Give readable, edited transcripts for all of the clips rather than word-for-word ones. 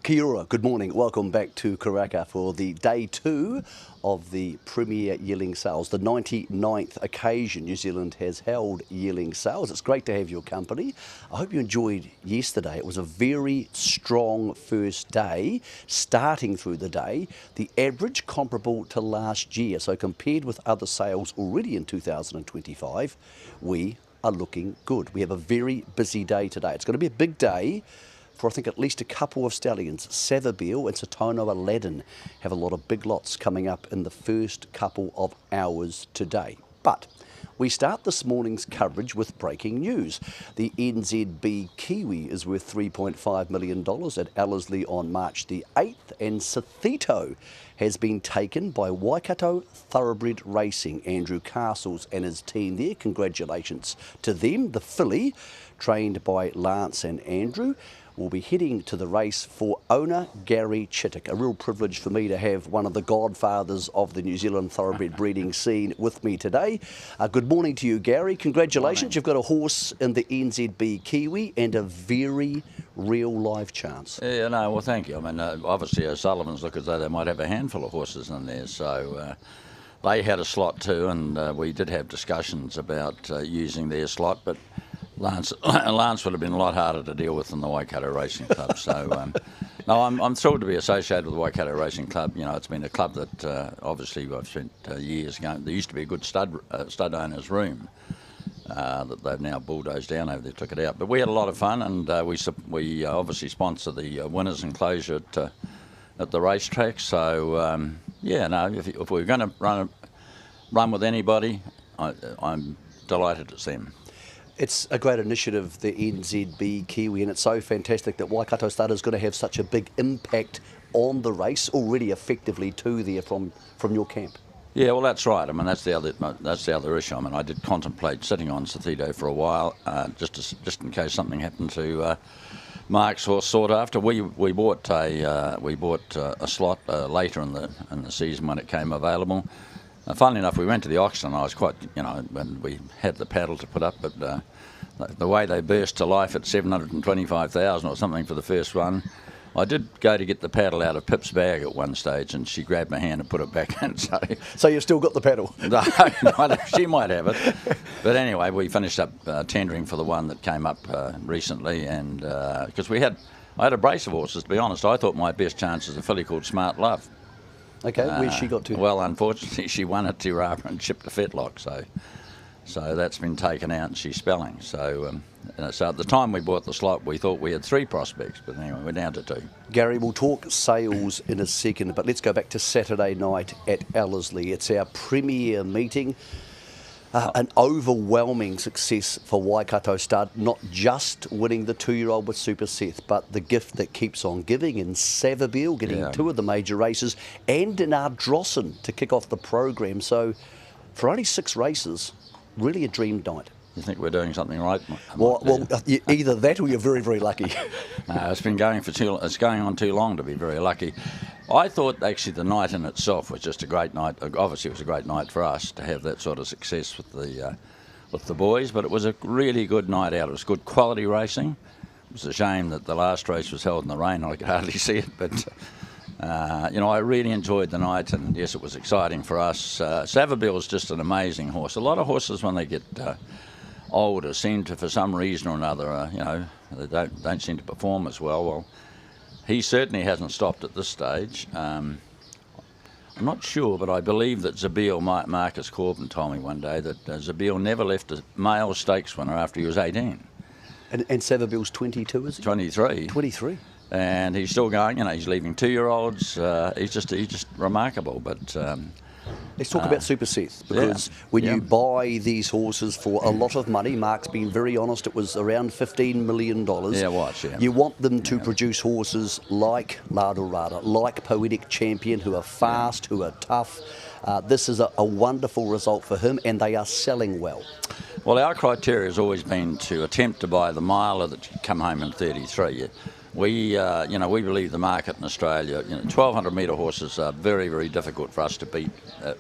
Kia ora, good morning. Welcome back to Karaka for the day 2 of the Premier Yearling Sales, the 99th occasion New Zealand has held yearling sales. It's great to have your company. I hope you enjoyed yesterday. It was a very strong first day, starting through the day. The average comparable to last year, so compared with other sales already in 2025, we are looking good. We have a very busy day today. It's going to be a big day for I think at least a couple of stallions. Savabeel and Satono Aladdin have a lot of big lots coming up in the first couple of hours today. But we start this morning's coverage with breaking news. The NZB Kiwi is worth $3.5 million at Ellerslie on March the 8th, and Sethito has been taken by Waikato Thoroughbred Racing. Andrew Castles and his team there. Congratulations to them. The filly, trained by Lance and Andrew, will be heading to the race for owner Gary Chittick. A real privilege for me to have one of the godfathers of the New Zealand thoroughbred breeding scene with me today. Good morning to you, Gary. Congratulations. You've got a horse in the NZB Kiwi and a very real live chance. Yeah, no, well, thank you. I mean, obviously O'Sullivan's look as though they might have a handful of horses in there, so they had a slot too, and we did have discussions about using their slot, but Lance would have been a lot harder to deal with than the Waikato Racing Club. So, no, I'm thrilled to be associated with the Waikato Racing Club. You know, it's been a club that obviously I've spent years going. There used to be a good stud owner's room that they've now bulldozed down over there, took it out. But we had a lot of fun, and we obviously sponsor the winners' enclosure at the racetrack. So, yeah, no, if we're going to run with anybody, I'm delighted it's them. It's a great initiative, the NZB Kiwi, and it's so fantastic that Waikato Starter is going to have such a big impact on the race, already effectively two there from your camp. Yeah, well, that's right. I mean, that's the other issue. I mean, I did contemplate sitting on Sethito for a while, just in case something happened to Mark's horse sought after. We bought a slot later in the season when it came available. Funnily enough, we went to the auction, and I was quite, when we had the paddle to put up, but the way they burst to life at 725,000 or something for the first one, I did go to get the paddle out of Pip's bag at one stage, and she grabbed my hand and put it back in. So you've still got the paddle? No, she might have it. But anyway, we finished up tendering for the one that came up recently, and because I had a brace of horses, to be honest. I thought my best chance is a filly called Smart Love. Okay, where's she got to? Well, unfortunately, she won at Te Rapa and chipped a fetlock, so that's been taken out and she's spelling. So at the time we bought the slot, we thought we had 3 prospects, but anyway, we're down to 2. Gary, we'll talk sales in a second, but let's go back to Saturday night at Ellerslie. It's our premier meeting. An overwhelming success for Waikato Stud, not just winning the 2-year-old with Super Seth, but the gift that keeps on giving in Savabeel, getting 2 of the major races, and in Ardrossan to kick off the program. So for only 6 races, really a dream night. You think we're doing something right? Well, either that or you're very, very lucky. No, it's been going it's going on too long to be very lucky. I thought actually the night in itself was just a great night. Obviously, it was a great night for us to have that sort of success with the boys, but it was a really good night out. It was good quality racing. It was a shame that the last race was held in the rain. I could hardly see it, but I really enjoyed the night, and yes, it was exciting for us. Savabeel is just an amazing horse. A lot of horses, when they get older, seem to, for some reason or another, they don't seem to perform as well. Well, he certainly hasn't stopped at this stage. I'm not sure, but I believe that Marcus Corbin told me one day that Zabeel never left a male stakes winner after he was 18. And Savabeel's 22, is he? 23. 23. And he's still going. He's leaving 2-year-olds. He's just remarkable. But let's talk about Super Seth, because when you buy these horses for a lot of money, Mark's been very honest, it was around $15 million. Yeah, it was, yeah. You want them to produce horses like Ladorada, like Poetic Champion, who are fast, who are tough. This is a wonderful result for him, and they are selling well. Well, our criteria has always been to attempt to buy the miler that come home in 33. We believe the market in Australia, 1,200-metre horses are very, very difficult for us to beat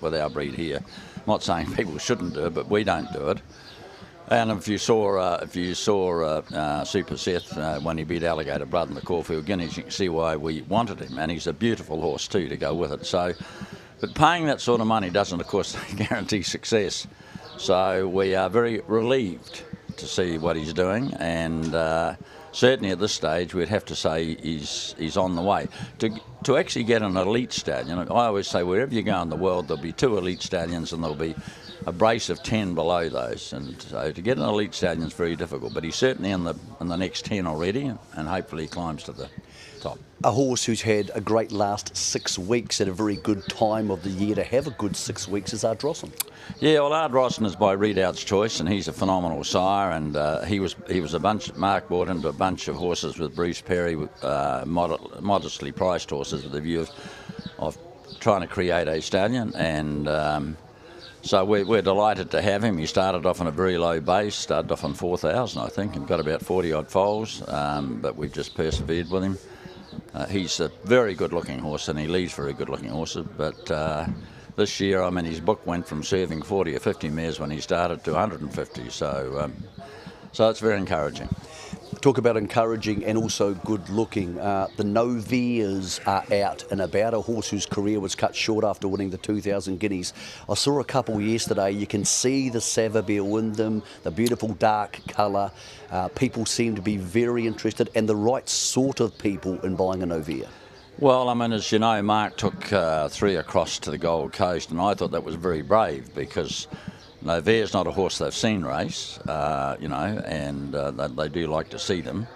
with our breed here. I'm not saying people shouldn't do it, but we don't do it. And if you saw Super Seth when he beat Alligator Blood in the Caulfield Guineas, you can see why we wanted him. And he's a beautiful horse too to go with it. So, but paying that sort of money doesn't, of course, guarantee success. So we are very relieved to see what he's doing, and certainly at this stage we'd have to say he's on the way. To actually get an elite stallion, I always say wherever you go in the world there'll be 2 elite stallions and there'll be a brace of 10 below those, and so to get an elite stallion is very difficult, but he's certainly in the next 10 already, and hopefully he climbs to the top. A horse who's had a great last 6 weeks at a very good time of the year to have a good 6 weeks is Ardrossan. Yeah, well, Ardrossan is by Readout's choice, and he's a phenomenal sire, and he was Mark brought into a bunch of horses with Bruce Perry, modestly priced horses with the view of trying to create a stallion, and so we're delighted to have him. He started off on a very low base, started off on 4,000, I think, and got about 40-odd foals, but we've just persevered with him. He's a very good-looking horse, and he leads very good-looking horses, but this year, I mean, his book went from serving 40 or 50 mares when he started to 150, so it's very encouraging. Talk about encouraging and also good looking. The Noviers are out and about. A horse whose career was cut short after winning the 2,000 guineas. I saw a couple yesterday. You can see the Savabeel in them, the beautiful dark colour. People seem to be very interested, and the right sort of people in buying a Novier. Well, I mean, as you know, Mark took 3 across to the Gold Coast, and I thought that was very brave because Novier's not a horse they've seen race, and they do like to see them.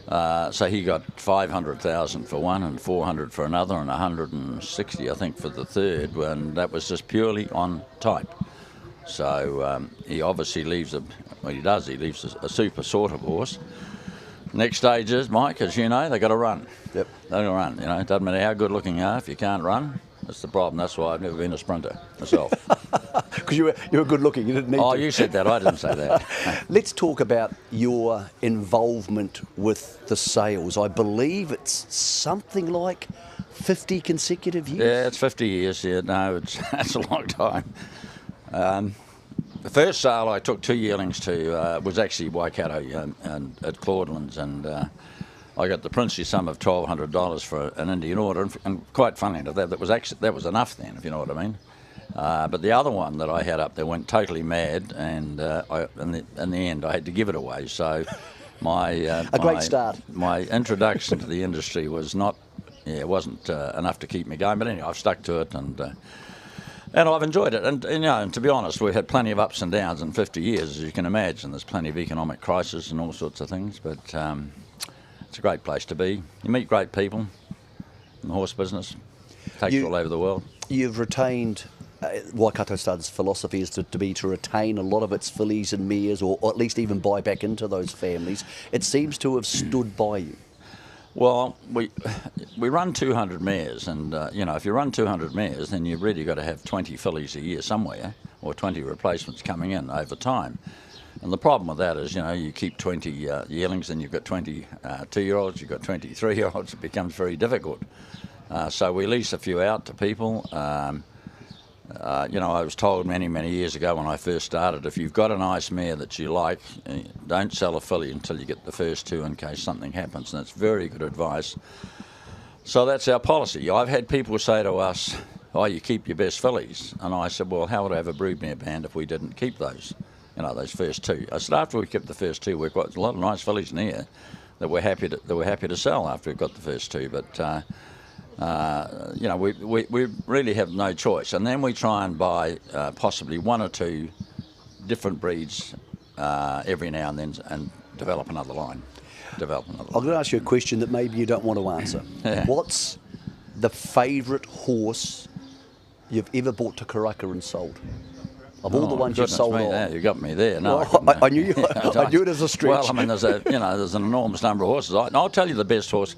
So he got 500,000 for one, and 400 for another, and 160, I think, for the third, and that was just purely on type. So he obviously leaves he leaves a super sort of horse. Next stage is, Mike, as you know, they've got to run. Yep. They've got to run. It doesn't matter how good looking you are, if you can't run, that's the problem. That's why I've never been a sprinter myself. Because you were good looking, you didn't need to. Oh, you said that, I didn't say that. Let's talk about your involvement with the sales. I believe it's something like 50 consecutive years. Yeah, it's 50 years. Yeah, no, it's a long time. The first sale I took 2 yearlings to was actually Waikato and at Claudelands, and I got the princely sum of $1,200 for an Indian order, and quite funny enough, that was enough then, if you know what I mean. But the other one that I had up there went totally mad, and in the end I had to give it away. So great start. My introduction to the industry wasn't enough to keep me going. But anyway, I've stuck to it, and I've enjoyed it. And to be honest, we've had plenty of ups and downs in 50 years, as you can imagine. There's plenty of economic crisis and all sorts of things, but it's a great place to be. You meet great people in the horse business. Takes you all over the world. You've retained Waikato Stud's philosophy is to retain a lot of its fillies and mares, or at least even buy back into those families. It seems to have stood by you. Well, we run 200 mares, and if you run 200 mares, then you've really got to have 20 fillies a year somewhere, or 20 replacements coming in over time. And the problem with that is, you keep 20 yearlings, and you've got 20 2-year-olds, you've got 20 3-year-olds. It becomes very difficult. So we lease a few out to people. I was told many, many years ago when I first started, if you've got a nice mare that you like, don't sell a filly until you get the first 2 in case something happens, and that's very good advice. So that's our policy. I've had people say to us, oh, you keep your best fillies, and I said, well, how would I have a broodmare band if we didn't keep those, those first 2? I said, after we kept the first 2, we've got a lot of nice fillies in here that we're happy to sell after we've got the first 2, but we really have no choice, and then we try and buy possibly 1 or 2 different breeds every now and then, and develop another line. I'm going to ask you a question that maybe you don't want to answer. Yeah. What's the favourite horse you've ever bought to Karaka and sold? Of all the ones you've sold on. You got me there. No, well, I knew I knew it as a stretch. Well, I mean, there's an enormous number of horses. I'll tell you the best horse.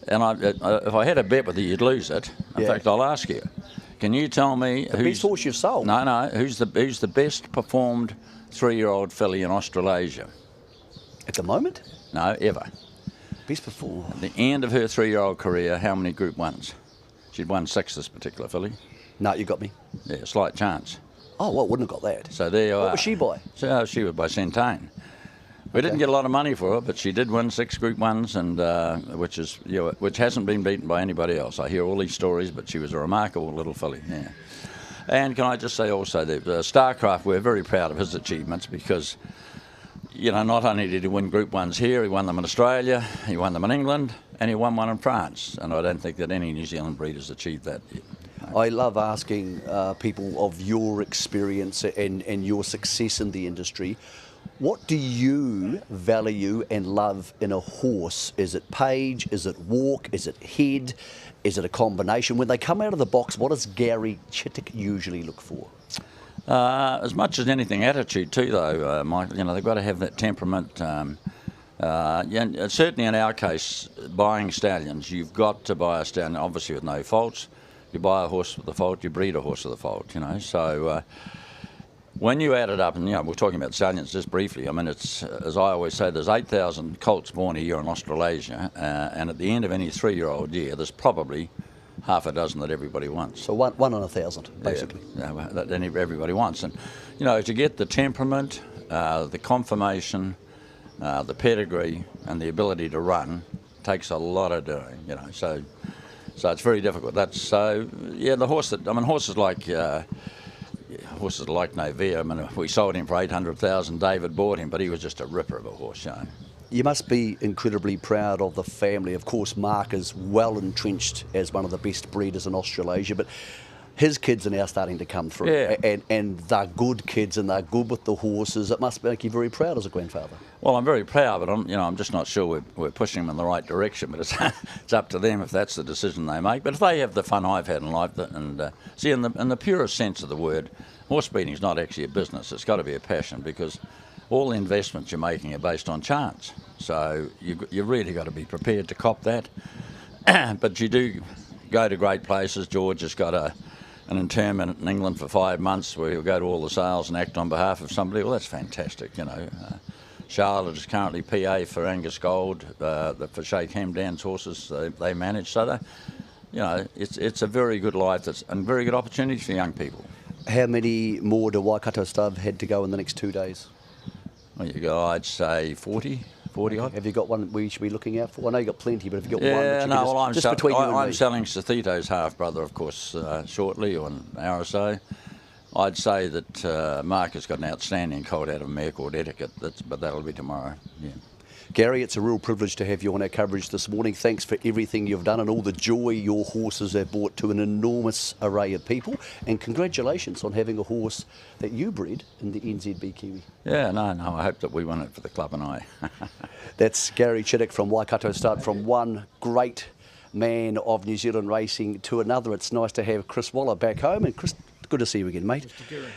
And if I had a bet with you, you'd lose it. In fact, I'll ask you. Can you tell me the best horse you've sold? No. Who's the best performed 3-year-old filly in Australasia? At the moment? No, ever. Best performed. At the end of her 3-year-old career, how many Group 1s? She'd won 6, this particular filly. No, you got me. Yeah, slight chance. Oh, well, wouldn't have got that. So there you are. What was she by? So she was by Centane. We didn't get a lot of money for her, but she did win 6 Group 1s, and which hasn't been beaten by anybody else. I hear all these stories, but she was a remarkable little filly. Yeah. And can I just say also that Starcraft, we're very proud of his achievements because, not only did he win Group 1s here, he won them in Australia, he won them in England, and he won one in France. And I don't think that any New Zealand breed has achieved that yet. I love asking people of your experience and your success in the industry. What do you value and love in a horse? Is it page? Is it walk? Is it head? Is it a combination? When they come out of the box, what does Gary Chittick usually look for? As much as anything, attitude too, though, Michael. They've got to have that temperament. Certainly in our case, buying stallions, you've got to buy a stallion, obviously with no faults. You buy a horse with a fault, you breed a horse with a fault, So when you add it up, and we're talking about stallions just briefly, I mean, it's, as I always say, there's 8,000 colts born a year in Australasia, and at the end of any 3-year-old year, there's probably half a dozen that everybody wants. So one in 1,000, basically. Yeah, that everybody wants. And, to get the temperament, the conformation, the pedigree, and the ability to run takes a lot of doing, So it's very difficult. The horses like... horses like Magnier. I mean, we sold him for 800,000. David bought him, but he was just a ripper of a horse, You must be incredibly proud of the family. Of course, Mark is well entrenched as one of the best breeders in Australasia, but his kids are now starting to come through. Yeah. And they're good kids and they're good with the horses. It must make you very proud as a grandfather. Well, I'm very proud, but I'm just not sure we're pushing them in the right direction. But it's up to them if that's the decision they make. But if they have the fun I've had in life, and see, in the purest sense of the word, horse breeding is not actually a business. It's got to be a passion because all the investments you're making are based on chance. So you really got to be prepared to cop that. But you do go to great places. George has got an internment in England for 5 months where he'll go to all the sales and act on behalf of somebody. Well, that's fantastic, Charlotte is currently PA for Angus Gold, for Sheikh Hamdan's horses they manage. So, it's a very good life and very good opportunity for young people. How many more do Waikato Stud had to go in the next 2 days? Well, I'd say 40 odd. Have you got one we should be looking out for? I know you got plenty, but have you got one? I'm selling Sathito's half-brother, of course, shortly, or an hour or so. I'd say that Mark has got an outstanding colt out of a mare called Etiquette, but that'll be tomorrow. Yeah. Gary, it's a real privilege to have you on our coverage this morning. Thanks for everything you've done and all the joy your horses have brought to an enormous array of people. And congratulations on having a horse that you bred in the NZB Kiwi. Yeah, no, I hope that we won it for the club and I. That's Gary Chittick from Waikato Stud, from one great man of New Zealand racing to another. It's nice to have Chris Waller back home. And Chris, good to see you again, mate. Mr. Gearing,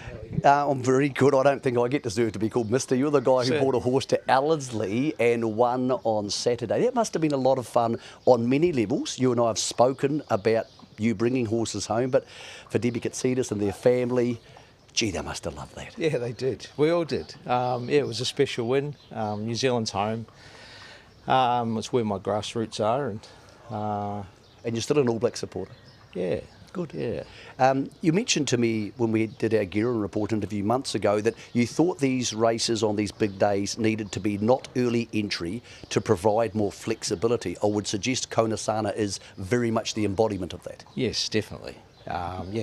how are you? I'm very good. I don't think I get deserved to be called Mr. You're the guy who brought a horse to Ellerslie and won on Saturday. That must have been a lot of fun on many levels. You and I have spoken about you bringing horses home, but for Debbie Katsidis and their family, gee, they must have loved that. Yeah, they did. We all did. It was a special win. New Zealand's home. It's where my grassroots are. And you're still an All Black supporter? Yeah. Good. Yeah. You mentioned to me when we did our Gearin Report interview months ago that you thought these races on these big days needed to be not early entry to provide more flexibility. I would suggest Konasana is very much the embodiment of that. Yes, definitely.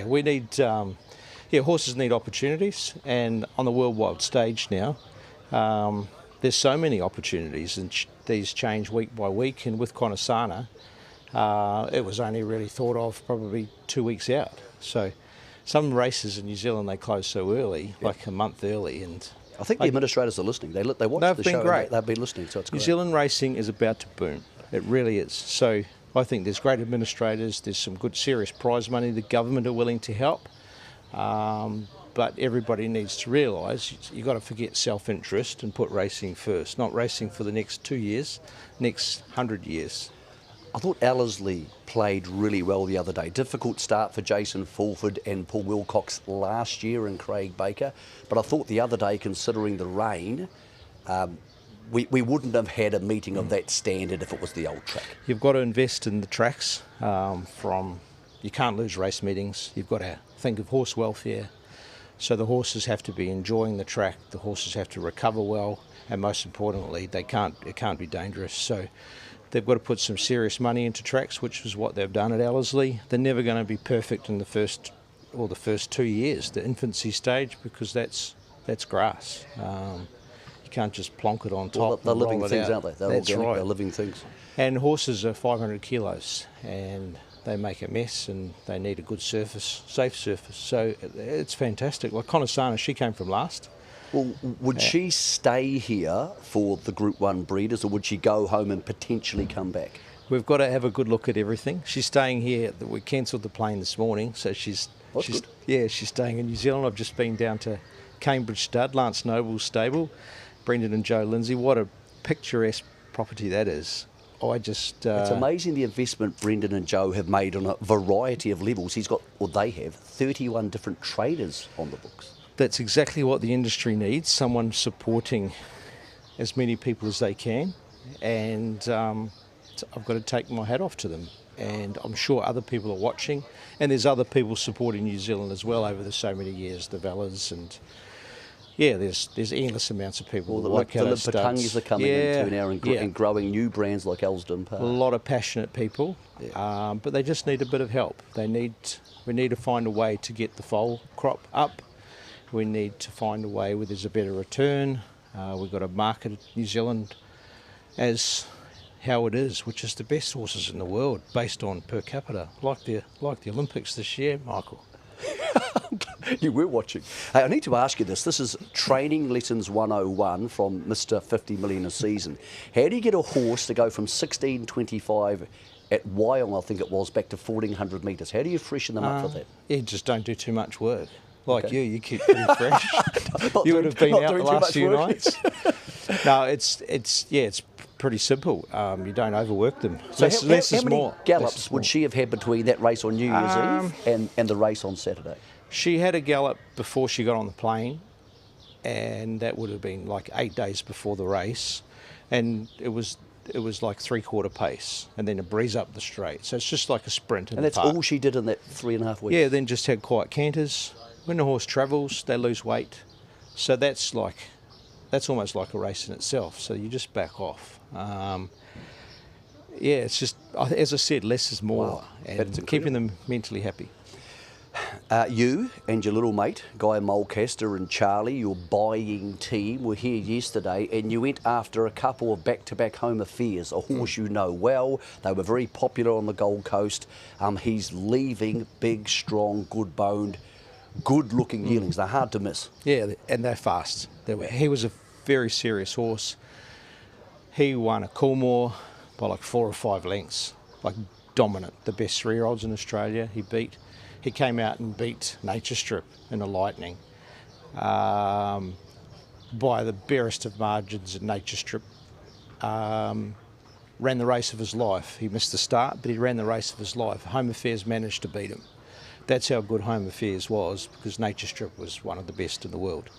We need... horses need opportunities, and on the worldwide stage now, there's so many opportunities, and these change week by week. And with Konasana, it was only really thought of probably 2 weeks out. So some races in New Zealand, they close so early, like a month early. And I think the administrators are listening. They watch the show. Great. They've been listening, so it's great. New Zealand racing is about to boom. It really is. So I think there's great administrators. There's some good serious prize money. The government are willing to help. But everybody needs to realise you've got to forget self-interest and put racing first. Not racing for the next 2 years, next 100 years. I thought Ellerslie played really well the other day. Difficult start for Jason Fulford and Paul Wilcox last year and Craig Baker. But I thought the other day, considering the rain, we wouldn't have had a meeting of that standard if it was the old track. You've got to invest in the tracks. You can't lose race meetings. You've got to think of horse welfare. So the horses have to be enjoying the track. The horses have to recover well, and most importantly, it can't be dangerous. So they've got to put some serious money into tracks, which is what they've done at Ellerslie. They're never going to be perfect in the first 2 years, the infancy stage, because that's grass. You can't just plonk it on top. Well, they're and living roll it things, out. aren't they? They're That's organic, right. they're living things. And horses are 500 kilos, and they make a mess, and they need a good surface, safe surface. So it's fantastic. Like Conasana, she came from last. Well, would she stay here for the Group 1 breeders, or would she go home and potentially come back? We've got to have a good look at everything. She's staying here. We cancelled the plane this morning, so she's staying in New Zealand. I've just been down to Cambridge Stud, Lance Noble's stable, Brendan and Joe Lindsay. What a picturesque property that is. It's amazing the investment Brendan and Joe have made on a variety of levels. They have 31 different traders on the books. That's exactly what the industry needs, someone supporting as many people as they can. And I've got to take my hat off to them. And I'm sure other people are watching. And there's other people supporting New Zealand as well over the so many years, the Vellas and... Yeah, there's endless amounts of people. Well, the Lipatungas are coming in too now and growing new brands like Elsdon Park. A lot of passionate people, but they just need a bit of help. We need to find a way to get the foal crop up. We need to find a way where there's a better return. We've got to market New Zealand as how it is, which is the best horses in the world based on per capita, like the Olympics this year, Michael. You were watching. Hey, I need to ask you this. This is Training Lessons 101 from Mr. 50 Million a Season. How do you get a horse to go from 16.25 at Wyong, I think it was, back to 1,400 metres? How do you freshen them up for that? You just don't do too much work. Like you keep pretty fresh. You would have been out the last few nights. No, it's pretty simple. You don't overwork them. So less how is many more. gallops would she have had between that race on New Year's Eve and the race on Saturday? She had a gallop before she got on the plane, and that would have been like 8 days before the race, and it was like 3/4 pace, and then a breeze up the straight. So it's just like a sprint. And that's all she did in that 3.5 weeks? Yeah, then just had quiet canters. When the horse travels, they lose weight. So that's almost like a race in itself. So you just back off. It's just, as I said, less is more. Wow, and keeping them mentally happy. You and your little mate, Guy Mulcaster and Charlie, your buying team, were here yesterday, and you went after a couple of back-to-back home affairs, a horse you know well. They were very popular on the Gold Coast. He's leaving big, strong, good-boned, good-looking yearlings. They're hard to miss. Yeah, and they're fast. He was a very serious horse. He won a Coolmore by like 4 or 5 lengths, like dominant, the best 3-year-olds in Australia. He came out and beat Nature Strip in a Lightning by the barest of margins. In Nature Strip ran the race of his life. He missed the start, but he ran the race of his life. Home Affairs managed to beat him. That's how good Home Affairs was, because Nature Strip was one of the best in the world.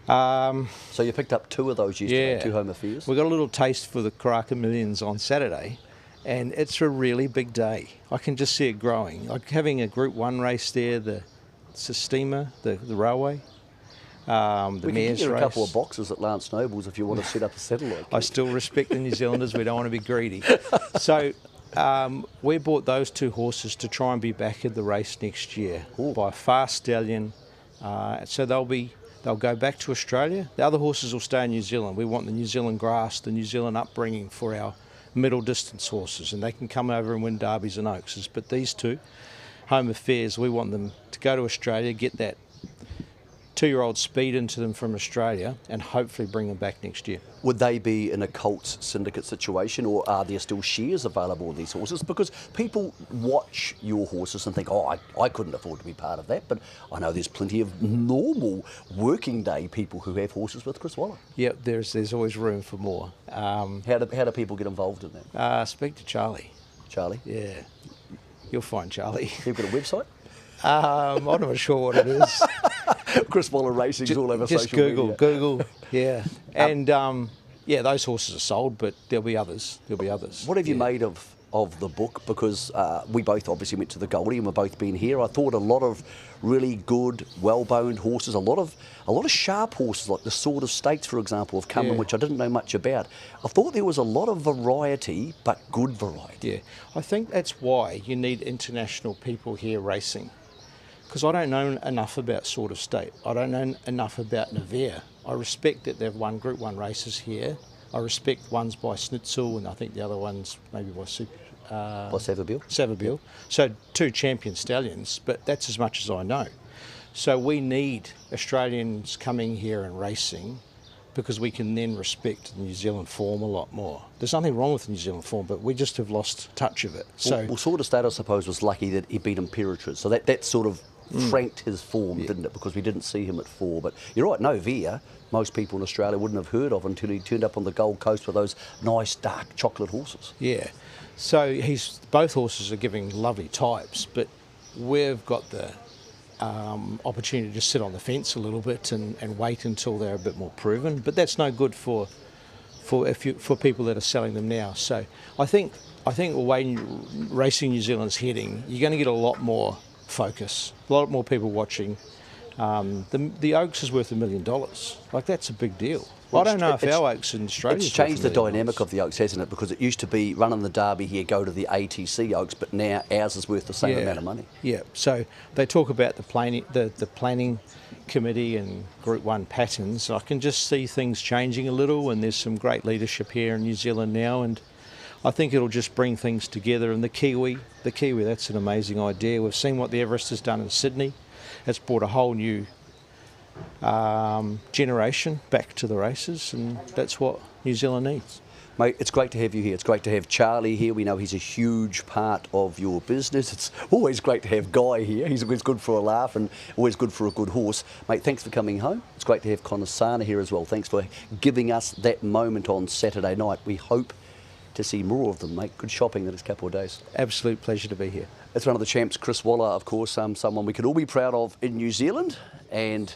So you picked up 2 of those yesterday, 2 home affairs? We got a little taste for the Karaka Millions on Saturday. And it's a really big day. I can just see it growing. Like having a Group 1 race there, the steamer, the railway, the we can mayor's get you a race. couple of boxes at Lance Noble's if you want to set up a satellite. I still respect the New Zealanders. We don't want to be greedy. So we bought those 2 horses to try and be back in the race next year. Ooh. By a fast stallion. So they'll go back to Australia. The other horses will stay in New Zealand. We want the New Zealand grass, the New Zealand upbringing for our middle distance horses, and they can come over and win derbies and oakses. But these 2, Home Affairs, we want them to go to Australia, get that 2-year-old speed into them from Australia, and hopefully bring them back next year. Would they be in a Colts syndicate situation, or are there still shares available of these horses? Because people watch your horses and think, oh, I couldn't afford to be part of that, but I know there's plenty of normal working day people who have horses with Chris Waller. Yeah, there's always room for more. How do people get involved in that? Speak to Charlie. Charlie? Yeah, you'll find Charlie. You've got a website? I'm not sure what it is. Chris Waller Racing's all over just social media. Google, yeah. And those horses are sold, but there'll be others. What have you made of of the book because we both obviously went to the Goldie and we've both been here. I thought a lot of really good, well-boned horses, a lot of sharp horses like the Sword of States, for example, have come in, which I didn't know much about. I thought there was a lot of variety, but good variety. Yeah, I think that's why you need international people here racing. Because I don't know enough about Sword of State. I don't know enough about Magnier. I respect that they've won Group 1 races here. I respect ones by Schnitzel and I think the other ones maybe by Savabeel. So 2 champion stallions, but that's as much as I know. So we need Australians coming here and racing because we can then respect the New Zealand form a lot more. There's nothing wrong with the New Zealand form, but we just have lost touch of it. So, well, Sword of State, I suppose, was lucky that he beat Imperatriz. So that sort of franked his form, didn't it? Because we didn't see him at 4. But you're right, Magnier, most people in Australia wouldn't have heard of until he turned up on the Gold Coast with those nice dark chocolate horses. Yeah. So both horses are giving lovely types, but we've got the opportunity to sit on the fence a little bit and wait until they're a bit more proven. But that's no good for people that are selling them now. So I think the way Racing New Zealand's heading, you're going to get a lot more focus, a lot more people watching. The Oaks is worth $1 million. Like, that's a big deal. Well, I don't know if our Oaks in Australia. It's changed the dynamic of the Oaks, hasn't it? Because it used to be running the Derby here, go to the ATC Oaks, but now ours is worth the same amount of money. Yeah. So they talk about the planning committee and Group 1 patterns. I can just see things changing a little, and there's some great leadership here in New Zealand now, and I think it'll just bring things together. And the Kiwi, that's an amazing idea. We've seen what the Everest has done in Sydney. It's brought a whole new generation back to the races, and that's what New Zealand needs. Mate, it's great to have you here. It's great to have Charlie here. We know he's a huge part of your business. It's always great to have Guy here. He's always good for a laugh and always good for a good horse. Mate, thanks for coming home. It's great to have Conasana here as well. Thanks for giving us that moment on Saturday night. We hope to see more of them, mate. Good shopping the next couple of days. Absolute pleasure to be here. It's one of the champs, Chris Waller, of course, someone we could all be proud of in New Zealand, and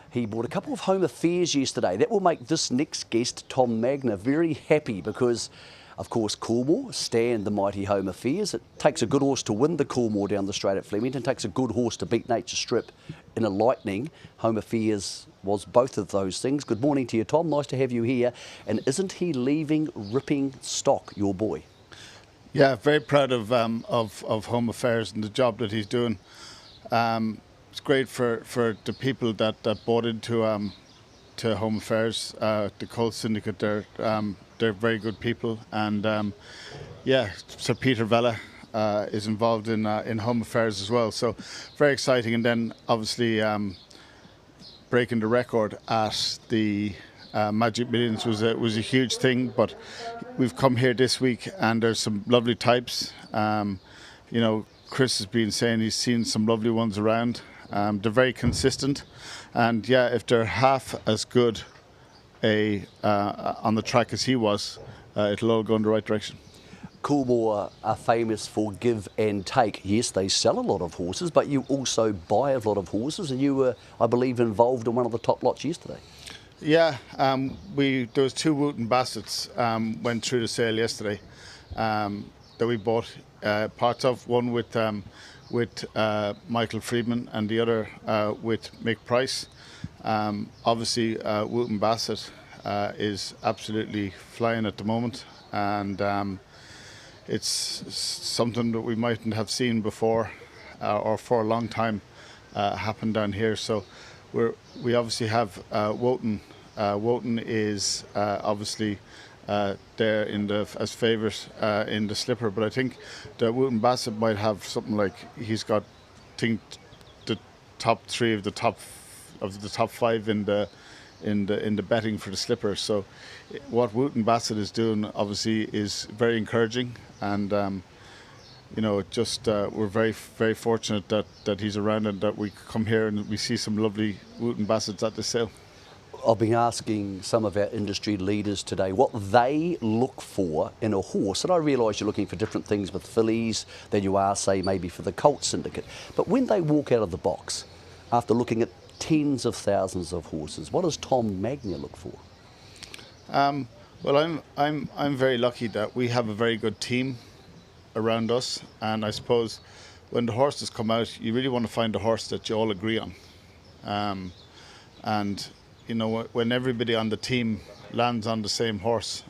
he bought a couple of home affairs yesterday. That will make this next guest, Tom Magnier, very happy because, of course, Coolmore stand the mighty home affairs. It takes a good horse to win the Coolmore down the straight at Flemington. It takes a good horse to beat Nature Strip in a Lightning. Home affairs was both of those things. Good morning to you, Tom. Nice to have you here. And isn't he leaving ripping stock, your boy? Yeah, very proud of Home Affairs and the job that he's doing. It's great for the people that bought into to Home Affairs, the Colt Syndicate. They're very good people, and Sir Peter Vella is involved in Home Affairs as well. So very exciting, and then obviously breaking the record at the Magic Millions was a huge thing. But we've come here this week, and there's some lovely types. Chris has been saying he's seen some lovely ones around. They're very consistent, and if they're half as good on the track as he was, it'll all go in the right direction. Coolmore are famous for give and take. Yes, they sell a lot of horses, but you also buy a lot of horses, and you were, I believe, involved in one of the top lots yesterday. Yeah, there was 2 Wooten Bassets went through the sale yesterday that we bought parts of. One with Michael Friedman and the other with Mick Price. Obviously, Wooten Bassett is absolutely flying at the moment, and it's something that we mightn't have seen before or for a long time happen down here. So we obviously have Wotan. Wotan is obviously there as favourite in the slipper, but I think the Wooten Bassett might have something like he's got, I think, the top 3 of the top 5 in the betting for the slipper. So what Wooten Bassett is doing obviously is very encouraging, and we're very, very fortunate that he's around and that we come here and we see some lovely Wooten Bassets at the sale. I've been asking some of our industry leaders today what they look for in a horse, and I realise you're looking for different things with fillies than you are, say, maybe for the Colt Syndicate. But when they walk out of the box, after looking at tens of thousands of horses, what does Tom Magnier look for? Well, I'm very lucky that we have a very good team around us, and I suppose when the horses come out, you really want to find a horse that you all agree on. And you know, when everybody on the team lands on the same horse,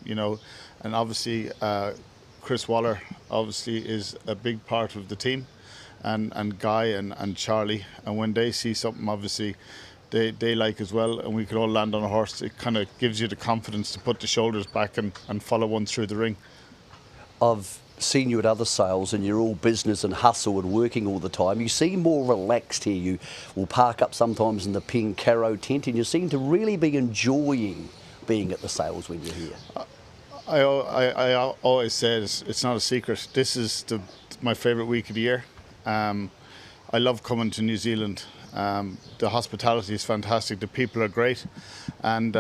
you know, and obviously Chris Waller obviously is a big part of the team, and Guy and Charlie, and when they see something obviously they like as well, and we could all land on a horse, it kind of gives you the confidence to put the shoulders back and follow one through the ring. I've seen you at other sales and you're all business and hustle and working all the time. You seem more relaxed here. You will park up sometimes in the pink Caro tent, and you seem to really be enjoying being at the sales when you're here. I always say it's not a secret. This is my favourite week of the year. I love coming to New Zealand. The hospitality is fantastic. The people are great, and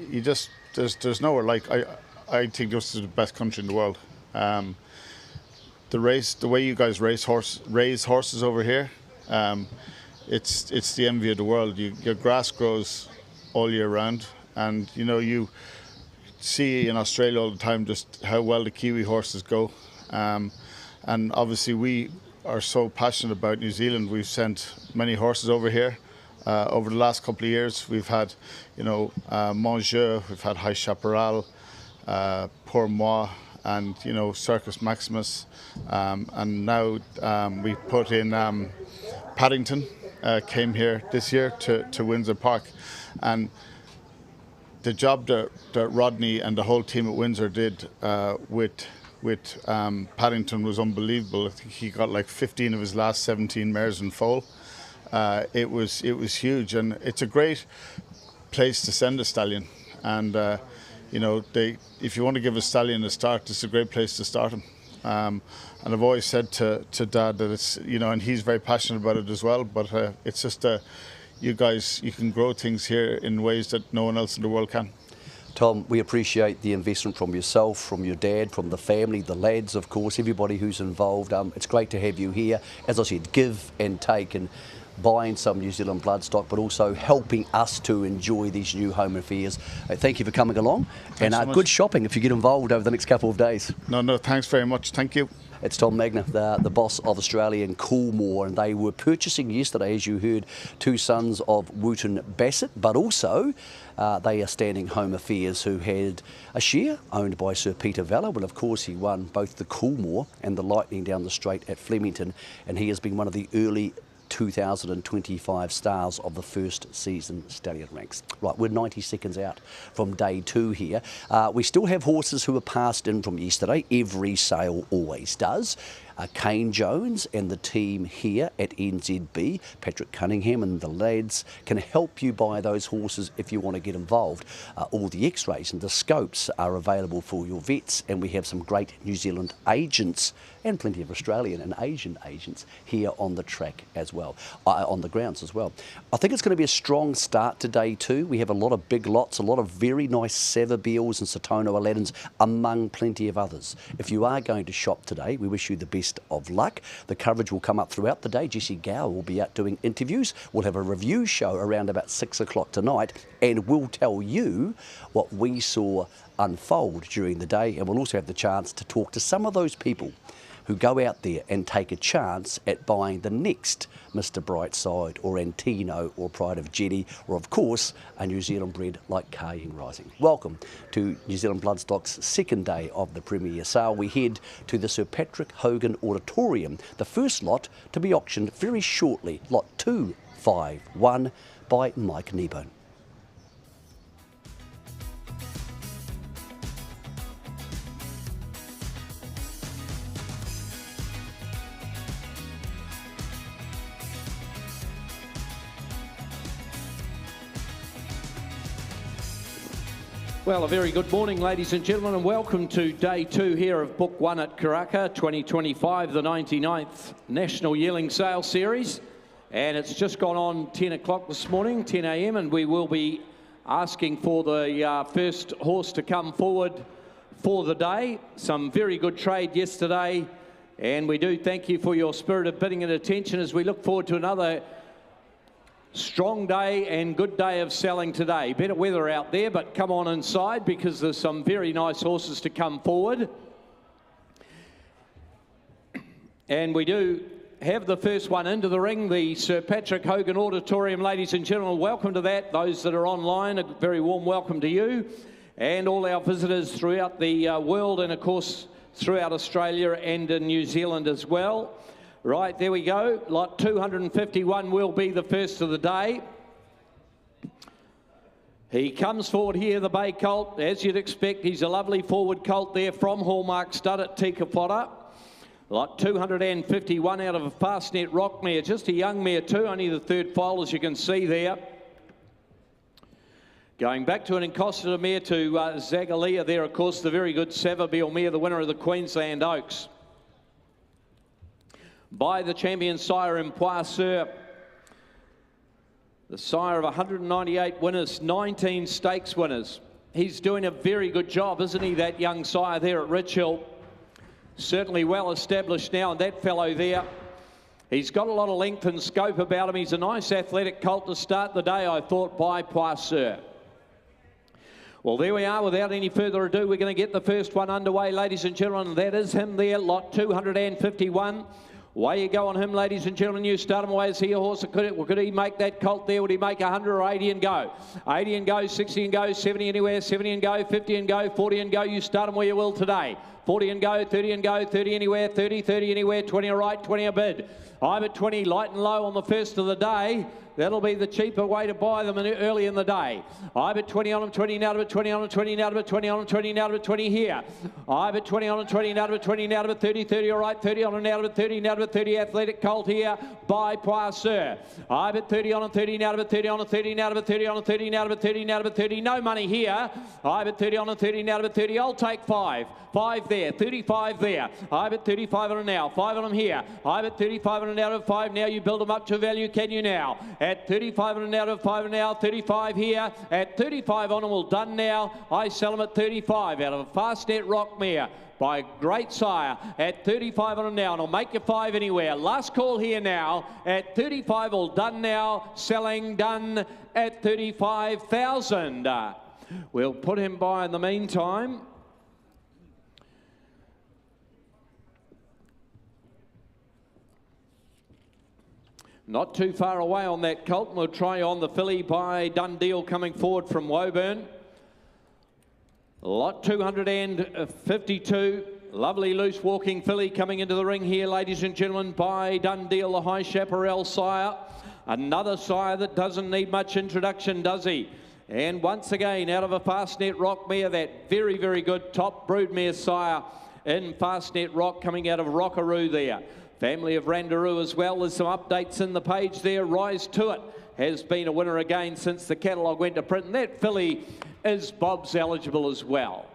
you just there's nowhere like. I think this is the best country in the world. The way you guys raise horses over here, it's the envy of the world. Your grass grows all year round, and you know you see in Australia all the time just how well the Kiwi horses go, and obviously we are so passionate about New Zealand. We've sent many horses over here. Over the last couple of years, we've had, you know, Magnier, we've had High Chaparral, Pour Moi, and you know, Circus Maximus, and now we put in Paddington came here this year to Windsor Park, and the job that Rodney and the whole team at Windsor did with Paddington was unbelievable. I think he got like 15 of his last 17 mares in foal. It was huge, and it's a great place to send a stallion. And you know, if you want to give a stallion a start, this is a great place to start him. And I've always said to Dad that it's, you know, and he's very passionate about it as well. But it's just you guys, you can grow things here in ways that no one else in the world can. Tom, we appreciate the investment from yourself, from your dad, from the family, the lads, of course, everybody who's involved. It's great to have you here. As I said, give and take, and buying some New Zealand bloodstock, but also helping us to enjoy these new home affairs. Thank you for coming along. Thanks so much. Good shopping if you get involved over the next couple of days. No, thanks very much. Thank you. It's Tom Magnier, the boss of Australian Coolmore, and they were purchasing yesterday, as you heard, two sons of Wooten Bassett, but also they are standing home affairs who had a share owned by Sir Peter Vella. Well, of course, he won both the Coolmore and the Lightning down the straight at Flemington, and he has been one of the early 2025 stars of the first season stallion ranks. Right, we're 90 seconds out from day two here. We still have horses who are passed in from yesterday. Every sale always does. Kane Jones and the team here at NZB, Patrick Cunningham and the lads, can help you buy those horses if you want to get involved. All the x-rays and the scopes are available for your vets, and we have some great New Zealand agents and plenty of Australian and Asian agents here on the track as well, on the grounds as well. I think it's going to be a strong start to day two. We have a lot of big lots, a lot of very nice Savabeals and Satono Aladdins, among plenty of others. If you are going to shop today, we wish you the best of luck. The coverage will come up throughout the day. Jesse Gow will be out doing interviews. We'll have a review show around about 6 o'clock tonight, and we'll tell you what we saw unfold during the day, and we'll also have the chance to talk to some of those people who go out there and take a chance at buying the next Mr. Brightside or Antino or Pride of Jenny, or of course a New Zealand bred like Carrying Rising. Welcome to New Zealand Bloodstock's second day of the Premier Sale. We head to the Sir Patrick Hogan Auditorium, the first lot to be auctioned very shortly, lot 251 by Mike Kneebone. Well, a very good morning, ladies and gentlemen, and welcome to day two here of Book 1 at Karaka 2025, the 99th National Yearling Sale Series. And it's just gone on 10 o'clock this morning, 10 a.m, and we will be asking for the first horse to come forward for the day. Some very good trade yesterday, and we do thank you for your spirit of bidding and attention as we look forward to another strong day and good day of selling today. Better weather out there, but come on inside because there's some very nice horses to come forward. And we do have the first one into the ring, the Sir Patrick Hogan Auditorium, ladies and gentlemen. Welcome to that. Those that are online, a very warm welcome to you. And all our visitors throughout the world, and of course throughout Australia and in New Zealand as well. Right, there we go. Lot 251 will be the first of the day. He comes forward here, the bay colt, as you'd expect. He's a lovely forward colt there from Hallmark Stud at Tikapota. Lot 251 out of a Fastnet Rock mare, just a young mare too, only the third foal as you can see there. Going back to an Encostada mare to Zagalia there, of course, the very good Savabeel mare, the winner of the Queensland Oaks. By the champion sire in Poisseur. The sire of 198 winners, 19 stakes winners. He's doing a very good job, isn't he, that young sire there at Rich Hill? Certainly well established now, and that fellow there, he's got a lot of length and scope about him. He's a nice athletic colt to start the day, I thought, by Poisseur. Well, there we are. Without any further ado, we're going to get the first one underway, ladies and gentlemen. That is him there, lot 251. Way you go on him, ladies and gentlemen. You start him away. Is he a horse? Could he make that colt there? Would he make 100 or 80 and go? 80 and go, 60 and go, 70 anywhere, 70 and go, 50 and go, 40 and go. You start him where you will today. 40 and go, 30 and go, 30 anywhere, 30, 30 anywhere, 20 all right, 20 a bid. I'm at 20, light and low on the first of the day. That'll be the cheaper way to buy them early in the day. I'm at 20 on them, 20 now to 20 on them, 20 now to 20 on them, 20 now to 20 here. I'm at 20 on them, 20 now to 20 now to 30, 30 all right, 30 on them now to 30 now to 30 athletic colt here by Poisseur. I'm at 30 on them, 30 now to 30 on them, 30 now to 30 on them, 30 now to 30 now to 30. No money here. I'm at 30 on them, 30 now to 30. I'll take 5. 5 there, 35 there. I'm at 35 on them now, 5 on them here. I'm at 35 on them now to 5 now. You build them up to value, can you now? At 35 on them now to 5 and now, 35 here. At 35 on them, all done now. I sell them at 35 out of a Fastnet Rock mare by a great sire at 35 on them now, and I'll make you 5 anywhere. Last call here now at 35, all done now, selling done at 35,000. We'll put him by in the meantime. Not too far away on that colt. We'll try on the filly by Dundeel coming forward from Woburn. Lot 252. Lovely loose walking filly coming into the ring here, ladies and gentlemen, by Dundeel, the High Chaparral sire. Another sire that doesn't need much introduction, does he? And once again, out of a Fastnet Rock mare, that very, very good top broodmare sire in Fastnet Rock coming out of Rockaroo there. Family of Randaroo as well. There's some updates in the page there. Rise to It has been a winner again since the catalogue went to print. And that filly is Bob's eligible as well.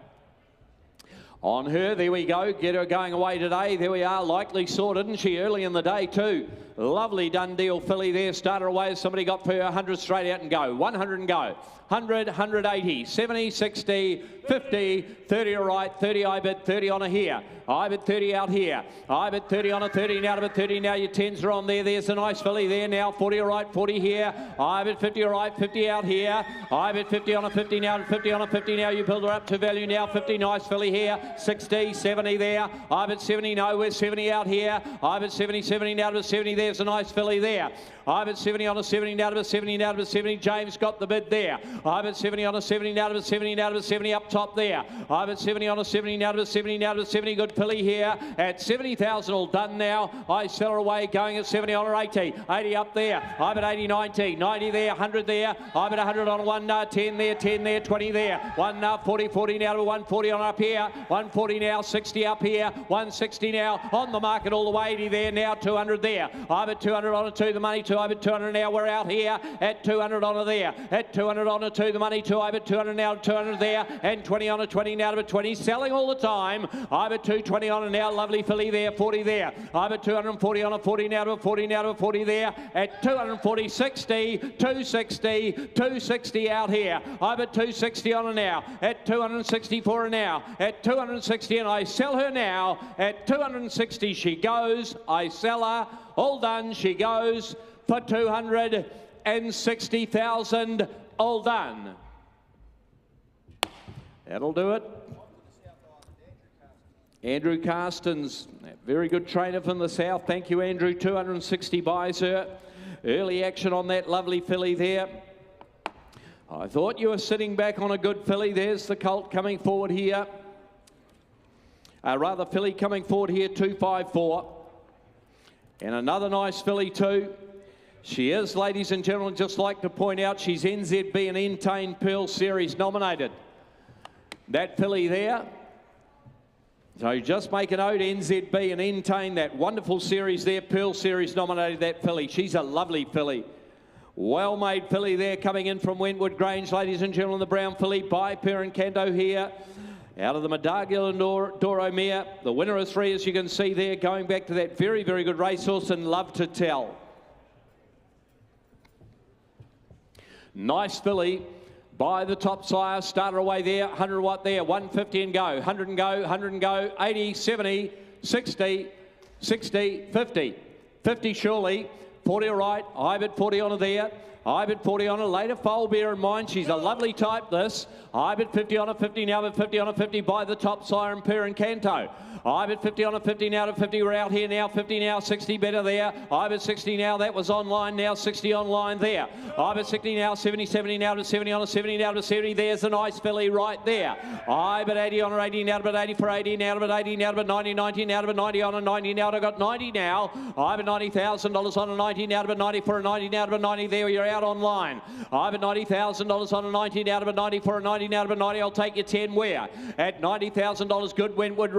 On her, there we go. Get her going away today. There we are. Likely saw, didn't she, early in the day too. Lovely Dundeel filly there. Started away. Somebody got for her 100 straight out and go. 100 and go. 100, 180, 70, 60, 50, 30 all right, 30 I bid, 30 on a here. I bid 30 out here. I bid 30 on a 30 now to bid 30 now. Your 10s are on there. There's a nice filly there now. 40 all right, 40 here. I bid 50 all right, 50 out here. I bid 50 on a 50 now to 50 on a 50 now. You build her up to value now. 50, nice filly here. 60, 70 there. I bid 70, no, we're 70 out here. I bid 70, 70 now to 70. There's a nice filly there. I bid 70 on a 70 now to 70 now to 70. James got the bid there. I bid 70 on a 70 now to 70 now to 70 up top there. I bid 70 on a 70 now to 70 now to 70. Good filly here at 70,000 all done now. I sell her away going at 70 on her 80. 80 up there. I bid 80, 90. 90 there, 100 there. I bid 100 on a 1, 10 there, 10 there, 20 there. 1, 40, 40 now to 140 on up here. 140 now, 60 up here. 160 now on the market all the way. 80 there now, 200 there. I bid 200 on a 2, the money 2. I bid 200 now. We're out here at 200 on a there. At 200 on a 2, the money 2. I bid 200 now, 200 there. And 20 on a 20 now to 20. Selling all the time. I bid 220 on a now. Lovely filly there, 40 there. I bid 240 on a 40 now to a 40 now to a 40 there. At 240, 60, 260, 260 out here. I bid 260 on a now. At 264 a now. At 260 and I sell her now. At 260 she goes. I sell her. All done. She goes for 260,000. All done. That'll do it. Andrew Carstens, a very good trainer from the south. Thank you, Andrew. 260 buys her. Early action on that lovely filly there. I thought you were sitting back on a good filly. There's the colt coming forward here. Filly coming forward here, 254. And another nice filly too. She is, ladies and gentlemen, just like to point out, she's NZB and Entane Pearl Series nominated. That filly there. So just make a note, NZB and Entane, that wonderful series there, Pearl Series nominated that filly. She's a lovely filly. Well-made filly there coming in from Wentwood Grange, ladies and gentlemen, the brown filly by Parent Canto here. Out of the Madagil and Doro Mare. The winner of 3, as you can see there, going back to that very, very good racehorse and Love to Tell. Nice filly by the top sire. Starter away there, 100 watt there, 150 and go, 100 and go, 100 and go, 80, 70, 60, 60, 50. 50 surely, 40 all right, Hybrid 40 on her there. Hybrid 40 on her, later foal, bear in mind, she's a lovely type this. Hybrid 50 on her, 50 now, but 50 on her, 50 by the top sire and Parent Canto. Hybrid 50 on her, 50 now to 50, we're out here now, 50 now, 60 better there. Hybrid 60 now, that was online now, 60 online there. Hybrid 60 now, 70, 70 now to 70 on her, 70 now to 70, there's a nice filly right there. Hybrid 80 on her, 80 now to but 80 for 80 now to but 80 now to but 90, 90 now to but 90 on her, 90 now to got 90 now. Hybrid $90,000 on a 90 now to but 90 for a 90 now to but 90, there you're out online. Hybrid $90,000 on a 90 now to but 90 for a 90 now to but 90, I'll take you 10 where? At $90,000, good Wentwood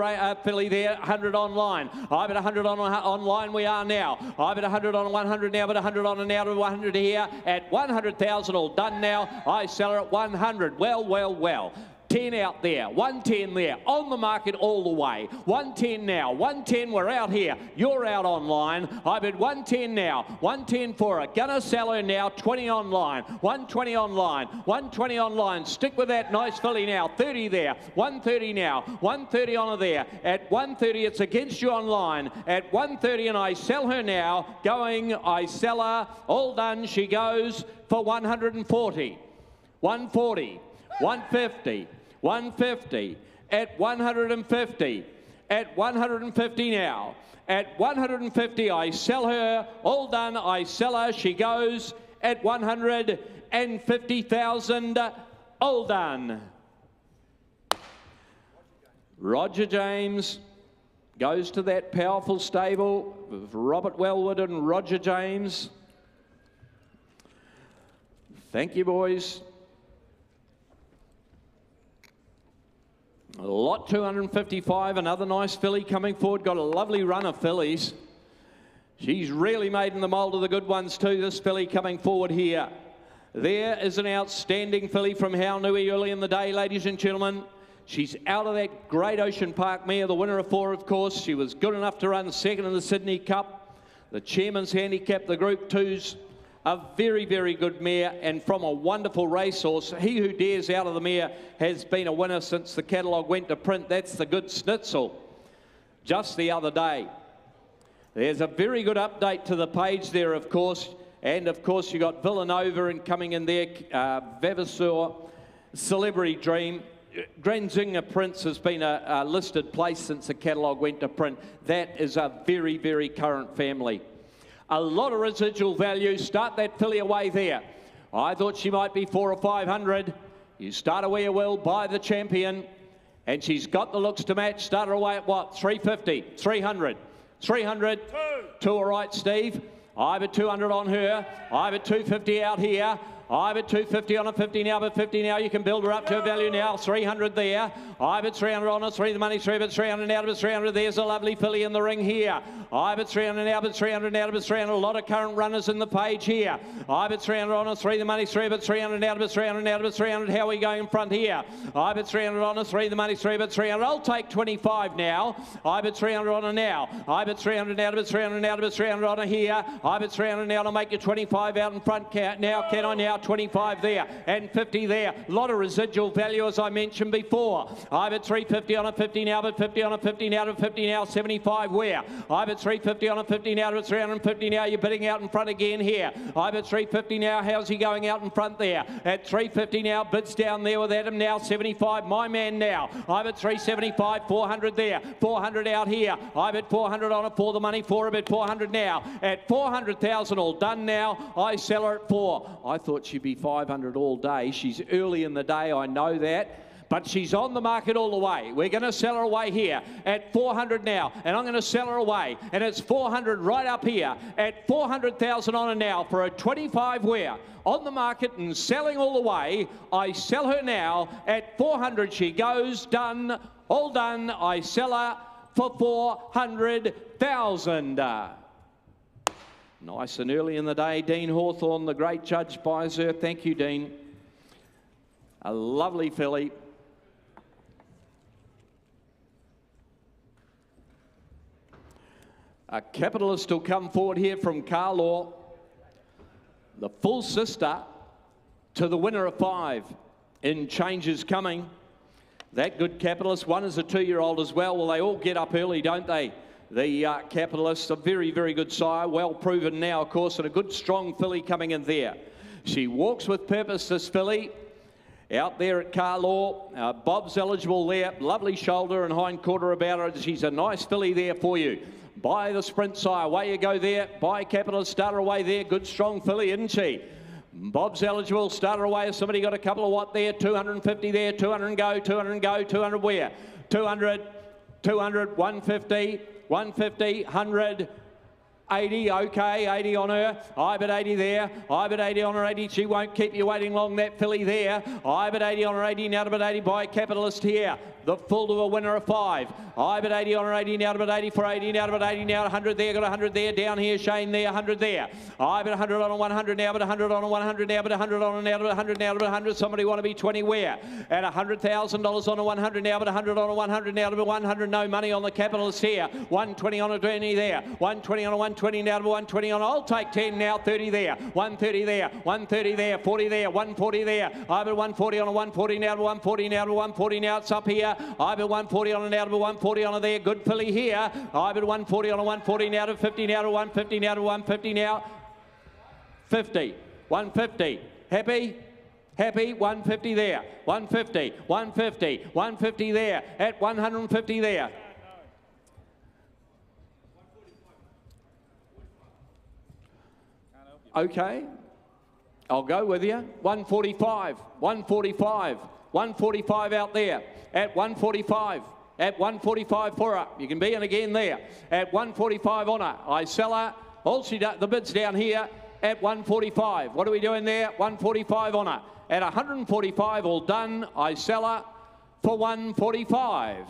filly there, 100 online. Hybrid 100 on online we are now. Hybrid 100 on 100 now, but 100 on and now to 100 here at 100,000 all done now. I sell her at 100. Well, well, well. 10 out there, 110 there, on the market all the way. 110 now, 110, we're out here. You're out online. Hybrid 110 now, 110 for her. Gonna sell her now, 20 online, 120 online, 120 online. Stick with that nice filly now, 30 there, 130 now, 130 on her there. At 130, it's against you online. At 130, and I sell her now, going, I sell her, all done, she goes for 140, 140, 150, 150, at 150, at 150 now. At 150, I sell her, all done, I sell her, she goes at 150,000, all done. Roger James goes to that powerful stable with Robert Wellwood and Roger James. Thank you, boys. Lot 255, another nice filly coming forward. Got a lovely run of fillies. She's really made in the mould of the good ones too, this filly coming forward here. There is an outstanding filly from Haunui early in the day, ladies and gentlemen. She's out of that Great Ocean Park mare, the winner of 4, of course. She was good enough to run second in the Sydney Cup. The chairman's handicap, the Group 2's. A very, very good mare, and from a wonderful racehorse. He Who Dares out of the mare has been a winner since the catalogue went to print. That's the good Schnitzel just the other day. There's a very good update to the page there, of course. And, of course, you got Villanova and coming in there, Vavasor, Celebrity Dream. Granzinga Prince has been a listed place since the catalogue went to print. That is a very, very current family. A lot of residual value. Start that filly away there. I thought she might be 400 or 500. You start away, you will, by the champion. And she's got the looks to match. Start her away at what? 350, 300, 300. Two all right, Steve. I've at 200 on her. I've at 250 out here. I've at 250 on a 50 now, but 50 now. You can build her up to a value now. 300 there. I've at 300 on a 3. The money 3, but 300 now, but 300. There's a lovely filly in the ring here. I've at 300 now, but 300 now, but 300. A lot of current runners in the page here. I've at 300 on a 3. The money 3, but 300 now, but 300 now, but 300. How are we going in front here? I've at 300 on a 3. The money 3, but 300. I'll take 25 now. I've at 300 on a now. I've at 300 now, but 300 now, but 300 on a here. I've at 300 now to make you 25 out in front. Now, can I now? now, 25 there, and 50 there. A lot of residual value, as I mentioned before. I've at 350 on a 50 now, but 50 on a 50 now, to 50 now, 75 where? I've at 350 on a 50 now, to 350 now. You're bidding out in front again here. I've at 350 now. How's he going out in front there? At 350 now, bids down there with Adam now, 75. My man now. I've at 375, 400 there, 400 out here. I've at 400 on it for the money, for a bit, 400 now. At 400,000 all done now. I sell her at 4. I thought she'd be 500 all day. She's early in the day, I know that. But she's on the market all the way. We're going to sell her away here at 400 now, and I'm going to sell her away, and it's 400 right up here at 400,000 on her now for a 25 wear. On the market and selling all the way. I sell her now at 400. She goes, done, all done. I sell her for 400,000. Nice and early in the day. Dean Hawthorne, the great judge, buys her. Thank you, Dean. A lovely filly. A capitalist will come forward here from Carlaw, the full sister to the winner of 5 in Changes Coming. That good capitalist. One is a 2-year-old as well. Well, they all get up early, don't they? The capitalists, a very, very good sire, well proven now, of course, and a good strong filly coming in there. She walks with purpose, this filly, out there at Carlaw. Bob's eligible there. Lovely shoulder and hind quarter about her. She's a nice filly there for you. By the sprint, sire. Away you go there. By capitalist, start her away there. Good strong filly, isn't she? Bob's eligible. Start her away. Has somebody got a couple of what there? 250 there. 200 and go. 200 and go. 200 where? 200, 200, 150. 150, 100, 80, okay, 80 on her. I bet 80 there. I bet 80 on her, 80. She won't keep you waiting long, that filly there. I bet 80 on her, 80. Now to bet 80 by capitalist here. The full to a winner of 5. I bet 80 on her, 80. Now to bet 80 for 80. Now to bet 80. Now 100 there. Got 100 there. Down here, Shane there. 100 there. I bet 100 on a 100 now. But 100 on a 100 now. But 100 on a now. But 100 now. But 100. Somebody want to be 20 where? At $100,000 on a 100 now. But 100 on a 100 now. But 100. No money on the capitalist here. 120 on a 20 there. 120 on a 120 now. But 120 on. I'll take 10 now. 30 there. 130 there. 130 there. 40 there. 140 there. I bet 140 on a 140 now. But 140 now. But 140 now. It's up here. I bet 140 on a now. But 140 on a there. Good filly here. I bet 140 on a 140 now. To 50 now. To 150 now. To 150 now. 50. 150. Happy? Happy? 150 there. 150. 150. 150 there. At 150 there. Okay. I'll go with you. 145. 145. 145 out there. At 145. At 145 for her. You can be in again there. At 145 on her. I sell her. All she does, the bid's down here at 145. What are we doing there? 145 on her. At 145, all done. I sell her for 145.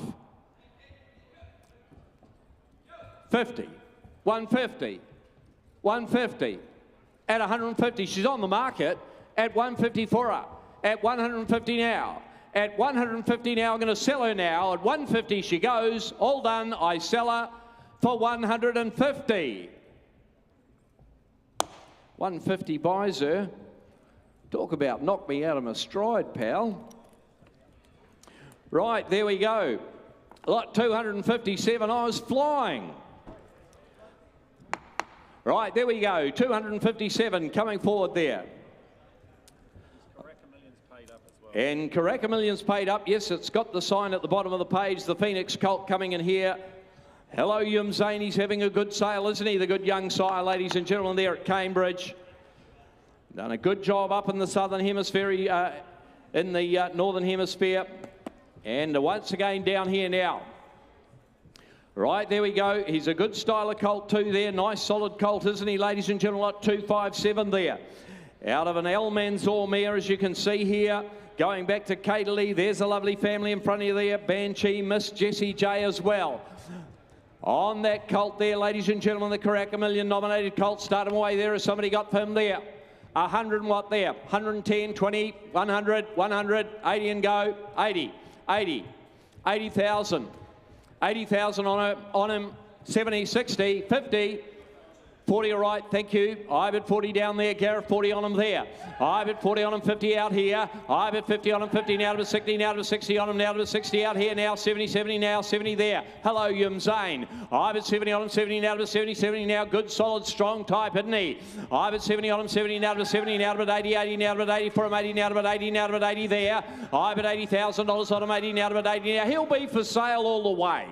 50. 150. 150. At 150. She's on the market at 150 for her. At 150 now. At 150 now, I'm going to sell her now. At 150 she goes. All done. I sell her for 150. 150 buys her. Talk about knock me out of my stride, pal. Right, there we go. Lot 257, I was flying. Right, there we go. 257 coming forward there. And Karaka Million's paid up. Yes, it's got the sign at the bottom of the page. The Phoenix Colt coming in here. Hello, Yum Zane. He's having a good sale, isn't he? The good young sire, ladies and gentlemen, there at Cambridge. Done a good job up in the southern hemisphere, in the northern hemisphere. And once again down here now. Right, there we go. He's a good style of colt too there. Nice solid colt, isn't he, ladies and gentlemen? Lot 257 there. Out of an El Manzor mare, as you can see here. Going back to Caterley, there's a lovely family in front of you there. Banshee, Miss Jessie J as well. On that colt there, ladies and gentlemen, the Karaka Million nominated colt. Start him away there. Has somebody got for him there? 100 and what there? 110, 20, 100, 100, 80 and go. 80, 80, 80,000. 80,000 on him. 70, 60, 50. 40 all right, thank you. I've at 40 down there, Gareth 40 on him there. I've at 40 on him, 50 out here. I've at 50 on him, 50 now to 60, now to 60 on him, now to 60 out here, now 70, 70 now, 70 there. Hello, Yum Zane. I've at 70 on him, 70 now to 70, 70 now. Good, solid, strong type, isn't he? I've at 70 on him, 70 now to 70, now to 80, 80 now to 80 for him, 80 now to 80, now to 80 there. I've at $80,000 on him, 80 now to 80 now. He'll be for sale all the way.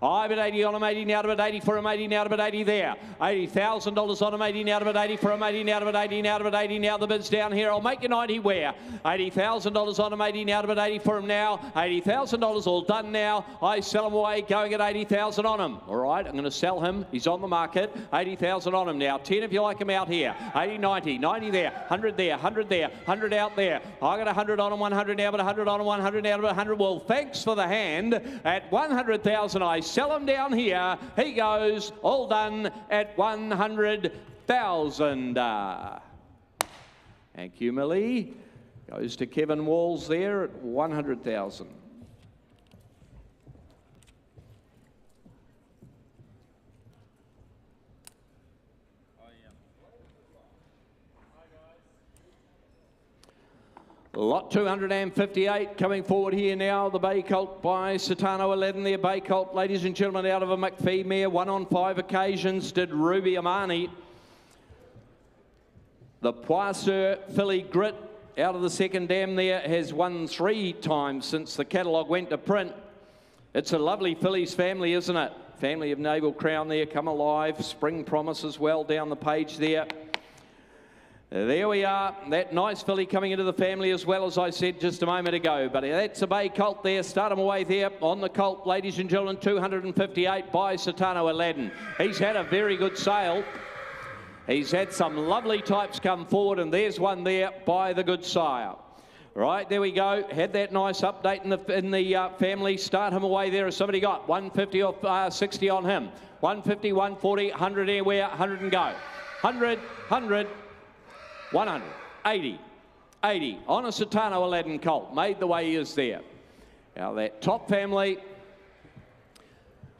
I've at 80 on him, 80 now to 80 for him, 80 now to 80 there. $80,000 on him, 80 now to 80 for him, 80 now to 80 now to 80 now. The bid's down here. I'll make you 90 where? $80,000 on him, 80 now to 80 for him now. $80,000 all done now. I sell him away, going at 80,000 on him. All right, I'm going to sell him. He's on the market. 80,000 on him now. 10 if you like him out here. 80, 90, 90 there, 100 there, 100 there, 100 out there. I got 100 on him, 100 now, but 100 on him, 100 now, but 100. Well, thanks for the hand. At 100,000, I sell him down here. He goes all done at 100,000. Thank you, Millie. Goes to Kevin Walls there at 100,000. Lot 258 coming forward here now. The Bay Colt by Satano 11 there. Bay Colt, ladies and gentlemen, out of a McPhee mare. 1 on 5 occasions did Ruby Amani. The Poisseur filly Grit out of the second dam there has won 3 times since the catalogue went to print. It's a lovely fillies family, isn't it? Family of Naval Crown there, come alive. Spring Promise as well down the page there. There we are, that nice filly coming into the family as well, as I said just a moment ago. But that's a Bay Colt there. Start him away there on the Colt, ladies and gentlemen. 258 by Satano Aladdin. He's had a very good sale. He's had some lovely types come forward, and there's one there by the good sire. Right, there we go. Had that nice update in the family. Start him away there. Has somebody got 150 or 60 on him? 150, 140, 100 anywhere, 100 and go. 100, 100. 100, 80, 80 on a Satano Aladdin Colt, made the way he is there. Now that top family,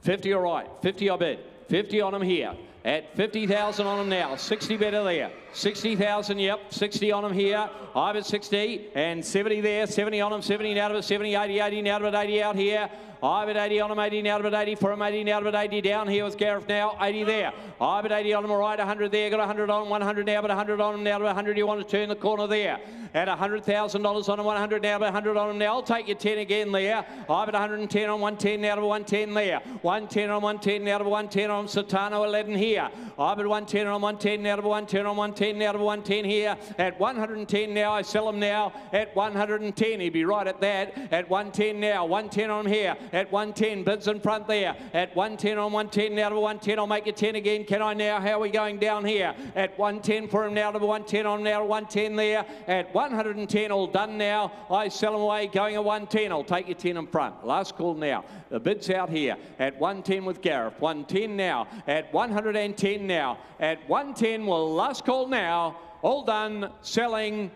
50 all right, 50 I bid, 50 on him here. At 50,000 on him now, 60 better there, 60,000, yep, 60 on him here. I'm at 60 and 70 there, 70 on him, 70 now to it, 70, 80, 80 now to it, 80 out here. I'm at 80 on him, 80 now to it, 80 for him, 80 now to it, 80 down here with Gareth now, 80 there. I'm at 80 on him, all right, 100 there, got 100 on him, 100 now, but 100 on him now to 100. You want to turn the corner there. At $100,000 on him, 100 now, but 100 on him now. I'll take you 10 again there. I'm at 110 on 110 now to 110 there. 110 on 110 now to 110 on Satano 11 here. I'm at 110 on 110 now to 110 on 110 now to 110 here. At 110 now, I sell him now at 110. He'd be right at that. At 110 now, 110 on him here. At 110, bids in front there. At 110 on 110 now to 110. I'll make you 10 again. Can I now? How are we going down here? At 110 for him now to 110 on now to 110 there. At 110, all done now. I sell him away, going at 110. I'll take you 10 in front. Last call now. The bid's out here at 110 with Gareth. 110 now. At 110 now. At 110, well, last call now. All done, selling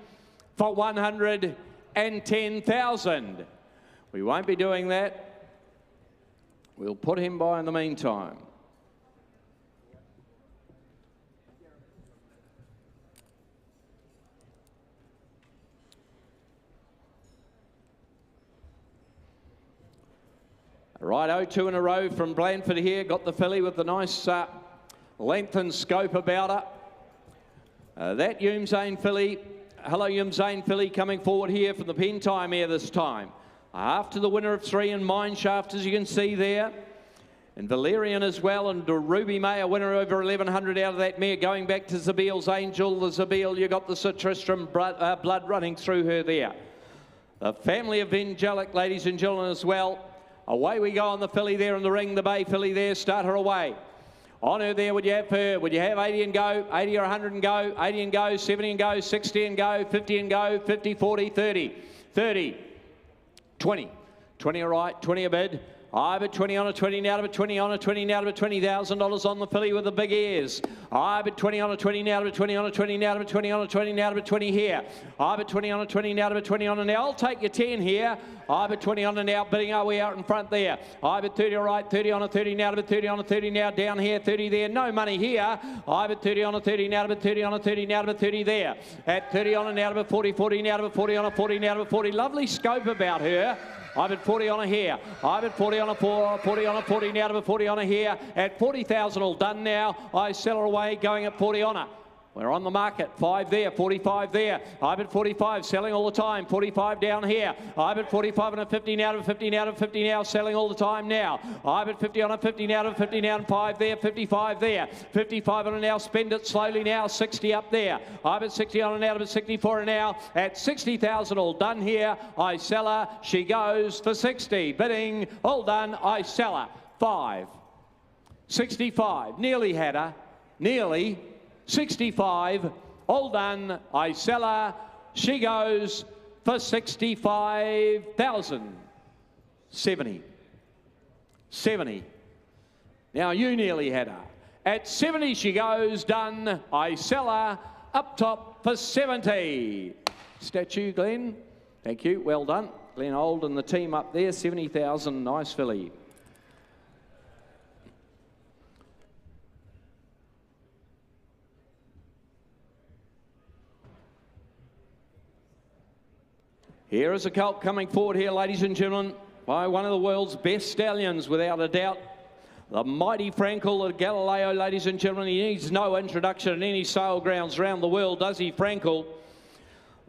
for 110,000. We won't be doing that. We'll put him by in the meantime. Righto, 2 in a row from Blandford here. Got the filly with the nice length and scope about her. That Yum Zane filly, hello Yum Zane filly coming forward here from the pen time here this time. After the winner of 3 in Mineshaft, as you can see there. And Valerian as well, and Ruby May, a winner over 1,100 out of that mare, going back to Zabiel's Angel. The Zabiel, you got the Sir Tristram blood running through her there. The family of Angelic, ladies and gentlemen, as well. Away we go on the filly there in the ring, the Bay filly there, start her away. On her there, would you have her? Would you have 80 and go, 80 or 100 and go, 80 and go, 70 and go, 60 and go, 50 and go, 50, 40, 30, 30, 20. 20 all right, 20 a bid. I bet 20 on a 20 now, to bet 20 on a 20 now, to bet $20,000 on the filly with the big ears. I bet 20 on a 20 now, to bet 20 on a 20 now, to bet 20 on a 20 now, to bet 20 here. I bet 20 on a 20 now, to bet 20 on a now. I'll take your 10 here. I bet 20 on a now, bidding are we out in front there. I bet 30 all right, 30 on a 30 now, to bet 30 on a 30 now, down here, 30 there, no money here. I bet 30 on a 30 now, to bet 30 on a 30 now, to bet 30 there. At 30 on a now, to bet 40, 40 now, to bet 40 on a 40 now, to bet 40. Lovely scope about her. I bet 40 on a here. I bet 40 on a 40 on a 40 now, to bet 40 on a here. At 40,000 all done now. I sell her away, going at 40 on her. We're on the market. 5 there, 45 there. I bet 45, selling all the time. 45 down here. I bet 45 on a 50 now, to 50 now, to 50 now, selling all the time now. I bet 50 on a 50 now, to 50 now, and 5 there, 55 there. 55 on a now, spend it slowly now. 60 up there. I bet 60 on a now, to bet 64 a now. At 60,000 all done here. I sell her. She goes for 60. Bidding, all done. I sell her. 5. 65. Nearly had her. Nearly. 65, all done, I sell her, she goes for 65,000. 70. 70. Now you nearly had her. At 70 she goes, done, I sell her, up top for 70. Statue, Glenn, thank you, well done. Glenn Old and the team up there, 70,000, nice filly. Here is a colt coming forward here, ladies and gentlemen, by one of the world's best stallions, without a doubt. The mighty Frankel of Galileo, ladies and gentlemen. He needs no introduction in any sale grounds around the world, does he, Frankel?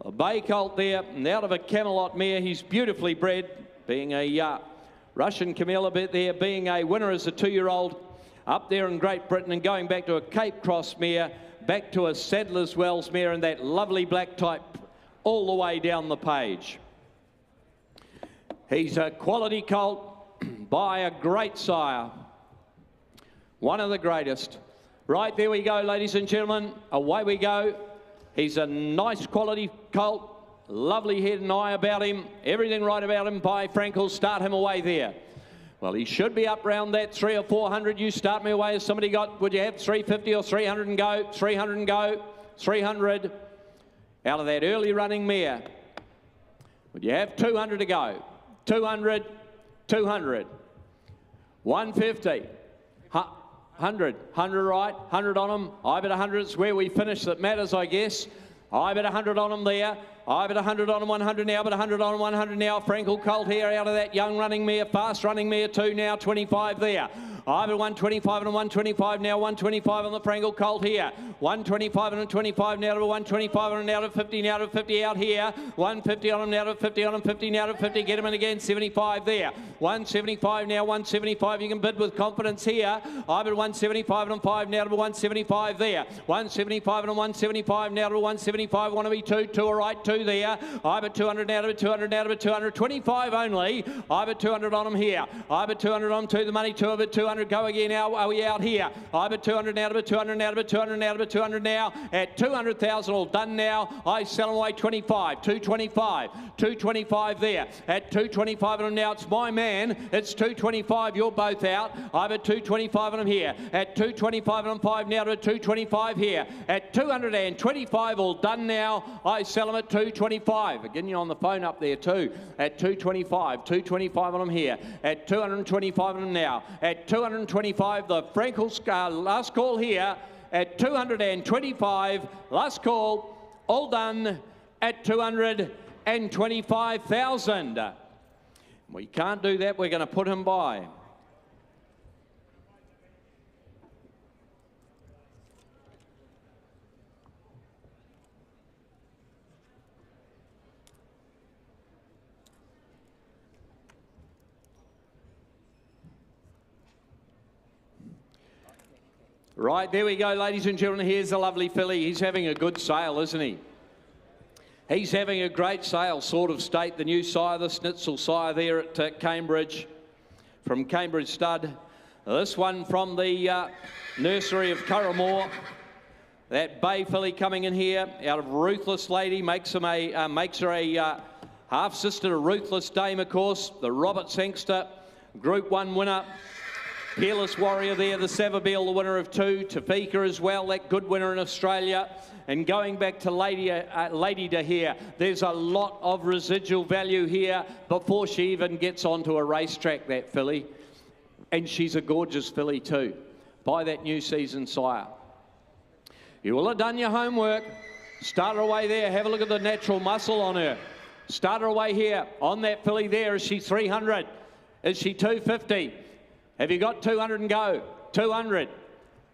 A bay colt there, and out of a Camelot mare. He's beautifully bred, being a Russian Camilla bit there, being a winner as a 2-year-old up there in Great Britain, and going back to a Cape Cross mare, back to a Sadler's Wells mare, and that lovely black type all the way down the page. He's a quality colt by a great sire. One of the greatest. Right, there we go, ladies and gentlemen. Away we go. He's a nice quality colt. Lovely head and eye about him. Everything right about him by Frankel. Start him away there. Well, he should be up round that 300 or 400. You start me away. Has somebody got, would you have 350 or 300 and go? 300 and go. 300. Out of that early running mare. Would you have 200 to go? 200, 200, 150, 100, 100 right, 100 on them. I bet 100 is where we finish that matters, I guess. I bet 100 on them there. I bet 100 on them, 100 now, but 100 on them, 100 now. Frankel colt here out of that young running mare, fast running mare 2 now, 25 there. I bet 125 and a 125 now, 125 on the Frankel colt here. 125 and a 25 now to 125 and now to 50 now to 50 out here. 150 on him now to 50 on him, 50 now to 50. Get him in again, 75 there. 175 now, 175. You can bid with confidence here. I bet 175 and 5 now to 175 there. 175 and a 175 now to 175. Want to be 2, 2 all right, 2 there. I bet 200 now to 200 now to 200. 25 only. I bet 200 on him here. I bet 200 on 2 the money, 2 of it, 200. Go again now. Are we out here? I bet 200 now to 200 now to 200 now to 200 now. At 200,000 all done now. I sell them away 25. 225. 225 there. At 225 on them now. It's my man. It's 225. You're both out. I bet 225 on them here. At 225 on them 5 now to 225 here. At 225 all done now. I sell them at 225. Again, you're on the phone up there too. At 225. 225 on them here. At 225 on them now. At 225, the Frankel's last call here at 225. Last call, all done at 225,000. We can't do that. We're going to put him by. Right, there we go, ladies and gentlemen. Here's the lovely filly. He's having a good sale, isn't he? He's having a great sale, Sort of State, the new sire, the Schnitzel sire there at Cambridge, from Cambridge Stud. This one from the nursery of Curramore. That bay filly coming in here out of Ruthless Lady, makes her a half-sister to Ruthless Dame, of course. The Robert Sangster, Group 1 winner. Peerless Warrior there, the Savabeel, the winner of 2. Tafika as well, that good winner in Australia. And going back to Lady to here, there's a lot of residual value here before she even gets onto a racetrack, that filly. And she's a gorgeous filly too, by that new season sire. You will have done your homework. Start her away there. Have a look at the natural muscle on her. Start her away here on that filly there. Is she 300? Is she 250? Have you got 200 and go? 200,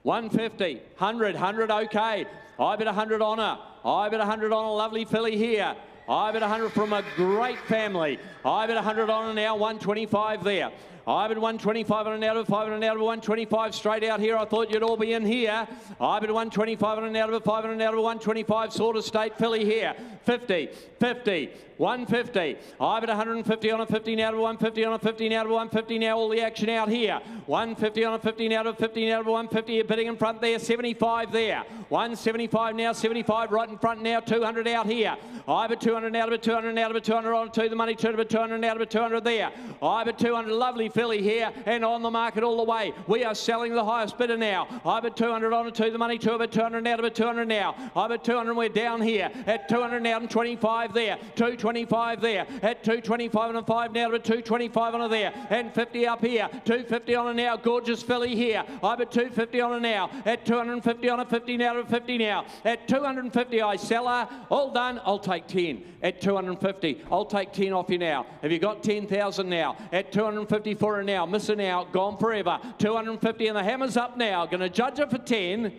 150, 100, 100, okay. I bet 100 on her. I bet 100 on a lovely filly here. I bet 100 from a great family. I bet 100 on her now, 125 there. I bet 125 on an out of 5 and an out of 125 straight out here. I thought you'd all be in here. I bet 125 on an out of 5 and an out of 125 sort of state filly here. 50, 50, 150. I bet 150 on a 50 now to 150 on a 50 now to 150 now. All the action out here. 150 on a 50 now to 50 now to 150. You're bidding in front there. 75 there. 175 now. 75 right in front now. 200 out here. I bet 200 out of it. 200 out of it. 200 on to the money. 200 out of it. 200 there. I bet 200. Lovely filly here and on the market all the way. We are selling the highest bidder now. I bet 200 on it to the money. 200 out of it. 200 now. I bet 200. We're down here at 200 now and 25 there. 225 there at 225 and 5 now to 225 on it there and 50 up here. 250 on it now. Gorgeous filly here. I bet 250 on it now at 250 on a 50 now to 50 now. At 250 I sell her. All done. I'll take 10 at 250. I'll take 10 off you now. Have you got 10,000 now? At 250 for her now. Missing out. Gone forever. 250 and the hammer's up now. Going to judge her for 10.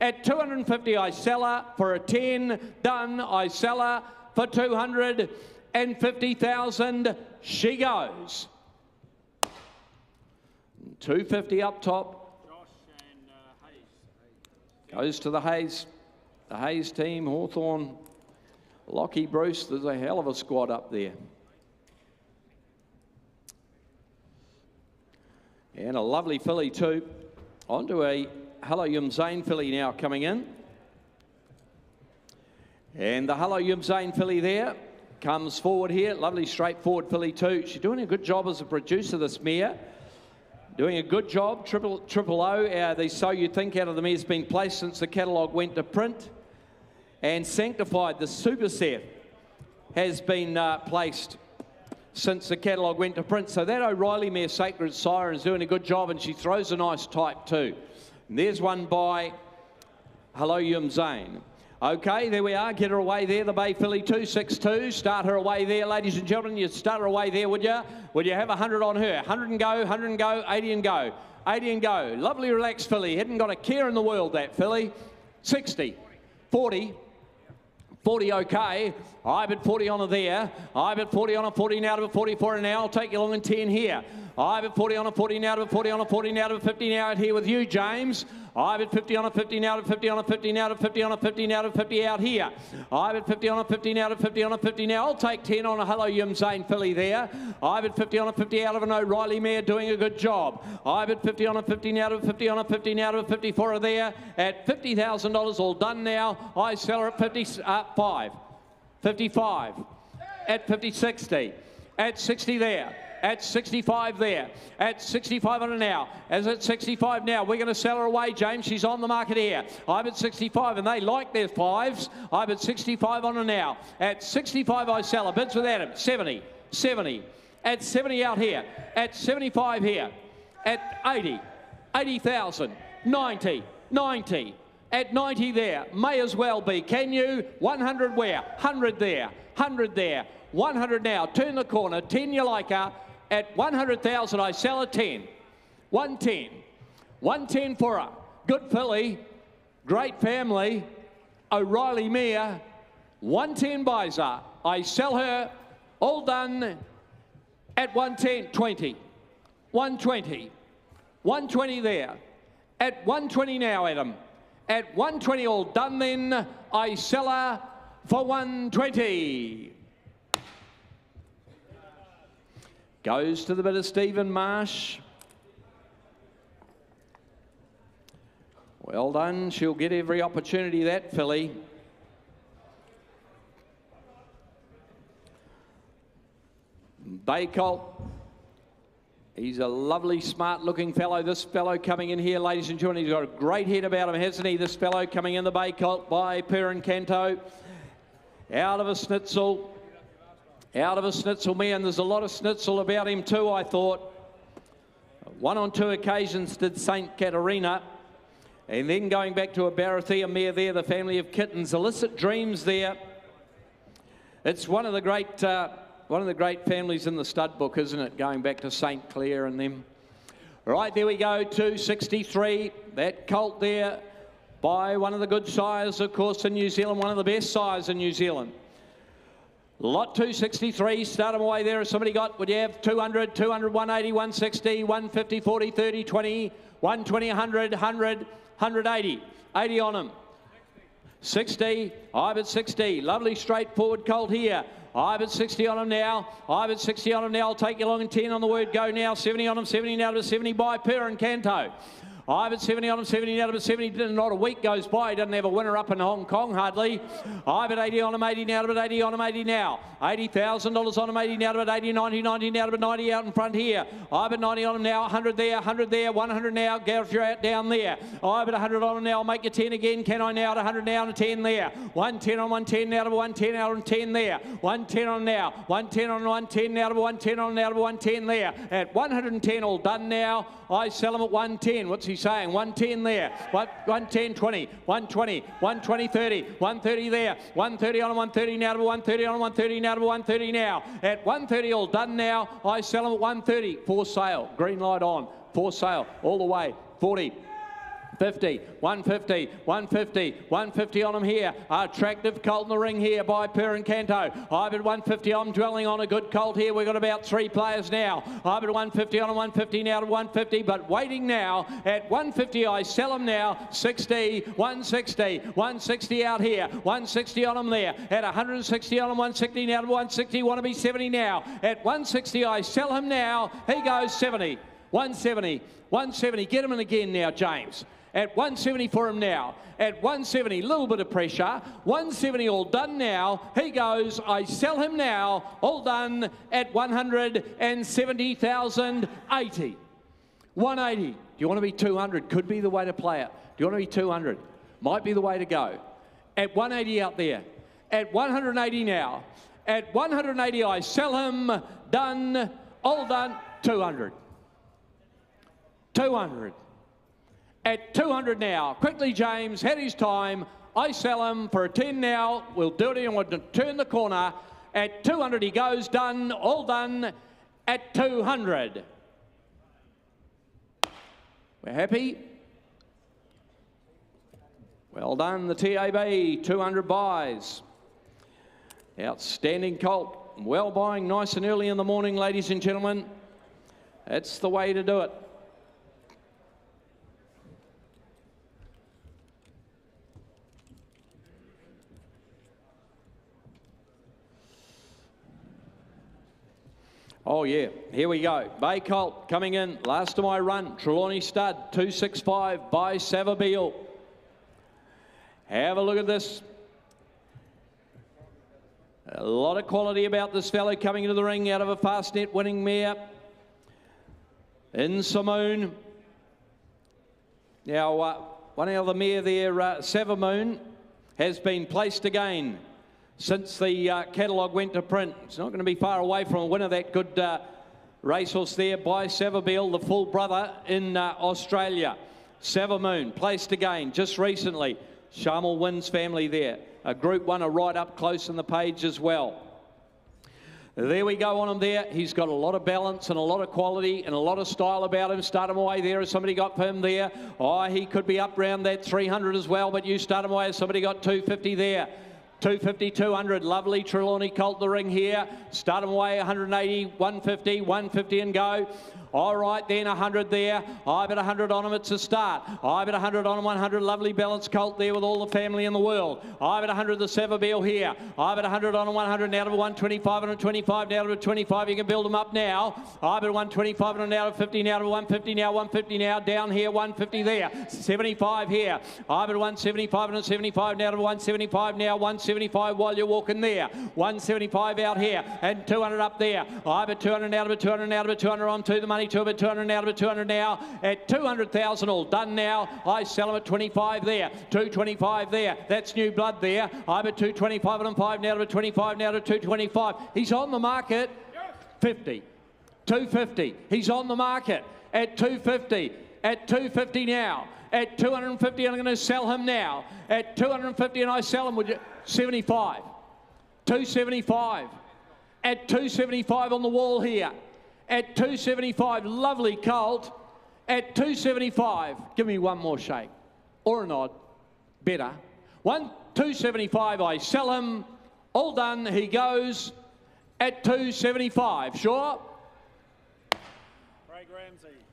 At 250 I sell her for a 10. Done. I sell her for 250,000. She goes. 250 up top. Goes to the Hayes. The Hayes team, Hawthorn, Lockie, Bruce. There's a hell of a squad up there. And a lovely filly too. Onto a Hello Yum Zane filly now coming in. And the Hello Yum Zane filly there comes forward here. Lovely straightforward filly too. She's doing a good job as a producer, this mare. Doing a good job. Triple O, the So You Think out of the mare's been placed since the catalogue went to print. And Sanctified, the super set, has been placed since the catalogue went to print. So that O'Reilly mare, Sacred Siren, is doing a good job, and she throws a nice type too. And there's one by Hello Yum Zane. Okay, there we are. Get her away there, the Bay filly 262. Start her away there, ladies and gentlemen. You'd start her away there, would you? Would you have 100 on her? 100 and go, 100 and go, 80 and go. 80 and go. Lovely relaxed filly. Hadn't got a care in the world, that filly. 60, 40. 40 okay. I bet 40 on her there. I bet 40 on a 40 now to a 44 and now. I'll take you along in 10 here. I bet 40 on a 40 now to a 40 on a 40 now to a 50 now out here with you, James. I bet 50 on a 50 now to 50 on a 50 now to 50 on a 50 now to 50 out here. I bet 50 on a 50 now to 50 on a 50 now. I'll take 10 on a Hello Yum Zane filly there. I bet 50 on a 50 out of an O'Reilly mare doing a good job. I bet 50 on a 50 now to 50 on a 50 now to a 54 there at $50,000 all done now. I sell her at 55. 55 at 50, 60 at 60 there. At 65 there, at 65 on her now. As at 65 now, we're going to sell her away, James. She's on the market here. I'm at 65, and they like their fives. I'm at 65 on her now. At 65, I sell her. Bids with Adam. 70, 70. At 70 out here. At 75 here. At 80, 80,000. 90, 90. At 90 there. May as well be. Can you? 100 where? 100 there. 100 there. 100 now. Turn the corner. 10 you like her. At 100,000, I sell her 10. 110. 110 for her. Good filly. Great family. O'Reilly mare. 110 buys her. I sell her. All done at 110. 20. 120. 120 there. At 120 now, Adam. At 120 all done then. I sell her for 120. Goes to the bit of Stephen Marsh. Well done. She'll get every opportunity, that filly. Baycolt. He's a lovely, smart-looking fellow. This fellow coming in here, ladies and gentlemen, he's got a great head about him, hasn't he? This fellow coming in the bay colt by Perrin Canto. Out of a schnitzel. Out of a schnitzel mare, and there's a lot of schnitzel about him too, I thought. One on two occasions did St. Katerina. And then going back to a Barathea mare there, the family of kittens. Illicit Dreams there. It's one of the great families in the stud book, isn't it? Going back to St. Clair and them. Right, there we go, 263. That colt there by one of the good sires, of course, in New Zealand. One of the best sires in New Zealand. Lot 263, start them away there. If somebody got, would you have 200, 200, 180, 160, 150, 40, 30, 20, 120, 100, 100, 180. 80 on them. 60, I've at 60. Lovely straightforward colt here. I've at 60 on him now. I've at 60 on him now. I'll take you along in 10 on the word go now. 70 on him, 70 now to 70 by Perrin Canto. I've at 70 on him, 70 now to 70. Not a week goes by. He doesn't have a winner up in Hong Kong hardly. I've at 80 on him, 80 now to 80 on him, 80 now. $80,000 on him, 80 now to 80, 90, 90 now to 90 out in front here. I've at 90 on him now, 100 there, 100 there, 100 now. Gareth, you're out down there. I've at 100 on him now. I'll make you 10 again. Can I now? At 100 now and 10 there. 110 on 110 now to 110 out and 10 there. 110 on now. 110 on 110 now to 110 on now to 110 there. At 110 all done now. I sell him at 110. What's he saying? 110 there. 110, 20, 120, 120, 30, 130 there. 130 on 130 now to 130 on 130 now to 130 now. At 130 all done now. I sell him at 130. For sale. Green light on. For sale. All the way. 40. 50, 150, 150, 150 on him here. Attractive colt in the ring here by Perrin Canto. I've at 150, I'm dwelling on a good colt here. We've got about 3 players now. I've at 150 on him, 150 now to 150, but waiting now. At 150, I sell him now. 60, 160, 160 out here. 160 on him there. At 160 on him, 160 now to 160. Want to be 70 now. At 160, I sell him now. He goes 70, 170, 170. Get him in again now, James. At 170 for him now. At 170, little bit of pressure. 170 all done now. He goes, I sell him now. All done at 170,080. 180. Do you want to be 200? Could be the way to play it. Do you want to be 200? Might be the way to go. At 180 out there. At 180 now. At 180, I sell him. Done. All done. 200. 200. At 200 now. Quickly, James, had his time. I sell him for a 10 now. We'll do it and we'll turn the corner. At 200 he goes. Done. All done at 200. We're happy. Well done, the TAB. 200 buys. Outstanding colt. Well buying nice and early in the morning, ladies and gentlemen. That's the way to do it. Oh yeah, here we go. Bay Colt coming in, last of my run. Trelawney Stud, 265 by Savabeel. Have a look at this. A lot of quality about this fellow coming into the ring out of a fast net winning mare. In Simoon. Now, one other mare there, Savamoon, has been placed again since the catalogue went to print. It's not going to be far away from a winner, that good racehorse there by Savabeel, the full brother in Australia. Savamoon, placed again just recently. Sharmal Wynn's family there. A Group 1 right up close in the page as well. There we go on him there. He's got a lot of balance and a lot of quality and a lot of style about him. Start him away there. Has somebody got for him there? Oh, he could be up round that 300 as well, but you start him away. Has somebody got 250 there? 250, 200, lovely Trelawney Colt the ring here. Start him away, 180, 150, 150 and go. All right, then 100 there. I've at 100 on him, it's a start. I've at 100 on him, 100, lovely balanced colt there with all the family in the world. I've at 100 the Savabeel here. I've at 100 on him, 100 now to 125 and a 25 now to a 25. You can build them up now. I've at 125 and now to 50 now to 150 now, 150 now, down here, 150 there. 75 here. I've at 175 and a 75 now to 175 now, 175. 175 while you're walking there. 175 out here and 200 up there. Over 200 out of it, 200 out of it, 200 on to the money, 200, 200 out of it, 200 now at 200,000 all done now. I sell them at 25 there, 225 there. That's new blood there. Over 225 and 5 now to 25 now to 225. He's on the market. 50. 250. He's on the market at 250. At 250 now. At 250, I'm going to sell him now. At 250, and I sell him with 75. 275. At 275 on the wall here. At 275, lovely colt. At 275, give me one more shake. Or a nod. Better. 275, I sell him. All done, he goes at 275. Sure?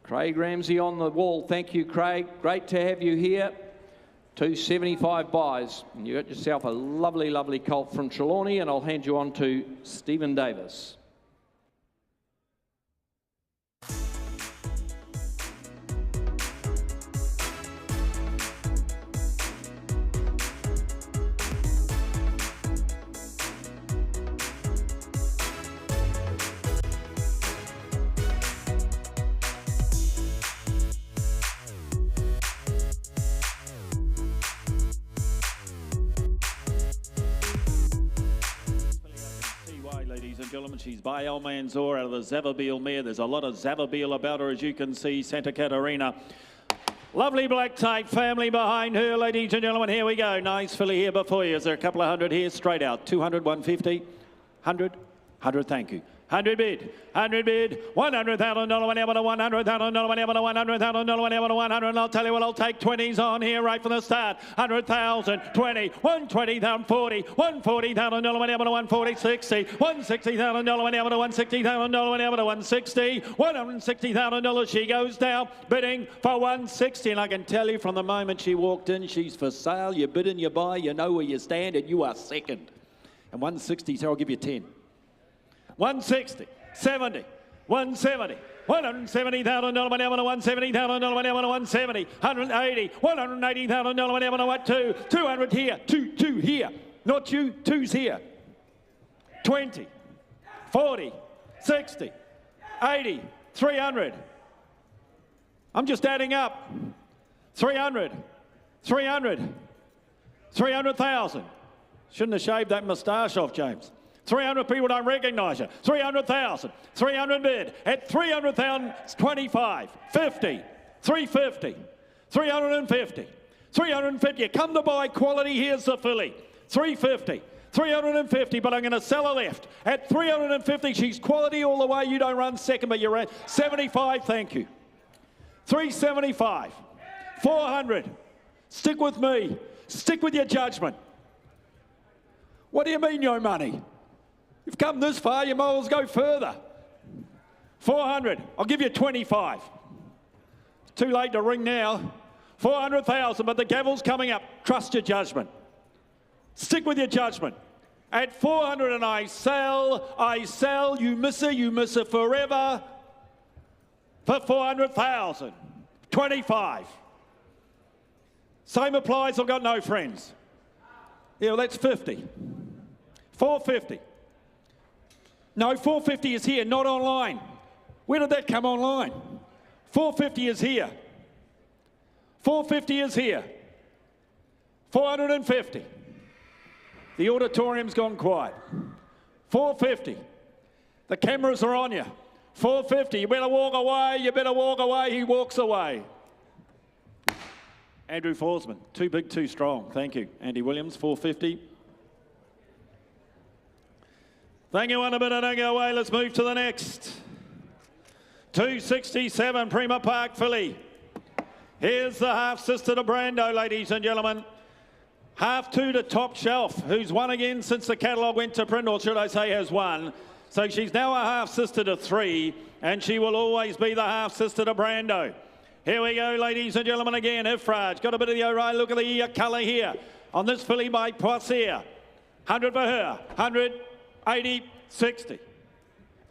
Craig Ramsey on the wall. Thank you, Craig. Great to have you here. 275 buys. And you got yourself a lovely, lovely colt from Trelawney, and I'll hand you on to Stephen Davis. Gentlemen, she's by Al Manzoor out of the Zavabil mare. There's a lot of Zavabil about her, as you can see. Santa Catarina. Lovely black tape family behind her, ladies and gentlemen. Here we go. Nice filly here before you. Is there a couple of hundred here? Straight out. 200, 150, 100, 100, thank you. 100 bid, 100 bid, $100,000 whenever to $100,000 whenever to $100,000 whenever to 100. And I'll tell you what, I'll take 20s on here right from the start. 100,000, 20, 120,000, 40, $140,000 whenever to 140, 60, $160,000 whenever to $160,000 whenever to 160, $160,000. She goes down, bidding for 160. And I can tell you from the moment she walked in, she's for sale. You bid and you buy, you know where you stand, and you are second. And 160, so I'll give you 10. 160, 70, 170, $170,000 whenever to $170,000 whenever to 170, 180, $180,000 whenever to what? 200 here, two here, not you, two's here. 20, 40, 60, 80, 300. I'm just adding up. 300, 300, 300,000. Shouldn't have shaved that moustache off, James. 300 people don't recognise you. 300,000. 300 bid. At 300,000, 25, 50, 350, 350, 350. You come to buy quality, here's the filly. 350, 350, but I'm going to sell her left. At 350, she's quality all the way. You don't run second, but you're at 75, thank you. 375, 400. Stick with me. Stick with your judgment. What do you mean, no money? You've come this far, you might as well go further. 400, I'll give you 25. Too late to ring now. 400,000, but the gavel's coming up. Trust your judgment. Stick with your judgment. At 400 and I sell, you miss her forever. For 400,000, 25. Same applies, I've got no friends. Yeah, well, that's 50. 450. No, 450 is here, not online. Where did that come online? 450 is here. 450 is here. 450. The auditorium's gone quiet. 450. The cameras are on you. 450. You better walk away. You better walk away. He walks away. Andrew Forsman. Too big, too strong. Thank you. Andy Williams, 450. Thank you, one a minute, don't go away. Let's move to the next. 267, Prima Park filly. Here's the half-sister to Brando, ladies and gentlemen. Half two to Top Shelf, who's won again since the catalogue went to print, or should I say has won. So she's now a half-sister to 3, and she will always be the half-sister to Brando. Here we go, ladies and gentlemen, again. Ifraj, got a bit of the O'Reilly. Look at the colour here on this filly by Poissier. 100 for her, 100. 80, 60,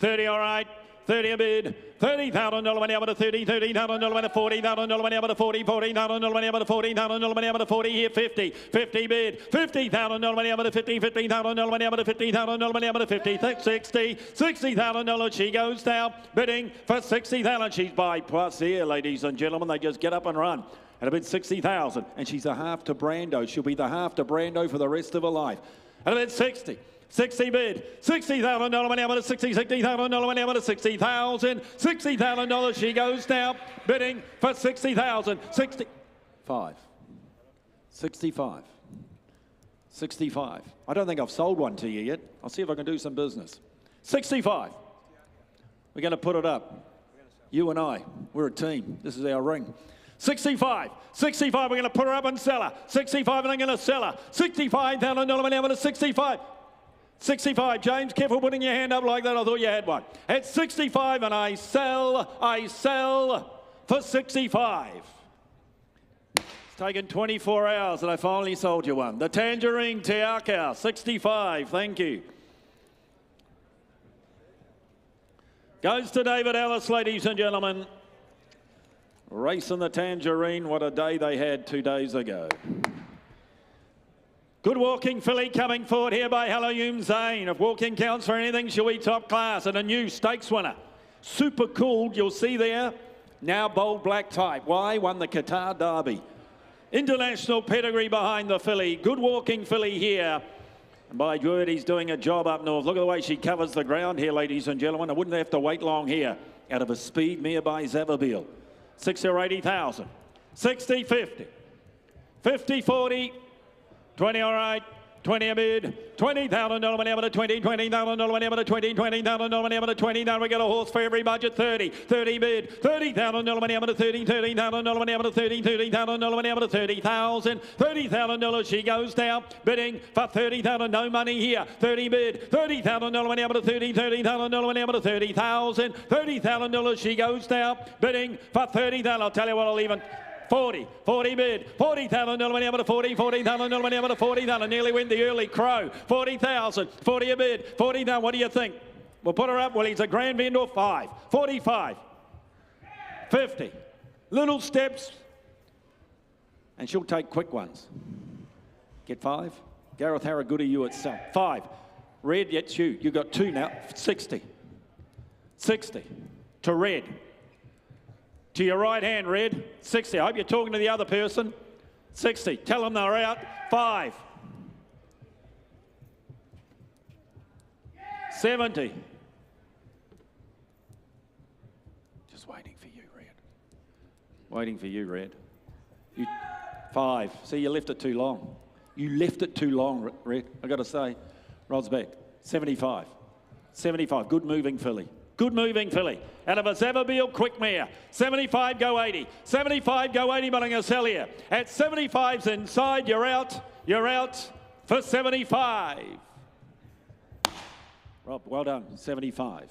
30, all right, 30 a bid, $30,000 money over to 30, $30,000 money, $40,000 money over to 40, $40,000 money over to 40,000 money over to 40 here, 50, 50 bid, $50,000 money over to 50, $50,000 money over to 50,000 money over to 50, 60, $60,000 she goes down, bidding for 60,000. She's by plus here, ladies and gentlemen. They just get up and run. At a bid 60,000, and she's a half to Brando. She'll be the half to Brando for the rest of her life. At a bid 60. 60 bid, $60,000 money over to 60, $60,000 money over to 60,000, $60,000 she goes down, bidding for 60,000, 65, 65, 65. I don't think I've sold one to you yet. I'll see if I can do some business. 65. We're going to put it up. You and I, we're a team. This is our ring. 65, 65, we're going to put her up and sell her. 65, and I'm going to sell her. $65,000 money over to 65. 65, James, careful putting your hand up like that. I thought you had one. At 65, and I sell for 65. It's taken 24 hours, and I finally sold you one. The Tangerine Karaka, 65, thank you. Goes to David Ellis, ladies and gentlemen. Racing the Tangerine, what a day they had 2 days ago. Good walking filly coming forward here by Haloum Zane. If walking counts for anything, she'll be top class. And a new stakes winner. Super cool, you'll see there. Now bold black type. Why? Won the Qatar Derby. International pedigree behind the filly. Good walking filly here. And by word, he's doing a job up north. Look at the way she covers the ground here, ladies and gentlemen. I wouldn't have to wait long here. Out of a speed mare by Zavabil. 60 or 80,000. 60, 50. 50, 40. 20, all right. 20 a bid. $20,000 money over to 20. $20,000 money over to 20. $20,000 money over to 20. Now we got a horse for every budget. 30. 30 bid. $30,000 money over to 30. $30,000 money over to 30. $30,000 money over to 30,000. $30,000 she goes down. Bidding for 30,000. No money here. 30 bid. $30,000 money over to 30. $30,000 money over to 30,000. $30,000 she goes down. Bidding for 30,000. I'll tell you what, I'll even. 40 bid, $40,000 money over to 40, $40,000 money over to 40,000. Nearly went the early crow. 40,000, 40 a bid, 40,000. What do you think? We'll put her up. Well, he's a grand vendor. 5, 45, 50. Little steps, and she'll take quick ones. Get 5. Gareth Harragoody, you itself. 5. Red, it's you. You got 2 now. 60. 60 to Red. To your right hand, Red. 60. I hope you're talking to the other person. 60. Tell them they're out. 5. 70. Just waiting for you, Red. Waiting for you, Red. 5. See, you left it too long. You left it too long, Red. I've got to say. Rod's back. 75. 75. Good moving filly. Good moving filly. Out of a Zavabil quick mare. 75 go 80. 75 go 80, but I'm going to sell here. At 75's inside, you're out. You're out for 75. Rob, well done. 75.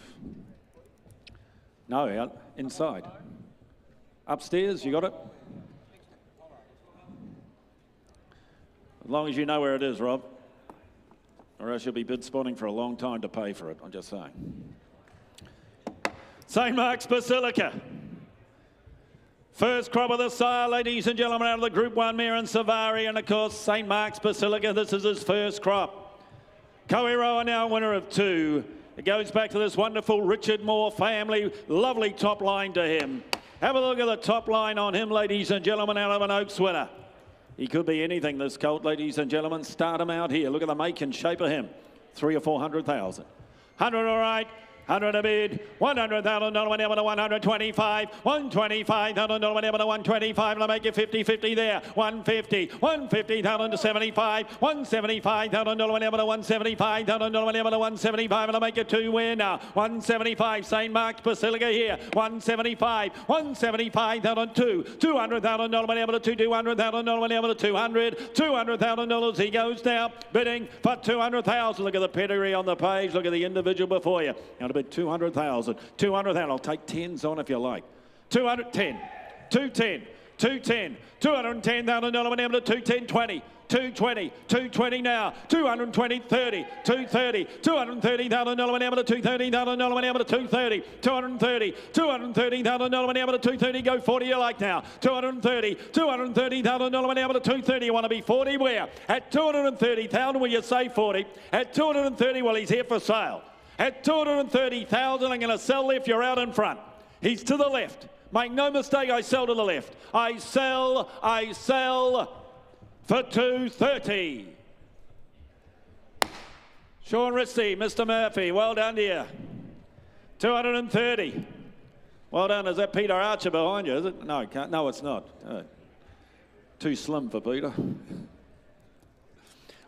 No, out inside. Upstairs, you got it? As long as you know where it is, Rob. Or else you'll be bid spotting for a long time to pay for it. I'm just saying. St. Mark's Basilica. First crop of the sire, ladies and gentlemen, out of the Group 1 mare and Savari. And of course, St. Mark's Basilica, this is his first crop. Koiroa now winner of 2. It goes back to this wonderful Richard Moore family. Lovely top line to him. Have a look at the top line on him, ladies and gentlemen, out of an Oaks winner. He could be anything, this colt, ladies and gentlemen. Start him out here. Look at the make and shape of him. 300,000 or 400,000. 100 all right. 100 a bid, $100,000 money over to 125, $125,000 money over to 125, and I'll make you 50-50 there. 150, $150,000 to 75, $175,000 money over to 175,000 money over to 175, and I'll make you 2 win now. 175, St. Mark's Basilica here. 175, $175,000 $200,000 money over to 200,000 money over to 200, $200,000 he goes down, bidding for 200,000. Look at the pedigree on the page. Look at the individual before you. Now, bid 200,000. 200,000. I'll take 10s on if you like. 210. 210. 210. $210,000 money over to 210. 20. 220, 220 now, 220, 30, 230, 230,000 dollars an hour to 230,000 dollars an hour to 230, 230, 230,000 dollars an hour to 230. Go 40 you like now. 230, 230,000 dollars an hour to 230. You want to be 40 where? At 230,000 will you say 40? At 230, well he's here for sale. At 230,000 I'm going to sell if you're out in front. He's to the left. Make no mistake, I sell to the left. I sell for 230. Sean Risty, Mr. Murphy, well done to you. 230. Well done. Is that Peter Archer behind you, is it? No, no, it's not. Too slim for Peter.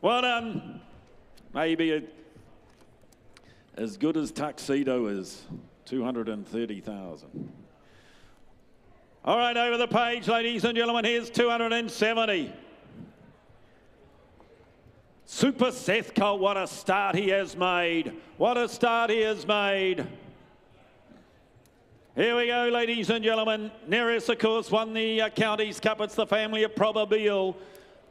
Well done. Maybe as good as Tuxedo is. 230,000. All right, over the page, ladies and gentlemen, here's 270. Super Seth Colt, what a start he has made. What a start he has made. Here we go, ladies and gentlemen. Nereus, of course, won the Counties Cup. It's the family of Probabeel.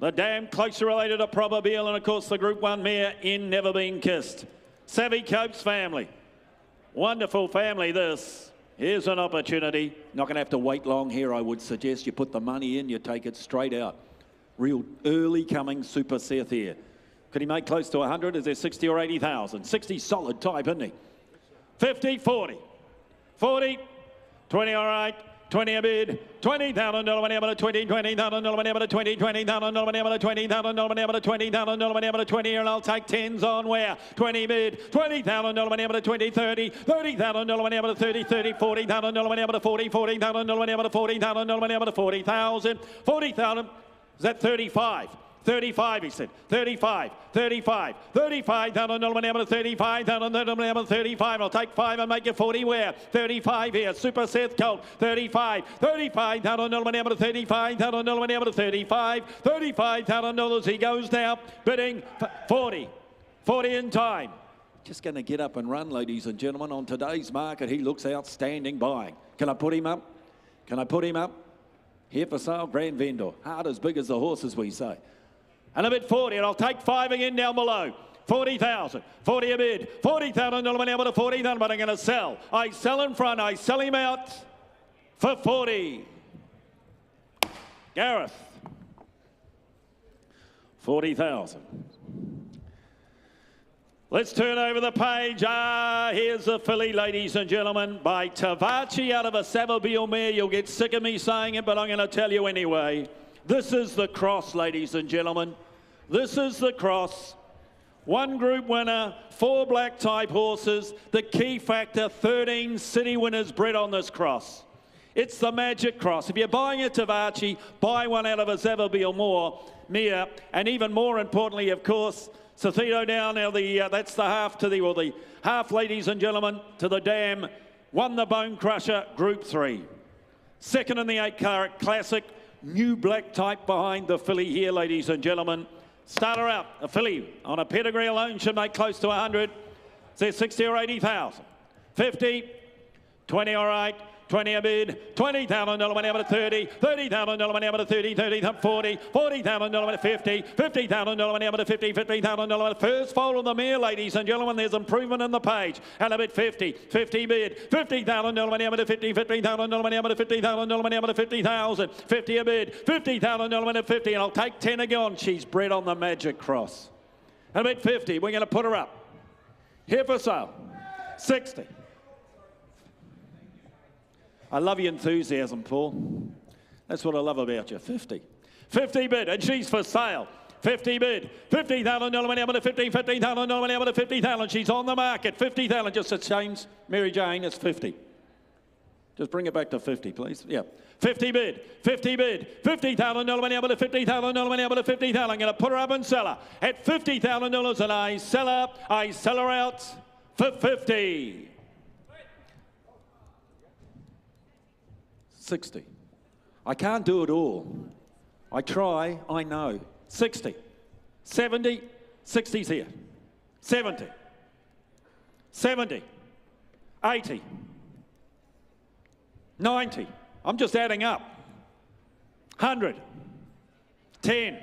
The dam closely related to Probabeel, and of course the Group 1 mare in Never Been Kissed. Savvy Cope's family. Wonderful family, this. Here's an opportunity. Not going to have to wait long here, I would suggest. You put the money in, you take it straight out. Real early coming Super Seth here. Could he make close to 100? Is there 60 or 80,000? 60 solid type, isn't he? 50, 40. 40, 20, all right. 20 a bid, 20,000 dollars an hour to 20, 20,000 dollars an hour to 20, 20,000 dollars an hour to 20,000 dollars an hour to 20,000 dollars an hour to 20, and I'll take 10s on where? 20 bid, 20,000 dollars an hour to 20, 30, 30,000 dollars an hour to 30, 30, 40,000 dollars an hour to 40, 40,000 dollars an hour to 40,000 dollars an hour to 40,000, 40,000, is that 35? 35, he said. 35, 35, 35,000 dollars an hour to 35,000 dollars an hour to 35. I'll take 5 and make it 40 where? 35 here. Super Seth Colt. 35, 35,000 dollars an hour to 35,000 dollars an hour to 35, 35,000 dollars. He goes now, bidding 40, 40 in time. Just going to get up and run, ladies and gentlemen. On today's market, he looks outstanding buying. Can I put him up? Can I put him up? Here for sale, Grand Vendor. Hard as big as the horse, as we say. And a bid 40, and I'll take 5 again down below. 40,000, 40 a bid, 40,000 dollars an hour to 40,000, but I'm going to sell. I sell in front, I sell him out for 40. Gareth, 40,000. Let's turn over the page. Here's the filly, ladies and gentlemen, by Tavachi out of a Savabeel mare. You'll get sick of me saying it, but I'm going to tell you anyway. This is the cross, ladies and gentlemen. This is the cross. 1 group winner, 4 black type horses. The key factor, 13 city winners bred on this cross. It's the magic cross. If you're buying a Tavachi, buy one out of a Savabeel mare. And even more importantly, of course, Cethito down now, that's the half to the half, ladies and gentlemen, to the dam. Won the Bone Crusher, Group 3. Second in the 8-carat Classic. New black type behind the filly here, ladies and gentlemen. Starter out, a filly on a pedigree alone should make close to 100. Says 60 or 80,000. 50, 20, all right. 20 a bid, 20,000 dollars an hour to 30, 30,000 dollars an hour to 30, 30, 40, 40,000 dollars to 50, 50,000 dollars an hour to 50, 50,000 dollars. First foal of the mare, ladies and gentlemen. There's improvement in the page. And a bid 50, 50 bid, 50,000 dollars an hour to 50, 50,000 dollars an hour to 50,000 dollars an hour to 50,000, 50 a bid, 50,000 dollars to 50, and I'll take 10 again. She's bred on the magic cross. And a bid 50, we're going to put her up. Here for sale, 60. I love your enthusiasm, Paul. That's what I love about you. 50. 50 bid, and she's for sale. 50 bid, 50,000 dollars an hour to 50, 50,000 dollars an hour to 50,000. She's on the market. 50,000. Just a change, Mary Jane. It's 50. Just bring it back to 50, please. Yeah. 50 bid, 50 bid, 50,000 dollars an hour to 50,000 dollars an hour to 50,000. I'm going to put her up and sell her at $50,000, and I sell her out for 50. 60. I can't do it all. I try, I know. 60. 70. 60's here. 70. 70. 80. 90. I'm just adding up. 100. 10.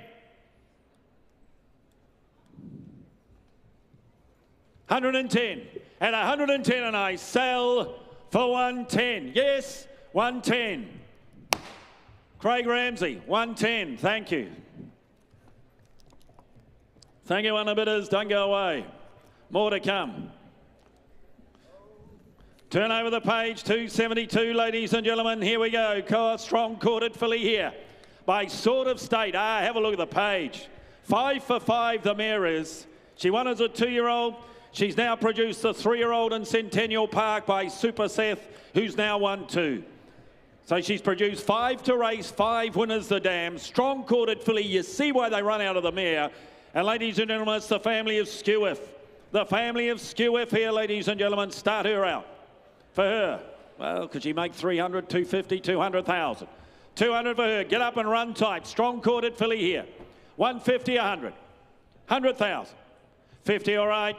110. At 110 and I sell for 110. Yes, 110. Craig Ramsey, 110. Thank you. Thank you, underbidders. Don't go away. More to come. Turn over the page, 272, ladies and gentlemen. Here we go. Strong corded filly here by Sort of State. Have a look at the page. 5 for 5, the mare is. She won as a 2-year-old. She's now produced a 3-year-old in Centennial Park by Super Seth, who's now won 2. So she's produced 5 to race, 5 winners the dam. Strong corded filly. You see why they run out of the mare. And ladies and gentlemen, it's the family of Skewiff. The family of Skewiff here, ladies and gentlemen. Start her out. For her, well, could she make 300, 250, 200,000? 200 for her. Get up and run type. Strong corded filly here. 150, 100. 100,000. 50, all right.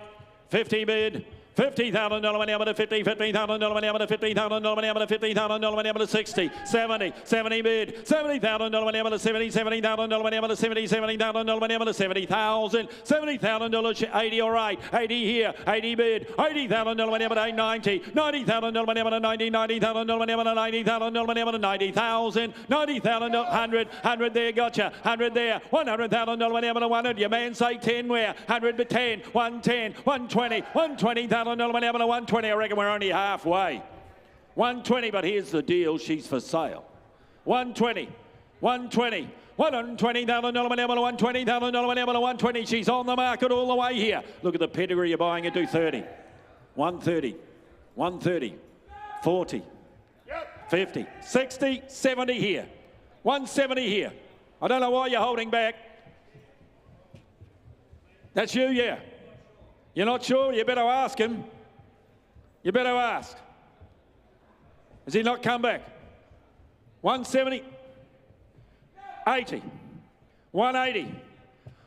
50 bid. $50,000 money up to 50, $50,000 money up to 50,000 money up to 50,000 money up to 60, 70, 70 bid, $70,000 money up to 70, $70,000 money up to 70, $70,000 money up to 70,000, $70,000, 80, all right, 80 here, 80 bid, $80,000 money up to 90, $90,000 money up to 90, $90,000 money up to 90,000 money up to 90,000, $90,000, 100, 100 there, gotcha, 100 there, $100,000 money up to 100, your man say 10 where, 100 but 10, 110, 120, 120,000 money up to 120, I reckon we're only halfway. 120, but here's the deal, she's for sale. 120, 120, $120,000 money up to 120,000 money up to 120, she's on the market all the way here. Look at the pedigree you're buying it, do 30. 130, 130, 40, 50, 60, 70 here. 170 here. I don't know why you're holding back. That's you, yeah. You're not sure? You better ask him. You better ask. Has he not come back? 170, 80, 180,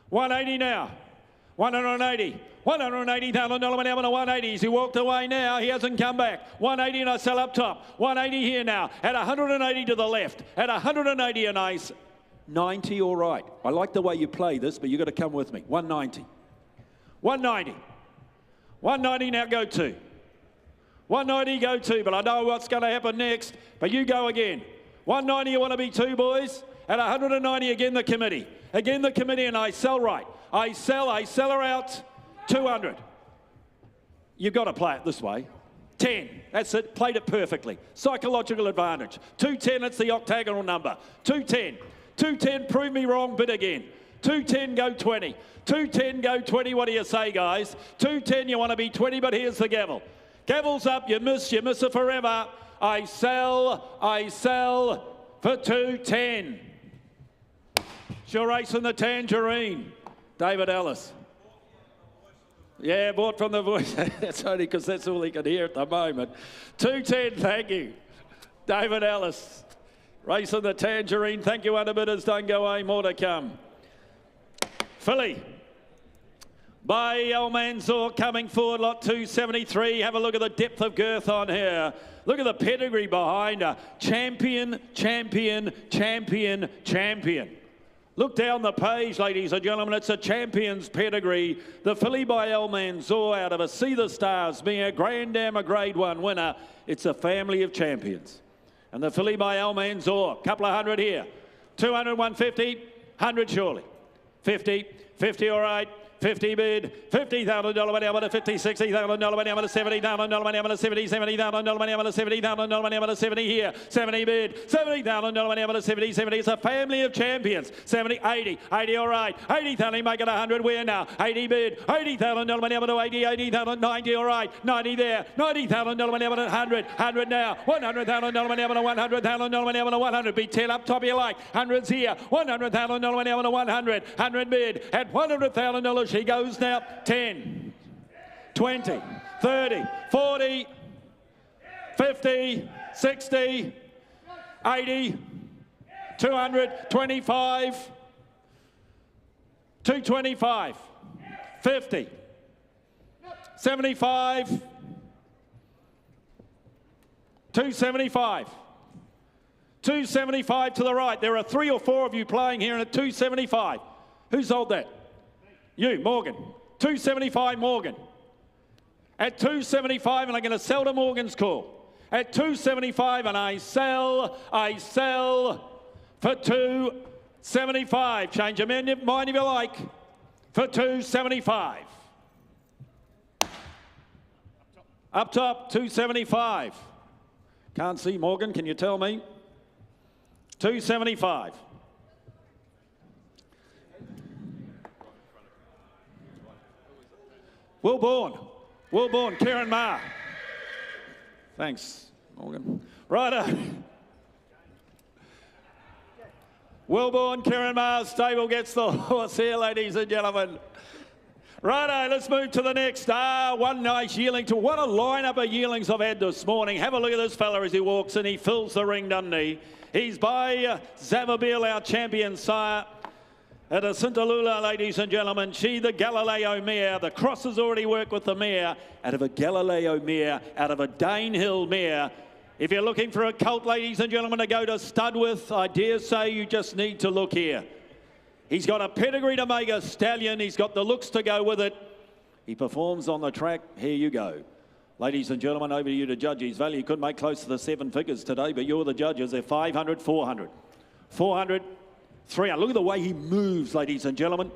180 now, 180, $180,000 money up to 180. He walked away now. He hasn't come back. 180 and I sell up top. 180 here now. At 180 to the left. At 180 and I 90, all right. I like the way you play this, but you've got to come with me. 190. 190. 190 now go 2. 190 go 2, but I know what's going to happen next. But you go again. 190 you want to be 2, boys. At 190 again the committee. Again the committee and I sell right. I sell her out 200. You've got to play it this way. 10. That's it. Played it perfectly. Psychological advantage. 210, it's the octagonal number. 210. 210, prove me wrong, bid again. 210, go 20. 210, go 20. What do you say, guys? 210, you want to be 20, but here's the gavel. Gavel's up, you miss it forever. I sell for 210. Sure racing the Tangerine. David Ellis. Yeah, bought from the voice. That's only because that's all he can hear at the moment. 210, thank you. David Ellis. Racing the Tangerine. Thank you, underbidders. Don't go away. More to come. Filly by El Mansour coming forward, lot 273. Have a look at the depth of girth on her. Look at the pedigree behind her. Champion, champion, champion, champion. Look down the page, ladies and gentlemen. It's a champion's pedigree. The filly by El Mansour out of a See the Stars mare, Grand Dam, a Grade 1 winner. It's a family of champions. And the filly by El Mansour, couple of hundred here. 200, 150, 100 surely. 50, 50 all right. 50 bid, $50,000 money up to 50, $60,000 money up to $70,000 money up to 70, $70,000 money up to $70,000 money up to 70 here, 70 bid, $70,000 money up to 70, 70. It's a family of champions. 70, 80, 80 all right, 80,000 make it 100. Where now? 80 bid, $80,000 money up to 80, 80,000, 90 all right, 90 there, $90,000 money up to 100, 100 now, $100,000 money up to 100,000 money up to 100. Be 10 up top you like, 100's here, $100,000 money up to 100, 100 bid at $100,000. She goes now 10, 20, 30, 40, 50, 60, 80, 200, 25, 225, 50, 75, 275, 275 to the right. There are 3 or 4 of you playing here at 275. Who sold that? You, Morgan. 275, Morgan. at 275, and I'm going to sell to Morgan's Call. At 275, and I sell for 275. Change your mind if you like. For 275. Up top, 275. Can't see Morgan, can you tell me? 275. Wilborn, Kieran Ma. Thanks, Morgan. Righto. Wilborn, Kieran Ma's stable gets the horse here, ladies and gentlemen. Righto, let's move to the next. One nice yearling. What a lineup of yearlings I've had this morning. Have a look at this fella as he walks in. He fills the ring, doesn't he? He's by Zavabil, our champion sire. At a Sintalula, ladies and gentlemen, she the Galileo mare. The crosses already work with the mare. Out of a Galileo mare, out of a Danehill mare. If you're looking for a colt, ladies and gentlemen, to go to stud with, I dare say you just need to look here. He's got a pedigree to make a stallion. He's got the looks to go with it. He performs on the track. Here you go. Ladies and gentlemen, over to you to judge his value. He could make close to the 7 figures today, but you're the judges. They're 500, 400. 400, 300. Look at the way he moves, ladies and gentlemen.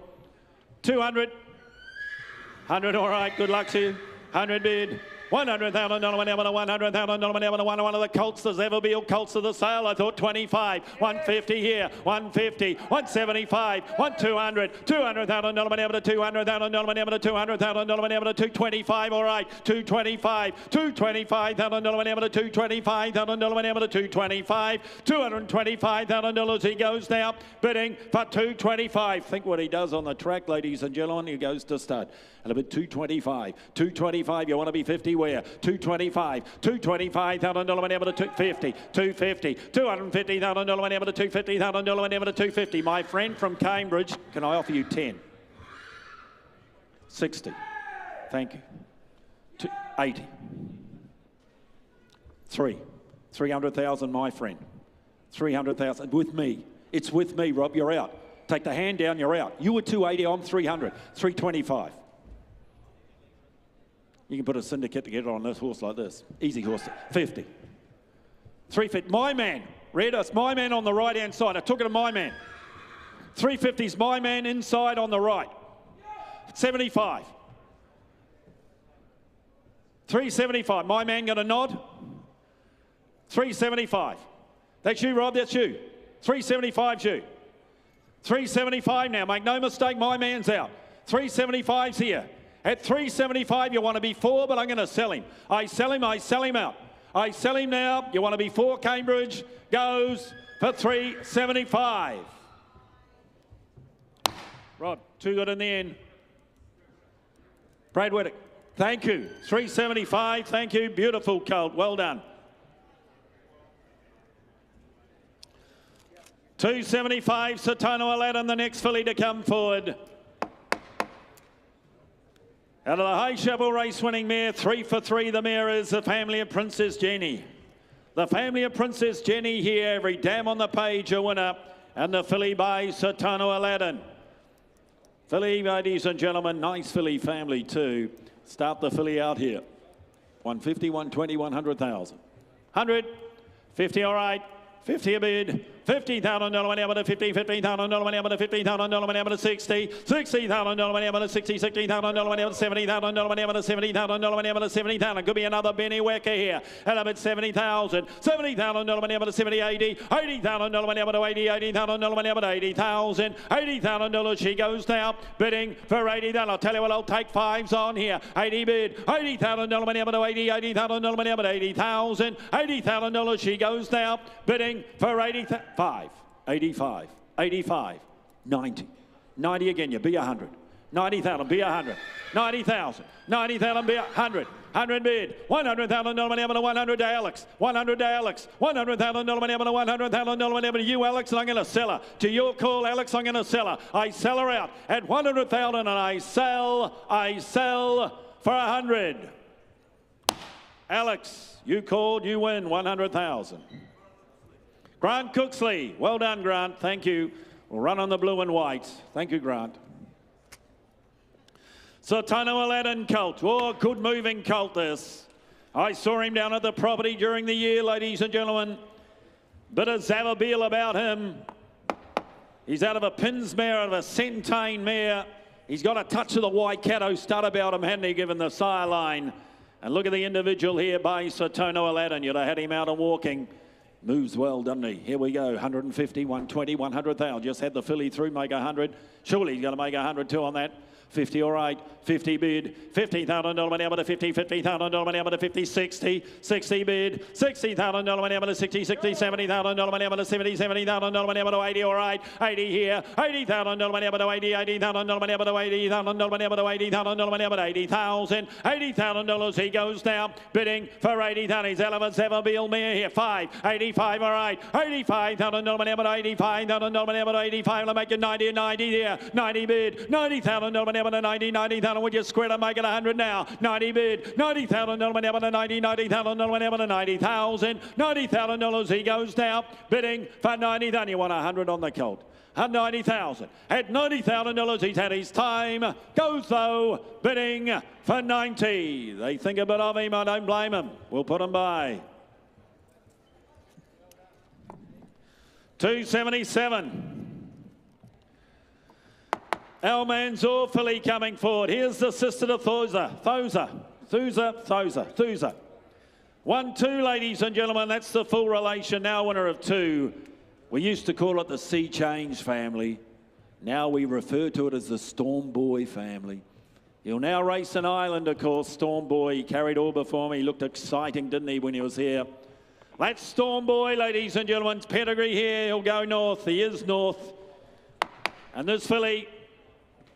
200. 100, all right. Good luck to you. 100 bid. $100,000 whenever to $100,000 whenever to one of the colts. There's ever be colts of the sale. I thought 25, 150 here, 150, 175, 200, $200,000 whenever to $200,000 whenever to $200,000 whenever to 225. All right, 225, $225,000 whenever to $225,000 whenever to 225, $225,000 he goes now, bidding for 225. Think what he does on the track, ladies and gentlemen. He goes to stud. And a bit 225, 225. You want to be 50 where? 225, $225,000 whenever to 250, 250, $250,000 whenever to $250,000 whenever to 250. My friend from Cambridge, can I offer you 10? 60. Thank you. 80. 300,000, my friend. 300,000 with me. It's with me, Rob. You're out. Take the hand down. You're out. You were 280. I'm 300. 325. You can put a syndicate together on this horse like this. Easy horse. 50. 350. My man. Red us. My man on the right-hand side. I took it to my man. 350's my man inside on the right. 75. 375. My man going to nod. 375. That's you, Rob. That's you. 375's you. 375 now. Make no mistake, my man's out. 375's here. At 375, you want to be 4, but I'm going to sell him. I sell him out. I sell him now. You want to be 4, Cambridge goes for 375. Rod, too good in the end. Brad Whittick, thank you. 375, thank you. Beautiful colt, well done. 275, Satano Aladdin, the next filly to come forward. Out of the High Chapel race winning mare, 3 for 3, the mare is the family of Princess Jenny. The family of Princess Jenny here, every dam on the page a winner, and the filly by Satano Aladdin. Filly, ladies and gentlemen, nice filly family too. Start the filly out here. 150, 120, 100,000. 100, 50, all right. 50 a bid. $50,000 whenever to 50, $50,000 whenever to $50,000 whenever to 60, $60,000 whenever to 60, $60,000 whenever to $70,000 whenever to $70,000 whenever to 70,000. Could be another Benny Wecker here. And a bit $70,000, $70,000 whenever to 70, 80, $80,000 whenever to 80, $80,000 whenever to 80,000, $80,000 she goes now, bidding for 80,000. I'll tell you what, I'll take 5s on here. 80 bid, $80,000 whenever to 80, $80,000 whenever to 80,000, $80,000 she goes now, bidding for 80,000. 5, 85, 85, 90, 90 again, you be 100, 90,000, be 100, 90,000, 90,000, be 100, 100 bid, $100,000 whenever to 100 to Alex, 100 to Alex, $100,000 whenever to $100,000 whenever to you, Alex, and I'm going to sell her. To your call, Alex, I'm going to sell her. I sell her out at 100,000 and I sell for 100. Alex, you called, you win 100,000. Grant Cooksley, well done, Grant. Thank you. We'll run on the blue and white. Thank you, Grant. Sotono Aladdin colt. Oh, good moving colt this. I saw him down at the property during the year, ladies and gentlemen. Bit of Zavabeel about him. He's out of a Pins mare, out of a Centane mare. He's got a touch of the Waikato stud about him, hadn't he, given the sire line? And look at the individual here by Sotono Aladdin. You'd have had him out and walking. Moves well, doesn't he? Here we go, 150, 120, 100,000. Just had the filly through, make 100. Surely he's going to make 100 too on that. 50, all right, 50 bid, $50,000 money up to 50, $50,000 money up to 50, 60, 60 bid, $60,000 money up to 60, 60, $70,000 money up to 70, $70,000 money up to 80, all right, 80 here, $80,000 money up to 80, $80,000 money up to 80, $80,000 money up to 80,000 money up to 80,000, $80,000 he goes now, bidding for 80,000, he's Elephant Zavabeel mare here, 5, 85, all right, $85,000 money up to 85,000 money up to 85, I'll make it 90 and 90 there, 90 bid, $90,000 money up to 90, 90,000, would you square to make it 100 now? 90 bid, $90,000 money up to 90, $90,000 money up to 90,000, $90,000 he goes now, bidding for 90,000. You want 100 on the colt. At 90,000. At $90,000 he's had his time. Goes though, bidding for 90. They think a bit of him, I don't blame him. We'll put him by. 277. Al Manzoor filly coming forward. Here's the sister to Thuza. 1-2, ladies and gentlemen. That's the full relation. Now winner of 2. We used to call it the Sea Change family. Now we refer to it as the Storm Boy family. He'll now race an island, of course, Storm Boy. He carried all before me. He looked exciting, didn't he, when he was here? That's Storm Boy, ladies and gentlemen. Pedigree here. He'll go north. He is north. And this filly,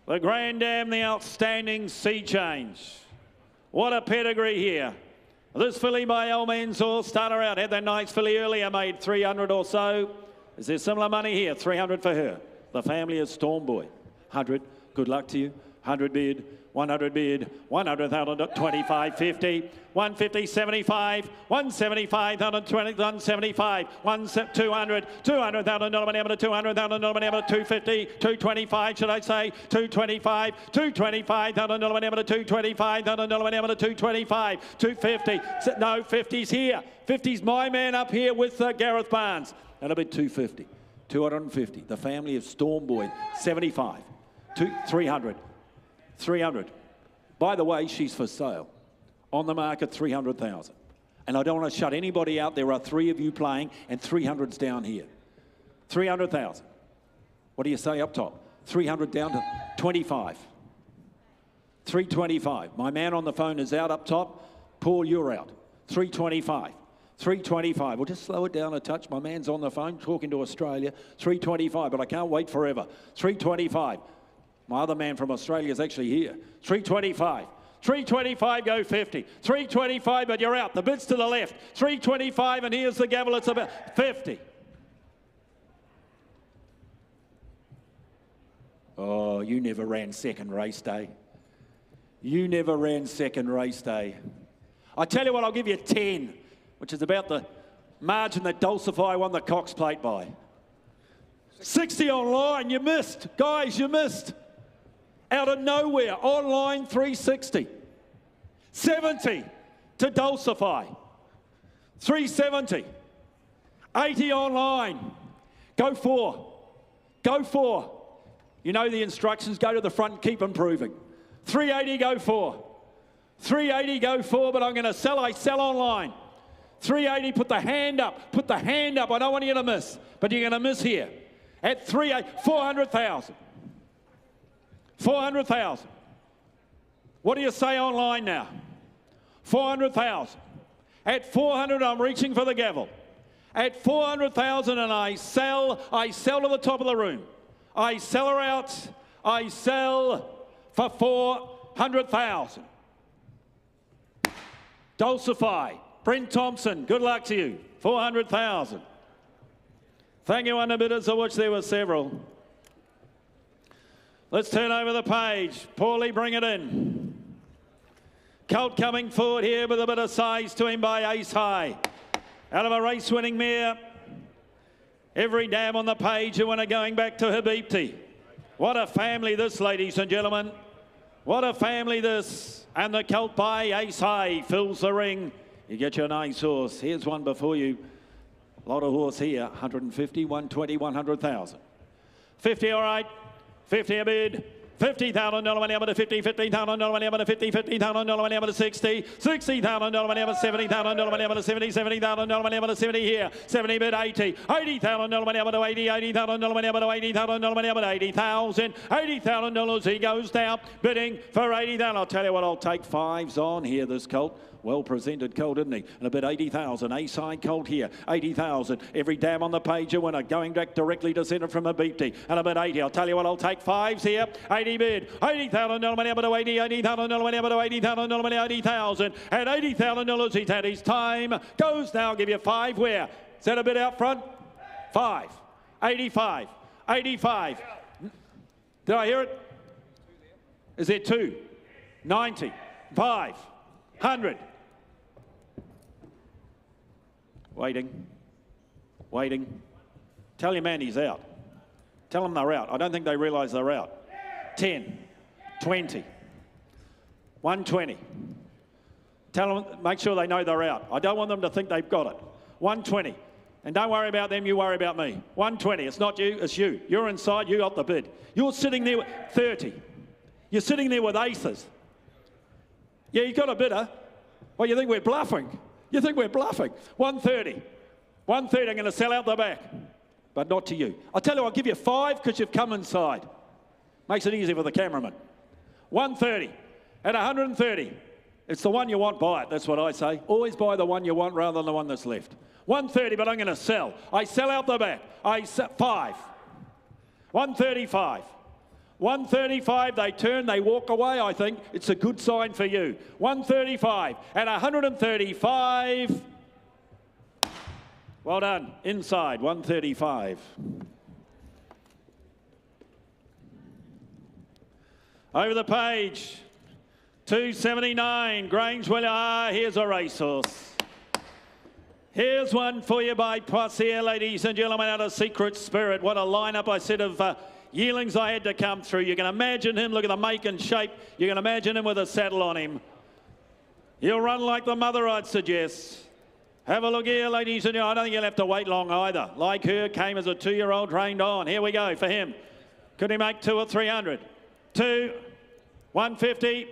the Grand Dam, the outstanding Sea Change. What a pedigree here. This filly by Al Manzoor, starter out, had that nice filly earlier, made 300 or so. Is there similar money here? 300 for her. The family is Storm Boy. 100, good luck to you. 100 bid, 100 bid, 100,000, 25, 50, 150, 75, 175, 120, 175, 200, $200,000 money up to $200,000 money up to 250, 225, should I say? 225, $225,000 money up to 225,000 money up to 225, 250. No, 50's here. 50's my man up here with Gareth Barnes. And a bit 250, 250. The family of Storm Boy, 75, 300. 300. By the way, she's for sale. On the market, 300,000. And I don't want to shut anybody out. There are 3 of you playing, and 300's down here. 300,000. What do you say up top? 300 down to 25. 325. My man on the phone is out up top. Paul, you're out. 325. 325. We'll just slow it down a touch. My man's on the phone talking to Australia. 325, but I can't wait forever. 325. My other man from Australia is actually here. 325. 325, go 50. 325, but you're out. The bid's to the left. 325, and here's the gavel. It's about 50. Oh, you never ran second race day. You never ran second race day. I tell you what, I'll give you 10, which is about the margin that Dulcify won the Cox Plate by. 60 online, you missed. Guys, you missed. Out of nowhere, online 360. 70 to Dulcify. 370. 80 online. Go 4. Go 4. You know the instructions, go to the front and keep improving. 380, go 4. 380, go 4, but I'm going to sell. I sell online. 380, put the hand up. Put the hand up. I don't want you to miss, but you're going to miss here. At 380, 400,000. 400,000. What do you say online now? 400,000. At 400, I'm reaching for the gavel. At 400,000, and I sell to the top of the room. I sell her out. I sell for 400,000. Dulcify. Brent Thompson, good luck to you. 400,000. Thank you, underbidders, of which there were several. Let's turn over the page. Paulie, bring it in. Colt coming forward here with a bit of size to him by Ace High. Out of a race-winning mare. Every dam on the page, a winner going back to Habibti. What a family this, ladies and gentlemen. What a family this. And the colt by Ace High fills the ring. You get your nice horse. Here's one before you. A lot of horse here. 150, 120, 100,000. 50, all right. 50 a bid. $50,000 money up to 50, $15,000 money up to 50, $15,000 money up to 60, $60,000 money up to $70,000 money up to 70, $70,000 money up to 70 here, 70 bid 80, $80,000 money up to 80, $80,000 money up to 80,000 money up to 80,000, $80,000 he goes down, bidding for 80,000. I'll tell you what, I'll take fives on here, this colt. Well presented colt, didn't he? And a bit 80,000. A-side colt here. 80,000. Every dam on the page a winner. Going back directly to centre from a beepty. And a bit 80. I'll tell you what, I'll take fives here. 80 bid. $80,000 money up to 80. $80,000 money up to 80,000 money 80,000. And $80,000 he's had his time. Goes now. I'll give you five where? Is that a bit out front? 5. 85. 85. Did I hear it? Is there 2? 90. 5. 100. Waiting. Waiting. Tell your man he's out. Tell them they're out. I don't think they realise they're out. 10. 20. 120. Tell them, make sure they know they're out. I don't want them to think they've got it. 120. And don't worry about them, you worry about me. 120. It's not you, it's you. You're inside, you got the bid. You're sitting there with 30. You're sitting there with aces. Yeah, you got a bidder. Well, you think we're bluffing. You think we're bluffing. 130. 130, I'm going to sell out the back. But not to you. I'll tell you, I'll give you 5 because you've come inside. Makes it easy for the cameraman. 130. At 130. It's the one you want, buy it. That's what I say. Always buy the one you want rather than the one that's left. 130, but I'm going to sell. I sell out the back. I sell 5. 135. 135, they turn, they walk away, I think. It's a good sign for you. 135 and 135. Well done. Inside, 135. Over the page, 279, Grange William. Ah, here's a racehorse. Here's one for you by Poissier, ladies and gentlemen, out of Secret Spirit. What a lineup, I said, of yearlings I had to come through. You can imagine him, look at the make and shape. You can imagine him with a saddle on him. He'll run like the mother, I'd suggest. Have a look here, ladies and gentlemen. I don't think he'll have to wait long either. Like her, came as a 2-year-old, trained on. Here we go for him. Could he make 200 or 300? 2, 150,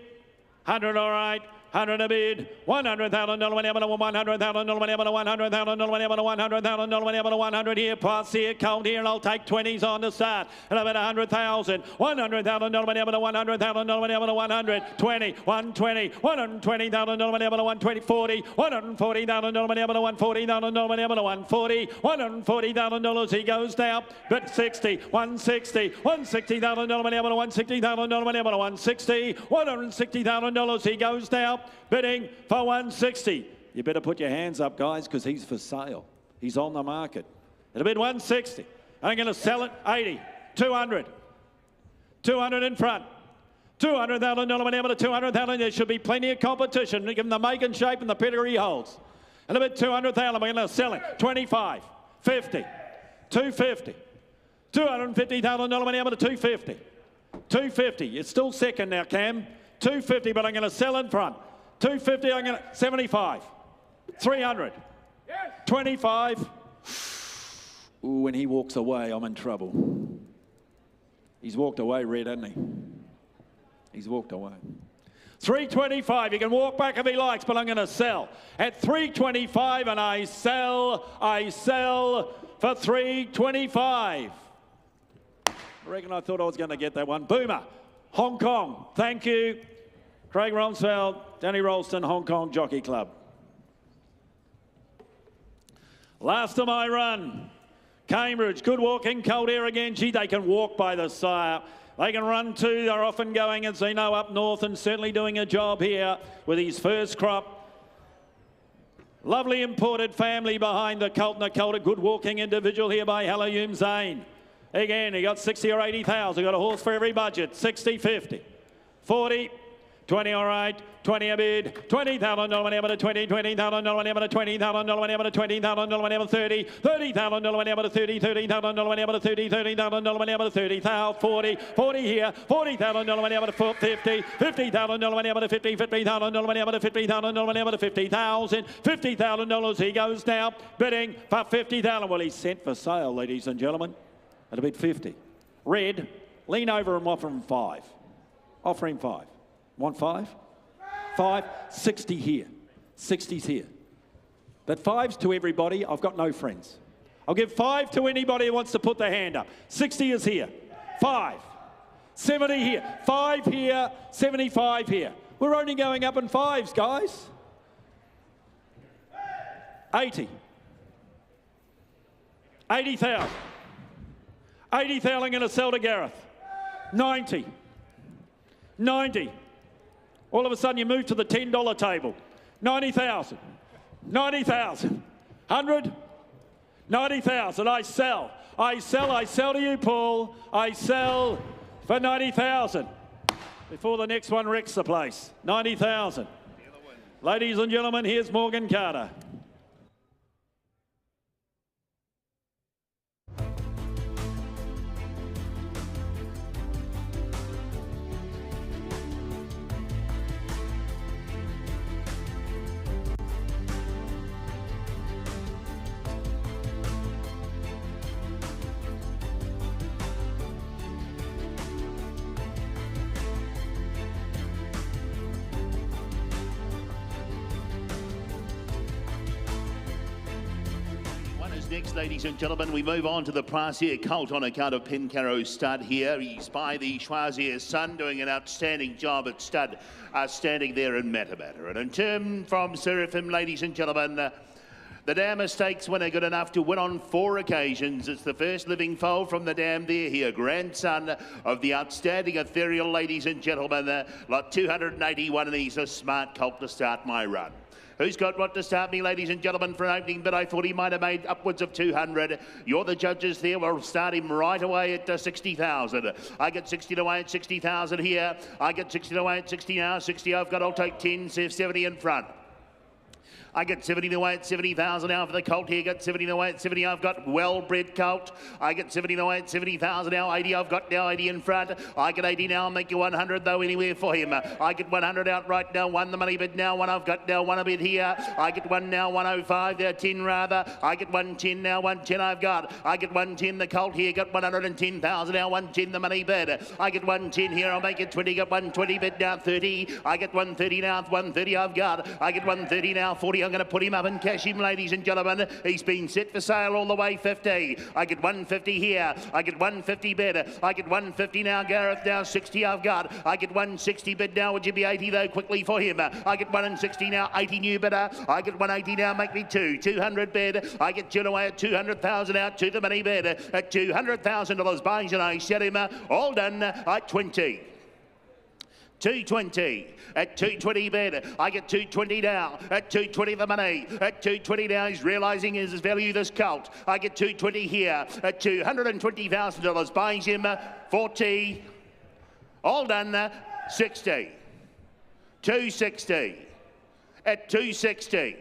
100, all right. 100 a bid, $100,000 whenever to $100,000 whenever to $100,000 whenever to $100,000 whenever to 100 here, plus here, count here, and I'll take 20s on to start. And about 100,000, $100,000 whenever to $100,000 whenever to 100, 20, 120, $120,000 whenever to 120, 40, $140,000 whenever to 140,000 whenever to 140, $140,000 he goes down, but 60, 160, $160,000 whenever to 160,000 whenever to 160, $160,000 he goes down. Bidding for 160. You better put your hands up, guys, because he's for sale. He's on the market. It'll bid 160. I'm going to sell it 80, 200. 200 in front. $200,000 whenever to 200,000. There should be plenty of competition. Give him the make and shape and the pedigree he holds. And a bit 200,000. We're going to sell it 25, 50, 250, $250,000 whenever to 250, 250. It's still second now, Cam. 250, but I'm going to sell in front. 250, I'm going to 75, 300, 25. Ooh, when he walks away, I'm in trouble. He's walked away, Red, hasn't he? He's walked away. 325, he can walk back if he likes, but I'm going to sell at 325, and I sell for 325. I reckon I thought I was going to get that one. Boomer, Hong Kong, thank you. Craig Romsfeld, Danny Ralston, Hong Kong Jockey Club. Last of my run. Cambridge, good walking, cold air again. Gee, they can walk by the sire. They can run too. They're often going, as they know, up north and certainly doing a job here with his first crop. Lovely imported family behind the colt, and the colt, a good walking individual here by Haloum Zane. Again, he got 60 or 80,000. Got a horse for every budget. 60, 50, 40, 20, all right. 20 a bid, $20,000 whenever to 20, $20,000 whenever to $20,000 whenever to $20,000 whenever 30, $30,000 whenever to 30, $30,000 whenever to 30, $30,000 whenever to 30, 40, 40 here, $40,000 whenever to 50, $50,000 whenever to 50, $50,000 whenever to 50,000 whenever to 50,000, $50,000 he goes now, bidding for 50,000. Well, he's sent for sale, ladies and gentlemen, at a bid 50. Red, lean over and offer him 5. Offer him 5. Want 5? 5, 60 here. 60's here. But 5's to everybody. I've got no friends. I'll give 5 to anybody who wants to put their hand up. 60 is here. 5. 70 here. 5 here. 75 here. We're only going up in 5s, guys. 80. 80,000. 80,000 going to sell to Gareth. 90. 90. All of a sudden you move to the $10 table. 90,000. 90,000. 100. 90,000. I sell. I sell. I sell to you, Paul. I sell for 90,000. Before the next one wrecks the place. 90,000. Ladies and gentlemen, here's Morgan Carter. Next, ladies and gentlemen, we move on to the Brassier Colt on account of Pencarrow's stud here. He's by the Schwazier's son, doing an outstanding job at stud, standing there in Matamata. And in turn from Seraphim, ladies and gentlemen, the dam Mistakes winner good enough to win on 4 occasions. It's the first living foal from the dam there here, grandson of the outstanding Ethereal, ladies and gentlemen. Lot 281, and he's a smart colt to start my run. Who's got what to start me, ladies and gentlemen, for an opening bid? I thought he might have made upwards of 200. You're the judges there. We'll start him right away at 60,000. I get 60 away at 60,000 here. I get 60 away at 60 now. 60 I've got. I'll take 10, 70 in front. I get 70 away at 70,000 now for the colt here. Get 70 away at 70. I've got well-bred colt. I get 70 away at 70,000 now. 80 I've got now. 80 in front. I get 80 now. I'll make you 100 though anywhere for him. I get 100 out right now. 1 the money bid now. 1 I've got now. 1 a bid here. I get 1 now. 105 there. 10 rather. I get 110 now. 110 I've got. I get 110 the colt here. Got 110,000 now. 110 the money bid. I get 110 here. I'll make it 20. Got 120 bid now. 30. I get 130 now. 130 I've got. I get 130 now. 40. I'm going to put him up and cash him, ladies and gentlemen. He's been set for sale all the way 50. I get 150 here. I get 150 bid. I get 150 now. Gareth now. 60 I've got. I get 160 bid now. Would you be 80 though quickly for him? I get 160 now. 80 new bidder. I get 180 now. Make me 2. 200 bid. I get Jill away at 200,000 out to the money bid. At $200,000 buys, and I set him all done at 20. 220 at 220 bid. I get 220 now at 220 the money. At 220 now he's realising his value, this colt. I get 220 here at $220,000 buys him 40. All done 60. 260 at 260.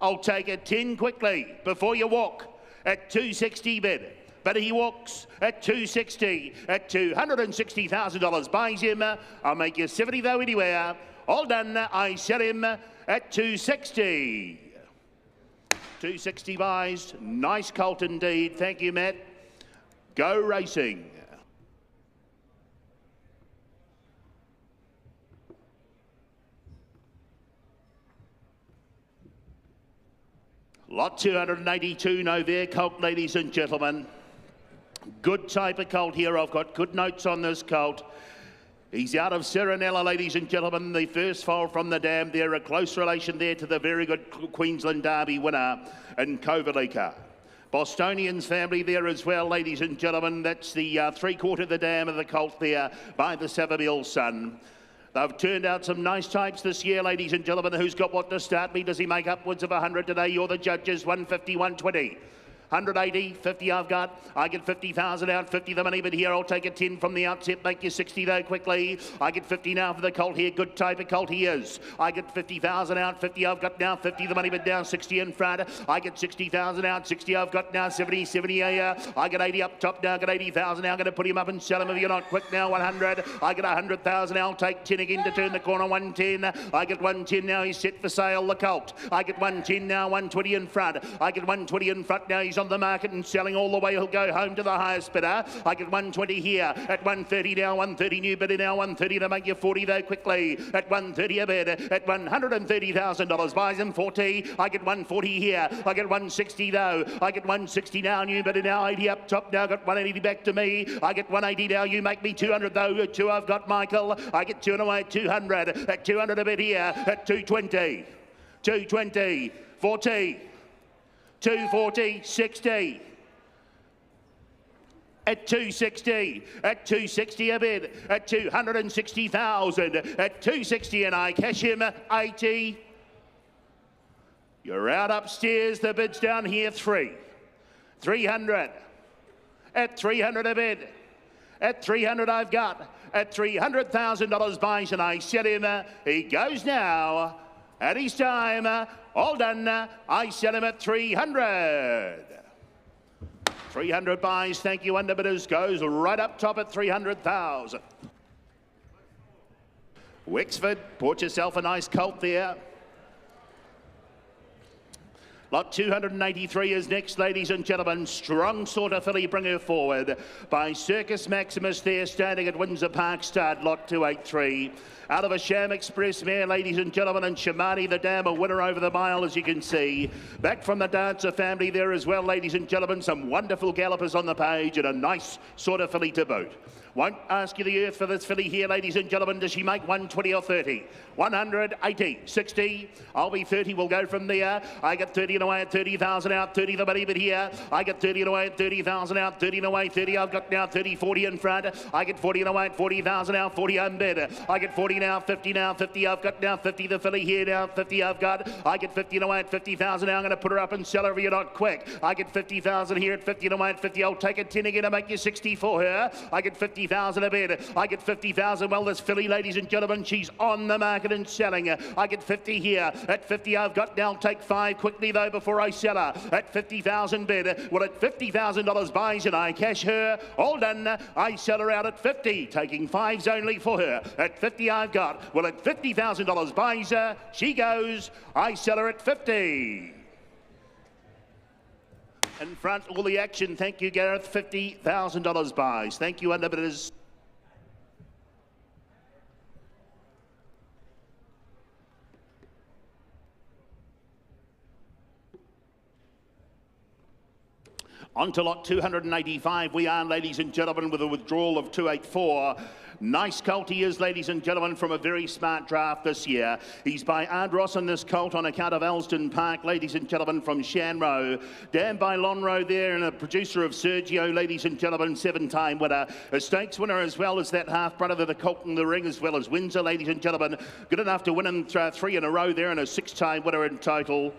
I'll take it 10 quickly before you walk at 260 bid. But he walks at 260 at $260,000 buys him. I'll make you 70 though anywhere. All done. I sell him at 260. 260 buys. Nice colt indeed. Thank you, Matt. Go racing. Lot 282 Novair colt, ladies and gentlemen. Good type of colt here. I've got good notes on this colt. He's out of Serenella, ladies and gentlemen. The first foal from the dam there. A close relation there to the very good Queensland Derby winner in Kovalika. Bostonian's family there as well, ladies and gentlemen. That's the 3/4 of the dam of the colt there by the Savabill's son. They've turned out some nice types this year, ladies and gentlemen. Who's got what to start me? Does he make upwards of 100 today? You're the judges. 150, 120. 180, 50 I've got. I get 50,000 out, 50 the money, but here I'll take a 10 from the outset, make you 60 though quickly. I get 50 now for the colt here, good type of colt he is. I get 50,000 out, 50 I've got now, 50 the money, but down 60 in front. I get 60,000 out, 60 I've got now, 70, 70 I get 80 up top now, get 80,000 now, going to put him up and sell him if you're not quick now, 100. I get 100,000, I'll take 10 again to turn the corner, 110. I get 110 now, he's set for sale, the colt. I get 110 now, 120 in front. I get 120 in front now, he's on the market and selling all the way. He'll go home to the highest bidder. I get 120 here at 130 now, 130 new bidder now, 130 to make you 40 though quickly. At 130 a bid, at $130,000 buys him 40. I get 140 here. I get 160 though. I get 160 now, new bidder now, 80 up top now, got 180 back to me. I get 180 now, you make me 200 though. 2 I've got Michael. I get 2 and away at 200. At 200 a bid here at 220. 220, 40. 240, 60. At 260, at 260 a bid, at 260,000, at 260 and I cash him 80. You're out upstairs, the bid's down here 300. At 300 a bid, at 300 I've got, at $300,000 buys and I sell him, he goes now. At his time, all done, I sell him at 300. 300 buys, thank you, underbidders, goes right up top at 300,000. Wexford, bought yourself a nice colt there. Lot 283 is next, ladies and gentlemen. Strong sort of filly, bring her forward by Circus Maximus there, standing at Windsor Park Stud, lot 283. Out of a Sham Express mare, ladies and gentlemen, and Shamani the Dam, a winner over the mile, as you can see. Back from the Dancer family there as well, ladies and gentlemen. Some wonderful gallopers on the page and a nice sort of filly to boot. Won't ask you the earth for this filly here, ladies and gentlemen. Does she make 120 or 30? 180, 60. I'll be 30. We'll go from there. I get 30 and away at 30,000 out. 30 the money, but here. I get 30 and away at 30,000 out. 30 and away, 30. I've got now 30, 40 in front. I get 40 and away at 40,000 out. 40 unbid. I get 40 now, 50 now, 50. I've got now 50. The filly here now, 50 I've got. I get 50 and away at 50,000 now. I'm going to put her up and sell her if you're not quick. I get 50,000 here at 50 and away at 50. I'll take a 10 again to make you 60 for her. I get 50,000 a bid. I get 50,000. Well, this filly, ladies and gentlemen, she's on the market and selling. I get 50 here. At 50 I've got now. I'll take 5 quickly though before I sell her. At 50,000 bid. Well, at $50,000 buys and I cash her. All done. I sell her out at 50, taking 5s only for her. At 50 I've got. Well, at $50,000 buys her. She goes. I sell her at 50. In front, all the action. Thank you, Gareth. $50,000 buys. Thank you, underbidders. On to lot 285 we are, ladies and gentlemen, with a withdrawal of 284. Nice colt he is, ladies and gentlemen, from a very smart draft this year. He's by Ardross in this colt on account of Elston Park, ladies and gentlemen, from Shanroe. Damned by Lonro there, and a producer of Sergio, ladies and gentlemen, 7-time winner. A stakes winner as well as that half-brother of the colt in the ring, as well as Windsor, ladies and gentlemen. Good enough to win in 3 in a row there, and a 6-time winner in total.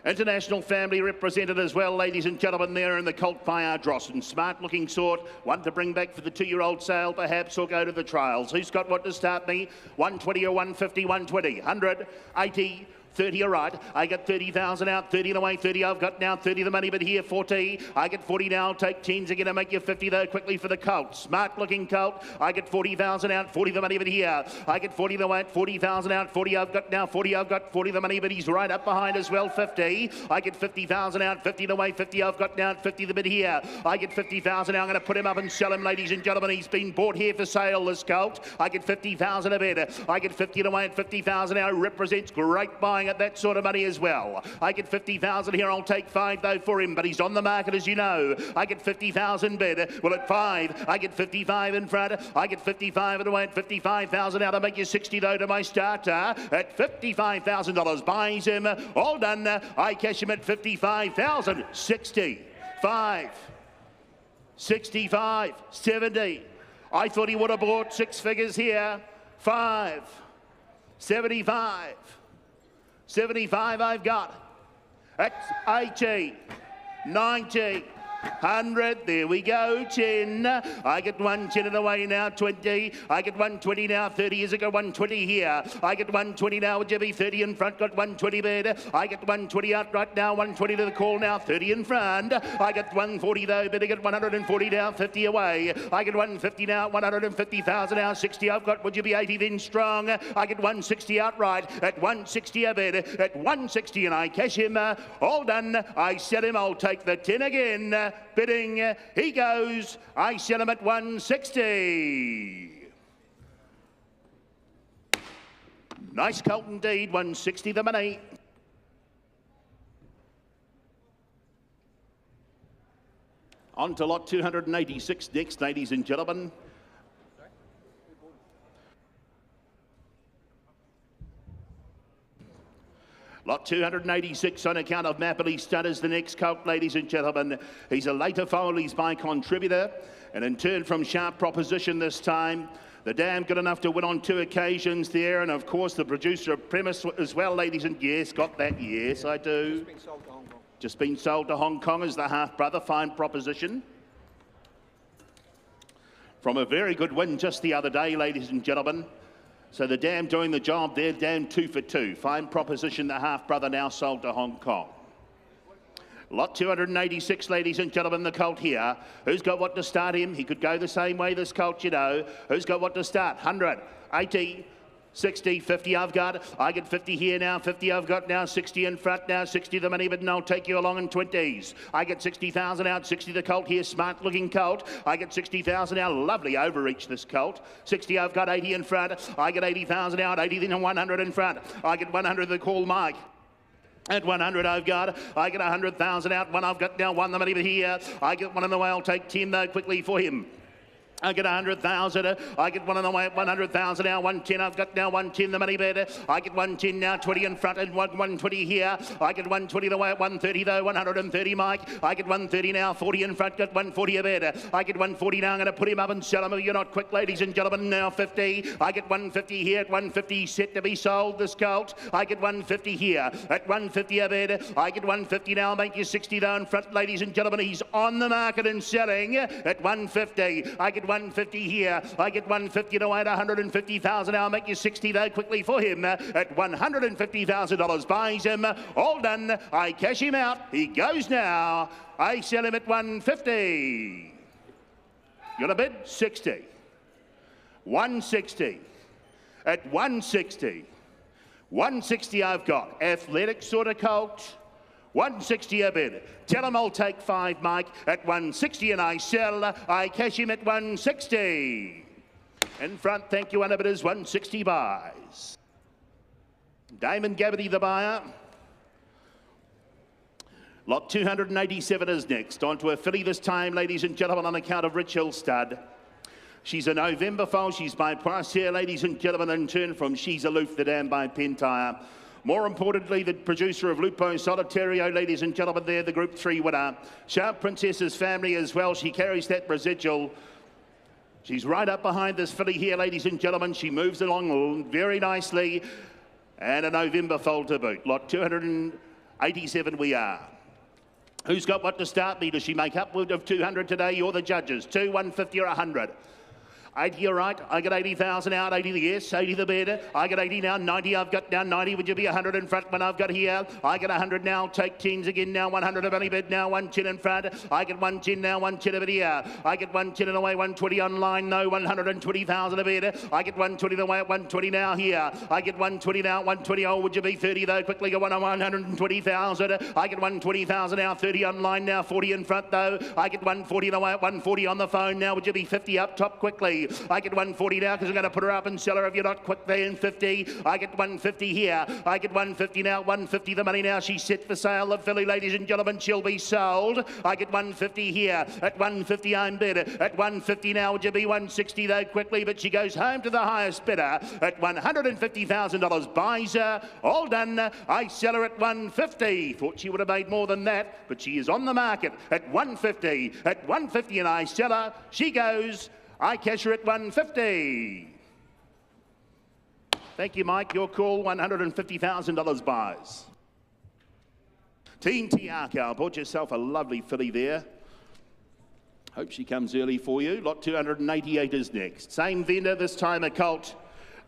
International family represented as well, ladies and gentlemen, there in the colt by Ardross. And smart-looking sort, one to bring back for the 2-year-old sale, perhaps, or go to the trials. Who's got what to start me? 120 or 150, 120, 100, 80, 30 all right. I get 30,000 out, 30 and away, 30 I've got now, 30 the money, but here 40. I get 40 now, I'll take 10s again to make you 50 though quickly for the colt. Smart looking colt. I get 40,000 out, 40 the money, but here. I get 40 the way, 40,000 out, 40 I've got now, 40 I've got, 40 the money, but he's right up behind as well, 50. I get 50,000 out, 50 the way, 50 I've got now, 50 the bid here. I get 50,000 now, I'm going to put him up and sell him, ladies and gentlemen. He's been bought here for sale, this colt. I get 50,000 a bid. I get 50 away at 50,000 now. Represents great buying at that sort of money as well. I get 50,000 here. I'll take 5 though for him, but he's on the market, as you know. I get 50,000 bid. Well, at 5, I get 55 in front. I get 55 and away at 55,000 now to make you 60 though to my starter. At $55,000 buys him. All done. I cash him at 55,000. 65. 65. 70. I thought he would have bought 6 figures here. 5. 75. 75 I've got. At 80. 90. 100, there we go, 10. I get 110 in the way now, 20. I get 120 now, 30. Is it got 120 here? I get 120 now, would you be 30 in front? Got 120 bid. I get 120 out right now, 120 to the call now, 30 in front. I get 140 though, bid. I get 140 now, 50 away. I get 150 now, 150,000 now, 60 I've got. Would you be 80 then strong? I get 160 outright at 160 a bid. At 160 and I cash him. All done. I sell him. I'll take the 10 again. Bidding, he goes. I sell him at 160. Nice colt indeed, 160 the money. On to lot 286 next, ladies and gentlemen. Lot 286 on account of Mapley Stutters, the next colt, ladies and gentlemen. He's a later foal, he's by contributor, and in turn from Sharp Proposition this time. The dam good enough to win on 2 occasions there, and of course the producer of Premise as well, ladies and yes, got that, yes, I do. Just been sold to Hong Kong as the half-brother, Fine Proposition. From a very good win just the other day, ladies and gentlemen. So the dam doing the job there, dam 2 for 2. Fine Proposition, the half-brother now sold to Hong Kong. Lot 286, ladies and gentlemen, the colt here. Who's got what to start him? He could go the same way, this colt, you know. Who's got what to start? 100, 80, 60, 50 I've got. I get 50 here now, 50 I've got now, 60 in front now, 60 the money, but no, I'll take you along in 20s. I get 60,000 out, 60 the colt here, smart looking colt. I get 60,000 out, lovely overreach this colt. 60 I've got, 80 in front. I get 80,000 out, 80 then 100 in front. I get 100 the call Mike. At 100 I've got, I get 100,000 out, 1 I've got now, 1 the money, but here. I get 1 in the way, I'll take 10 though quickly for him. I get 100,000. I get 1 on the way at 100,000 now. 110. I've got now 110. The money bid. I get 110 now. 20 in front and 120 here. I get 120 the way at 130 though. 130 Mike. I get 130 now. 40 in front. Got 140 a bid. I get 140 now. I'm going to put him up and sell him. If you're not quick, ladies and gentlemen. Now 50. I get 150 here at 150. Set to be sold. This colt. I get 150 here at 150 a bid. I get 150 now. I'll make you 60 though in front, ladies and gentlemen. He's on the market and selling at 150. I get 150 here. I get 150 to wait 150,000. I'll make you 60 though quickly for him at $150,000. Buys him. All done. I cash him out. He goes now. I sell him at 150. You want a bid? 60. 160. At 160. 160 I've got. Athletic sort of colt. 160 a bid. Tell him I'll take 5, Mike, at 160 and I sell. I cash him at 160. In front, thank you, bidders, 160 buys. Damon Gabberty, the buyer. Lot 287 is next. On to a filly this time, ladies and gentlemen, on account of Rich Hill Stud. She's a November foal. She's by Price here, ladies and gentlemen, in turn from She's Aloof, the dam by Pentire. More importantly, the producer of Lupo Solitario, ladies and gentlemen, there, the Group 3 winner. Sharp Princess's family as well. She carries that residual. She's right up behind this filly here, ladies and gentlemen. She moves along very nicely. And a November foal to boot. Lot 287 we are. Who's got what to start me? Does she make upward of 200 today? You're the judges. 2, 150 or 100. 80, you're right. I get 80,000 out. 80 the yes, 80 the bid. I get 80 now. 90 I've got now. 90, would you be 100 in front when I've got here? I get 100 now. Take 10s again now. 100 of any bid now. 110 in front. I get 110 now. 110 of it here. I get 110 in the way. 120 online. No, 120,000 a bid. I get 120 the way at 120 now here. I get 120 now. 120. Oh, would you be 30 though? Quickly go on 120,000. I get 120,000 now. 30 online now. 40 in front though. I get 140 the way at 140 on the phone now. Would you be 50 up top quickly? I get 140 now because I'm going to put her up and sell her if you're not quick there in 50. I get 150 here. I get 150 now. 150 the money now. She's set for sale. The filly, ladies and gentlemen, she'll be sold. I get 150 here. At 150 I'm bid. At 150 now. Would you be 160 though quickly? But she goes home to the highest bidder at $150,000. Buys her. All done. I sell her at 150. Thought she would have made more than that, but she is on the market at 150. At 150 and I sell her. She goes. I cash her at 150. Thank you, Mike. Your call, $150,000 buys. Team Karaka, bought yourself a lovely filly there. Hope she comes early for you. Lot 288 is next. Same vendor, this time a colt.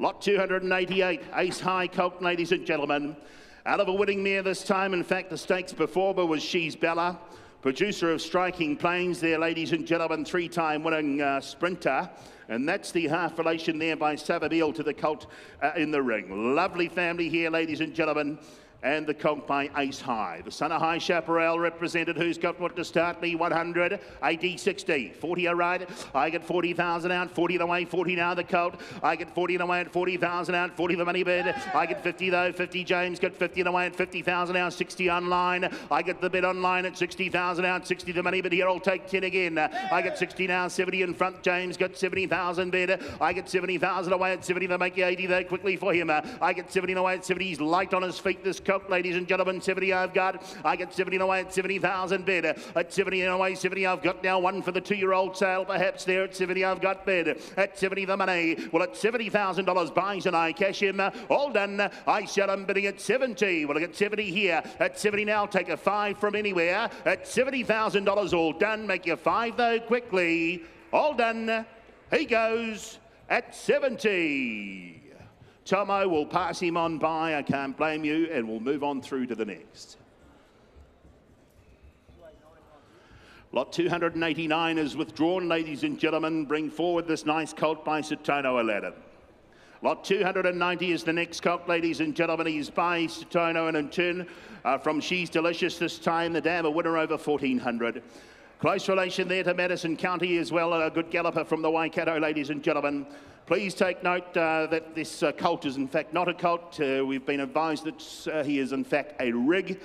Lot 288, Ace High colt, ladies and gentlemen. Out of a winning mare this time. In fact, the stakes performer was She's Bella. Producer of Striking Plains there, ladies and gentlemen. Three-time winning sprinter. And that's the half relation there by Savabeel to the colt in the ring. Lovely family here, ladies and gentlemen. And the colt by Ace High. The son of High Chaparral represented. Who's got what to start me? 100, 80, 60, 40 a ride. I get 40,000 out, 40 away, 40 now the colt. I get 40 away at 40,000 out, 40 the money bid. I get 50 though, 50 James got 50 away at 50,000 out, 60 online. I get the bid online at 60,000 out, 60 the money bid. Here I'll take 10 again. I get 60 now, 70 in front. James got 70,000 bid. I get 70,000 away at 70. They make you 80 though quickly for him. I get 70 away at 70. He's light on his feet, this colt. Ladies and gentlemen, 70 I've got. I get 70 away at 70,000 bid. At 70 away, 70 I've got now. One for the 2-year-old sale, perhaps there at 70 I've got bid. At 70 the money. Well, at $70,000 buys and I cash him. All done. I sell him bidding at 70. Well, I get 70 here. At 70 now, take a 5 from anywhere. At $70,000 all done. Make your 5 though quickly. All done. He goes at 70. Tomo will pass him on by, I can't blame you, and we'll move on through to the next. Lot 289 is withdrawn, ladies and gentlemen. Bring forward this nice colt by Satono Aladdin. Lot 290 is the next colt, ladies and gentlemen. He's by Satono, and in turn from She's Delicious this time. The dam a winner over 1,400. Close relation there to Madison County as well. A good galloper from the Waikato, ladies and gentlemen. Please take note that this colt is in fact not a colt. We've been advised that he is in fact a rig.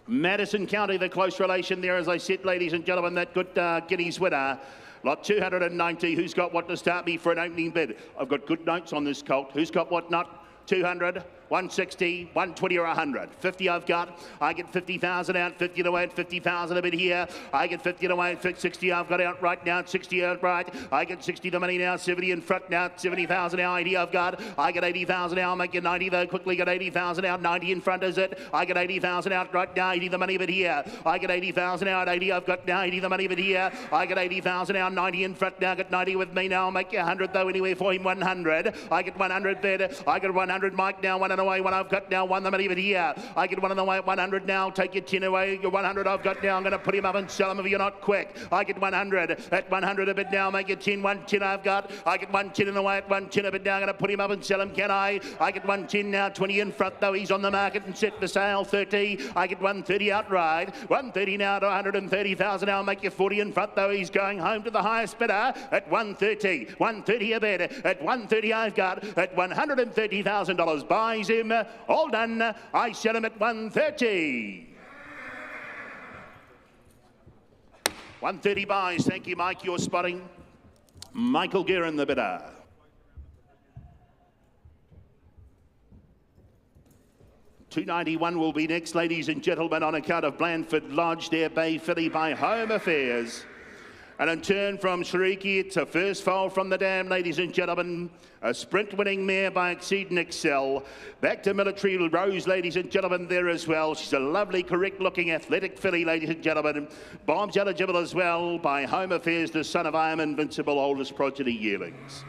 Madison County, the close relation there, as I said, ladies and gentlemen, that good Guineas winner. Lot 290, who's got what to start me for an opening bid? I've got good notes on this colt. Who's got what not? 200, 160, 120 or 100. 50 I've got. I get 50,000 out, 50 away at 50,000 a bit here. I get 50 away at 60 I've got out right now, 60 out right. I get 60 the money now, 70 in front now, 70,000 now, 80 I've got. I get 80,000 now, I'll make you 90 though, quickly get 80,000 out, 90 in front is it. I get 80,000 out right now, 80 the money bit here. I get 80,000 out, 80 I've got now, 80 the money bit here. I get 80,000 out, 90 in front now, get 90 with me now, I'll make you 100 though anywhere for him, 100. I get 100 bid. I get 100 Mike now, 1 and away, 1 I've got now, 1 the money bit here. I get 1 on the way at 100 now, take your 10 away, your 100 I've got now, I'm going to put him up and sell him if you're not quick. I get 100 at 100 a bit now, make it 10, 110 I've got. I get 110 in the way at 110 a bit now, I'm going to put him up and sell him, can I? I get 110 now, 20 in front though, he's on the market and set for sale, 30. I get 130 outright, 130 now to 130,000, I'll make you 40 in front though, he's going home to the highest bidder at 130, 130 a bit, at 130 I've got, at $130,000 buys him, all done, I sell him at 130. 130 buys, thank you Mike, you're spotting. Michael Guerin the bidder. $291 will be next, ladies and gentlemen, on account of Blandford Lodge, their Bay filly by Home Affairs. And in turn from Shariki, it's a first foal from the dam, ladies and gentlemen. A sprint-winning mare by Exceed and Excel. Back to Military Rose, ladies and gentlemen, there as well. She's a lovely, correct-looking, athletic filly, ladies and gentlemen. Bombs eligible as well by Home Affairs, the son of I Am Invincible, oldest progeny yearlings.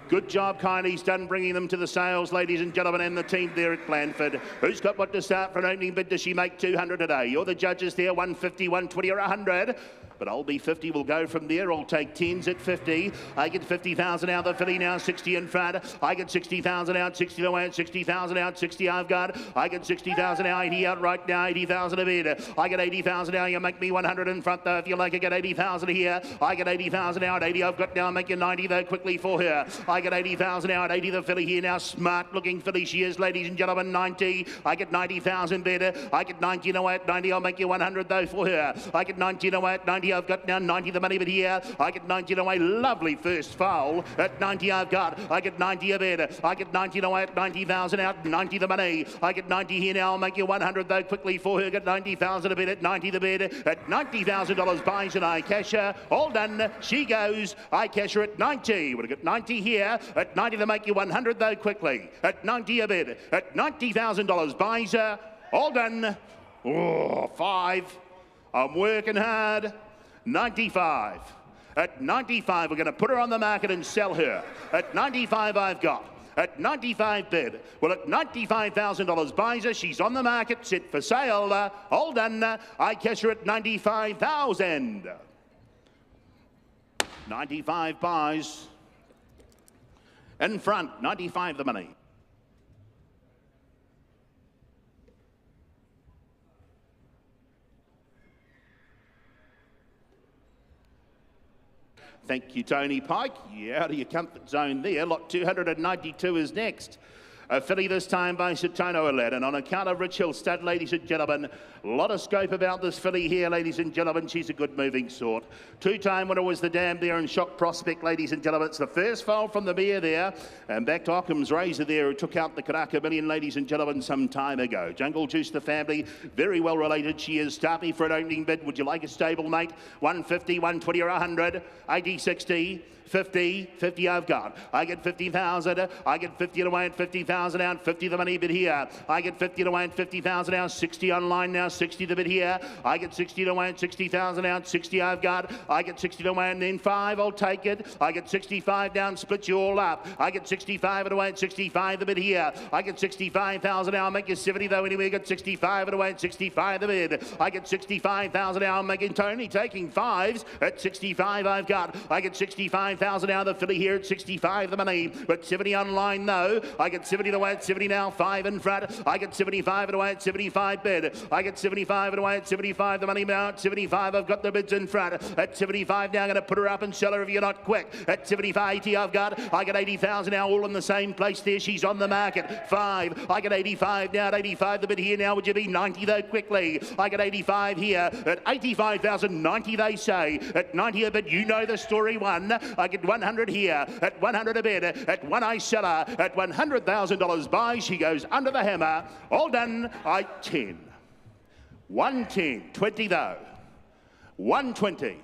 Good job, Kylie's done bringing them to the sales, ladies and gentlemen, and the team there at Blandford. Who's got what to start for an opening bid? Does she make 200 today? You're the judges there, 150, 120 or 100. But I'll be 50, will go from there. I'll take 10s at 50. I get 50,000 out, the filly now 60 in front. I get 60,000 out, 60 away at 60,000 out, 60 I've got. I get 60,000 out, 80 out right now, 80,000 a bid. I get 80,000 out, you make me 100 in front though. If you like, I get 80,000 here. I get 80,000 out, 80 I've got now, make you 90 though quickly for her. I get 80,000 out, 80 the filly here now, smart looking filly she is, ladies and gentlemen, 90. I get 90,000 bid. I get 90 away at 90, I'll make you 100 though for her. I get 90 away at 90, I've got now 90 the money bit here. I get 90 away, lovely first foul. At 90 I've got. I get 90 a bid. I get 90 away at 90,000 out, 90 the money. I get 90 here now, I'll make you 100 though quickly for her. Get 90,000 a bid at 90 the bid. At $90,000 buys and I cash her. All done, she goes. I cash her at 90. We'll get 90 here. At 90 to make you 100 though quickly. At 90 a bid. At $90,000 buys her. All done. Oh, 5. I'm working hard. 95. At 95, we're going to put her on the market and sell her. At 95, I've got. At 95 bid. Well, at $95,000 buys her. She's on the market, set for sale. All done. I catch her at 95,000. 95 buys. In front, 95 the money. Thank you, Tony Pike. You're out of your comfort zone there. Lot 292 is next. A filly this time by Satono Aladdin on account of Rich Hill Stud, ladies and gentlemen. A lot of scope about this filly here, ladies and gentlemen. She's a good moving sort. Two-time winner was the Dam there and Shock Prospect, ladies and gentlemen. It's the first foal from the mare there. And back to Occam's Razor there, who took out the Karaka Million, ladies and gentlemen, some time ago. Jungle Juice, the family, very well related. She is. Start me for an opening bid. Would you like a stable, mate? 150, 120 or 100, 80, 60. 50, 50 I've got. I get 50,000. I get 50 to win, 50,000 out, 50 the money bid here. I get 50 to win, 50,000 out, 60 online now, 60 the bid here. I get 60 to win, 60,000 out, 60 I've got. I get 60 to win, then 5, I'll take it. I get 65 down, split you all up. I get 65 to win, 65 the bid here. I get 65,000 out, I'll make you 70 though anyway. I get 65 to win, 65 the bid. I get 65,000 out, I'm making Tony taking 5s at 65 I've got. I get 65,000 out of the filly here at 65 the money, but 70 online though. I get 70 the way at 70 now, 5 in front. I get 75 the way at 75 bid. I get 75 the way at 75 the money now at 75. I've got the bids in front at 75 now. I'm going to put her up and sell her if you're not quick. At 75, 80 I've got. I get 80,000 now, all in the same place there. She's on the market. 5. I get 85 now at 85 the bid here now. Would you be 90 though quickly? I get 85 here at 85,000. 90 they say. At 90 a bid, you know the story. 1. I get 100 here at 100 a bid. At 1 I sell her at $100,000 buy. She goes under the hammer. All done. I 10. 110. 20 though. 120.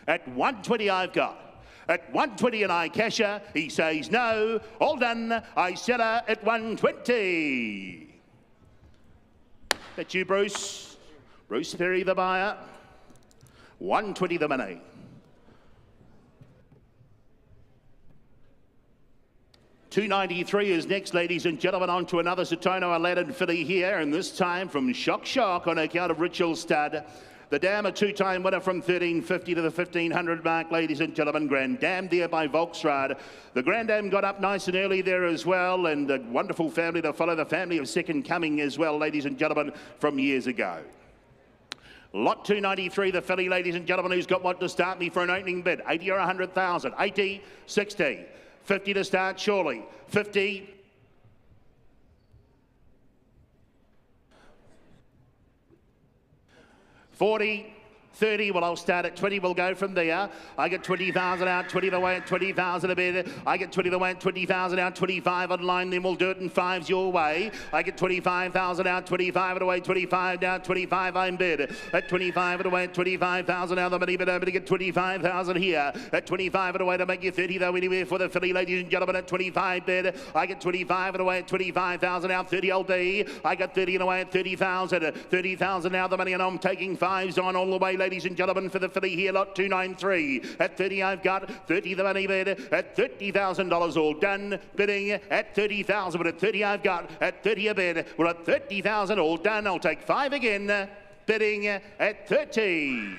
At 120 I've got. At 120 and I cash her. He says no. All done. I sell her at 120. That's you, Bruce. Bruce Perry, the buyer. 120 the money. $293 is next, ladies and gentlemen. On to another Satono Aladdin filly here, and this time from Shock on account of Rich Hill Stud. The Dam, a two-time winner from 1350 to the 1500 mark, ladies and gentlemen. Grand Dam there by Volksrad. The Grand Dam got up nice and early there as well, and a wonderful family to follow, the family of Second Coming as well, ladies and gentlemen, from years ago. Lot 293, the filly, ladies and gentlemen, who's got what to start me for an opening bid. 80 or 100,000. 80, 60. 50 to start, surely. 50. 40. 30, well, I'll start at 20, we'll go from there. I get 20,000 out, 20 the way at 20,000 a bid. I get 20 the way at 20,000 out, 25 online, then we'll do it in 5s your way. I get 25,000 out, 25 at away, 25 down, 25 I'm bid. At 25 at away at 25,000 out the money, but I'm going to get 25,000 here. At 25 at away to make you 30 though anywhere for the filly, ladies and gentlemen, at 25 bid. I get 25 at away at 25,000 out, 30 I'll be. I got 30 and away at 30,000. 30,000 now the money, and I'm taking 5s on all the way, ladies and gentlemen, for the filly here, lot 293. At 30 I've got 30 the money bid. At $30,000 all done. Bidding at 30,000, but at 30 I've got. At 30 a bid. Well, at 30,000 all done. I'll take 5 again. Bidding at 30.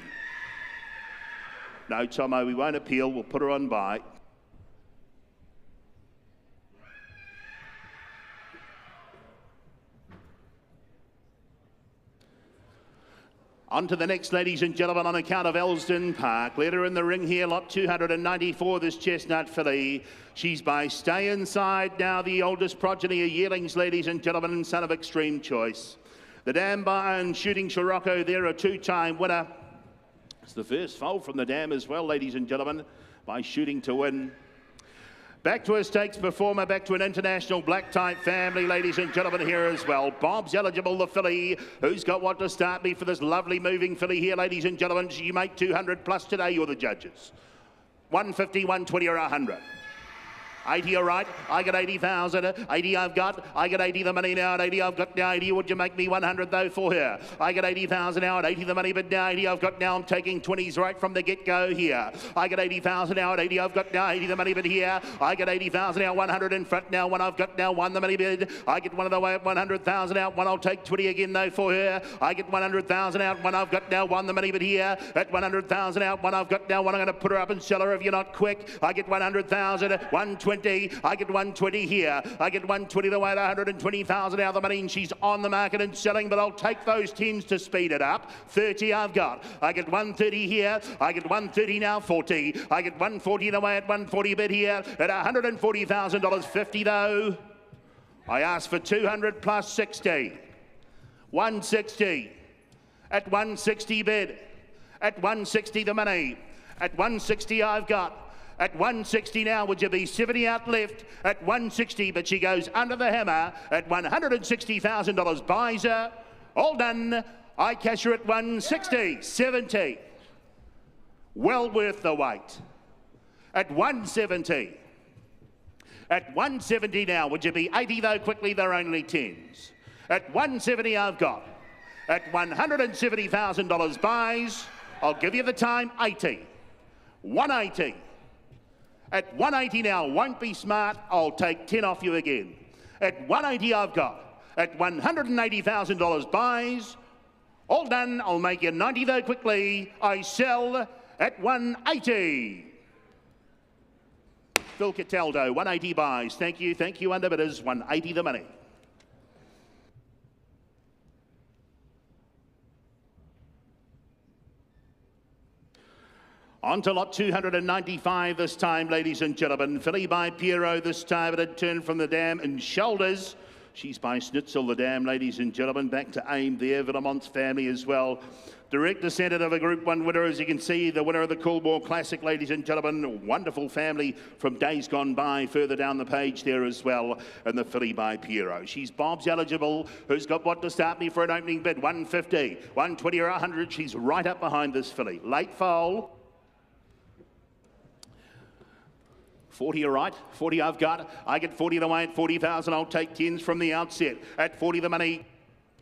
No, Tomo, we won't appeal. We'll put her on by. On to the next, ladies and gentlemen, on account of Elsdon Park. Let her in the ring here, lot 294, this chestnut filly. She's by Stay Inside now, the oldest progeny of yearlings, ladies and gentlemen, son of Extreme Choice. The Dam by and Shooting Scirocco there, a two-time winner. It's the first foal from the Dam as well, ladies and gentlemen, by Shooting to Win. Back to a stakes performer, back to an international black type family, ladies and gentlemen, here as well. Bob's eligible, the filly, who's got what to start me for this lovely moving filly here, ladies and gentlemen. You make 200 plus today, you're the judges. 150, 120 or 100. 80 all right. I got 80,000. 80 I've got. I got 80 the money now. At 80 I've got now 80. Would you make me 100 though for her? I got 80,000 now. At 80 the money, but now 80 I've got now. I'm taking 20s right from the get-go here. I got 80,000 now. At 80 I've got now 80 the money, but here I got 80,000 now. 100 in front now. One I've got now. One the money bid. I get one of the way at 100,000 out. One I'll take 20 again though for her. I get 100,000 out. One I've got now. One the money, but here at 100,000 out. One I've got now. One I'm going to put her up and sell her if you're not quick. I get 100,000. 120. I get 120 here. I get 120 the way at 120,000 out of the money, and she's on the market and selling, but I'll take those 10s to speed it up. 30 I've got. I get 130 here. I get 130 now. 40. I get 140 the way at 140 bid here at $140,000. 50 though. I asked for 200 plus 60. 160. At 160 bid. At 160 the money. At 160 I've got. At 160 now, would you be 70 out left? At 160, but she goes under the hammer at $160,000. Buys her. All done. I cash her at 160. 70. Well worth the wait. At 170. At 170 now, would you be 80 though quickly? They're only 10s. At 170 I've got. At $170,000 buys. I'll give you the time, 80. 180. At 180 now, won't be smart, I'll take 10 off you again. At 180 I've got. At $180,000 buys. All done, I'll make you 90 though quickly. I sell at 180. Phil Cataldo, 180 buys. Thank you, underbidders, 180 the money. On to lot 295 this time, ladies and gentlemen. Filly by Piero this time. It had turned from the dam and shoulders. She's by Schnitzel, the dam, ladies and gentlemen. Back to aim there. Villamont's family as well. Direct descendant of a Group 1 winner, as you can see, the winner of the Coolmore Classic, ladies and gentlemen. Wonderful family from days gone by, further down the page there as well. And the filly by Piero. She's Bob's eligible, who's got what to start me for an opening bid. 150, 120 or 100. She's right up behind this filly. Late foal. 40 all right, 40 I've got. I get 40 the way at 40,000. I'll take 10s from the outset. At 40 the money,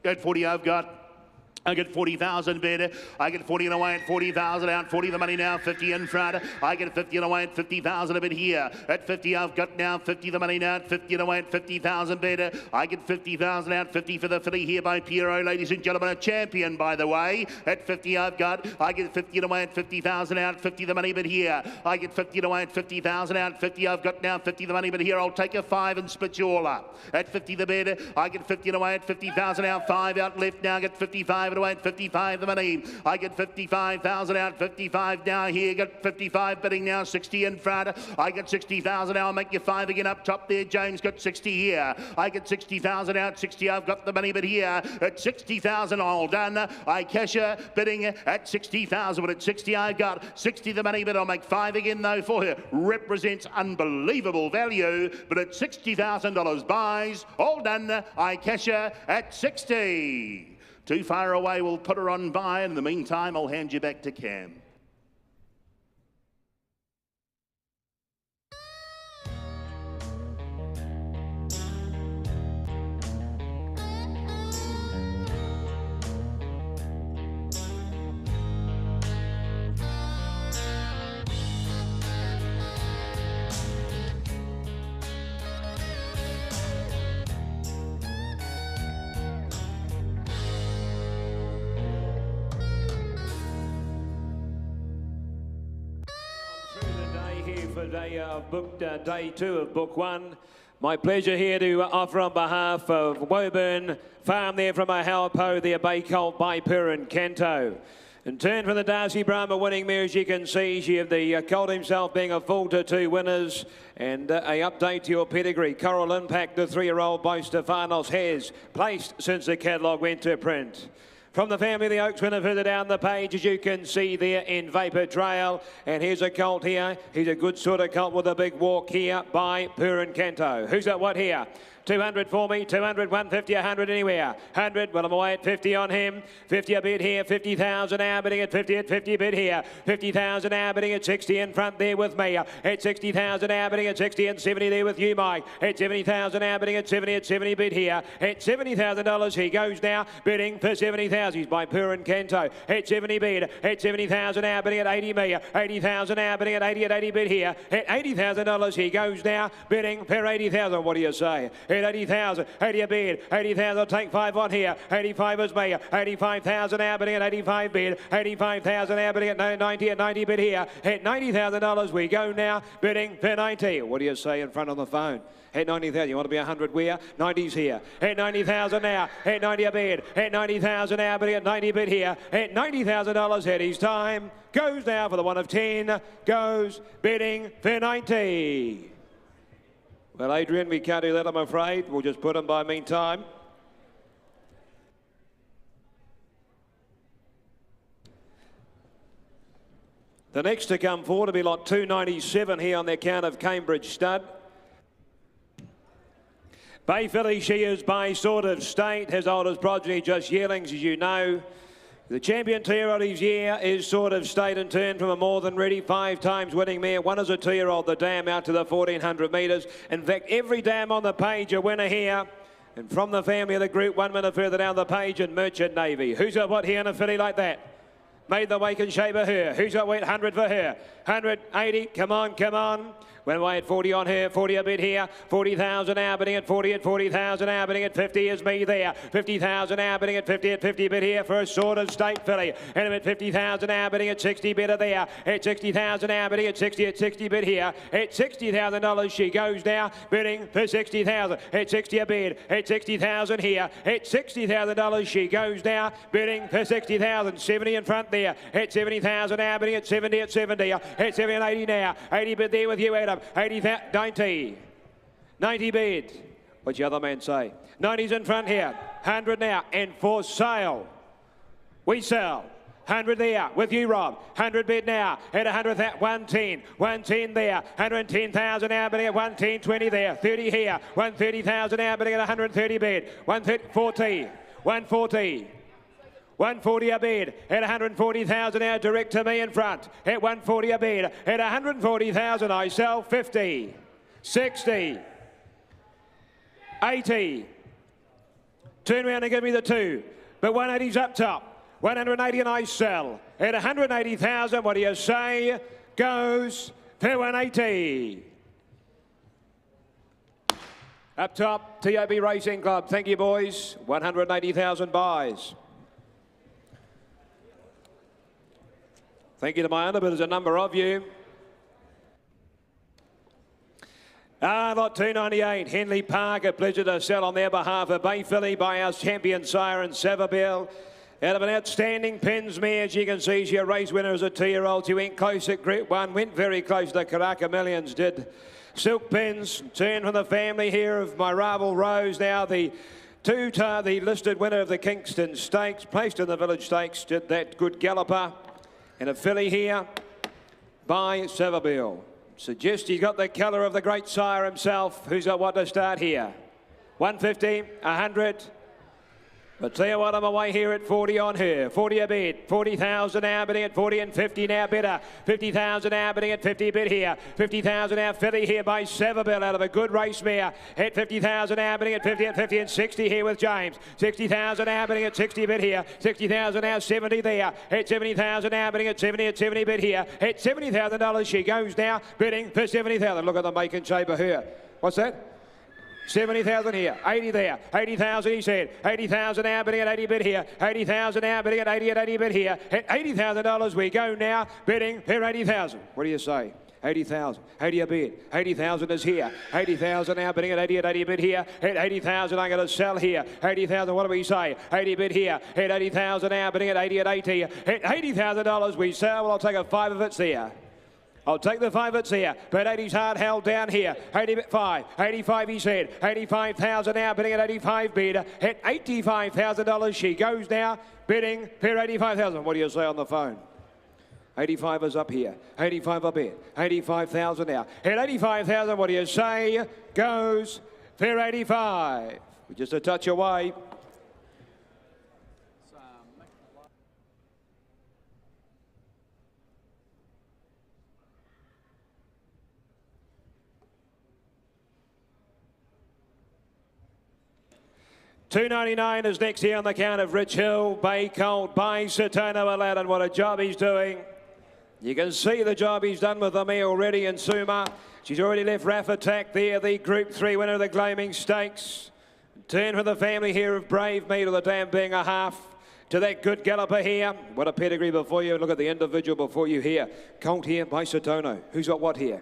at 40 I've got. I get 40,000 bid. I get 40 and away at 40,000 out. 40 the money now. 50 in front. I get 50 and away at 50,000 a bid here. At 50 I've got now. 50 the money now. At 50 and away at 50,000 bid. I get 50,000 out. 50 for the filly here by Piero, ladies and gentlemen. A champion, by the way. At 50 I've got. I get 50 and away at 50,000 out. 50 the money bid here. I get 50 and away at 50,000 out. 50 I've got now. 50 the money bid here. I'll take a 5 and split you all up. At 50 the bid. I get 50 and away at 50,000 out. 5 out left now. Get 55 and away at 55 the money. I get 55,000 out. 55 now here. Get 55 bidding now. 60 in front. I get 60,000 now. I'll make you 5 again up top there. James got 60 here. I get 60,000 out. 60 I've got the money bid here. At 60,000 all done. I cash her bidding at 60,000. But at 60 I've got 60 the money bid. I'll make 5 again though for her. Represents unbelievable value. But at $60,000 buys. All done. I cash her at 60. Too far away, we'll put her on by. In the meantime, I'll hand you back to Cam. Day 2 of Book 1. My pleasure here to offer on behalf of Woburn Farm there from a Halpo, the Bay Colt by Purin Canto. In turn from the Darcy Brahma winning mare, as you can see, she had the colt himself being a full to 2 winners. And a update to your pedigree. Coral Impact, the 3-year-old by Stefanos, has placed since the catalogue went to print. From the family, the Oaks winner further down the page, as you can see there in Vapor Trail. And here's a colt here. He's a good sort of colt with a big walk here by Purin Canto. Who's at what here? 200 for me, 200, 150, 100 anywhere. 100, well, I'm away at 50 on him. 50 a bid here, 50,000 now, bidding at 50 at 50 bid here. 50,000 now, bidding at 60 in front there with me. At 60,000 now, bidding at 60 and 70 there with you, Mike. At 70,000 now, bidding at 70 bid here. At $70,000 he goes now, bidding for 70,000. He's by Purin Kento. At 70 bid. At 70,000 now, bidding at 80 me. 80,000 now, bidding at 80 bid here. At $80,000 he goes now, bidding for 80,000. What do you say? At 80,000, 80 a bid. 80,000, I'll take 5 on here. 85 is me. 85,000 now, bidding at 85 bid. 85,000 now, bidding at 90 bid here. At $90,000 we go now, bidding for 90. What do you say in front on the phone? At 90,000, you want to be 100 where? 90's here. At 90,000 now, at 90 a bid. At 90,000 now, bidding at 90 bid here. At $90,000 Eddie's time. Goes now for the 1 of 10. Goes bidding for 90. Well, Adrian, we can't do that, I'm afraid. We'll just put him by meantime. The next to come forward will be lot 297 here on the account of Cambridge Stud. Bay filly, she is by sort of state, has old as progeny, just yearlings, as you know. The champion 2-year-old his year is sort of state and turn from a more than ready 5 times winning mare. One is a 2-year-old, the dam out to the 1,400 metres. In fact, every dam on the page a winner here. And from the family of the group, 1 minute further down the page in Merchant Navy. Who's got what here in a filly like that? Made the wake and shape of her. Who's got weight? 100 for her. 100, 80, come on, come on. Went away at 40 on her, 40 a bit here, 40,000 now, bidding at 40 at 40,000 now, bidding at 50 is me there, 50,000 now, bidding at 50 at 50 bid here for a sort of state filly, and at 50,000 now, bidding at 60 bidder there, at 60,000 now, bidding at 60 bid here, at $60,000 she goes now, bidding for 60,000, at 60 a bid, at 60,000 here, at $60,000 she goes now, bidding for 60,000, 70 in front there, at 70,000 now, bidding at 70 at 70, at 70 and 80 now, 80 bid there with you, Adam. 80, 90 bid. What's the other man say? 90's in front here. 100 now and for sale. We sell. 100 there with you, Rob. 100 bid now at 100, 110. 110 there. 110,000 now bidding at 110, 20 there. 30 here. 130,000 now bidding at 130 bid. 140. 140. 140 a bid at 140,000 now direct to me in front. At 140 a bid at 140,000 I sell 50, 60, 80. Turn around and give me the 2. But 180's up top. 180 and I sell at 180,000. What do you say? Goes for 180. Up top, TOB Racing Club. Thank you, boys. 180,000 buys. Thank you to my underbidders, a number of you. Lot 298, Henley Park, a pleasure to sell on their behalf. A bay filly by our champion siren, Savabelle. Out of an outstanding Pens mare, as you can see, she a race winner as a 2-year-old. She went close at Group 1, went very close to Karaka Millions, did. Silk Pens, turn from the family here of my rival Rose. Now the the listed winner of the Kingston Stakes, placed in the Village Stakes, did that good galloper. And a filly here by Savabelle. Suggest he's got the colour of the great sire himself. Who's got what to start here? 150, 100. But tell you what, I'm away here at 40 on her. 40 a bid. 40,000 now bidding at 40 and 50 now bidder. 50,000 now bidding at 50 bid here. 50,000 now filly here by Savabelle out of a good race mare. At 50,000 now bidding at 50 and 50 and 60 here with James. 60,000 now bidding at 60 bid here. 60,000 now 70 there. At 70,000 now bidding at 70 bid here. At $70,000 she goes now bidding for 70,000. Look at the make and shape of her. What's that? 70,000 here, 80 there, 80,000 he said, 80,000 now bidding at 80 bid here, 80,000 now bidding at 80 bid here, at $80,000 we go now bidding for 80,000. What do you say? 80,000, 80 a bid, 80,000 is here, 80,000 now bidding at 80 bid here, at 80,000 I'm going to sell here, 80,000 what do we say? 80 bid here, at 80,000 now bidding at 80 at $80,000 we sell. Well, I'll take a 5 of it's there. I'll take the 5 it's here, but 80's hard held down here. 85, 85 he said, 85,000 now bidding at 85 bid. At $85,000 she goes now bidding for 85,000. What do you say on the phone? 85 is up here, 85 a bid, 85,000 now. At 85,000, what do you say? Goes for 85. We're just a touch away. $2.99 is next here on the count of Rich Hill. Bay Colt by Satona Aladdin. What a job he's doing. You can see the job he's done with Magnier already in Suma. She's already left Raff Attack there, the Group 3 winner of the Glaming Stakes. Turn for the family here of Brave Me to the dam being a half. To that good galloper here. What a pedigree before you. Look at the individual before you here. Colt here by Satono. Who's got what here?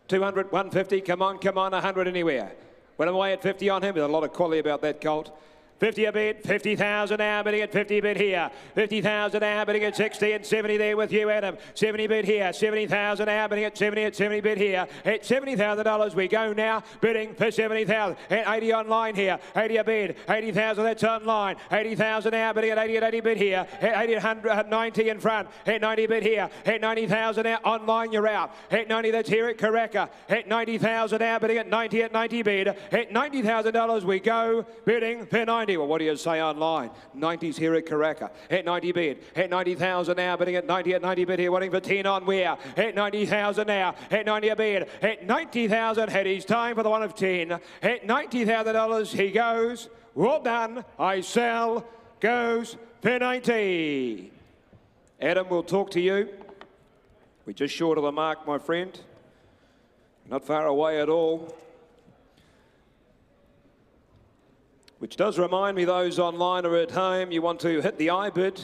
200, 150. Come on, 100 anywhere. Went away at 50 on him. There's a lot of quality about that colt. 50 a bid, 50,000 now, bidding at 50 bid here. 50,000 now, bidding at 60 and 70 there with you, Adam. 70 bid here, 70,000 now, bidding at 70 bid here. At $70,000 we go now, bidding for 70,000. At 80 online here, 80 a bid, 80,000 that's online. 80,000 now, bidding at 80 bid here. At 80 at 90 in front. At 90 bid here. At 90,000 now, online you're out. At 90 that's here at Karaka. At 90,000 now, bidding at 90 bid. At $90,000 we go, bidding for 90. Well, what do you say online? 90's here at Karaka. At 90 bid. At 90,000 now, bidding at 90 bid here, waiting for 10 on Weir. At 90,000 now. At 90 a bid. At 90,000, had his time for the one of 10. At $90,000 he goes. Well done. I sell. Goes for 90. Adam, we'll talk to you. We're just short of the mark, my friend. Not far away at all. Which does remind me, those online or at home, you want to hit the iBid.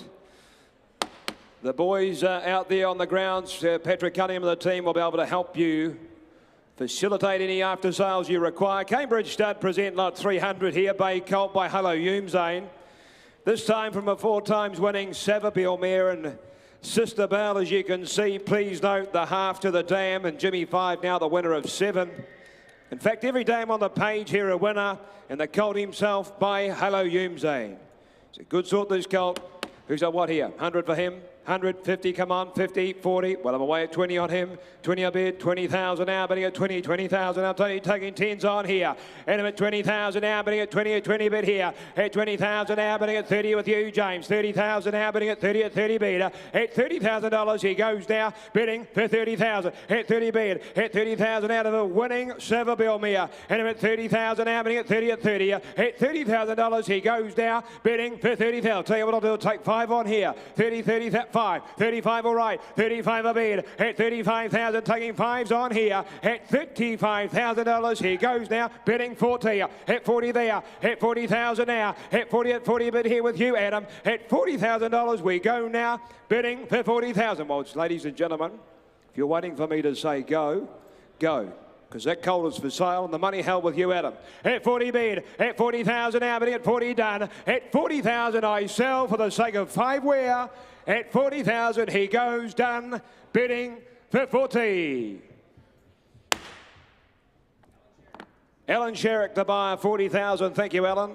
The boys out there on the grounds, Patrick Cunningham and the team will be able to help you facilitate any after sales you require. Cambridge Stud present lot 300 here, Bay Colt by Hello Zane. This time from a 4 times winning Savabeel mare and Sister Bell, as you can see. Please note the half to the dam, and Jimmy 5 now the winner of 7. In fact, every dam on the page here a winner, and the colt himself by Hello Zane. It's a good sort, this colt. Who's got what here? 100 for him. 100, 50, come on, 50, 40. Well, I'm away at 20 on him. 20 a bid, 20,000 now, bidding at 20, 20,000. I'll tell you, taking 10s on here. And I'm at 20,000 now, bidding at 20 bid here. At 20,000 now, bidding at 30 with you, James. 30,000 now, bidding at 30 bid. At $30,000 he goes now, bidding for 30,000. At 30 bid. At 30,000 out of a winning Savabeel mare. And I'm at 30,000 now, bidding at 30. At $30,000 he goes now, bidding for 30,000. Tell you what I'll do, I'll take 5 on here. 30, 35 all right, 35 a bid. At 35,000, taking 5s on here. At $35,000 he goes now, bidding 40. At 40 there, at 40,000 now. At 40 bid here with you, Adam. At $40,000 we go now, bidding for 40,000. Well, ladies and gentlemen, if you're waiting for me to say go, go. Because that colt is for sale and the money held with you, Adam. At 40 bid, at 40,000 now, bidding at 40 done. At 40,000 I sell for the sake of 5 wear. At 40,000 he goes done, bidding for 40. Alan Sherrick, the buyer, 40,000. Thank you, Alan.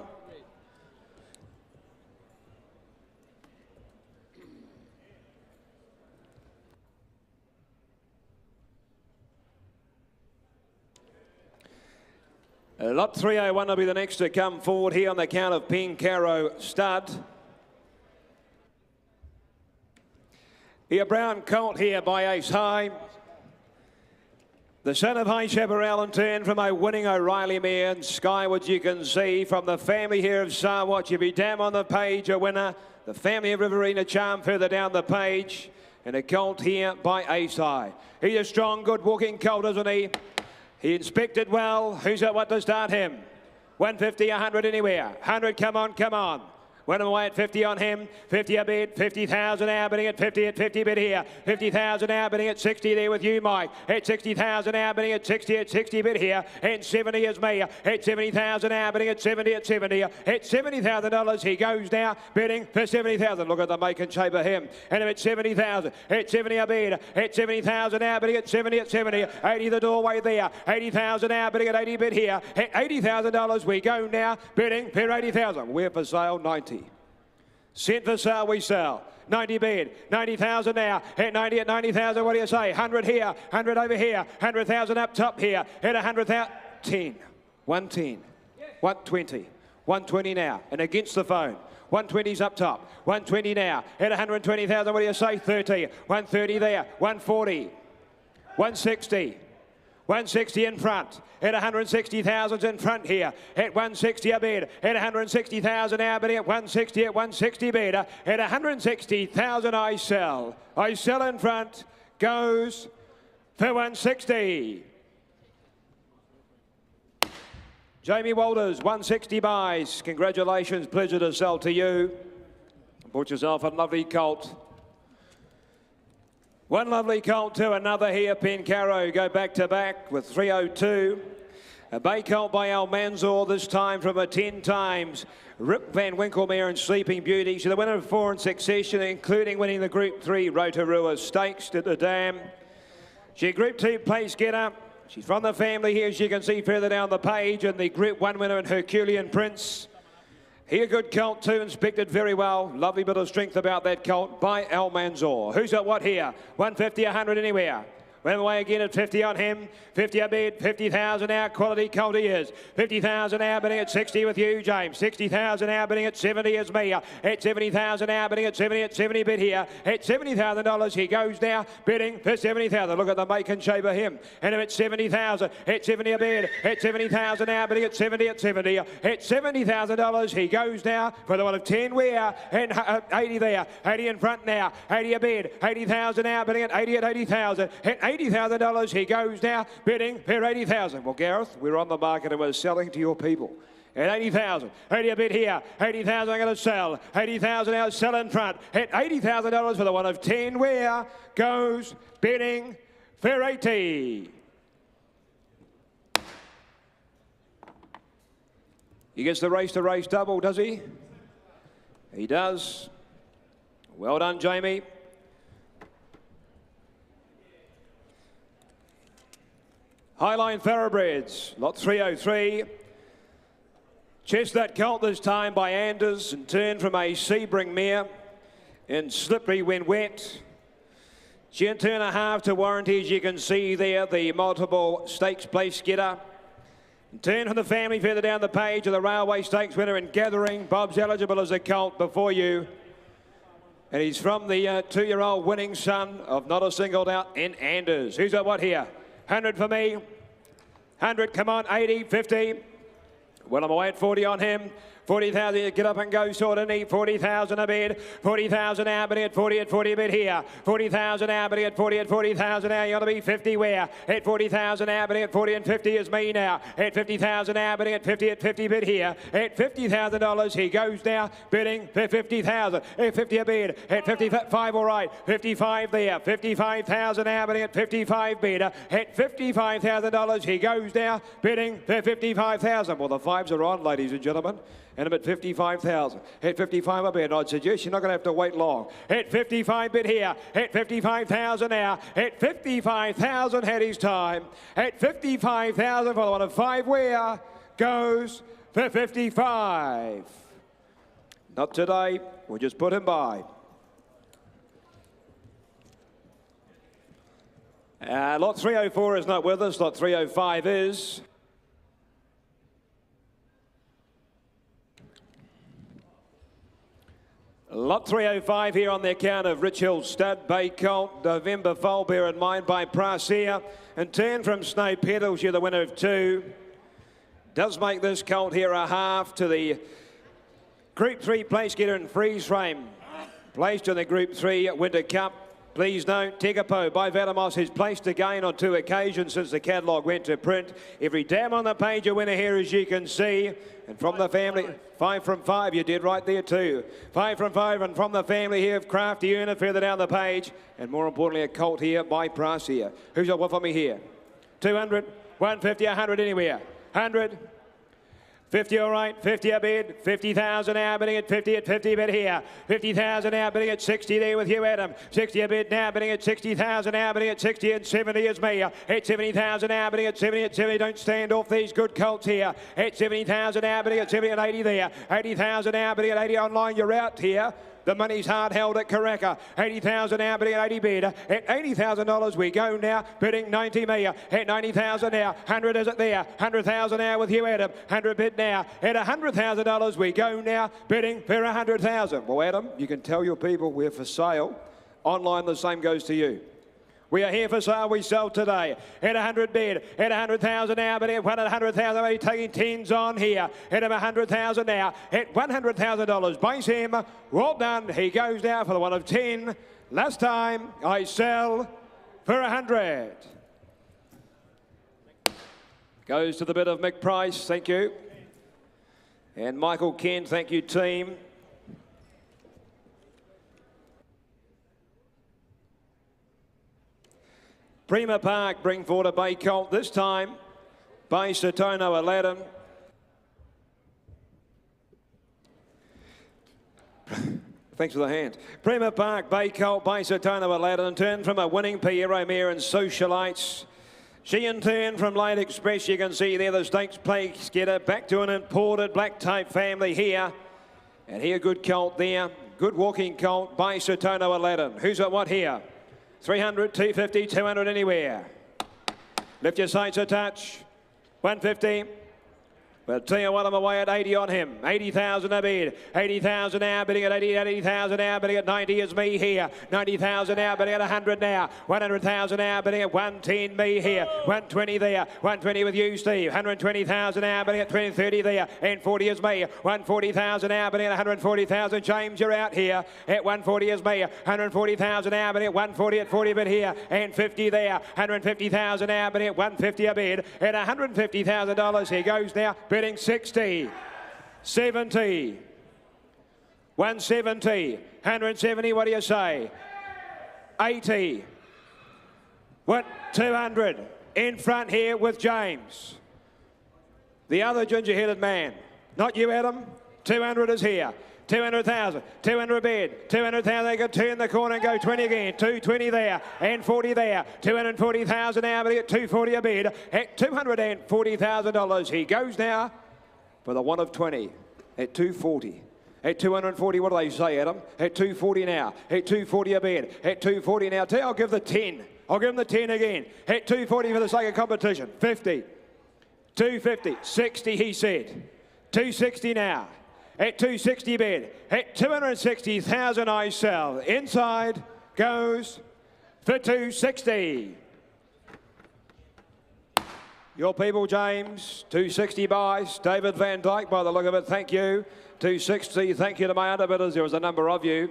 Lot 301 will be the next to come forward here on the count of Pink Arrow Stud. Here, Brown Colt here by Ace High. The son of High Chaparral and turn from a winning O'Reilly mare, and Skywards you can see from the family here of Sarwatch. You'll be damn on the page a winner. The family of Riverina Charm further down the page. And a colt here by Ace High. He's a strong, good walking colt, isn't he? He inspected well. Who's got what to start him? 150, 100 anywhere. 100, come on. Went away at 50 on him. 50 a bid. 50,000 now, bidding at 50 bid here. 50,000 now, bidding at 60 there with you, Mike. At 60,000 now, bidding at 60 bid here. And 70 is me. At 70,000 now, bidding at 70. At $70,000 he goes now, bidding for 70,000. Look at the make and shape of him. And at 70,000. At 70 a bid. At 70,000 now, bidding at 70. 80 the doorway there. 80,000 now, bidding at 80 bid here. At $80,000 we go now, bidding for 80,000. We're for sale 90. Sent for sale, we sell. 90 bid, 90,000 now. At 90,000, what do you say? 100 here, 100 over here, 100,000 up top here. At 100,000, 10, 110. 120. 120 now, and against the phone. 120's up top. 120 now. At 120,000, what do you say? 30. 130 there. 140. 160. 160 in front. At 160,000's in front here. At 160 a bid. At 160,000 now, bidding at 160. At 160 bid. At 160,000 I sell. I sell in front. Goes for 160. Jamie Walters, 160 buys. Congratulations, pleasure to sell to you. Bought yourself a lovely colt. One lovely colt to another here, Pencaro. Go back to back with 302. A bay colt by Almanzor, this time from a 10 times. Rip Van Winklemere and Sleeping Beauty. She's the winner of 4 in succession, including winning the Group 3 Rotorua Stakes at the Dam. She Group 2 place getter. She's from the family here, as you can see further down the page, and the Group 1 winner in Herculean Prince. Here, good colt too, inspected very well. Lovely bit of strength about that colt by Almanzor. Who's at what here? 150, 100 anywhere. Went away again at 50 on him. 50 a bid, 50,000 out. Quality colt he is. 50,000 out, bidding at 60 with you, James. 60,000 out, bidding at 70 is me. At 70,000 out, bidding at 70 bid here. At $70,000 he goes now, bidding for 70,000. Look at the make and shape of him. And at 70,000, at 70 a bid. At 70,000 out, bidding at 70. At $70,000 he goes now for the one of 10 where. And 80 there. 80 in front now. 80 a bid. 80,000 out, bidding at 80 at 80,000. At $80,000 he goes now, bidding for 80,000. Well, Gareth, we're on the market and we're selling to your people. At 80,000, 80 a bid here, 80,000 I'm going to sell, 80,000 now sell in front. At $80,000 for the one of 10 where goes bidding for 80. He gets the race to race double, does he? He does. Well done, Jamie. Highline Thoroughbreds, lot 303. Chestnut colt this time by Anders and turned from a Sebring mare in Slippery When Wet. She turn a half to warranty, as you can see there, the multiple stakes place getter. Turn from the family further down the page of the Railway Stakes winner in Gathering. Bob's eligible as a colt before you. And he's from the 2-year-old winning son of Not a Singled Out in Anders. Who's at what here? 100 for me. 100, come on, 80, 50. Well, I'm away at 40 on him. 40,000, get up and go, sort of neat. 40,000 a bid. 40,000 out, but at 40 a bid here. 40,000 out, but at 40,000 now. You ought to be 50 where? At 40,000 out, but at 40 and 50 is me now. At 50,000 out, but at 50 bid here. At $50,000 he goes now, bidding for 50,000. At 50 a bid. At 55, all right. 55 there. 55,000 out, but at 55 bid. At $55,000 he goes now, bidding for 55,000. Well, the fives are on, ladies and gentlemen. And I'm at 55,000. At 55 a bid. I'd suggest you're not going to have to wait long. At 55 bid here. At 55,000 now. At 55,000 had his time. At 55,000 for the one of 5 where goes for 55. Not today. We'll just put him by. Lot 304 is not with us. Lot 305 is. Lot 305 here on the account of Rich Hill Stud, Bay Colt, November Foal, bear in mind by Prasia, and Turn from Snow Petals, you're the winner of 2. Does make this colt here a half to the Group 3 place getter in Freeze Frame. Placed in the Group 3 Winter Cup. Please note, Tegapo by Valamos is placed again on 2 occasions since the catalogue went to print. Every dam on the page a winner here, as you can see. And from the family, 5 from 5, you did right there too. 5 from 5, and from the family here of Crafty Earner further down the page. And more importantly, a colt here by Price here. Who's got what for me here? 200, 150, 100 anywhere. 100. 50, all right, 50 a bid, 50,000 now, bidding at 50 bid here. 50,000 now, bidding at 60 there with you, Adam. 60 a bid now, bidding at 60,000 now, bidding at 60 and 70 is me. At 70,000 now, bidding at 70, don't stand off these good colts here. At 70,000 now, bidding at 70 and 80 there. 80,000 now, bidding at 80 online, you're out here. The money's hard held at Karaka. 80,000 now, bidding at 80 bid. At $80,000 we go now, bidding 90 me. At 90,000 now, 100 is it there. 100,000 now with you, Adam. 100 bid now. At $100,000 we go now, bidding for 100,000. Well, Adam, you can tell your people we're for sale. Online, the same goes to you. We are here for sale, we sell today. At 100 bid, at 100,000 now, but at 100,000, we're taking tens on here. At 100,000 now, at $100,000, buys him. Well done, he goes now for the one of 10. Last time, I sell for 100. Goes to the bid of Mick Price, thank you. And Michael Kent, thank you, team. Prima Park bring forward a Bay Colt this time by Satono Aladdin. Thanks for the hand. Prima Park Bay Colt by Satono Aladdin. Turn from a winning Pierro Mare and Socialites. She in turn from Late Express. You can see there the stakes place getter back to an imported black type family here. And here good colt there. Good walking colt by Satono Aladdin. Who's at what here? 300, 250, 200 anywhere. Lift your sights a touch. 150. We'll tell you what, I'm away at 80 on him. 80,000 a bid. 80,000 now, bidding at 80, 80,000 now, bidding at 90 is me here. 90,000 now, bidding at 100 now. 100,000 now, bidding at 110 me here. 120 there. 120 with you, Steve. 120,000 now, bidding at 20, 30 there. And 40 is me. 140,000 now, bidding at 140,000. James, you're out here. At 140 is me. 140,000 now, bidding at 140 at 40 bid here. And 50 there. 150,000 now, bidding at 150 a bid. At $150,000 he goes now. Bidding 60, 70, 170, 170, what do you say? 80, what, 200, in front here with James. The other ginger-headed man, not you, Adam, 200 is here. 200,000, 200 bid, 200,000, they can turn the corner and go 20 again, 220 there, and 40 there, 240,000 now, but at 240 a bid, at $240,000, he goes now for the one of 20, at 240. At 240, what do they say, Adam? At 240 now, at 240 a bid, at 240 now, I'll give the 10, I'll give him the 10 again, at 240 for the sake of competition, 50, 250, 60 he said, 260 now. At 260 bid, at 260,000 I sell. Inside goes for 260. Your people, James, 260 buys. David Van Dyke, by the look of it, thank you. 260, thank you to my underbidders. There was a number of you.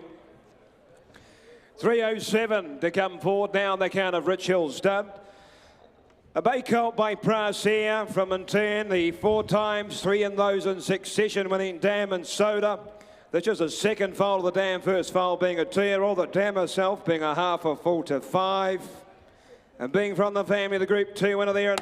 307 to come forward now on the count of Rich Hill Stud. A Bay Colt by Prasia from in turn, the 4 times, 3 in those in succession, winning Dam and Soda. That's just a second foal of the Dam, first foal being a tear, all the Dam herself being a half a full to 5. And being from the family, the Group 2 winner there,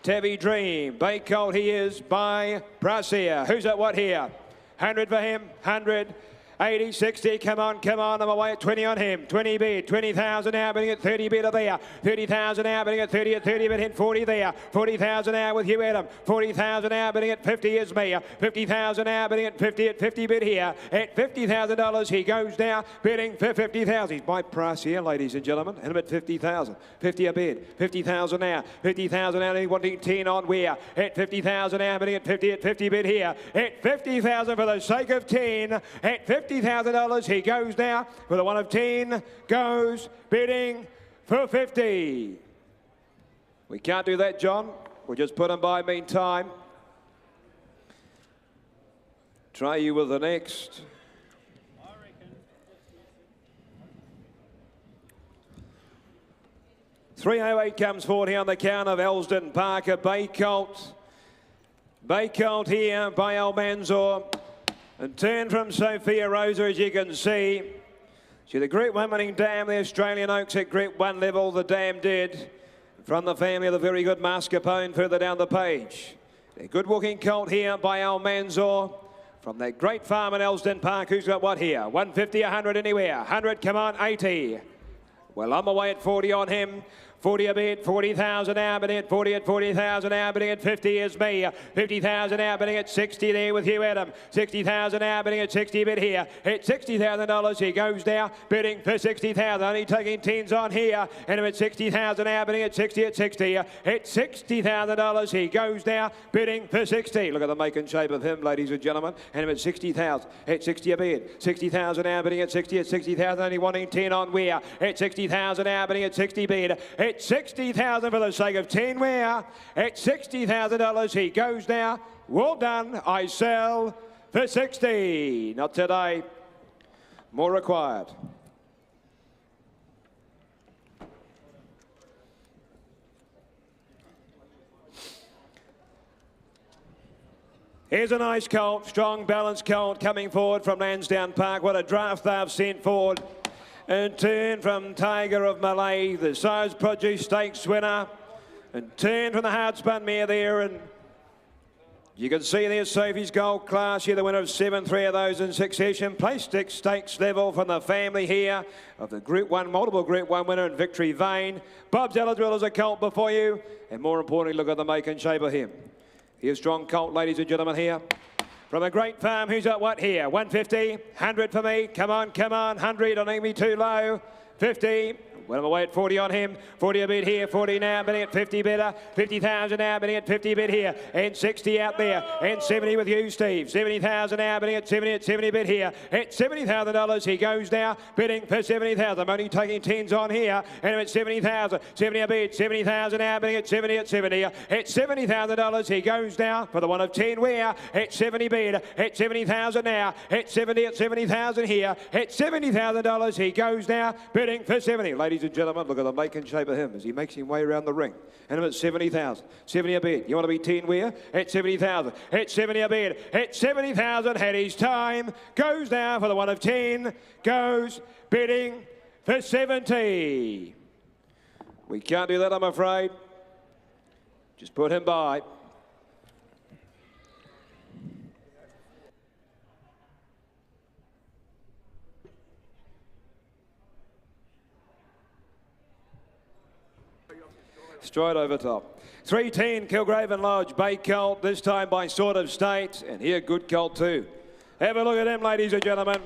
Tabby Dream. Bay Colt he is by Prasia. Who's at what here? 100 for him, 100. 80, 60, come on, I'm away at 20 on him. 20 bid, 20,000 now, bidding at 30 bid there. 30,000 now, bidding at 30 at 30 bid, hit 40 there. 40,000 now with you, Adam. 40,000 now, bidding at 50 is me. 50,000 now, bidding at 50 bid here. At $50,000 he goes now, bidding for 50,000. He's by price here, ladies and gentlemen, and about 50,000. 50 a bid, 50,000 now. 50,000 now, he's wanting 10 on where? At 50,000 now, bidding at 50 bid here. At 50,000 for the sake of 10. At $50,000 he goes now for the one of 10, goes bidding for 50. We can't do that, John. We'll just put him by meantime. Try you with the next. 308 comes forward here on the count of Elsdon Parker. Bay Colt. Bay Colt here by Almanzor. And turn from Sophia Rosa, as you can see. She's the Group 1 winning Dam, the Australian Oaks at Group 1 level, the Dam did. From the family of the very good Mascarpone further down the page. A good walking colt here by Almanzor. From that great farm in Elsdon Park, who's got what here? 150, 100 anywhere. 100, come on, 80. Well, I'm away at 40 on him. 40 a bid, 40,000 now, bidding at 40 at 40,000 now, bidding at 50 is me. 50,000 now, bidding at 60 there with Hugh Adam. 60,000 now, bidding at 60 bid here. At $60,000 he goes now, bidding for 60,000. Only taking 10s on here. And at 60,000 now, bidding at 60 at 60. At $60,000 he goes now, bidding for 60. Look at the make and shape of him, ladies and gentlemen. And at 60,000, at 60 a bid. 60,000 now, bidding at 60 at 60,000. Only wanting 10 on where. At 60,000 now, bidding at 60 bid. At $60,000 for the sake of 10 where. At $60,000 he goes now. Well done. I sell for 60. Not today. More required. Here's a nice colt, strong balanced colt coming forward from Lansdowne Park. What a draft they've sent forward. And turn from Tiger of Malay, the Size Produce Stakes winner. And turn from the hard spun mare there. And you can see there's Sophie's Gold Class here, the winner of 7, 3 of those in succession. Plastic Stakes level from the family here of the Group 1, multiple Group 1 winner in Victory Vane. Bob's eligible as a colt before you. And more importantly, look at the make and shape of him. Here's strong colt, ladies and gentlemen, here. From a great farm, who's at what here? 150, 100 for me. Come on, 100, don't leave me too low. 50. Well, I'm away at 40 on him. 40 a bid here, 40 now, bidding at 50 bidder. 50,000 now, bidding at 50 bid here. And 60 out there. And 70 with you, Steve. 70,000 now, bidding at 70 bid here. At $70,000 he goes now, bidding for 70,000. I'm only taking 10s on here. And I'm at 70,000. 70 a bid, 70,000 now, bidding at 70 at 70. At $70,000 he goes now for the one of 10 where. At 70 bid. At 70,000 now. At 70,000 here. At $70,000 he goes now, bidding for 70. Ladies and gentlemen, look at the make and shape of him as he makes his way around the ring. And I'm at 70,000. 70 a bid. You want to be 10 where? At 70,000. At 70 a bid. At 70,000 had his time. Goes now for the one of 10. Goes bidding for 70. We can't do that, I'm afraid. Just put him by. Straight over top. 310 Kilgraven Lodge, Bay Colt, this time by Sort of State, and here good colt too. Have a look at him, ladies and gentlemen.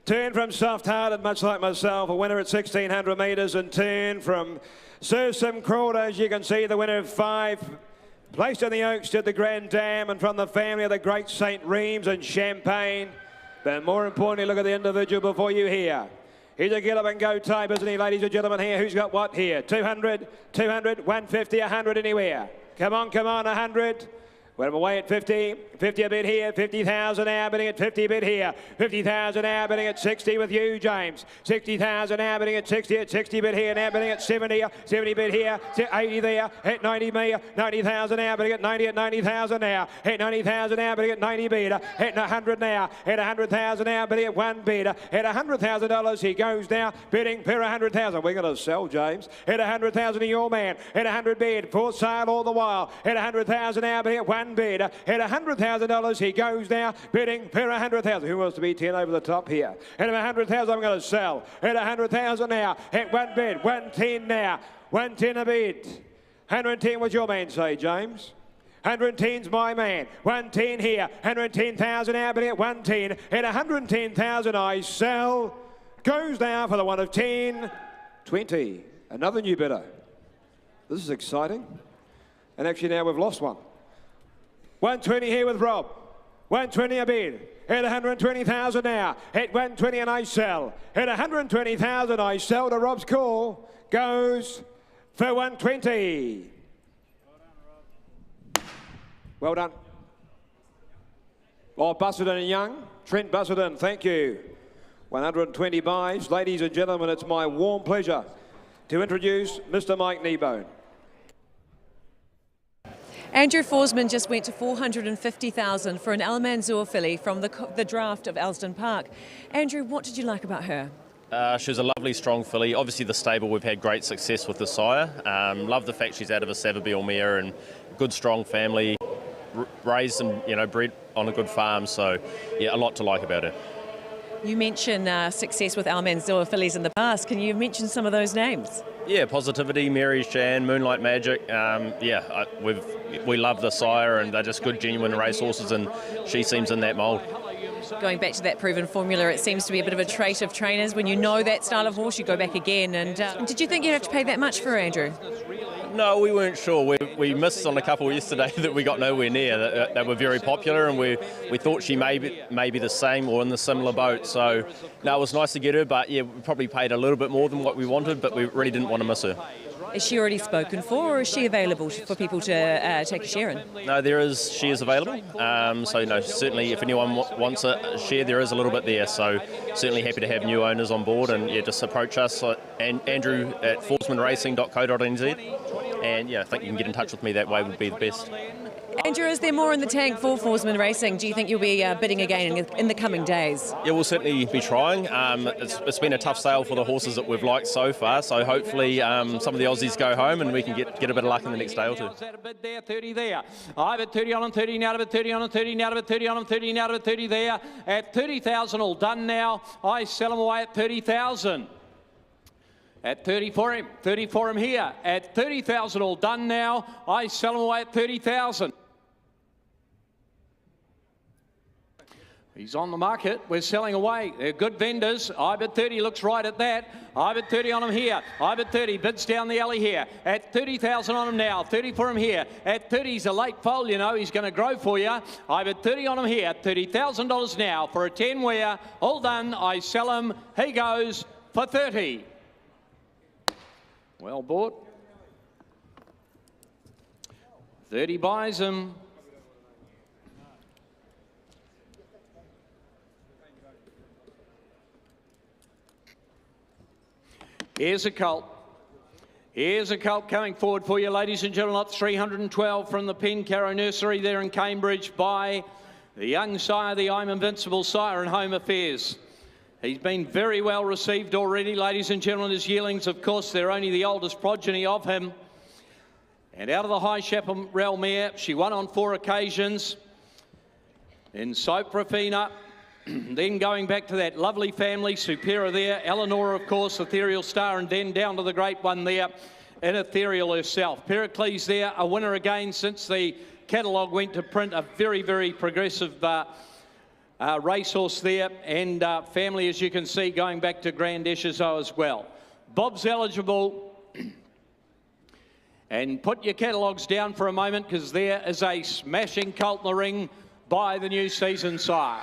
Turn from soft-hearted, much like myself, a winner at 1,600 metres, and turn from Sursum Crawler, as you can see, the winner of 5. Placed on the Oaks to the Grand Dam, and from the family of the great St. Reems and Champagne. But more importantly, look at the individual before you here. He's a get up and go type, isn't he, ladies and gentlemen, here? Who's got what here? 200, 150, 100 anywhere. Come on, 100. Well, I'm away at 50. 50 a bid here. 50,000 now, bidding at 50 bid here. 50,000 now, bidding at 60 with you, James. 60,000 now, bidding at 60 bid here. Now bidding at 70. 70 bid here. 80 there. At 90 me. 90,000 now, bidding at 90 at 90,000 now. At 90,000 now, bidding at 90 bid. At 100 now. At 100,000 now, bidding at 1 bid. At $100,000 he goes now, bidding per 100,000. We're going to sell, James. At 100,000 to your man. At 100 bid. For sale all the while. At 100,000 now, bidding at 1 bid. At $100,000 he goes now, bidding per 100,000. Who wants to be 10 over the top here? At 100,000 I'm going to sell. At 100,000 now. At 1 bid. 110 now. 110 a bid. 110 was your man say, James? 110's my man. 110 here. 110,000 now, bidding at 110. At 110,000 I sell. Goes now for the one of 10. 20. Another new bidder. This is exciting. And actually now we've lost one. 120 here with Rob. 120 a bid. At 120,000 now. At 120 and I sell. At 120,000 I sell to Rob's call. Goes for 120. Well done. Oh, Busselton and Young. Trent Busselton, thank you. 120 buys. Ladies and gentlemen, it's my warm pleasure to introduce Mr. Mike Kneebone. Andrew Forsman just went to 450,000 for an Almanzor filly from the draft of Elsdon Park. Andrew, what did you like about her? She was a lovely, strong filly. Obviously, the stable, we've had great success with the sire. Love the fact she's out of a Savabeel mare and good, strong family, raised and bred on a good farm. So, yeah, a lot to like about her. You mentioned success with Almanzor fillies in the past. Can you mention some of those names? Yeah, Positivity, Mary Shan, Moonlight Magic. We love the sire, and they're just good, genuine racehorses, and she seems in that mould. Going back to that proven formula, it seems to be a bit of a trait of trainers. When you know that style of horse, you go back again. And did you think you'd have to pay that much for Andrew? No, we weren't sure. We missed on a couple yesterday that we got nowhere near. They were very popular, and we thought she may be the same or in the similar boat. So, no, it was nice to get her, but yeah, we probably paid a little bit more than what we wanted, but we really didn't want to miss her. Is she already spoken for, or is she available for people to take a share in? No, she is available. So, no, certainly if anyone wants a share, there is a little bit there. So, certainly happy to have new owners on board, and yeah, just approach us, Andrew at forsmanracing.co.nz. And yeah, I think you can get in touch with me that way would be the best. Andrew, is there more in the tank for Forsman Racing? Do you think you'll be bidding again in the coming days? Yeah, we'll certainly be trying. It's been a tough sale for the horses that we've liked so far, so hopefully some of the Aussies go home and we can get a bit of luck in the next day or two. There, 30 there. I bet 30 on them, 30 now to bet 30 on them, 30 now to bet 30 on them, 30 now to bet 30 there. At 30,000 all done now. I sell them away at 30,000. At 30 for him here. At 30,000 all done now. I sell them away at 30,000. He's on the market. We're selling away. They're good vendors. I bet 30 looks right at that. I bet 30 on him here. I bet 30 bids down the alley here. At 30,000 on him now. 30 for him here. At 30, he's a late foal, you know. He's going to grow for you. I bet 30 on him here. $30,000 now for a 10 wear. All done. I sell him. He goes for 30. Well bought. 30 buys him. Here's a colt. Here's a colt coming forward for you, ladies and gentlemen. Lot 312 from the Pencarrow Nursery there in Cambridge by the young sire, the I'm Invincible sire in Home Affairs. He's been very well received already, ladies and gentlemen. His yearlings, of course, they're only the oldest progeny of him. And out of the High Chaparral mare, she won on 4 occasions. In Soprafina. Then going back to that lovely family, Supera there, Eleanor, of course, Ethereal Star, and then down to the great one there, in Ethereal herself. Pericles there, a winner again since the catalogue went to print, a very, very progressive racehorse there, and family, as you can see, going back to Grand Echezot as well. Bob's eligible. And put your catalogues down for a moment, because there is a smashing colt in the ring by the new season sire.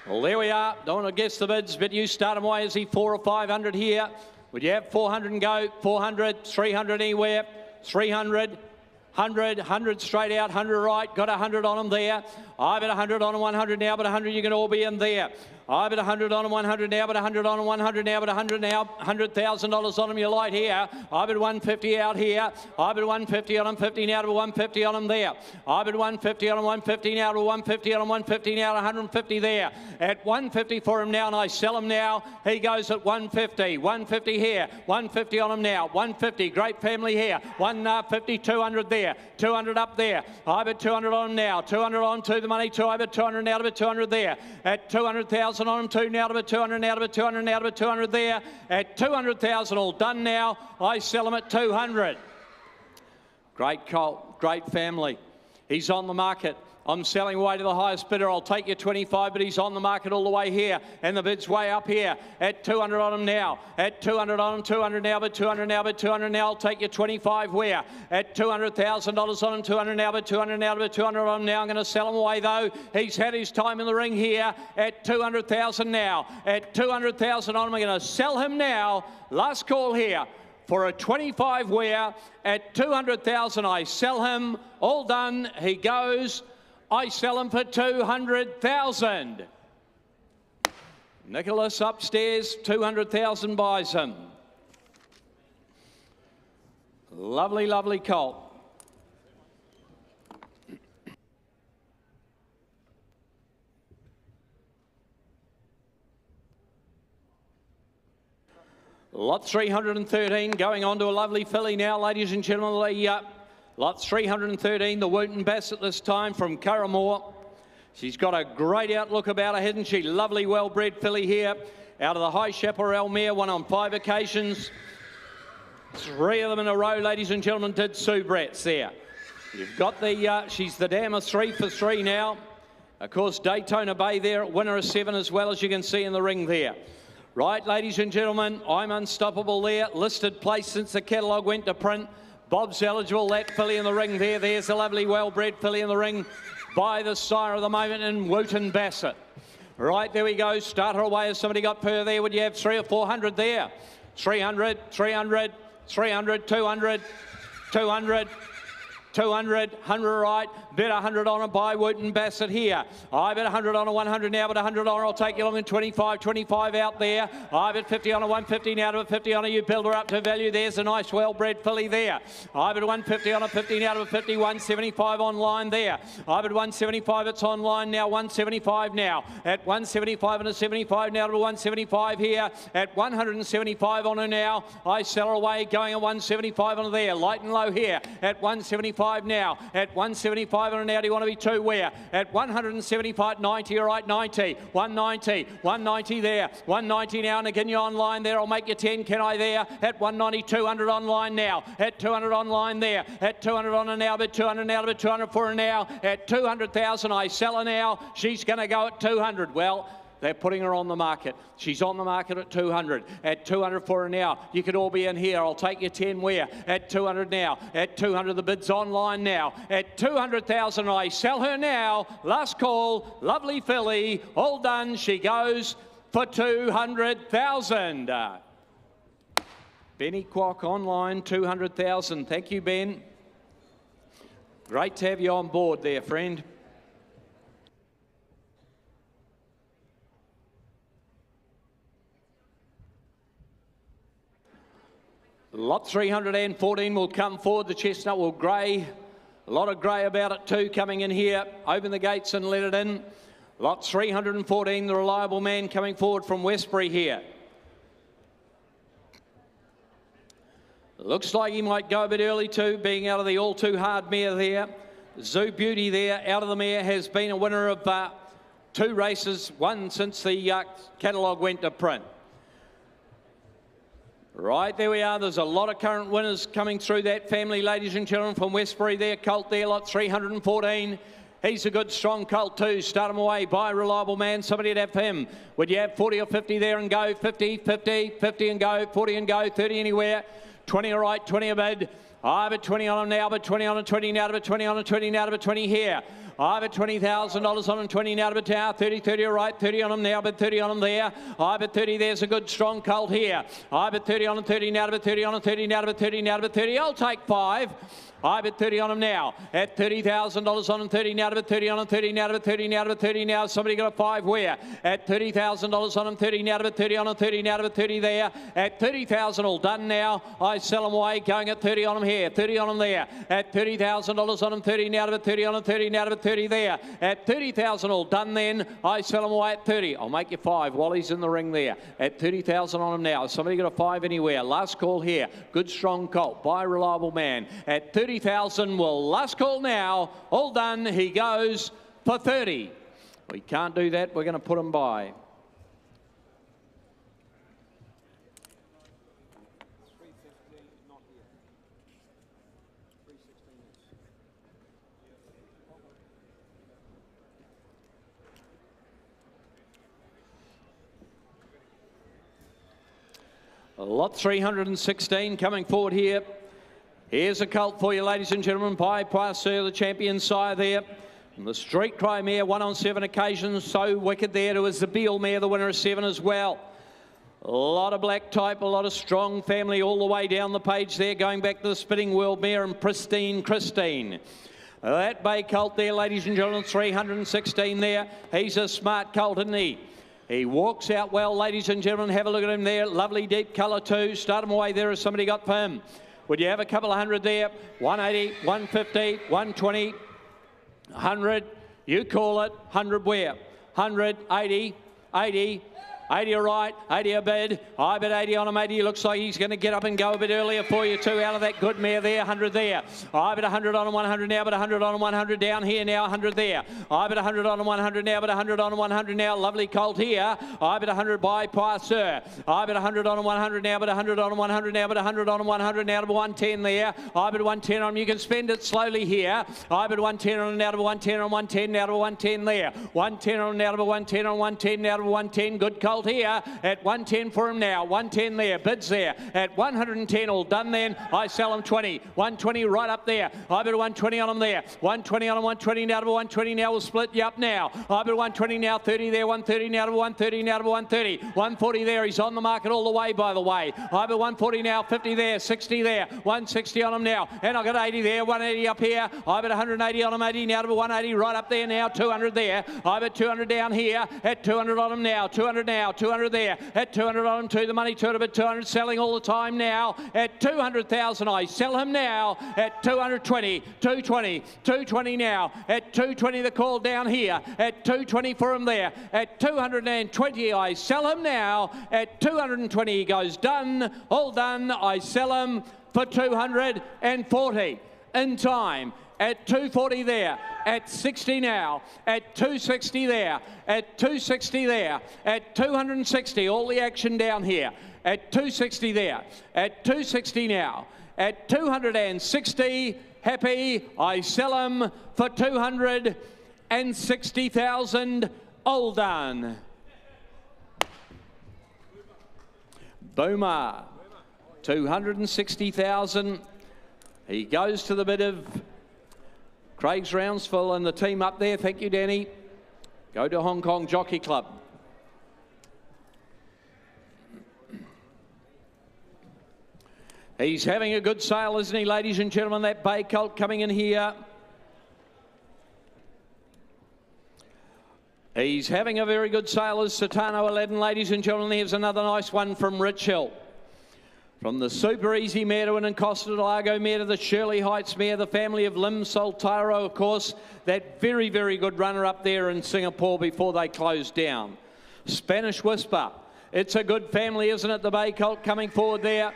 Well, there we are. Don't want to guess the bids, but you start him away. Is he 400 or 500 here? Would you have 400 and go? 400, 300 anywhere? 300, 100, 100 straight out, 100 right. Got 100 on him there. I bet 100 on him, 100 now, but 100 you can all be in there. I bet 100 on him, 100 now, but 100 on him, 100 now, but 100 now, $100,000 on him, you light here. I bet 150 out here. I bet 150 on him, 50 now to 150 on him there. I bet 150 on him, 150 now to 150 on him, 150 now to 150 there. At 150 for him now, and I sell him now. He goes at 150. 150 here. 150 on him now. 150. Great family here. 150, 200 there. 200 up there. I bet 200 on him now. 200 on to the money. I bet 200 now to bet 200 there. At 200,000 on him, 2 now to bet 200 now to bet 200 now to bet 200 there. At 200,000 all done now. I sell him at 200. Great colt, great family. He's on the market. I'm selling away to the highest bidder. I'll take you 25, but he's on the market all the way here. And the bid's way up here. At 200 on him now. At 200 on him, 200 now, but 200 now, but 200 now. I'll take you 25 where? At $200,000 on him, 200 now, but 200 now, but 200 on him now. I'm going to sell him away though. He's had his time in the ring here. At 200,000 now. At 200,000 on him, I'm going to sell him now. Last call here. For a 25 wear at 200,000, I sell him. All done. He goes. I sell him for 200,000. Nicholas upstairs, 200,000 buys him. Lovely, lovely colt. Lot 313 going on to a lovely filly now, ladies and gentlemen. Lot 313, the Wooten Bassett this time from Curramore. She's got a great outlook about her, hasn't she? Lovely, well-bred filly here. Out of the High Chaparral mare, won on 5 occasions. 3 of them in a row, ladies and gentlemen, did Sue Bratz there. You've got the, she's the dam of 3 for 3 now. Of course, Daytona Bay there, winner of 7 as well, as you can see in the ring there. Right, ladies and gentlemen, I'm Unstoppable there. Listed place since the catalogue went to print. Bob's eligible, that filly in the ring there. There's a lovely well-bred filly in the ring by the sire of the moment in Wooten Bassett. Right, there we go. Start her away. Has somebody got per there? Would you have 300 or 400 there? 300, 300, 300, 200, 200, 200, 100 right, bet 100 on it by Wooten Bassett here. I bet 100 on a 100 now, but 100 on it, I'll take you along in 25, 25 out there. I bet 50 on a 150 now, to a 50 on a, you build her up to value. There's a nice well-bred filly there. I bet 150 on a 50 now, to a 50, 175 online there. I bet 175, it's online now, 175 now. At 175 and a 75 now, to 175 here. At 175 on her now, I sell her away, going at 175 on her there. Light and low here, at 175 now. At 175 on her now, do you want to be 2 where? At 175, 90, all right, 90, 190, 190 there, 190 now, and again you're online there, I'll make you 10, can I there? At 190, 200 online now, at 200 online there, at 200 on her now, but 200 now, but 200 for her now, at 200,000, I sell her now, she's going to go at 200, well, they're putting her on the market. She's on the market at 200. At 200 for her now. You could all be in here. I'll take you 10 where? At 200 now. At 200, the bid's online now. At 200,000, I sell her now. Last call. Lovely filly. All done. She goes for 200,000. Benny Kwok online, 200,000. Thank you, Ben. Great to have you on board there, friend. Lot 314 will come forward. The chestnut will grey. A lot of grey about it too coming in here. Open the gates and let it in. Lot 314, the reliable man coming forward from Westbury here. Looks like he might go a bit early too, being out of the all too hard mare there. Zoo Beauty there, out of the mare, has been a winner of 2 races, 1 since the catalogue went to print. Right, there we are. There's a lot of current winners coming through that family, ladies and gentlemen, from Westbury there. Colt there, lot 314. He's a good, strong colt too. Start him away by a reliable man. Somebody would have him. Would you have 40 or 50 there and go? 50, 50, 50 and go, 40 and go, 30 anywhere. 20 all right, 20 a bid. I bet 20 on him now, but 20 on a 20 now, but 20 on a 20 now, but 20 here. I bet $20,000 on him, 20 now to the tower, 30, 30 all right, 30 on him now, but 30 on him there. I bet 30, there's a good strong colt here. I bet 30 on him, 30 now to the 30 on him, 30 now to the 30 now to the 30. I'll take 5. I bet 30 on him now. At $30,000 on him, 30 now to the 30 on him, 30 now to the 30 now to the 30 now. Somebody got a 5 where? At $30,000 on him, 30 now to the 30 on him, 30 now to the 30 there. At 30,000 all done now. I sell them away, going at 30 on him here, 30 on him there. At $30,000 on him, 30 now to the 30 on him, 30 now to the 30 there. At 30,000 all done then. I sell them away at 30. I'll make you 5 while he's in the ring there. At 30,000 on him now. Somebody got a 5 anywhere. Last call here. Good strong colt by a reliable man. At 30,000 will last call now. All done. He goes for 30. We can't do that. We're going to put him by. Lot 316 coming forward here. Here's a colt for you, ladies and gentlemen, by Poisseur, the champion sire there. And the Street Cry mare, 1 on 7 occasions. So wicked there to is the Beale mare, the winner of 7 as well. A lot of black type, a lot of strong family all the way down the page there, going back to the Spinning World mare and Pristine Christine. That bay colt there, ladies and gentlemen, 316 there. He's a smart colt, isn't he? He walks out well, ladies and gentlemen. Have a look at him there. Lovely deep colour too. Start him away there. Has somebody got for him? Would you have a couple of 100 there? 180, 150, 120, 100. You call it. 100 where? 100, 80, 80, 80 a right, 80 a bid. I bet 80 on him, 80. Looks like he's going to get up and go a bit earlier for you too. Out of that good mare there, 100 there. I bet 100 on him, 100 now, but 100 on him, 100 down here now, 100 there. I bet 100 on him, 100 now, but 100 on him, 100 now. Lovely colt here. I bet 100 by Sir. I bet 100 on him, 100 now, but 100 on him, 100 now, but 100 on him, 100 now to 110 there. I bet 110 on him. You can spend it slowly here. I bet 110 on him now to 110 on 110 now to 110 there. 110 on him now to 110 on 110 now to 110. Good colt here at 110 for him now. 110 there. Bids there at 110. All done then. I sell him 20. 120 right up there. I bet 120 on him there. 120 on him. 120 now to 120 now. We'll split you up now. I bet 120 now. 30 there. 130 now to 130 now to 130. 140 there. He's on the market all the way, by the way. I bet 140 now. 50 there. 60 there. 160 on him now. And I got 80 there. 180 up here. I bet 180 on him. 80 now to 180 right up there now. 200 there. I bet 200 down here. At 200 on him now. 200 now. 200 there. At 200 on him too. The money 200, but 200 selling all the time now. At 200,000 I sell him now. At 220. 220. 220 now. At 220 the call down here. At 220 for him there. At 220 I sell him now. At 220 he goes done. All done. I sell him for 240 in time. At 240 there, at 60 now, at 260 there, at 260 there, at 260, all the action down here, at 260 there, at 260 now, at 260, happy, I sell them for 260,000, all done. Boomer, 260,000, he goes to the bid of Craig's Roundsville and the team up there. Thank you, Danny. Go to Hong Kong Jockey Club. He's having a good sale, isn't he, ladies and gentlemen? That bay colt coming in here. He's having a very good sale as Satano Aladdin, ladies and gentlemen. Here's another nice one from Rich Hill. From the Super Easy mare to an Costa del Lago mare to the Shirley Heights mare, the family of Lim Soltaro, of course, that very, very good runner up there in Singapore before they closed down. Spanish Whisper. It's a good family, isn't it? The bay colt coming forward there.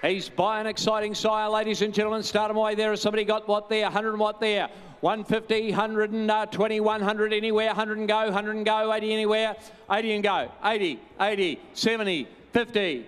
He's by an exciting sire, ladies and gentlemen. Start him away there. Has somebody got what there? 100 what there? 150, 120, 100 anywhere, 100 and go, 100 and go, 80 anywhere, 80 and go, 80, 80, 70, 50.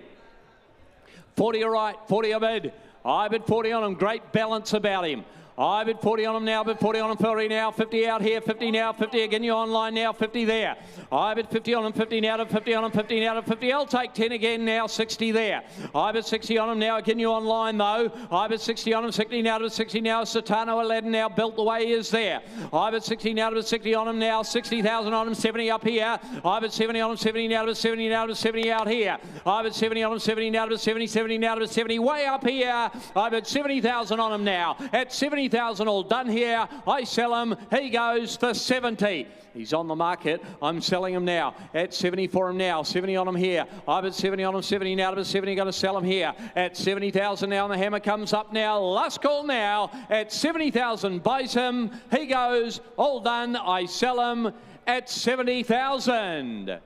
40 a right, 40 a bid. I bid 40 on him. Great balance about him. I bid 40 on him now, bid 40 on him, 40 now, 50 out here, 50 now, 50 again, you online now, 50 there. I bid 50 on him, 50 now to 50 on him, 50 now to 50. I'll take 10 again now, 60 there. I bid 60 on him now, again, you online though. I bid 60 on him, 60 now to 60 now. Satano Aladdin now built the way he is there. I bid 60 now to 60 on him now, 60,000 on him, 70 up here. I bid 70 on him, 70 now to 70 now to 70 out here. I bid 70 on him, 70 now to 70, 70 now to 70 way up here. I bid 70,000 on him now. At 70,000 all done here. I sell him. He goes for 70. He's on the market. I'm selling him now. At 70 for him now. 70 on him here. I've at 70 on him. 70 now to 70. Going to sell him here. At 70,000 now. And the hammer comes up now. Last call now. At 70,000 buys him. He goes. All done. I sell him at 70,000.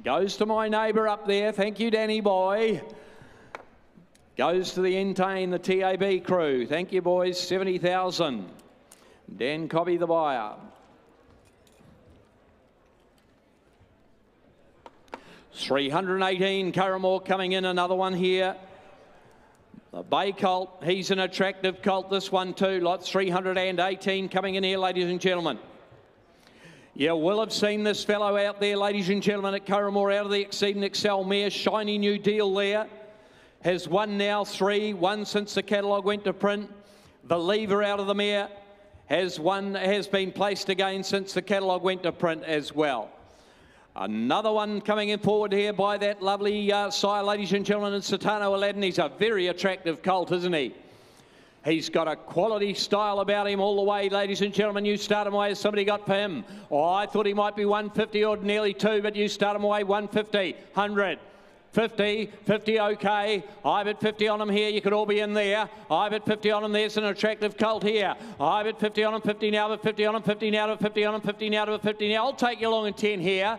Goes to my neighbour up there. Thank you, Danny boy. Goes to the Entain, the TAB crew. Thank you, boys. 70,000. Dan Cobby, the buyer. $318. Curramore coming in. Another one here. The bay colt. He's an attractive colt. This one too. Lot 318 coming in here, ladies and gentlemen. You will have seen this fellow out there, ladies and gentlemen, at Curramore out of the Exceed and Excel mare. Shiny new deal there. Has won now 3, one since the catalogue went to print. The lever out of the mare has been placed again since the catalogue went to print as well. Another one coming in forward here by that lovely sire, ladies and gentlemen, in Satano Aladdin. He's a very attractive colt, isn't he? He's got a quality style about him all the way, ladies and gentlemen. You start him away as somebody got for him. Oh, I thought he might be 150 or nearly 2, but you start him away 150, 100. 50, 50 okay. I bet 50 on him here. You could all be in there. I bet 50 on him. There's an attractive colt here. I bet 50 on him, 50 now, but 50 on him, 50 now, to 50 on him, 50 now, to 50 now. I'll take you along in 10 here.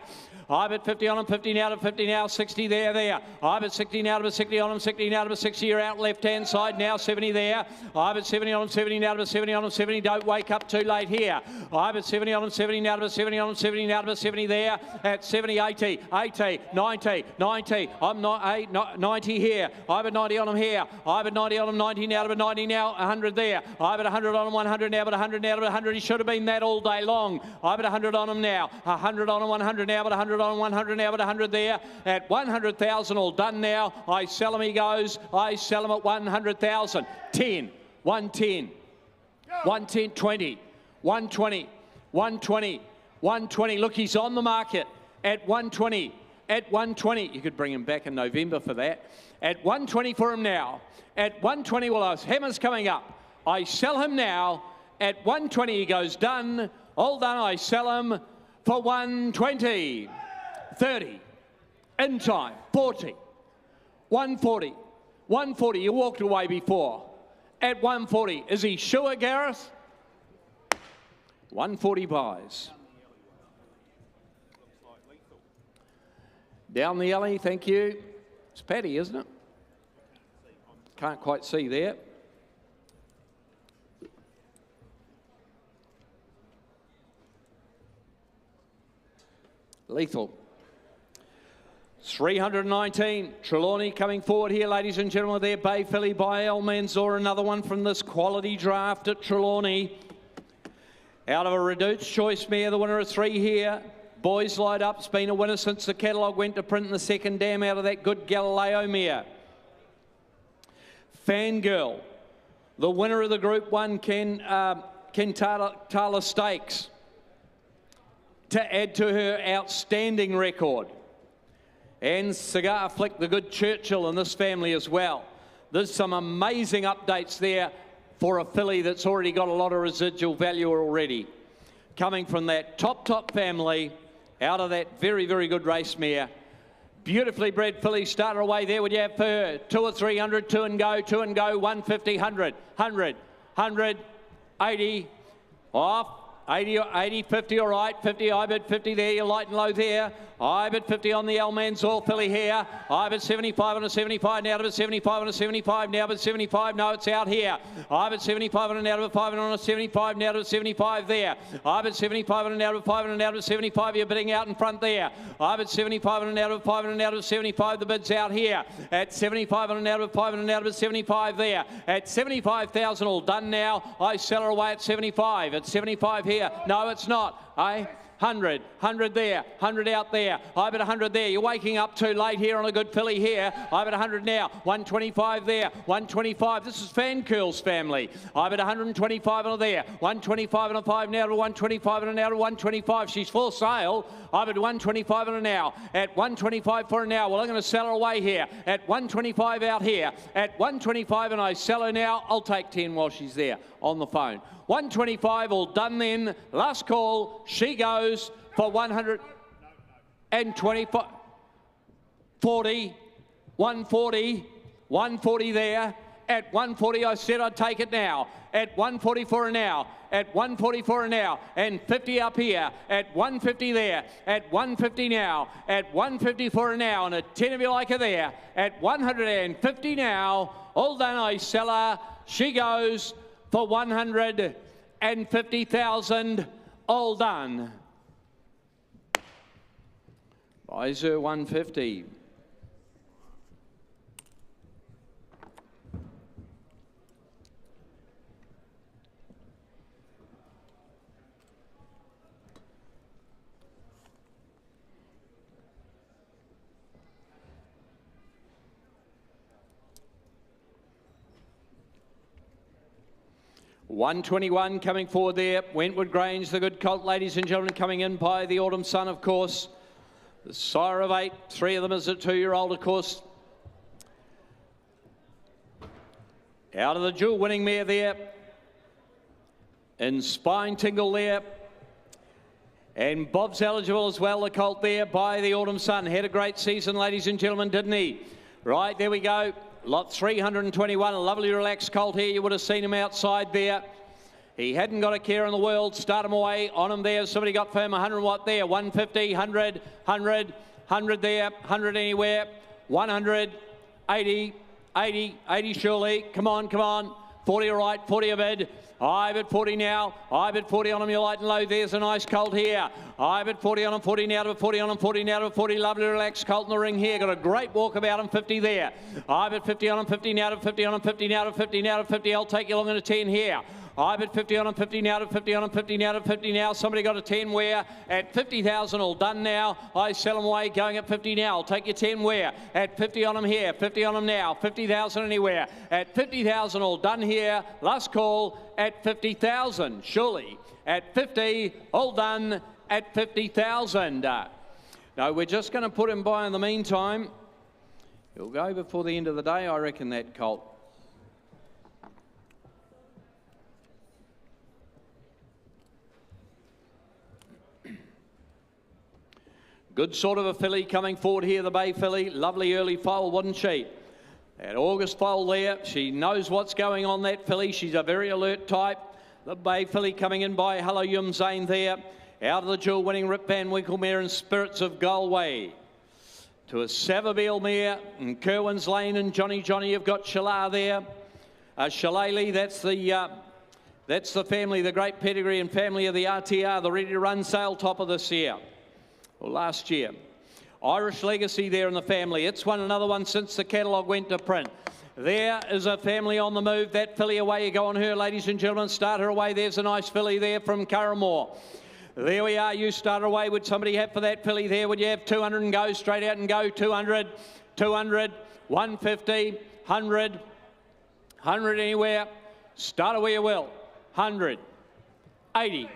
I'm at 50 on him, 50 now to 50 now, 60 there. I'm at 60 now to 60 on him, 60 now to 60, you're out left-hand side now, 70 there. I'm at 70 on him, 70 now to 70 on him, 70, don't wake up too late here. I'm at 70 on him, 70 now to 70 on him, 70 now to 70 there. At 70, 80, 80, 90, 90. I'm not 90 here. I'm at 90 on him here. I'm at 90 on him, 90 now to 90 now, 100 there. I'm at 100 on him, 100 now, but 100 now, but 100. He should have been that all day long. I'm at 100 on him now, 100 on him, 100 now, but 100 on him, 100 now, but 100 there. At 100,000, all done now. I sell him, he goes. I sell him at 100,000. 10, 110, 110, 20, 120, 120, 120. Look, he's on the market at 120. At 120, you could bring him back in November for that. At 120 for him now. At 120, well, his hammer's coming up. I sell him now. At 120, he goes done. All done, I sell him for 120. 30. In time. 40. 140. 140, you walked away before. At 140, is he sure, Gareth? 140 buys. Down the alley, thank you. It's Paddy, isn't it? Can't quite see there. Lethal. 319. Trelawney coming forward here, ladies and gentlemen. There, Bay Filly by El Manzor. Another one from this quality draft at Trelawney. Out of a reduced choice mare, the winner of 3 here. Boys Light Up's been a winner since the catalogue went to print in the second dam out of that good Galileo mare. Fangirl, the winner of the Group 1 Kentala Stakes, to add to her outstanding record. And Cigar Flick, the good Churchill in this family as well. There's some amazing updates there for a filly that's already got a lot of residual value already. Coming from that top family, out of that very, very good race mare. Beautifully bred filly, starter away there. Would you have for her? 2 or 300, 2 and go, 150, 100, 100, 100, 80, off. 80, 50, all right, 50, I bid 50 there, you're light and low there. I bid 50 on the El Manzor filly here. I bid 75 on a 75, now to bid 75 on a 75, now bid 75, no, it's out here. I bid 75 on a now to bid 5 and on a 75, now to 75 there. I bid 75 on a now to bid 5 and a now to 75, you're bidding out in front there. I bid 75 on a now to bid 5 and a now to 75, the bid's out here. At 75 on a now to bid 5 and a now to bid 75 there. At 75,000, all done now. I sell her away at 75. At 75 here. No, it's not. 100, 100 there, 100 out there. I bet 100 there. You're waking up too late here on a good filly here. I bet 100 now. 125 there, 125. This is Fan Curl's family. I bet 125 on there. 125 on a 5 now to 125 and an out to 125. She's full sale. I bet 125 on a now. At 125 for a now. Well, I'm going to sell her away here. At 125 out here. At 125 and I sell her now. I'll take 10 while she's there on the phone. 125, all done then. Last call. She goes for 125. 40. 140. 140 there. At 140, I said I'd take it now. At 140 for a now. At 140 for a now. And 50 up here. At 150 there. At 150 now. At 150 for a now. And a 10 if you like her there. At 150 now. All done, I sell her. She goes for 150,000, all done. Buys her 150. $121 coming forward there. Wentwood Grange, the good colt, ladies and gentlemen, coming in by the Autumn Sun, of course. The sire of 8, 3 of them is a 2-year-old, of course. Out of the dual winning mare there. In Spine Tingle there. And Bob's eligible as well, the colt there by the Autumn Sun. Had a great season, ladies and gentlemen, didn't he? Right, there we go. Lot 321, a lovely relaxed colt here. You would have seen him outside there. He hadn't got a care in the world. Start him away. On him there. Somebody got for him. 100 watt there. 150, 100, 100, 100 there. 100 anywhere. 100, 80, 80, 80 surely. Come on, come on. 40 all right. 40 a bid. I bid 40 now. I bid 40 on him, you're light and low. There's a nice colt here. I bid 40 on him, 40 now to 40 on him, 40 now to 40. Lovely relaxed colt in the ring here. Got a great walk about him, 50 there. I bid 50 on him, 50 now to 50 on him, 50 now to 50 now to 50. I'll take you along to 10 here. I bid 50 on him, 50 now to 50 on him, 50 now to 50 now. Somebody got a 10 where at 50,000 all done now. I sell him away going at 50 now. I'll take you 10 where at 50 on him here, 50 on him now, 50,000 anywhere. At 50,000 all done here. Last call at 50,000. Surely at 50 all done at 50,000. No, we're just going to put him by in the meantime. He'll go before the end of the day, I reckon, that colt. Good sort of a filly coming forward here, the Bay filly. Lovely early foal, wasn't she? That August foal there. She knows what's going on, that filly. She's a very alert type. The Bay filly coming in by Hello Yum Zane there. Out of the duel winning Rip Van Winkle mare and Spirits of Galway. To a Savabeel mare and Kerwin's Lane and Johnny. You've got Shalar there. Shillelagh, that's the family, the great pedigree and family of the RTR, the ready to run sale top of this year. Well, last year. Irish Legacy there in the family. It's won another one since the catalogue went to print. There is a family on the move. That filly away you go on her, ladies and gentlemen. Start her away. There's a nice filly there from Curramore. There we are. You start away. Would somebody have for that filly there? Would you have 200 and go straight out and go 200, 200, 150, 100, 100 anywhere. Start away you will. 100, 80,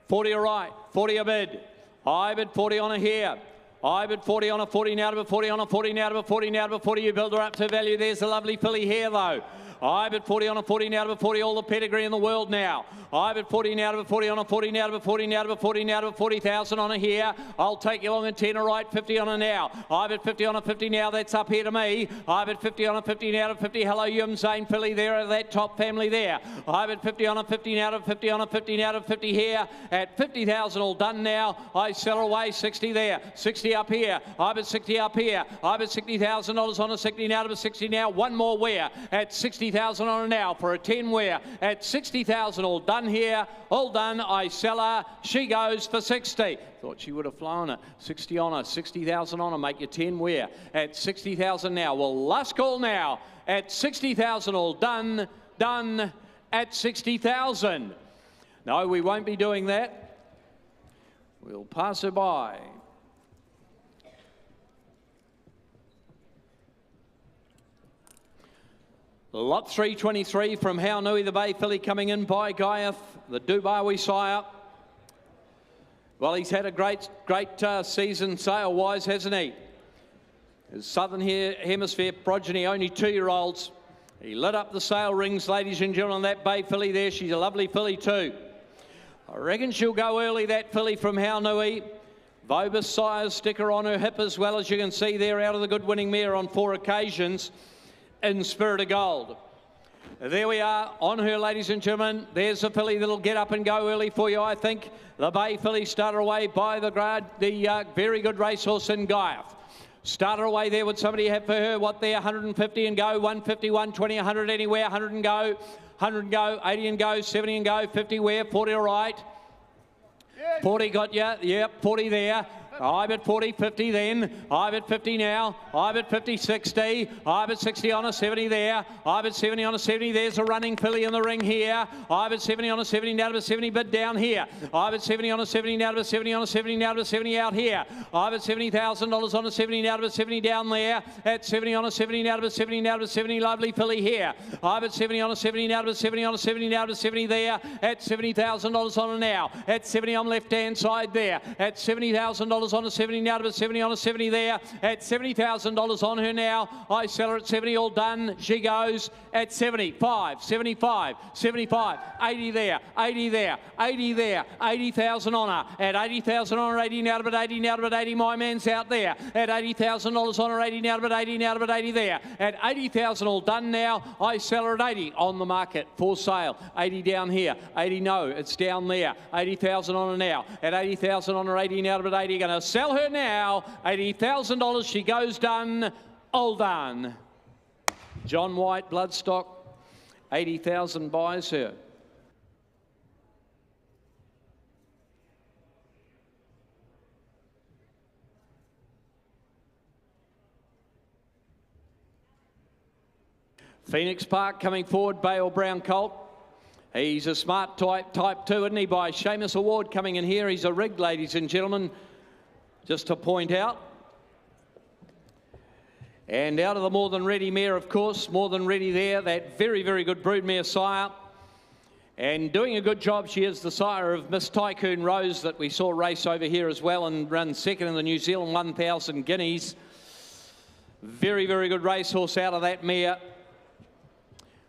40 all right, 40 a bid. I bid 40 on a here. I bid 40 on a 40 now to a 40 on a 40 now to a 40 now to a 40. You build her up to value. There's a lovely filly here though. I bid 40 on a 40 now to a 40. All the pedigree in the world now. I bid 40 now to a 40 on a 40 now to a 40 now to a 40 now to a 40,000 on a here. I'll take you along at 10 all right. 50 on a now. I bid 50 on a 50 now. That's up here to me. I bid 50 on a 50 now to 50. Hello Yum Zane filly there. That top family there. I bid 50 on a 50 now to 50 on a 50 now to 50 here. At 50,000 all done now. I sell away 60 there. 60 up here. I bid 60 up here. I bid $60,000 on a 60 now to a 60 now. One more wear at 60,000 on a now for a 10 wear at 60,000 all done here. All done. I sell her. She goes for 60. Thought she would have flown it. 60 on her. 60,000 on her. Make you 10 wear at 60,000 now. Well, last call now at 60,000 all done. Done at 60,000. No, we won't be doing that. We'll pass her by. Lot 323 from How Nui, the Bay filly coming in by Gaiath, the Dubawi sire. Well, he's had a great season sale-wise, hasn't he? His Southern Hemisphere progeny, only 2-year-olds. He lit up the sale rings, ladies and gentlemen, that Bay filly there. She's a lovely filly too. I reckon she'll go early, that filly from How Nui. Vobus sire's sticker on her hip as well, as you can see there, out of the good winning mare on 4 occasions. In Spirit of Gold. There we are on her, ladies and gentlemen. There's a filly that'll get up and go early for you, I think. The Bay filly started away by the very good racehorse in Gaiath. Started away there. Would somebody have for her? What there? 150 and go, 150, 120, 100 anywhere, 100 and go, 100 and go, 80 and go, 70 and go, 50 where, 40 all right. 40 got you, yep, 40 there. I bid 40, 50 then. I bid 50 now. I bid 50, 60. I bid 60 on a 70 there. I bid 70 on a 70. There's a running filly in the ring here. I bid 70 on a 70 now to a 70 bid down here. I bid 70 on a 70 now to a 70 on a 70 now to a 70 out here. I bid $70,000 on a 70 now to a 70 down there. At 70 on a 70 now to a 70 now to a 70. Lovely filly here. I bid 70 on a 70 now to a 70 on a 70 now to a 70 there. At $70,000 on a now. At 70 on left hand side there. At $70,000 $70 on a 70 now, to 70 on a 70 there, at $70,000 on her now. I sell her at 70, all done. She goes at 75, 75, 75, 80 there, 80 there, 80 there, 80,000 on her, at 80,000 on her, 80 now, but 80 now, but 80, my man's out there, at $80,000 on her, 80 now, but 80 now, but 80 there, at 80,000 all done now. I sell her at 80 on the market for sale. 80 down here, 80 no, it's down there, 80,000 on her now, at 80,000 on her, 80 now, but 80, going to sell her now, $80,000, she goes done, all done. John White, Bloodstock, 80,000 buys her. Phoenix Park coming forward, Bale Brown Colt. He's a smart type 2, isn't he, by Seamus Award coming in here. He's a rig, ladies and gentlemen, just to point out. And out of the More Than Ready mare, of course, More Than Ready there, that very, very good broodmare sire. And doing a good job, she is the sire of Miss Tycoon Rose that we saw race over here as well and run second in the New Zealand 1,000 guineas. Very, very good racehorse out of that mare.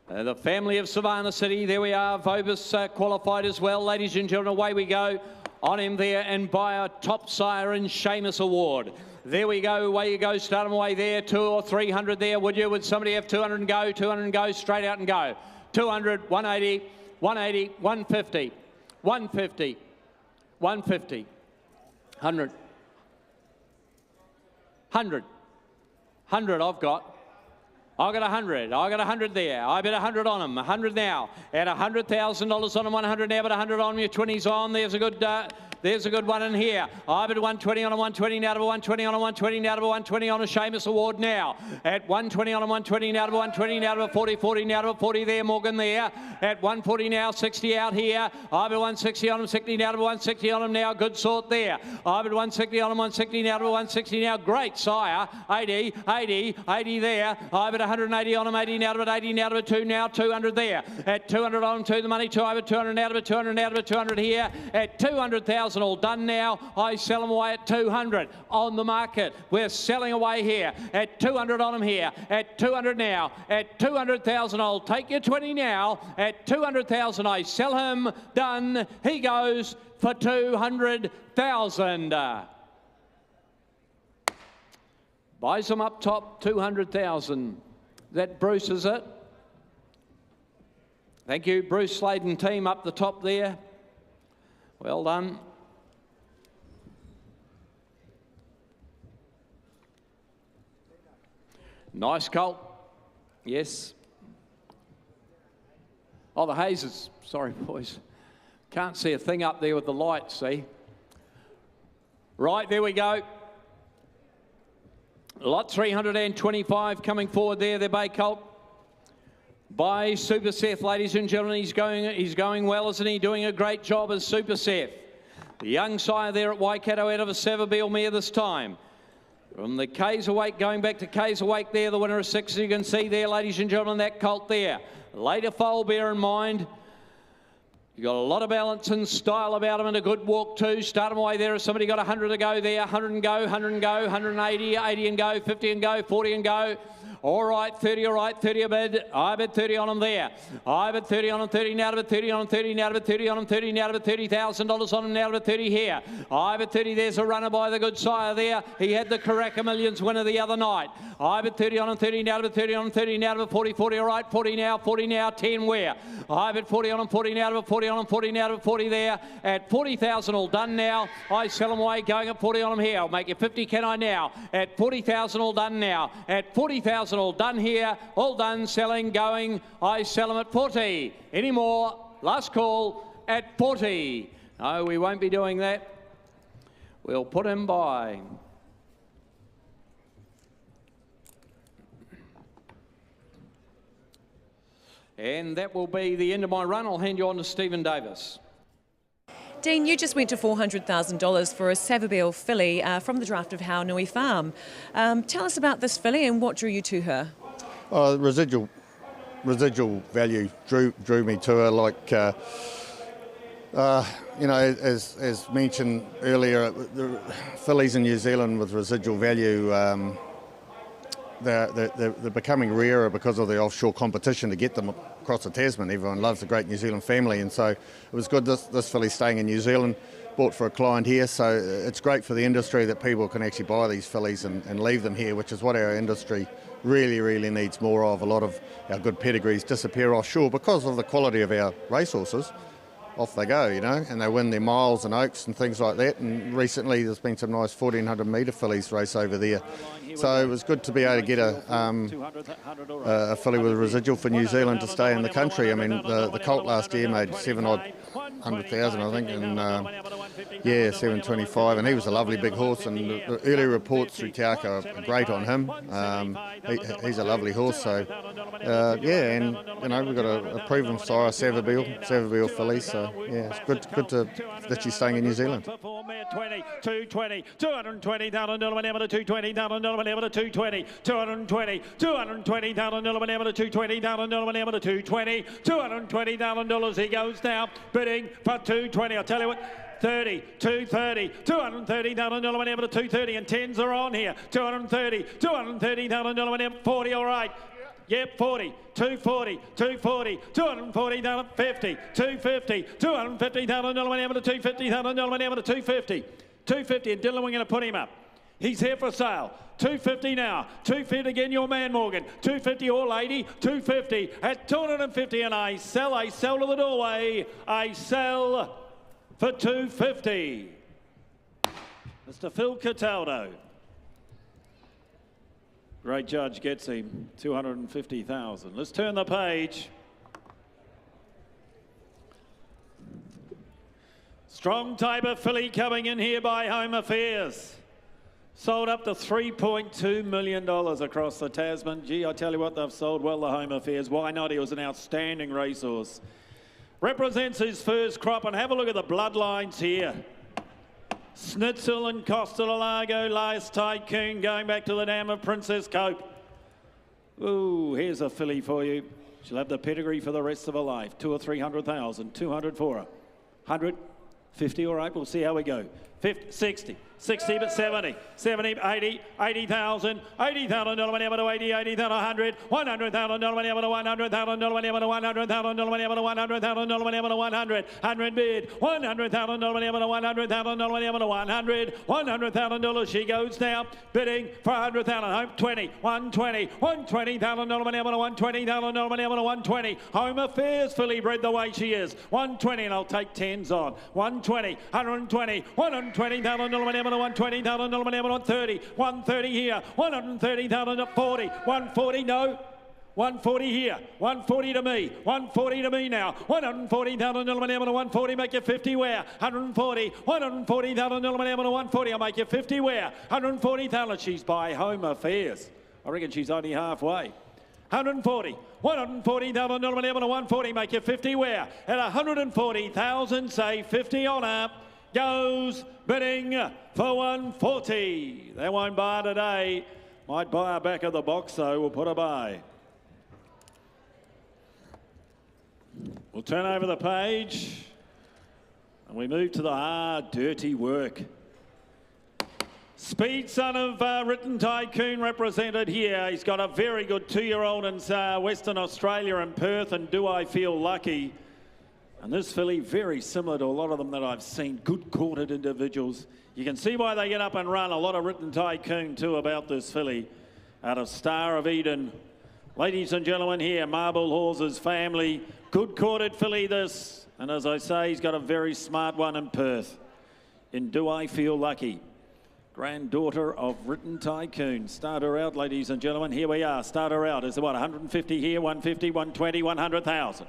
The family of Savannah City, there we are. Vobis qualified as well. Ladies and gentlemen, away we go. On him there and by a top sire in Seamus Award. There we go, away you go, start them away there, 200 or 300 there, would you? Would somebody have 200 and go, 200 and go, straight out and go. 200, 180, 180, 150, 150, 150, 100, 100, 100 I've got 100. I got 100 there. I bet 100 on them. 100 now. At $100,000 on them. 100 now, but 100 on your 20s on. There's a good one in here. I bet 120 on a 120 now, to 120 on a 120 now, to 120 on a Seamus Award now. At 120 on a 120 now, to 120 now, to 40, 40 now, to 40 there. Morgan there. At 140 now, 60 out here. I bet 160 on him, 60 now, to 160 on him now. Good sort there. I bet 160 on him, 160 now, to 160 now. Great sire. 80, 80, 80 there. I bet 180 on him, 80 now, to 80 now, to 2 now, 200 there. At 200 on him, to the money, 2 over 200 now, to 200 now, to 200 here. At 200,000 all done now. I sell them away at 200 on the market. We're selling away here at 200 on them here. At 200 now. At 200,000 I'll take your 20 now. At 200,000 I sell him. Done. He goes for 200,000. Buys them up top, 200,000. That Bruce, is it? Thank you, Bruce Sladen team up the top there. Well done. Nice colt. Yes. Oh, the hazes. Sorry, boys. Can't see a thing up there with the light, see? Right, there we go. Lot 325 coming forward there, the Bay Colt. By Super Seth, ladies and gentlemen. He's going well, isn't he? Doing a great job as Super Seth. The young sire there at Waikato out of a Savabeel mare this time. From the Kaiserwake, going back to Kaiserwake there, the winner of 6, you can see there, ladies and gentlemen, that colt there. Later foal, bear in mind. You've got a lot of balance and style about him and a good walk too. Start him away there. If somebody got 100 to go there, 100 and go, 100 and go, 180, 80 and go, 50 and go, 40 and go. All right, 30, all right, 30 a bid. I bet 30 on him there. I bet 30 on him, 30 now to 30 on him, 30 now to 30 on him, 30 now to $30,000 on him, now to 30 here. I bet 30, there's a runner by the good sire there. He had the Karaka Millions winner the other night. I bet 30 on him, 30 now to 30 on him, 30 now to 40, 40, all right, 40 now, 10 where? I bet 40 on him, 40 now to 40 on him, 40 now to 40 there. At 40,000 all done now. I sell them away, going at 40 on him here. I'll make you 50, can I now? At 40,000 all done now. At 40,000 all done here. All done, selling, going. I sell them at 40. Any more? Last call at 40. No, we won't be doing that. We'll put him by. And that will be the end of my run. I'll hand you on to Stephen Davis. Dean, you just went to $400,000 for a Savabeel filly from the draft of Haunui Farm. Tell us about this filly and what drew you to her. Residual value drew me to her. Like You know, as mentioned earlier, the fillies in New Zealand with residual value, they're becoming rarer because of the offshore competition to get them across the Tasman. Everyone loves the great New Zealand family, and so it was good this filly staying in New Zealand, bought for a client here, so it's great for the industry that people can actually buy these fillies and leave them here, which is what our industry really needs more of. A lot of our good pedigrees disappear offshore because of the quality of our racehorses. Off they go, you know, and they win their miles and oaks and things like that. And recently there's been some nice 1400 metre fillies race over there. So it was good to be able to get a filly with a residual for New Zealand to stay in the country. I mean, the colt last year made 700,000, I think, and yeah, 725, and he was a lovely big horse. And the early reports through Karaka are great on him. He's a lovely horse, so yeah, and you know, we've got a proven sire, Savabeel filly. So yeah, it's good that she's staying in New Zealand. 220, 220,000 $220, 220,000 $220, 220, 220,000 $220, 220,000 he goes now, bidding for 220. I'll tell you what. 30, 230, 230,000 $230, and 10s are on here. 230,000 $40, all right. Yep, 40, 240, 240, 240,000, 50, 250, 250,000 $250,000 $250, 250, and Dylan, we're going to put him up. He's here for sale. 250 now. 250 again, your man Morgan. 250 or lady. 250 at 250, and I sell to the doorway. I sell for 250. Mr. Phil Cataldo. Great judge gets him 250,000. Let's turn the page. Strong type of filly coming in here by Home Affairs. Sold up to $3.2 million across the Tasman. Gee, I tell you what, they've sold well, the Home Affairs. Why not? He was an outstanding racehorse. Represents his first crop, and have a look at the bloodlines here. Snitzel and Costa del Lago, last Tycoon, going back to the dam of Princess Cope. Ooh, here's a filly for you. She'll have the pedigree for the rest of her life. 200,000 or 300,000, 200 for her. 100, 50, all right, we'll see how we go. 50, 60, 60 but 70, 70, 80, 80,000, 80,000 whenever to 80, 80,000, 100, 100,000 whenever to 100,000 whenever to 100,000 whenever to 100,000 whenever to 100, 100 bid, 100,000 whenever to 100,000 whenever to 100, $100,000 she goes now, bidding for 100,000, home 20, 120, 120,000 whenever to 120,000 whenever to 120, Home Affairs filly bred the way she is, 120, and I'll take 10s on, 120, 120, 120,000 whenever to 120,000 whenever to 30, 130 here, 130,000 at 40, 140 no. 140 here, 140 to me, 140 to me now, 140,000 whenever to 140, make you 50 where, 140, 140,000 whenever to 140, I'll make you 50 where, 140,000, she's by Home Affairs. I reckon she's only halfway. 140, 140,000 whenever to 140, make you 50 where, at 140,000, say 50 on her. Goes bidding for 140. They won't buy today. Might buy her back of the box though. We'll put a buy. We'll turn over the page and we move to the hard, dirty work. Speed son of Written Tycoon represented here. He's got a very good 2-year-old in Western Australia and Perth, and Do I Feel Lucky? And this filly, very similar to a lot of them that I've seen, good courted individuals. You can see why they get up and run. A lot of Written Tycoon too about this filly out of Star of Eden. Ladies and gentlemen, here, Marble Horse's family. Good courted filly this. And as I say, he's got a very smart one in Perth. In Do I Feel Lucky? Granddaughter of Written Tycoon. Start her out, ladies and gentlemen. Here we are. Start her out. Is it what, 150 here, 150, 120, 100,000.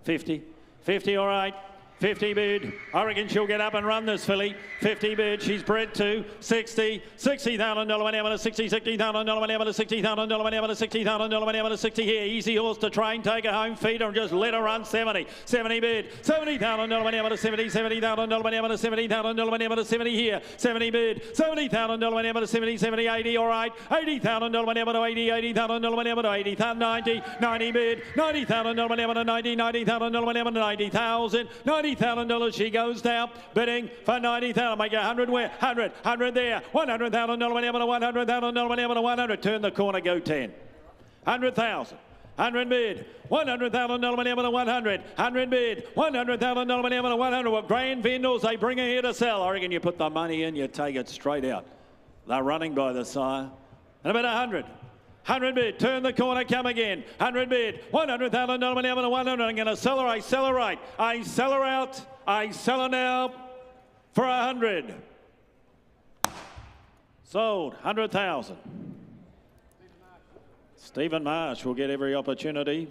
50. 50, all right. 50 bid. I reckon she'll get up and run this filly. 50 bid. She's bred to 60. $60,000 whenever to 60. $60,000 whenever to 60,000 whenever to 60,000 whenever to 60 here. Easy horse to train. Take her home. Feed her and just let her run 70. 70 bid. $70,000 whenever to 70. $70,000 whenever to 70,000 whenever to 70 here. 70 bid. $70,000 whenever to 70. 70, 80, all right. $80,000 whenever to 80. $80,000 whenever to 80. 90. 90 bid. $90,000 whenever to 90. $90,000 whenever to 90,000. 90 $90,000 she goes now, bidding for $90,000. Make 100 where? 100 there. $100,000 whenever to $100,000 whenever to 100. Turn the corner, go 10. 100,000. 100 bid, $100,000 whenever to 100. 100 bid, $100,000 whenever to 100. Well, grand vendors, they bring her here to sell. I reckon you put the money in, you take it straight out. They're running by the sire. And about 100. 100 bid, turn the corner, come again. 100 bid, $100,000 whenever to 100. I'm going to sell her, I sell her right. I sell her out, I sell her now for 100. Sold, 100,000. Stephen Marsh will get every opportunity.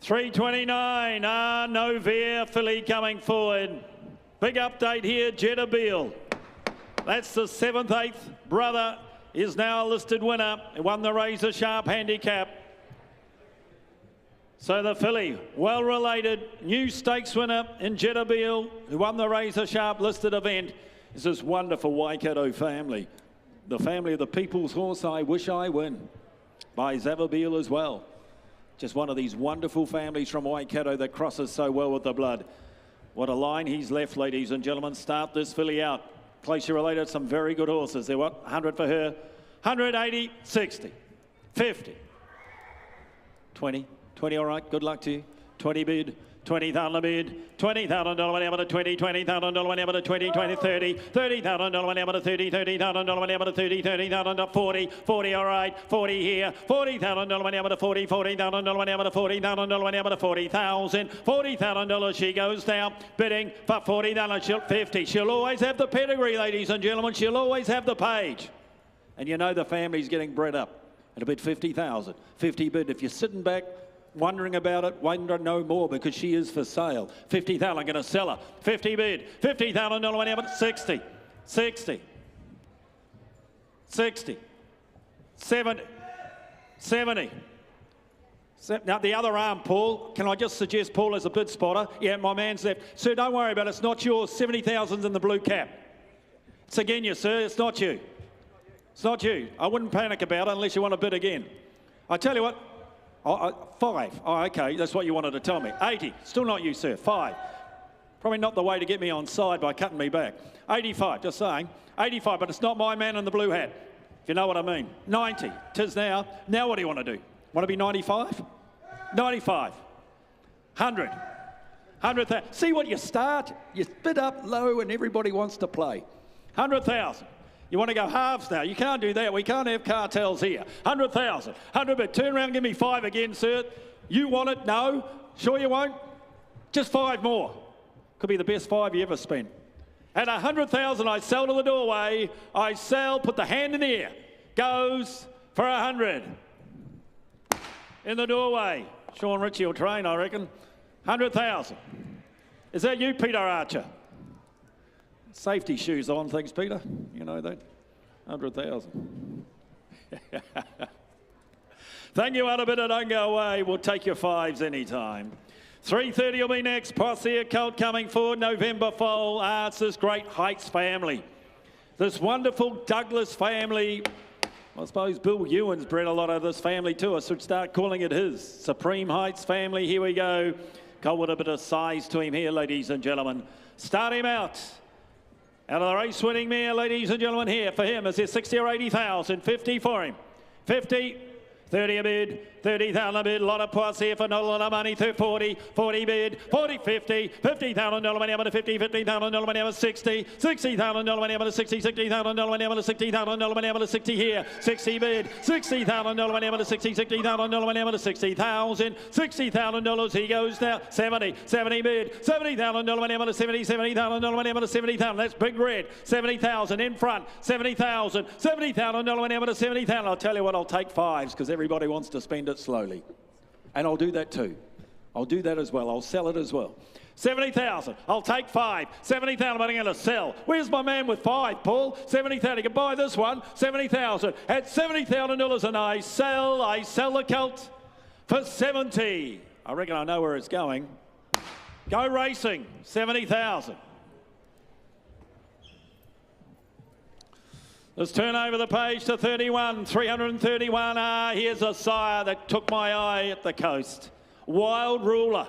329, Novia filly coming forward. Big update here, Chittick. That's the 7th, 8th brother is now a listed winner. He won the Razor Sharp handicap. So the filly, well related, new stakes winner in Chittick, who won the Razor Sharp listed event, is this wonderful Waikato family. The family of the People's Horse, I Wish I Win, by Zavabeel as well. Just one of these wonderful families from Waikato that crosses so well with the blood. What a line he's left, ladies and gentlemen. Start this filly out. Closely related, some very good horses. They're what? 100 for her. 180, 60, 50, 20, 20, all right, good luck to you. 20 bid. $20,000 bid, $20,000 whenever to 20, $20,000 whenever to 20, 20, 30, $30,000 whenever to 30, $30,000 whenever to 30, $30,000 to 40, 40, all right, 40 here, $40,000 whenever to 40, $40,000 whenever to 40,000 whenever to 40,000, $40,000 she goes down, bidding for $40,000, she'll 50. She'll always have the pedigree, ladies and gentlemen, she'll always have the page. And you know the family's getting bred up at a bid 50,000, 50 bid. If you're sitting back, wondering about it, waiting to know more because she is for sale. 50,000, I'm going to sell her. 50 bid, $50,000 whenever, 60, 60, 60, 70, 70. Now the other arm, Paul, can I just suggest Paul is a bid spotter? Yeah, my man's left. Sir, don't worry about it, it's not yours. 70,000's in the blue cap. It's again you, sir, it's not you. It's not you. I wouldn't panic about it unless you want to bid again. I tell you what, 5. Oh, okay, that's what you wanted to tell me. 80, still not you, sir. 5. Probably not the way to get me on side by cutting me back. 85, just saying. 85, but it's not my man in the blue hat, if you know what I mean. 90, 'tis now. Now what do you want to do? Want to be 95? 95. 100. 100,000. See what you start? You bid up low and everybody wants to play. 100,000. You want to go halves now? You can't do that. We can't have cartels here. 100,000. 100 bid. Turn around and give me 5 again, sir. You want it? No. Sure you won't? Just 5 more. Could be the best 5 you ever spent. At 100,000, I sell to the doorway. I sell, put the hand in the air. Goes for 100. In the doorway. Sean Ritchie will train, I reckon. 100,000. Is that you, Peter Archer? Safety shoes on, thanks, Peter. You know that. 100,000. Thank you, Adabita. Don't go away. We'll take your 5s anytime. 3:30 will be next. Posse Cult coming forward. November foal. It's this great Heights family. This wonderful Douglas family. I suppose Bill Ewan's bred a lot of this family too. I should start calling it his. Supreme Heights family. Here we go. Got with a bit of size to him here, ladies and gentlemen. Start him out. Out of the race winning mare, ladies and gentlemen, here for him. Is there 60 or 80,000? 50 for him. 50. 30 a bid, 30,000 a bid, a lot of points here for not a lot of money, 40, 40 bid, 40, 50, $50,000 whenever to 50, $50,000 whenever to 60, $60,000 whenever to 60, $60,000 whenever to $60,000 whenever to 60 here, 60 bid, $60,000 whenever to 60, $60,000 whenever to 60,000, $60,000 he goes now, 70, 70 bid, $70,000 whenever to 70, $70,000 whenever to 70,000, that's big red, 70,000 in front, 70,000, $70,000 whenever to 70,000, I'll tell you what, I'll take 5s because everybody wants to spend it slowly. And I'll do that too. I'll do that as well. I'll sell it as well. 70,000. I'll take 5. 70,000, but I'm going to sell. Where's my man with 5, Paul? 70,000. You can buy this one. 70,000. At $70,000 and I sell the Celt for 70. I reckon I know where it's going. Go racing. 70,000. Let's turn over the page to 31, 331. Here's a sire that took my eye at the coast. Wild Ruler.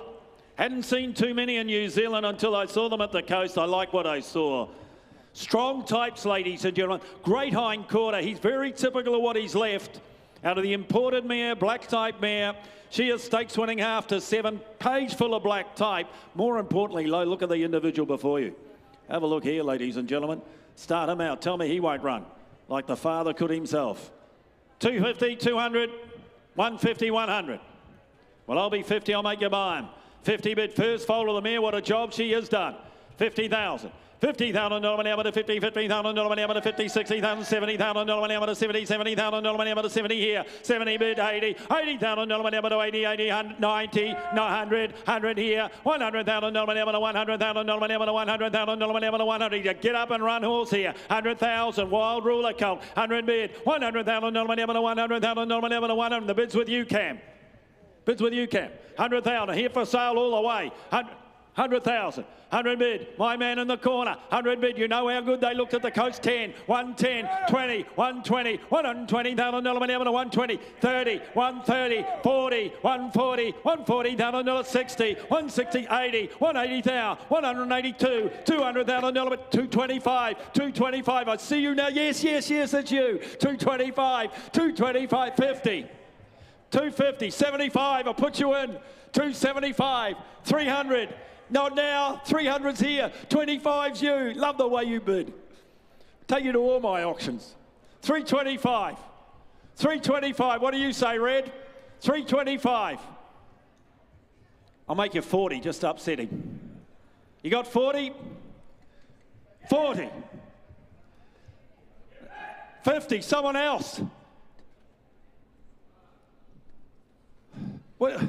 Hadn't seen too many in New Zealand until I saw them at the coast. I like what I saw. Strong types, ladies and gentlemen. Great hind quarter. He's very typical of what he's left. Out of the imported mare, black type mare. She is stakes winning half to 7. Page full of black type. More importantly, look at the individual before you. Have a look here, ladies and gentlemen. Start him out. Tell me he won't run like the father could himself. 250, 200, 150, 100. Well, I'll be 50. I'll make you buy him. 50 bid first foal of the mare. What a job she has done. 50,000. $50,000 money to 50, $50,000 money to 50, $60,000, $70,000 money to 70, $70,000 money to 70 here, 70 bid 80, $80,000 money to 80, 80, 90, 100, 100 here, $100,000 money to 100,000 money to 100,000 money to 100. You get up and run horse here, 100,000 wild ruler colt, 100 bid, $100,000 money to 100,000 money to 100. The bids with you, Cam. Bids with you, Cam. 100,000 here for sale all the way. 100,000. 100 bid. My man in the corner. 100 bid. You know how good they looked at the coast. 10, 110, 20, 120, $120,000 money to 120, 30, 130, 40, 140, $140,000, 60, 160, 80, 180,000, 182, $200,000, 225, 225. I see you now. Yes, yes, yes, it's you. 225, 225, 50. 250, 75, I'll put you in. 275, 300. Not now, 300's here, 25's you. Love the way you bid. Take you to all my auctions. 325, 325. What do you say, Red? 325. I'll make you 40, just to upset him. You got 40? 40. 50, someone else. What?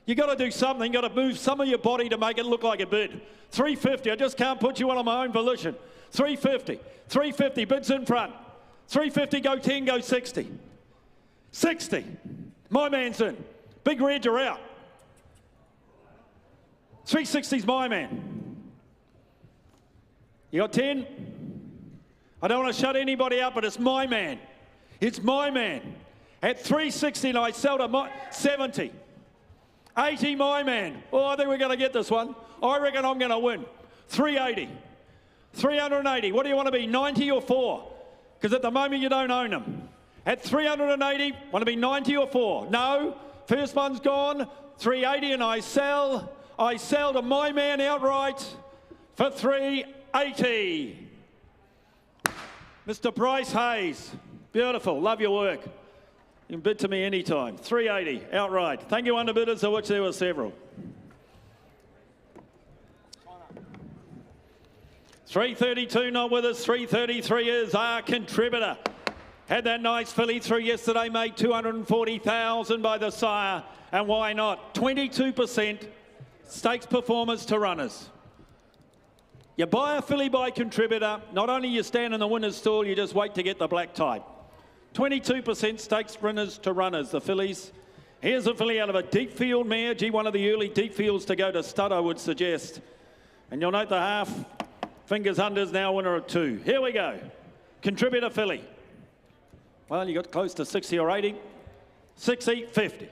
You got to do something. You got to move some of your body to make it look like a bid. 350. I just can't put you on my own volition. 350. 350. Bids in front. 350. Go 10. Go 60. 60. My man's in. Big Red, you're out. 360's my man. You got 10? I don't want to shut anybody up, but it's my man. It's my man. At 360, I sell to 70. 80, my man. Oh, I think we're going to get this one. I reckon I'm going to win. 380. 380. What do you want to be, 90 or 4? Because at the moment you don't own them. At 380, want to be 90 or 4? No. First one's gone. 380 and I sell. I sell to my man outright for 380. Mr. Bryce Hayes. Beautiful. Love your work. You can bid to me anytime. 380 outright. Thank you, underbidders, of which there were several. 332 not with us. 333 is our contributor. Had that nice filly through yesterday, made 240,000 by the sire. And why not? 22% stakes performance to runners. You buy a filly by contributor, not only you stand in the winner's stall, you just wait to get the black type. 22% stakes winners to runners, the fillies. Here's a filly out of a deep field mare. Gee, one of the early deep fields to go to stud, I would suggest. And you'll note the half fingers unders now winner of 2. Here we go. Contributor filly. Well, you got close to 60 or 80. 60, 50.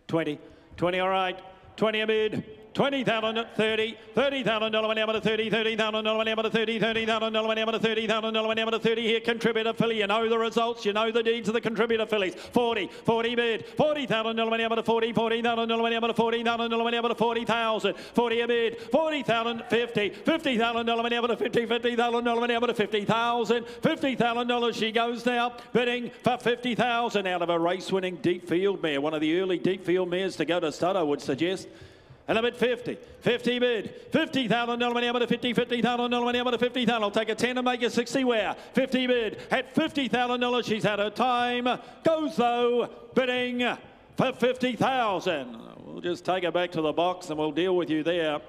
20, 20 all right. 20 a bid. 20,000, 30, $30,000 money to 30, $30,000 money to 30, $30,000 money to 30,000 money to 30 here. Contributor filly, you know the results, you know the deeds of the contributor fillies. 40, 40 bid, $40,000 money to 40, $40,000 money to 40,000 money to 40,000, 40 a bid, 40,000, 50, $50,000 money to 50, $50,000 money to 50,000, $50,000 she goes now, bidding for 50,000 out of a race-winning deep field mare, one of the early deep field mares to go to stud, I would suggest. And a bid 50, 50 bid, $50,000 money to 50, $50,000 money to 50,000. I'll take a 10 and make it 60 where. 50 bid at $50,000. She's had her time. Goes though, bidding for 50,000. We'll just take her back to the box and we'll deal with you there.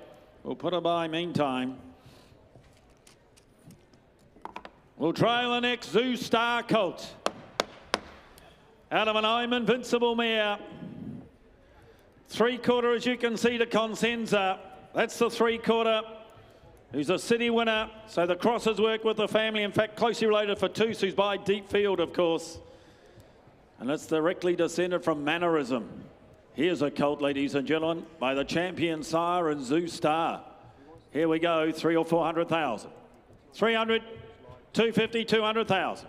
We'll put her by meantime. We'll trail the next Zoo Star colt. Out of an I'm Invincible mare. 3/4, as you can see, to Consenza. That's the 3/4. Who's a city winner. So the crosses work with the family. In fact, closely related for 2, who's by Deep Field, of course. And that's directly descended from Mannerism. Here's a colt, ladies and gentlemen, by the champion sire and Zoo Star. Here we go, 300 or 400,000. 300, 250, 200,000.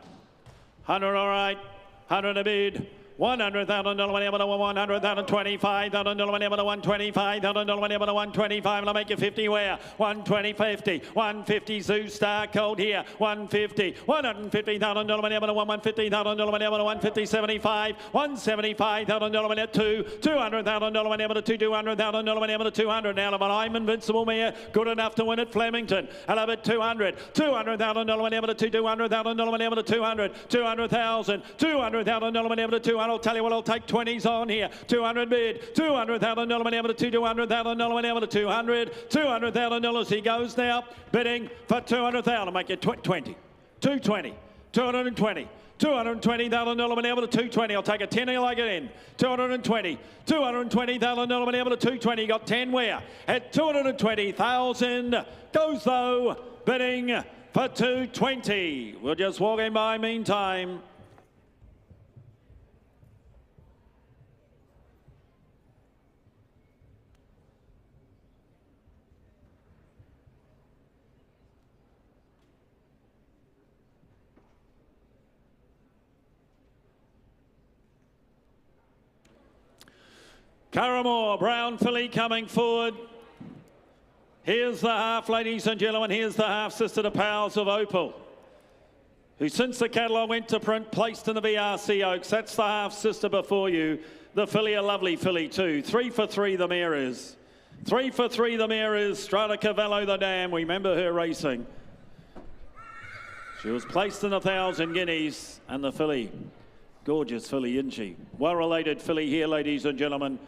100, all right. 100 a bid. $100,000 whenever to $100,000, $25,000 whenever to $125,000 whenever to $125, and I'll make you 50 where? 120, 50, 150 Zoo Star Colt here, 150, $150,000 whenever to $150,000 whenever to 150, 75, $175,000 whenever to $200,000 whenever to $200,000 whenever to 200. Now, I'm Invincible Mare, good enough to win at Flemington. I love it, 200, $200,000 whenever to $200,000 whenever to 200, $200,000, $200,000 whenever to 200. I'll tell you what, I'll take 20s on here. 200 bid, $200,000 whenever to $200,000 whenever to 200, $200,000. He goes now, bidding for 200,000. Make it 20, 220, 220. $220,000 whenever to 220. I'll take a 10 like it in. 220. $220,000 whenever to 220. You got 10 where? At 220,000. Goes though, bidding for 220. We're just walking by meantime. Karaka, brown filly coming forward. Here's the half, ladies and gentlemen. Here's the half sister to Powers of Opal, who since the catalogue went to print, placed in the VRC Oaks. That's the half sister before you. The filly, a lovely filly too. 3 for 3 the mare is. 3 for 3 the mare is. Strata Cavallo the dam. We remember her racing. She was placed in 1,000 guineas. And the filly, gorgeous filly, isn't she? Well-related filly here, ladies and gentlemen.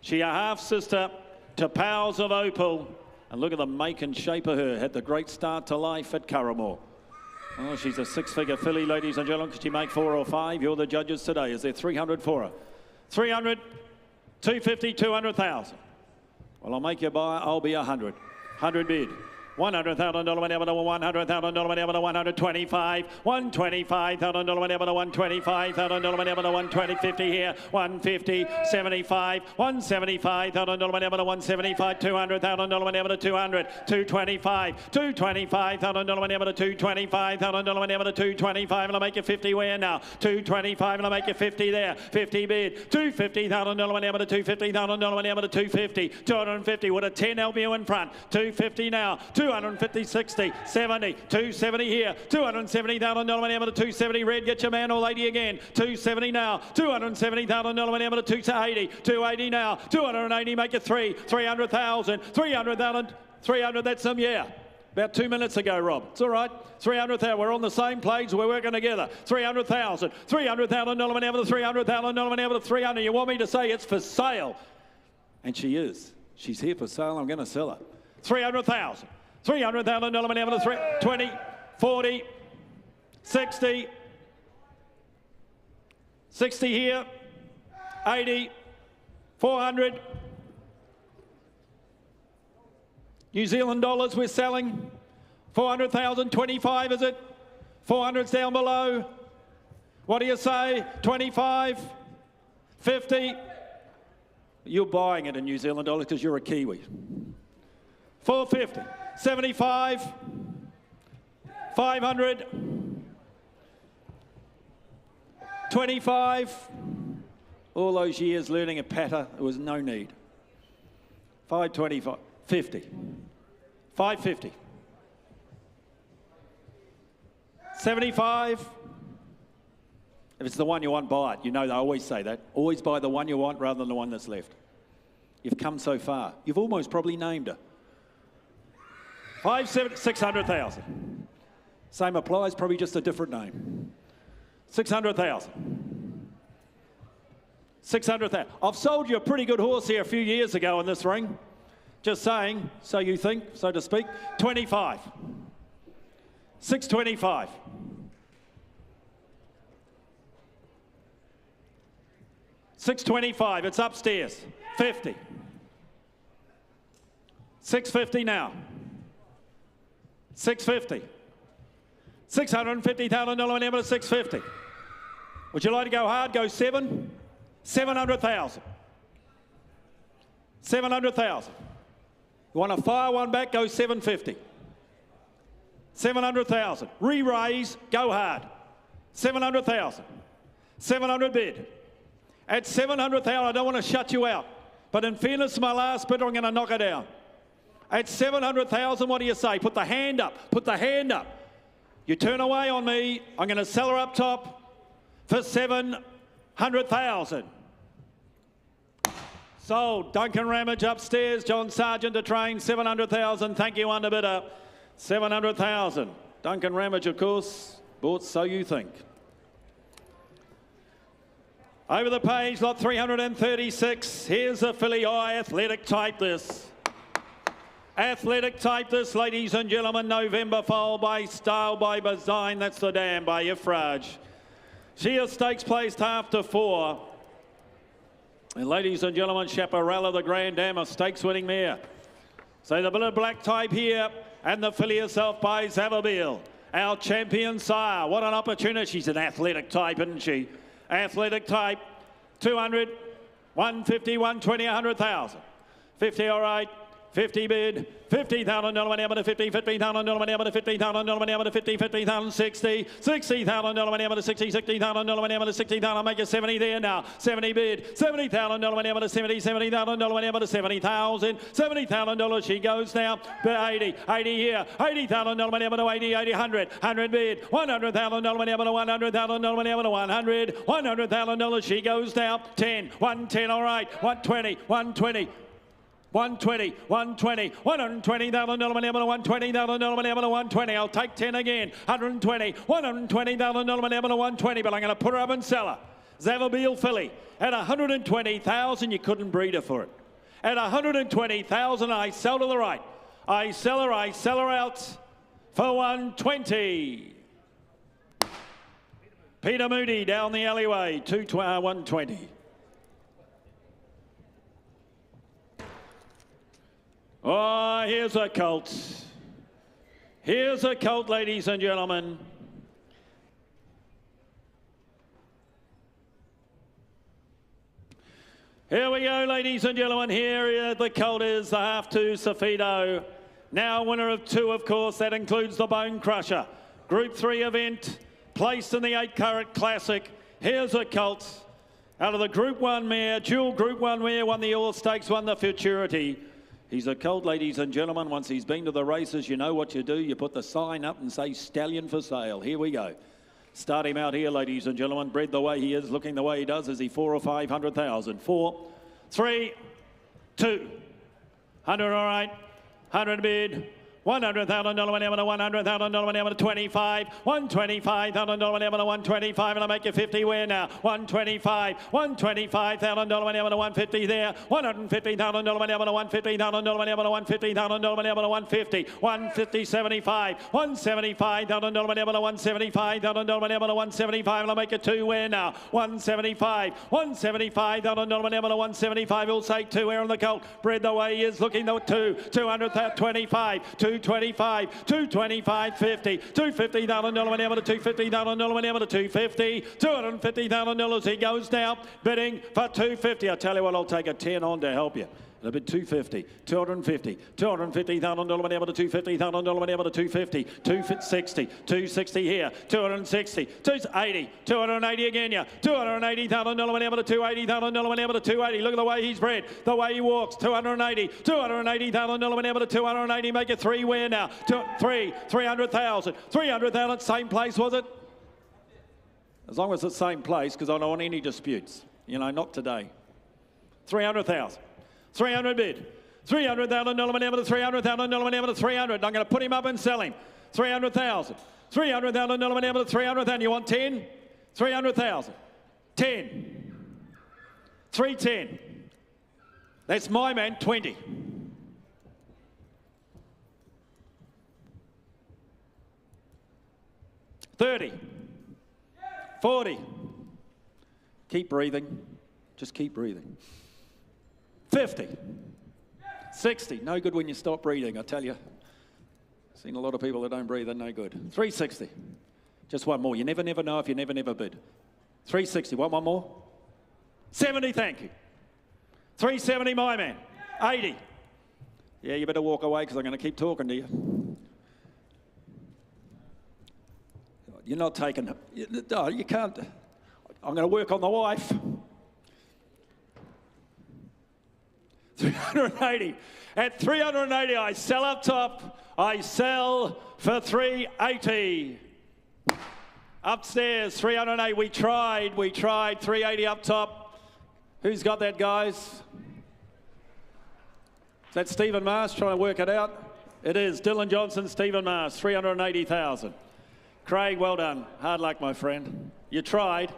She a half-sister to Powers of Opal. And look at the make and shape of her. Had the great start to life at Karaka. Oh, she's a 6-figure filly, ladies and gentlemen. Could she make 4 or 5? You're the judges today. Is there 300 for her? 300, 250, 200,000. Well, I'll make you buy. I'll be 100. 100 bid. $100,000 whenever to $100,000 whenever to 125, $125,000 whenever to $125,000 whenever to 120, 50 here, 150, 75, $175,000 whenever to 175, $200,000 whenever to 200, 225, $225,000 whenever to 225,000 whenever to 225, and I'll make you 50 where now, 225, and I'll make you 50 there, 50 bid, $250,000 whenever to 250,000 whenever to 250, 250 with a 10 LBU in front, 250 now, 250, 60, 70, 270 here, $270,000 whenever to 270. Red, get your man or lady again. 270 now, $270,000 whenever to 280, 280 now, 280, make it 300,000, 300, that's some, yeah. About 2 minutes ago, Rob. It's all right. 300,000. We're on the same page. We're working together. 300,000. $300,000 whenever to $300,000 whenever to 300. You want me to say it's for sale? And she is. She's here for sale. I'm going to sell her. 300,000. $300,000 whenever to 20, 40, 60, 60 here, 80, 400. New Zealand dollars we're selling. 400,000, 25 is it? 400's down below. What do you say? 25, 50. You're buying it in New Zealand dollars because you're a Kiwi. 450, 75, 500, 25. All those years learning a patter, there was no need. 525, 50, 550, 75. If it's the one you want, buy it. You know they always say that. Always buy the one you want rather than the one that's left. You've come so far. You've almost probably named her. 600,000. Same applies, probably just a different name. 600,000. 600,000. I've sold you a pretty good horse here a few years ago in this ring. Just saying, so you think, so to speak. 25. 625. 625. It's upstairs. 50. 650 now. 650. $650,000 whenever to 650. Would you like to go hard? Go 7. 700,000. 700,000. You want to fire one back, go 750. 700,000. Re-raise, go hard. 700,000. 700 bid. At 700,000, I don't want to shut you out. But in fairness to my last bidder, I'm going to knock her down. At 700,000, what do you say? Put the hand up. Put the hand up. You turn away on me. I'm going to sell her up top for 700,000. Sold. Duncan Ramage upstairs. John Sargent to train. 700,000. Thank you, underbidder. 700,000. Duncan Ramage, of course, bought So You Think. Over the page, lot 336. Here's a filly. Oh, Athletic type this. Athletic type this, ladies and gentlemen. November foal by Style by Design. That's the dam by Ifraj. She is stakes placed half to 4. And ladies and gentlemen, Chaparella, the Grand Dam, a stakes winning mare. So the bit of black type here, and the filly herself by Zavabeel. Our champion sire. What an opportunity. She's an athletic type, isn't she? Athletic type. 200, 150, 120, 100,000. 50, all right. 50 bid, $50,000 money up to 50, $50,000 money up to 50,000 money up to 50, 50,000, 60, $60,000 money up to 60, $60,000 money up to 60,000. I'll make it 70 there now. 70 bid, $70,000 money up to 70, $70,000 money up to 70,000, $70,000 she goes now. 80 here, $80,000 money up to 80, 100, 100 bid, $100,000 money up to 100,000 money up to 100, $100,000 she goes now. 10, 110, all right, 120, 120. 120, 120, $120,000 money up to 120,000 money up to 120. I'll take 10 again. 120, $120,000 money up to 120, but I'm going to put her up and sell her. Zavabeel filly at 120,000. You couldn't breed her for it. At 120,000, I sell to the right. I sell her out for 120. Peter Moody down the alleyway, 120. Oh, here's a colt. Here's a colt, ladies and gentlemen. Here we go, ladies and gentlemen. Here the colt is the half-2 Safito. Now winner of 2, of course. That includes the Bone Crusher. Group 3 event, placed in the 8-carat classic. Here's a colt. Out of the Group 1 mare, dual Group 1 mare, won the All Stakes, won the Futurity. He's a colt, ladies and gentlemen. Once he's been to the races, you know what you do. You put the sign up and say stallion for sale. Here we go. Start him out here, ladies and gentlemen. Bred the way he is, looking the way he does. Is he 4 or 500,000? 4, 3, 2, 100, all right. 100 bid. $100,000 money up to $100,000 money up to 25, $125,000 money up to 125, and I make you 50 where now? 125, $125,000 money up to 150 there, $150,000 money up to $150,000 money up to $150,000 money up to 150, 150, 75, $175,000 money up to $175,000 money up to 175, and I make you 2 where now? 175, $175,000 money up to 175. He'll take 2 where on the colt. Bred the way he is, looking the 2, 225, 225, 225, 50, $250,000 money up to $250,000 money up to 250, $250,000 he goes now, bidding for 250. I tell you what, I'll take a 10 on to help you. It'll be 250, 250, $250,000 money up to $250,000 money up to 250, 260, 260 here, 260, 280, 280 again, yeah, $280,000 money up to $280,000 money up to 280. Look at the way he's bred, the way he walks, $280,000 money up to 280. Make it 3 where now? 300,000, 300,000, same place was it? As long as it's the same place, because I don't want any disputes. You know, not today. 300,000. 300 bid. $300,000 money up to $300,000 money up to 300. I'm going to put him up and sell him. 300,000. $300,000 money up to 300,000. You want 10? 300,000. 10. 310. That's my man. 20. $30. $40. Keep breathing. Just keep breathing. 50, 60, no good when you stop breathing, I tell you. Seen a lot of people that don't breathe, they're no good. 360, just one more. You never know if you never bid. 360, want one more? 70, thank you. 370, my man. 80. Yeah, you better walk away because I'm going to keep talking to you. You're not taking... No, you can't. I'm going to work on the wife. 380. At 380, I sell up top. I sell for 380. Upstairs, 308. We tried. 380 up top. Who's got that, guys? Is that Stephen Marsh trying to work it out? It is. Dylan Johnson, Stephen Marsh, 380,000. Craig, well done. Hard luck, my friend. You tried.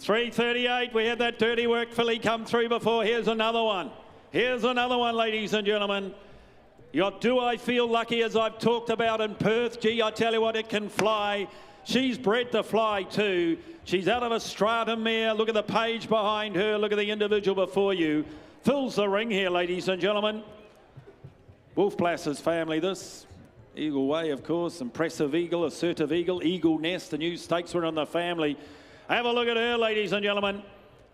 338. We had that dirty work filly come through before. Here's another one. Here's another one, ladies and gentlemen. Your Do I Feel Lucky, as I've talked about in Perth. Gee, I tell you what, it can fly. She's bred to fly too. She's out of a stratum mare. Look at the page behind her. Look at the individual before you. Fills the ring here, ladies and gentlemen. Wolf Blass's family, this. Eagle Way, of course. Impressive Eagle, Assertive Eagle, Eagle Nest. The new stakes were on the family. Have a look at her, ladies and gentlemen.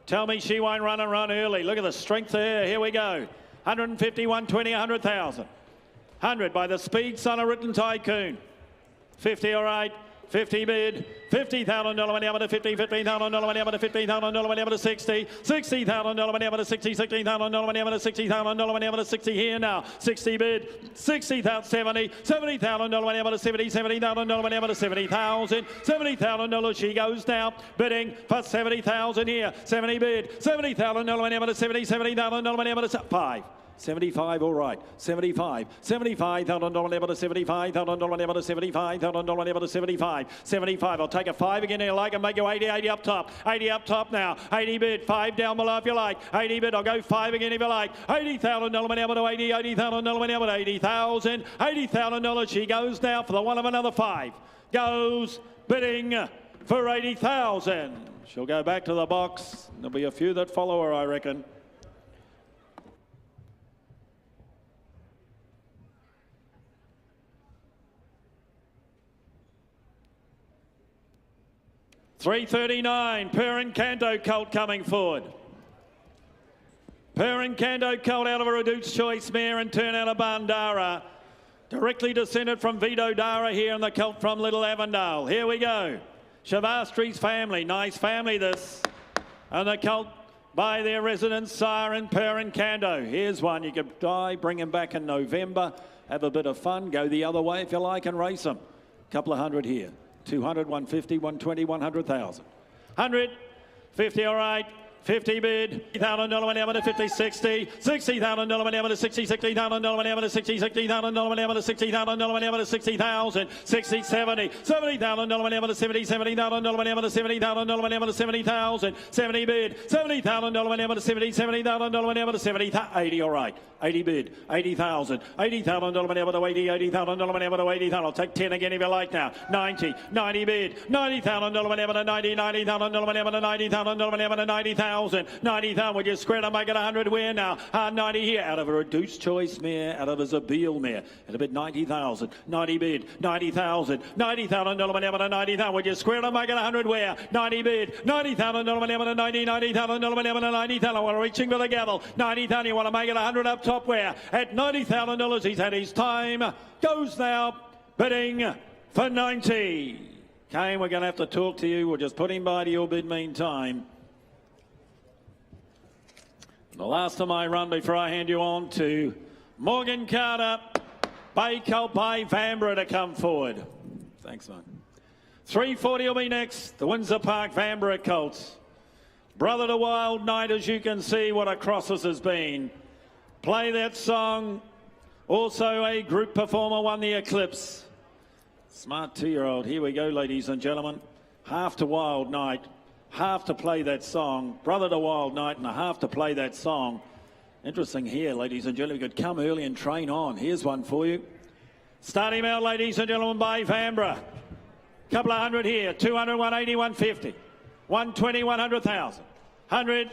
Tell me she won't run and run early. Look at the strength of her. Here we go. 150, 120, 100,000. 100 by the Speed Son of Written Tycoon. 50, all right. 50 bid. $50,000 money up to 50, $15,000 money up to $15,000 money up to 60, $60,000 money up to 60, $16,000 money up to $60,000 money up to 60 here now. 60 bid. 60,000, 70, $70,000 money up to 70, $70,000 money up to 70,000, $70,000 she goes now. Bidding for 70,000 here. 70 bid. $70,000 money up to 70, $70,000 money up to 5. 75, all right. 75. $75,000 level to 75,000 level to 75,000 level to 75. 75. I'll take a 5 again here, like, and make you 80. 80 up top. 80 up top now. 80 bid. 5 down below if you like. 80 bid. I'll go 5 again if you like. $80,000 level to 80. $80,000 level to 80,000. $80,000. She goes now for the one of another 5. Goes bidding for 80,000. She'll go back to the box. There'll be a few that follow her, I reckon. $339, Per and Canto Colt coming forward. Per and Canto Colt out of a Reduced Choice mare and turn out of Bandara. Directly descended from Vito Dara here and the colt from Little Avondale. Here we go. Shavastri's family, nice family this. And the colt by their resident sire and Per and Canto. Here's one, you could die, bring him back in November, have a bit of fun, go the other way if you like and race him. Couple of hundred here. 200, 150, 120, 100,000. 100, 50, all right. 50 bid. $50,000 money up to 50, 60. $60,000 money up to 60, $60,000 money up to 60, $60,000 money up to 60,000 money up to 60,000. 60, 70. $70,000 money up to 70, $70,000 money up to 70,000 money up to 70,000. 70 bid. $70,000 money up to 70, $70,000 money up to 70, 80, all right. 80 bid. 80,000. $80,000 money up to 80, $80,000 money up to 80,000. I'll take 10 again if you like now. 90. 90 bid. $90,000 money up to 90, $90,000 money up to 90,000 money up to 90,000. 90,000, would you square to make it 100 where now? 90 here, out of a Reduced Choice mare, out of a Zabeel mare, at a bid 90,000, 90 bid, 90,000, $90,000 money up to 90,000, would you square to make it 100 where? 90 bid, $90,000 money up to 90, $90,000 money up to 90,000, we're reaching for the gavel, 90,000, you want to make it 100 up top where? At $90,000, he's had his time, goes now, bidding for 90. Kane, we're going to have to talk to you, we'll just put him by to your bid meantime. The last of my run before I hand you on to Morgan Carter, Bay Colt by Vanbrugh to come forward. Thanks, man. 340 will be next. The Windsor Park Vanbrugh Colts. Brother to Wild Night, as you can see, what a cross this has been. Play that song. Also a group performer won the Eclipse. Smart 2-year-old. Here we go, ladies and gentlemen. Half to Wild Night. Half to play that song. Brother to Wild Night and a half to play that song. Interesting here, ladies and gentlemen. You could come early and train on. Here's one for you. Start him out, ladies and gentlemen, by Vanbrugh. Couple of hundred here. 200, 180, 150. 120, 100,000. 100.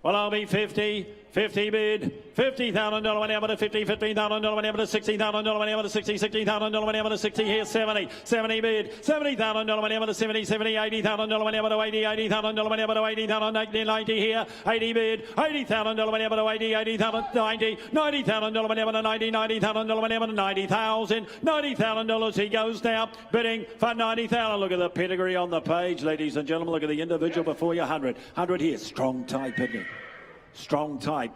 Well, I'll be 50. 50 bid, $50,000 went out to 50, $15,000 went out to $60,000 went out to 60, $60,000 went out to 60, here 70, 70 bid, $70,000 went out to 70, 70, $80,000 went out to 80, $80,000 went out to 80,000, 90 here, 80 bid, $80,000 went out to 80, 80,000, 90, $90,000 went out to 90, $90,000 went out to 90,000, $90,000 he goes now, bidding for 90,000. Look at the pedigree on the page, ladies and gentlemen, look at the individual before you, 100 here, strong type, isn't it? Strong type,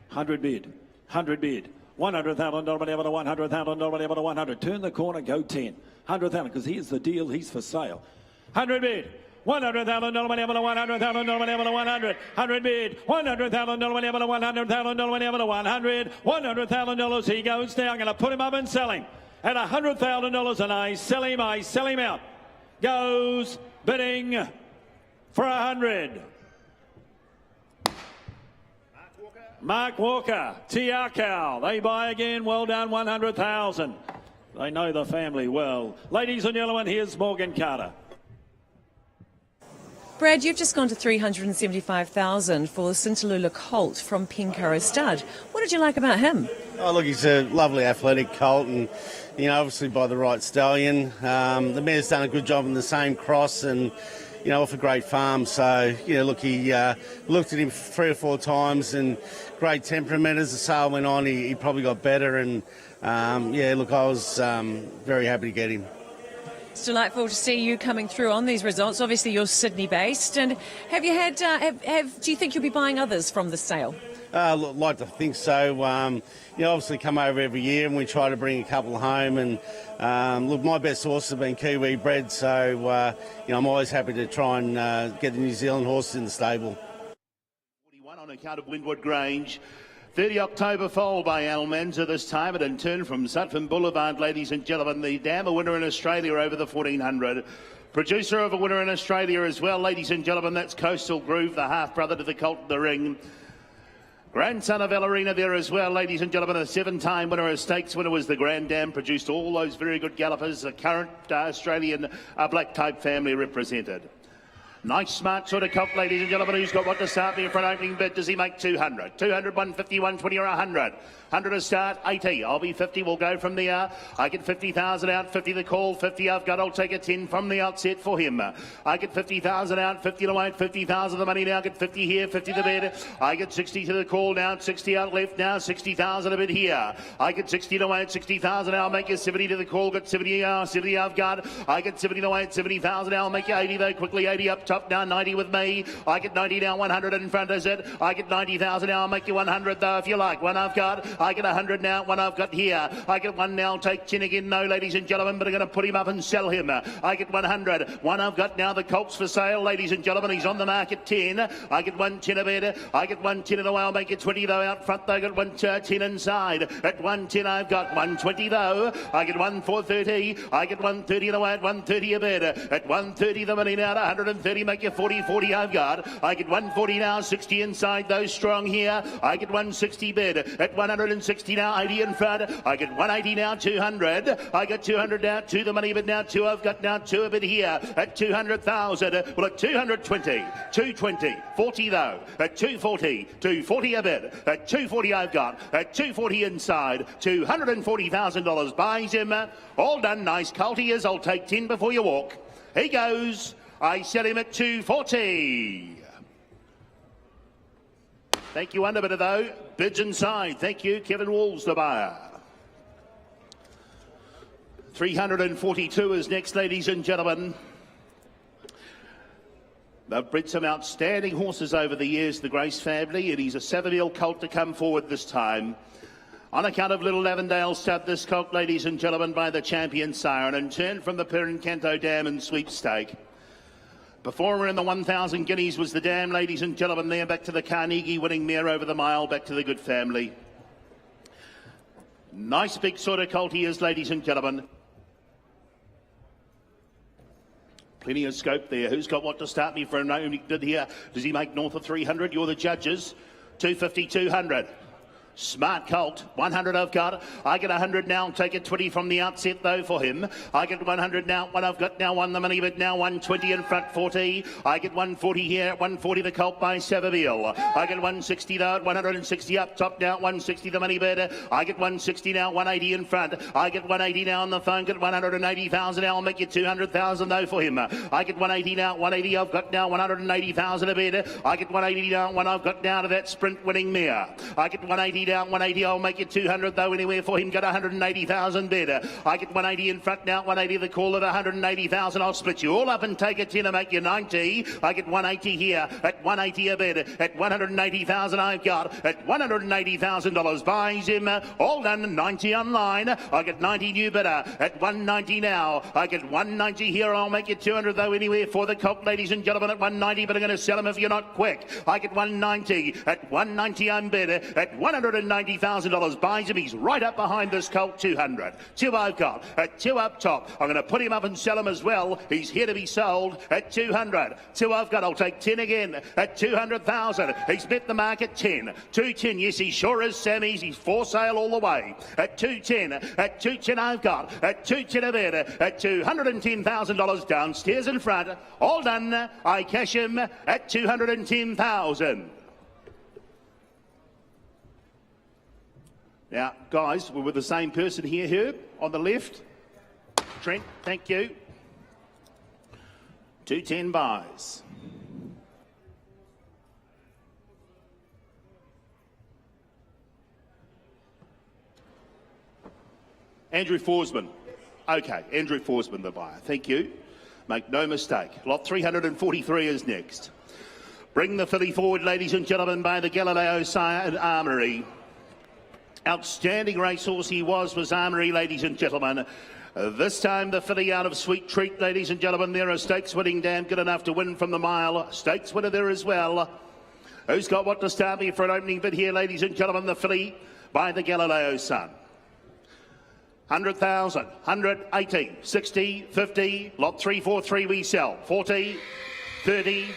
100 bid, 100 bid, $100,000 whatever to $100,000 whatever to 100. Turn the corner, go 10, 100,000 because here's the deal, he's for sale. 100 bid, $100,000 whatever to $100,000 whatever to 100. 100 bid, $100,000 whatever to $100,000 whatever to 100. $100,000 he goes down. I'm going to put him up and sell him at $100,000 and I sell him out. Goes bidding for 100. Mark Walker, Tiakau, they buy again, well done, 100,000. They know the family well. Ladies and gentlemen, here's Morgan Carter. Brad, you've just gone to 375,000 for the Sintalula colt from Pinkara Stud. What did you like about him? Oh, look, he's a lovely athletic colt and, you know, obviously by the right stallion. The mare's done a good job in the same cross and, you know, off a great farm. So, you know, look, he looked at him 3 or 4 times and great temperament. As the sale went on, he probably got better. And, yeah, look, I was very happy to get him. It's delightful to see you coming through on these results. Obviously, you're Sydney-based. And have you had, do you think you'll be buying others from the sale? Like to think so. You know, obviously come over every year and we try to bring a couple home. And look, my best horses have been Kiwi bred, so you know, I'm always happy to try and get the New Zealand horses in the stable. 41 on account of Windward Grange. 30 October foal by Almanza this time, and in turn from Sutphin Boulevard, ladies and gentlemen, the dam a winner in Australia over the 1400. Producer of a winner in Australia as well, ladies and gentlemen, that's Coastal Groove, the half-brother to the Colt in the Ring. Grandson of Ellerina there as well, ladies and gentlemen. A 7-time winner, a stakes winner was the Grand Dam. Produced all those very good gallopers. The current Australian black type family represented. Nice, smart sort of colt, ladies and gentlemen. Who's got what to start me for an opening bid? Does he make 200? 200, 150, 120 or 100? 100 to start, 80. I'll be 50. We'll go from there. I get 50,000 out, 50 the call, 50 I've got. I'll take a 10 from the outset for him. I get 50,000 out, 50 to wait, 50,000 the money now. Get 50 here, 50 to bid. I get 60 to the call now, 60 out left now, 60,000 a bid here. I get 60 to wait, 60,000. I'll make you 70 to the call. Get 70 70 I've got. I get 70 to wait, 70,000. I'll make you 80 though quickly. 80 up top now, 90 with me. I get 90 now, 100 in front is it. I get 90,000 now. I'll make you 100 though if you like. One I've got. I get 100 now. One I've got here. I get 1 now. Take 10 again. No, ladies and gentlemen, but I'm going to put him up and sell him. I get 100. One I've got now. The Colt's for sale, ladies and gentlemen. He's on the market 10. I get 110 a bid. I get 110 in the way. I'll make it 20 though out front though. I get 110 inside. At 110 I've got 120 though. I get 1 for 30. I get 130 in the way at 130 a bid. At 130 the money now to 130. Make you 40. 40 I've got. I get 140 now. 60 inside those strong here. I get 160 bid. At 160 now. 80 in front. I get 180 now. 200. I get 200 now. 2 the money bid now. 2 I've got now. 2 a bid here. At 200,000. Well, at 220. 220. 40 though. At 240. 240 a bid. At 240 I've got. At 240 inside. $240,000 buys him. All done. Nice colt he is. I'll take 10 before you walk. He goes. I sell him at 240. Thank you, Underbidder, though. Bids inside. Thank you, Kevin Walls, the buyer. 342 is next, ladies and gentlemen. They've bred some outstanding horses over the years, the Grace family, and he's a Savabeel colt to come forward this time. On account of Little Lavendale Stud, this colt, ladies and gentlemen, by the champion sire, and in turn from the Pirincanto Dam and Sweepstake. Performer in the 1,000 guineas was the Dam, ladies and gentlemen, there back to the Carnegie winning mare over the mile, back to the good family. Nice big sort of colt he is, ladies and gentlemen. Plenty of scope there. Who's got what to start me for a opening bid here? Does he make north of 300? You're the judges. 250, 200. Smart Colt, 100 I've got. I get 100 now, take it 20 from the outset though for him. I get 100 now, what I've got now, won the money, but now 120 in front, 40. I get 140 here, 140 the Colt by Savaville. I get 160 though, at 160 up top now, 160 the money bid. I get 160 now, 180 in front. I get 180 now on the phone, get 180,000 now, I'll make you 200,000 though for him. I get 180 now, 180 I've got now, 180,000 a bid. I get 180 now, one I've got now to that sprint winning mare. I get 180 down, 180, I'll make it 200 though anywhere for him, got 180,000 bid. I get 180 in front now, 180 the call at 180,000, I'll split you all up and take it 10 to make you 90. I get 180 here, at 180 a bid, at 180,000 I've got, at $180,000 buys him, all done, 90 online. I get 90 new bidder, at 190 now. I get 190 here, I'll make it 200 though anywhere for the Colt, ladies and gentlemen, at 190, but I'm going to sell him if you're not quick. I get 190, at 190 I'm bid, at $190,000 buys him. He's right up behind this Colt, 200. 2 I've got, at 2 up top. I'm going to put him up and sell him as well. He's here to be sold at 200. 2 I've got, I'll take 10 again at 200,000. He's bet the market 10. 210, yes, he sure is, Sammy's. He's for sale all the way. At 210, at 210 I've got, at 210 a bid, at $210,000 downstairs in front. All done. I cash him at 210,000. Now, guys, we're with the same person here, Herb, on the left. Trent, thank you. 210 buys. Andrew Forsman. Okay, Andrew Forsman, the buyer. Thank you. Make no mistake. Lot 343 is next. Bring the filly forward, ladies and gentlemen, by the Galileo Sire and Armoury. Outstanding racehorse he was Armoury, ladies and gentlemen. This time the filly out of Sweet Treat, ladies and gentlemen. There, a stakes winning dam, good enough to win from the mile. Stakes winner there as well. Who's got what to start me for an opening bid here, ladies and gentlemen? The filly by the Galileo Sun. 100,000, 180, 60, 50, lot 343 we sell. 40, 30,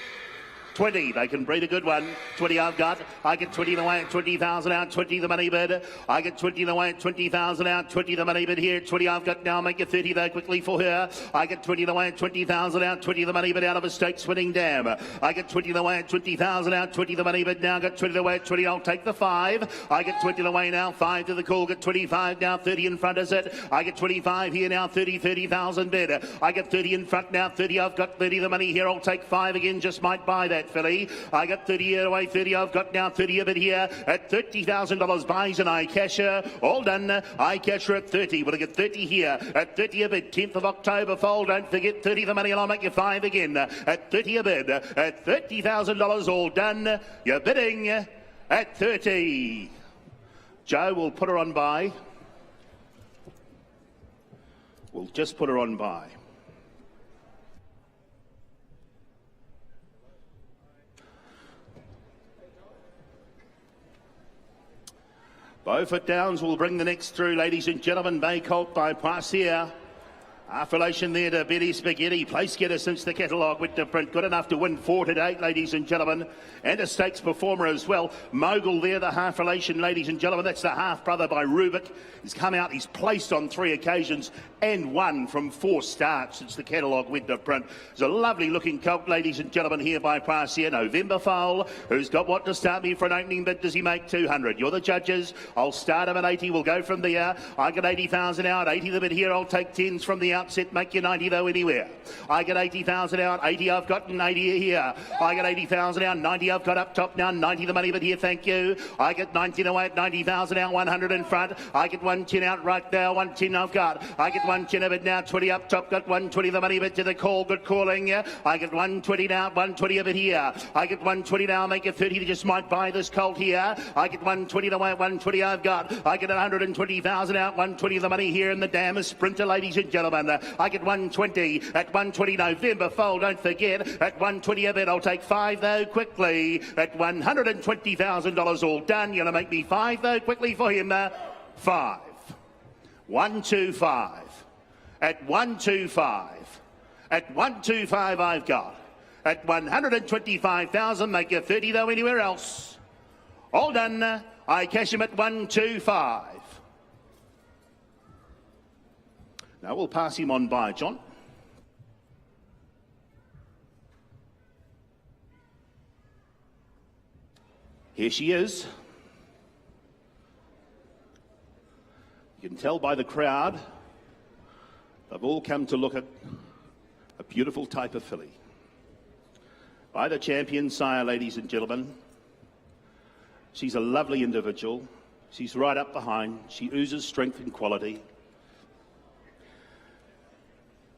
20, they can breed a good one. 20 I've got. I get 20 the way at 20,000 out, 20 the money bid. I get 20 the way at 20,000 out, 20 the money bid here. 20 I've got now, make it 30 though quickly for her. I get 20 the way at 20,000 out, 20 the money bid out of a stakes winning dam. I get 20 the way at 20,000 out, 20 the money bid now, got 20 the way at 20, I'll take the 5. I get 20 the way now, 5 to the call, get 25 now, 30 in front is it. I get 25 here now, 30,000 bid. I get 30 in front now, 30 I've got, 30 the money here, I'll take 5 again, just might buy that filly. I got 30 here away, 30 I've got now, 30 a bit here at $30,000 buys and I cash her. All done. I cash her at 30. Will I get 30 here at 30 a bid? 10th of October fold. Don't forget 30 the money and I'll make you 5 again at 30 a bid at $30,000. All done. You're bidding at 30. Joe will put her on buy. We'll just put her on buy. Beaufort Downs will bring the next through, ladies and gentlemen. Bay Colt by Parsier. Half relation there to Betty Spaghetti. Place getter since the catalogue with the print. Good enough to win 4 to date, ladies and gentlemen. And a stakes performer as well. Mogul there, the half relation, ladies and gentlemen. That's the half brother by Rubik. He's come out, he's placed on 3 occasions and won from 4 starts since the catalogue with the print. It's a lovely looking colt, ladies and gentlemen, here by Parsier. November foal. Who's got what to start me for an opening bid? Does he make 200? You're the judges. I'll start him at 80. We'll go from there. I get 80,000 out. 80 the bid here. I'll take 10s from the outset. Make you 90 though anywhere. I get 80,000 out. 80 I've got and 80 here. I get 80,000 out. 90 I've got up top now. 90 the money bid here. Thank you. I get 90 away at 90,000 out. 100 in front. I get 110 out right now. 110 I've got. I get 110 of it now. 20 up top. Got 120 the money bid to the call. Good calling. I get 120 now. 120 of it here. I get 120 now. Make it 30. You just might buy this colt here. I get 120 the way at 120 I've got. I get 120,000 out. 120 the money here in the dam. A sprinter, ladies and gentlemen. I get 120 at 120 November foal. Don't forget at 120 a bit. I'll take 5 though quickly at $120,000. All done. You're gonna make me 5 though quickly for him. 5. 125 at 125 at 125 I've got at 125,000. Make you 30 though anywhere else. All done. I cash him at 125. Now we'll pass him on by John. Here she is. You can tell by the crowd, they've all come to look at a beautiful type of filly. By the champion sire, ladies and gentlemen. She's a lovely individual. She's right up behind. She oozes strength and quality.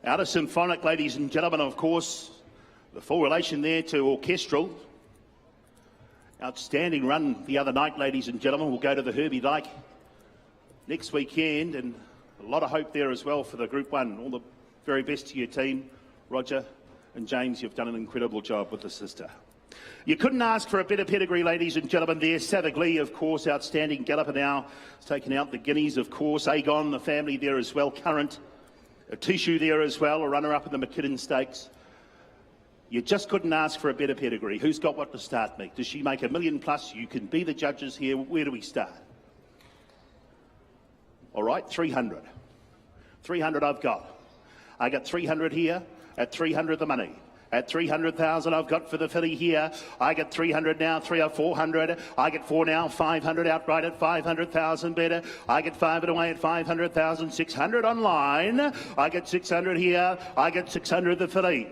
Out of symphonic, ladies and gentlemen, of course, the full relation there to orchestral. Outstanding run the other night, ladies and gentlemen. We'll go to the Herbie Dyke next weekend, and a lot of hope there as well for the Group 1. All the very best to your team. Roger and James, you've done an incredible job with the sister. You couldn't ask for a better pedigree, ladies and gentlemen. There, Savaglee, of course, outstanding galloper now. Has taken out the Guineas, of course. Agon, the family there as well. Current. A Tissue there as well, a runner-up in the McKinnon Stakes. You just couldn't ask for a better pedigree. Who's got what to start, Mick? Does she make $1 million plus? You can be the judges here. Where do we start? All right, 300. 300 I've got. I got 300 here. At 300 the money. At 300,000 I've got for the filly here. I get 300 now, 300 or 400. I get 4 now, 500 outright at 500,000 better. I get 5 away at 500,000, 600 online. I get 600 here. I get 600 the filly.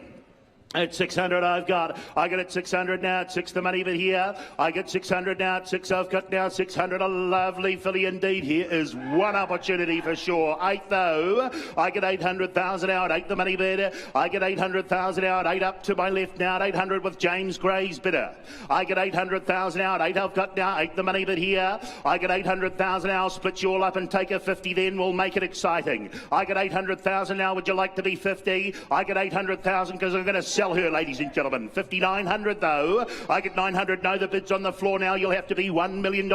At 600 I've got. I get at 600 now, at 6 the money, but here I get 600 now, at 6 I've got now 600. A lovely filly indeed. Here is one opportunity for sure. 8 though. I get 800,000 out, 8 the money bid. I get 800,000 out, 8 up to my left now, at 800 with James Gray's bidder. I get 800,000 out, 8 I've got now, 8 the money bid here. I get 800,000 now, I'll split you all up and take a 50 then, we'll make it exciting. I get 800,000 now, would you like to be 50? I get 800,000 because I'm going to sell her, ladies and gentlemen. 5,900 though. I get 900. No, the bid's on the floor now. You'll have to be $1 million.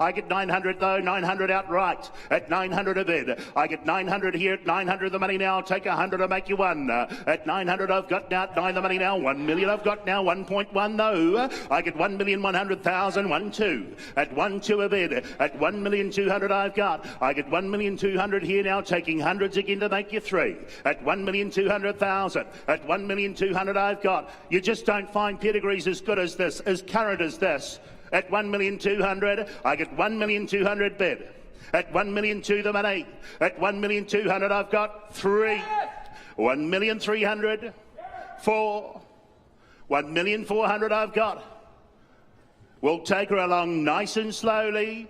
I get 900 though. 900 outright. At 900 a bid. I get 900 here. At 900 the money now. I'll take 100 to make you one. At 900 I've got now. 9 the money now. 1 million I've got now. 1.1 though. I get 1,100,000. 1 2. At 1 2 a bid. At 1,200,000 I've got. I get 1,200,000 here now. Taking hundreds again to make you 3. At 1,200,000. At 1,200,000 I've got. You just don't find pedigrees as good as this, as current as this. At 1,200,000, I get 1,200,000 bid. At 1,200,000 the money. At 1,200,000 I've got 3. 1,300,000. 4. 1,400,000 I've got. We'll take her along nice and slowly.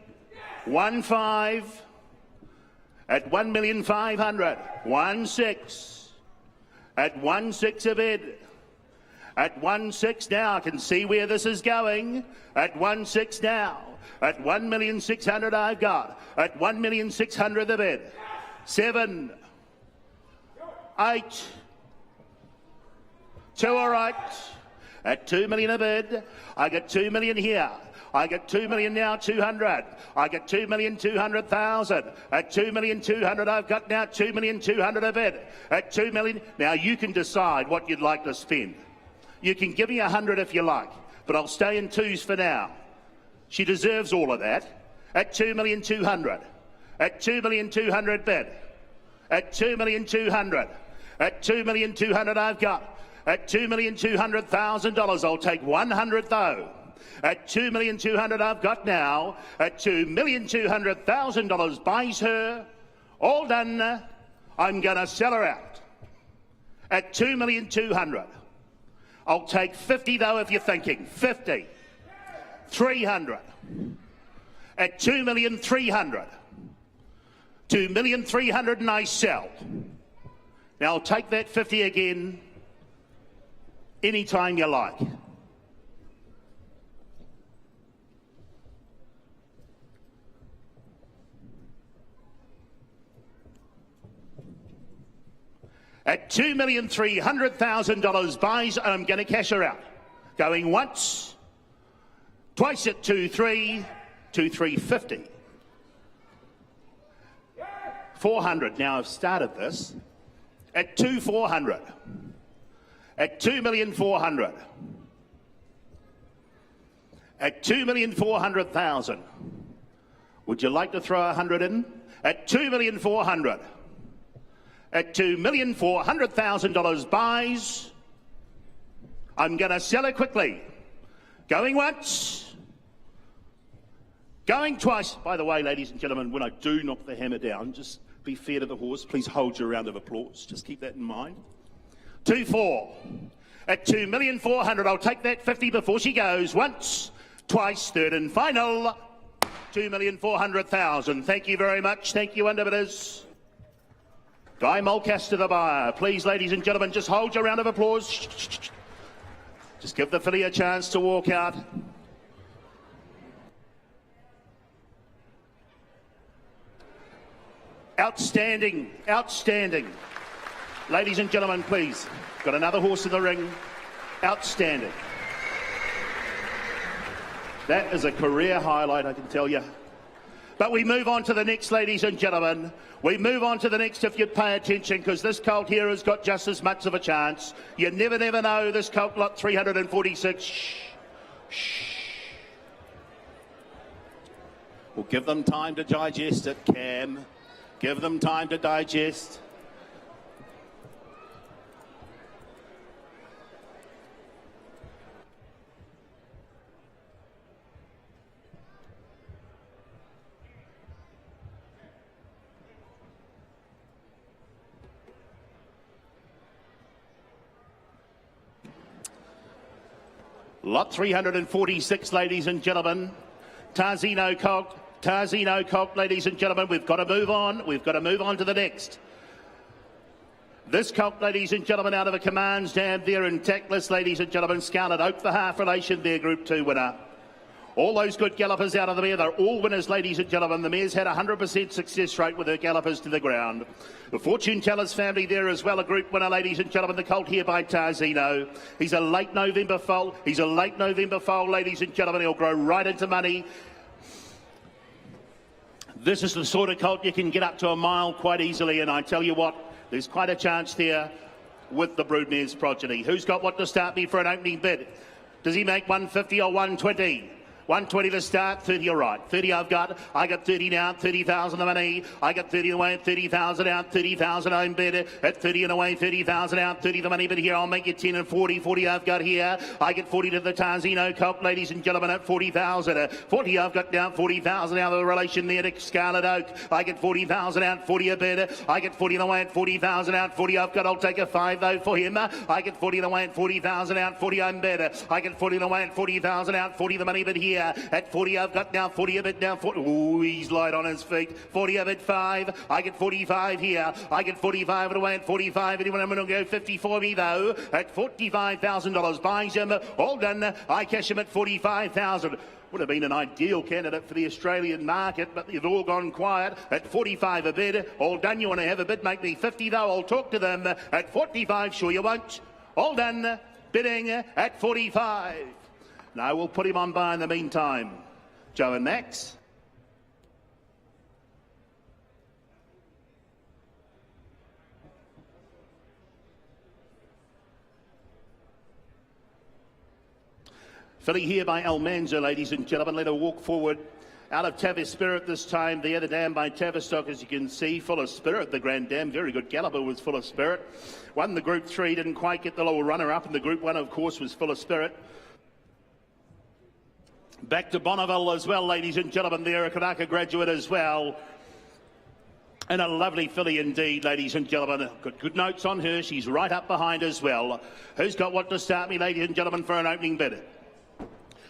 1 5. At 1,500,000. 1 6. At 1 6 a bid. At 1 6 now, I can see where this is going. At 1 6 now. At 1,600,000 I've got. At 1,600,000 the bid. 7. 8. 2 all right. At 2 million a bid. I get 2 million here. I get 2 million now, 200. I get 2,200,000. At 2,200,000 I've got now 2,200,000 a bid. At 2 million, now you can decide what you'd like to spend. You can give me 100 if you like, but I'll stay in 2s for now. She deserves all of that. At 2,200,000. At 2,200,000 bid. At 2,200,000. At 2,200,000 I've got. At $2,200,000, I'll take 100 though. At 2,200,000 I've got now. At $2,200,000 buys her. All done. I'm going to sell her out. At 2,200,000. I'll take 50 though if you're thinking. 50. 300. At 2,300,000. 2,300,000 and I sell. Now I'll take that 50 again anytime you like. At $2,300,000 buys, I'm going to cash her out. Going once, twice at 2,300, 2,350. 400. Now I've started this at 2,400. At 2,400,000. at 2,400,000. Would you like to throw 100 in? At 2,400,000. At $2,400,000 buys. I'm going to sell it quickly. Going once. Going twice. By the way, ladies and gentlemen, when I do knock the hammer down, just be fair to the horse. Please hold your round of applause. Just keep that in mind. 2-4. At 2,400,000. I'll take that 50 before she goes. Once, twice, third and final. 2,400,000. Thank you very much. Thank you, underbidders. Guy Mulcaster, the buyer. Please, ladies and gentlemen, just hold your round of applause. Just give the filly a chance to walk out. Outstanding, outstanding. Ladies and gentlemen, please. Got another horse in the ring. Outstanding. That is a career highlight, I can tell you. But we move on to the next, ladies and gentlemen. We move on to the next if you'd pay attention, because this colt here has got just as much of a chance. You never know. This colt, lot 346. Shh. Shh. Well, give them time to digest it, Cam. Give them time to digest. Lot 346, ladies and gentlemen. Tarzino colt, ladies and gentlemen. We've got to move on. We've got to move on to the next. This colt, ladies and gentlemen, out of a Commands Dam there in Tactless, ladies and gentlemen. Scarlet Oak, the half relation, their Group 2 winner. All those good gallopers out of the mare, they're all winners, ladies and gentlemen. The mare's had a 100% success rate with her gallopers to the ground. The Fortune Tellers family there as well, a group winner, ladies and gentlemen. The colt here by Tarzino. He's a late November foal. He's a late November foal, ladies and gentlemen. He'll grow right into money. This is the sort of colt you can get up to a mile quite easily, and I tell you what, there's quite a chance there with the Broodmare's progeny. Who's got what to start me for an opening bid? Does he make 150 or 120? 120 to start, 30 all right. 30 I've got. I got 30 now, 30,000 the money. I got 30 away, 30,000 out, 30,000 home bid. At 30 and away, 30,000 out, 30 the money bid here. I'll make you 10 and 40. 40 I've got here. I get 40 to the Tarzino colt, ladies and gentlemen, at 40,000. 40 I've got down, 40,000 out of the relation there to Scarlet Oak. I get 40,000 out, 40 a bid. I get 40 away at 40,000 out, 40 I've got. I'll take a 5 though for him. I get 40 away at 40,000 out, 40 home bid. I get 40 away at 40,000 out, 40 the money bid here. At 40 I've got now, 40 a bit now, 40. Ooh, he's light on his feet. 40 a bit 5. I get 45 here. I get 45 and away at 45. Anyone I'm going to go 50 for me though. At $45,000 buys him. All done. I cash him at 45,000. Would have been an ideal candidate for the Australian market, but they've all gone quiet. At 45 a bid. All done. You want to have a bid? Make me 50 though. I'll talk to them. At 45, sure you won't. All done. Bidding at 45. No, we'll put him on by in the meantime. Joe and Max. Filly here by Almanza, ladies and gentlemen. Let her walk forward. Out of Tavistock Spirit this time. The other dam by Tavistock, as you can see. Full of Spirit, the Grand Dam. Very good galloper, was Full of Spirit. Won the Group 3, didn't quite get the little runner-up. And the Group 1, of course, was Full of Spirit. Back to Bonneville as well, ladies and gentlemen. There, a Karaka graduate as well. And a lovely filly indeed, ladies and gentlemen. Got good notes on her. She's right up behind as well. Who's got what to start me, ladies and gentlemen, for an opening bid?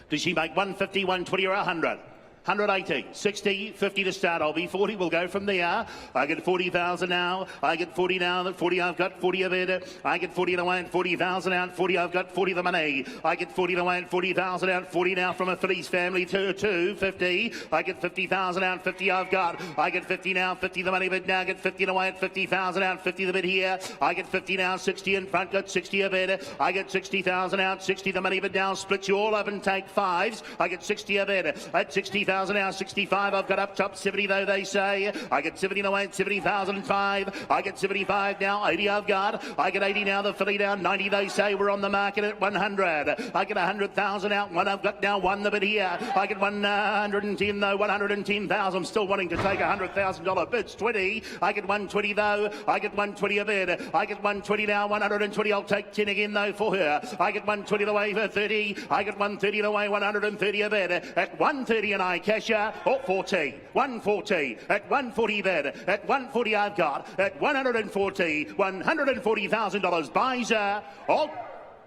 Does she make 150, 120 or 100? 180, 60, 50 to start. I'll be 40. We'll go from there. I get 40,000 now. I get 40 now. 40 I've got. 40 a bid. I get 40 away and 40,000 out. 40 I've got. 40 the money. I get 40 away and 40,000 out. 40 now from a Phillies family to 50. I get 50,000 out. 50 I've got. I get 50 now. 50 the money bid now. Get 50 away at 50,000 out. 50 the bid here. I get 50 now. 60 in front. Got 60 a bid. I get 60,000 out. 60 the money bid now. Split you all up and take fives. I get 60 a bid. At 60,000. 60,000 now, 65. I've got up top 70 though, they say. I get 70 away at 70,005. I get 75 now, 80 I've got. I get 80 now, the filly down, 90 they say. We're on the market at 100. I get 100,000 out, one I've got now, one the bid here. I get 110 though, 110,000. I'm still wanting to take $100,000 bids, 20. I get 120 though, I get 120 a bid. I get 120 now, 120. I'll take 10 again though for her. I get 120 the way for 30. I get 130 the way, 130 a bid. At 130 and I cash her, or 40. 140. At 140 bid. At 140 I've got. At 140, $140,000 buys her. Oh,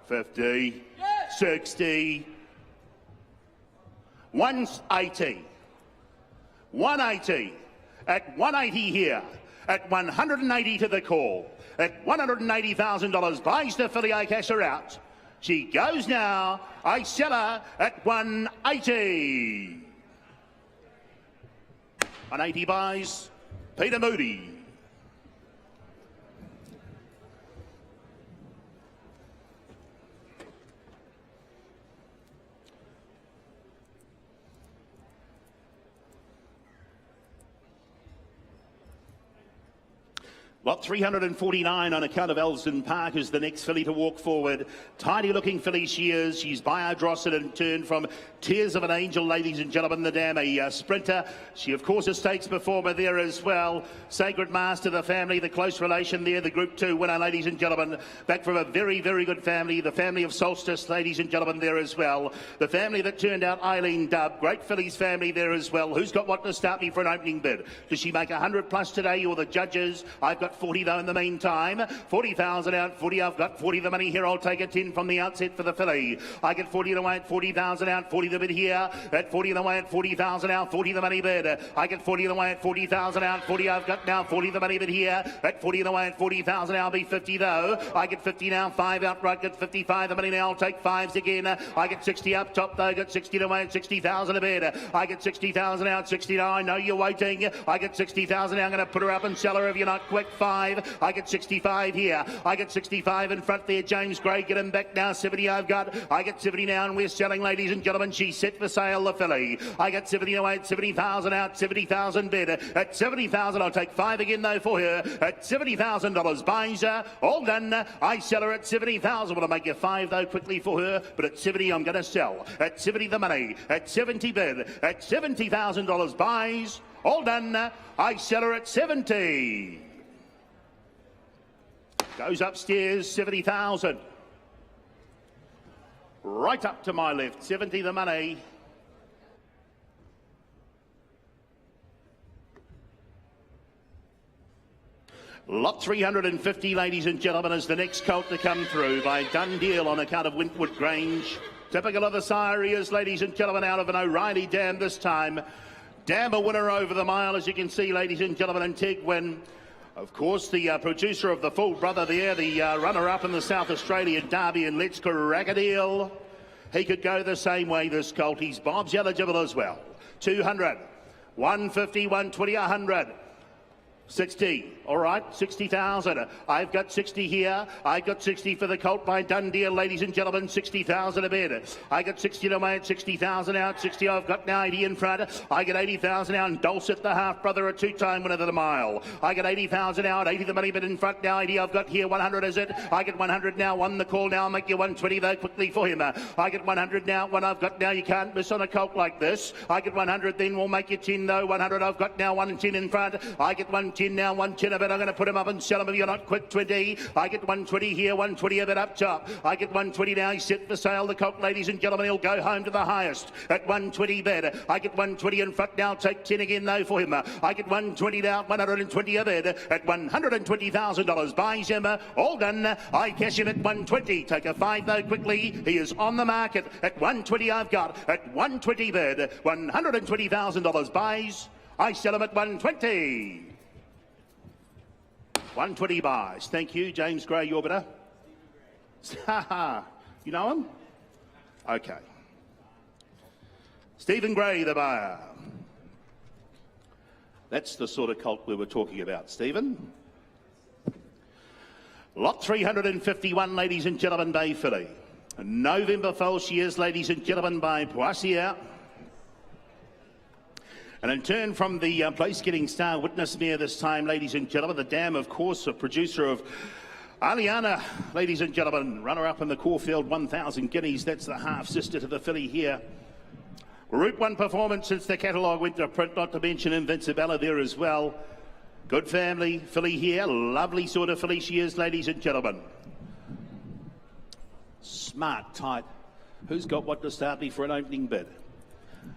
50, 60, 180. 180. At 180 here. At 180 to the call. At $180,000 buys the filly, I cash her out. She goes now. I sell her at 180. 180 buys Peter Moody. Lot 349 on account of Elsden Park is the next filly to walk forward. Tidy looking filly she is. She's by our Drossett and turned from Tears of an Angel, ladies and gentlemen. The dam, a sprinter. She, of course, a stakes performer there as well. Sacred Master, the family, the close relation there, the Group 2 winner, ladies and gentlemen. Back from a very, very good family. The family of Solstice, ladies and gentlemen, there as well. The family that turned out Eileen Dubb. Great fillies family there as well. Who's got what to start me for an opening bid? Does she make 100 plus today, or the judges? I've got 40 though in the meantime. 40,000 out, 40. I've got 40 the money here. I'll take a 10 from the outset for the filly. I get 40 the way at 40,000 out, 40 the bid here. At 40 the way at 40,000 out, 40 the money bid. I get 40 the way at 40,000 out, 40 I've got now, 40 the money bid here. At 40 the way at 40,000 I'll be 50 though. I get 50 now, 5 outright, get 55 the money now. I'll take 5s again. I get 60 up top though, get 60 the way at 60,000 a bid. I get 60,000 out, 60 now. I know you're waiting. I get 60,000 now. I'm going to put her up and sell her if you're not quick. 5. I get 65 here. I get 65 in front there. James Gray, get him back now. 70 I've got. I get 70 now, and we're selling, ladies and gentlemen. She's set for sale, the filly. I get 70 away, 70,000 out, 70,000 bid. At 70,000, I'll take 5 again though for her. At $70,000 buys her. All done. I sell her at 70,000. Will I make you 5 though quickly for her? But at 70, I'm going to sell. At 70 the money. At 70 bid. At $70,000 buys. All done. I sell her at 70. Goes upstairs, 70,000. Right up to my left, 70 the money. Lot 350, ladies and gentlemen, is the next colt to come through by Dundeal on account of Wintwood Grange. Typical of the sire he is, ladies and gentlemen, out of an O'Reilly dam this time. Dam a winner over the mile, as you can see, ladies and gentlemen, and Tegwin. Of course, the producer of the full brother there, the runner-up in the South Australian Derby, and Let's Karaka. He could go the same way, this colt. He's Bob's eligible as well. 200, 150, 120, 100. 60, all right, 60,000. I've got 60 here. I've got 60 for the colt by Dundeal, ladies and gentlemen. 60,000 a bid. I got 60 to my 60,000 out. 60 I've got now, 80 in front. I get 80,000 out. And Dulcet, the half brother, a 2-time winner of the mile. I get 80,000 out. 80 the money bid in front now. 80 I've got here. 100 is it? I get 100 now. Won the call now. I'll make you 120 though quickly for him. I get 100 now. One I've got now. You can't miss on a colt like this. I get 100 then. We'll make you 10 though. 100 I've got now. 110 in front. I get 110 now. 110 a bit. I'm going to put him up and sell him if you're not quick. 20. I get 120 here. 120 a bit up top. I get 120 now. He's set for sale. The colt, ladies and gentlemen, he'll go home to the highest at 120 bid. I get 120 in front now. Take 10 again though for him. I get 120 now. 120 a bid at $120,000. Buys him. All done. I cash him at 120. Take a 5 though quickly. He is on the market at 120. I've got at 120 bid. $120,000 buys. I sell him at 120. 120 buys. Thank you, James Gray, your bidder. You know him? Okay. Stephen Gray, the buyer. That's the sort of colt we were talking about, Stephen. Lot 351, ladies and gentlemen, Bay filly. November foal she is, ladies and gentlemen, by Poissier. And in turn from the place-getting star Witness Mare this time, ladies and gentlemen, the dam, of course, a producer of Aliana, ladies and gentlemen, runner-up in the Caulfield 1,000 guineas. That's the half-sister to the filly here. Route 1 performance since the catalogue went to print, not to mention Invincibella there as well. Good family, filly here. Lovely sort of filly she is, ladies and gentlemen. Smart, tight. Who's got what to start me for an opening bid?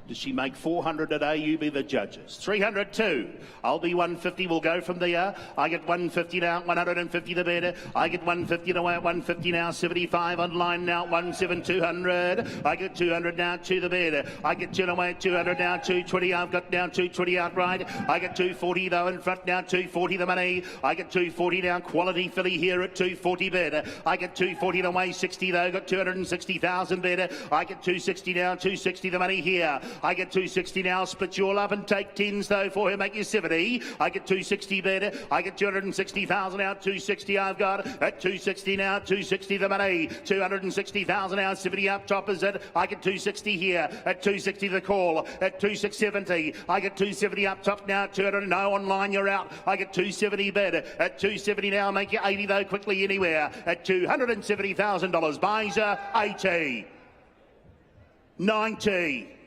Does she make 400 today? You be the judges. 302. I'll be 150. We'll go from there. I get 150 now. 150 the better. I get 150 away at 150 now. 75 online now. 17200. I get 200 now. To the better. I get 2 away at 200 now. 220. I've got now 220 outright. I get 240 though in front now. 240 the money. I get 240 now. Quality filly here at 240 better. I get 240 away. 60 though. Got 260,000 better. I get 260 now. 260 the money here. I get 260 now, split you all up and take 10s though for her, make you 70. I get 260 better, I get 260,000 out, 260 I've got, at 260 now, 260 the money, 260,000 out, 70 up top is it, I get 260 here, at 260 the call, at 2670, I get 270 up top now, 200, no online you're out, I get 270 better, at 270 now, make you 80 though quickly anywhere, at $270,000, buys her 80, 90,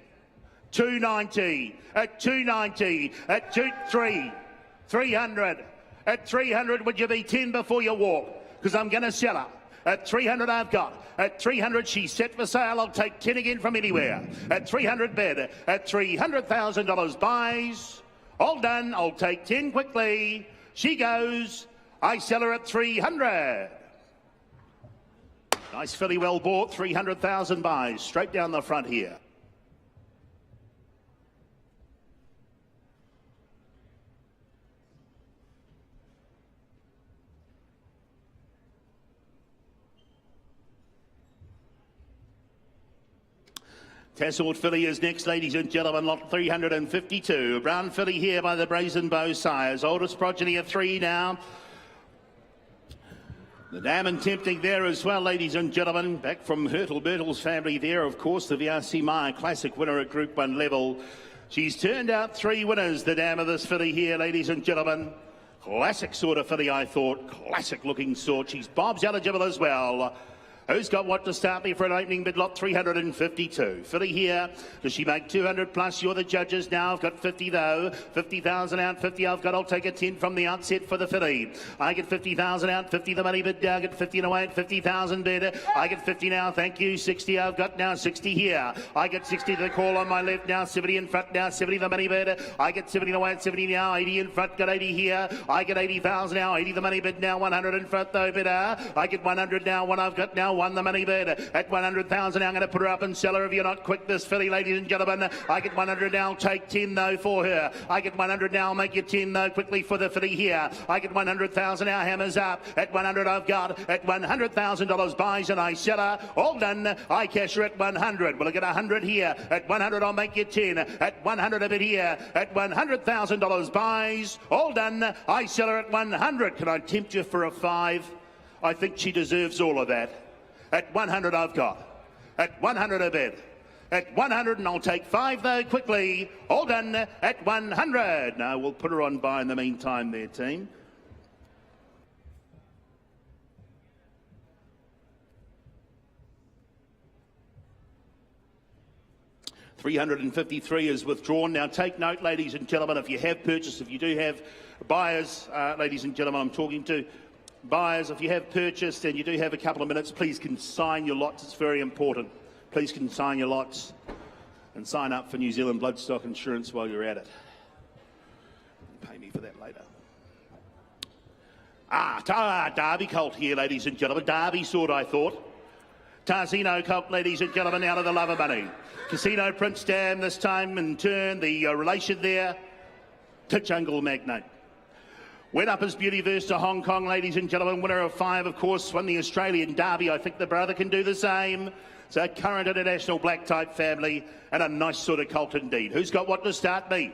290, at 290, at 300, at 300 would you be 10 before you walk? Because I'm going to sell her. At 300 I've got. At 300 she's set for sale. I'll take 10 again from anywhere. At 300 bid. At $300,000 buys. All done. I'll take 10 quickly. She goes. I sell her at 300. Nice filly, well bought. 300,000 buys. Straight down the front here. Tasseled filly is next, ladies and gentlemen, lot 352. Brown filly here by the Brazen Bow Sires. Oldest progeny of 3 now. The Dam and Tempting there as well, ladies and gentlemen. Back from Hurtle's family there, of course, the VRC Maya Classic winner at Group 1 level. She's turned out 3 winners, the Dam of this filly here, ladies and gentlemen. Classic sort of filly, I thought. Classic looking sort. She's Bob's eligible as well. Who's got what to start me for an opening bid lot 352? Filly here. Does she make 200 plus? You're the judges now. I've got 50 though. 50,000 out, 50 I've got. I'll take a 10 from the outset for the filly. I get 50,000 out, 50 the money bid down. I get 50 and away at 50,000 bid. I get 50 now, thank you. 60 I've got now, 60 here. I get 60 to the call on my left now, 70 in front now, 70 the money bid. I get 70 away at 70 now, 80 in front, got 80 here. I get 80,000 now, 80 the money bid now, 100 in front though bidder. I get 100 now, one I've got now, 1 the money bid at 100,000. I'm going to put her up and sell her if you're not quick, this filly, ladies and gentlemen. I get 100 now, I'll take 10 though for her. I get 100 now, I'll make you 10 though quickly for the filly here. I get 100,000 now, hammers up. At 100 I've got. At $100,000 buys and I sell her. All done. I cash her at 100. Will I get 100 here? At 100 I'll make you 10. At 100 a bit here. At $100,000 buys. All done. I sell her at 100. Can I tempt you for a 5? I think she deserves all of that. At 100 I've got. At 100 a bid. At 100 and I'll take 5 though quickly. All done at 100. Now we'll put her on buy in the meantime there, team. $353 is withdrawn. Now take note, ladies and gentlemen, if you have purchased, if you do have buyers, ladies and gentlemen, I'm talking to buyers, if you have purchased and you do have a couple of minutes, please consign your lots. It's very important. Please consign your lots and sign up for New Zealand Bloodstock Insurance while you're at it. Pay me for that later. Derby colt here, ladies and gentlemen. Derby sort, I thought. Tarzino colt, ladies and gentlemen, out of the love of money. Casino Prince Dam this time in turn. The relation there to Jungle Magnate. Went up as Beauty Verse to Hong Kong, ladies and gentlemen. Winner of 5, of course, won the Australian Derby. I think the brother can do the same. It's a current international black type family and a nice sort of colt indeed. Who's got what to start me?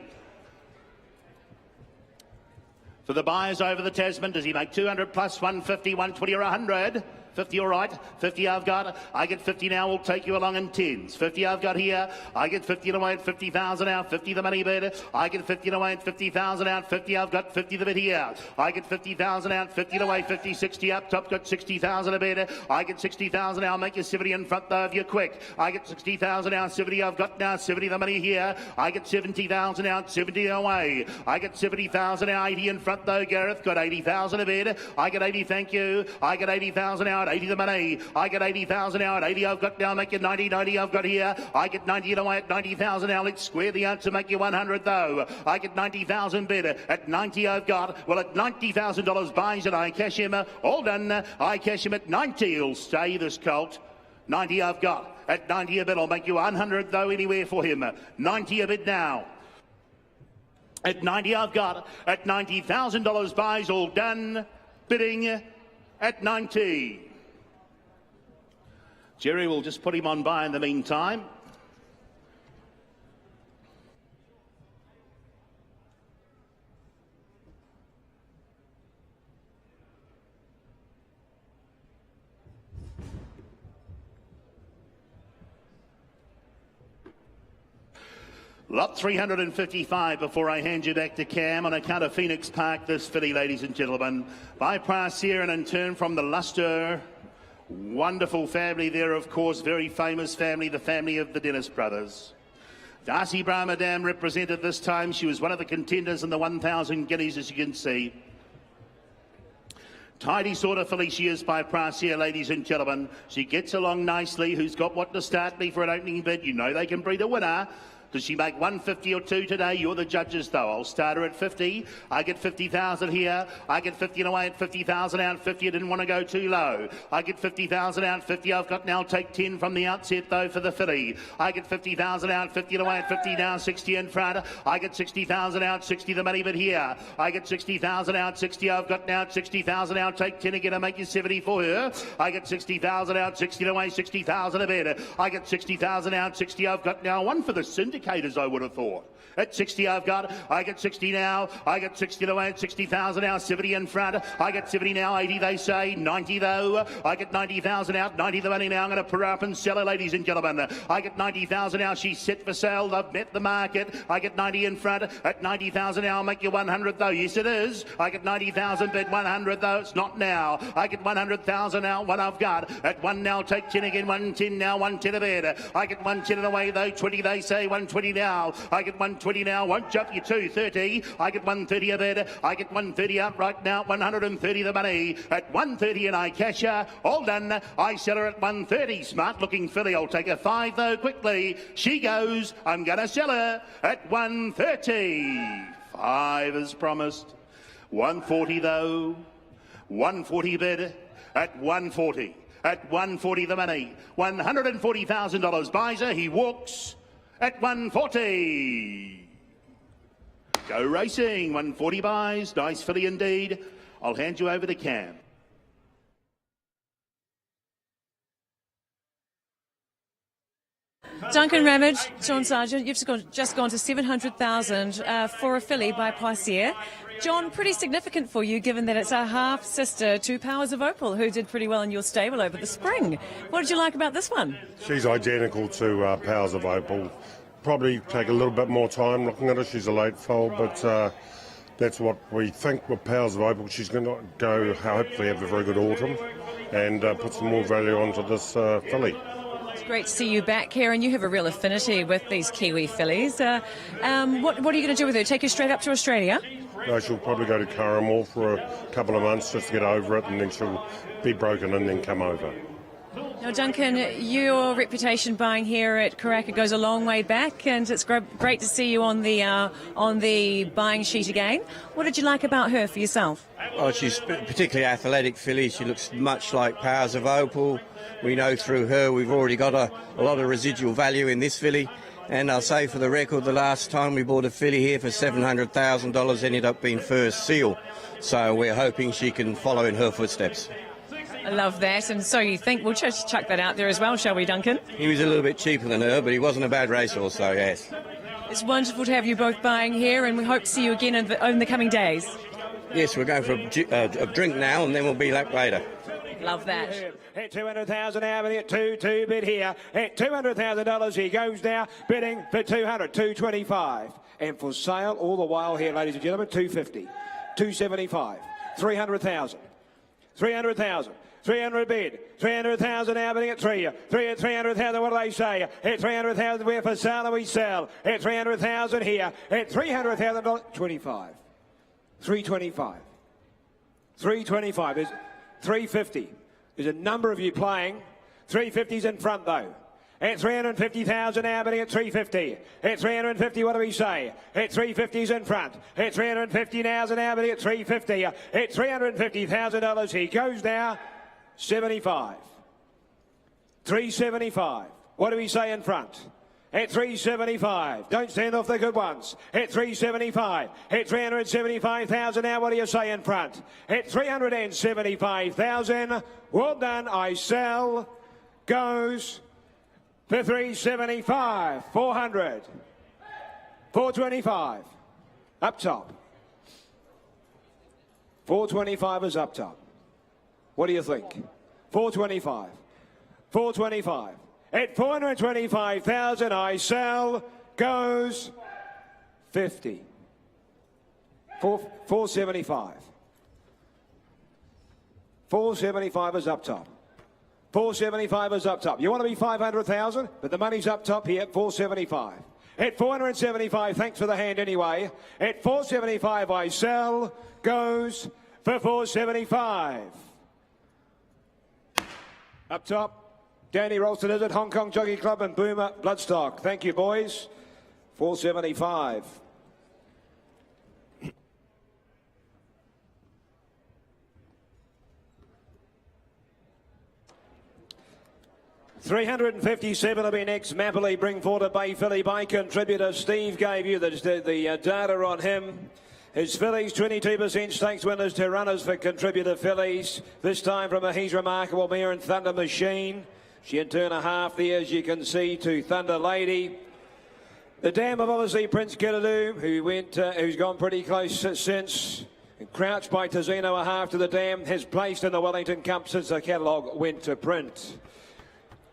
For the buyers over the Tasman, does he make 200 plus 150, 120 or 100? 50 all right. 50 I've got. I get 50 now. We'll take you along in 10s. 50 I've got here. I get 50 away at 50,000 out. 50 the money bid. I get 50 away at 50,000 out. 50 I've got. 50 the bid here. I get 50,000 out. 50 away. 50, 60 up. Top got 60,000 a bid. I get 60,000 now. Make you 70 in front though if you're quick. I get 60,000 out. 70 I've got now. 70 the money here. I get 70,000 out. 70 away. I get 70,000 out. 80 in front though. Gareth got 80,000 a bid. I get 80. Thank you. I get 80,000 out. 80 the money. I get 80,000 out. 80 I've got now. Make you 90. 90 I've got here. I get 90 away at 90,000 now. Let's square the answer. Make you 100 though. I get 90,000 bid. At 90 I've got. Well, at $90,000 buys it. I cash him. All done. I cash him at 90. He'll stay this colt. 90 I've got. At 90 a bid. I'll make you 100 though anywhere for him. 90 a bid now. At 90 I've got. At $90,000 buys. All done. Bidding at 90. Jerry will just put him on by in the meantime. Lot 355 before I hand you back to Cam on account of Phoenix Park, this filly, ladies and gentlemen. By Prassier and in turn from the Luster. Wonderful family there, of course, very famous family, the family of the Dennis brothers. Darcy Bramadam represented this time. She was one of the contenders in the 1,000 guineas, as you can see. Tidy sort of filly she is by Prassier, ladies and gentlemen. She gets along nicely. Who's got what to start me for an opening bid? You know they can breed a winner. Does she make 150 or 2 today? You're the judges, though. I'll start her at 50. I get 50,000 here. I get 50 away at 50,000 out. 50, I didn't want to go too low. I get 50,000 out. 50, I've got now. Take 10 from the outset, though, for the filly. I get 50,000 out. 50 away at 50 now. 60 in front. I get 60,000 out. 60 the money, but here. I get 60,000 out. 60 I've got now. 60,000 out. Take 10 again. I make you 70 for her. I get 60,000 out. 60 away. 60,000 a bid. I get 60,000 out. 60 I've got now. One for the syndicators, I would have thought. At 60 I've got. I get 60 now. I get 60 away at 60,000 now. 70 in front. I get 70 now. 80 they say. 90 though. I get 90,000 out. 90 the money now. I'm going to put her up and sell her, ladies and gentlemen. I get 90,000 now. She's set for sale. I've met the market. I get 90 in front. At 90,000 now. I'll make you 100 though. Yes it is. I get 90,000 bid. 100 though. It's not now. I get 100,000 now. One I've got. At 1 now. Take 10 again. 110 now. 110 a bid. I get 110 away though. 20 they say. 120 now. I get 120 now. Won't jump you 230. I get 130 a bid. I get 130 out right now. 130 the money. At 130 and I cash her. All done. I sell her at 130. Smart looking filly. I'll take a 5 though quickly. She goes. I'm going to sell her at 130. 5 as promised. 140 though. 140 bid. At 140. At 140 the money. $140,000 buys her. He walks at 140. Go racing. 140 buys. Nice filly indeed. I'll hand you over to Cam. Duncan Ramage, John Sargent, you've just gone to 700,000 for a filly by Prassier. John, pretty significant for you given that it's a half-sister to Powers of Opal, who did pretty well in your stable over the spring. What did you like about this one? She's identical to Powers of Opal. Probably take a little bit more time looking at her. She's a late foal, but that's what we think with Powers of Opal. She's going to go, hopefully have a very good autumn and put some more value onto this filly. It's great to see you back here, and you have a real affinity with these Kiwi fillies. What are you going to do with her? Take her straight up to Australia? No, she'll probably go to Curramore for a couple of months just to get over it, and then she'll be broken and then come over. Now, Duncan, your reputation buying here at Karaka goes a long way back, and it's great to see you on the buying sheet again. What did you like about her for yourself? Oh, she's particularly athletic filly. She looks much like Powers of Opal. We know through her we've already got a lot of residual value in this filly. And I'll say for the record, the last time we bought a filly here for $700,000 ended up being First Seal. So we're hoping she can follow in her footsteps. I love that, and so you think we'll just chuck that out there as well, shall we, Duncan? He was a little bit cheaper than her, but he wasn't a bad racehorse, so yes. It's wonderful to have you both buying here, and we hope to see you again in the coming days. Yes, we're going for a drink now, and then we'll be back later. Love that. At 200,000 now, bidding at 2 bid here. At $200,000 he goes now, bidding for 200, 225. And for sale all the while here, ladies and gentlemen, 250, 275, 300,000, 300,000. 300 bid, 300,000 now bidding at 300,000, what do they say? At 300,000 we're for sale and we sell. At 300,000 here, at $300,000, 25, 325, 325, is 350. There's a number of you playing. 350's in front though. At 350,000 now bidding at 350. At 350, what do we say? At 350's in front. At 350 now bidding at 350. At $350,000 he goes now. 75. 375. What do we say in front? At 375. Don't stand off the good ones. At 375. At 375,000 now, what do you say in front? At 375,000. Well done. I sell. Goes for 375. 400. 425. Up top. 425 is up top. What do you think? 425. 425. At 425,000, I sell. Goes 50. 475. 475 is up top. 475 is up top. You want to be 500,000, but the money's up top here at 475. At 475, thanks for the hand anyway. At 475, I sell. Goes for 475. Up top, Danny Ralston is it, Hong Kong Jockey Club and Boomer Bloodstock. Thank you, boys. 475. $357 will be next. Mapley bring forward a Bay filly by contributor. Steve gave you the data on him. His fillies, 22% stakes winners to runners for contributor fillies. This time from a He's Remarkable Mare and Thunder Machine. She in turn a half there, as you can see, to Thunder Lady. The dam of obviously Prince Kidadoo, who's gone pretty close since. And Crouched by Tazino a half to the dam, has placed in the Wellington Cup since the catalogue went to print.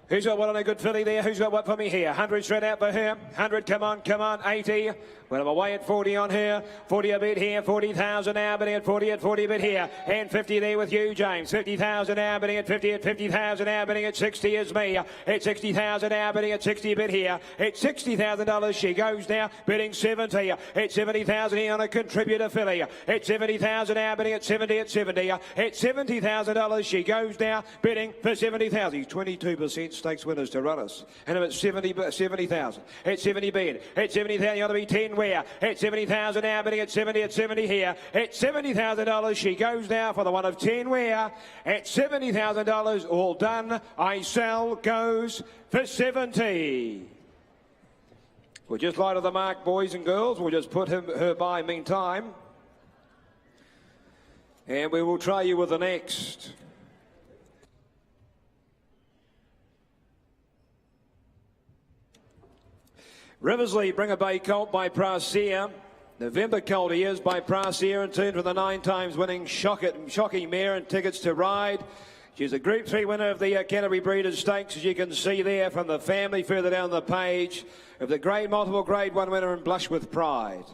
Who's got what on a good filly there? Who's got what for me here? 100 straight out for her. 100, come on, 80. Well, I'm away at 40 on her. 40 a bit here. 40,000 now, bidding at 40 a bit here. And 50 there with you, James. 50,000 now, bidding at 50 at 50,000 now, bidding at 60 is me. At 60,000 now, bidding at 60 a bit here. At $60,000 she goes now, bidding 70. At 70,000 here on a contributor filly. At 70,000 now, bidding at 70 at 70. At $70,000 she goes now, bidding for 70,000. He's 22% stakes winners to runners. And at 70,000. At 70 bid. At 70,000 you ought to be 10 where? At 70,000 now, bidding at 70 here. At $70,000 she goes now for the one of 10 where? At $70,000 all done. I sell. Goes for 70. We're just light of the mark, boys and girls. We'll just put her by meantime. And we will try you with the next. Riversley bring a Bay Colt by Prasia. November Colt he is by Prasia in turn for the 9 times winning Shocking Mare and Tickets to Ride. She's a Group 3 winner of the Canterbury Breeders' Stakes, as you can see there from the family further down the page, of the multiple Grade 1 winner and Blush with Pride.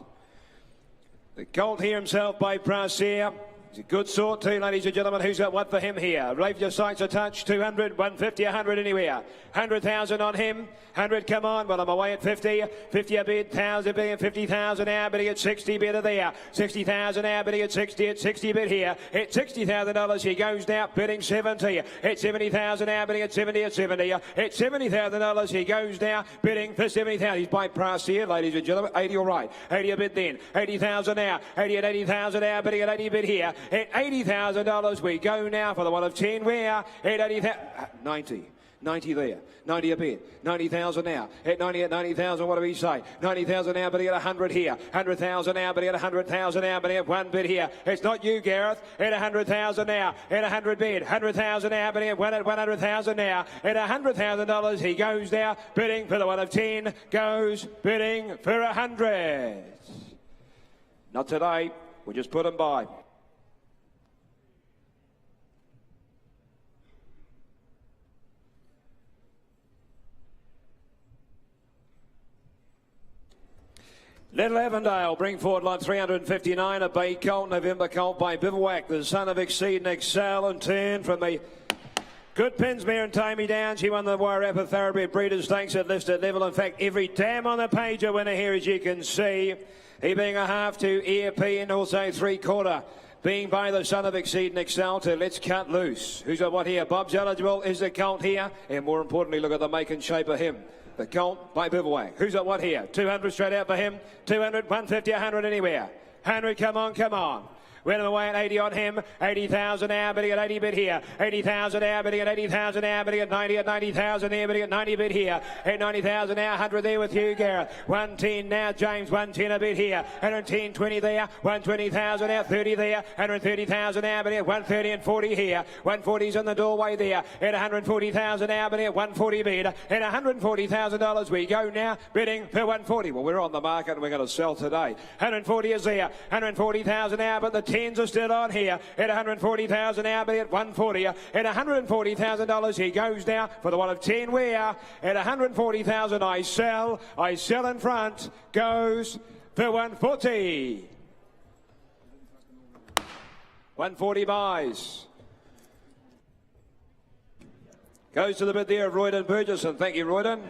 The Colt here himself by Prasia. He's a good sort too, ladies and gentlemen. Who's got what for him here? Leave your sights a touch. 200, 150, 100 anywhere. 100,000 on him. 100, come on. Well, I'm away at 50. 50 a bid. 1,000 bidding at 50,000 now. Bidding at 60 bid there. 60,000 now. Bidding at 60. At 60 bid here. At $60,000 he goes now. Bidding 70. At 70,000 now. Bidding at 70 at 70. At $70,000 he goes now. Bidding for 70,000. He's by price here, ladies and gentlemen. 80 all right. 80 a bid then. 80,000 now. 80 at 80,000 now. Bidding at 80 bid here. At $80,000 we go now for the one of 10 where? At 80,000. 90. 90 there. 90 a bid. 90,000 now. At 90,000, what do we say? 90,000 now, but at 100 here. 100,000 now, but at 100,000 now, but at 1 bid here. It's not you, Gareth. At 100,000 now. At 100 bid. 100,000 now, but at 100,000 now. At $100,000 he goes now, bidding for the one of 10. Goes bidding for 100. Not today. We'll just put him by. Little Avondale bring forward line 359, a Bay Colt, November Colt by Bivouac, the son of Exceed and Excel, and turn from the good Pinsmere and Tammy down. She won the Wairarapa Thoroughbred Breeders' Stakes at listed level. In fact, every dam on the page a winner here, as you can see. He being a half to ERP and also 3/4. Being by the son of Exceed and Excel to Let's Cut Loose. Who's got what here? Bob's eligible. Is the Colt here? And more importantly, look at the make and shape of him. The Colt by Bivouac. Who's got what here? 200 straight out for him. 200, 150, 100 anywhere. 100, come on, come on. Winning away at 80 on him. 80,000 now, bidding at 80 bid here. 80,000 now, bidding at 80,000 now, bidding at 90 at 90,000 there, bidding at 90 bid here. At 90,000 now, 100 there with you, Gareth. 110 now, James. 110 a bid here. 110, 20 there. 120,000 now, 30 there. 130,000 now, bidding at 130 and 40 here. 140's in the doorway there. At 140,000 now, bidding at 140 bid. At $140,000 we go now, bidding for 140. Well, we're on the market and we're going to sell today. 140 is there. 140,000 now, but the tens are still on here at 140,000 now, but at 140 at $140,000 he goes now for the one of 10 where at 140,000 I sell in front, goes for 140. 140 buys. Goes to the bid there of Royden Burgesson. Thank you, Royden.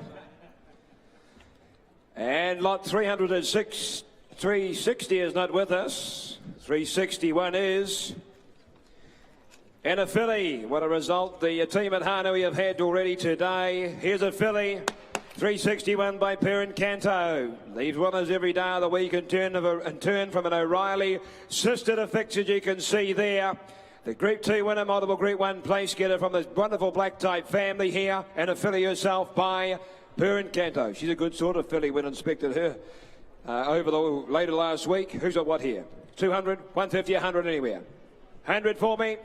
And lot 360 is not with us. 361 is. And a filly. What a result the team at Hanui have had already today. Here's a filly. 361 by Parent Canto. Leaves winners every day of the week in turn from an O'Reilly. Sister to fix, as you can see there. The Group 2 winner, multiple Group 1 place getter from the wonderful black type family here. And a filly herself by Parent Canto. She's a good sort of filly when inspected her. Over the later last week. Who's got what here? 200, 150, 100 anywhere. 100 for me.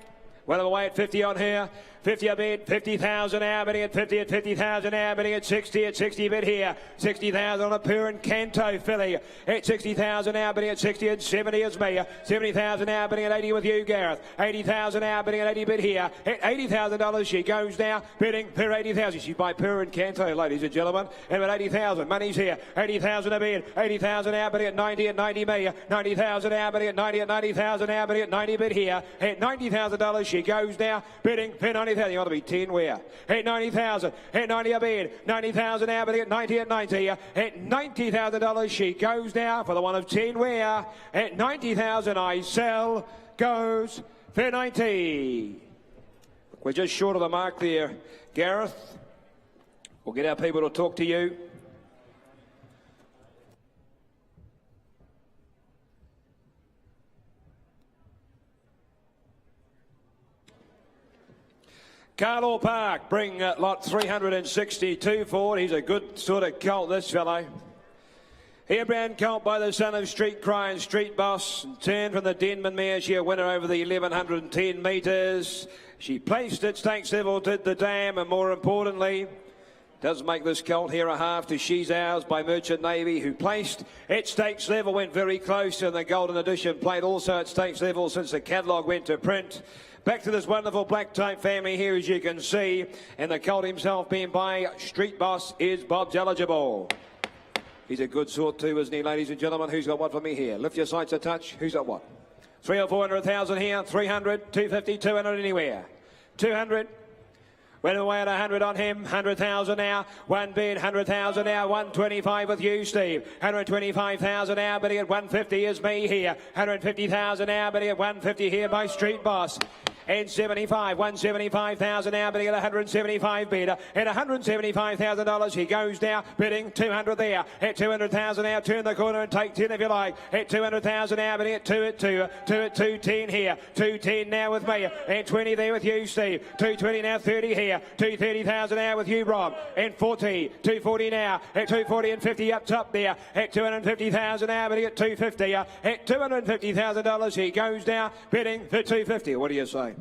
Well away at 50 on here. 50 a bid, 50,000 now, bidding at 50 at 50,000 now, bidding at 60 bid here. 60,000 on a Parent Canto filly. At 60,000 now, bidding at 60 and 70 is me. 70,000 now, bidding at 80 with you, Gareth. 80,000 now, bidding at 80 bid here. At $80,000 she goes now, bidding per 80,000. She's by Parent Canto, ladies and gentlemen. And at 80,000, money's here. 80,000 a bid. 80,000 now, bidding at 90 me. 90,000 now, bidding at 90 at 90,000 now, bidding at 90 bid here. At $90,000 she goes now, bidding per 90,000. You ought to be 10 where? At 90,000. At 90 a bid. 90,000 now, bidding at 90 at 90. At $90,000 she goes now for the one of 10 where? At 90,000 I sell, goes for 90. We're just short of the mark there, Gareth. We'll get our people to talk to you. Carlo Park bring lot 362 forward. He's a good sort of colt, this fellow. Hairbrand colt by the son of Street Cry and Street Boss. Turn from the Denman mare. She a winner over the 1110 metres. She placed at stakes level, did the dam, and more importantly, does make this colt here a half to She's Ours by Merchant Navy, who placed at stakes level, went very close, and the Golden Edition played also at stakes level since the catalogue went to print. Back to this wonderful black type family here, as you can see. And the colt himself being by Street Boss is Bob's eligible. He's a good sort too, isn't he, ladies and gentlemen? Who's got what for me here? Lift your sights a touch. Who's got what? 300 or 400,000 here. 300, 250, 200 anywhere. 200. Went away at 100 on him, 100,000 now, one bid, 100,000 now, 125 with you, Steve. 125,000 now, bidding at 150 is me here. 150,000 now, bidding at 150 here by Street Boss. And 175,000 now, bidding at 175 bid. At $175,000 he goes now, bidding 200 there. At 200,000 now, turn the corner and take 10 if you like. At 200,000 now, bidding at 2 at 2. 2 at 210 here. 210 now with me. And 20 there with you, Steve. 220 now, 30 here. 230,000 now with you, Rob. And 40. 240 now. At 240 and 50 up top there. At 250,000 now, bidding at 250. At $250,000 he goes now, bidding for 250. What do you say?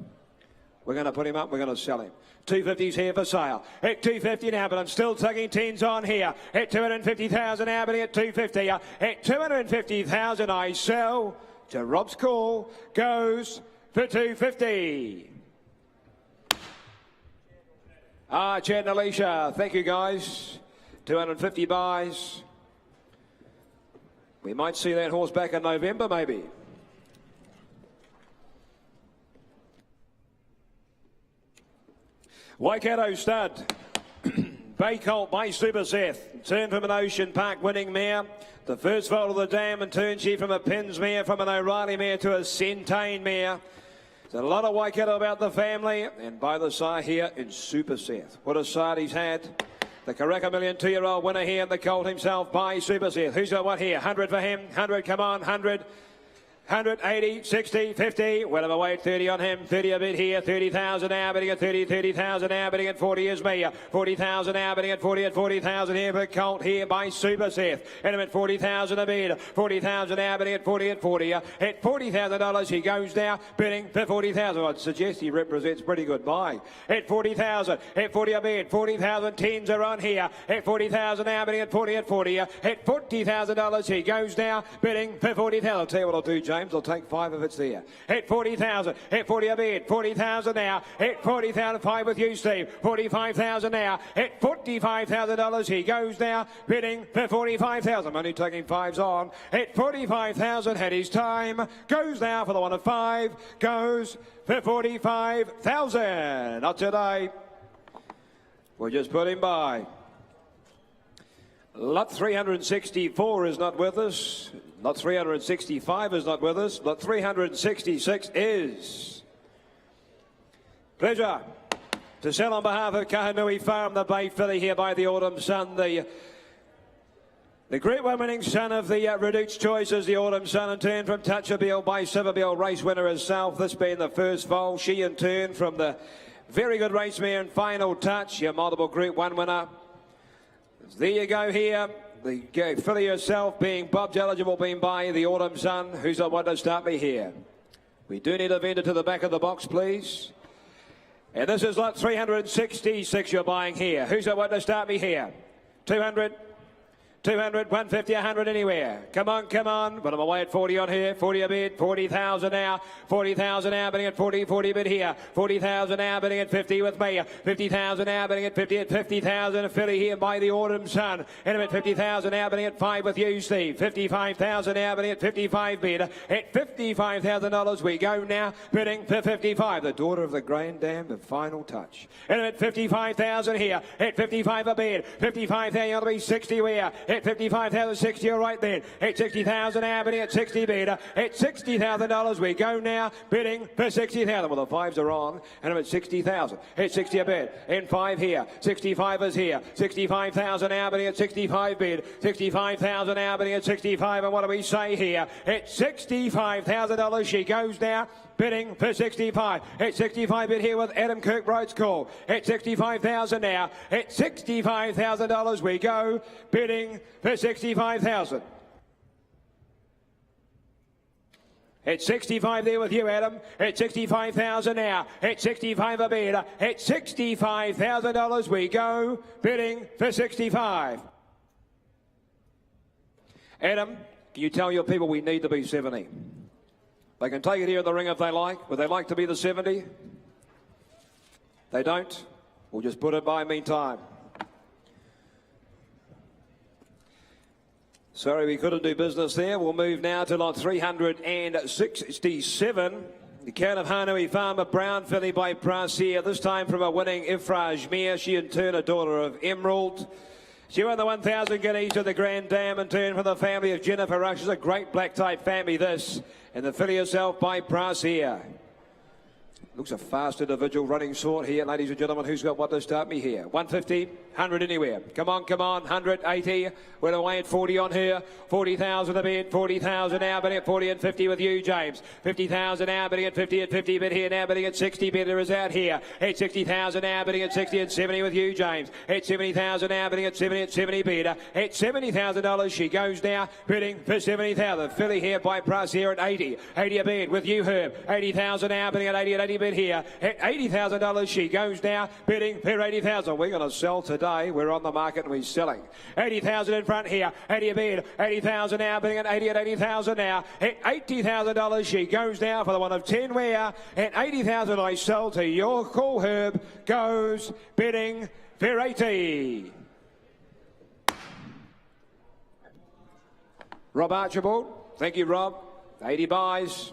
We're going to put him up, we're going to sell him. 250's here for sale. At 250 now, but I'm still tugging 10s on here. At 250,000 now, but at 250. At 250,000 I sell to Rob's call. Goes for 250. Chad and Alicia, thank you guys. 250 buys. We might see that horse back in November, maybe. Waikato Stud. Bay Colt by Super Seth. Turn from an Ocean Park winning mare. The first foal of the dam and turn she from a Pins mare, from an O'Reilly mare to a Centane mare. There's a lot of Waikato about the family, and by the side here in Super Seth. What a side he's had. The Karaka million 2-year-old winner here, and the Colt himself by Super Seth. Who's got what here? 100 for him. 100, come on, 100. 100, 80, 60, 50, well of a weight, 30 on him, 30 a bit here, 30,000 now, bidding at 30, 30,000 now, bidding at 40 is me, 40,000 now, bidding at 40 at 40,000 here for Colt here by Super Seth, and him at 40,000 a bid, 40,000 now, bidding at 40 at 40, at $40,000 he goes now, bidding for 40,000, I'd suggest he represents pretty good buy, at 40,000, at 40 a bid, 40,000 tens are on here, at 40,000 now, bidding at 40 at 40, at $40,000 he goes now, bidding for 40,000, I'll tell you what I'll do, James. I'll take 5 if it's there. Hit 40,000. Hit 40 a bid. 40,000 now. Hit 40,000. 5 with you, Steve. 45,000 now. Hit $45,000. He goes now. Bidding for 45,000. I'm only taking 5s on. Hit 45,000. Had his time. Goes now for the one of 5. Goes for 45,000. Not today. We'll just put him by. Lot 364 is not with us. Lot 365 is not with us. Lot 366 is. Pleasure to sell on behalf of Kahanui Farm, the Bay filly here by the Autumn Sun. The Group 1 winning son of the Reduced Choices, the Autumn Sun, in turn from Touchabill by Silverbill, race winner herself. This being the first foal. She in turn from the very good race mare and Final Touch, your multiple Group 1 winner. There you go here. The filly herself being Bob's eligible, being by the Autumn Sun. Who's on what to start me here? We do need a vendor to the back of the box, please. And this is lot 366 you're buying here. Who's on what to start me here? 200, 200, 150, 100 anywhere. Come on, come on. But I'm away at 40 on here. 40 a bid. 40,000 now. 40,000 now. Bidding at 40, 40 bid here. 40,000 now. Bidding at 50 with me. 50,000 now. Bidding at 50 at 50,000. A filly here by the Autumn Sun. And at 50,000 now. Bidding at 5 with you, Steve. 55,000 now. Bidding at 55 bid. At $55,000 we go now. Bidding for 55. The daughter of the Grand Dam, the Final Touch. And at 55,000 here. At 55 a bid. 55,000 ought to be 60 where. At 55,000, 60, you're right then. At 60,000 now, bidding at 60 bid. At $60,000 we go now, bidding for 60,000. Well, the 5s are on, and I'm at 60,000. At 60 a bid. And 5 here. 65 is here. 65,000 now, bidding at 65 bid. 65,000 now, bidding at 65. And what do we say here? At $65,000 she goes now. Bidding for 65. At 65 bid here with Adam Kirkbride's call. At 65,000 now. At $65,000 we go. Bidding for 65,000. At 65 there with you, Adam. At 65,000 now. At 65 a bid. At $65,000 we go. Bidding for 65. Adam, can you tell your people we need to be 70? They can take it here in the ring if they like. Would they like to be the 70? They don't? We'll just put it by meantime. Sorry, we couldn't do business there. We'll move now to lot 367. The count of Hanui Farmer Brown filly by Brassier. This time from a winning Ifraj Mare. She in turn a daughter of Emerald. She won the 1,000 guineas to the Grand Dam in turn from the family of Jennifer Rush. It's a great black type family, this. And the filly herself by Brassier. Looks a fast individual running short here, ladies and gentlemen. Who's got what to start me here? 150, 100 anywhere. Come on, come on. 100, 80. We're away at 40 on her. 40,000 a bid. 40,000 now, bidding at 40 and 50 with you, James. 50,000 now, bidding at 50 and 50 bid here now, bidding at 60 bidder is out here. At 60,000 now, bidding at 60 and 70 with you, James. At 70,000 now, bidding at 70 bidder. At $70,000 she goes now, bidding for 70,000. Filly here by Brassier at 80. 80 a bid with you, Herb. 80,000 now, bidding at 80 bid here. At $80,000 she goes now, bidding for 80,000. We're going to sell today. We're on the market and we're selling. 80,000 in front here. 80 a bid. 80,000 now, bidding at 80,000 now. At $80,000 she goes now for the one of 10 where. At 80,000 I sell to your call, Herb. Goes bidding for 80. Rob Archibald. Thank you, Rob. 80 buys.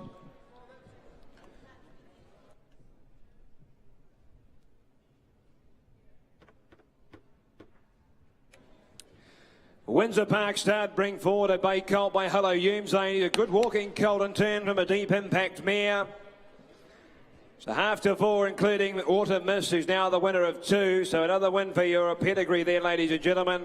Windsor Park start, bring forward a bay colt by Hello Humes. A good walking colt and turn from a deep impact mare. So 1/2 to 4, including Autumn Miss, who's now the winner of 2. So another win for your pedigree there, ladies and gentlemen.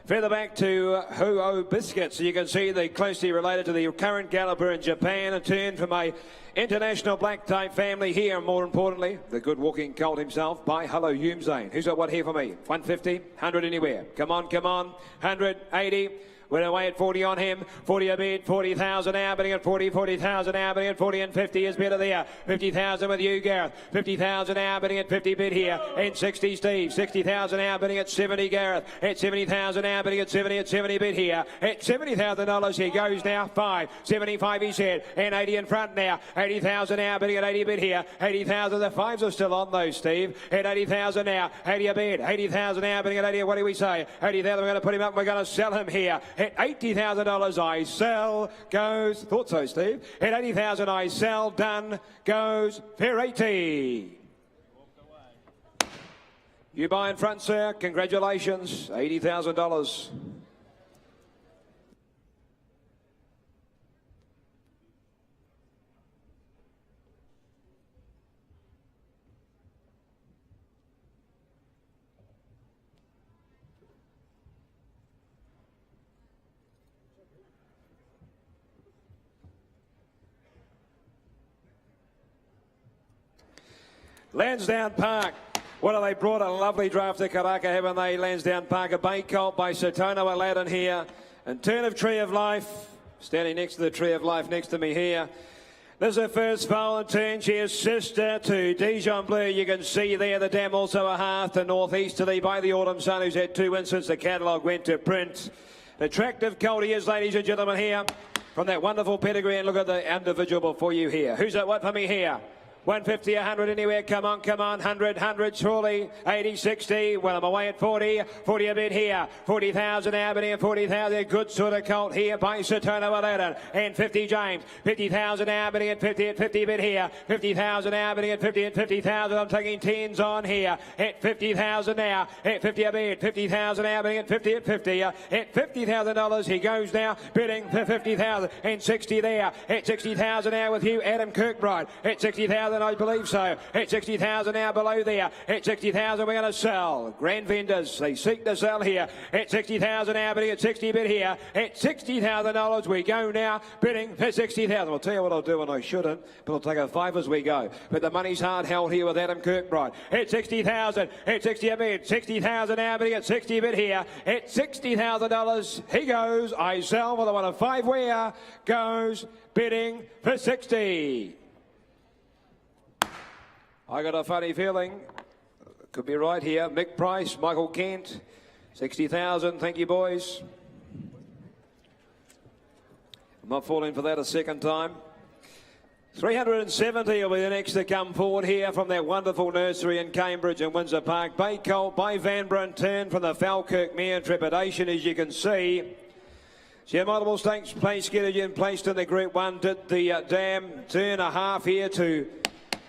Further back to Ho-Oh Biscuits. So you can see they're closely related to the current galloper in Japan. A turn from a international black type family here, more importantly, the good walking colt himself by Hello Humes. Who's got what here for me? 150, 100 anywhere. Come on, come on. 100, 80. We're away at 40 on him. 40 a bid, 40,000 now, bidding at 40, 40,000 now, bidding at 40 and 50 is better there. 50,000 with you, Gareth. 50,000 now, bidding at 50 bid here. And 60, Steve. 60,000 now, bidding at 70, Gareth. At 70,000 now, bidding at 70 bid here. At $70,000 he goes now. 5, 75 he said. And 80 in front now. 80,000 now, bidding at 80 bid here. 80,000, the 5s are still on those, Steve. At 80,000 now, 80 a bid. 80,000 now, bidding at 80. What do we say? 80,000, we're going to put him up. We're going to sell him here. At $80,000 I sell, goes, thought so, Steve. At 80,000 I sell, done, goes, fair 80. You buy in front, sir. Congratulations, $80,000. Lansdowne Park. What have they brought? A lovely draft to Karaka, haven't they? Lansdowne Park, a bay colt by Sotono Aladdin here. And turn of Tree of Life, standing next to the Tree of Life next to me here. This is her first foal and turn. She is sister to Dijon Bleu. You can see there the dam also a half to northeasterly by the Autumn Sun, who's had 2 wins since the catalogue went to print. An attractive colt he is, ladies and gentlemen, here. From that wonderful pedigree, and look at the individual before you here. Who's that? What for me here? 150, 100 anywhere, come on, 100, surely, 80, 60, well, I'm away at 40 a bit here, 40,000 Albany and 40,000, good sort of colt here by Sotono Aladdin, and 50 James, 50,000 Albany and 50 at 50 a bit here, 50,000 Albany and 50 at 50,000, I'm taking 10s on here, at 50,000 now, at 50 a bit, 50,000 Albany and 50 at 50, at $50,000 he goes now, bidding for 50,000, and 60 there, at 60,000 now with you, Adam Kirkbride, at 60,000, I believe so. At 60,000 now below there. At 60,000 we're going to sell. Grand vendors, they seek to sell here. At 60,000 now, bidding at 60 bid here. At $60,000 we go now, bidding for 60,000. I'll tell you what I'll do, and I shouldn't, but I'll take a 5 as we go. But the money's hard held here with Adam Kirkbride. At 60,000, at 60 a bid. 60,000 now, bidding at 60 bid here. At $60,000 he goes. I sell for the one of 5 where goes, bidding for 60. I got a funny feeling, could be right here. Mick Price, Michael Kent, 60,000. Thank you, boys. I'm not falling for that a second time. 370 will be the next to come forward here from that wonderful nursery in Cambridge and Windsor Park. Bay Colt by Vanbrugh, turn from the Falkirk Mare Trepidation, as you can see. She had multiple stakes placed in the Group 1, did the dam, turn a half here to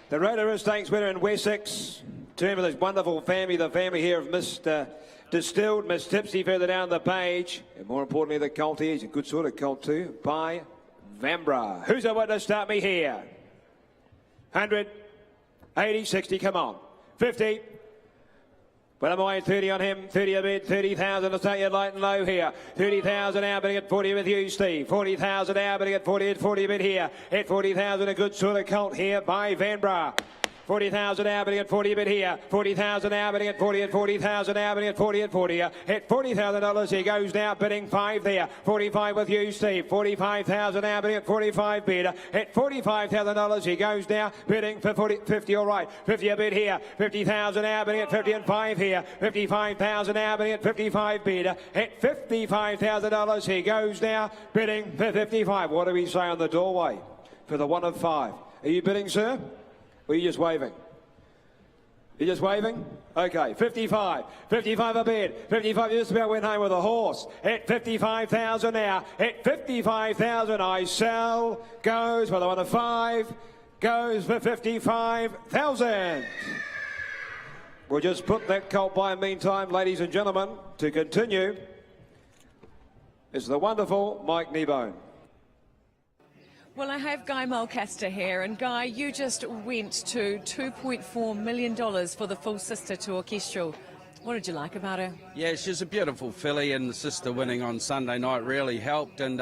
the Rotorua Stakes winner in Wessex. Turn for this wonderful family, the family here of Miss Distilled, Miss Tipsy further down the page. And more importantly, the colt here, he's a good sort of colt too, by Vanbrugh. Who's the one to start me here? 100, 80, 60, come on. 50. But I'm away at 30 on him, 30 a bit, 30,000, I'll take you light and low here. 30,000 out, bidding at 40 with you, Steve. 40,000 out, bidding at 40 a bit here. At 40,000, a good sort of colt here by Vanbrugh. 40,000 now, bidding at 40 a bit here. 40,000 now, bidding at 40 at 40,000 now, bidding at 40 at 40. At $40,000 he goes now, bidding 5 there. 45 with you, Steve. 45,000 now, bidding at 45 bid. At $45,000 he goes now, bidding for 50, all right. 50 a bid here. 50,000 now, bidding at 50 and 5 here. 55,000 now, bidding at 55 bid. At $55,000 he goes now, bidding for 55. What do we say on the doorway? For the one of 5. Are you bidding, sir? Or are you just waving? You're just waving? Okay, 55. 55 a bid. 55 just about went home with a horse. At 55,000 now. At 55,000, I sell. Goes for the 1 of 5. Goes for 55,000. We'll just put that colt by. Meantime, ladies and gentlemen, to continue is the wonderful Magnier. Well, I have Guy Mulcaster here, and Guy, you just went to $2.4 million for the full sister to Orchestral. What did you like about her? Yeah, she's a beautiful filly, and the sister winning on Sunday night really helped, and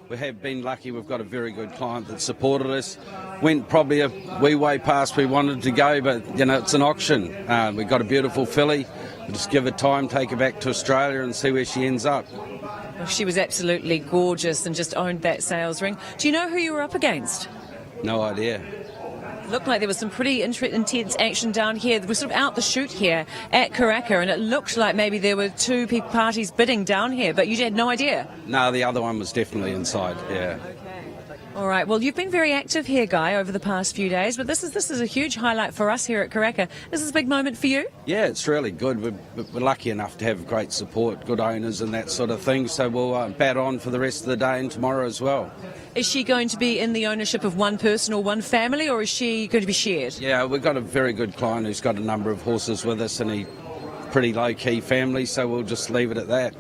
we have been lucky. We've got a very good client that supported us. Went probably a wee way past we wanted to go, but, you know, it's an auction. We've got a beautiful filly. We'll just give her time, take her back to Australia and see where she ends up. Well, she was absolutely gorgeous and just owned that sales ring. Do you know who you were up against? No idea. Looked like there was some pretty intense action down here. We're sort of out the chute here at Karaka, and it looked like maybe there were two parties bidding down here, but you had no idea? No, the other one was definitely inside, yeah. All right, well, you've been very active here, Guy, over the past few days, but this is a huge highlight for us here at Karaka. This is a big moment for you? Yeah, it's really good. We're lucky enough to have great support, good owners and that sort of thing, so we'll bat on for the rest of the day and tomorrow as well. Is she going to be in the ownership of one person or one family, or is she going to be shared? Yeah, we've got a very good client who's got a number of horses with us, and a pretty low-key family, so we'll just leave it at that.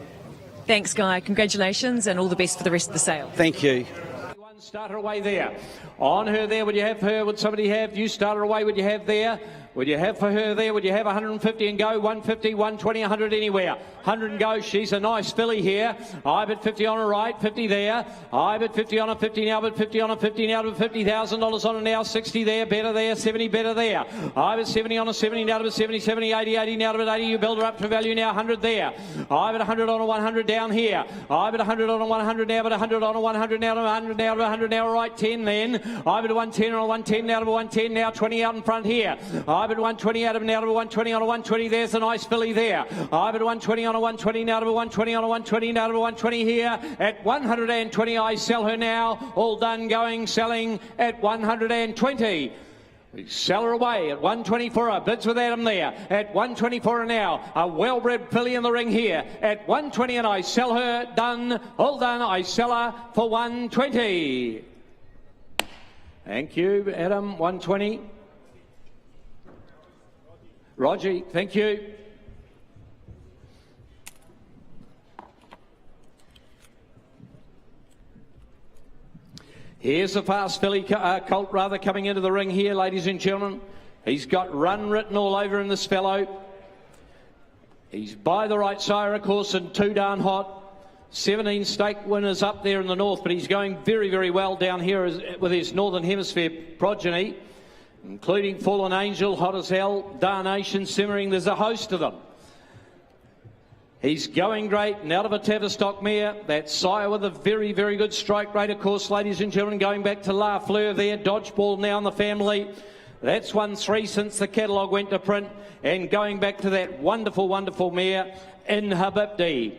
Thanks, Guy. Congratulations, and all the best for the rest of the sale. Thank you. Start her away there. On her there, would you have her? Would somebody have? You start her away, would you have there? Would you have for her there? Would you have 150 and go? 150, 120, 100 anywhere. 100 and go. She's a nice filly here. I bid 50 on her right, 50 there. I bid 50 on her, 50 now, but 50 on her, 50 now, but $50,000 on her now. 60 there, better there, 70 better there. I bid 70 on her, 70 now, but 70, 70, 80, 80 now, but 80. You build her up to value now, 100 there. I bid 100 on a 100 down here. I bid 100 on a 100 now, but 100 on a 100 now, 100 now, 100 now, right 10 then. I bid 110 on a 110 now, to 110 now, 20 out in front here. I bid 120 out of now to 120 on a 120. There's a nice filly there. I bid 120 on a 120 now to 120 on a 120 now to 120 here at 120. I sell her now. All done, going, selling at 120. We sell her away at 120 for her. Bids with Adam there at 120 for her now. A well-bred filly in the ring here at 120, and I sell her. Done. All done. I sell her for 120. Thank you, Adam. 120. Roger, thank you. Here's the fast filly colt coming into the ring here, ladies and gentlemen. He's got run written all over him, this fellow. He's by the right sire, of course, and too darn hot. 17 stake winners up there in the north, but he's going very, very well down here with his Northern Hemisphere progeny, including Fallen Angel, Hot as Hell, Darnation, Simmering. There's a host of them. He's going great, and out of a Tavistock mare. That sire with a very, very good strike rate, of course, ladies and gentlemen. Going back to La Fleur there, Dodgeball now in the family. That's won 3 since the catalogue went to print. And going back to that wonderful, wonderful mare in Habibdi.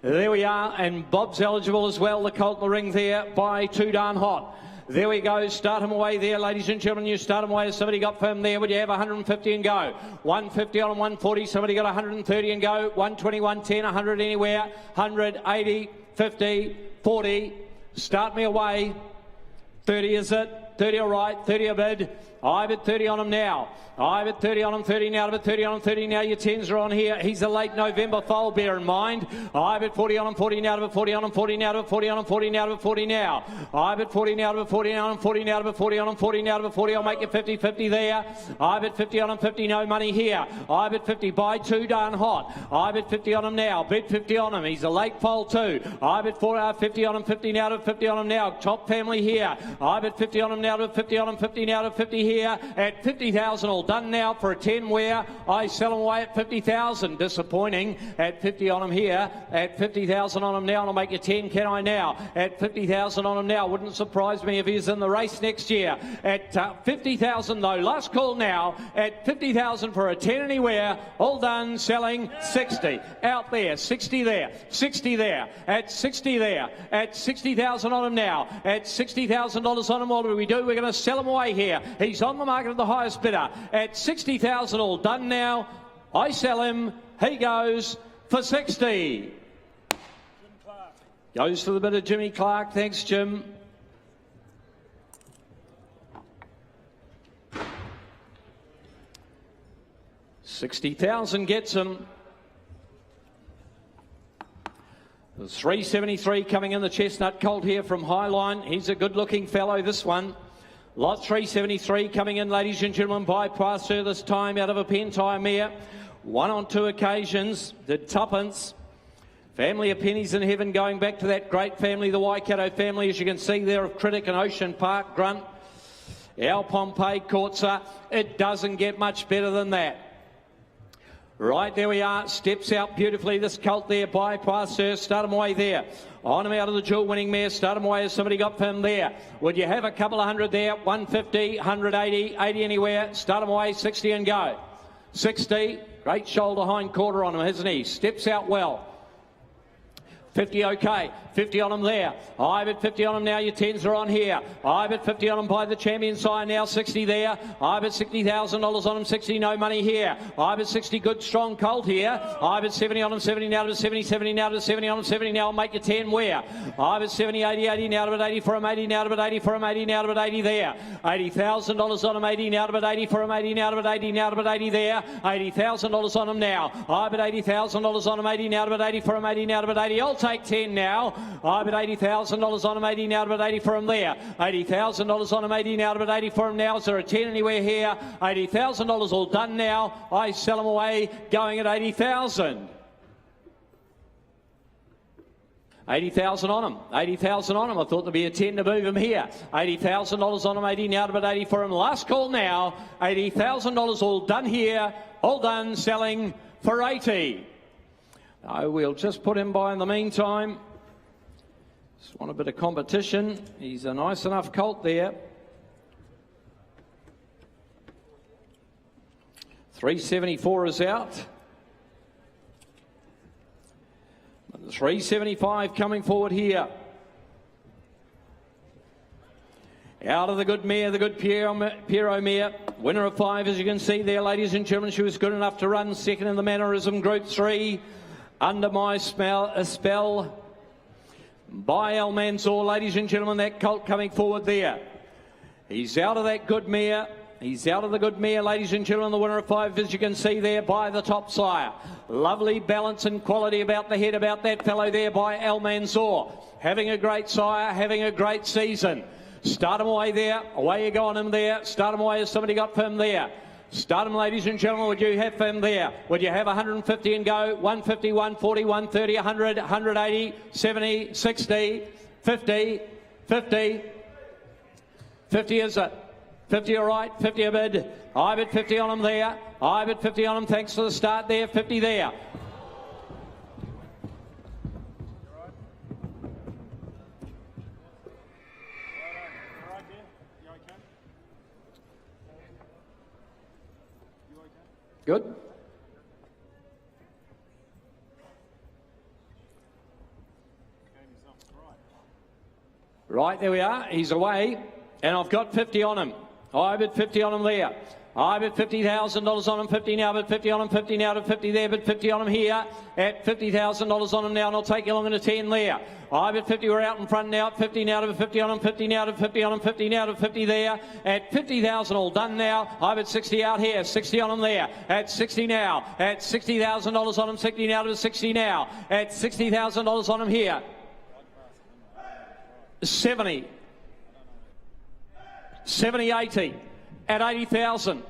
There we are, and Bob's eligible as well, the colt in the ring there by Too Darn Hot. There we go. Start him away there, ladies and gentlemen. You start him away. Has somebody got for him there? Would you have 150 and go? 150 on 140. Somebody got 130 and go. 120, 110, 100 anywhere. 100, 80, 50, 40. Start me away. 30 is it? 30 all right. 30 a bid. I bid 30 on him now. I bid 30 on him, 30 now, but 30 on him, 30 now. Your 10s are on here. He's a late November foal, bear in mind. I bid 40 on him, 40 now, but 40 on him, 40 now, but 40 on him, 40 now, but 40 now. I bid 40 now, but 40 on him, 40 now, but 40 on him, 40 now, but 40. I'll make you 50, 50 there. I bid 50 on him, 50, no money here. I bid 50 by Too Darn Hot. I bid 50 on him now. Bid 50 on him. He's a late foal too. I bid 50 on him, 50 now, to 50 on him now. Top family here. I bid 50 on him now, to 50 on him, 50 now, to 50 here at 50,000. All done now for a 10 where I sell him away at 50,000. Disappointing at 50 on him here. At 50,000 on him now, and I'll make you 10. Can I now? At 50,000 on him now. Wouldn't surprise me if he's in the race next year. At 50,000 though. Last call now. At 50,000 for a 10 anywhere. All done. Selling 60. Out there. 60 there. 60 there. At 60 there. At 60,000 on him now. At $60,000 on him. What do we do? We're going to sell him away here. He's He's on the market at the highest bidder at 60,000 all done now. I sell him. He goes for 60. Goes to the bidder, Jimmy Clark. Thanks, Jim. $60,000 gets him. The 373 coming in, the chestnut colt here from Highline. He's a good-looking fellow, this one. Lot 373 coming in, ladies and gentlemen, bypass her this time out of a Pentire mare. Won on 2 occasions, did tuppence. Family of pennies in heaven, going back to that great family, the Waikato family, as you can see there, of Chittick and Ocean Park Grunt. Our Pompey Courtsa, it doesn't get much better than that. Right, there we are. Steps out beautifully. This colt there, bypass her. Start him away there. On him out of the dual winning mare. Start him away as somebody got for him there. Would you have a couple of hundred there? 150, 180, 80 anywhere. Start him away, 60 and go. 60. Great shoulder hind quarter on him, hasn't he? Steps out well. 50 okay, 50 on him there. I bet 50 on him now, your 10s are on here. I bet 50 on him by the champion sign now, 60 there. I bet $60,000 on him, 60 no money here. I bet 60 good strong colt here. I bet 70 on him, 70 now to 70, 70 now to 70 on him, 70 now, I'll make you 10 where? I bet 70, 80, 80 now to 80 for him, 80 now to 80 for him, 80 now to 80 there. $80,000 on him, 80 now to 80 for him, 80 now to 80 now to 80 there. $80,000 on him now. I bet $80,000 on him, 80 now to 80 for him, 80 now to 80. I'll take 10 now. I bet $80,000 on him, 80 now to 80 for him there. $80,000 on him, 80 now to 80 for him now. Is there a 10 anywhere here? $80,000 all done now. I sell them away, going at 80,000. 80,000 on him, 80,000 on him. I thought there'd be a 10 to move him here. $80,000 on him, 80 now to 80 for him. Last call now. $80,000 all done here. All done, selling for 80. No, we'll just put him by in the meantime. Just want a bit of competition. He's a nice enough colt there. 374 is out. 375 coming forward here. Out of the good mare, the good Piero mare. Winner of 5, as you can see there, ladies and gentlemen. She was good enough to run second in the mannerism Group 3. Under my spell by El Mansour, ladies and gentlemen. That colt coming forward there. He's out of that good mare. He's out of the good mare, ladies and gentlemen. The winner of 5, as you can see there, by the top sire. Lovely balance and quality about the head, about that fellow there by El Mansour. Having a great sire, having a great season. Start him away there. Away you go on him there. Start him away as somebody got for him there. Start him, ladies and gentlemen. Would you have him there? Would you have 150 and go? 150, 140, 130, 100, 180, 70, 60, 50, 50. 50 is it? 50 all right, 50 a bid. I bet 50 on him there. I bet 50 on him, thanks for the start there. 50 there. Good. Right, there we are. He's away. And I've got 50 on him. I bet 50 on him there. I bet $50,000 on him, 50 now, but 50 on him, 50 now to 50 there, but 50 on him here. At $50,000 on him now, and I'll take you along in a 10 there. I bet 50, we're out in front now, 50 now to 50 on him, 50 now to 50 on him, 50 now to 50 there. At 50,000 all done now. I bet 60 out here, 60 on him there. At 60 now, at $60,000 on him, 60 now to 60 now. At $60,000 on him here. 70. 70, 80. At 80,000.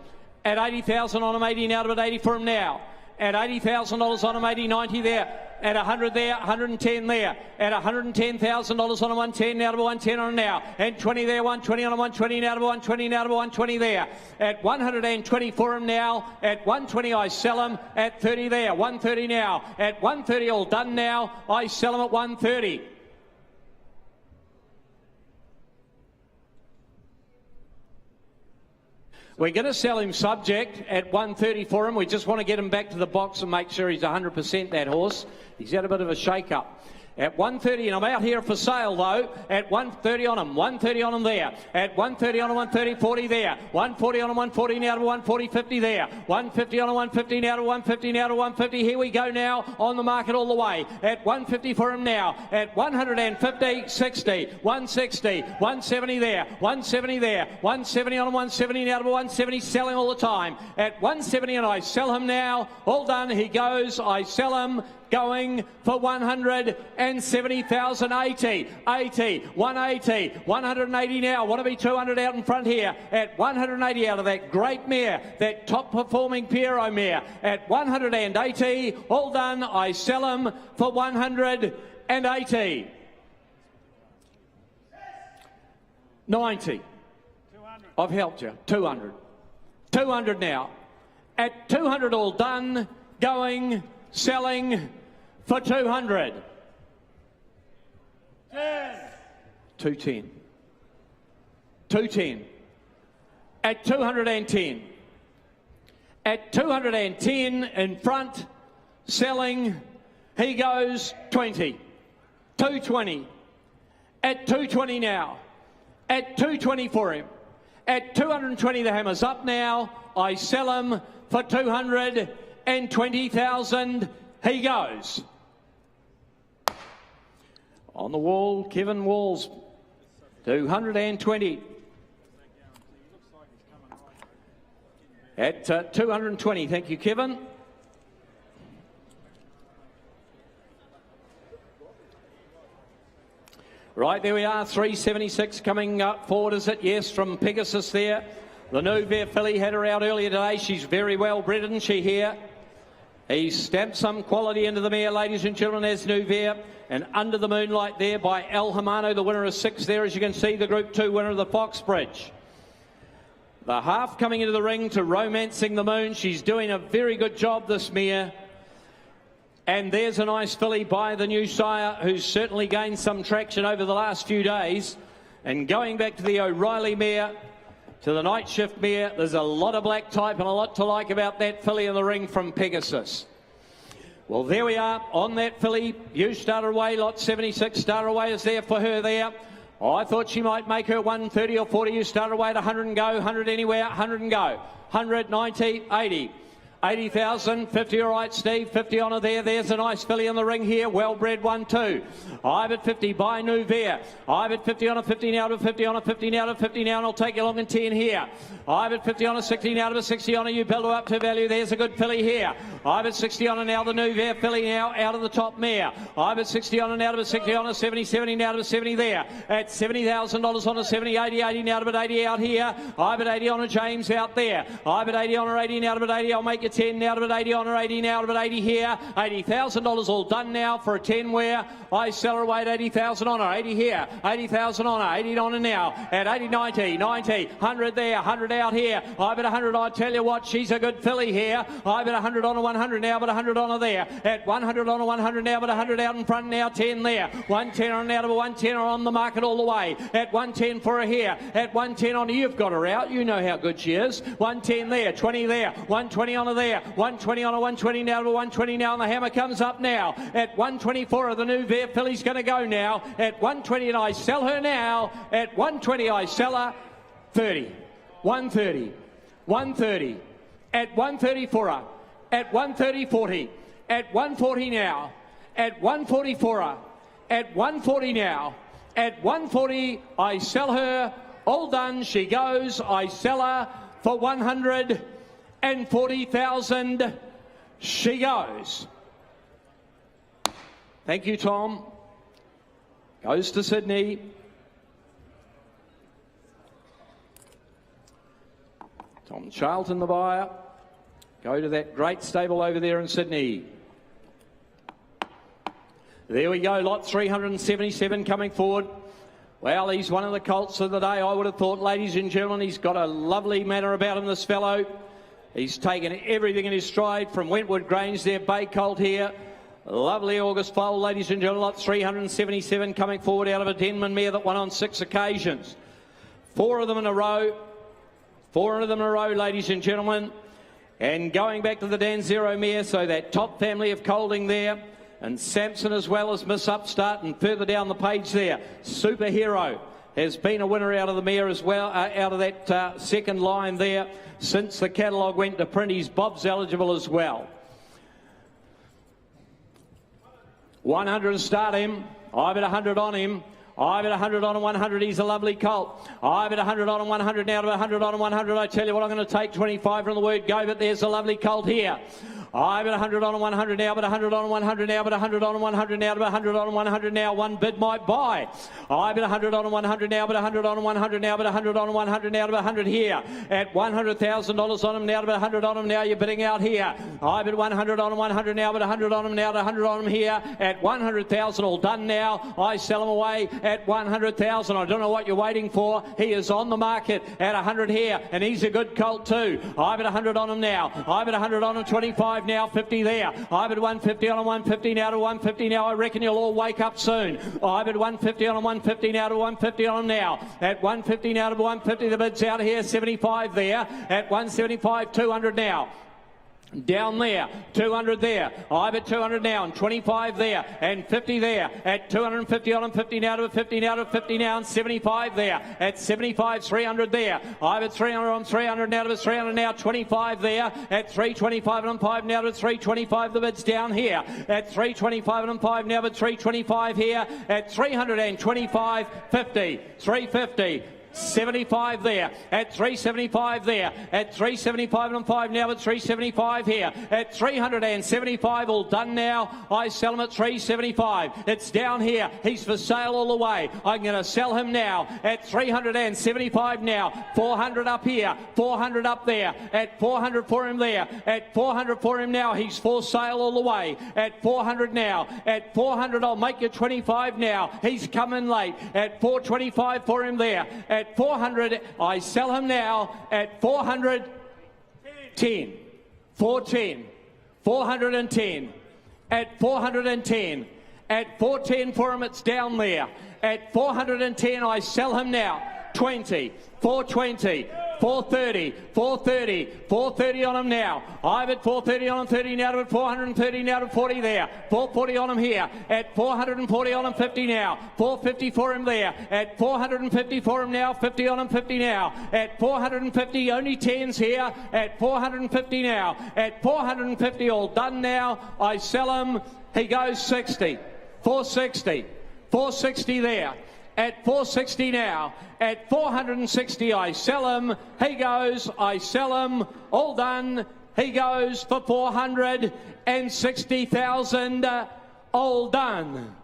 At 80,000 on him, 80 now to 80 for him now. At $80,000 on him, 80, 90 there. At 100 there, 110 there. At $110,000 on him, 110 now to 110 on him now. And 20 there, 120 on him, 120 now to 120 now to 120 there. At 120 for him now. At 120 I sell him. At 30 there, 130 now. At 130 all done now. I sell him at 130. We're going to sell him subject at 130 for him. We just want to get him back to the box and make sure he's 100% that horse. He's had a bit of a shake-up. At 130, and I'm out here for sale though. At 130 on them, 130 on them there. At 130 on them, 130, 40 there. 140 on them, 140 now to 140, 50 there. 150 on them, 150 now to 150 now to 150. Here we go now on the market all the way. At 150 for him now. At 150, 60, 160, 170 there. 170 there. 170 on him, 170 now to 170. Selling all the time. At 170 and I sell him now. All done. He goes. I sell him. Going for 170,000, 80, 180, 180 now. Want to be 200 out in front here. At 180 out of that great mare, that top performing Piero mare. At 180, all done. I sell him for 180. 90. I've helped you. 200. 200 now. At 200 all done. Going, selling for 200. 210. 210. At 210. At 210 in front, selling, he goes 20. 220. At 220 now. At 220 for him. At 220 the hammer's up now. I sell him for 220,000. He goes. On the wall, Kevin Walls, 220. At 220, thank you, Kevin. Right, there we are, 376 coming up forward, is it? Yes, from Pegasus there. The Nouveau filly had her out earlier today. She's very well bred, isn't she, here? He stamped some quality into the mare, ladies and gentlemen, as Nouveau. And Under the Moonlight there by El Hermano, the winner of 6 there, as you can see, the Group 2 winner of the Foxbridge. The half coming into the ring to Romancing the Moon. She's doing a very good job, this mare. And there's a nice filly by the new sire, who's certainly gained some traction over the last few days. And going back to the O'Reilly mare, to the Night Shift mare, there's a lot of black type and a lot to like about that filly in the ring from Pegasus. Well, there we are on that filly. You start away, lot 76. Start away is there for her there. Oh, I thought she might make her 130 or 40. You start away at 100 and go, 100 anywhere, 100 and go. 100, 90, 80. 80,000, 50, all right, Steve, 50 on her there. There's a nice filly in the ring here, well-bred 1-2. I've at 50 by Nouveau. I've at 50 on a 50 now to 50 on a 50 now to 50 now, and I'll take you along in 10 here. I've at 50 on a 60 now to a 60 on a, you build her up to value. There's a good filly here. I've at 60 on a now, the Nouveau filly now out of the top mare. I've at 60 on a now to a 60 on a 70, 70 now to a 70 there. At $70,000 on a 70, 80, 80 now to 80 out here. I've at 80 on a James out there. I've at 80 on a 80 now to 80, I'll make you 10 now to 80 on her 80 now to 80 here. $80,000 all done now for a 10 where I sell her away at 80,000 on her. 80 here, 80,000 on her, 80 on her now. At 80, 90, 90, 100 there, 100 out here. I've at 100, I tell you what, she's a good filly here. I've at 100 on a 100 now, but 100 on her there. At 100 on a 100 now, but 100 out in front now, 10 there. 110 on now to a 110 on the market all the way. At 110 for her here. At 110 on her, you've got her out. You know how good she is. 110 there, 20 there, 120 on her there. 120 on a 120 now to a 120 now, and the hammer comes up now. At 124 of the Nouveau filly's going to go now. At 120 and I sell her now. At 120 I sell her 30. 130. 130. At 130 for her. At 130 40. At 140 now. At 140 for her. At 140 now. At 140 I sell her. All done. She goes. I sell her for 140,000. She goes. Thank you, Tom. Goes to Sydney. Tom Charlton, the buyer. Go to that great stable over there in Sydney. There we go, lot 377 coming forward. Well, he's one of the colts of the day, I would have thought, ladies and gentlemen. He's got a lovely manner about him, this fellow. He's taken everything in his stride from Wentwood Grange, their bay colt here. Lovely August foal, ladies and gentlemen. Lot 377 coming forward out of a Denman mare that won on 6 occasions. 4 of them in a row. 4 of them in a row, ladies and gentlemen. And going back to the Dan Zero mare, so that top family of colding there. And Samson as well as Miss Upstart, and further down the page there, Superhero has been a winner out of the mare as well, out of that second line there since the catalogue went to print. He's Bob's eligible as well. 100 start him. I bet 100 on him. I bet 100 on 100. He's a lovely colt. I bet 100 on 100 now to 100 on 100. I tell you what, I'm going to take 25 from the word go, but there's a lovely colt here. I bet 100 on 100 now, but 100 on 100 now, but 100 on 100 now, but 100 on 100 now. One bid might buy. I bet 100 on 100 now, but 100 on 100 now, but 100 on 100 now, but 100 here. At $100,000 on him now, but 100 on him now. You're bidding out here. I bet 100 on 100 now, but 100 on him now, to 100 on him here. At 100,000, all done now. I sell him away at 100,000. I don't know what you're waiting for. He is on the market at 100 here, and he's a good colt too. I bet 100 on him now. I bet 100 on him, 25 now, 50 there. I bet 150 on him, 150 now to 150 now. I reckon you'll all wake up soon. I bet 150 on him, 150 now to 150 on him now. At 150 now to 150, the bid's out here, 75 there. At 175, 200 now. Down there, 200 there. I bet 200 now, and 25 there, and 50 there. At 250 on him, 50 now to 50 now to 50 now, and 75 there. At 75, 300 there. I bet 300 on 300 now to 300 now, 25 there. At 325 on 5 now to 325, the bid's down here. At 325 on 5 now, but 325 here. At 325, 50, 350. 75 there, at 375 there, at 375 and 5 now, at 375 here, at 375, all done now. I sell him at 375. It's down here. He's for sale all the way. I'm going to sell him now at 375 now. 400 up here, 400 up there, at 400 for him there, at 400 for him now. He's for sale all the way. At 400 now, at 400 I'll make you 25 now. He's coming late. At 425 for him there. At 400, I sell him now at 410, 410, 410, at 410, at 410 for him, it's down there. At 410, I sell him now, 20, 420, 430, 430, 430 on him now. I bet 430 on him, 30 now to 430 now to 40 there. 440 on him here. At 440 on him, 50 now. 450 for him there. At 450 for him now, 50 on him, 50 now. At 450, only 10s here. At 450 now. At 450, all done now. I sell him. He goes 60. 460. 460 there. At 460 now, at 460 I sell him, he goes, I sell him, all done, he goes for 460,000, all done.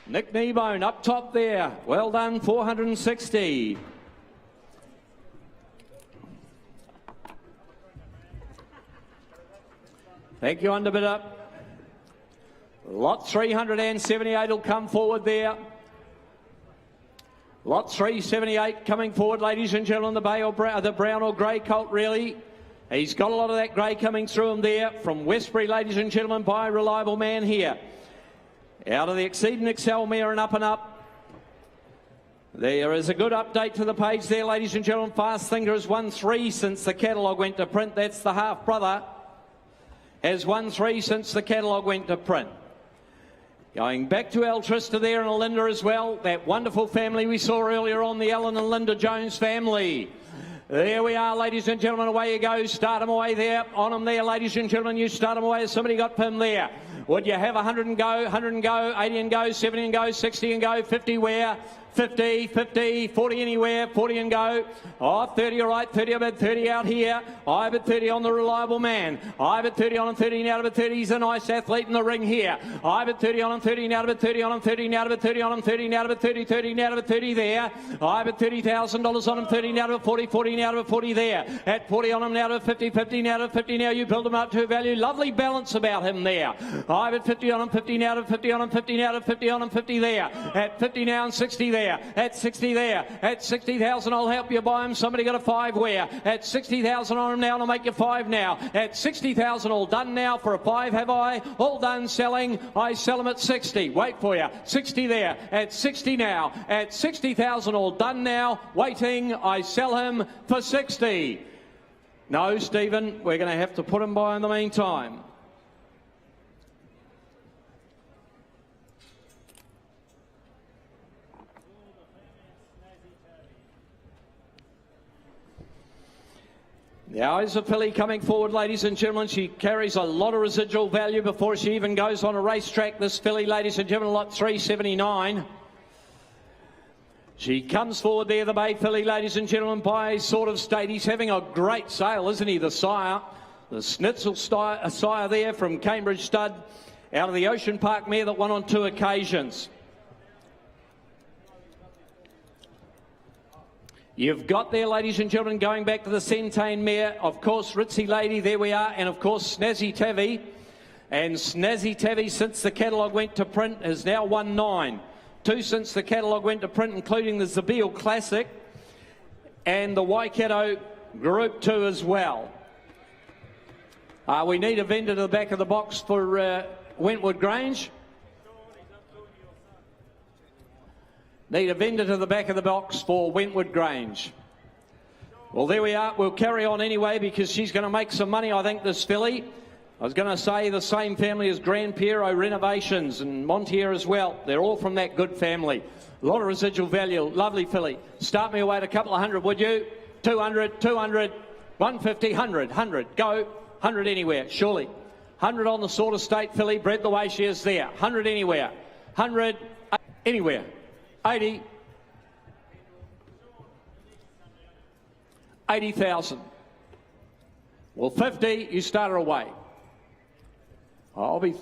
Nick Kneebone up top there, well done, 460. Thank you, underbidder. Lot 378 will come forward there. Lot 378 coming forward, ladies and gentlemen. The brown or grey colt, really. He's got a lot of that grey coming through him there. From Westbury, ladies and gentlemen, by a reliable man here. Out of the Exceed and Excel mare and up. There is a good update to the page there, ladies and gentlemen. Fast Thinker has won 3 since the catalogue went to print. That's the half-brother. Has won 3 since the catalogue went to print. Going back to Altrista there and Linda as well. That wonderful family we saw earlier on, the Alan and Linda Jones family. There we are, ladies and gentlemen. Away you go. Start them away there. On them there, ladies and gentlemen. You start them away. Somebody got Pim there. Would you have 100 and go, 100 and go, 80 and go, 70 and go, 60 and go, 50 where? 50, 50, 40 anywhere, 40 and go. Oh, 30, all right, 30, I bet 30 out here. I bet 30 on the reliable man. I bet 30 on him, 30 now to bet 30. He's a nice athlete in the ring here. I bet 30 on him, 30 now to bet 30 on him, 30 now to bet 30 on him, 30 now to bet 30, 30 now to bet 30 there. I bet $30,000 on him, 30 now to bet 40, 40 now to bet 40 there. At 40 on him now to bet 50, 50 now to bet 50 now. You build him up to value. Lovely balance about him there. I bet 50 on him, 50 now to 50 on him, 50 now to 50 on him, 50 there. At 50 now and 60 there. At 60 there. At 60,000, I'll help you buy him. Somebody got a 5 where? At 60,000 on him now, and I'll make you 5 now. At 60,000, all done now for a 5, have I? All done selling. I sell them at 60. Wait for you. 60 there. At 60 now. At 60,000, all done now. Waiting. I sell him for 60. No, Stephen, we're going to have to put him by in the meantime. Now is a filly coming forward, ladies and gentlemen. She carries a lot of residual value before she even goes on a racetrack. This filly, ladies and gentlemen, lot 379. She comes forward there, the bay filly, ladies and gentlemen, by Sort of State. He's having a great sale, isn't he, the sire? The Schnitzel sire there from Cambridge Stud, out of the Ocean Park mare that won on 2 occasions. You've got there, ladies and gentlemen, going back to the Centane mare, of course, Ritzy Lady, there we are, and of course, Snazzy Tavi. And Snazzy Tavi, since the catalogue went to print, has now won 9. 2 since the catalogue went to print, including the Zabeel Classic and the Waikato Group 2 as well. We need a vendor to the back of the box for Wentwood Grange. Need a vendor to the back of the box for Wentwood Grange. Well, there we are. We'll carry on anyway because she's going to make some money, I think, this filly. I was going to say the same family as Grand Piero Renovations and Magnier as well. They're all from that good family. A lot of residual value. Lovely filly. Start me away at a couple of hundred, would you? 200, 200, 150, 100, 100. Go. 100 anywhere, surely. 100 on the Sort of State filly, bred the way she is there. 100 anywhere. 100 anywhere. 80. 80,000. Well, 50, you start her away. I'll be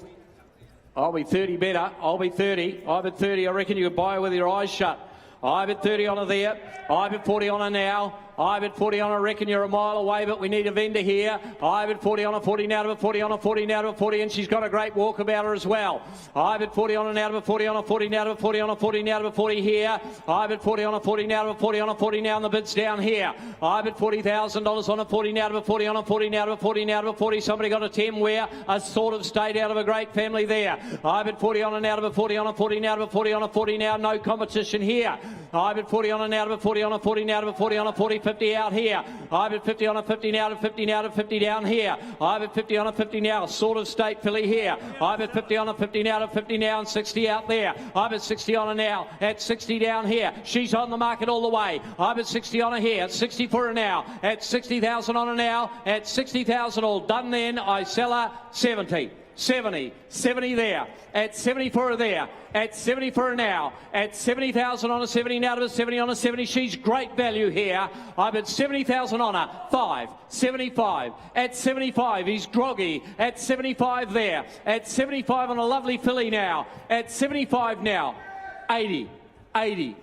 30 better. I'll be 30. I bet 30. I reckon you could buy her with your eyes shut. I bet 30 on her there. I bet 40 on her now. I bet 40 on her. I reckon you're a mile away, but we need a vendor here. I bet 40 on her, 40 now to 40 on her, 40 now to 40, and she's got a great walk about her as well. I bet 40 on her now to 40 on her, 40 now to 40 on her, 40 now to 40 here. I bet 40 on her, 40 now to 40 on her, 40 now, and the bid's down here. I bet $40,000 on her, 40 now to 40 on her, 40 now to 40 now to 40. Somebody got a 10 where a Sort of State out of a great family there. I bet 40 on her now to 40 on her, 40 now to 40 on her, 40 now. No competition here. I bet 40 on her now to 40 on her, 40 now to 40 on her, 40, 50 out here. I bet 50 on a 50 now to 50 now to 50 down here. I bet 50 on a 50 now, Sort of State filly here. I bet 50 on a 50 now to 50 now and 60 out there. I bet 60 on her now at 60 down here. She's on the market all the way. I bet 60 on her here at 60 for her now. At 60,000 on her now. At 60,000 all done then. I sell her 70. 70, 70 there, at 70 for her there, at 70 for her now, at 70,000 on a 70 now to 70 on a 70. She's great value here. I bet 70,000 on her, 5, 75, at 75, he's groggy, at 75 there, at 75 on a lovely filly now, at 75 now, 80, 80.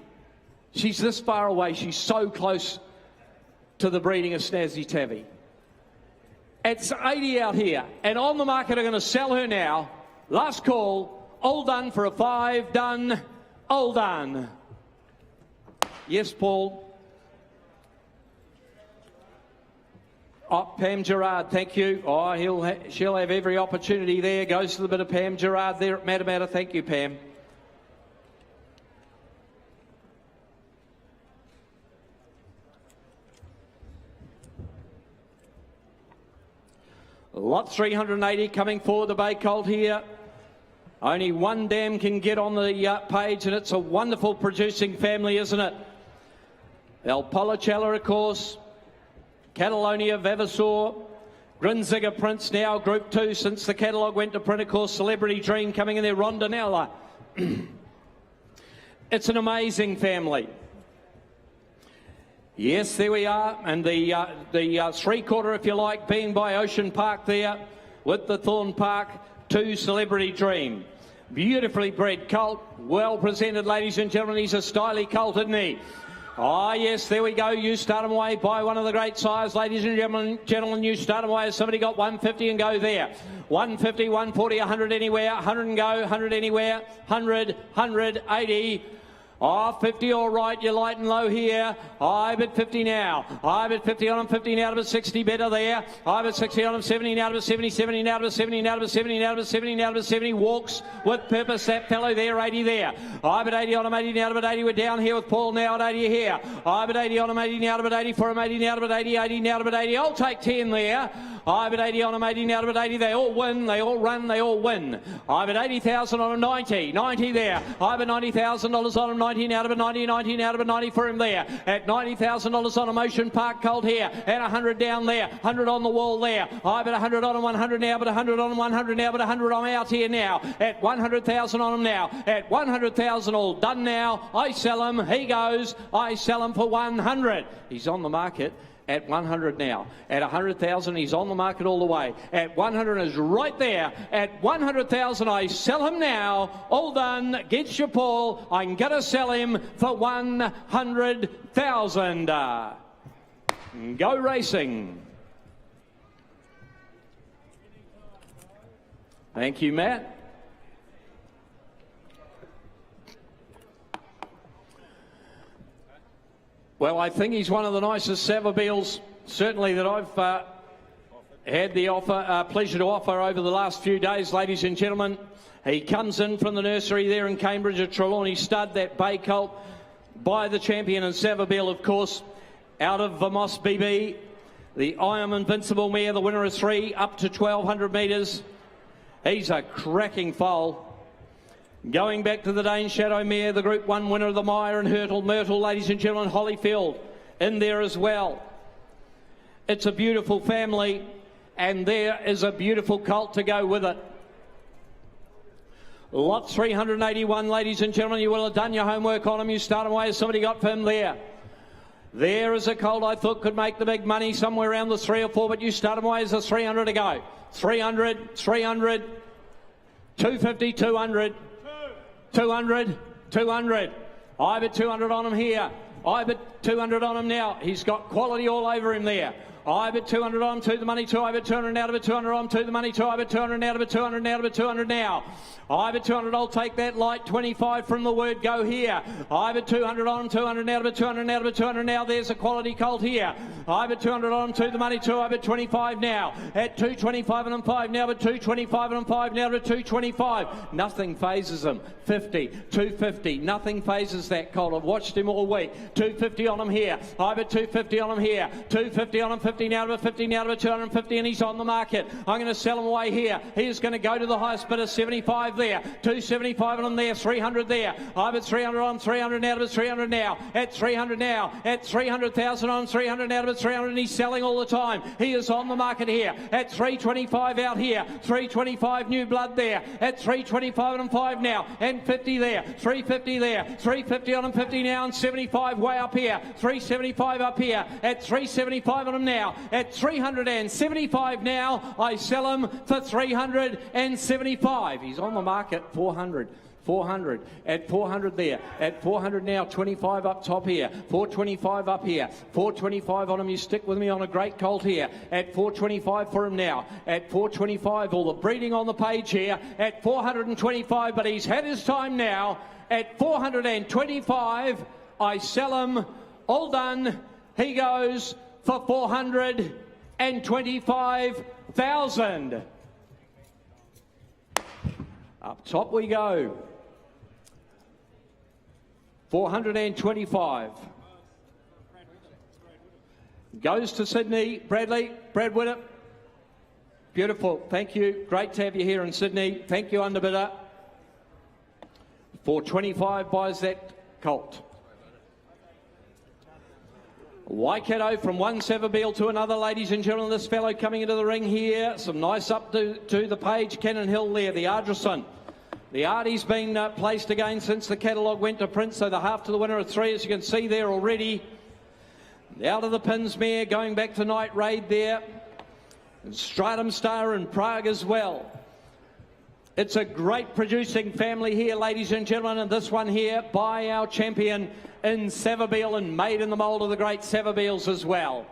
She's this far away, she's so close to the breeding of Snazzy Tavi. It's 80 out here, and on the market are going to sell her now. Last call, all done for a 5, done, all done. Yes, Paul. Oh, Pam Gerard, thank you. Oh, she'll have every opportunity there. Goes to the bit of Pam Gerard there at Matamata. Thank you, Pam. Lot 380 coming forward, the Bay Colt here. Only one dam can get on the page, and it's a wonderful producing family, isn't it? El Policella, of course. Catalonia, Vavasor. Grinziger Prince now, Group 2 since the catalogue went to print, of course. Celebrity Dream coming in there, Rondinella. It's an amazing family. Yes, there we are, and the three-quarter, if you like, being by Ocean Park there with the Thorn Park 2 Celebrity Dream. Beautifully bred colt, well presented, ladies and gentlemen. He's a styly colt, isn't he? Ah, yes, there we go. You start him away by one of the great sires, ladies and gentlemen. You start him away. Has somebody got 150 and go there? 150, 140, 100 anywhere, 100 and go, 100 anywhere, 100, 100, 80. Oh, 50 all right, you're light and low here. I bet 50 now. I bet 50 on him, 50 now to 60, better there. I bet 60 on him, 70 now to 70, 70 now to 70, now to 70, now to 70, now to 70. Walks with purpose, that fellow there, 80 there. I bet 80 on him, 80 now to 80. We're down here with Paul now at 80 here. I bet 80 on him, 80 now to 80 for him, 80 now to 80, 80 now to 80. I'll take 10 there. I've at 80 on him, 80 now to 80. They all win, they all run, they all win. I've at 80,000 on him, 90. 90 there. I've at $90,000 on him, 90 now to 90, 90 now to 90 for him there. At $90,000 on Emotion Park Colt here. And 100 down there. 100 on the wall there. I've at 100 on him, 100 now, but 100 on him, 100 now, but 100 I'm out here now. At 100,000 on him now. At 100,000 all done now. I sell him. He goes. I sell him for 100. He's on the market at 100 now. At 100,000 he's on the market all the way. At 100 is right there. At 100,000 I sell him now. All done. Gets your Paul. I'm going to sell him for 100,000. Go racing. Thank you, Matt. Well, I think he's one of the nicest Savabeels, certainly, that I've had the pleasure to offer over the last few days, ladies and gentlemen. He comes in from the nursery there in Cambridge at Trelawney Stud, that bay colt by the champion and Savabeel, of course, out of Vamos BB. The I Am Invincible mare, the winner of 3, up to 1,200 metres. He's a cracking foal. Going back to the Dane Shadow mare, the Group 1 winner of the Mire and Myrtle, ladies and gentlemen, Hollyfield in there as well. It's a beautiful family, and there is a beautiful colt to go with it. Lot 381, ladies and gentlemen, you will have done your homework on him. You start away as somebody got for him there. There is a colt I thought could make the big money, somewhere around the 3 or 4, but you start away as a 300 to go. 300, 300, 250, 200. 200, 200. I've at 200 on him here. I've at 200 on him now. He's got quality all over him there. I've at 200 on to the money, 2. I've at 200 now to 200 on to the money, 2. I've at 200 now to 200 now to 200 now. I've at 200, I'll take that light, 25 from the word go here. I've at 200 on, 200 now to 200 now to 200 now. There's a quality colt here. I've at 200 on to the money, 2. I've at 25 now. At 225 and 5 now, but 225 and 5 now to 225. Nothing phases him. 50, 250. Nothing phases that colt. I've watched him all week. 250 on him here. I've at 250 on him here. 250 on him, 50 now to 50 now to 250, and he's on the market. I'm going to sell him away here. He's going to go to the highest bidder, 75 there. 275 on him there. 300 there. I've at 300 on, 300 now to 300 now. At 300 now. At 300,000 on, 300 now to 300, and he's selling all the time. He is on the market here. At 325 out here. 325 new blood there. At 325 and 5 now. And 50 there. 350 there. 350 on him, 50 now, and 75 way up here. 375 up here. At 375 on him now. At 375 now, I sell him for 375. He's on the market, 400. 400, at 400 there, at 400 now, 25 up top here, 425 up here, 425 on him. You stick with me on a great colt here, at 425 for him now, at 425, all the breeding on the page here, at 425, but he's had his time now, at 425, I sell him, all done, he goes for 425,000. Up top we go. 425. Goes to Sydney. Bradley, Brad Widdop. Beautiful. Thank you. Great to have you here in Sydney. Thank you, underbidder. 425 buys that colt. Waikato from one Savabeel to another, ladies and gentlemen. This fellow coming into the ring here. Some nice up to the page. Cannon Hill there, the Ardrason. The Artie's been placed again since the catalogue went to print, so the half to the winner of 3, as you can see there already. Out of the pins mare, going back to Night Raid there. And Stratum Star in Prague as well. It's a great producing family here, ladies and gentlemen, and this one here by our champion in Savabeel and made in the mould of the great Savabeels as well.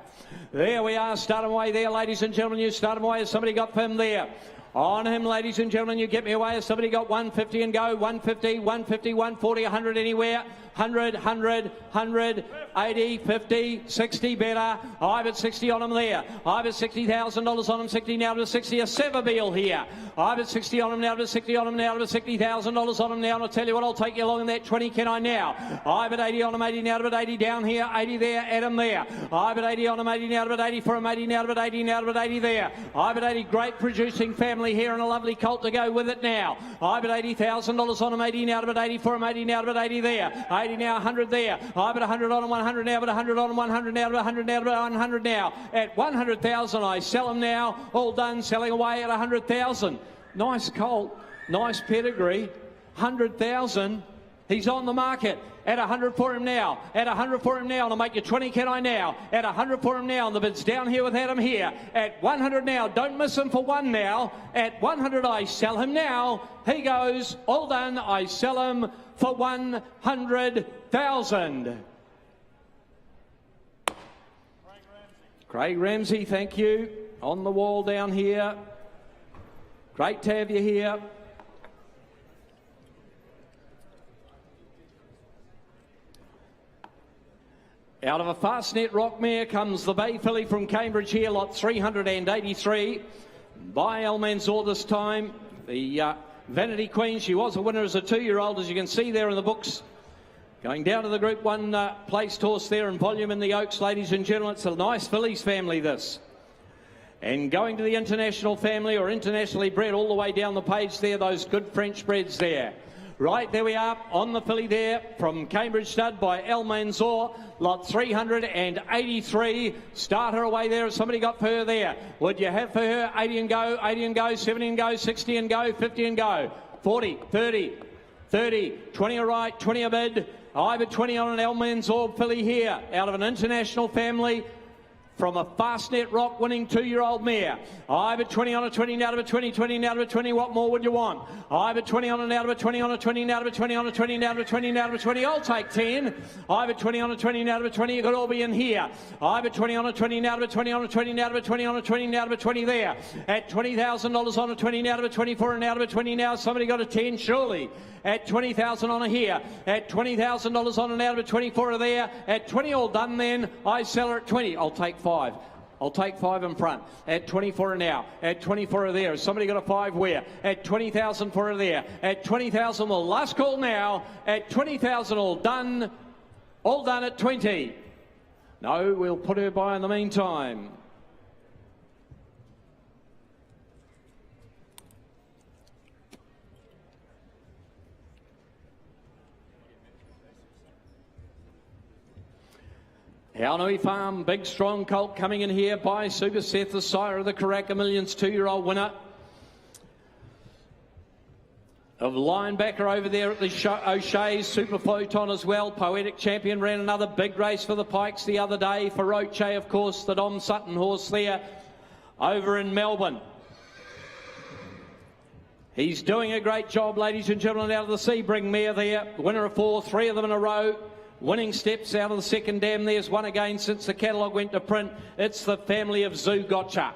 There we are, start away there, ladies and gentlemen. You start away as somebody got him there. On him, ladies and gentlemen, you get me away as somebody got 150 and go. 150, 150, 140, 100 anywhere. 100, 100, 100, 80, 50, 60 better. I've at 60 on him there. I've at $60,000 on him, 60 now to 60. A Savabeel here. I've at 60 on him now, to 60 on him now, to $60,000 on him now. And I'll tell you what, I'll take you along in that 20, can I now? I've at 80 on him, 80 now, to 80 down here, 80 there, Adam there. I've at 80 on him, 80 now, to 80 for him, 80 now, to 80 now, to 80 there. I've at 80, great producing family here and a lovely colt to go with it now. I've at $80,000 on him, 80 now, to 80 for him, 80 now, to 80 there. 80 now, 100 there. I've at 100 on him, 100 now, but 100 on him, 100 now, to 100 now, to 100 now. At 100,000, I sell him now. All done, selling away at 100,000. Nice colt, nice pedigree. 100,000. He's on the market. At 100 for him now. At 100 for him now. And I'll make you 20, can I now? At 100 for him now. And the bid's down here with Adam here. At 100 now. Don't miss him for one now. At 100, I sell him now. He goes. All done. I sell him for 100,000. Craig Ramsey, thank you. On the wall down here. Great to have you here. Out of a Fastnet Rockmare comes the Bay Filly from Cambridge here, lot 383 by Almanzor this time. The Vanity Queen, she was a winner as a 2-year-old, as you can see there in the books. Going down to the Group 1 placed horse there in volume in the Oaks, ladies and gentlemen. It's a nice fillies family, this. And going to the international family, or internationally bred, all the way down the page there, those good French breds there. Right, there we are on the filly there from Cambridge Stud by Almanzor, lot 383. Start her away there. Somebody got for her there. Would you have for her 80 and go, 80 and go, 70 and go, 60 and go, 50 and go, 40, 30, 30, 20 a right, 20 a bid. I've at 20 on an Almanzor filly here out of an international family. From a Fastnet Rock winning 2-year-old mare. I've at 20 on a 20, now to a 20, 20, now to a 20. What more would you want? I've at 20 on a now to a 20 on a 20, now to a 20 on a 20, now to a 20, now to a 20. I'll take 10. I've at 20 on a 20, now to a 20. You could all be in here. I've at 20 on a 20, now to a 20 on a 20, now to a 20 on a 20, now to a 20 there. At $20,000 on a 20, now to a 24 and now to a 20 now. Somebody got a 10, surely. At 20,000 on a here. At $20,000 on an out of a 24 there. At 20 all done then. I sell her at 20. I'll take 5. I'll take 5 in front. At 24 now. At 24 there. Has somebody got a 5 where? At 20,000 for her there. At 20,000 well, last call now. At 20,000 all done. All done at 20. No, we'll put her by in the meantime. Haunui Farm, big strong colt coming in here by Super Seth, the sire of the Karaka Millions 2-year-old winner. Of linebacker over there at the O'Shea's, Super Photon as well. Poetic Champion ran another big race for the Pikes the other day. For Roche, of course, the Dom Sutton horse there over in Melbourne. He's doing a great job, ladies and gentlemen, out of the Sebring mare there. Winner of 4, 3 of them in a row. Winning steps out of the second dam. There's one again since the catalogue went to print. It's the family of Zoo Gotcha.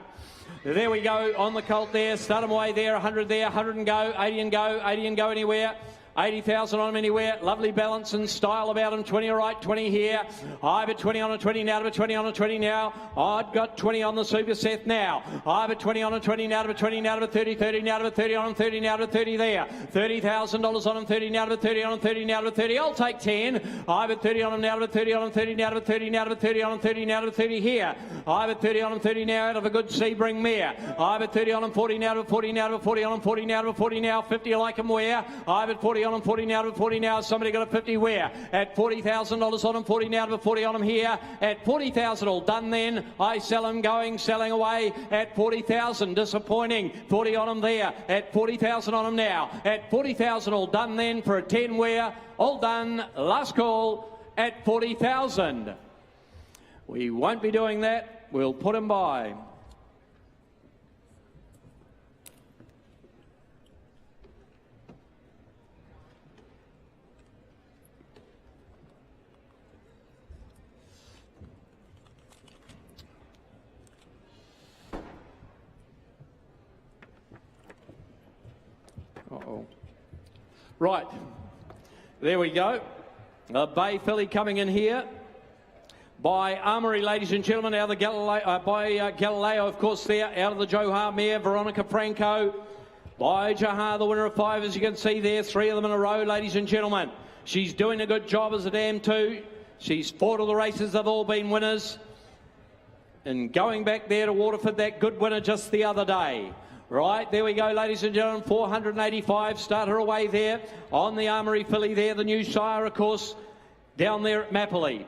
There we go on the colt there. Start them away there. 100 there. 100 and go. 80 and go. 80 and go anywhere. 80,000 on him anywhere. Lovely balance and style about him. 20 all right, 20 here. I've at 20 on a 20 now to a 20 on a 20 now. I've got 20 on the Super Seth now. I've at 20 on a 20 now to a 20 now to a 30, 30 now to a 30 on him, 30 now to a 30 there. $30,000 on him, 30 now to a 30 on him, 30 now to a 30. I'll take 10. I've at 30 on him now to a 30 on him, 30 now to a 30 now to a 30 on him, 30 now to a 30 here. I've at 30 on him, 30 now out of a good Sebring mare. I've at 30 on him, 40 now to a 40 now to a 40 on him, 40 now to a 40 now, 50 you like him where. I've at 40 on him, 40 now to a 40 now. Somebody got a 50 where? At $40,000 on him, 40 now to a 40 on him here. At 40,000 all done then. I sell him going, selling away at 40,000. Disappointing. 40 on him there. At 40,000 on him now. At 40,000 all done then for a 10 where? All done. Last call at 40,000. We won't be doing that. We'll put him by. Uh-oh. Right, there we go. A Bay filly coming in here by Armory, ladies and gentlemen. Out of the Galileo, of course, there. Out of the Johar mare, Veronica Franco. By Jahar, the winner of 5, as you can see there, 3 of them in a row, ladies and gentlemen. She's doing a good job as a dam too. She's 4 of the races have all been winners. And going back there to Waterford, that good winner just the other day. Right, there we go, ladies and gentlemen, 485, start her away there on the Armoury filly there, the new sire, of course, down there at Mapley.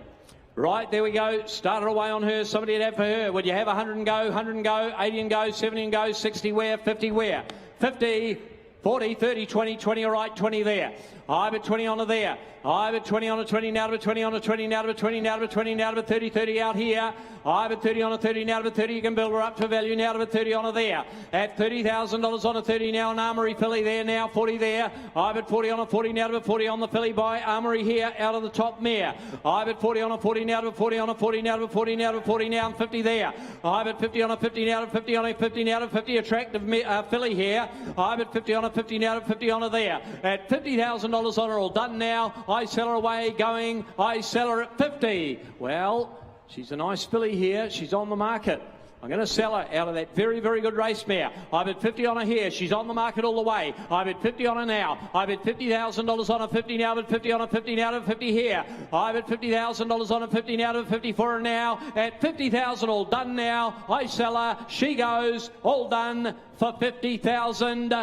Right, there we go, start her away on her, somebody would have for her. Would you have 100 and go, 100 and go, 80 and go, 70 and go, 60 where, 50 where? 50, 40, 30, 20, 20 all right, 20 there. I've at 20 on to there. I've at 20 on to 20, now to 20 on to 20, now to 20, now to 20, now to 30, 30 out here. I've at 30 on a 30, now to 30, you can build her up to value, now to 30 on a there. At $30,000 on a 30 now, an Armoury filly there, now 40 there. I've at 40 on a 40, now to 40 on the filly by Armoury here, out of the top mare. I've at 40 on a 40, now to 40 on a 40, now to 40, now to 40, now and 50 there. I've at 50 on a 50, now to 50 on a 50, now to 50, attractive filly here. I've at 50 on a 50, now to 50 on a there. At $50,000 on her, all done now. I sell her away, going, I sell her at 50. Well, she's a nice filly here. She's on the market. I'm going to sell her out of that very, very good race mare. I've had 50 on her here. She's on the market all the way. I've had 50 on her now. I've had $50,000 on her 50 now. I've had 50 on her 50 now to 50 here. I've had $50,000 on her 50 now to 50 for her now. At 50,000 all done now. I sell her. She goes all done for 50,000.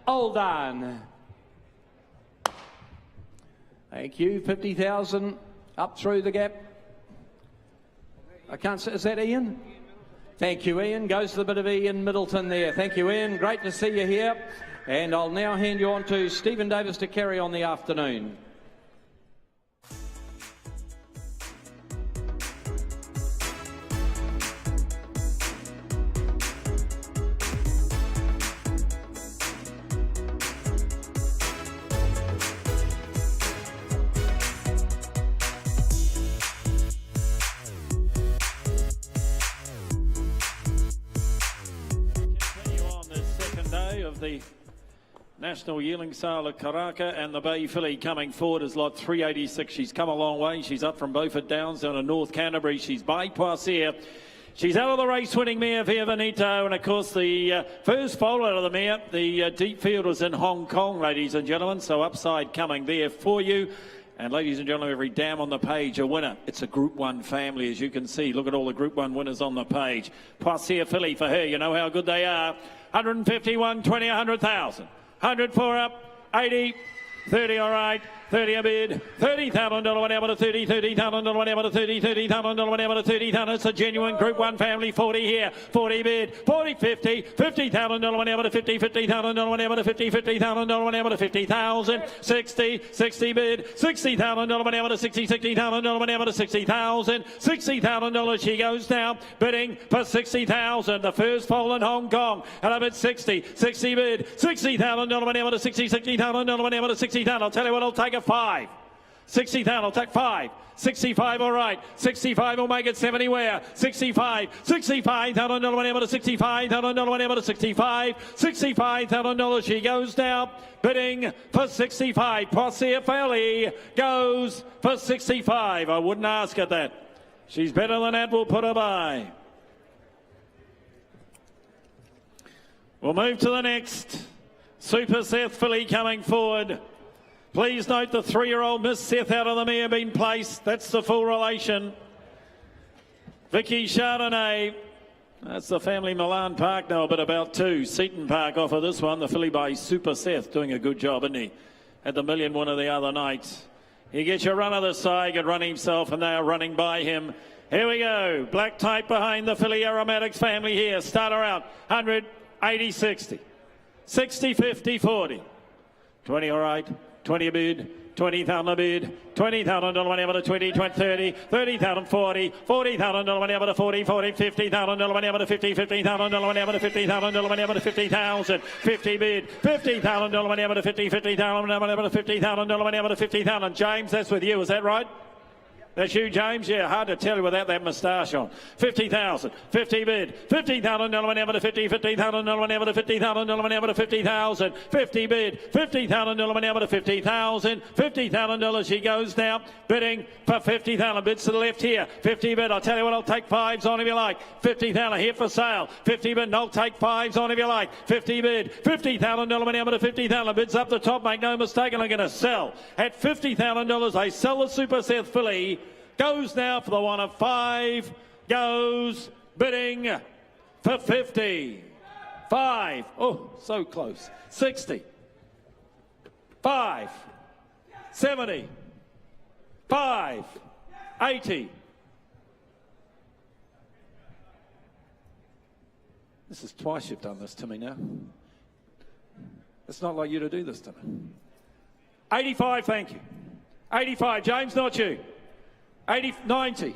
All done. Thank you. 50,000 up through the gap. I can't say, is that Ian? Thank you, Ian. Goes to the bit of Ian Middleton there. Thank you, Ian. Great to see you here. And I'll now hand you on to Stephen Davis to carry on the afternoon. The National Yearling Sale at Karaka, and the Bay filly coming forward is lot 386. She's come a long way. She's up from Beaufort Downs down to North Canterbury. She's by Poisier. She's out of the race winning mare Via Venito, and of course the first foal out of the mare, the deep field was in Hong Kong, ladies and gentlemen, so upside coming there for you. And ladies and gentlemen, every dam on the page a winner. It's a Group 1 family, as you can see. Look at all the Group 1 winners on the page. Poisier filly for her, you know how good they are. 151, 20, 100,000. 100 for up, 80, 30 all right, 30 a bid, $30,000 whatever to 30, $30,000 whatever to 30, $30,000 whatever to 30,000. It's a genuine Group 1 family. 40 here, 40 bid, 40, 50, $50,000 whatever to 50, $50,000 whatever to 50, $50,000 whatever to 50,000, 60, 60 bid, $60,000 whatever to 60, $60,000 whatever to 60,000, $60,000 she goes down, bidding for 60,000. The first foal in Hong Kong, and I bid 60, 60 bid, $60,000 whatever to 60, $60,000 whatever to 60,000. I'll tell you what, I'll take a 5. 60,000, I'll take 5. 65, all right. 65 will make it 70 where? 65, $65,000 whatever to 65,000 whatever to 65, $65,000 she goes now, bidding for 65. Poisier filly goes for 65. I wouldn't ask at that. She's better than that, we'll put her by. We'll move to the next. Super Seth filly coming forward. Please note the 3-year-old Miss Seth out of the mare been placed. That's the full relation. Vicky Chardonnay. That's the family Milan Park now a bit about too. Seaton Park offer this one. The filly by Super Seth doing a good job, isn't he? Had the million winner the other night. He gets your run of the side, could run himself, and they are running by him. Here we go. Black type behind the filly Aromatics family here. Start her out. 100, 80, 60. 60, 50, 40. 20 all right. 20 a bid, 20,000 a bid, $20,000 whenever to 20, 20, 30, 30,000, 40, $40,000 whenever to 40, 40, $50,000 whenever to 50, $50,000 whenever to 50,000 whenever to 50,000, 50 bid, $50,000 whenever to 50, $50,000 whenever to 50,000 whenever to 50,000. James, that's with you, is that right? That's you, James? Yeah, hard to tell you without that moustache on. 50,000, 50 bid, 50,000, ever to 50, 50,000, ever to 50,000, ever to 50,000, 50 bid, 50,000, ever to 50,000, $50,000 she goes now, bidding for 50,000, bids to the left here, 50 bid, I'll tell you what, I'll take fives on if you like, 50,000 here for sale, 50 bid, and I'll take fives on if you like, 50 bid, 50,000, ever to 50,000, bids up the top, make no mistake, and I'm going to sell at $50,000, I sell the Super Seth filly. Goes now for the one of 5, goes bidding for 50. 5, oh, so close. 60. 5, 70. 5, 80. This is twice you've done this to me now. It's not like you to do this to me. 85, thank you. 85, James, not you. 80, 90,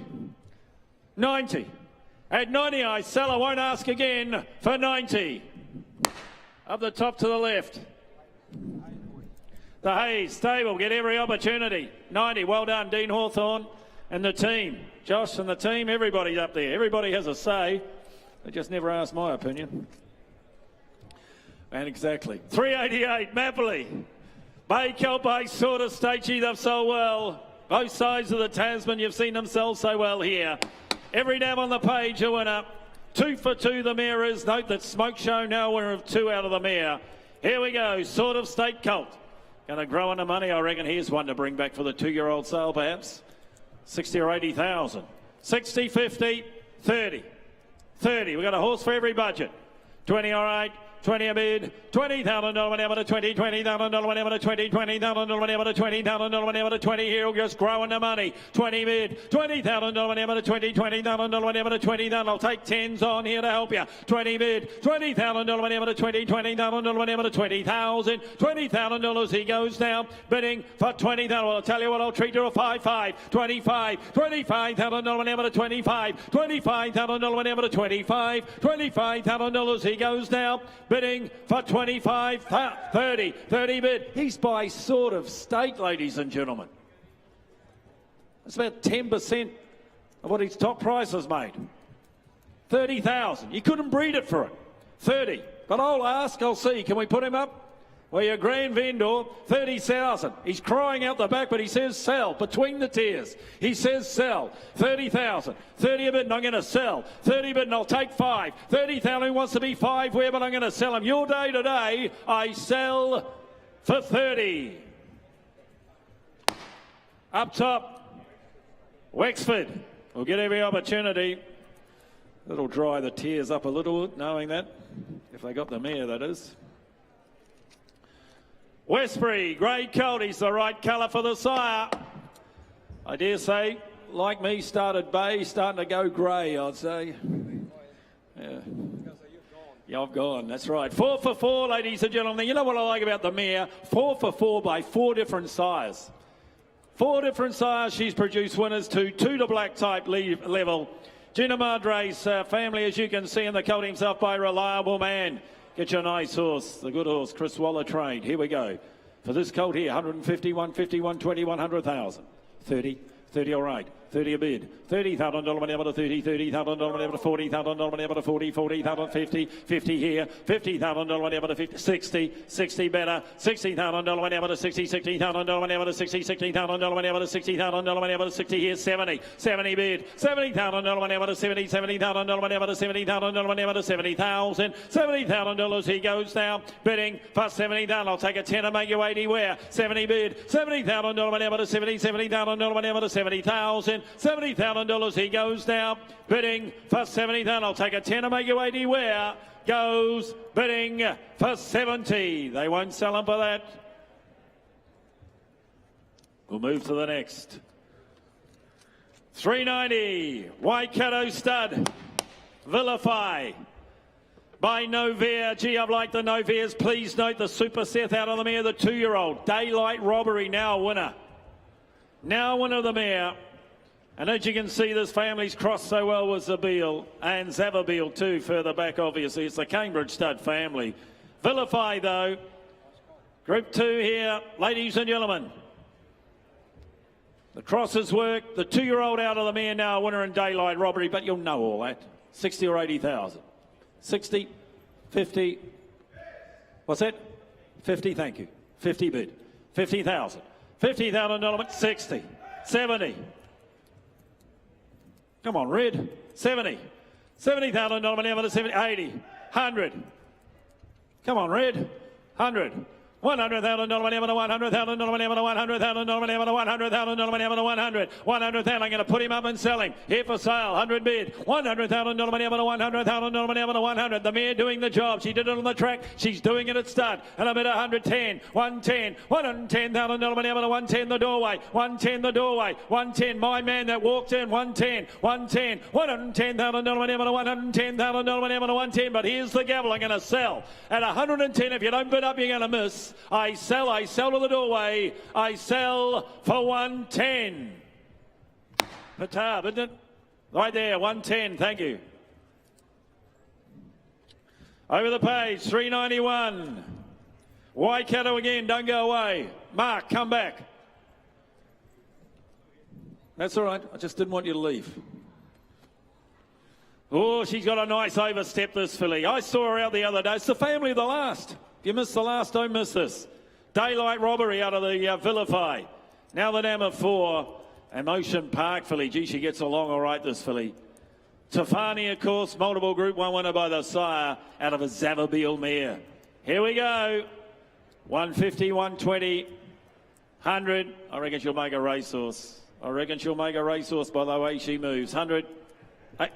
90. At 90, I sell. I won't ask again for 90. Up the top to the left. The Hayes stable get every opportunity. 90, well done, Dean Hawthorne and the team. Josh and the team, everybody's up there. Everybody has a say. They just never ask my opinion. And exactly. 388, Mapley. Bay Kelpie sort of Stagey, they've sold well. Both sides of the Tasman, you've seen them sell so well here. Every name on the page a winner. 2 for 2 the mare is. Note that Smoke Show now winner of 2 out of the mare. Here we go, Sort of State Colt. Going to grow into money, I reckon. Here's one to bring back for the 2-year-old sale, perhaps. 60 or 80,000. 60, 50, 30. 30, we've got a horse for every budget. 20, all right. 20 a bid, $20,000 whenever to 20, $20,000 whenever to 20, $20,000 whenever to 20,000 whenever to 20. Here will just grow into money. 20 bid, $20,000 whenever to 20, $20,000 whenever to 20,000. I'll take 10s on here to help you. 20 bid, $20,000 whenever to 20, $20,000 whenever to 20,000. $20,000 he goes now, bidding for 20,000. Well, I'll tell you what, I'll treat you a 5-5, 25, $25,000 whenever to 25, $25,000 whenever to 25, $25,000 he goes now. Bidding for 25, 30, 30 bid. He's by Sort of State, ladies and gentlemen. That's about 10% of what his top price has made. 30,000. You couldn't breed it for it. 30. But I'll ask, I'll see. Can we put him up? Well, your grand vendor, 30,000. He's crying out the back, but he says sell. Between the tears, he says sell. 30,000. 30 a bid, and I'm going to sell. 30 bid, and I'll take 5. 30,000, he wants to be 5 where, but I'm going to sell him. Your day today, I sell for 30. Up top, Wexford will get every opportunity. That'll dry the tears up a little, knowing that. If they got the mare, that is. Westbury, grey colt, he's the right colour for the sire. I dare say, like me, started bay, starting to go grey, I'd say. Yeah. Yeah, I've gone, that's right. 4 for 4, ladies and gentlemen. You know what I like about the mare? 4 for 4 by 4 different sires. 4 different sires she's produced winners to 2 to black type level. Gina Madre's family, as you can see, in the colt himself by Reliable Man. Get your nice horse, the good horse, Chris Waller trained. Here we go. For this colt here, 150, 150, 120, 100,000. 30, 30 all right. 30 a bid. $30,000 whenever to 30, $30,000 whenever to 40,000 whenever to 40, 40,000, 50, 50 here, $50,000 whenever to 50, 60, 60 better, $60,000 whenever to 60, $60,000 whenever to 60, $60,000 whenever to 60,000 whenever to 60 here, 70, 70 bid, $70,000 whenever to 70, $70,000 whenever to 70,000 whenever to 70,000, $70,000 he goes now, bidding for 70,000. I'll take a 10 and make you 80 where, 70 bid, $70,000 whenever to 70, $70,000 whenever to 70,000. $70,000 he goes now, bidding for 70,000. I'll take a 10 and make you 80 where, goes bidding for 70. They won't sell him for that. We'll move to the next. 390, Waikato Stud, Vilify. By Novair. Gee, I've liked the Novairs. Please note the Super Seth out on the mare, the 2-year-old. Daylight Robbery, now a winner. Now a winner of the mare. And as you can see, this family's crossed so well with Zabeel and Zavabeel too, further back obviously. It's the Cambridge Stud family. Vilify though, Group 2 here, ladies and gentlemen. The crosses work. The 2-year-old out of the mare now, a winner in daylight robbery, but you'll know all that. 60 or 80,000. 60, 50. What's that? 50, thank you. 50 bid. 50,000. $50,000, 60, 70. Come on, Red. 70. $70,000, 70, 80, 100. Come on, Red. 100. $100,000, $100,000, $100,000, $100,000, $100,000. I'm going to put him up and sell him. Here for sale, 100 bid. $100,000, $100,000, 100. The mare doing the job. She did it on the track. She's doing it at stud. And I bet 110, 110, $110,000, 110 the doorway, 110 the doorway, 110. My man that walked in, 110, 110, $110,000, 110,000, 110. But here's the gavel. I'm going to sell at 110. If you don't bid up, you're going to miss. I sell to the doorway. I sell for 110. Patab, isn't it? Right there, 110, thank you. Over the page, 391. Waikato again, don't go away. Mark, come back. That's all right, I just didn't want you to leave. Oh, she's got a nice overstep, this filly. I saw her out the other day. It's the family of the last. If you miss the last, don't miss this. Daylight robbery out of the Vilify. Now the dam of 4. Emotion Park filly. Gee, she gets along all right, this filly. Tafani, of course, multiple Group 1 winner by the sire out of a Zavabeel mare. Here we go. 150, 120, 100. I reckon she'll make a racehorse. I reckon she'll make a racehorse by the way she moves. 100,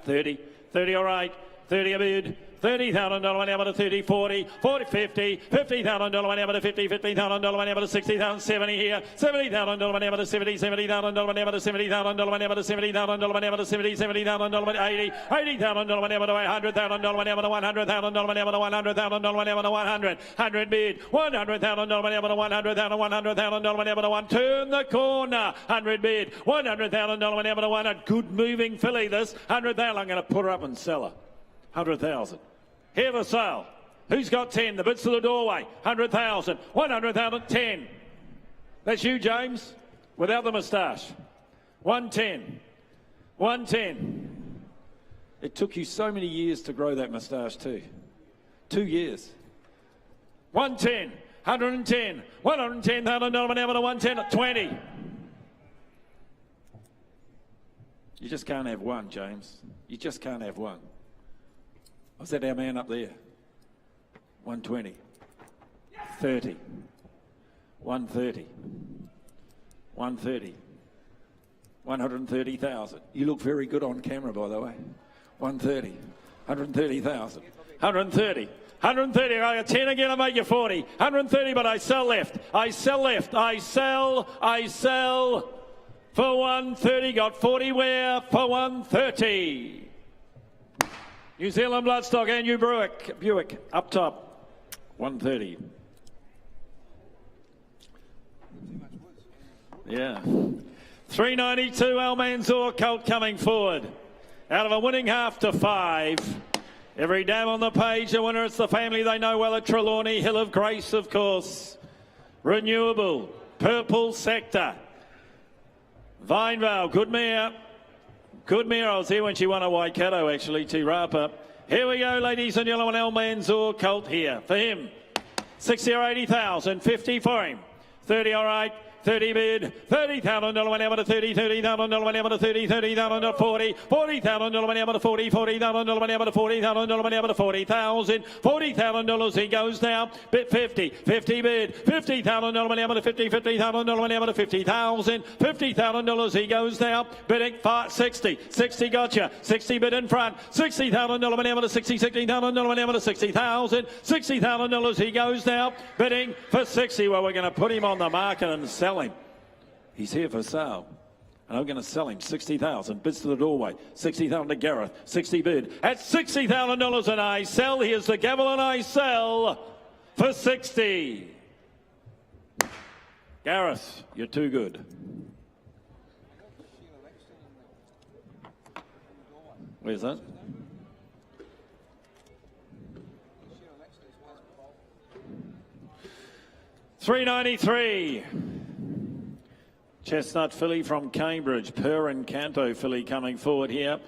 30, 30 all right, 30 a bid. $30,000 went out to 30, 40, 40, 50, $50,000 went out to 50, $50,000 went out to 60,000, 70 here, $70,000 went out to 70, $70,000 went out to 70,000 went out to 70,000 went out to 70, $70,000 went 80, $80,000 went out to $100,000 went out to $100,000 went out to $100,000 went out to 100, 100 bid, $100,000 went out to $100,000, $100,000 went out to 1, turn the corner, 100 bid, $100,000 went out to 1, a good moving filly this, 100,000, I'm going to put her up and sell her. 100,000. Here for sale. Who's got 10? The bid's to the doorway. 100,000. 100,000. 10. That's you, James, without the moustache. 110. 110. It took you so many years to grow that moustache too. 2 years. 110. 110. $110,000 110. 20. You just can't have one, James. You just can't have one. Was that our man up there? 120. 30. 130. 130. 130,000. You look very good on camera, by the way. 130. 130,000. 130. 130. I got 10 again, I make you 40. 130, but I sell left. I sell left. I sell for 130. Got 40 where for 130. New Zealand Bloodstock, Andrew Buick, up top, 130. Yeah. 392, Al Mansour Colt coming forward. Out of a winning half to 5. Every dam on the page, the winner, it's the family they know well at Trelawney, Hill of Grace, of course. Renewable, Purple Sector. Vinevale, good mare. Good mare, I was here when she won a Waikato, actually, Tirapa. Here we go, ladies and gentlemen, Al Mansour Colt here for him. 60 or 80,000, 50 for him. 30, all right. 30 bid, $30,000 went out to 30, $30,000 went out to 30, $30,000 to 40, $40,000 went out to 40, $40,000 went out to 40,000 went out to 40,000, $40,000 he goes now, bid 50, 50 bid, $50,000 went out to 50, $50,000 went out to 50,000, $50,000 he goes now, bidding 60, 60 gotcha, 60 bid in front, $60,000 went out to 60, $60,000 went out to 60,000, $60,000 he goes now, bidding for 60. Well, we're going to put him on the market and sell him. He's here for sale. And I'm going to sell him 60,000. Bids to the doorway. 60,000 to Gareth. 60 bid. At $60,000 and I sell. Here's the gavel and I sell for 60. Gareth, you're too good. Where's that? $393. Chestnut filly from Cambridge. Per and Canto filly coming forward here.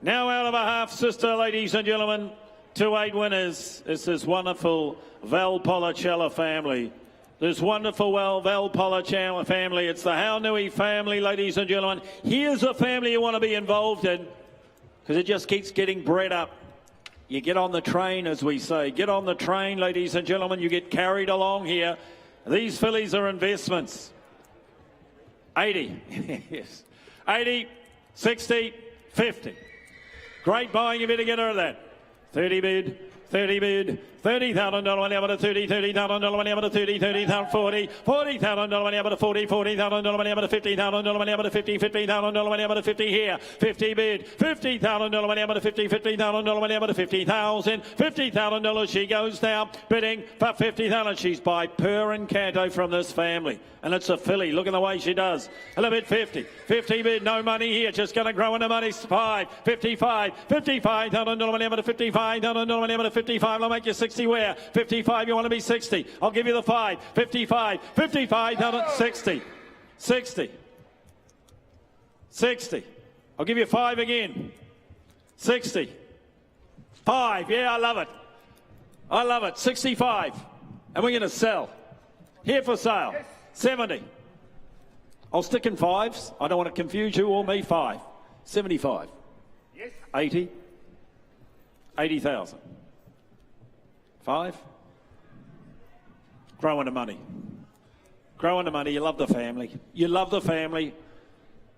Now out of a half sister, ladies and gentlemen. 2-8 winners. It's this wonderful Valpolicella family. This wonderful Valpolicella family. It's the How Nui family, ladies and gentlemen. Here's a family you want to be involved in because it just keeps getting bred up. You get on the train, as we say. Get on the train, ladies and gentlemen. You get carried along here. These fillies are investments. 80. Yes. 80, 60, 50. Great buying. You better get her that. 30 bid. 30 bid, $30,000 money up to 30, $30,000 money up to 30, 30,000, 40, $40,000 money up to 40, $40,000 money up to $50,000 money up to 50, $50,000 money up to 50 here, 50 bid, $50,000 money up to 50, $50,000 money up to 50,000, $50,000 she goes now, bidding for 50,000. She's by Per and Canto from this family, and it's a filly. Look at the way she does. A little bit 50, 50 bid, no money here, just going to grow into money. 5, 55, $55,000 money up to 55,000 money up to 55. I'll make you 60 where? 55, you want to be 60. I'll give you the 5. 55, 55, 60. 60. 60. I'll give you 5 again. 60. 5, yeah, I love it. I love it. 65. And we're going to sell. Here for sale. 70. I'll stick in 5s. I don't want to confuse you or me. 5. 75. 80. 80,000. 5. Grow into money. Grow into money. You love the family. You love the family.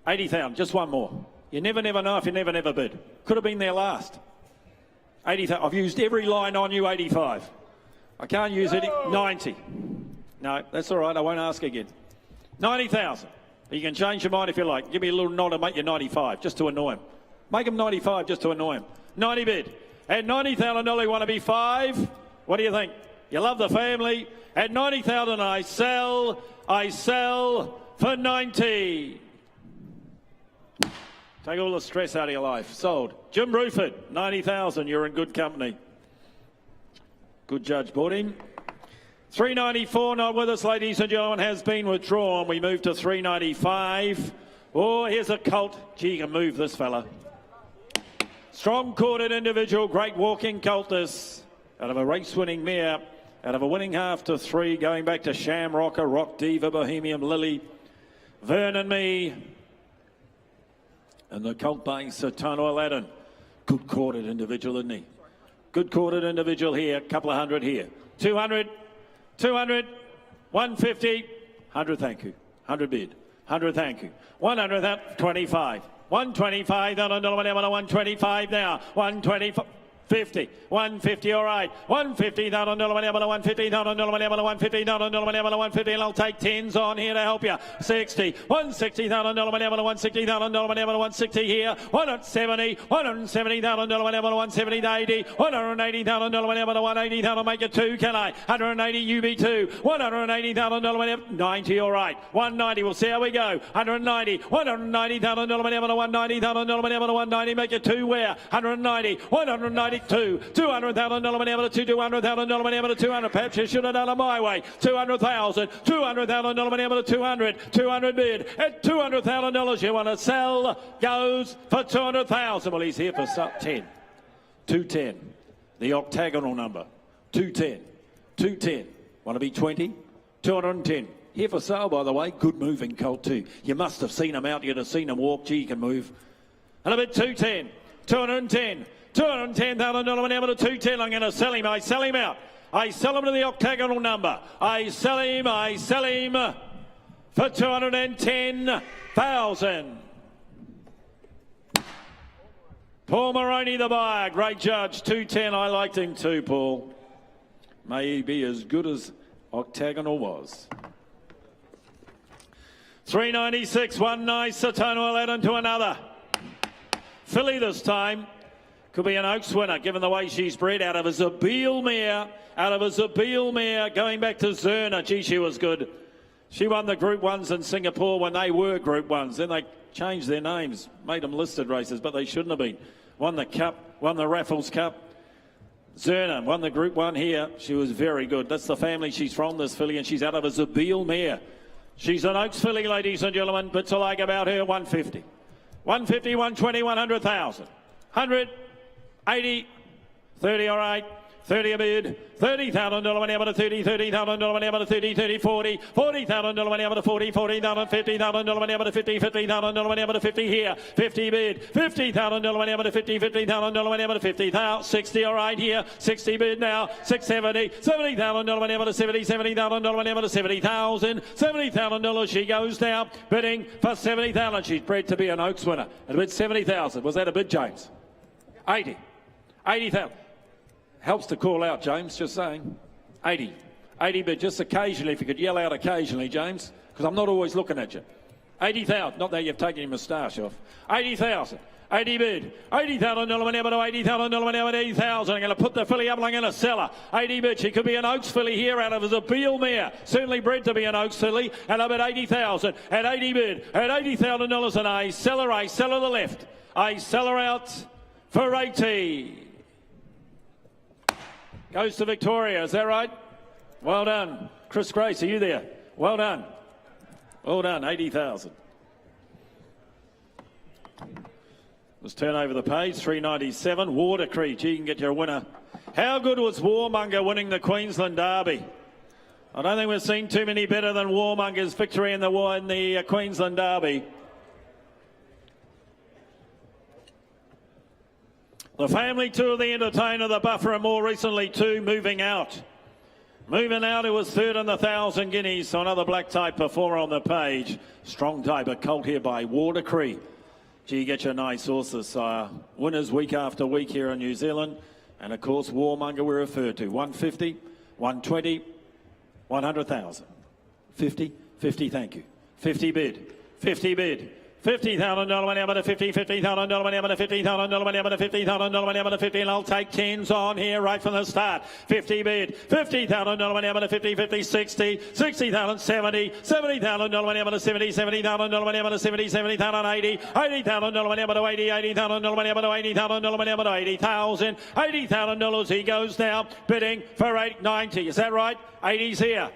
80,000. Just one more. You never know if you never bid. Could have been there last. 80,000. I've used every line on you. 85. I can't use any. 90. No, that's all right. I won't ask again. 90,000. You can change your mind if you like. Give me a little nod and make you 95 just to annoy him. Make him 95 just to annoy him. 90 bid. At $90,000, you want to be 5. What do you think? You love the family. At 90,000, I sell for 90. Take all the stress out of your life. Sold. Jim Ruford, 90,000. You're in good company. Good judge bought him. 394, not with us, ladies and gentlemen, has been withdrawn. We move to 395. Oh, here's a colt. Gee, you can move this fella. Strong corded individual, great walking coltess. Out of a race-winning mare, out of a winning half to 3, going back to Shamrocker, Rock Diva, Bohemian Lily, Vernon Me, and the colt buying Satano Aladdin. Good corded individual, isn't he? Good corded individual here, couple of hundred here. 200, 200, 150, 100, thank you. 100 bid, 100, thank you. 100, that 25. 125, $125 now. 125. 50, 150, all right. 150, $150, $150, $150, and I'll take 10s on here to help you. 60, 160, $160, $160 here. 170, $170, $170, 80, $180, $180, I'll make it 2, can I? 180, UB2, $180, 90, all right. 190, we'll see how we go. 190, $190, $190, make it 2 where? 190, 190. 200,000 to 200,000 200. Perhaps you should have done it my way. 200,000 to 200 bid at $200,000. You want to sell? Goes for 200,000. Well, he's here for 10. 210. The octagonal number. 210. 210. Want to be 20? 210. Here for sale, by the way. Good moving colt too. You must have seen him out. You'd have seen him walk. Gee, he can move. And a bit 210. 210. $210,000 to 210. I'm going to sell him. I sell him out. I sell him to the octagonal number. I sell him for 210,000. Paul Moroney, the buyer. Great judge. 210. I liked him too, Paul. May he be as good as octagonal was. 396. One nice Satano Aladdin to another. Filly this time. Could be an Oaks winner, given the way she's bred out of a Zabeel mare. Going back to Zerna. Gee, she was good. She won the Group 1s in Singapore when they were Group 1s. Then they changed their names, made them listed races, but they shouldn't have been. Won the Cup, won the Raffles Cup. Zerna won the Group 1 here. She was very good. That's the family she's from, this filly, and she's out of a Zabeel mare. She's an Oaks filly, ladies and gentlemen. Bits alike about her, 150. 150, 120, 100,000. 100, 80, 30, all right. 30 a bid, $30,000 money up to 30, $30,000 money up to 30, 30, 40, $40,000 money up to 40, $40,000, $50,000 money up to 50, $50,000 money up to 50 here, 50 bid, $50,000 money up to 50, $50,000 money up to 50,000, 60 all right here, 60 bid now, 670, $70,000 money up to 70, $70,000 money up to 70,000, $70,000 she goes now, bidding for 70,000. She's bred to be an Oaks winner. At bid 70,000. Was that a bid, James? 80, 80,000. Helps to call out, James, just saying. 80. 80 bid, just occasionally, if you could yell out occasionally, James, because I'm not always looking at you. 80,000, not that you've taken your moustache off. 80,000. 80 bid. $80,000 money up to 80,000 money up to 80,000. I'm going to put the filly up and I'm going to sell her. 80 bid. She could be an Oaks filly here out of Zabeel mare. Certainly bred to be an Oaks filly. And I'm at 80,000. At 80 bid. At $80,000 and I sell her the left. I sell her out for 80. Goes to Victoria, is that right? Well done. Chris Grace, are you there? Well done. Well done, 80,000. Let's turn over the page, 397. Watercree, you can get your winner. How good was Warmonger winning the Queensland Derby? I don't think we've seen too many better than Warmonger's victory in the Queensland Derby. The family two of the Entertainer, the Buffer, and more recently two moving out. Moving out, it was third in the 1,000 guineas, so another black type performer on the page. Strong type, a colt here by Watercree. Gee, you get your nice horses. Winners week after week here in New Zealand. And of course, Warmonger we referred to. 150, 120, 100,000. 50, 50, thank you. 50 bid, 50 bid. $50,000 money up to 50, $50,000 money up to 50,000 money up to 50,000 money up to 50, and I'll take 10s on here right from the start. 50 bid, $50,000 money up to 50, 50, 60, 60,000, 70, $70,000 money up to 70, $70,000 money up to 70, 70,000, 80, $80,000 money up to 80, $80,000 money up to 80,000 money up to 80,000, $80,000 he goes now, bidding for 890. Is that right? 80's here.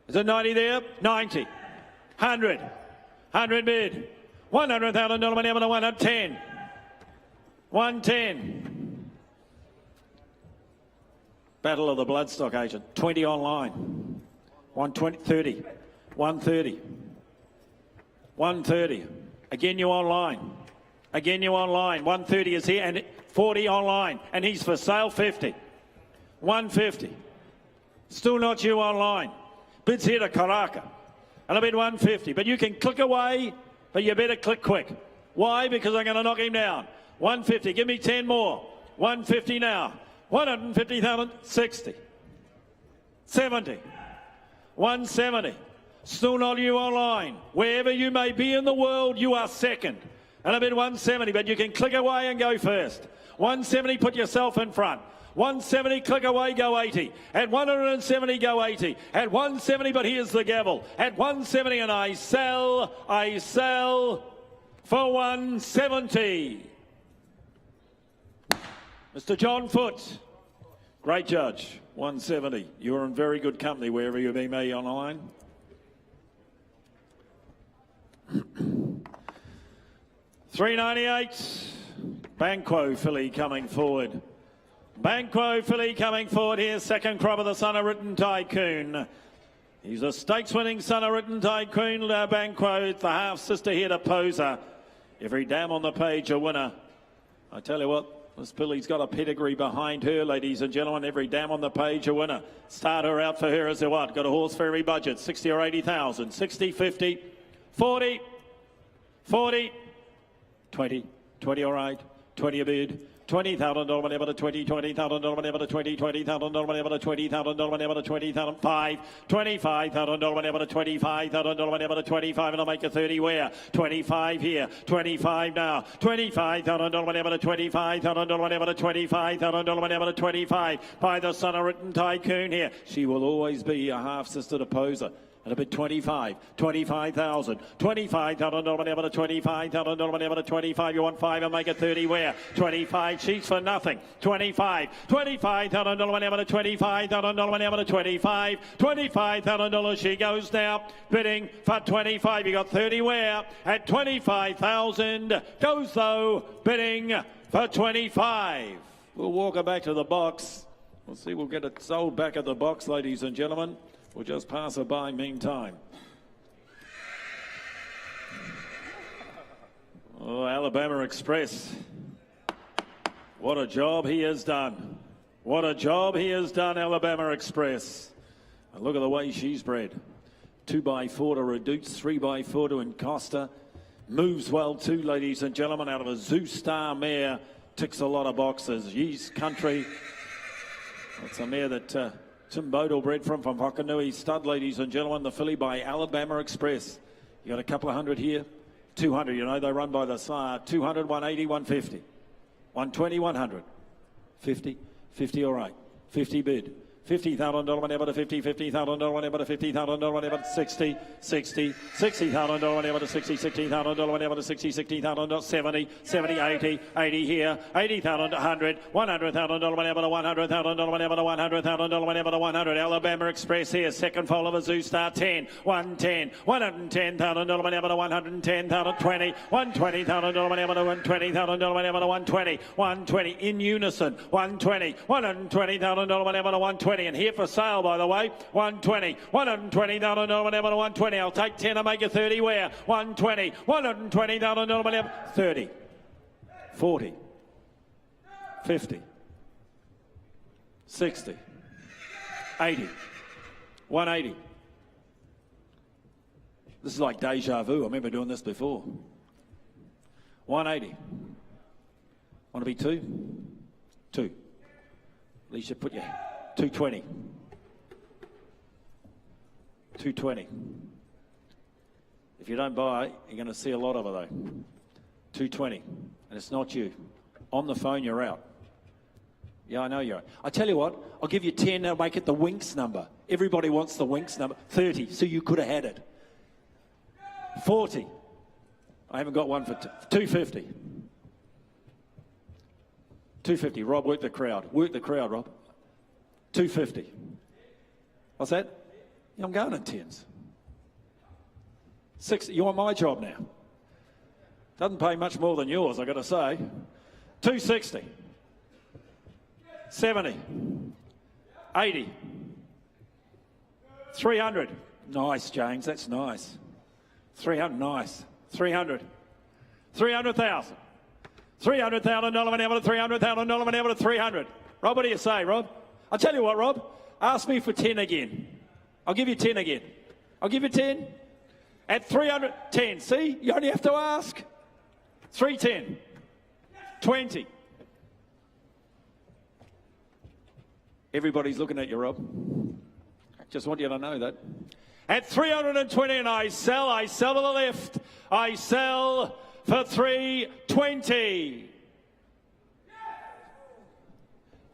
Is it 90 there? 90, 100. 100 bid, $100,000 money up to 110, 110. Battle of the Bloodstock agent, 20 online, 120, 30, 130, 130. Again you online, again you online, 130 is here and 40 online, and he's for sale 50, 150. Still not you online. Bids here to Karaka. And I bid 150, but you can click away, but you better click quick. Why? Because I'm going to knock him down. 150, give me 10 more. 150 now. 150,000, 60. 70. 170. Still not you online. Wherever you may be in the world, you are second. And I bid 170, but you can click away and go first. 170, put yourself in front. 170, click away, go 80. At 170, go 80. At 170, but here's the gavel. At 170, and I sell for 170. Mr. John Foote, great judge, 170. You're in very good company wherever you be, me online. $398, Banquo filly coming forward. Banquo filly coming forward here, second crop of the Son of Written Tycoon. He's a stakes-winning Son of Written Tycoon, Banquo. It's the half-sister here to Poser. Every dam on the page a winner. I tell you what, this filly's got a pedigree behind her, ladies and gentlemen. Every dam on the page a winner. Start her out for her as a what? Got a horse for every budget, 60 or 80,000. 60, 50, 40, 40, 20, 20 all right, 20 a bid. $20,000 money up to 20, $20,000 money up to 20, $20,000 money up to 20,000 money up to 20,000, $25,000 money up to 25,000 money up to 25, and I'll make a 30 where? 25 here, 25 now, $25,000 money up to 25,000 money up to 25,000 money up to 25 by the Son of Written Tycoon here. She will always be a half sister to Poser. And a bit 25, 25,000, 25,000, whatever to 25,000, whatever to 25, you want 5 and make it 30 where? 25, she's for nothing, 25, 25,000, whatever to 25,000, whatever to 25, $25,000 she goes now, bidding for 25, you got 30 where? At 25,000, goes though, bidding for 25. We'll walk her back to the box. We'll see, we'll get it sold back at the box, ladies and gentlemen. We'll just pass her by meantime. Oh, Alabama Express. What a job he has done. What a job he has done, Alabama Express. And look at the way she's bred. 2x4 to Reduce, 3x4 to Encosta. Moves well too, ladies and gentlemen, out of a Zoo Star mare. Ticks a lot of boxes. Yeast Country. That's a mare that Tim Bodle bred from Hokanui Stud, ladies and gentlemen. The filly by Alabama Express. You got a couple of hundred here. 200, you know, they run by the sire. 200, 180, 150. 120, 100. 50, 50, all right. 50 bid. $50,000 whenever to 50, $50,000 whenever to $50,000 whenever to 60, 60, $60,000 whenever to 60, $60,000 whenever to 60, $60,000 70, 70, 80, 80 here, $80,000 to 100, $100,000 whenever to $100,000 whenever to $100,000 whenever to 100. Alabama Express here, second foal of a Zoo Star 10, 110, $110,000 whenever to 110,000, 20, $120,000 whenever to $120,000 whenever to 120, 120 in unison, 120, $120,000 whenever to 120. And here for sale, by the way, 120, $120,000 whenever to 120. I'll take 10 and make it 30 where? 120, $120,000 whenever, 30, 40, 50, 60, 80, 180. This is like deja vu. I remember doing this before. 180. Want to be 2? 2. At least you put your 220. 220. If you don't buy, you're going to see a lot of it though. 220. And it's not you. On the phone, you're out. Yeah, I know you're out. I tell you what, I'll give you 10, I'll make it the Winks number. Everybody wants the Winks number. 30, so you could have had it. 40. I haven't got one for 250. 250. Rob, work the crowd. Work the crowd, Rob. 250. What's that? Yeah, I'm going in 10s. 60. You want my job now? Doesn't pay much more than yours, I got to say. 260. 70. 80. 300. Nice, James. That's nice. 300. Nice. 300. 300,000. $300,000 whenever to $300,000 whenever to 300. Rob, what do you say, Rob? I'll tell you what, Rob. Ask me for 10 again. I'll give you 10 again. I'll give you 10. At 310. See? You only have to ask. 310. 20. Everybody's looking at you, Rob. I just want you to know that. At 320, and I sell to the left. I sell for 320.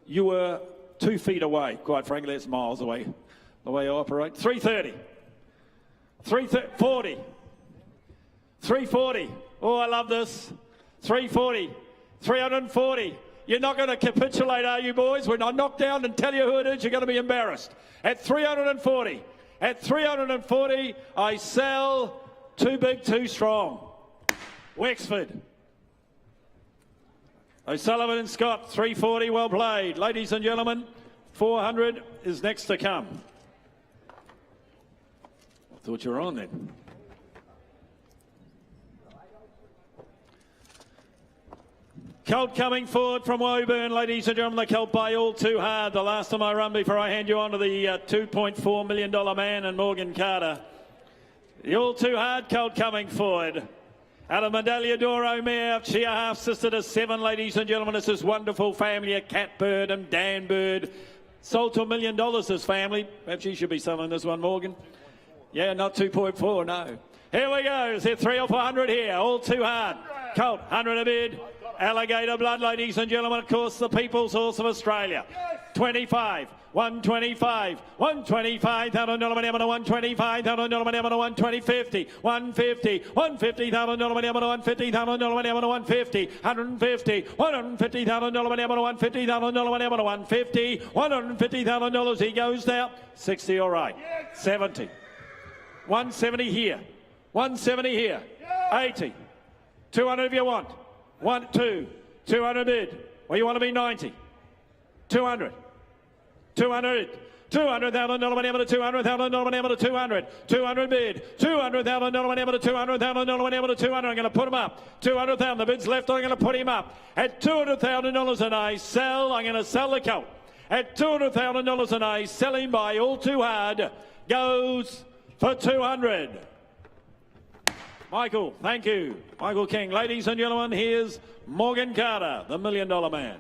You were 2 feet away. Quite frankly, it's miles away. The way you operate. 330. 340. 340. Oh, I love this. 340. 340. You're not going to capitulate, are you, boys? When I knock down and tell you who it is, you're going to be embarrassed. At 340. At 340, I sell. Too big, too strong. Wexford. O'Sullivan and Scott, 340, well played. Ladies and gentlemen, 400 is next to come. I thought you were on then. Colt coming forward from Woburn, ladies and gentlemen, the Colt by All Too Hard. The last time I run before I hand you on to the $2.4 million man and Morgan Carter. The All Too Hard Colt coming forward. Out of Medaglia d'Oro mare, she a half-sister to 7, ladies and gentlemen. This is wonderful family, a Catbird and Dan Bird. Sold to $1 million, this family. Perhaps you should be selling this one, Morgan. Yeah, not 2.4, no. Here we go. Is there 300 or 400 here? All Too Hard. Colt, 100 a bid. Alligator Blood, ladies and gentlemen. Of course, the People's Horse of Australia. 25. 125, 125,000 dollar money, 125,000 dollar money, 120, 50, 150, 150,000 dollar money, 150,000 dollar money, 150, 150, 150,000 dollar money, 150,000 dollar money, 150, 150,000 dollars. He goes now. 60, all right. 70, 170 here, 170 here, 80, 200 if you want, 200 bid. Well, you want to be 90, 200. 200,000 dollar money, 200,000 dollar money, 200 bid, 200,000 dollar money, 200,000 dollar money, 200. I'm going to put him up. 200,000. The bid's left. I'm going to put him up at $200,000, and I sell. I'm going to sell the colt at $200,000, and I sell him by all too hard. Goes for 200. Michael, thank you, Michael King. Ladies and gentlemen, here's Morgan Carter, the $1 Million Man.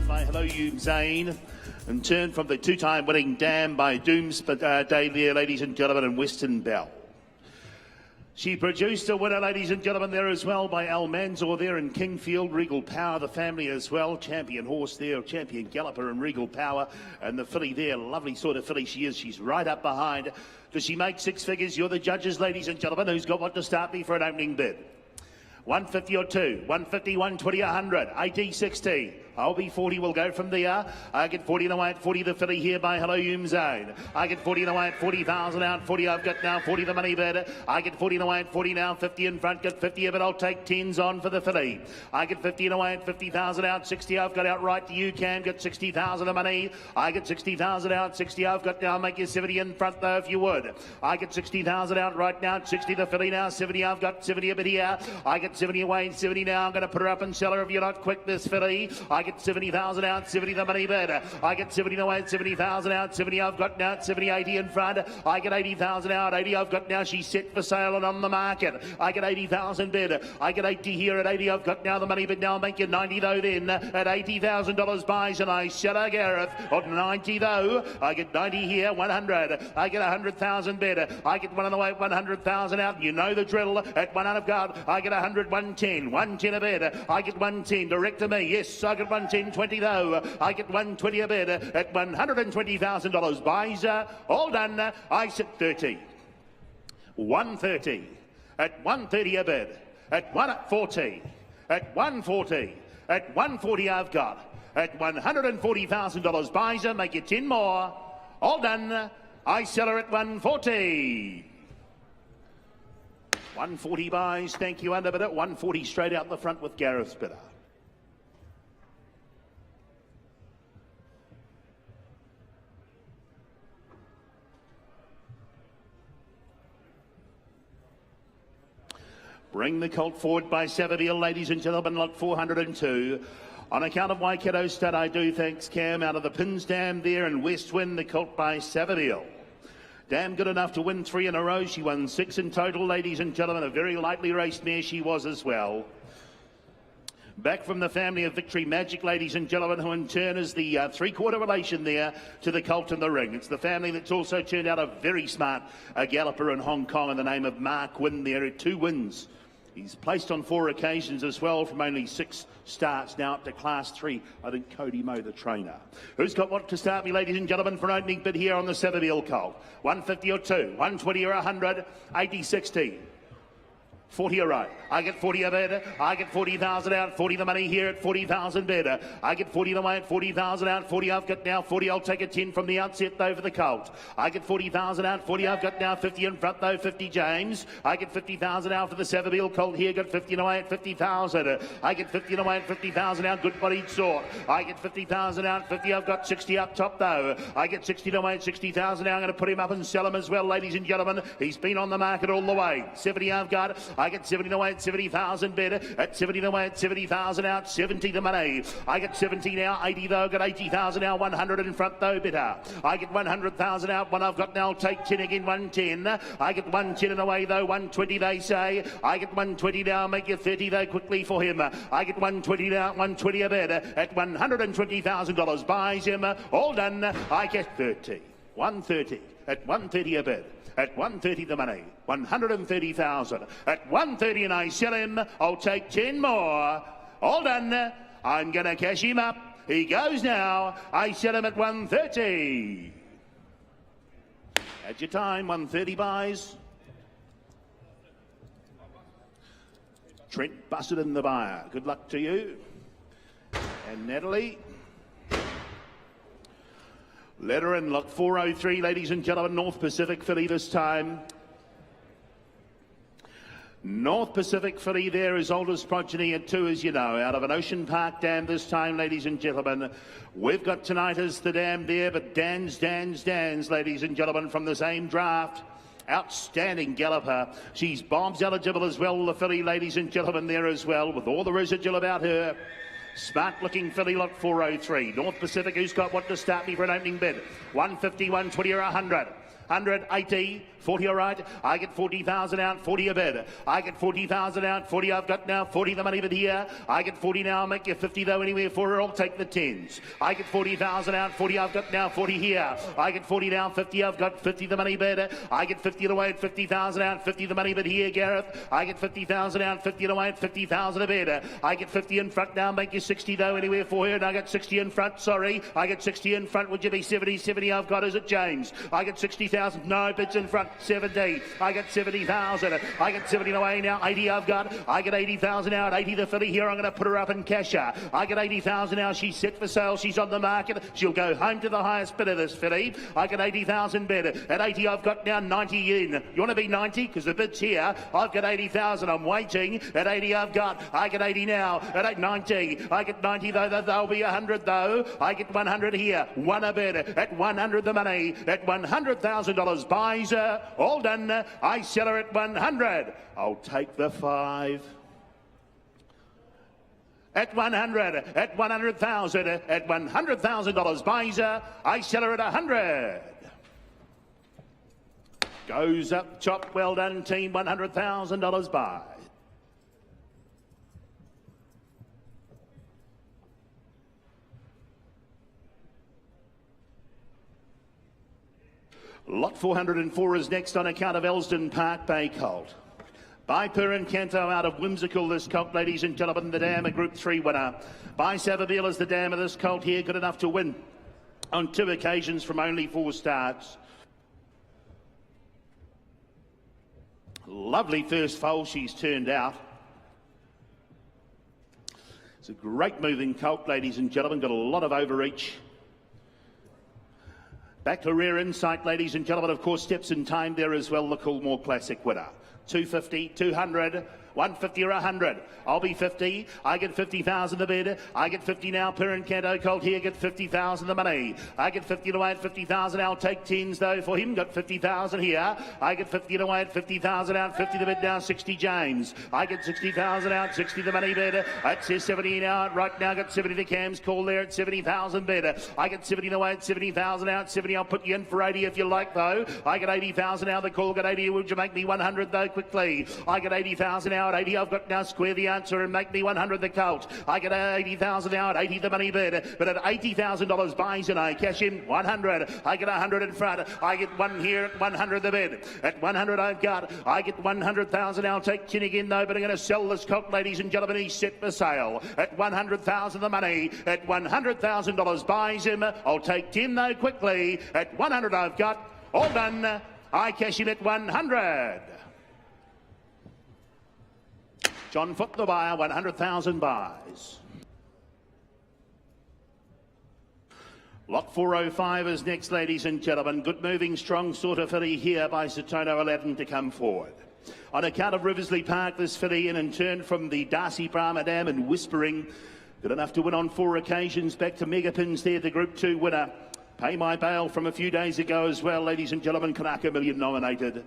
By Hello You Zane, and turn from the two-time winning Dam by Doomsday there, ladies and gentlemen, and Western Bell. She produced a winner, ladies and gentlemen, there as well by Al Manzor there in Kingfield. Regal Power, the family as well. Champion horse there, champion galloper and Regal Power. And the filly there, lovely sort of filly she is. She's right up behind. Does she make six figures? You're the judges, ladies and gentlemen. Who's got what to start me for an opening bid? 150 or 2, 150, 120, 100, 80, 60. I'll be 40, we'll go from there. I get 40 in the way at 40, the filly here by Hello You Zane. I get 40 in the way at 40,000 out, 40 I've got now, 40 the money bid. I get 40 in the way at 40 now, 50 in front, get 50 but I'll take 10s on for the filly. I get 50 in the way at 50,000 out, 60 I've got out right to you, Cam, get 60,000 of money. I get 60,000 out, 60 I've got now, make you 70 in front though if you would. I get 60,000 out right now, 60 the filly now, 70 I've got, 70 a bit here. I get 70 away, 70 now, I'm going to put her up and sell her if you're not quick this filly. I get 70,000 out, 70 the money bid. I get 70 away, 70,000 out, 70 I've got now, 70, 80 in front. I get 80,000 out, 80 I've got now, she's set for sale and on the market. I get 80,000 bid. I get 80 here at 80 I've got now the money bid. Now I'll make you 90 though then at $80,000 buys, and I sell her Gareth on 90 though. I get 90 here, 100. I get 100,000 bid. I get one on the way, 100,000 out. You know the drill at 1 I've got. I get 100, 110, 110 a bid. I get 110 direct to me. Yes, I get 110, 20 though. I get 120 a bid at $120,000 buys. All done. I sit 30. 130 at 130 a bid at 140 at 140 at 140 I've got at $140,000 buys. Make it 10 more. All done. I sell her at 140. 140 buys. Thank you, under bidder. 140 straight out the front with Gareth's bidder. Bring the colt forward by Savabeel, ladies and gentlemen, lot 402. On account of Waikato Stud, I do thanks Cam out of the Pins Dam there in West Wind, the colt by Savabeel. Dam good enough to win 3 in a row. She won 6 in total, ladies and gentlemen. A very lightly raced mare she was as well. Back from the family of Victory Magic, ladies and gentlemen, who in turn is the three-quarter relation there to the colt in the ring. It's the family that's also turned out a very smart galloper in Hong Kong in the name of Mark Wynn there at 2 wins. He's placed on 4 occasions as well from only 6 starts now up to Class 3. I think Cody Moe, the trainer. Who's got what to start me, ladies and gentlemen, for an opening bid here on the Savabeel colt? 150 or 2, 120 or 100, 80, 60. 40 a right. I get 40 a bid. I get 40,000 out. 40 the money here at 40,000 bid. I get 40 the way at 40,000 out. 40 I've got now. 40 I'll take a 10 from the outset though for the colt. I get 40,000 out. 40 I've got now. 50 in front though. 50 James. I get 50,000 out for the Savabeel colt here. Got 50 away at 50,000. I get 50 away at 50,000 out. Good bodied sort. I get 50,000 out. 50 I've got 60 up top though. I get 60 away at 60,000 now. I'm going to put him up and sell him as well, ladies and gentlemen. He's been on the market all the way. 70 I've got. I get 70 away at 70,000 bid. At 70 away at 70,000 out. 70 the money. I get 70 now. 80 though. Got 80,000 now. 100 in front though. Bitter. I get 100,000 out. One I've got now. Take 10 again. 110. I get 110 and away though. 120 they say. I get 120 now. Make you 30 though quickly for him. I get 120 now. 120 a bid. At $120,000 buys him. All done. I get 30. 130. At 130 a bid. At 130 the money. 130,000. At 130 and I sell him. I'll take 10 more. All done. I'm going to cash him up. He goes now. I sell him at 130. At your time, 130 buys. Trent busted in the buyer. Good luck to you. And Natalie. Letter in lot 403, ladies and gentlemen. North Pacific filly this time. North Pacific filly there is oldest progeny at 2, as you know, out of an Ocean Park dam this time, ladies and gentlemen. We've got tonight as the dam there, but Dan's, ladies and gentlemen, from the same draft. Outstanding galloper. She's bombs eligible as well, the filly, ladies and gentlemen, there as well, with all the residual about her. Smart looking filly, lot 403. North Pacific, who's got what to start me for an opening bid? 150, 120 or 100. 180, 40 all right. I get 40,000 out, 40 a bid. I get 40,000 out, 40 I've got now, 40 the money bid here. I get 40 now, I'll make you 50 though anywhere for her, I'll take the 10s. I get 40,000 out, 40 I've got now, 40 here. I get 40 now, 50 I've got, 50 the money bid. I get 50 away at 50,000 out, 50 the money bid here, Gareth. I get 50,000 out, 50 away at 50,000 a bid. I get 50 in front now, make you 60 though anywhere for her, and I get 60 in front, sorry. I get 60 in front, would you be 70? 70 I've got, is it James? I get 60,000, no, bids in front, 70. I get 70,000. I get 70 away now, 80 I've got. I get 80,000 out, 80 the filly here. I'm going to put her up and cash her. I get 80,000 now. She's set for sale. She's on the market. She'll go home to the highest bid of this filly. I get 80,000 bid. At 80 I've got now 90 in. You want to be 90? Because the bid's here. I've got 80,000. I'm waiting. At 80 I've got. I get 80 now. At 90. I get 90 though. There'll be 100 though. I get 100 here. One a bid. At 100 the money. At $100,000 buys her. All done. I sell her at 100. I'll take the 5. At 100, at 100,000, at $100,000 buys her. I sell her at 100. Goes up top. Well done, team. $100,000 buy. Lot 404 is next on account of Elsdon Park Bay Colt. By Per Canto out of Whimsical, this colt, ladies and gentlemen, the dam, a Group 3 winner. By Savabeel is the dam of this colt here, good enough to win on 2 occasions from only 4 starts. Lovely first foal she's turned out. It's a great moving colt, ladies and gentlemen, got a lot of overreach. Back to Rare Insight, ladies and gentlemen. Of course, steps in time there as well. The Coolmore Classic winner. 250, 200, 150 or 100. I'll be 50. I get 50,000 a bid. I get 50 now. Per Canto Colt here get 50,000 the money. I get 50 away at 50,000. I'll take 10s though for him. Got 50,000 here. I get 50 away at 50,000 out. 50 the bid now. 60 James. I get 60,000 out. 60 the money bid. It says 70 now. Right now got 70 the Cam's call there at 70,000 bid. I get 70 away at 70,000 out. 70 I'll put you in for 80 if you like though. I get 80,000 now. The call got 80. Would you make me 100 though quickly? I get 80,000 out. 80 I've got now. Square the answer and make me 100 the colt. I get 80,000 out. 80 the money bid. But at $80,000 buys and I cash in 100. I get 100 in front. I get 1 here at 100 the bid. At 100 I've got. I get 100,000. I'll take 10 again though, but I'm going to sell this colt, ladies and gentlemen. He's set for sale. At 100,000 the money. At $100,000 buys him. I'll take 10 though quickly. At 100 I've got. All done. I cash him at 100. John Foot the buyer, 100,000 buys. Lot 405 is next, ladies and gentlemen. Good moving, strong sort of filly here by Satono Aladdin to come forward. On account of Riversley Park, this filly in turn from the Darcy Brahma Dam and Whispering. Good enough to win on 4 occasions. Back to Megapins there, the Group 2 winner. Pay My Bail from a few days ago as well, ladies and gentlemen. Karaka Million nominated.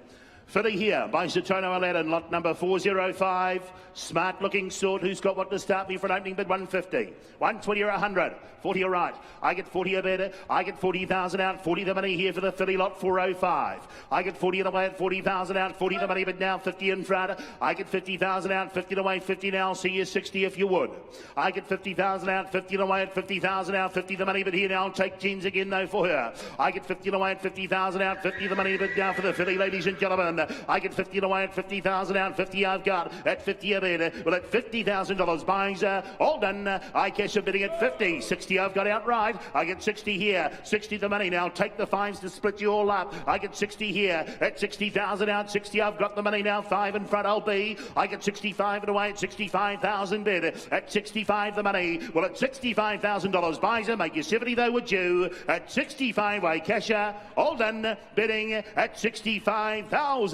Filly here by Satono Aladdin, lot number 405. Smart looking sort, who's got what to start me for an opening bid 150. 120 or 100. 40 all right. I get 40 a bid. I get 40,000 out. 40 the money here for the filly lot 405. I get 40 away at 40,000 out. 40 the money, but now 50 in front. I get 50,000 out. 50 away, 50 now. I'll see you 60 if you would. I get 50,000 out. 50 away at 50,000 out. 50 the money, but here now I'll take 10s again though for her. I get 50 away at 50,000 out. 50 the money, but now for the filly, ladies and gentlemen. I get 50 away at 50,000 out. 50 I've got at 50 a bid. Well, at $50,000 buys all done. I cash a bidding at 50. 60 I've got outright. I get 60 here. 60 the money now. Take the fives to split you all up. I get 60 here at 60,000 out. 60 I've got the money now. 5 in front I'll be. I get 65 and away at 65,000 bid. At 65 the money. Well, at $65,000 buys make you 70 though would you. At 65 way casher. All done. Bidding at 65,000.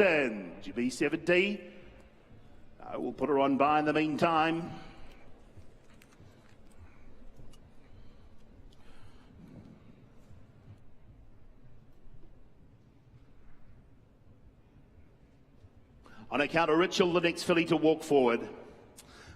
GB 70. I will put her on by in the meantime. On account of Ritual, the next filly to walk forward.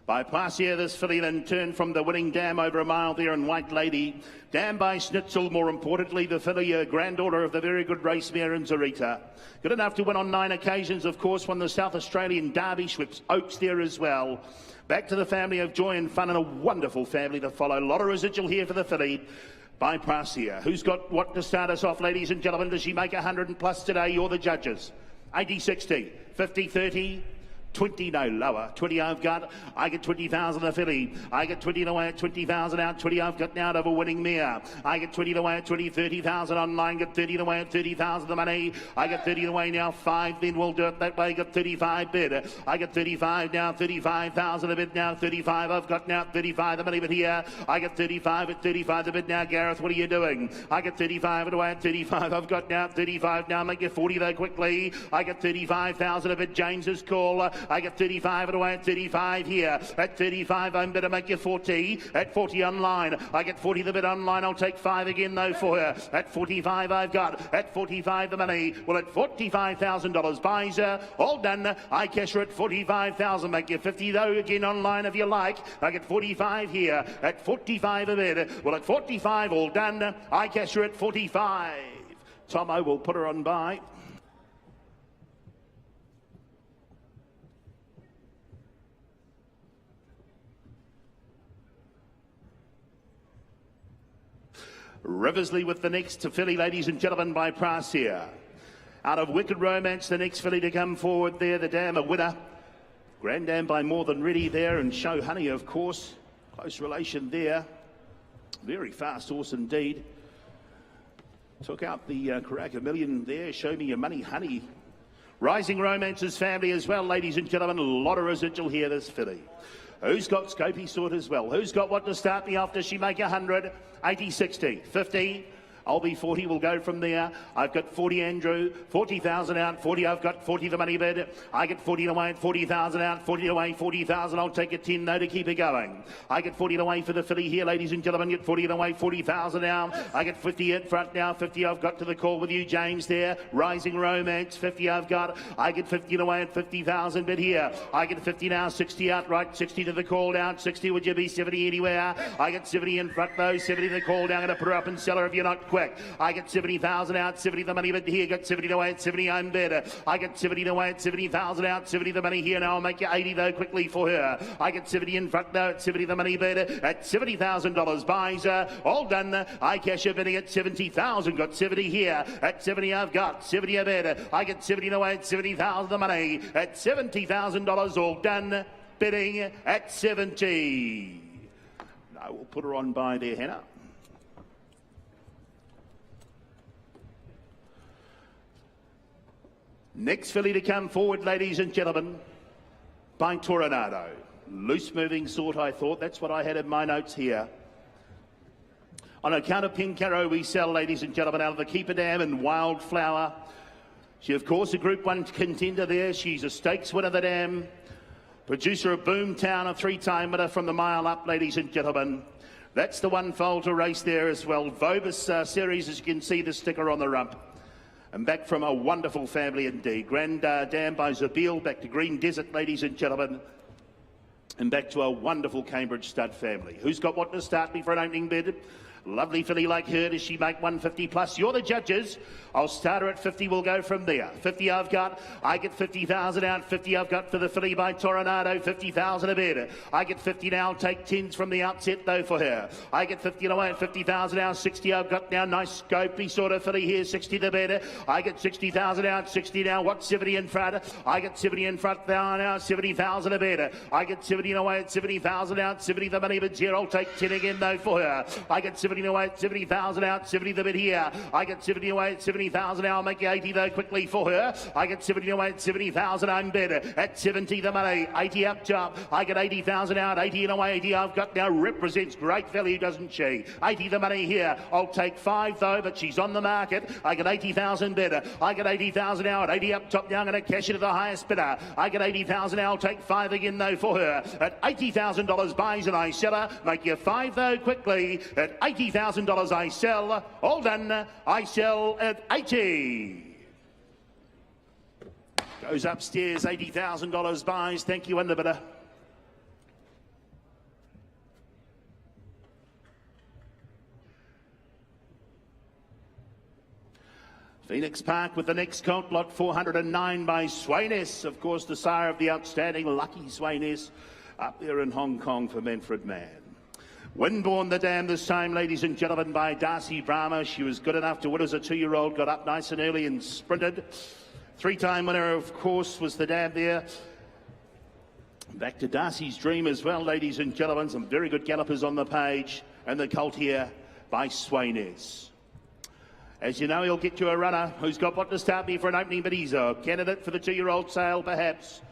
By Parcia, this filly then turned from the winning Dam over a mile there in White Lady. Dam by Schnitzel, more importantly, the filly, granddaughter of the very good race mare in Zarita. Good enough to win on 9 occasions, of course, won the South Australian Derby, Schweppes Oaks there as well. Back to the family of joy and fun and a wonderful family to follow. A lot of residual here for the filly. By Parcia. Who's got what to start us off, ladies and gentlemen? Does she make 100 and plus today? You're the judges. 80, 60, 50, 30. 20, no lower. 20 I've got. I get 20,000 a filly. I get 20 away at 20,000 out. 20 I've got now of a winning mare. I get 20 away at 20, 30,000 online. Get 30 away at 30,000 the money. I get 30 away now. 5 then we'll do it that way. Get 35 bid. I get 35 now. 35,000 a bid now. 35 I've got now. 35 the money, but here I get 35 at 35 the bid now. Gareth, what are you doing? I get 35 away at 35 I've got now. 35 now. Make you 40 though quickly. I get 35,000 a bid. James's call. I get 35 and away at 35 here. At 35, I'm better make you 40. At 40 online. I get 40 the bid online. I'll take 5 again though for her. At 45 I've got. At 45 the money. Well, at $45,000 buys her. All done. I cash her at 45,000. Make you 50 though again online if you like. I get 45 here. At 45 a bid. Well, at 45 all done. I cash her at 45. Tomo will put her on by. Riversley with the next filly, ladies and gentlemen, by Parcia. Out of Wicked Romance, the next filly to come forward there, the Dam, a winner. Grand Dam by More Than Ready there, and Show Honey, of course. Close relation there. Very fast horse indeed. Took out the Karaka Million there. Show Me Your Money, Honey. Rising Romance's family as well, ladies and gentlemen. A lot of residual here, this filly. Who's got Scopy sort as well? Who's got what to start me off? Does she make 100? 80, 60, 50. I'll be 40, we'll go from there. I've got 40, Andrew. 40,000 out. 40, I've got 40, the money bid. I get 40 away at 40,000 out. 40 away, 40,000. I'll take a 10 though to keep it going. I get 40 away for the filly here, ladies and gentlemen. Get 40 away, 40,000 now. I get 50 in front now. 50 I've got to the call with you, James there. Rising Romance. 50 I've got. I get 50 away at 50,000 bid here. I get 50 now. 60 outright. 60 to the call down. 60 would you be 70 anywhere? I get 70 in front though. 70 to the call down. Going to put her up and sell her if you're not quick. I get 70,000 out, 70 the money, but here got 70 away at 70, I'm better. I get 70 away at 70,000 out, 70 the money here now. I'll make you 80 though quickly for her. I get 70 in front though at 70 the money bid at $70,000 buys her. All done. I cash a bidding at 70,000. Got 70 here at 70. I've got 70 a bid. I get 70 away at 70,000 the money at $70,000. All done. Bidding at 70. I will put her on by there, Hannah. Next filly to come forward, ladies and gentlemen, by Toronado. Loose moving sort, I thought. That's what I had in my notes here. On account of Pincaro, we sell, ladies and gentlemen, out of the Keeper Dam and Wildflower. She, of course, a Group 1 contender there. She's a stakes winner, the Dam. Producer of Boomtown, a 3-time winner from the mile up, ladies and gentlemen. That's the one foal to race there as well. Vobis series, as you can see, the sticker on the rump. And back from a wonderful family indeed. Grand Dam by Zabil, back to Green Desert, ladies and gentlemen. And back to a wonderful Cambridge stud family. Who's got what to start me for an opening bid? Lovely filly like her. Does she make 150 plus? You're the judges. I'll start her at 50. We'll go from there. 50 I've got. I get 50,000 out. 50 I've got for the filly by Toronado. 50,000 a bid. I get 50 now. I'll take 10s from the outset though for her. I get 50 away at 50,000 now. 60 I've got now. Nice scopy sort of filly here. 60 the bid. I get 60,000 out. 60 now. What's 70 in front? I get 70 in front now. 70,000 a bid. I get 70 away at 70,000 out. 70 the money bids here. I'll take 10 again though for her. I get 70 away at 70,000 out, 70 the bid here. I get 70 away at 70,000 now. I'll make you 80 though quickly for her. I get 70 away at 70,000. I'm bid at 70 the money. 80 up top. I get 80,000 out. 80 and away. 80 I've got now. Represents great value, doesn't she? 80 the money here. I'll take 5 though, but she's on the market. I get 80,000 bid. I get 80,000 out. 80 up top now. I'm going to cash into the highest bidder. I get 80,000 now. I'll take 5 again though for her. At $80,000 buys and I sell her. Make you 5 though quickly. At $80,000 I sell. All done. I sell at 80. Goes upstairs. $80,000 buys. Thank you, underbidder. Phoenix Park with the next count, lot 409 by Swainess. Of course, the sire of the outstanding Lucky Swainess up there in Hong Kong for Manfred Mann. Winborn the dam this time, ladies and gentlemen, by Darcy Brahma. She was good enough to win as a 2-year-old, got up nice and early and sprinted. 3-time winner, of course, was the dam there. Back to Darcy's Dream as well, ladies and gentlemen. Some very good gallopers on the page. And the colt here by Swainess. As you know, he'll get you a runner who's got what to start me for an opening, but he's a candidate for the 2-year-old sale, perhaps.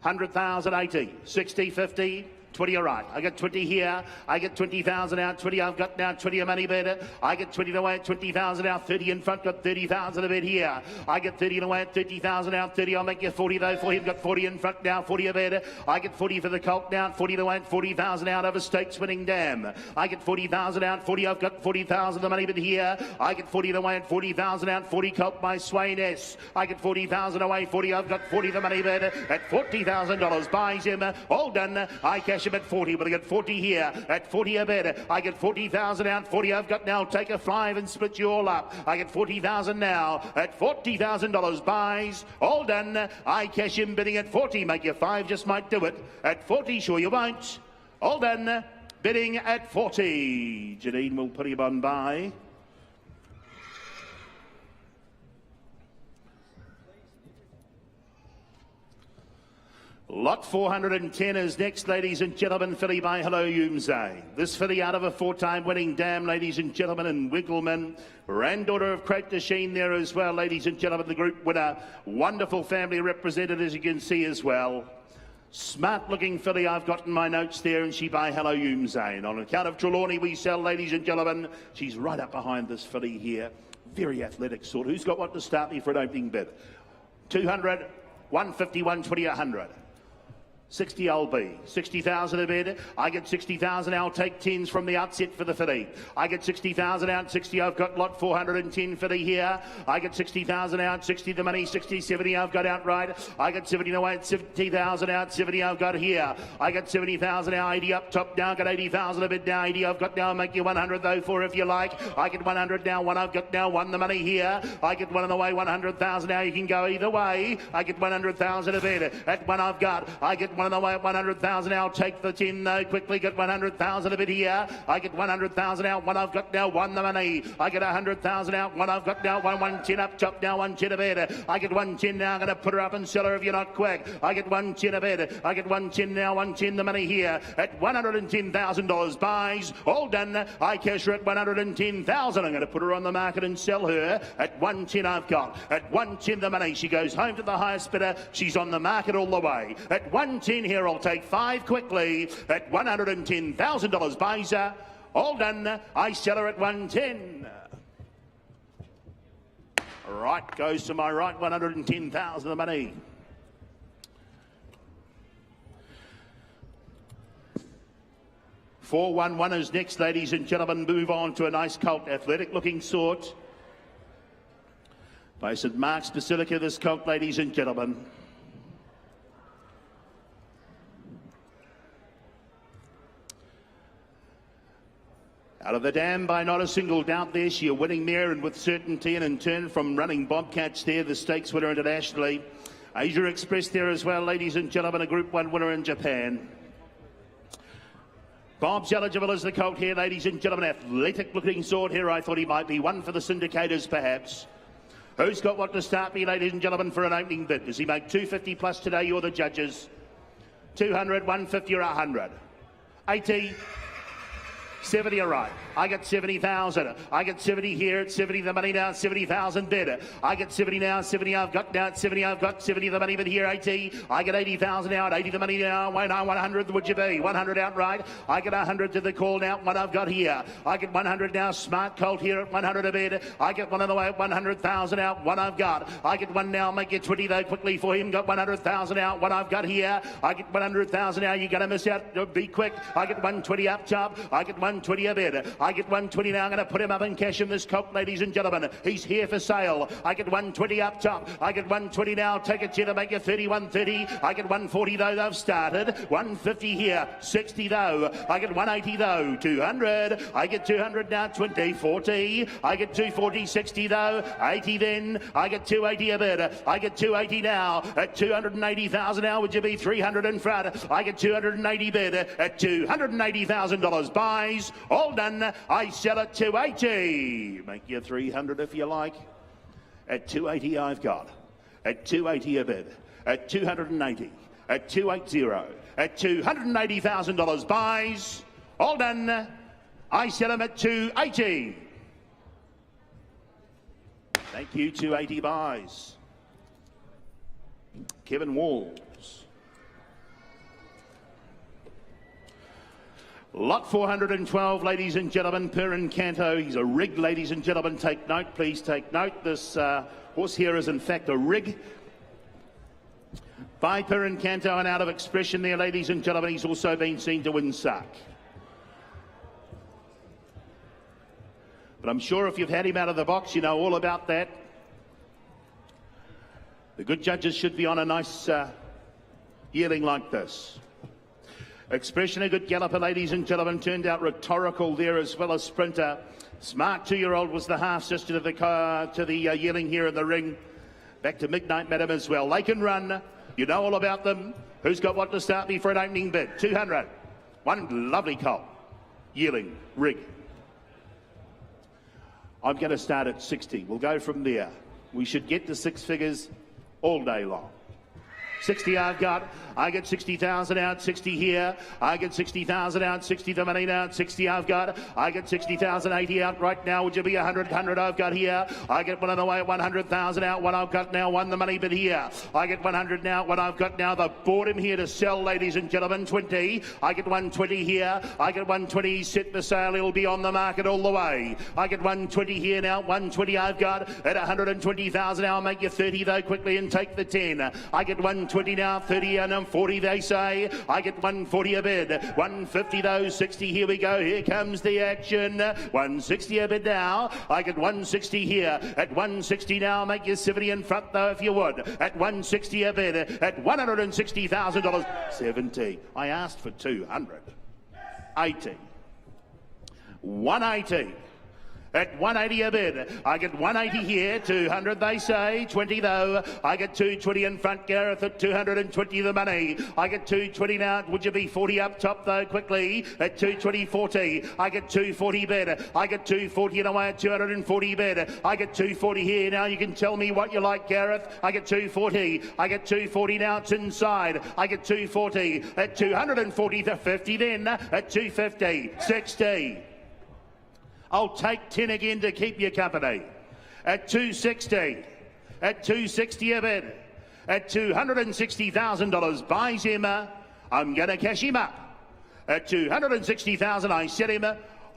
100,000, 80, 60, 50. 20, all right. I get 20 here. I get 20,000 out. 20 I've got now. 20 a money bid. I get 20 away at 20,000 out. 30 in front. Got 30,000 a bid here. I get 30 away at 30,000 out. 30. I'll make you 40 though for him. Got 40 in front now. 40 a bid. I get 40 for the colt now. 40 away at 40,000 out over stakes winning dam. I get 40,000 out. 40. I've got 40,000 the money bid here. I get 40 away at 40,000 out. 40 colt by Swainess. I get 40,000 away. 40. I've got 40 the money bid at $40,000 buys him. All done. I cash him at 40, but I get 40 here at 40 a bid. I get 40,000 out. 40 I've got now. Take a 5 and split you all up. I get 40,000 now at $40,000 buys. All done. I cash him bidding at 40. Make you 5, just might do it. At 40, sure you won't. All done. Bidding at 40. Janine will put him on buy. Lot 410 is next, ladies and gentlemen. Filly by Hello Yoomsay. This filly out of a 4-time winning dam, ladies and gentlemen, and Wiggleman. Granddaughter of Crate de Sheen there as well, ladies and gentlemen. The group winner. Wonderful family represented, as you can see as well. Smart looking filly I've got in my notes there, and she by Hello Yoomsay. And on account of Trelawney we sell, ladies and gentlemen. She's right up behind this filly here. Very athletic sort. Who's got what to start me for an opening bid? 200, 150, 120, 100. 60 I'll be. 60,000 a bid. I get 60,000. I'll take 10s from the outset for the filly. I get 60,000 out. 60 I've got lot 410 filly here. I get 60,000 out. 60 the money. 60, 70 I've got outright. I get 70 away. 70,000 out. 70 I've got here. I get 70,000 now. 80 up top now. Got 80,000 a bid now. 80 I've got now. I'll make you 100 though for if you like. I get 100 now. 1 I've got now. 1 the money here. I get 1 on the way. 100,000 now. You can go either way. I get 100,000 a bid. At 1 I've got. I get 1 on the way at 100,000. I'll take the 10 though. Quickly get 100,000 a bit here. I get 100,000 out. 1 I've got now. 1 the money. I get 100,000 out. 1 I've got now. 110 up top now. 110 a bid. I get 110 now. I'm going to put her up and sell her if you're not quick. I get 110 a bid. I get 110 now. 110 the money here at $110,000 buys. All done. I cash her at 110,000. I'm going to put her on the market and sell her at 110. I've got at 110 the money. She goes home to the highest bidder. She's on the market all the way at 110 here. I'll take 5 quickly at $110,000 buys her. All done. I sell her at 110. Right goes to my right. 110,000 the money. Four 1-1 is next, ladies and gentlemen. Move on to a nice colt, athletic looking sort. By St Mark's Basilica, this colt, ladies and gentlemen. Out of the dam by not a single doubt there. She a winning mare and with certainty, and in turn from running Bobcats there, the stakes winner internationally. Asia Express there as well, ladies and gentlemen, a Group 1 winner in Japan. Bob's eligible as the colt here, ladies and gentlemen. Athletic looking sword here. I thought he might be one for the syndicators perhaps. Who's got what to start me, ladies and gentlemen, for an opening bid? Does he make 250 plus today? You're the judges. 200, 150 or 100? 80. 70, all right. I get 70,000. I get 70 here. It's 70 the money now. 70,000 bid. I get 70 now. 70 I've got now. 70 I've got. 70 the money bid here. 80. I get 80,000 out. 80 the money now. 100 would you be? 100 outright. I get 100 to the call now. What I've got here. I get 100 now. Smart Colt here at 100 a bid. I get one on the way at 100,000 out. What I've got. I get one now. Make it 20 though quickly for him. Got 100,000 out. What I've got here. I get 100,000 out. You're going to miss out. Be quick. I get 120 up top. I get 120 a bid. I get 120 now. I'm going to put him up and cash him this colt, ladies and gentlemen. He's here for sale. I get 120 up top. I get 120 now. Take it, to make it 3130. I get 140 though. They've started. 150 here. 60 though. I get 180 though. 200. I get 200 now. 20, 40. I get 240, 60 though. 80 then. I get 280 a bid. I get 280 now. At 280,000 now. Would you be 300 in front? I get 280 bid at $280,000. Buys. All done. I sell at 280. Make you 300 if you like. At 280 I've got. At 280 a bid. At 280. At 280. At $280,000 buys. All done. I sell them at 280. Thank you, 280 buys. Kevin Walls. Lot 412, ladies and gentlemen, Perrin Canto. He's a rig, ladies and gentlemen. Take note, please take note. This horse here is in fact a rig. By Perrin Canto and out of expression there, ladies and gentlemen. He's also been seen to win Sark. But I'm sure if you've had him out of the box, you know all about that. The good judges should be on a nice yearling like this. Expression, a good galloper, ladies and gentlemen. Turned out rhetorical there as well as sprinter. Smart 2-year-old was the half-sister to the yearling here in the ring. Back to Midnight Madam as well. They can run. You know all about them. Who's got what to start me for an opening bid? 200. One lovely colt. Yearling, rig. I'm going to start at 60. We'll go from there. We should get to six figures all day long. 60 I've got. I get 60,000 out, 60 here. I get 60,000 out, 60 the money out, 60 I've got. I get 60,000, 80 out right now. Would you be 100 I've got here? I get one on the way at 100,000 out. What I've got now, won the money bid here. I get 100 now. What I've got now, the bought him here to sell, ladies and gentlemen. 20. I get 120 here. I get 120 set for sale. He'll be on the market all the way. I get 120 here now. 120 I've got at 120,000. I'll make you 30 though quickly and take the 10. I get 120 now, 30 and 40 they say. I get 140 a bid. 150 though, 60. Here we go. Here comes the action. 160 a bid now. I get 160 here. At 160 now, make you 70 in front though if you would. At 160 a bid. At $160,000. 70. I asked for 200. 80. 180. At 180 a bid. I get 180 here, 200 they say, 20 though. I get 220 in front, Gareth at 220 the money. I get 220 now, would you be 40 up top though quickly? At 220, 40. I get 240 bid. I get 240 and away at 240 bid. I get 240 here now, you can tell me what you like, Gareth. I get 240. I get 240 now, it's inside. I get 240. At 240 to 50 then. At 250, 60. I'll take 10 again to keep you company. At 260. At 260 a bid. At $260,000 buys him. I'm going to cash him up. At 260,000 I set him.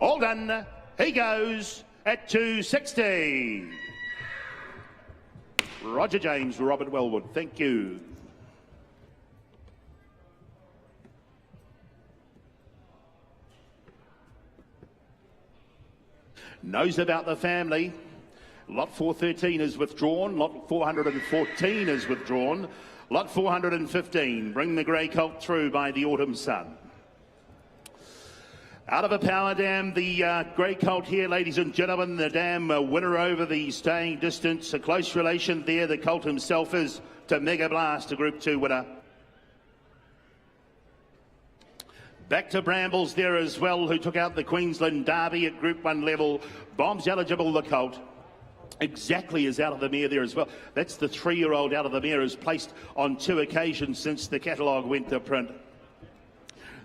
All done. He goes at 260. Roger James, Robert Wellwood. Thank you. Knows about the family. Lot 413 is withdrawn. Lot 414 is withdrawn. Lot 415, Bring the Grey Colt Through by the Autumn Sun. Out of a power dam, the Grey Colt here, ladies and gentlemen, the dam winner over the staying distance. A close relation there, the colt himself is to Mega Blast, a Group 2 winner. Back to Brambles there as well, who took out the Queensland Derby at Group 1 level. Bombs eligible, the colt. Exactly as Out of the Mare there as well. That's the 3-year-old Out of the Mare, has placed on 2 occasions since the catalogue went to print.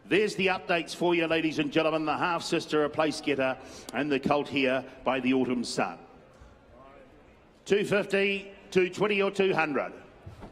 There's the updates for you, ladies and gentlemen. The half-sister, a place getter, and the colt here by the Autumn Sun. 250, 220 or 200?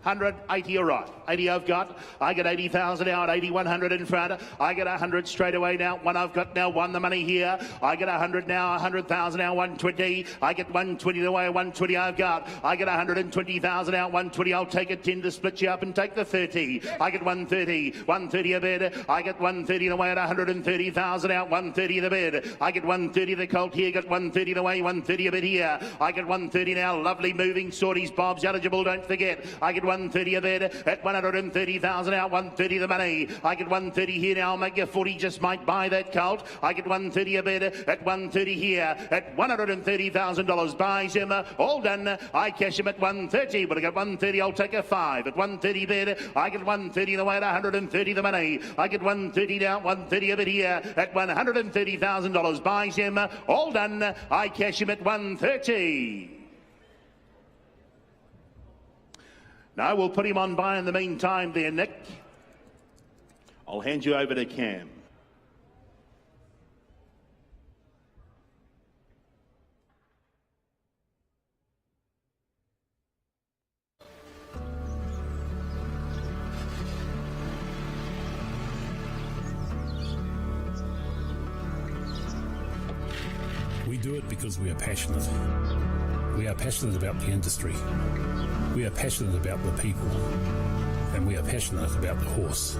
100, 80 all right. 80 I've got. I get 80,000 out, 80, 100 in front. I get 100 straight away now. One I've got now, won the money here. I get 100 now, 100,000 now, 120. I get 120 the way, 120 I've got. I get 120,000 out, 120. I'll take it 10 to split you up and take the 30. I get 130, 130 a bid. I get 130 the way at 130,000 out, 130 the bid. I get 130 the colt here, get 130 the way, 130 a bid here. I get 130 now, lovely moving sorties. Bob's eligible, don't forget. I get 130 a bid at 130,000 out, 130 the money. I get 130 here now, I'll make you 40, just might buy that colt. I get 130 a bid at 130 here at $130,000. Buys him, all done. I cash him at 130, but I get 130, I'll take a 5. At 130 bid, I get 130 the way at 130 the money. I get 130 now, 130 a bid here at $130,000. Buys him, all done. I cash him at 130. No, we'll put him on by in the meantime there, Nick. I'll hand you over to Cam. We do it because we are passionate. We are passionate about the industry. We are passionate about the people. And we are passionate about the horse.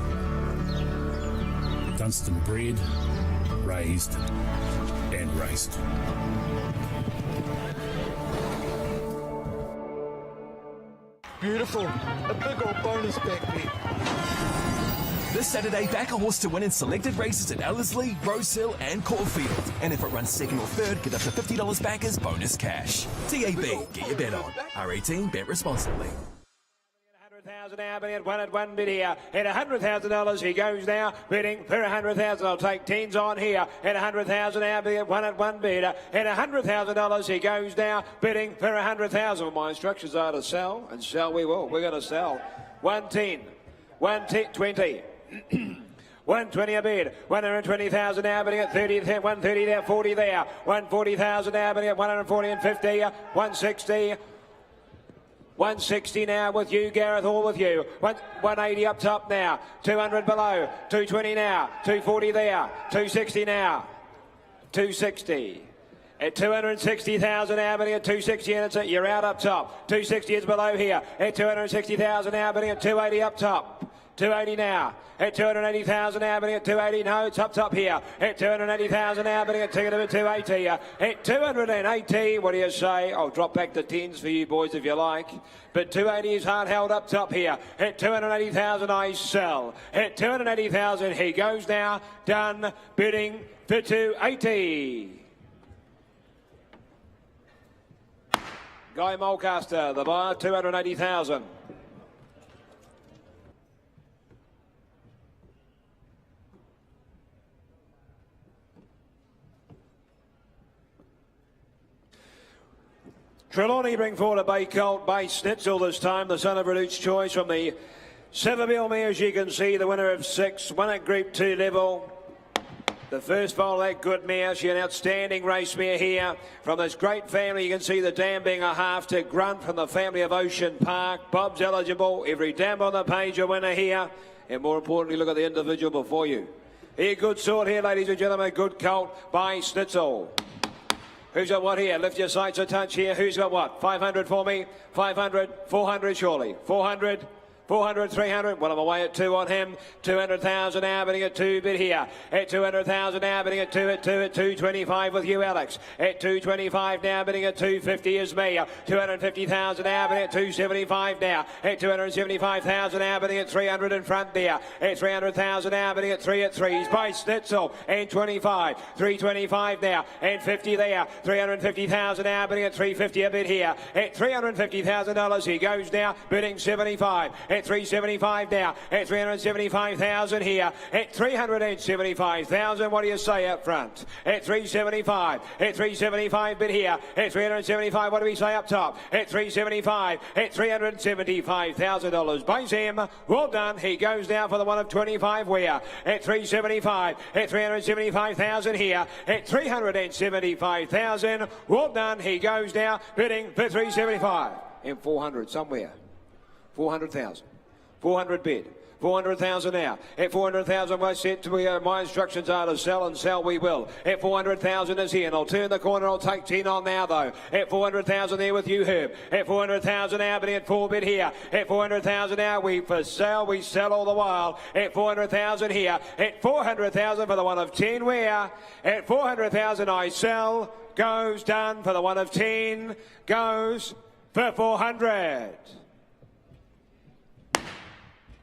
Dunstan bred, raised and raced. Beautiful. A big old bonus back there. This Saturday, back a horse to win in selected races at Ellerslie, Rosehill and Caulfield. And if it runs second or third, get up to $50 back as bonus cash. TAB, get your bet on. R18, bet responsibly. 100,000 now, bidding at one bid here. At $100,000, he goes now, bidding for 100,000. I'll take 10s on here. At 100,000 now, bidding at one bid. At $100,000, he goes now, bidding for 100,000. My instructions are to sell, and sell we will. We're going to sell. 110, 120. 120 a bid, 120,000 now, bidding at 30, 130 there, 40 there, 140,000 now, bidding at 140 and 50, 160. 160 now with you, Gareth, all with you. 180 up top now, 200 below, 220 now, 240 there, 260 now, 260. At 260,000 now, bidding at 260, and you're out up top. 260 is below here. At 260,000 now, bidding at 280 up top. 280 now. At 280,000 now, bidding at 280. No, it's up top here. At 280,000 now, bidding at 280. At 280, what do you say? I'll drop back the 10s for you boys if you like. But 280 is hard held up top here. At 280,000, I sell. At 280,000, he goes now. Done. Bidding for 280. Guy Mulcaster, the buyer, 280,000. Trelawney bring forward a bay colt by Snitzel this time, the son of Reduced Choice from the Seville Mare, as you can see, the winner of 6, won at Group 2 level. The first foal, that good mare, she's an outstanding race mare here. From this great family, you can see the dam being a half to Grunt from the family of Ocean Park. Bob's eligible, every dam on the page a winner here. And more importantly, look at the individual before you. Here, good sort here, ladies and gentlemen, good colt by Snitzel. Who's got what here? Lift your sights a touch here. Who's got what? 500 for me. 500, 400 surely. 400, 400, 300, well, I'm away at 2 on him. 200,000 now, bidding at 2 bid here. At 200,000 now, bidding at 2 at 225 with you, Alex. At 225 now, bidding at 250 is me. 250,000 now, bidding at 275 now. At 275,000 now, bidding at 300 in front there. At 300,000 now, bidding at 3 at 3. He's by Snitzel. And 25. 325 now. And 50 there. 350,000 now, bidding at 350 a bid here. At $350,000 he goes now, bidding 75. At 375 now, at 375,000 here, at 375,000. What do you say up front? At 375, at 375 bid here, at 375. What do we say up top? At 375, at $375,000. Buys him. Well done. He goes now for the one of 25 where at 375, at 375,000 here, at 375,000. Well done. He goes now bidding for 375 and 400 somewhere. 400,000. 400 bid. 400,000 now. At 400,000, my instructions are to sell, and sell we will. At 400,000 is here, and I'll turn the corner. I'll take 10 on now, though. At 400,000 there with you, Herb. At 400,000 now, but at 4 bid here. At 400,000 now, we sell all the while. At 400,000 here. At 400,000 for the one of 10 where. At 400,000 I sell. Goes done for the one of 10. Goes for 400.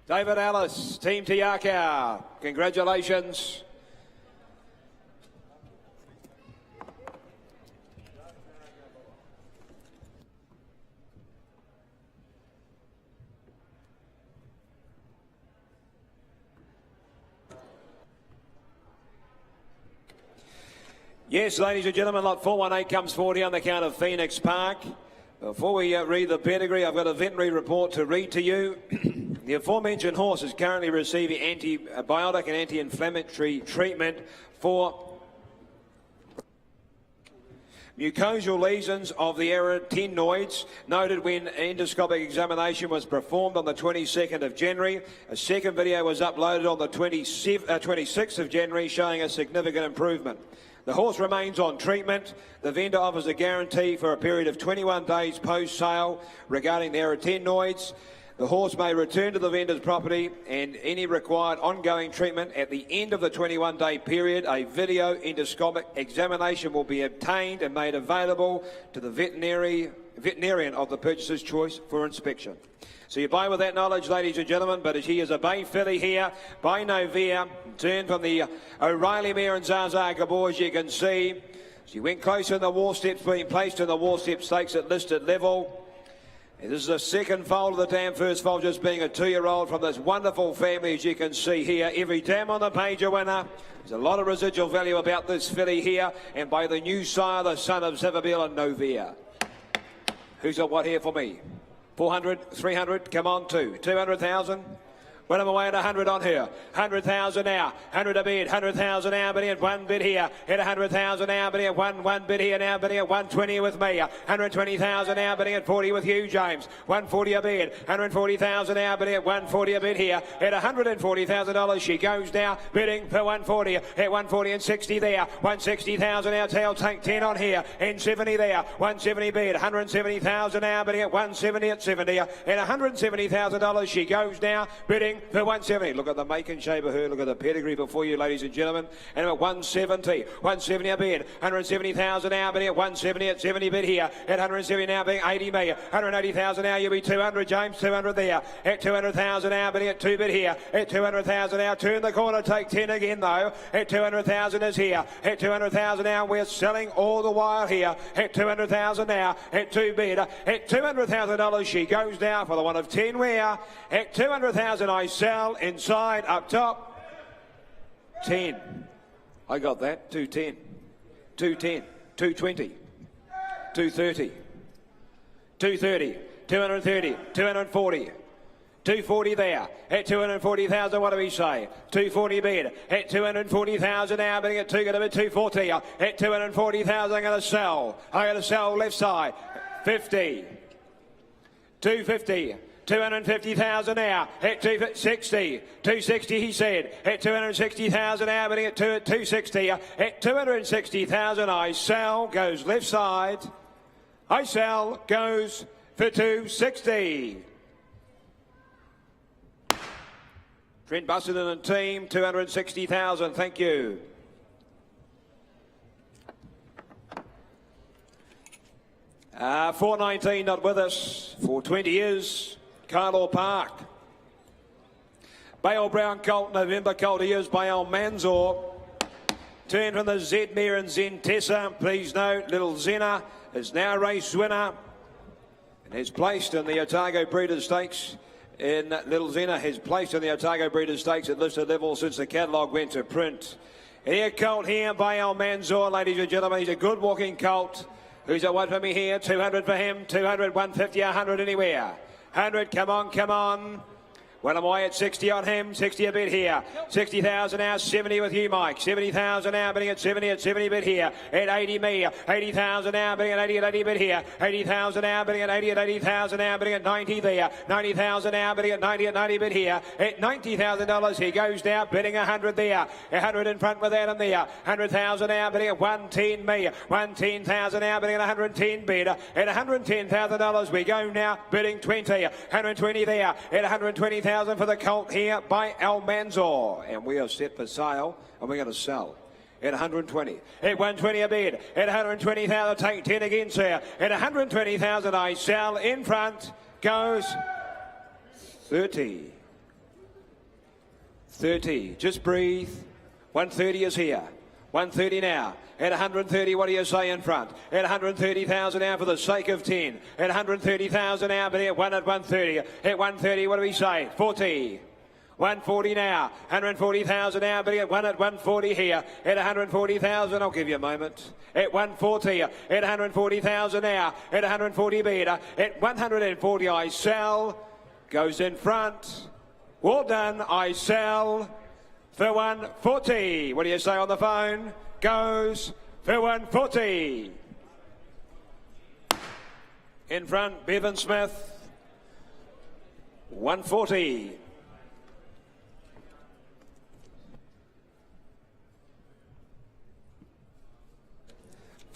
David Ellis, Team Tiaka, congratulations. Yes, ladies and gentlemen, lot 418 comes forward here on the count of Phoenix Park. Before we read the pedigree, I've got a veterinary report to read to you. The aforementioned horse is currently receiving antibiotic and anti-inflammatory treatment for mucosal lesions of the arytenoids, noted when endoscopic examination was performed on the 22nd of January. A second video was uploaded on the 26th of January showing a significant improvement. The horse remains on treatment. The vendor offers a guarantee for a period of 21 days post-sale regarding the arytenoids. The horse may return to the vendor's property and any required ongoing treatment. At the end of the 21-day period, a video endoscopic examination will be obtained and made available to the veterinarian of the purchaser's choice for inspection. So you buy with that knowledge, ladies and gentlemen, but he is a bay filly here by Novia, turned from the O'Reilly mare and Zaza Gabor, as you can see. She went closer in the war steps, being placed in the war step stakes at listed level. And this is the second foal of the dam, first foal just being a 2-year-old from this wonderful family, as you can see here. Every dam on the page a winner. There's a lot of residual value about this filly here, and by the new sire, the son of Zavabil and Novia. Who's got what here for me? 400, 300, come on, 200,000. When I'm away at 100 on her. 100,000 now. 100 a bid. 100,000 now. Bidding at 1 bid here. At 100,000 now. Bidding at 1 bid here now. Bidding at 120 with me. 120,000 now. Bidding at 40 with you, James. 140 a bid. 140,000 now. Bidding at 140 a bid here. At $140,000 she goes now. Bidding for 140. At 140 and 60 there. 160,000 now. Tail take 10 on here. And 70 there. 170 bid. 170,000 now. Bidding at 170 at 70. At $170,000 she goes now. Bidding for 170. Look at the make and shape of her. Look at the pedigree before you, ladies and gentlemen. And at 170. 170 a bid. 170,000 now, bidding at 170 at 70 bid here. At 170 now, being 80 me. 180,000 now, you'll be 200, James. 200 there. At 200,000 now, bidding at 2 bid here. At 200,000 now, turn the corner, take 10 again though. At 200,000 is here. At 200,000 now, we're selling all the while here. At 200,000 now, at 2 bid. At $200,000 she goes now for the one of 10 where. At 200,000 I sell inside up top. 10. I got that. 210. 210. 220. 230. 230. 230. 240. 240 there. At 240,000, what do we say? 240 bid. At 240,000 now, bidding at 240. At 240,000, I'm going to sell. I'm going to sell left side. 50. 250. 250,000 now. At 260. 260 he said. At 260,000 now, bidding at 260. At 260,000 I sell. Goes left side. I sell. Goes for 260. Trent Busselton and team, 260,000. Thank you. $4.19 not with us. $4.20 is Carlo Park. Bale Brown Colt, November Colt, he is by Almanzor. Turn from the Zedmere and Zentessa. Please note, Little Zena is now race winner and is placed in the Otago Breeders' Stakes. Little Zena has placed in the Otago Breeders' Stakes at listed level since the catalogue went to print. Here, colt here by Almanzor, ladies and gentlemen. He's a good walking colt. Who's a one for me here? 200 for him, 200, 150, 100 anywhere. 100, come on, come on. Well, I'm away at 60 on him, 60 a bit here. 60,000 now, 70 with you, Mike. 70,000 now, bidding at 70 a bit here. At 80 me, 80,000 now, bidding at 80 a bit here. 80,000 now, bidding at 80 at 80,000 now, bidding at 90 there. 90,000 now, bidding at 90 a bit here. At $90,000 he goes now, bidding 100 there. 100 in front with Adam there. 100,000 now, bidding at 110 me. 110,000 now, bidding at 110 bid. At $110,000 we go now, bidding 20. 120 there. At 120,000 for the colt here by Almanzor. And we are set for sale and we're going to sell. At 120. At 120 a bid. At 120,000, take 10 again, sir. At 120,000 I sell. In front goes 30. 30. Just breathe. 130 is here. 130 now. At 130, what do you say in front? At 130,000 now for the sake of 10. At 130,000 now, but at 130. At 130, what do we say? 40. 140 now. 140,000 now, but at 140 here. At 140,000, I'll give you a moment. At 140. At 140,000 now. At 140 bid. At 140, I sell. Goes in front. Well done, I sell. For 140. What do you say on the phone? Goes for 140. In front, Bevan Smith. 140.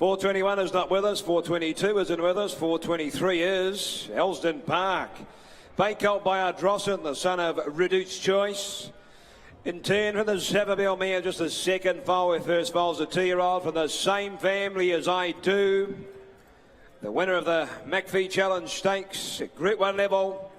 $4.21 is not with us. $4.22 isn't with us. $4.23 is Elsdon Park. Bay colt by Ardrossan, the son of Reduced Choice. In turn from the Savabeel mare, just the second foal, where first foal's a 2-year-old from the same family as I Do. The winner of the McPhee Challenge Stakes at Group 1 level.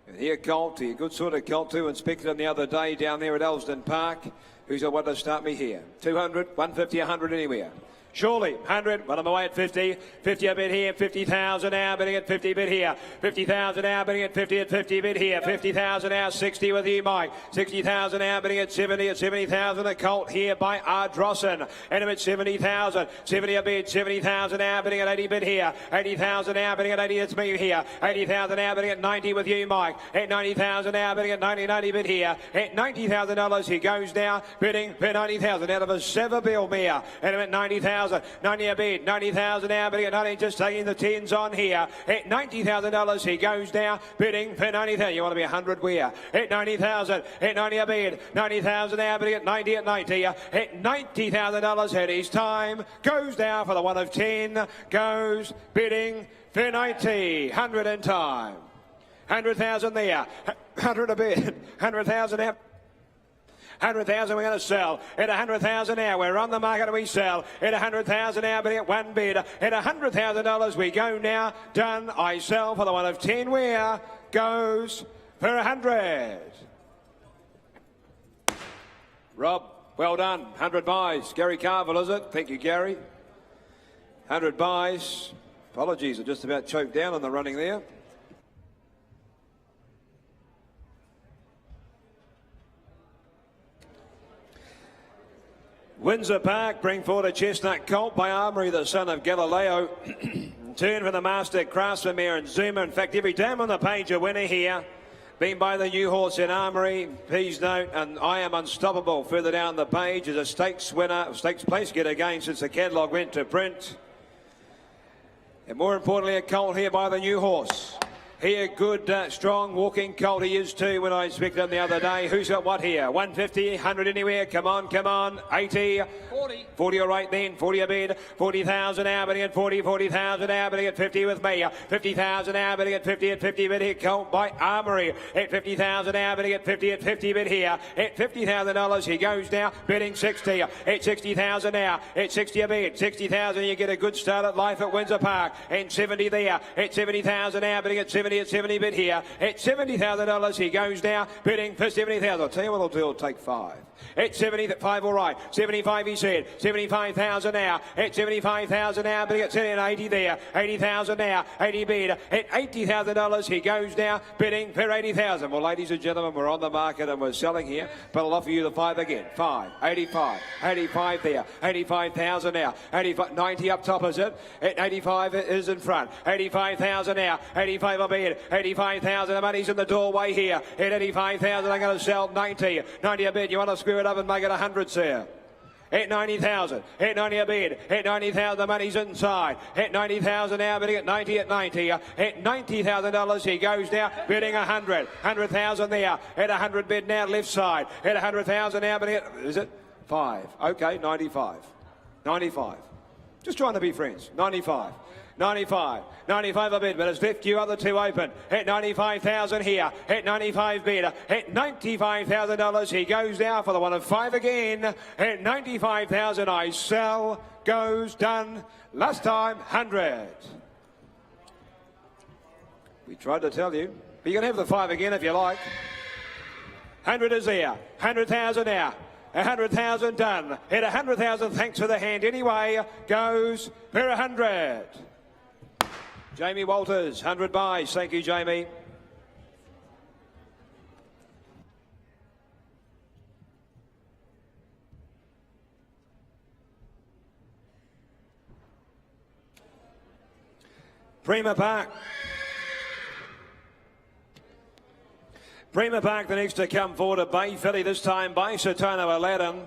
And here colt, a good sort of colt too, inspected him the other day down there at Elsdon Park. Who's the one to start me here? 200, 150, 100 anywhere. Surely, 100, well, I'm away at 50. 50 a bit here, 50,000 now, bidding at 50 bid here. 50,000 now, bidding at 50 bid here. 50,000 now, 60 with you, Mike. 60,000 now, bidding at 70 at 70,000. A colt here by Ardrossan. And him at 70,000. 70 a bid, 70,000 now, bidding at 80 bid here. 80,000 now, bidding at 80, it's me here. 80,000 now, bidding at 90 with you, Mike. At 90,000 now, bidding at 90 bid here. At $90,000 he goes now, bidding for 90,000 out of a Savabeel mare. And him at 90,000. 90 a bid, 90,000 now, bidding at 90, just taking the 10s on here. At $90,000 he goes now, bidding for 90,000. You want to be 100 where? At 90,000, at 90 a bid, 90,000 now, bidding at 90 at 90. At $90,000 at his time, goes now for the one of 10, goes bidding for 90, 100 in time. 100,000 there, 100 a bid, 100,000 out. 100,000 we're going to sell. At 100,000 now, we're on the market and we sell. At 100,000 now, but at one bid. At $100,000 we go now. Done. I sell for the one of 10 where goes for 100. Rob, well done. 100 buys. Gary Carville, is it? Thank you, Gary. 100 buys. Apologies, I just about choked down on the running there. Windsor Park bring forward a chestnut colt by Armory, the son of Galileo. Turn for the master craftsman mare and Zuma. In fact, every time on the page a winner here. Being by the new horse in Armory. Please note, and I Am Unstoppable further down the page is a stakes winner, stakes place getter again since the catalogue went to print. And more importantly, a colt here by the new horse. Here, good, strong walking colt. He is too when I inspected him the other day. Who's got what here? 150, 100 anywhere. Come on, come on. 80. 40. 40 all right then. 40 a bid. 40,000 now, bidding at 40. 40,000 now, bidding at 50 with me. 50,000 now, bidding at 50 at 50 bid here. Colt by Armory. At 50,000 now, bidding at 50 at 50 bid here. At $50,000 he goes now, bidding 60. At 60,000 now. At 60 a bid. 60,000 you get a good start at life at Windsor Park. And 70 there. At 70,000 now, bidding at 70 at 70 bid here. At $70,000 he goes now, bidding for 70,000. I'll tell you what I'll do, I'll take 5. At 75, all right. 75 he said. 75,000 now. At 75,000 now, bidding at 70 and 80 there. 80,000 now. 80 bid. At $80,000 he goes now, bidding for 80,000. Well, ladies and gentlemen, we're on the market and we're selling here, but I'll offer you the 5 again. 5. 85. 85 there. 85,000 now. 85. 90 up top, is it? At 85 is in front. 85,000 now. 85 a bid. 85,000. The money's in the doorway here. At 85,000, I'm going to sell 90. 90 a bid. You want to screw it up and make it 100, sir? At 90,000, at 90 a bid, at 90,000 the money's inside, at 90,000 now, bidding at 90 at 90, at $90,000 he goes now, bidding 100, 100,000 there, at 100 bid now left side, at 100,000 now, bidding at, is it? 5, okay, 95, 95, just trying to be friends, 95. 95, 95 a bid, but it's left you other two open. At 95,000 here, at 95 bid, at $95,000 he goes now for the one of 5 again. At 95,000 I sell, goes, done. Last time, 100. We tried to tell you, but you can have the 5 again if you like. 100 is there, 100,000 now. 100,000 done. At 100,000, thanks for the hand anyway, goes for 100. Jamie Walters, 100 buys. Thank you, Jamie. Prima Park. Prima Park, the next to come forward, a bay filly, this time by Satano Aladdin.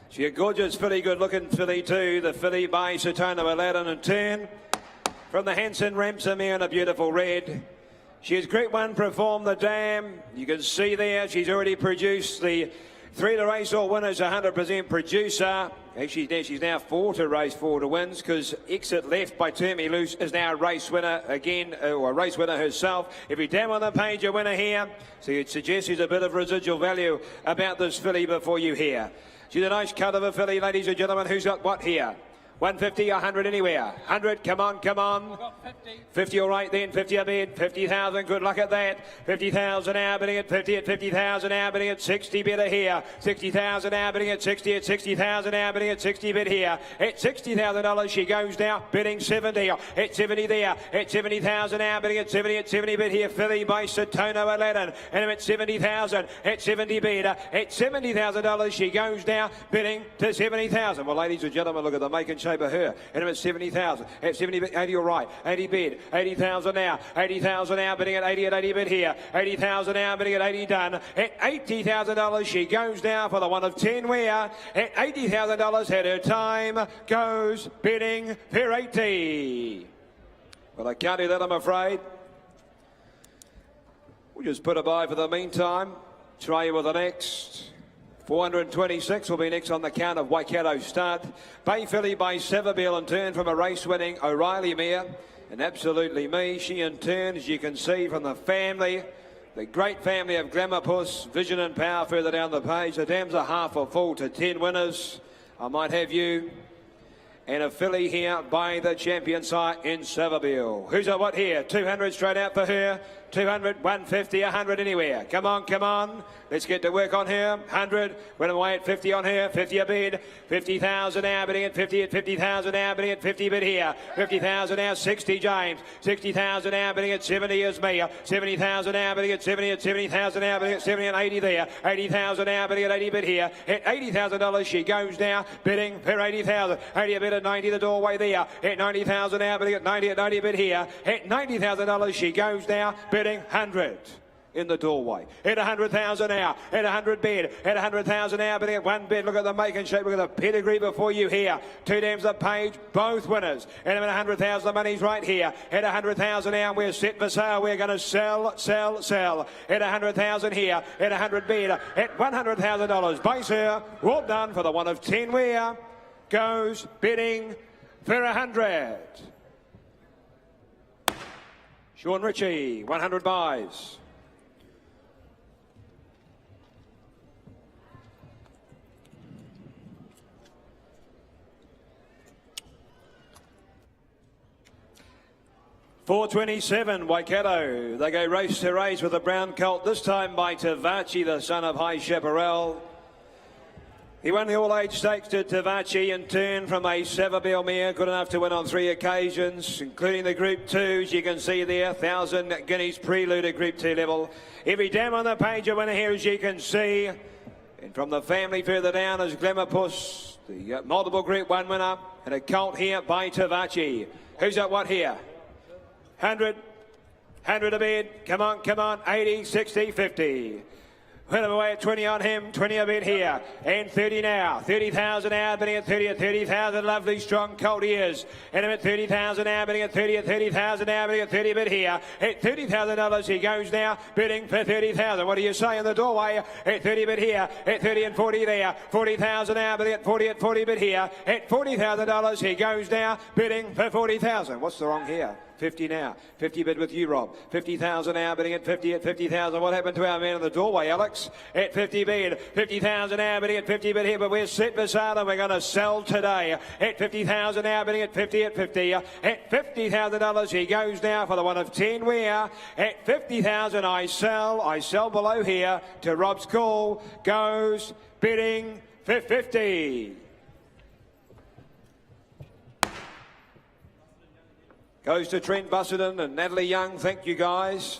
She's a gorgeous filly, good-looking filly too. The filly by Satano Aladdin in turn. From the Hanson Ramsamere in a beautiful red. She's Group 1 Perform the Dam. You can see there she's already produced the 3 to race all winners, 100% producer. Actually, she's now 4 to race 4 to wins because Exit Left by Termy Loose is now a race winner again, or a race winner herself. If you down on the page, a winner here. So you'd suggest there's a bit of residual value about this filly before you hear. She's a nice cut of a filly, ladies and gentlemen. Who's got what here? 150, 100 anywhere. 100, come on, come on. 50 all right then, 50 a bid. 50,000, good luck at that. 50,000 now, bidding at 50 at 50,000 now, bidding at 60 bidder here. 60,000 now, bidding at 60 at 60,000 now, bidding at 60 bid here. At $60,000 she goes now, bidding 70. At 70 there. At 70,000 now, bidding at 70 bid here. Filly by Satano Aladdin. And I'm at 70,000. At 70 bid. At $70,000 she goes now, bidding to 70,000. Well, ladies and gentlemen, look at the make and shape of her. And I'm at 70,000. At 70, 80 all right. 80 bid. 80,000 now. 80,000 now, bidding at 80 bid here. 80,000 now, bidding at 80 done. At $80,000 she goes now for the one of 10 where. At $80,000 at her time goes bidding for 80. Well, I can't do that, I'm afraid. We'll just put a buy for the meantime. Try you with the next. 426 will be next on the count of Waikato Stud. Bay Filly by Sevabeel in turn from a race-winning O'Reilly mare. And absolutely me, she in turn, as you can see from the family, the great family of Glamourpuss, Vision and Power further down the page. The dams are half or full to 10 winners. I might have you. And a filly here by the champion sire in Sevabeel. Who's got what here? 200 straight out for her. 200, 150, 100 anywhere. Come on, come on. Let's get to work on her. 100, went away at 50 on her. 50 a bid. 50,000 now, bidding at 50 at 50,000 now, bidding at 50 bid here. 50,000 now, 60 James. 60,000 now, bidding at 70 is me. 70,000 now, bidding at 70 at 70,000 now, bidding at 70 and 80 there. 80,000 now, bidding at 80 bid here. At $80,000 she goes now, bidding for 80,000. 80 a bid at 90 the doorway there. At 90,000 now, bidding at 90 bid here. At $90,000 she goes now, bidding 100. in the doorway. At 100,000 now, at 100 bid, at 100,000 now, but at 1 bid. Look at the make and shape, look at the pedigree before you here. 2 dams a page, both winners. And at 100,000, the money's right here. At 100,000 now, we're set for sale. We're going to sell, sell, sell. At 100,000 here, at 100 bid, at $100,000. Base here, well done for the one of 10 where goes bidding for 100. Sean Ritchie, 100 buys. $4.27, Waikato. They go race to race with a brown colt, this time by Tavachi, the son of High Chaparral. He won the all-age stakes to Tavachi in turn from a Savabeel mare, good enough to win on 3 occasions, including the Group 2s. You can see there, 1,000 guineas prelude at Group 2 level. Every dam on the page a winner here, as you can see. And from the family further down is Glamourpuss, the multiple Group 1 winner, and a colt here by Tavachi. Who's at what here? 100 a bid, come on, 80, 60, 50. Put him away at 20 on him, 20 a bid here, and 30 now. 30,000 now, bidding at 30 at 30,000. Lovely, strong colt he is. And him at 30,000 now, bidding at 30 at 30,000 now, bidding at 30 a bid here. At $30,000 he goes now, bidding for 30,000. What do you say in the doorway? At 30 a bid here, at 30 and 40 there. 40,000 now, bidding at 40 bid here. At $40,000 he goes now, bidding for 40,000. What's the wrong here? 50 now. 50 bid with you, Rob. 50,000 now, bidding at 50 at 50,000. What happened to our man in the doorway, Alex? At 50 bid. 50,000 now, bidding at 50 bid here, but we're set for sale and we're going to sell today. At 50,000 now, bidding at 50 at 50. At $50,000 he goes now for the one of 10 where. At 50,000 I sell below here to Rob's call. Goes bidding for 50. Goes to Trent Busserton and Natalie Young. Thank you, guys.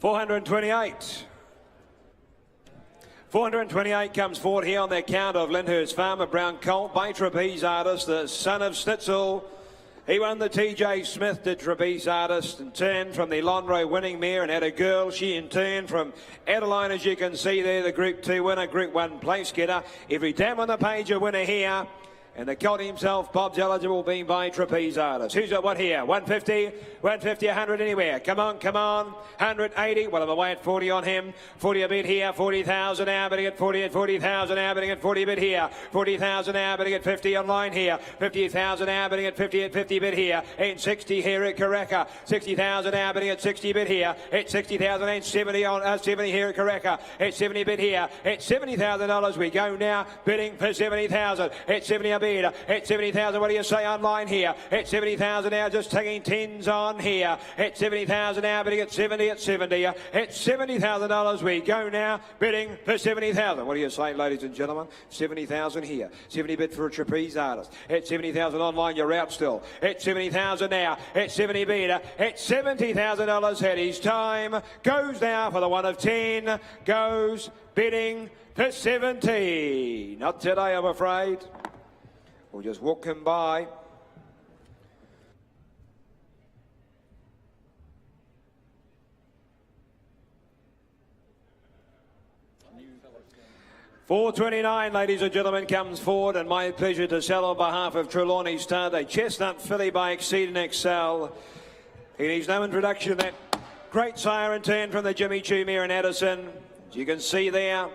$428. 428 comes forward here on the account of Lyndhurst Farm, a brown colt by Trapeze Artist, the son of Stitzel. He won the TJ Smith to Trapeze Artist in turn from the Lonro winning mare and had a girl. She in turn from Adeline, as you can see there, the Group 2 winner, Group 1 place getter. Every dam on the page a winner here. And the colt himself, Bob's eligible, being by Trapeze Artist. Who's got what here? 150, 150, 100 anywhere. Come on. 180. Well, I'm away at 40 on him. 40 a bid here. 40,000 now, bidding at 40 at 40,000 now, bidding at 40 bid here. 40,000 now, bidding at 50 online here. 50,000 now, bidding at 50 bid here. And 60 here at Karaka. 60,000 now, bidding at 60 bid here. At 60,000 and 70 on 70 here at Karaka. At 70 bid here. At $70,000 we go now, bidding for 70,000. At 70 a bid. At 70,000, what do you say online here? At 70,000 now, just taking tens on here. At 70,000 now, bidding at 70 at 70. At $70,000 we go now, bidding for 70,000. What do you say, ladies and gentlemen? 70,000 here. 70 bid for a Trapeze Artist. At 70,000 online, you're out still. At 70,000 now. At 70 bid. At $70,000 had his time. Goes now for the one of 10. Goes bidding for 70. Not today, I'm afraid. We'll just walk him by. $4.29, ladies and gentlemen, comes forward, and my pleasure to sell on behalf of Trelawney Star, the chestnut filly by Exceed and Excel. He needs no introduction. That great sire in turn from the Jimmy Choo mare and Addison. As you can see there.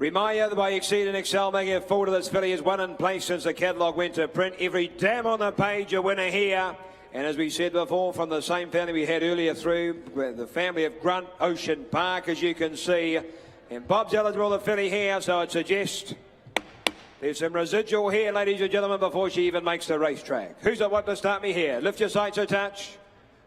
Remaya by Exceed and Excel making it forward to this filly is one in place since the catalogue went to print. Every dam on the page a winner here. And as we said before, from the same family we had earlier through, the family of Grunt Ocean Park, as you can see. And Bob's eligible, the filly here, so it suggests there's some residual here, ladies and gentlemen, before she even makes the racetrack. Who's at what to start me here? Lift your sights a touch.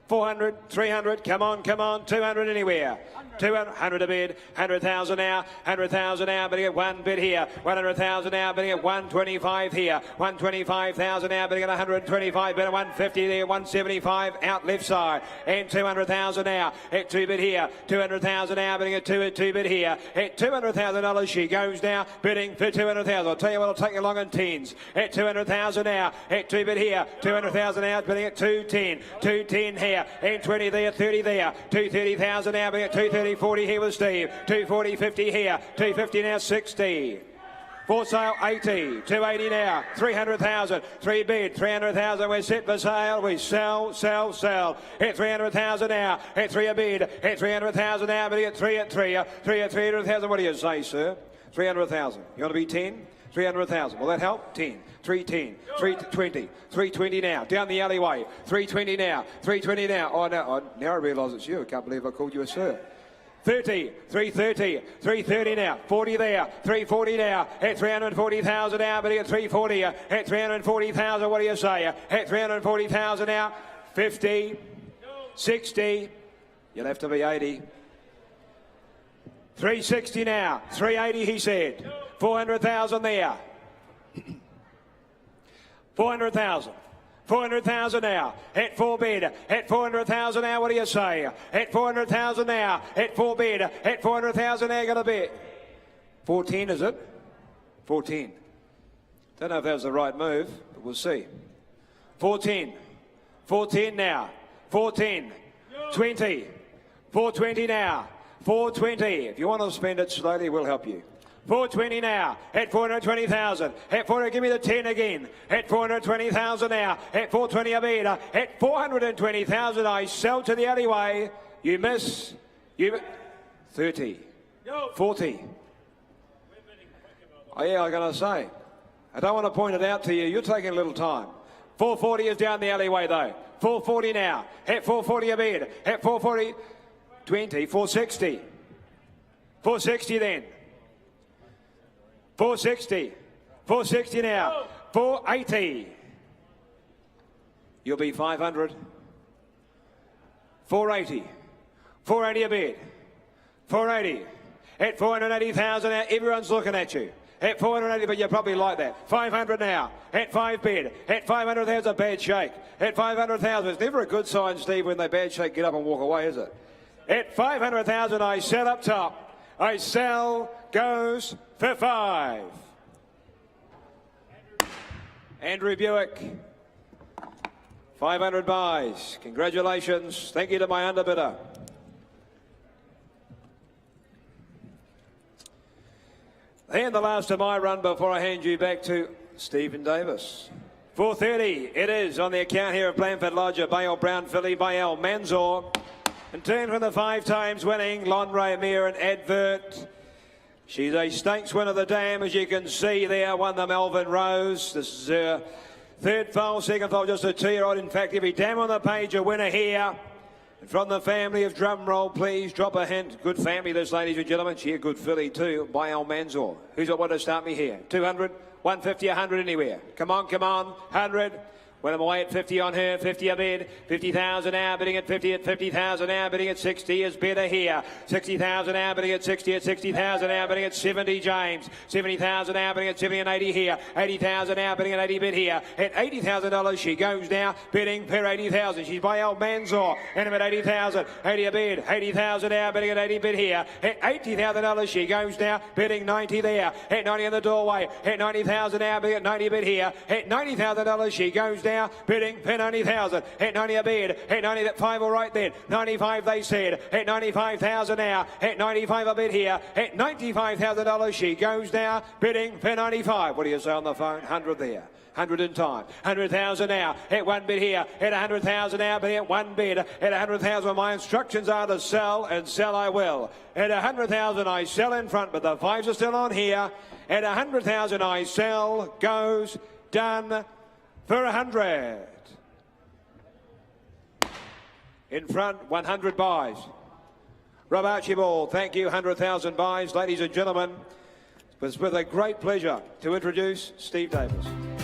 400, 300, come on, 200 anywhere. 200, 100 a bid, 100,000 now, 100,000 now, bidding at 1 bid here, 100,000 now, bidding at 125 here, 125,000 now, bidding at 125, bid at 150 there, 175 out left side, and 200,000 now, at 2 bid here, 200,000 now, bidding at 2 bid here, at $200,000 she goes now, bidding for 200,000. I'll tell you what, I'll take you along in tens, at 200,000 now, at 2 bid here, 200,000 now, bidding at 210, 210 here, and 20 there, 30 there, 230,000 now, bidding at 230. 40 here with Steve, 240, 50 here, 250 now, 60. For sale, 80, 280 now, 300,000, 3 bid, 300,000, we're set for sale, we sell, at 300,000 now, at 3 a bid, at 300,000 now, but at 3 at 300,000, what do you say, sir? 300,000, you want to be 10? 300,000, will that help? 10, 310, 320, 320 now, down the alleyway, 320 now, 320 now, oh no, now I realise it's you, I can't believe I called you a sir. 30, 330, 330 now, 40 there, 340 now, at 340,000 now, but at 340, at 340,000, what do you say? At 340,000 now, 50, 60, you'll have to be 80. 360 now, 380 he said, 400,000 there, 400,000. 400,000 now, at 4 bid, at 400,000 now, what do you say? At 400,000 now, at 4 bid, at 400,000 now, got a bid. 14, is it? 14. Don't know if that was the right move, but we'll see. 14, 14 now, 14, 20, 420 now, 420. If you want to spend it slowly, we'll help you. 420 now, at 420,000, at 400, give me the 10 again, at 420,000 now, at 420 a bid, at 420,000, I sell to the alleyway, you miss, 30, 40. Oh yeah, I'm going to say, I don't want to point it out to you, you're taking a little time. 440 is down the alleyway though, 440 now, at 440 a bid, at 440, 20, 460, 460 then. 460, 460 now, 480. You'll be 500. 480, 480 a bid, 480. At 480,000 now, everyone's looking at you. At 480, but you probably like that. 500 now, at 5 bid, at 500, there's a bad shake. At 500,000, it's never a good sign, Steve, when they bad shake, get up and walk away, is it? At 500,000, I sell up top. I sell, goes for 5. Andrew Buick, 500 buys. Congratulations. Thank you to my underbidder. And the last of my run before I hand you back to Stephen Davis. 4:30 it is on the account here of Blandford Lodger, Bale Brown filly, Bael Manzor. And turn from the 5 times winning Lonray Mere and Advert. She's a stakes winner of the dam, as you can see there, won the Melbourne Rose. This is her 3rd foal, 2nd foal, just a 2-year-old. In fact, every dam on the page a winner here. And from the family of drum roll, please drop a hand. Good family this, ladies and gentlemen. She a good filly too, Bael Manzor. Who's got one to start me here? 200, 150, 100 anywhere. Come on, 100. Went them away at 50 on her, 50 a bid, 50,000 now, bidding at 50, at 50,000 now, bidding at 60 is better here, 60,000 now, bidding at 60, at 60,000 now, bidding at 70, James, 70,000 now, bidding at 70 and 80 here, 80,000 now, bidding at 80 bid here, at $80,000 she goes now, bidding per 80,000, she's by El Manzor, and at 80,000, 80 a bid, 80,000 now, bidding at 80 bid here, at $80,000 she goes now, bidding 90 there, at 90 in the doorway, at 90,000 now, bidding at 90 bid here, at $90,000 she goes now, bidding for 90,000, at 90 a bid, at 90 that 5 all right then, 95 they said, at 95,000 now, at 95 a bid here, at $95,000 she goes now, bidding for 95. What do you say on the phone? 100 there. 100 in time, 100,000 now, at 1 bid here, at 100,000 now, but at 1 bid, at 100,000, my instructions are to sell, and sell I will. At 100,000 I sell in front, but the 5s are still on here. At 100,000 I sell, goes, done, for 100. In front, 100 buys. Rob Archibald, thank you, 100,000 buys. Ladies and gentlemen, it's with a great pleasure to introduce Steve Davis. Thank 100,000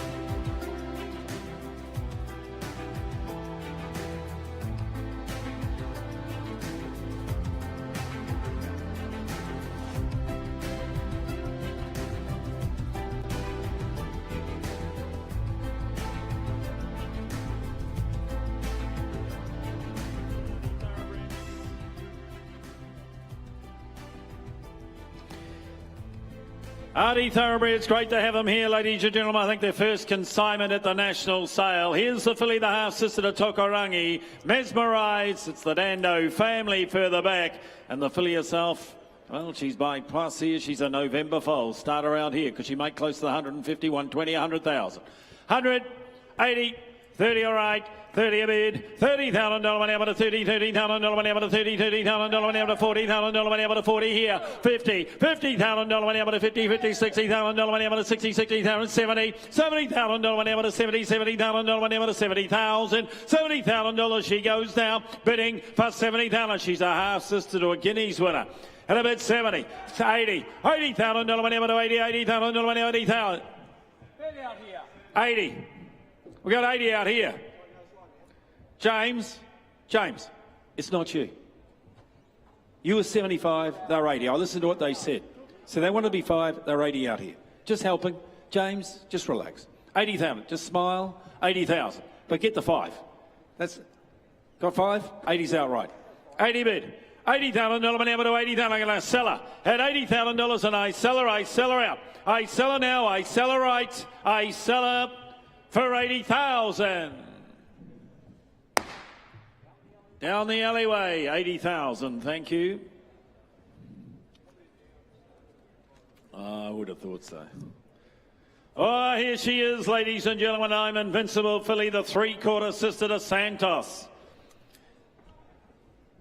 Artie Thoroughbreds, great to have them here, ladies and gentlemen. I think their first consignment at the national sale. Here's the filly, the half-sister to Tokarangi. Mesmerise, it's the Dando family further back. And the filly herself, well, she's by plus here. She's a November foal. Start around here. Could she make close to the 150, 120, 100,000? 100, 80, 30, all right. 30 a bid, $30,000 money up to 30, $30,000 money up to 30, $30,000 money up to 40,000 money up to 40 here, 50, $50,000 money up to 50, $60,000 money up to 60, $60,000, 70, $70,000 money up to 70, $70,000 money up to 70,000, $70,000 she goes now, bidding for 70,000. She's a half sister to a Guineas winner. At a bid 70, 80, $80,000 money up to 80, $80,000 money up to 80,000. 80. We got 80 out here. James, it's not you. You were 75, they're 80. I listened to what they said. So they want to be 5, they're 80 out here. Just helping. James, just relax. 80,000, just smile. 80,000, but get the 5. That's, got 5? 80's outright. 80 bid. $80,000 money up to 80,000. I'm going to sell her at $80,000 and I sell her out. I sell her now, I sell her right. I sell her for 80,000. Down the alleyway, 80,000, thank you. I would have thought so. Oh, here she is, ladies and gentlemen. I'm Invincible filly, the three-quarter sister to Santos.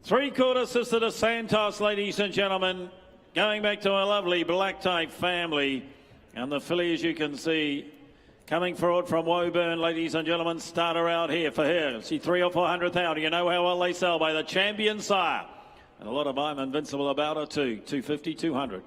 Three-quarter sister to Santos, ladies and gentlemen. Going back to a lovely black-type family. And the filly, as you can see, coming forward from Woburn, ladies and gentlemen, start her out here for her. She 300 or 400,000. You know how well they sell by the champion sire. And a lot of I'm Invincible about her too. 250, 200.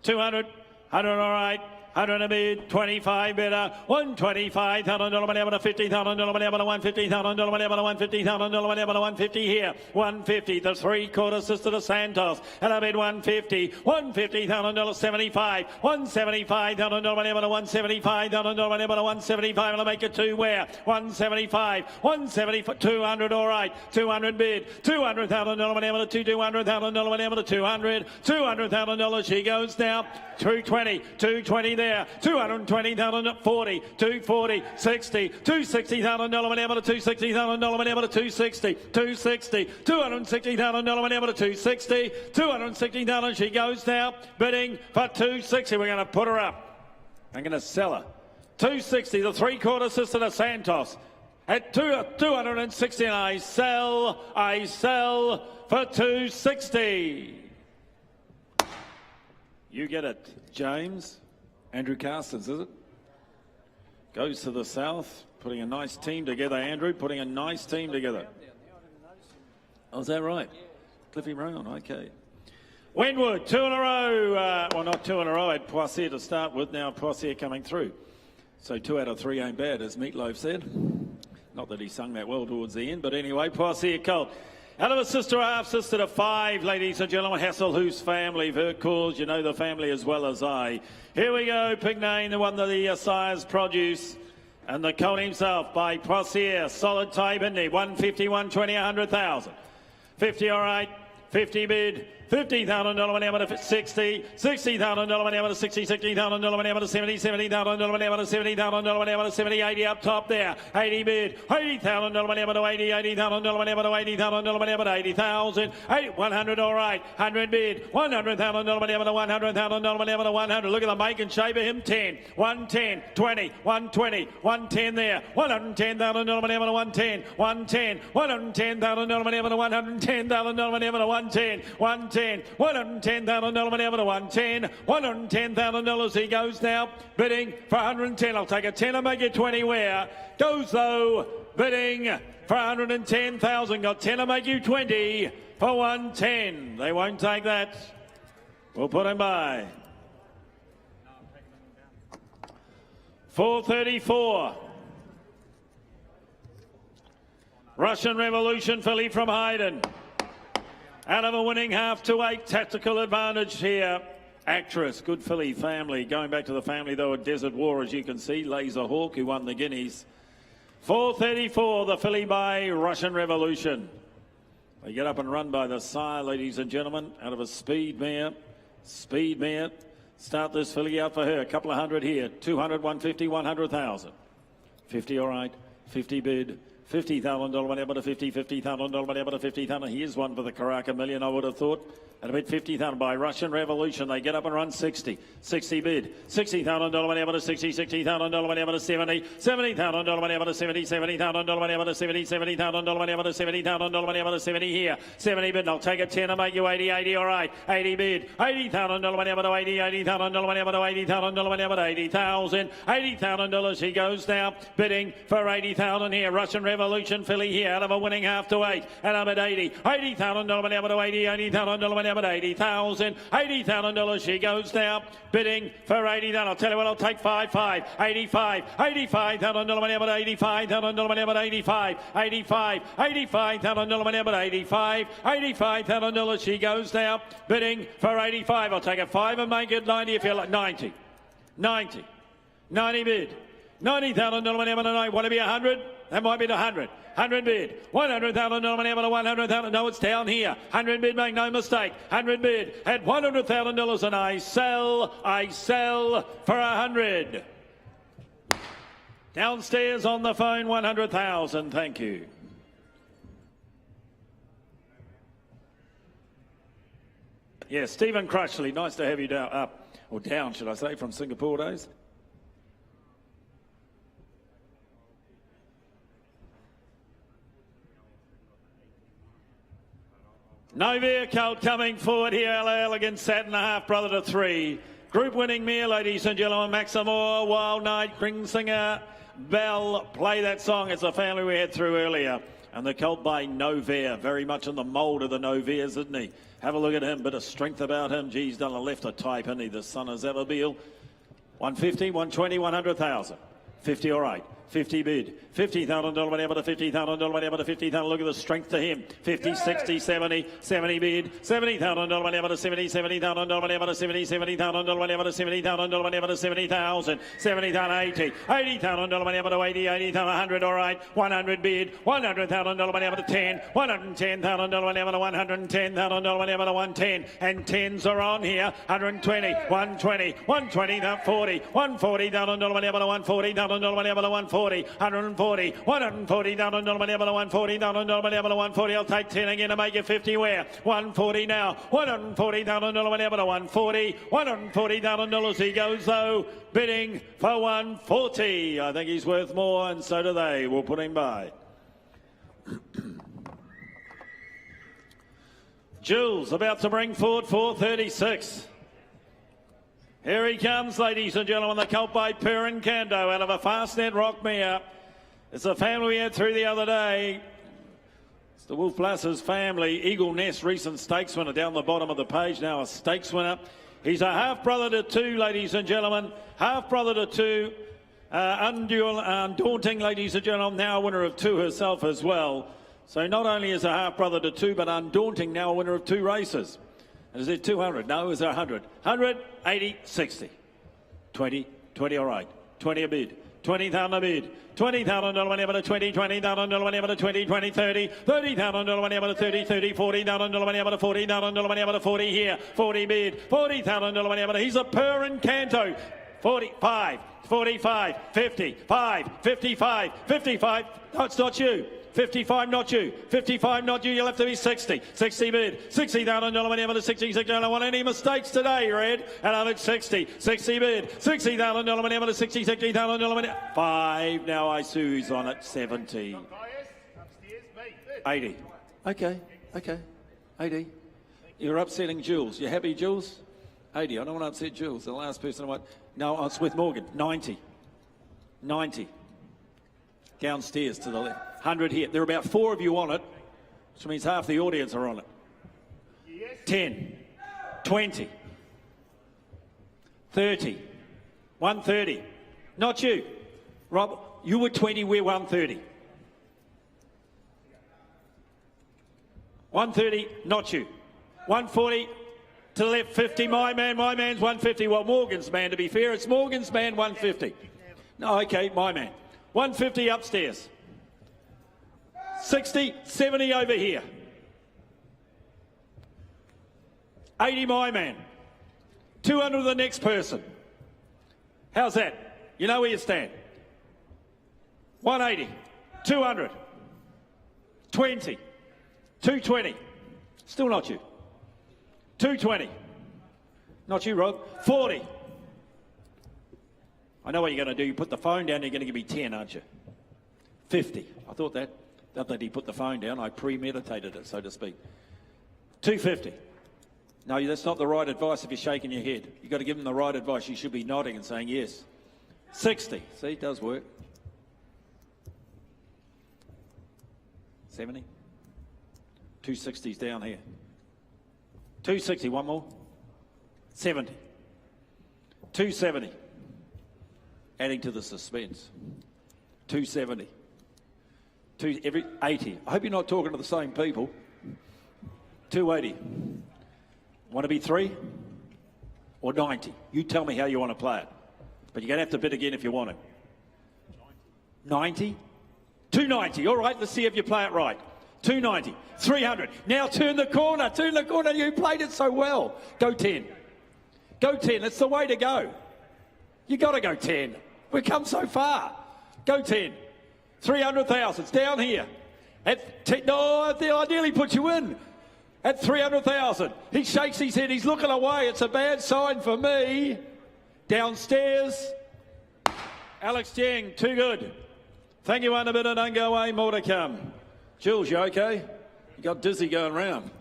200, 100 all right. 100 a bid, 25 bidder, $125,000 money up to $50,000 money up to $150,000 money up to $150,000 money up to $150 here, 150, the three-quarter sister to Santos, and I bid 150, $150,000, 75, $175,000 money up to $175,000 money up to $175, and I make it 2 where, 175, 175, 200 all right, 200 bid, $200,000 money up to $200,000 money up to 200, $200,000 she goes now, 220, 220 there, 220,000 at 40, 240, 60, $260,000 money up to $260,000 money up to 260, 260, $260,000 money up to 260, 260,000 she goes now, bidding for 260. We're going to put her up. I'm going to sell her. 260, the three-quarter sister to Santos. At 260, and I sell for 260. You get it, James. Andrew Carstens, is it? Goes to the south, putting a nice team together. Andrew, putting a nice team together. Oh, is that right? Cliffy Brown, okay. Wenwood, 2 in a row. Well, not 2 in a row. I had Poissier to start with. Now Poissier coming through. So 2 out of 3 ain't bad, as Meatloaf said. Not that he sung that well towards the end, but anyway, Poissier colt. Out of a sister, a half-sister to 5, ladies and gentlemen. Hassel, whose family? Vercors, you know the family as well as I. Here we go, Pignane, the one that the sires produce. And the colt himself by Poissier. Solid type, isn't he? 150, 120, 100,000. 50, all right. 50 bid. $50,000 money up to 60, $60,000 money up to 60, $60,000 money up to 70, $70,000 money up to $70,000 money up to 70, 80 up top there, 80 bid, $80,000 money up to 80, $80,000 money up to $80,000 money up to 80,000, 100 all right, 100 bid, $100,000 money up to $100,000 money up to 100. Look at the make and shape of him, 10, 110, 20, 120, 110 there, $110,000 money up to 110, 110, $110,000 money up to $110,000 money up to 110, 110. $110,000 money up to 110. $110,000 he goes now, bidding for 110. I'll take a 10 and make it 20 where. Goes though, bidding for 110,000. Got 10 and make you 20 for 110. They won't take that. We'll put him by. 434. Russian Revolution filly from Hayden. Out of a winning half to 8, tactical advantage here. Actress, good filly family. Going back to the family though at Desert War, as you can see. Laser Hawk, who won the Guineas. 434, the filly by Russian Revolution. They get up and run by the sire, ladies and gentlemen. Out of a speed mare. Start this filly out for her. A couple of hundred here. 200, 150, 100,000. 50, all right. 50 bid. $50,000 whatever to 50, $50,000 whatever to 50,000. Here's one for the Karaka million, I would have thought. At a bid 50,000 by Russian Revolution. They get up and run 60. 60 bid. $60,000 whatever to 60, $60,000 whatever to 70, $70,000 whatever to 70, $70,000 whatever to 70, $70,000 whatever to 70,000 whatever to 70 here. 70 bid. And I'll take a 10 and make you 80, 80, all right. 80 bid. $80,000 whatever to 80, $80,000 whatever to $80,000 whatever to 80,000. $80,000 he goes now. Bidding for 80,000 here. Russian Revolution filly here out of a winning half to 8. And I'm at 80. $80,000 whatever to 80, $80,000 whatever to 80,000. $80,000 she goes now. Bidding for 80,000. I'll tell you what, I'll take 5, 85, $85,000 whatever to 85,000 whatever to 85, $85,000 whatever to 85, $85,000 she goes now. Bidding for 85. I'll take a 5 and make it 90 if you like. 90 bid. $90,000 whatever to 9. Want to be 100? That might be the 100. 100 bid. $100,000 whatever to 100,000. No, it's down here. 100 bid, make no mistake. 100 bid at $100,000 and I sell for 100. Downstairs on the phone, 100,000. Thank you. Yes, Stephen Crutchley, nice to have you down, should I say, from Singapore days. Magnier colt coming forward here. Elegant Satin, a half brother to 3. Group winning mare, ladies and gentlemen. Maximore, Wild Night, Kringsinger, Bell. Play that song. It's a family we had through earlier. And the colt by Magnier, very much in the mould of the Magniers, isn't he? Have a look at him, bit of strength about him. Gee, he's done a left of type, isn't he? The son of Zavabil. 150, 120, 100,000. 50, all right. 50 bid. $50,000 whatever to $50,000 whatever to 50,000. Look at the strength to him. 50, 60, 70, 70 bid. $70,000 whatever to 70, $70,000 whatever to 70, $70,000 whatever to 70,000 whatever to 70,000. 70,000, 80. $80,000 whatever to 80, 80,000, 100, all right. 100 bid. $100,000 whatever to 10. $110,000 whatever to 110,000 whatever to 110. And 10s are on here. 120, 120, 120, 40, $140,000 whatever to 140,000 whatever to 140. 140, $140,000 whatever to 140,000 whatever to 140. I'll take 10 again to make it 50 where? 140 now. $140,000 whatever to 140. $140,000 he goes though. Bidding for 140. I think he's worth more and so do they. We'll put him by. Jules about to bring forward 436. Here he comes, ladies and gentlemen, the colt by Perrin Kando out of a Fastnet Rockmere. It's a family we had through the other day. It's the Wolf Blasser's family. Eagle Nest, recent stakes winner down the bottom of the page, now a stakes winner. He's a half-brother to 2, ladies and gentlemen. Half-brother to 2. Undaunting, ladies and gentlemen, now a winner of 2 herself as well. So not only is a half-brother to 2, but Undaunting now a winner of 2 races. Is it 200? No, is there 100? 100, 80, 60. 20, 20, all right. 20 a bid. 20,000 a bid. $20,000 whenever to 20, $20,000 whenever to 20, 20, 30, $30,000 whenever to 30, 30, $40,000 whenever to 40,000 whenever to 40 here. 40 bid. $40,000 whenever to, he's a Perrin Canto. 45, 45, 55, 55, 55. No, it's not you. 55, not you. 55, not you. You'll have to be 60. 60 bid. $60,000 whenever to 60. I don't want any mistakes today, Red. And I'm at 60. 60 bid. $60,000 whenever to 60. $60,000 whenever. 5. Now I sue. He's on at 70. 80. Okay. 80. You're upsetting Jules. You happy, Jules? 80. I don't want to upset Jules. The last person I want. No, it's with Morgan. 90. 90. Downstairs to the left. 100 here. There are about 4 of you on it, which means half the audience are on it. 10, 20, 30, 130. Not you. Rob, you were 20, we're 130. 130, not you. 140, to the left, 50, my man's 150. Well, Morgan's man, to be fair, it's Morgan's man, 150. No, okay, my man. 150 upstairs. 60, 70 over here. 80 my man. 200 the next person. How's that? You know where you stand. 180, 200, 20, 220. Still not you. 220. Not you, Rod. 40. I know what you're going to do. You put the phone down, you're going to give me 10, aren't you? 50. I thought that. Not that he put the phone down. I premeditated it, so to speak. 250. No, that's not the right advice if you're shaking your head. You've got to give him the right advice. You should be nodding and saying yes. 60. See, it does work. 70. 260's down here. 260, one more. 70. 270. Adding to the suspense. 270. 80. I hope you're not talking to the same people. 280. Want to be 3 or 90? You tell me how you want to play it. But you're going to have to bid again if you want to. 90? 290. All right, let's see if you play it right. 290. 300. Now turn the corner. Turn the corner. You played it so well. Go 10. Go 10. It's the way to go. You got to go 10. We've come so far. Go 10. 300,000. It's down here. No, I nearly put you in. At 300,000. He shakes his head. He's looking away. It's a bad sign for me. Downstairs. Alex Jang, too good. Thank you, Underbidder. Don't go away. More to come. Jules, you okay? You got dizzy going round.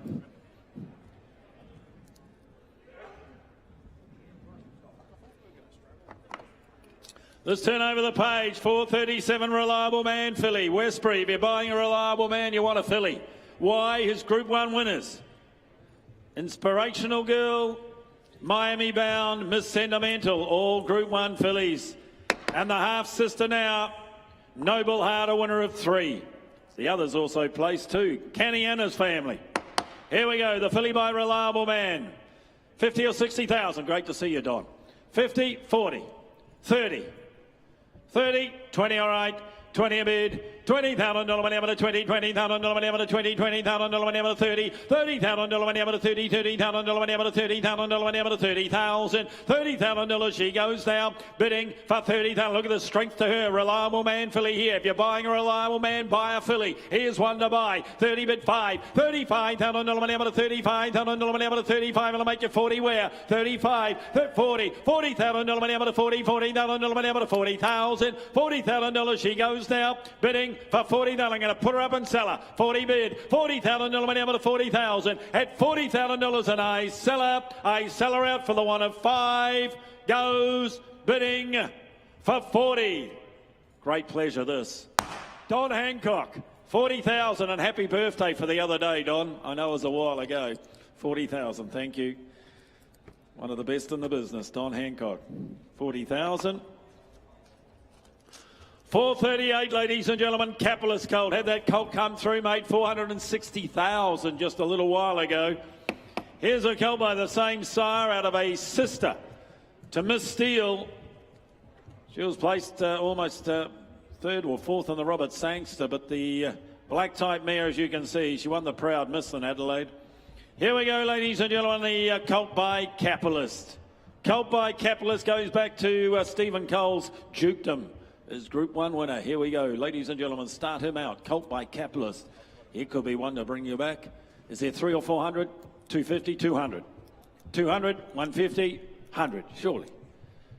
Let's turn over the page. 437 Reliable Man filly. Westbury, if you're buying a Reliable Man, you want a filly. Why? His Group 1 winners. Inspirational Girl, Miami Bound, Miss Sentimental, all Group 1 fillies. And the half-sister now, Noble Heart, a winner of 3. The others also placed too. Canny Anna's family. Here we go, the filly by Reliable Man. 50 or 60,000. Great to see you, Don. 50, 40, 30, 30, 20, all right. 20 a bid, $20,000 whenever to 20, $20,000 whenever to 20, $20,000 whenever to 30, $30,000 whenever to 30, $30,000 whenever to 30,000 whenever to 30,000, $30,000 she goes now, bidding for 30,000. Look at the strength to her. Reliable Man filly here. If you're buying a Reliable Man, buy a filly. Here's one to buy. 30 bid 5, $35,000 whenever to 35,000 whenever to 35. It'll make you 40 where? 35, 40, $40,000 whenever to 40, $40,000 whenever to 40,000, $40,000 she goes now, bidding for 40,000. I'm going to put her up and sell her. 40 bid, $40,000 whenever to 40,000. At $40,000 and I sell her out for the one of 5. Goes bidding for 40. Great pleasure this. Don Hancock, 40,000 and happy birthday for the other day, Don. I know it was a while ago. 40,000, thank you. One of the best in the business, Don Hancock. 40,000. 438, ladies and gentlemen, Capitalist Colt. Had that colt come through, mate, 460,000 just a little while ago. Here's a colt by the same sire out of a sister to Miss Steele. She was placed almost 3rd or 4th in the Robert Sangster, but the black type mare, as you can see, she won the Proud Miss in Adelaide. Here we go, ladies and gentlemen, the colt by Capitalist. Colt by Capitalist goes back to Stephen Cole's Dukedom. Is Group 1 winner. Here we go. Ladies and gentlemen, start him out. Colt by Capitalist. It could be one to bring you back. Is there 300 or 400? 250, 200. 200, 150, 100. Surely.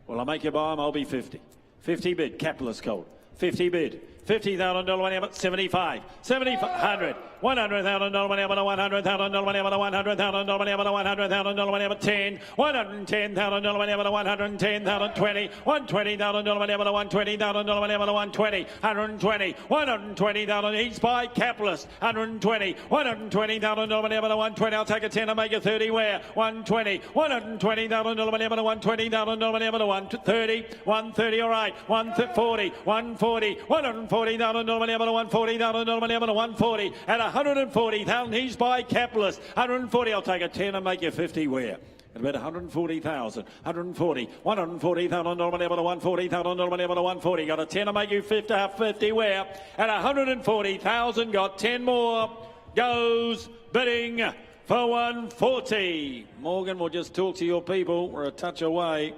Well, I'll make you buy them. I'll be 50. 50 bid. Capitalist Colt. 50 bid. $50,000 whenever, 75, 100, $100,000 whenever, $100,000 whenever, $100,000 whenever, $100,000 whenever, 10, $110,000 whenever, $110,000, 20, $120,000 whenever, $120,000 whenever, $120, $120, $120,000. He's by Capitalist. $120, $120,000 whenever, $120. I'll take a 10 and make it 30. Where? $120, $120,000 whenever, $120,000 whenever, $130, $130. All right, $140, $140, $140,000 whenever, $140,000 whenever, $140. At $140,000, he's by Capitalist. $140, I'll take a 10 and make you 50. Where? At about $140,000, $140, $140,000 whenever, $140,000 whenever, $140. Got a 10 and make you 50. Where? At $140,000, got 10 more. Goes bidding for 140. Morgan will just talk to your people. We're a touch away.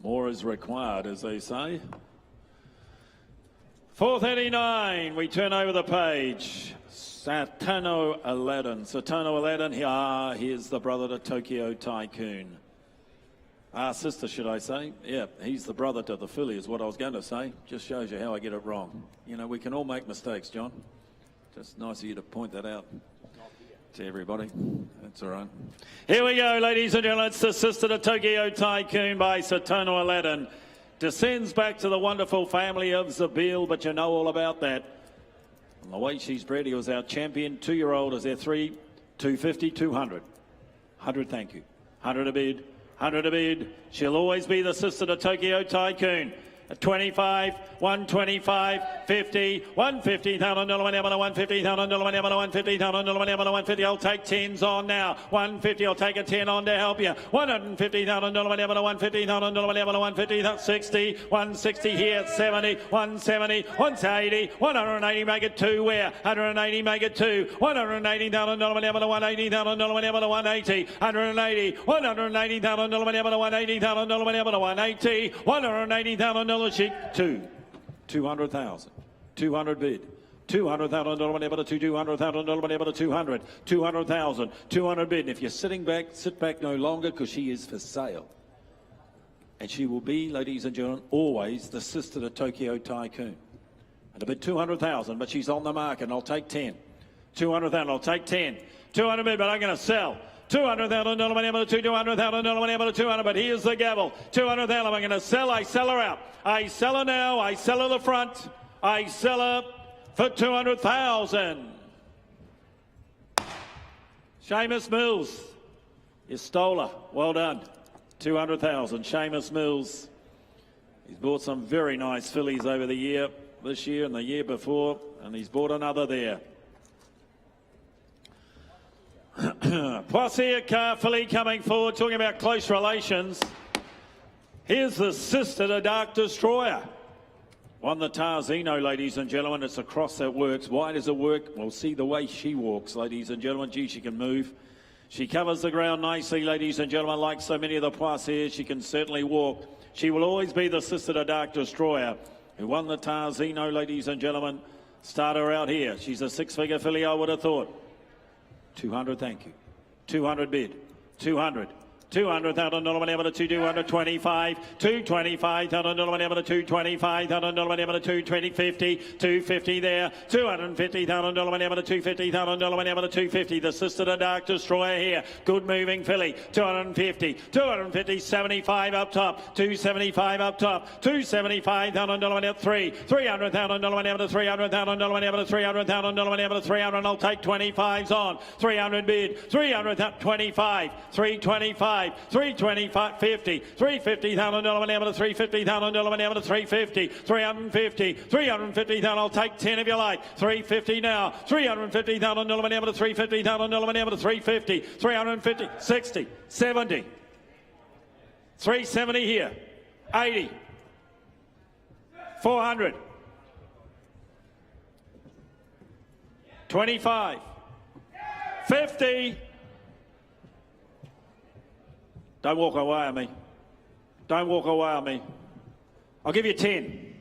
More is required, as they say. 439, we turn over the page. Satano Aladdin. Satano Aladdin, here's the brother to Tokyo Tycoon. Sister, should I say? Yeah, he's the brother to the filly is what I was going to say. Just shows you how I get it wrong. You know, we can all make mistakes, John. Just nice of you to point that out to everybody. That's all right. Here we go, ladies and gentlemen. It's the sister to Tokyo Tycoon by Satano Aladdin. Descends back to the wonderful family of Zabeel, but you know all about that. And the way she's bred, he was our champion. 2-year-old is there 3, 250, 200. 100, thank you. 100 a bid. 100 a bid. She'll always be the sister to Tokyo Tycoon. At 25, 125, 50, 150, $1,000, whenever 150, $1,000, whenever 150, $1,000, whenever 150. I'll take 10s on now. 150, I'll take a 10 on to help you. $150,000, whenever 150, $1,000, whenever 150, 60, 160 here, 70, 170, 180, 180, make it 2 where? 180, make it 2. $180,000, whenever 180,000, whenever 180, 180, $180,000, whenever 180,000, whenever 180, $180,000. Sheet 2, 200,000, 200 bid, $200,000 whenever to $200,000 whenever to 200, 200,000, 200 bid. And if you're sitting back, sit back no longer because she is for sale. And she will be, ladies and gentlemen, always the sister to Tokyo Tycoon. And a bid 200,000, but she's on the market and I'll take 10. 200,000, I'll take 10. 200 bid, but I'm going to sell. $200,000 whenever to $200,000 whenever to 200, but here's the gavel. 200,000, I'm going to sell. I sell her out. I sell her now. I sell her the front. I sell her for 200,000. Seamus Mills, you stole her. Well done. 200,000. Seamus Mills. He's bought some very nice fillies over the year, this year and the year before, and he's bought another there. Poissier car filly coming forward, talking about close relations. Here's the sister to Dark Destroyer. Won the Tarzino, ladies and gentlemen. It's a cross that works. Why does it work? We'll see the way she walks, ladies and gentlemen. Gee, she can move. She covers the ground nicely, ladies and gentlemen. Like so many of the Poissiers, she can certainly walk. She will always be the sister to Dark Destroyer, who won the Tarzino, ladies and gentlemen. Start her out here. She's a 6-figure filly, I would have thought. 200, thank you. 200 bid. 200. $200,000 whenever to 225, $225,000 whenever to 225,000 whenever to 220, 50, 250 there, $250,000 whenever to 250,000 whenever to 250. The sister to Dark Destroyer here, good moving filly. 250, 75 up top, 275 up top, $275,000 whenever 300,000 whenever to 300,000 whenever to 300,000 whenever to 300. I'll take 25s on. 300 bid, 300, 25, 325. 325, 50, $350,000 whenever to 350,000 whenever to 350, 350, 350,000. I'll take 10 if you like. 350 now. 350,000 whenever to 350,000 whenever to 350, 350, 60, 70, 370 here, 80, 400, 25, 50. Don't walk away on me. Don't walk away on me. I'll give you 10.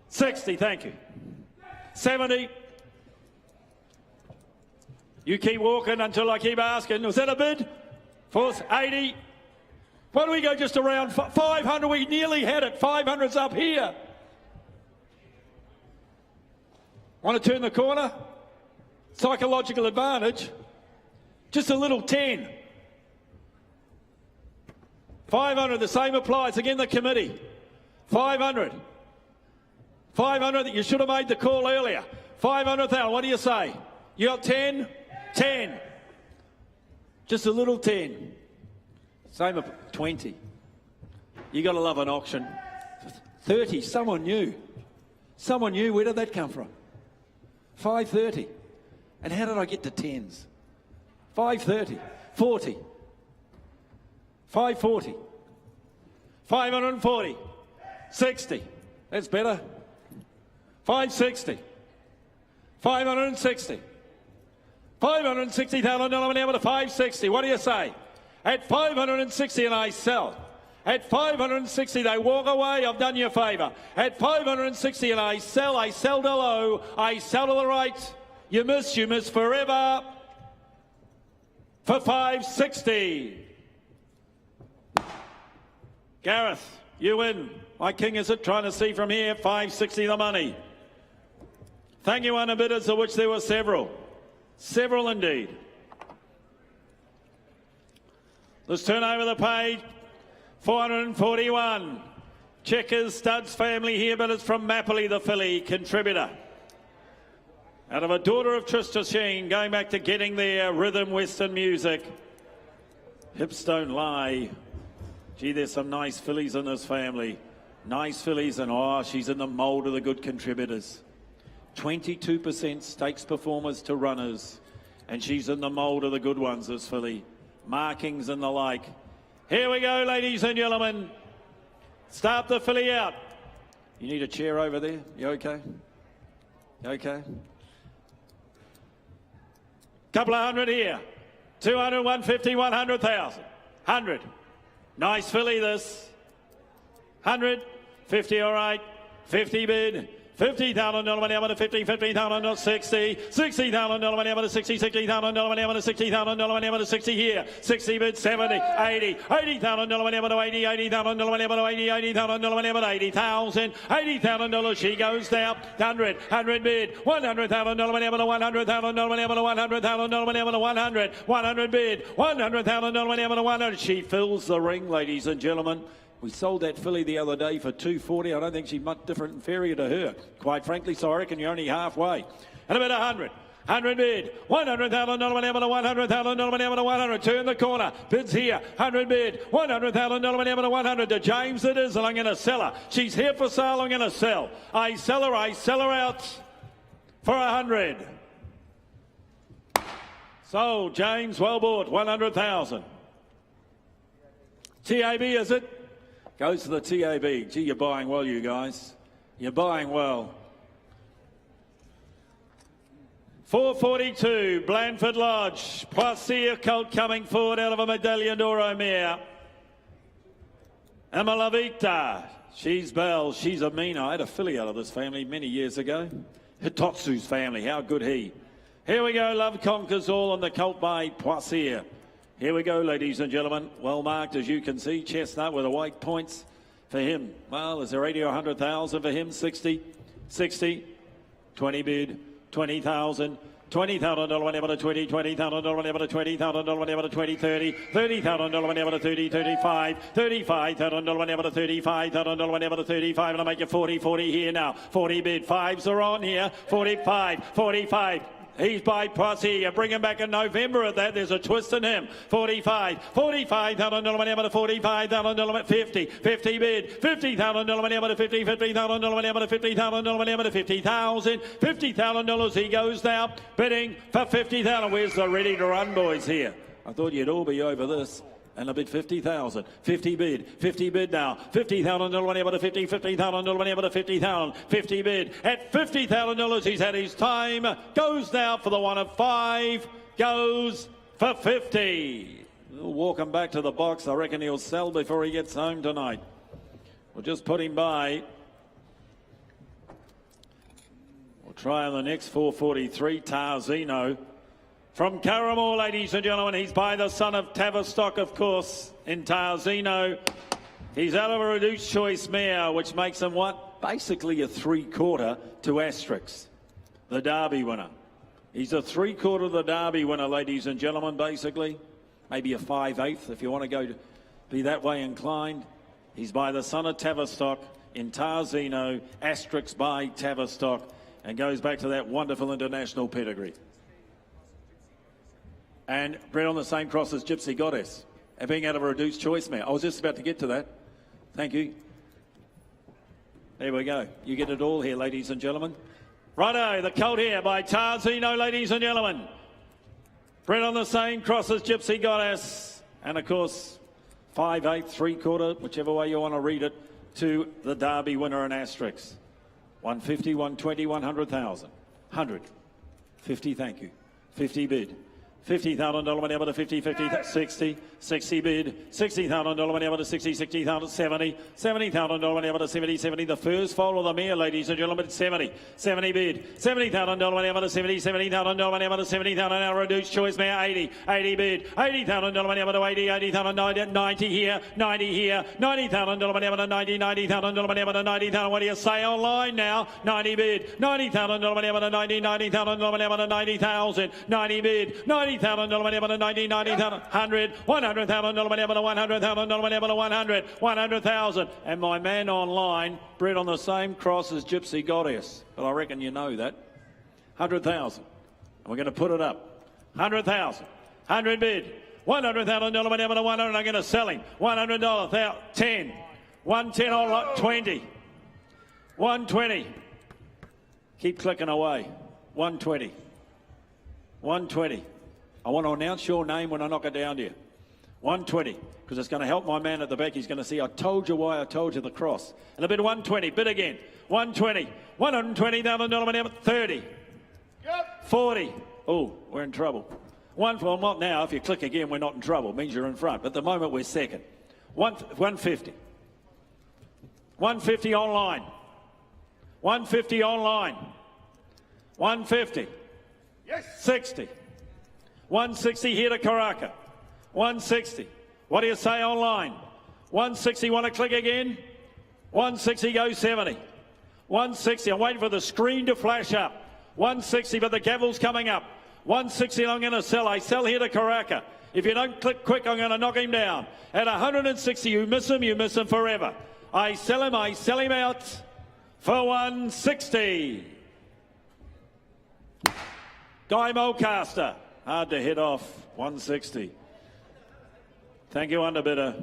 60, thank you. 70. You keep walking until I keep asking. Was that a bid? 80. Why don't we go just around 500? We nearly had it. 500's up here. Want to turn the corner? Psychological advantage. Just a little 10. 500, the same applies. Again, the committee. 500. 500, you should have made the call earlier. 500,000, what do you say? You got 10? 10. Just a little 10. Same 20. You got to love an auction. 30, someone new. Someone new, where did that come from? 530. And how did I get to 10s? 530, 40. 540, 540, 60, that's better, 560, 560. $560,000 now to 560. What do you say? At 560 and I sell. At 560 they walk away. I've done you a favour. At 560 and I sell to low. I sell to the right. You miss forever. For 560. Gareth, you win. My king is it trying to see from here. 560 the money. Thank you, underbidders, of which there were several. Several indeed. Let's turn over the page. 441. Checkers, Studs family here, but it's from Mapley, the filly contributor. Out of a daughter of Trista Sheen, going back to getting their rhythm western music. Hips don't lie. Gee, there's some nice fillies in this family. Nice fillies, and oh, she's in the mould of the good contributors. 22% stakes performers to runners, and she's in the mould of the good ones, this filly. Markings and the like. Here we go, ladies and gentlemen. Start the filly out. You need a chair over there? You okay? You okay? Couple of hundred here. 200, 150, 100,000. 100. Nice filly, this. 100. 50, all right. 50 bid. $50,000 money to 50, $50,000 60, $60,000 money to 60, $60,000 money to $60,000 money to 60 here, 60 bid 70, 80, $80,000 money to 80, $80,000 money to 80, $80,000 money to 80,000, $80,000 she goes down, 100, 100 bid, $100,000 money to $100,000 money to $100,000 money to 100, 100 bid, $100,000 money to 100. She fills the ring, ladies and gentlemen. We sold that filly the other day for $240. I don't think she's much different inferior to her. Quite frankly, so I reckon you're only halfway. And about 100. 100 bid. $100,000 money to $100,000 money to 100. Turn the corner. Bids here. 100 bid. $100,000 money to 100. To James it is, and I'm going to sell her. She's here for sale. I'm going to sell. I sell her out for 100. Sold, James. Well bought. 100,000. TAB, is it? Goes to the TAB. Gee, you're buying well, you guys. You're buying well. 442, Blandford Lodge. Poissy colt coming forward out of a Medallion d'Oro mare. Emalavita. She's Belle. She's a meaner. I had a filly out of this family many years ago. Hitotsu's family. How good he. Here we go. Love Conquers All on the colt by Poissy. Here we go, ladies and gentlemen. Well marked, as you can see. Chestnut with the white points for him. Well, is there 80 or 100,000 for him? 60, 60, 20 bid, 20,000. $20,000 whenever to 20, $20,000 whenever to $20,000 whenever to 20, 30, $30,000 whenever to 30, 35, $35,000 whenever to $35,000 whenever to 35, and I'll make you 40, 40 here now. 40 bid, fives are on here. 45, 45. He's by Poissy. You bring him back in November at that. There's a twist in him. 45. $45,000 whenever to $45,000 50. 50 bid. $50,000 whenever to 50. $50,000 whenever to $50,000 whenever to 50,000. $50,000 he goes now. Bidding for 50,000. Where's the ready to run boys here? I thought you'd all be over this. And a bid 50,000. 50 bid. 50 bid now. $50,000 whenever to 50. $50,000 whenever to 50,000. 50 bid. At $50,000 he's had his time. Goes now for the one of 5. Goes for 50. We'll walk him back to the box. I reckon he'll sell before he gets home tonight. We'll just put him by. We'll try on the next 443. Tarzino. From Carramore, ladies and gentlemen, he's by the son of Tavistock, of course, in Tarzino. He's out of a reduced choice mare, which makes him what? Basically a 3/4 to Asterix, the Derby winner. He's a 3/4 of the Derby winner, ladies and gentlemen, basically. Maybe a 5/8 if you want to go to be that way inclined. He's by the son of Tavistock in Tarzino, Asterix by Tavistock, and goes back to that wonderful international pedigree. And bred on the same cross as Gypsy Goddess, and being out of a reduced choice mare. I was just about to get to that. Thank you. There we go. You get it all here, ladies and gentlemen. Righto, the colt here by Tarzino, ladies and gentlemen. Bred on the same cross as Gypsy Goddess. And, of course, 5/8, 3/4, whichever way you want to read it, to the Derby winner and Asterix. 150, 120, 100,000. 100. 50, thank you. 50 bid. $50,000 money able to 50, 50, 60, 60 bid, $60,000 money able to 60, 60,000, 70, $70,000 money able to 70, 70. The first foal of the mare, ladies and gentlemen, 70, 70 bid, $70,000 money able to 70, $70,000 money able to 70,000. Now reduced choice mare, 80, 80 bid, $80,000 money able to 80, 80,000, 90 here, 90 here, $90,000 money able to 90, $90,000 money able to 90,000. What do you say online now? 90 bid, $90,000 money able to 90, $90,000 money able to 90,000, 90 bid, $90,000 money able to 90, 90,000, 100, $100,000 money able to 100,000 money able to 100, 100,000. And my man online, bred on the same cross as Gypsy Goddess. But I reckon you know that. 100,000. And we're going to put it up. 100,000. 100 bid. $100,000 money able to 100. I'm going to sell him. $100. 10. 110 all 20. 120. Keep clicking away. 120. 120. I want to announce your name when I knock it down to you. 120, because it's going to help my man at the back. He's going to see, I told you why I told you the cross. And a bid 120, bid again. 120, $120,000 money, 30, 40. Oh, we're in trouble. Well, not now. If you click again, we're not in trouble. It means you're in front. But at the moment, we're second. 150. 150 online. 150 online. 150. Yes. 60. 160 here to Karaka. 160. What do you say online? 160, want to click again? 160 goes 70. 160, I'm waiting for the screen to flash up. 160, but the gavel's coming up. 160, I'm going to sell. I sell here to Karaka. If you don't click quick, I'm going to knock him down. At 160, you miss him forever. I sell him out for 160. Guy Mulcaster. Hard to hit off, 160. Thank you, underbidder.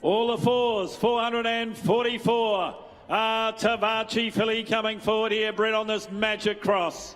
All the fours, 444. Tavachi filly coming forward here, bred on this Magic Cross.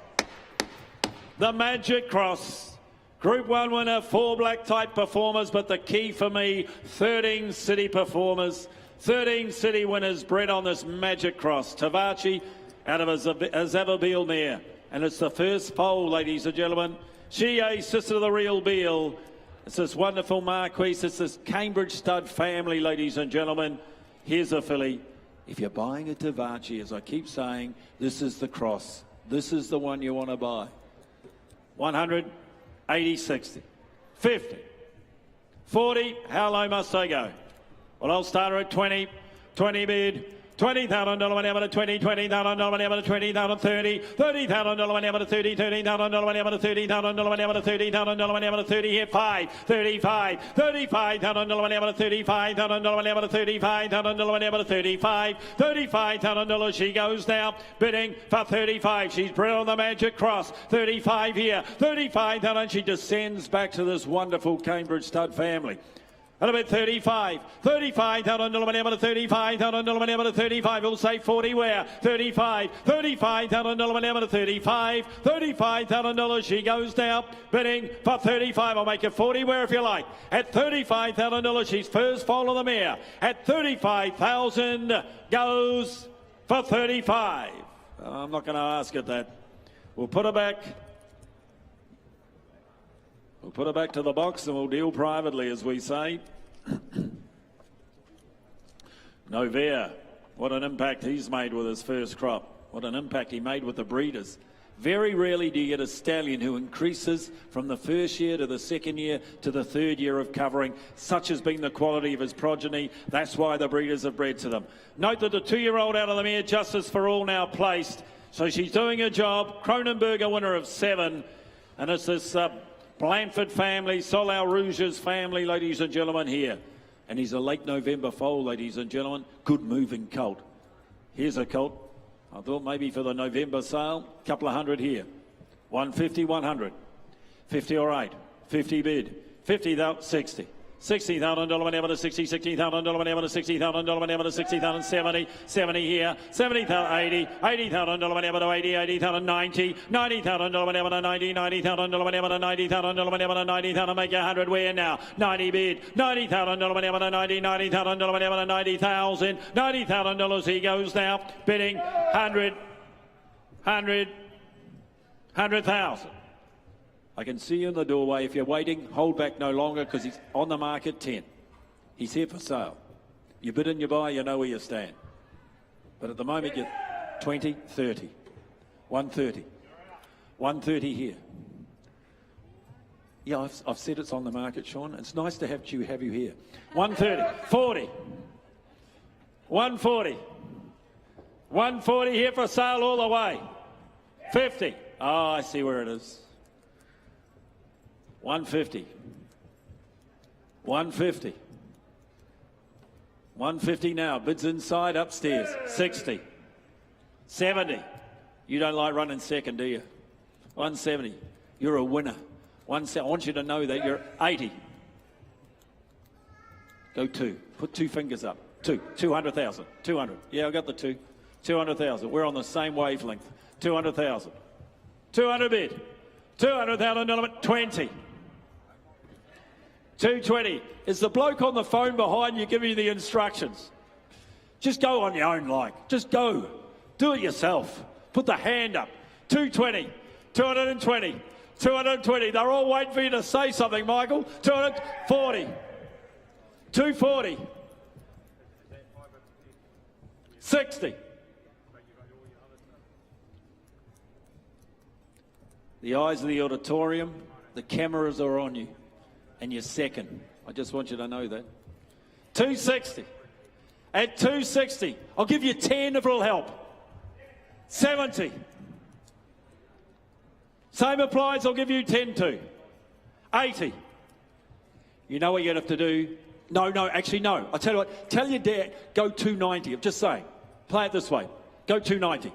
The Magic Cross. Group 1 winner, 4 black type performers, but the key for me, 13 city performers. 13 city winners bred on this Magic Cross. Tavachi out of a Zavabeel mare. And it's the first foal, ladies and gentlemen. She a sister of the real Beal. It's this wonderful Marquise. It's this Cambridge stud family, ladies and gentlemen. Here's a filly. If you're buying a Tavachi, as I keep saying, this is the cross. This is the one you want to buy. 100, 80, 60, 50, 40. How low must I go? Well, I'll start her at 20. 20 bid. $20,000 money able to 20, $20,000 money able to 20,000, 30, $30,000 money able to 30, $30,000 money able to 30,000 money able to 30,000 money able to 30 here, 5, 35, $35,000 money able to 35,000 money able to 35,000 money able to 35, $35,000 she goes now, bidding for 35. She's bred on the Magic Cross, 35 here, 35,000. She descends back to this wonderful Cambridge stud family. And about 35, $35,000 money able to 35,000 money able to 35. We'll say 40 where? 35, $35,000 money able to 35, $35,000 she goes now, bidding for 35. I'll make it 40 where if you like. At $35,000, she's first foal of the mare. At 35,000 goes for 35. I'm not going to ask it that. We'll put her back. We'll put her back to the box and we'll deal privately, as we say. Novia, what an impact he's made with his first crop. What an impact he made with the breeders. Very rarely do you get a stallion who increases from the first year to the second year to the third year of covering. Such has been the quality of his progeny. That's why the breeders have bred to them. Note that the 2-year-old out of the mare, Justice for All, now placed. So she's doing her job. Cronenberger winner of 7. And it's this Blanford family, Solau Rouge's family, ladies and gentlemen, here. And he's a late November foal, ladies and gentlemen. Good moving colt. Here's a colt. I thought maybe for the November sale, a couple of hundred here. 150, 100. 50 all right. 50 bid. 50, 60. $60,000 whenever to 60, $60,000 whenever to 60,000 whenever to 60,000, 70, 70 here, 70,000, 80, $80,000 whenever to 80, 80,000, 90, $90,000 whenever to 90, $90,000 whenever to 90,000 whenever to 90,000, make you 100 where now, 90 bid, $90,000 whenever to 90, $90,000 whenever to 90,000, $90,000 he goes now, bidding 100, 100, 100,000. I can see you in the doorway. If you're waiting, hold back no longer because he's on the market 10. He's here for sale. You bid and you buy, you know where you stand. But at the moment, you're 20, 30, 130, 130 here. Yeah, I've said it's on the market, Sean. It's nice to have you here. 130, 40, 140, 140 here for sale all the way. 50. Oh, I see where it is. 150, 150, 150 now, bids inside, upstairs, 60, 70, you don't like running second, do you? 170, you're a winner. I want you to know that you're 80. Go 2, put 2 fingers up, 200,000, 200, yeah, I got the 2, 200,000, we're on the same wavelength, 200,000, 200 bid, $200,000, 20. 220. Is the bloke on the phone behind you giving you the instructions? Just go on your own like. Just go. Do it yourself. Put the hand up. 220. 220. 220. They're all waiting for you to say something, Michael. 240. 240. 60. The eyes of the auditorium, the cameras are on you. And you're second. I just want you to know that. 260. At 260, I'll give you 10 if it'll help. 70. Same applies, I'll give you 10 too. 80. You know what you're going to have to do? No, actually no. I'll tell you what, tell your dad, go 290. I'm just saying. Play it this way. Go 290.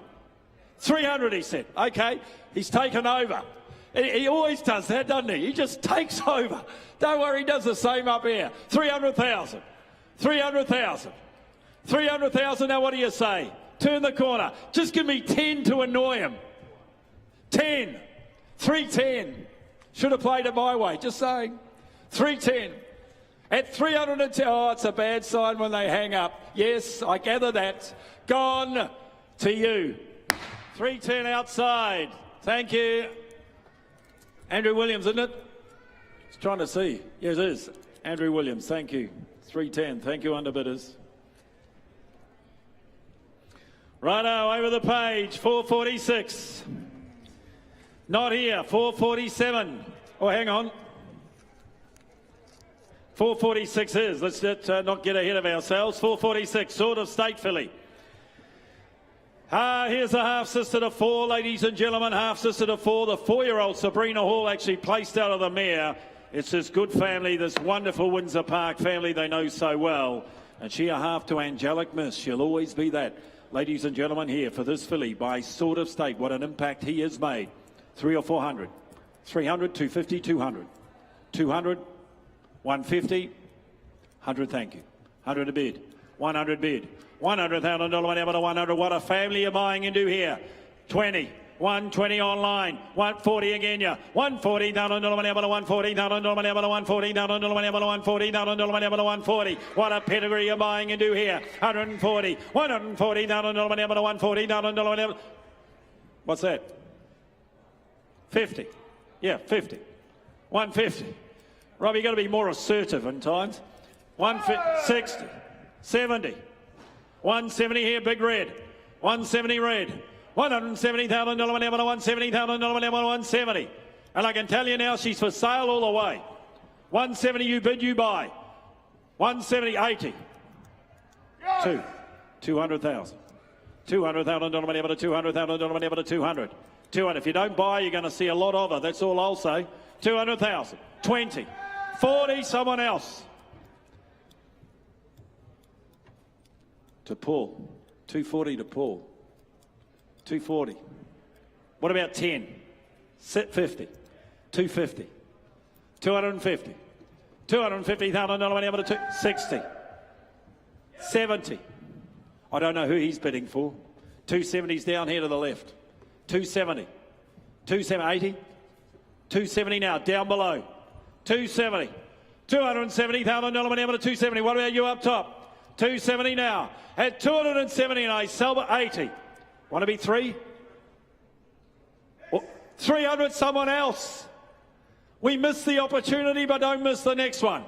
300, he said. Okay, he's taken over. He always does that, doesn't he? He just takes over. Don't worry, he does the same up here. 300,000. 300,000. 300,000, now what do you say? Turn the corner. Just give me 10 to annoy him. 10. 310. Should have played it my way, just saying. 310. At 310, oh, it's a bad sign when they hang up. Yes, I gather that. Gone to you. 310 outside. Thank you. Andrew Williams, isn't it? Just trying to see. Yes, it is. Andrew Williams, thank you. 310, thank you, underbidders. Righto, over the page, 446. Not here, 447. Oh, hang on. 446 is. Let's not get ahead of ourselves. 446, Sword of State filly. Here's a half-sister to 4, ladies and gentlemen, half-sister to 4. The 4-year-old Sabrina Hall actually placed out of the mare. It's this good family, this wonderful Windsor Park family they know so well. And she a half to Angelic Miss. She'll always be that. Ladies and gentlemen, here for this filly by Sword of State. What an impact he has made. 300 or 400. 300, 250, 200. 200, 150, 100, thank you. 100 a bid. 100 bid. $100,000 whatever to 100. What a family you're buying into here. 20. 120 online. 140 again, yeah. $140,000 whatever to 140,000 whatever to 140,000 whatever to 140,000 whatever to 140. What a pedigree you're buying into here. 140. $140,000 whatever to 140,000 whatever. What's that? 50. Yeah, 50. 150. Rob, you got to be more assertive in times. 160. 70. 170 here, big red. 170 red. $170,000 whatever to 170,000 whatever to 170. And I can tell you now, she's for sale all the way. 170 you bid, you buy. 170, 80. 200,000. $200,000 whatever to 200,000 whatever to 200. 200. If you don't buy, you're going to see a lot of her. That's all I'll say. 200,000. 20. 40. Someone else. To Paul. 240 to Paul. 240. What about 10? Sit 50. 250. 250. $250,000 able to 60. 70. I don't know who he's bidding for. 270's down here to the left. 270. 280. 270 now, down below. 270. $270,000 able to 270. What about you up top? 270 now. At 270 and I sell for 80. Want to be 3? 300 someone else. We missed the opportunity, but don't miss the next one.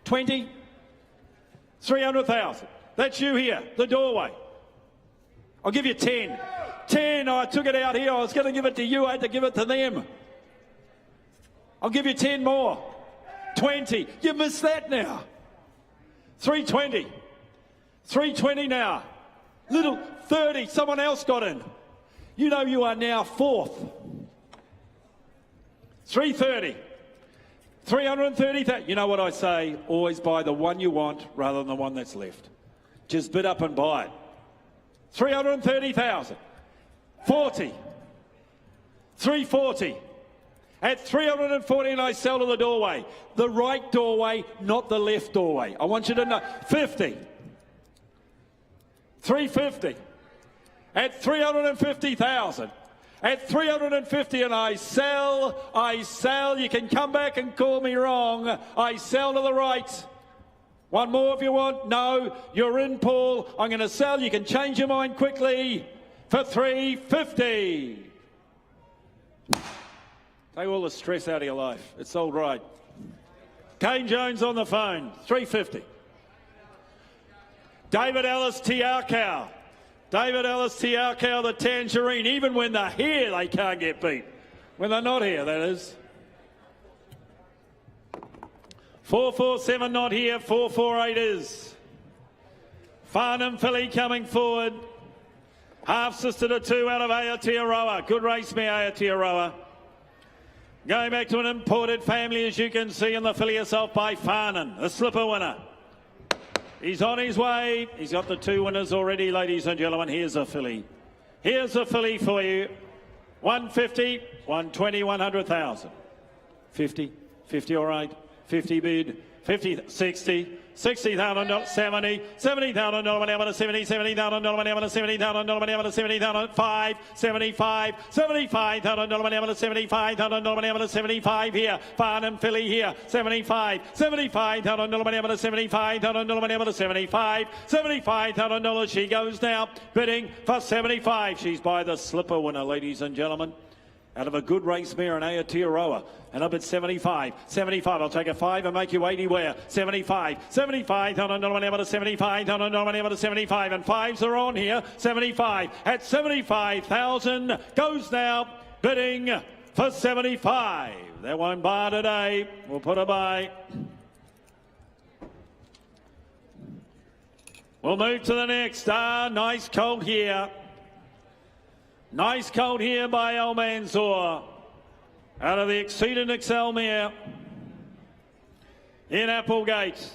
20. 300,000. That's you here, the doorway. I'll give you 10. 10, I took it out here. I was going to give it to you. I had to give it to them. I'll give you 10 more. 20. You missed that now. 320. 320 now. Little 30. Someone else got in. You know you are now 4th. 330. 330. You know what I say? Always buy the one you want rather than the one that's left. Just bid up and buy it. 330,000. 40. 340. At 340 and I sell to the doorway. The right doorway, not the left doorway. I want you to know. 50. 350. At 350,000. At 350 and I sell. You can come back and call me wrong. I sell to the right. One more if you want. No, you're in, Paul. I'm going to sell. You can change your mind quickly for 350. Take all the stress out of your life. It's all right. Kane Jones on the phone. 350. David Ellis Tiarcow. David Ellis Tiarcow, the Tangerine. Even when they're here, they can't get beat. When they're not here, that is. 447 not here. 448 is. Farnham filly coming forward. Half sister to 2 out of Aotearoa. Good race, me Aotearoa. Going back to an imported family, as you can see, in the filly herself by Farnham, the slipper winner. He's on his way. He's got the 2 winners already, ladies and gentlemen. Here's a filly. Here's a filly for you. 150, 120, 100,000. 50, 50 all right. 50 bid, 50, 60, $60,000, 70, $70,000 whenever to 70, $70,000 whenever to $70,000 whenever to 70,000, 5, 75, $75,000 whenever to $75,000 whenever to 75 here. Farnham filly here, 75, $75,000 whenever to $75,000 whenever to 75, $75,000 she goes now, bidding for 75. She's by the slipper winner, ladies and gentlemen. Out of a good race mare in Aotearoa. And up at 75. 75. I'll take a 5 and make you 80 where. 75. 75. $1 to 75. $1 to 75. And 5s are on here. 75. At 75,000 goes now. Bidding for 75. There won't bar today. We'll put a buy. We'll move to the next. Nice colt here. Nice colt here by El Mansour. Out of the Exceedent Excel mare in Applegate.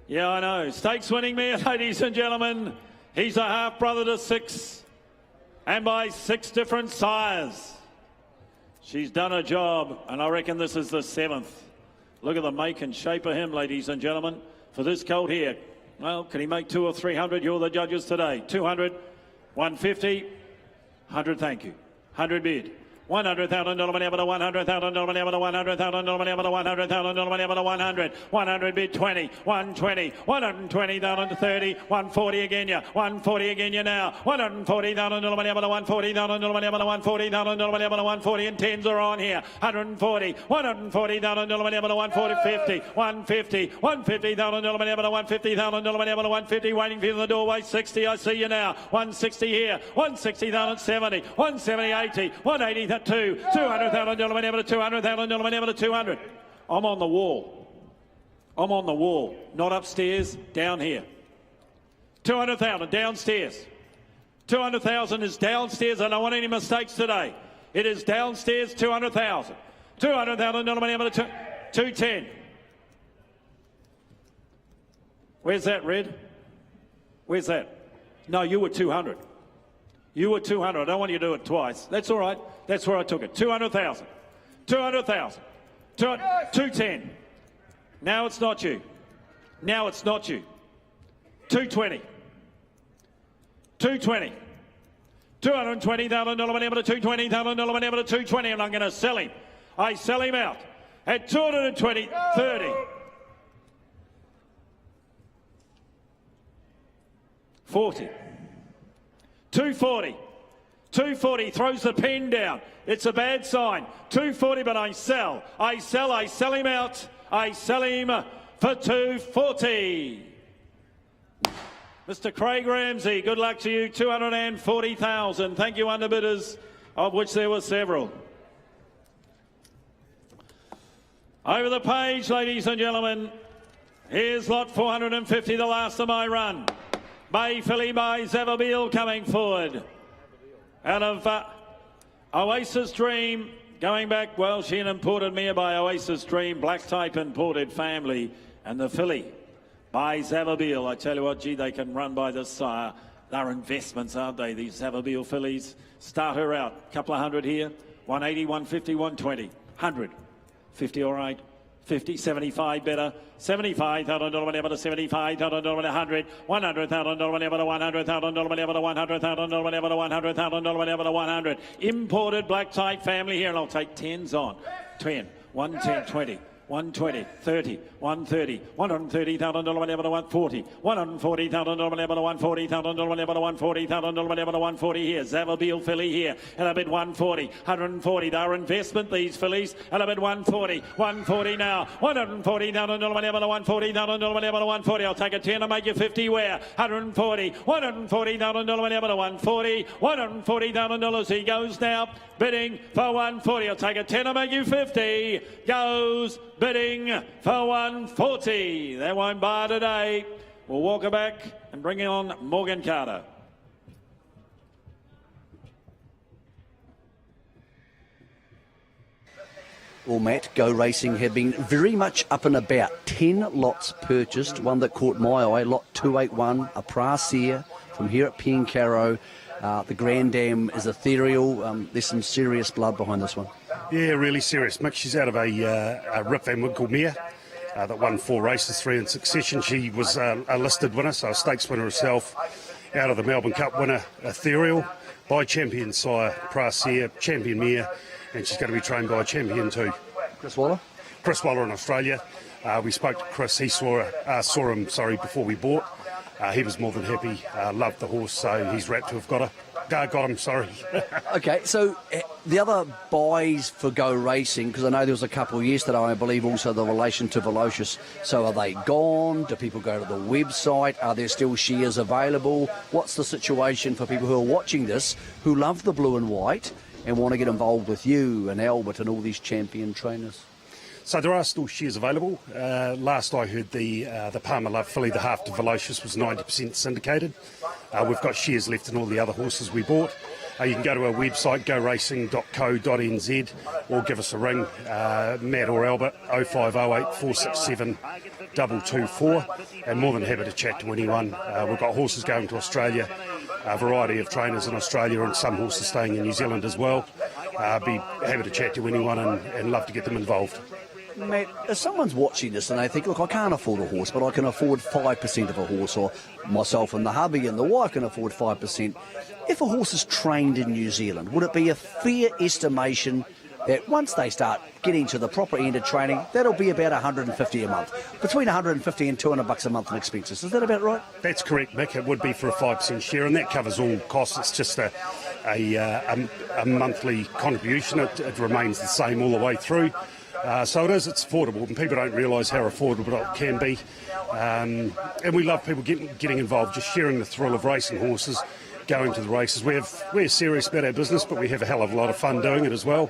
Yeah, I know. Stakes winning mare, ladies and gentlemen. He's a half brother to 6 and by 6 different sires. She's done a job, and I reckon this is the 7th. Look at the make and shape of him, ladies and gentlemen, for this colt here. Well, can he make 200 or 300? You're the judges today. 200, 150, 100, thank you. 100 bid. $100,000 whenever to $100,000 whenever to $100,000 whenever to $100,000 whenever to 100. 100 bid 20, 120, 120,000 to 30, 140 again you, 140 again you now. $140,000 whenever to $140,000 whenever to $140,000 whenever to 140 and 10s are on here. 140, $140,000 whenever to 140, 50, 150, $150,000 whenever to $150,000 whenever to 150, waiting for you in the doorway. 60, I see you now. 160 here, 160,000, 70, 170, 80, 180. $200,000 whenever to $200,000 whenever to 200. I'm on the wall. I'm on the wall. Not upstairs, down here. 200,000 downstairs. 200,000 is downstairs. I don't want any mistakes today. It is downstairs, 200,000. $200,000 whenever to 210. Where's that, Red? Where's that? No, you were 200. You were 200. I don't want you to do it twice. That's all right. That's where I took it. 200,000. 200,000. 210. Now it's not you. Now it's not you. 220. 220. $220,000 whenever to $220,000 whenever to 220, and I'm going to sell him. I sell him out at 220, 30. 40. 240. 240, throws the pen down. It's a bad sign. 240, but I sell. I sell him out. I sell him for 240. Mr. Craig Ramsey, good luck to you, 240,000. Thank you, underbidders, of which there were several. Over the page, ladies and gentlemen, here's lot 450, the last of my run. Bay filly by Zavabeel coming forward. Out of Oasis Dream, going back, well, she an imported mare by Oasis Dream, black type imported family, and the filly by Zavabeel. I tell you what, gee, they can run by this sire. They're investments, aren't they, these Zavabeel fillies? Start her out, couple of hundred here, 180, 150, 120, 100, 50 all right, 50, 75 better, $75,000 whenever to $75,000 100, $100,000 whenever to $100,000 whenever to $100,000 whenever to $100,000 whenever to 100. Imported black type family here, and I'll take 10s on. 10, 110, 20. 120, 30, 130, $130,000 whenever to 140, $140,000 whenever to $140,000 whenever to $140,000 whenever to 140 here. Zavabeel filly here, and a bid 140, 140. They're investment, these fillies, and a bid 140, 140 now, $140,000 whenever to $140,000 whenever to 140. I'll take a 10 and make you 50 where? 140, $140,000 whenever to 140, $140,000. He goes now, bidding for 140. I'll take a 10 and make you 50. Goes bidding for 140. They won't buy today. We'll walk her back and bring on Morgan Carter. Well, Matt, Go Racing have been very much up and about. 10 lots purchased. One that caught my eye, lot 281, a Praseer from here at Pencarrow. The Grand Dam is ethereal. There's some serious blood behind this one. Yeah, really serious, Mick. She's out of a Rip Van Winkle mare that won 4 races, 3 in succession. She was a listed winner, so a stakes winner herself, out of the Melbourne Cup winner, Ethereal, by champion sire, Praseer, champion mare, and she's going to be trained by a champion too. Chris Waller? Chris Waller in Australia. We spoke to Chris. He saw him before we bought. He was more than happy, loved the horse, so he's rapt to have got him, sorry. Okay, so the other buys for Go Racing, because I know there was a couple yesterday, I believe also the relation to Velocious. So are they gone? Do people go to the website? Are there still shares available? What's the situation for people who are watching this, who love the blue and white and want to get involved with you and Albert and all these champion trainers? So there are still shares available. Last I heard, the Palmer Love filly, the half to Velocious, was 90% syndicated. We've got shares left in all the other horses we bought. You can go to our website, goracing.co.nz, or give us a ring, Matt or Albert, 0508 467 224, and more than happy to chat to anyone. We've got horses going to Australia, a variety of trainers in Australia, and some horses staying in New Zealand as well. Be happy to chat to anyone and love to get them involved. Matt, if someone's watching this and they think, look, I can't afford a horse, but I can afford 5% of a horse, or myself and the hubby and the wife can afford 5%. If a horse is trained in New Zealand, would it be a fair estimation that once they start getting to the proper end of training, that'll be about $150 a month, between $150 and $200 a month in expenses? Is that about right? That's correct, Mick. It would be for a 5% share, and that covers all costs. It's just a monthly contribution. It remains the same all the way through. So it's affordable, and people don't realise how affordable it can be. And we love people getting involved, just sharing the thrill of racing horses, going to the races. We're serious about our business, but we have a hell of a lot of fun doing it as well.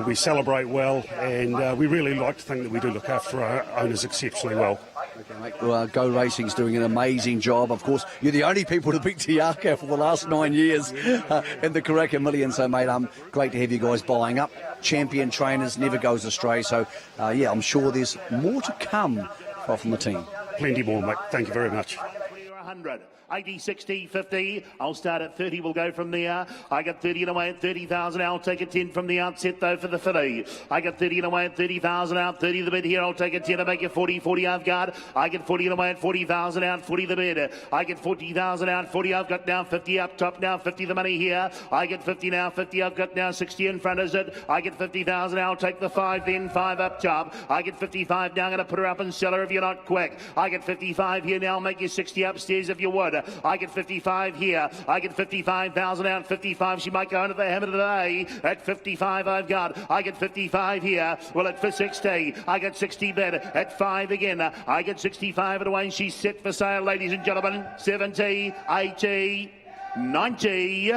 We celebrate well, and we really like to think that we do look after our owners exceptionally well. Okay, mate. Well, Go Racing's doing an amazing job. Of course, you're the only people to beat Karaka for the last 9 years in the Karaka Million. So, mate, great to have you guys buying up. Champion trainers, never goes astray. So, yeah, I'm sure there's more to come from the team. Plenty more, mate. Thank you very much. 100. 80, 60, 50. I'll start at 30. We'll go from there. I got 30 and away at 30,000. I'll take a 10 from the outset, though, for the filly. I got 30 and away at 30,000 out. 30 the bid here. I'll take a 10 to make it 40. 40 I've got. I get 40 and away at 40,000 out. 40 the bid. I get 40,000 out. 40 I've got now. 50 up top now. 50 the money here. I get 50 now. 50 I've got now. 60 in front is it. I get 50,000. I'll take the 5 then. 5 up top. I get 55 now. I'm going to put her up and sell her if you're not quick. I get 55 here now. I'll make you 60 upstairs if you would. I get 55 here. I get 55,000 out. 55. She might go into the hammer today. At 55 I've got. I get 55 here. Well, at 60. I get 60 bid. At 5 again. I get 65 at away. She's set for sale, ladies and gentlemen. 70, 80, 90.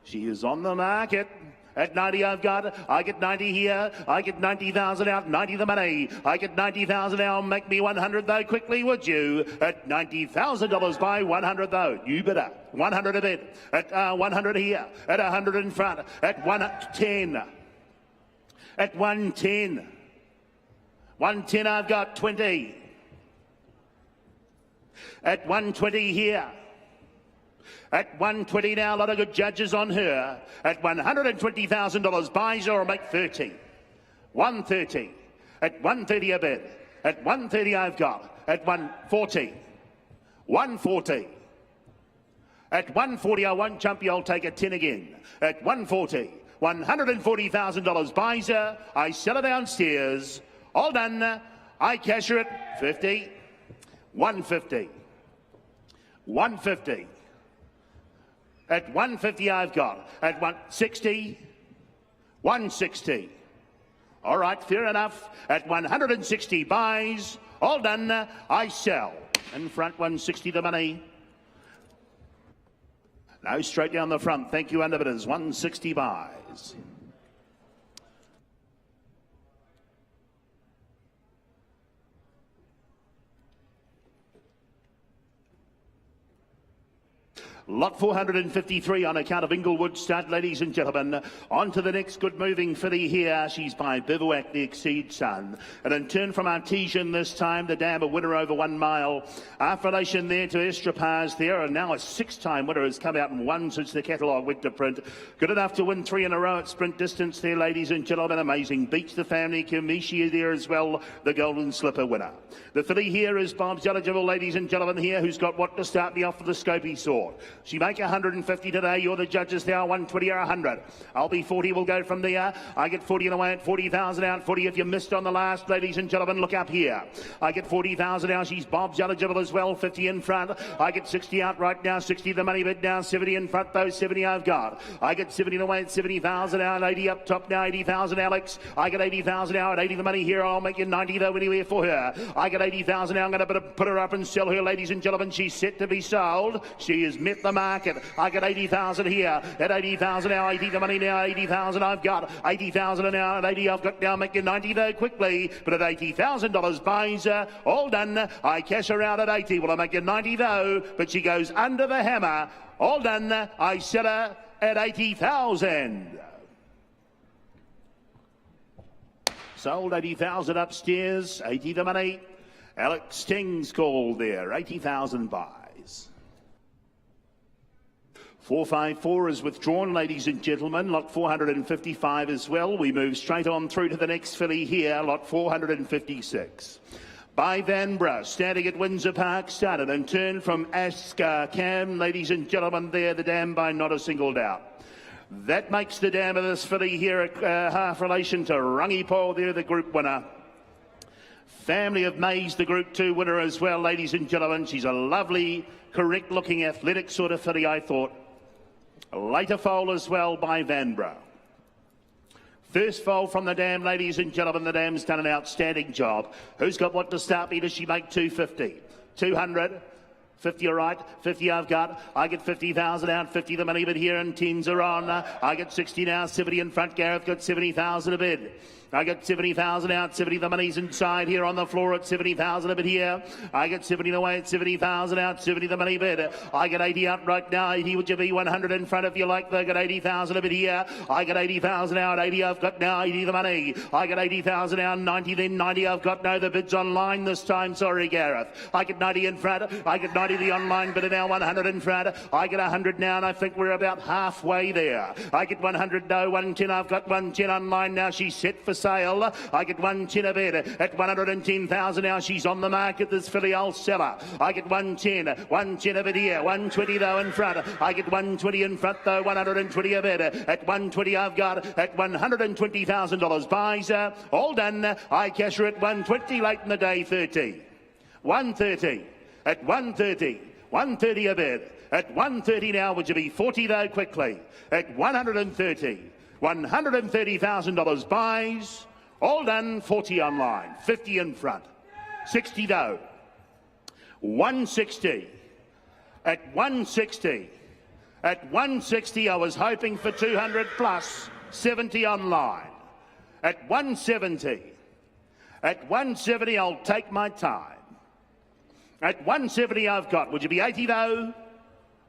She is on the market. At 90 I've got. I get 90 here. I get 90,000 out. 90 the money. I get 90,000 out. Make me 100 though quickly, would you? At $90,000 by 100 though. You bidder. 100 a bid. At 100 here. At 100 in front. At 110. At 110. 110 I've got 20. At 120 here. At 120 now, a lot of good judges on her. At $120,000, buys or make 30. 130. At 130 a bid. At 130 I've got. At 140. 140. At 140 I won't jump you, I'll take a 10 again. At 140. $140,000 buys her. I sell her downstairs. All done. I cash her at 50. 150. 150. At 150 I've got. At 160, 160. All right, fair enough. At 160 buys. All done. I sell. In front, 160 the money. Now straight down the front. Thank you, underbidders. 160 buys. Lot 453 on account of Inglewood Stud, ladies and gentlemen. On to the next good moving filly here. She's by Bivouac, the Exceed Sun. And in turn from Artesian this time, the dam a winner over 1 mile. Affiliation there to Estrapaz there. And now a 6-time winner has come out and won since the catalogue went to print. Good enough to win 3 in a row at sprint distance there, ladies and gentlemen. Amazing. Beats the family. Kamishi there as well, the Golden Slipper winner. The filly here is Bob's eligible, ladies and gentlemen, here, who's got what to start me off with the Scopy sword. She make 150 today. You're the judges there. 120 or 100. I'll be 40. We'll go from there. I get 40 and away at 40,000 out. 40 if you missed on the last, ladies and gentlemen. Look up here. I get 40,000 out. She's Bob's eligible as well. 50 in front. I get 60 out right now. 60 the money bid now. 70 in front though. 70 I've got. I get 70 and away at 70,000 out. 80 up top now. 80,000 Alex. I get 80,000 out. 80 the money here. I'll make you 90 though anywhere for her. I get 80,000 out. I'm going to put her up and sell her, ladies and gentlemen. She's set to be sold. She has met the market. I get 80,000 here. At 80,000 now. 80 the money now. 80,000 I've got. 80,000 now. At 80 I've got now. Make you 90 though quickly. But at $80,000 buys her. All done. I cash her out at 80. Well, I make you 90 though. But she goes under the hammer. All done. I sell her at 80,000. Sold 80,000 upstairs. 80 the money. Alex Sting's called there. 80,000 buys. 454 is withdrawn, ladies and gentlemen. Lot 455 as well. We move straight on through to the next filly here. Lot 456. By Vanbrugh, standing at Windsor Park, started and turned from Asker Cam. Ladies and gentlemen, there the dam by not a single doubt. That makes the dam of this filly here at half relation to Rangipo. There the group winner. Family of Mays, the Group 2 winner as well, ladies and gentlemen. She's a lovely, correct-looking, athletic sort of filly, I thought. A later foal as well by Vanbrugh. First foal from the dam, ladies and gentlemen. The dam's done an outstanding job. Who's got what to start me? Does she make 250? 200? 50 all right, 50 I've got. I get 50,000 out, 50 the money bid here, and 10s are on. I get 60 now, 70 in front. Gareth got 70,000 a bid. I get 70,000 out, 70 the money's inside here on the floor at 70,000 a bit here. I get 70 away at 70,000 out, 70 the money bid. I get 80 out right now. 80 would you be 100 in front if you like. They got 80,000 a bit here. I get 80,000 out, 80 I've got now, 80 the money. I get 80,000 out, 90 then 90 I've got. No, the bid's online this time. Sorry, Gareth. I get 90 in front. I get 90 mighty, the online bidder now 100 in front. I get 100 now, and I think we're about halfway there. I get 100, no, 110. I've got 110 online now. She's set for sale. I get 110 a bid at 110,000 now. She's on the market, this filly. I'll sell her. I get 110 a bid here. 120 though in front. I get 120 in front though. 120 a bid at 120. I've got at $120,000. Buys her. All done. I cash her at 120 late in the day. 30. 130 at 130. 130 a bid. At 130 now, would you be 40 though quickly? At 130. $130,000 buys. All done. 40 online. 50 in front. 60 though. 160. At 160. At 160, I was hoping for 200 plus. 70 online. At 170. At 170, I'll take my time. At 170, I've got. Would you be 80 though?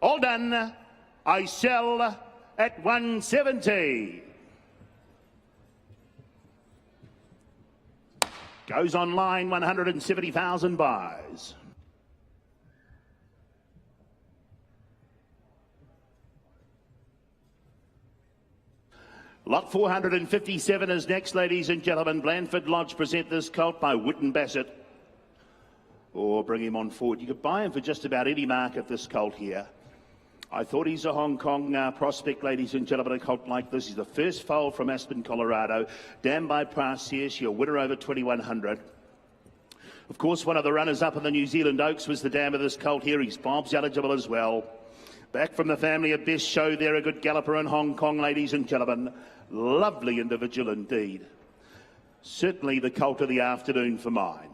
All done. I sell at 170. Goes online, 170,000 buys. Lot 457 is next, ladies and gentlemen. Blandford Lodge present this colt by Wooden Bassett. Or bring him on forward. You could buy him for just about any market, this colt here. I thought he's a Hong Kong prospect, ladies and gentlemen, a colt like this. He's the first foal from Aspen, Colorado. Dammed by Prassier, a winner over 2,100. Of course, one of the runners-up in the New Zealand Oaks was the dam of this colt here. He's Bob's eligible as well. Back from the family of Best Show there, a good galloper in Hong Kong, ladies and gentlemen. Lovely individual indeed. Certainly the colt of the afternoon for mine.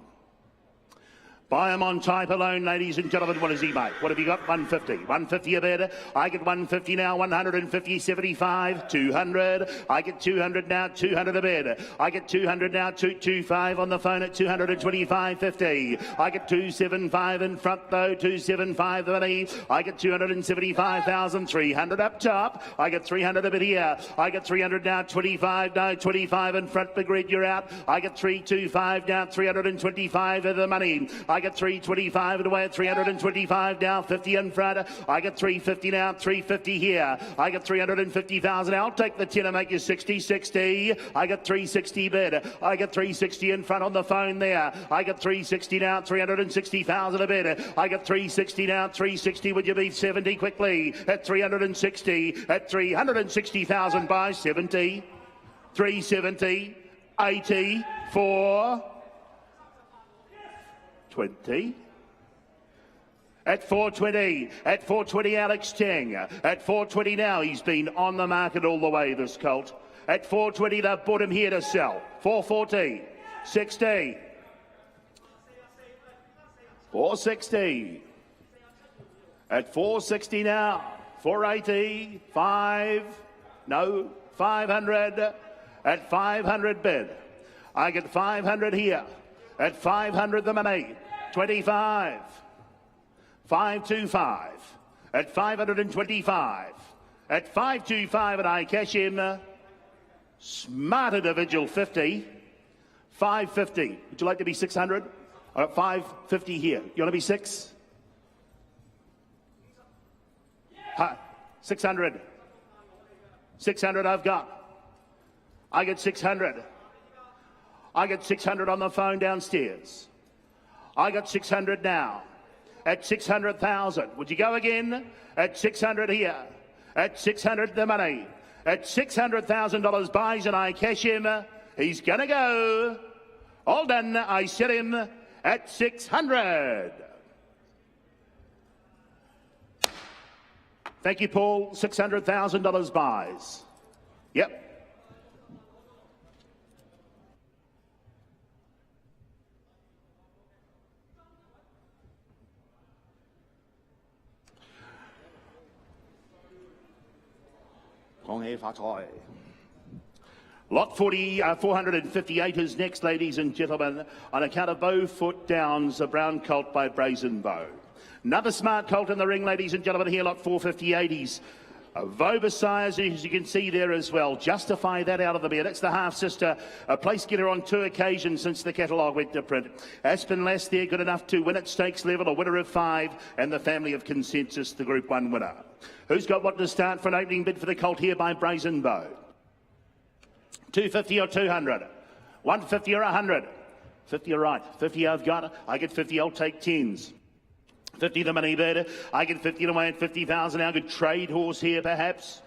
Buy him on type alone, ladies and gentlemen. What does he make? What have you got? 150. 150 a bid. I get 150 now. 150, 75, 200. I get 200 now. 200 a bid. I get 200 now. 225 on the phone at 225.50. I get 275 in front though. 275 the money. I get 275,300 up top. I get 300 a bid here. I get 300 now. 25 now. 25 in front. Big Red, you're out. I get 325 now. 325 of the money. I get 325 and away at 325 now, 50 in front. I get 350 now, 350 here. I get 350,000. I'll take the 10 and make you 60, 60. I get 360 bid. I get 360 in front on the phone there. I get 360 now, 360,000 a bid. I get 360 now, 360. Would you be 70 quickly? At 360, at 360,000 by 70. 370, 80, 4. 20. At 420, at 420 Alex Tang. At 420 now, he's been on the market all the way, this colt. At 420, they've brought him here to sell. 440, 60. 460. At 460 now, 480, 5, no, 500. At 500 bid. I get 500 here. At 500 the money. 25. 525. At 525. At 525 and I cash in. Smart individual 50. 550. Would you like to be 600? I've got 550 here. You want to be 6? 600. 600 I've got. I get 600. I get 600 on the phone downstairs. I got 600 now. At 600,000. Would you go again? At 600 here. At 600 the money. At $600,000 buys and I cash him. He's going to go. All done. I set him at 600. Thank you, Paul. $600,000 buys. Yep. Lot 458 is next, ladies and gentlemen, on account of Bowfoot Downs, a brown colt by Brazen Bow. Another smart colt in the ring, ladies and gentlemen, here, lot 458. He's Vobasires, as you can see there as well. Justify that out of the mare. That's the half-sister. A place getter on 2 occasions since the catalogue went to print. Aspen Lass there, good enough to win at stakes level, a winner of 5, and the family of Consensus, the Group 1 winner. Who's got what to start for an opening bid for the colt here by Brazen Bow? 250 or 200? 150 or 100? 50 are right. 50 I've got. I get 50, I'll take 10s. 50 the money bid. I get 50 away at 50,000. Now good trade horse here perhaps.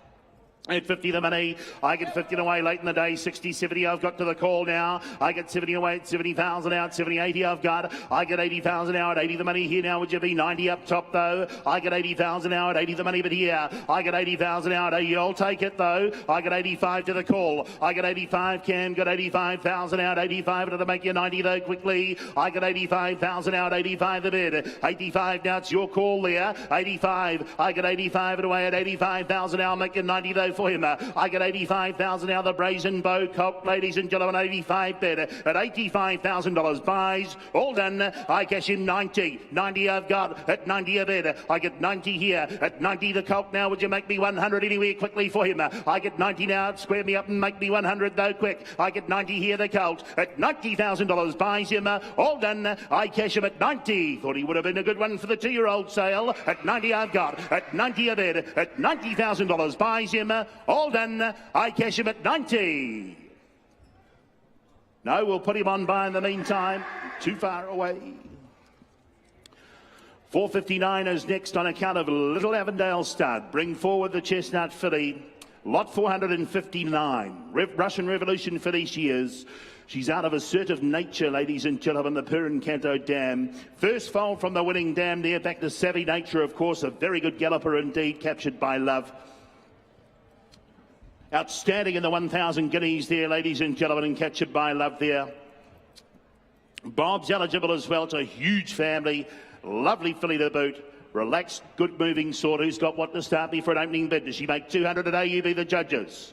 At 50 the money, I get 50 away late in the day, 60, 70 I've got to the call now. I get 70 away at 70,000 out, 70, 80 I've got. I get 80,000 out, 80 the money here now, would you be 90 up top though? I get 80,000 out, 80 the money but here. I get 80,000 out, 80, I'll take it though. I get 85 to the call. I get 85, Cam, got 85,000 out, 85 to make you 90 though quickly. I get 85,000 out, 85 the bid. 85 now, it's your call there. 85, I get 85 away at 85,000 out, make you 90 though for him. I get 85,000 now, the Brazen Bow colt, ladies and gentlemen, 85 bid at $85,000 buys. All done. I cash in 90. 90 I've got at 90 a bid. I get 90 here at 90 the colt now. Would you make me 100 anywhere quickly for him? I get 90 now. Square me up and make me 100 though quick. I get 90 here the colt at $90,000 buys him. All done. I cash him at 90. Thought he would have been a good one for the 2-year-old sale. At 90 I've got at 90 a bid at $90,000 buys him. All done. I cash him at 90. No, we'll put him on by in the meantime. Too far away. 459 is next on account of Little Avondale Stud. Bring forward the Chestnut filly. Lot 459. Russian Revolution filly she is. She's out of Assertive Nature, ladies and gentlemen, the Pirincanto Dam. First foal from the winning dam there, back to Savvy Nature, of course, a very good galloper indeed, captured by Love. Outstanding in the 1,000 guineas there, ladies and gentlemen, and captured by Love there. Bob's eligible as well. It's a huge family. Lovely filly to boot. Relaxed, good moving sort. Who's got what to start me for an opening bid? Does she make 200 a day? You be the judges.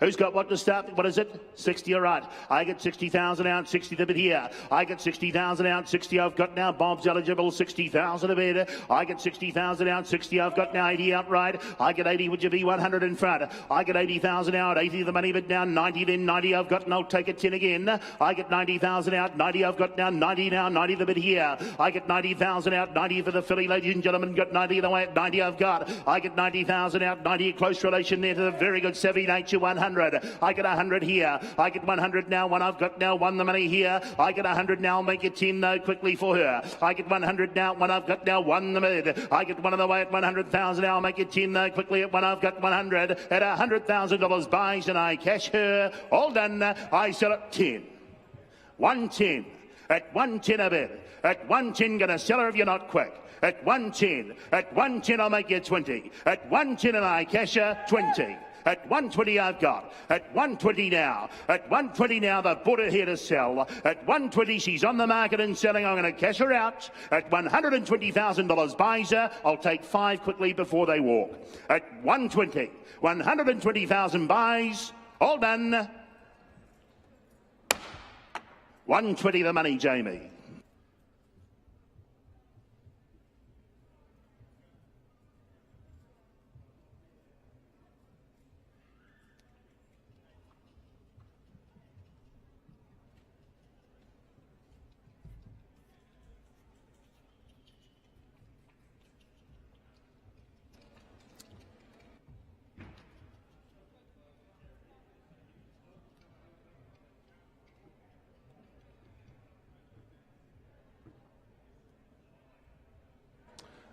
Who's got what to start? What is it? 60, all right. I get 60,000 out, 60 the bid here. I get 60,000 out, 60 I've got now. Bob's eligible, 60,000 a bid. I get 60,000 out, 60 I've got now, 80 outright. I get 80, would you be 100 in front? I get 80,000 out, 80 the money bid now, 90 then, 90 I've got, and I'll take it 10 again. I get 90,000 out, 90 I've got now, 90 now, 90 the bid here. I get 90,000 out, 90 for the filly, ladies and gentlemen, got 90 the way at 90 I've got. I get 90,000 out, 90 close relation there to the very good Savvy Nature 100. I get 100 here. I get 100 now. One I've got now. One the money here. I get 100 now. I'll make it 10 though quickly for her. I get 100 now. One I've got now. One the mid. I get one of the way at 100,000 now. I'll make it 10 though quickly at one I've got 100 at $100,000 buys and I cash her. All done. I sell at 10. 110. At 110 a bid. At 110 gonna sell her if you're not quick. At 110. At 110 I'll make you 20. At 110 and I cash her 20. At 120 I've got. At 120 now. At 120 now they've bought her here to sell. At 120 she's on the market and selling. I'm going to cash her out. At $120,000 buys her. I'll take 5 quickly before they walk. At 120. 120,000 buys. All done. 120 the money, Jamie.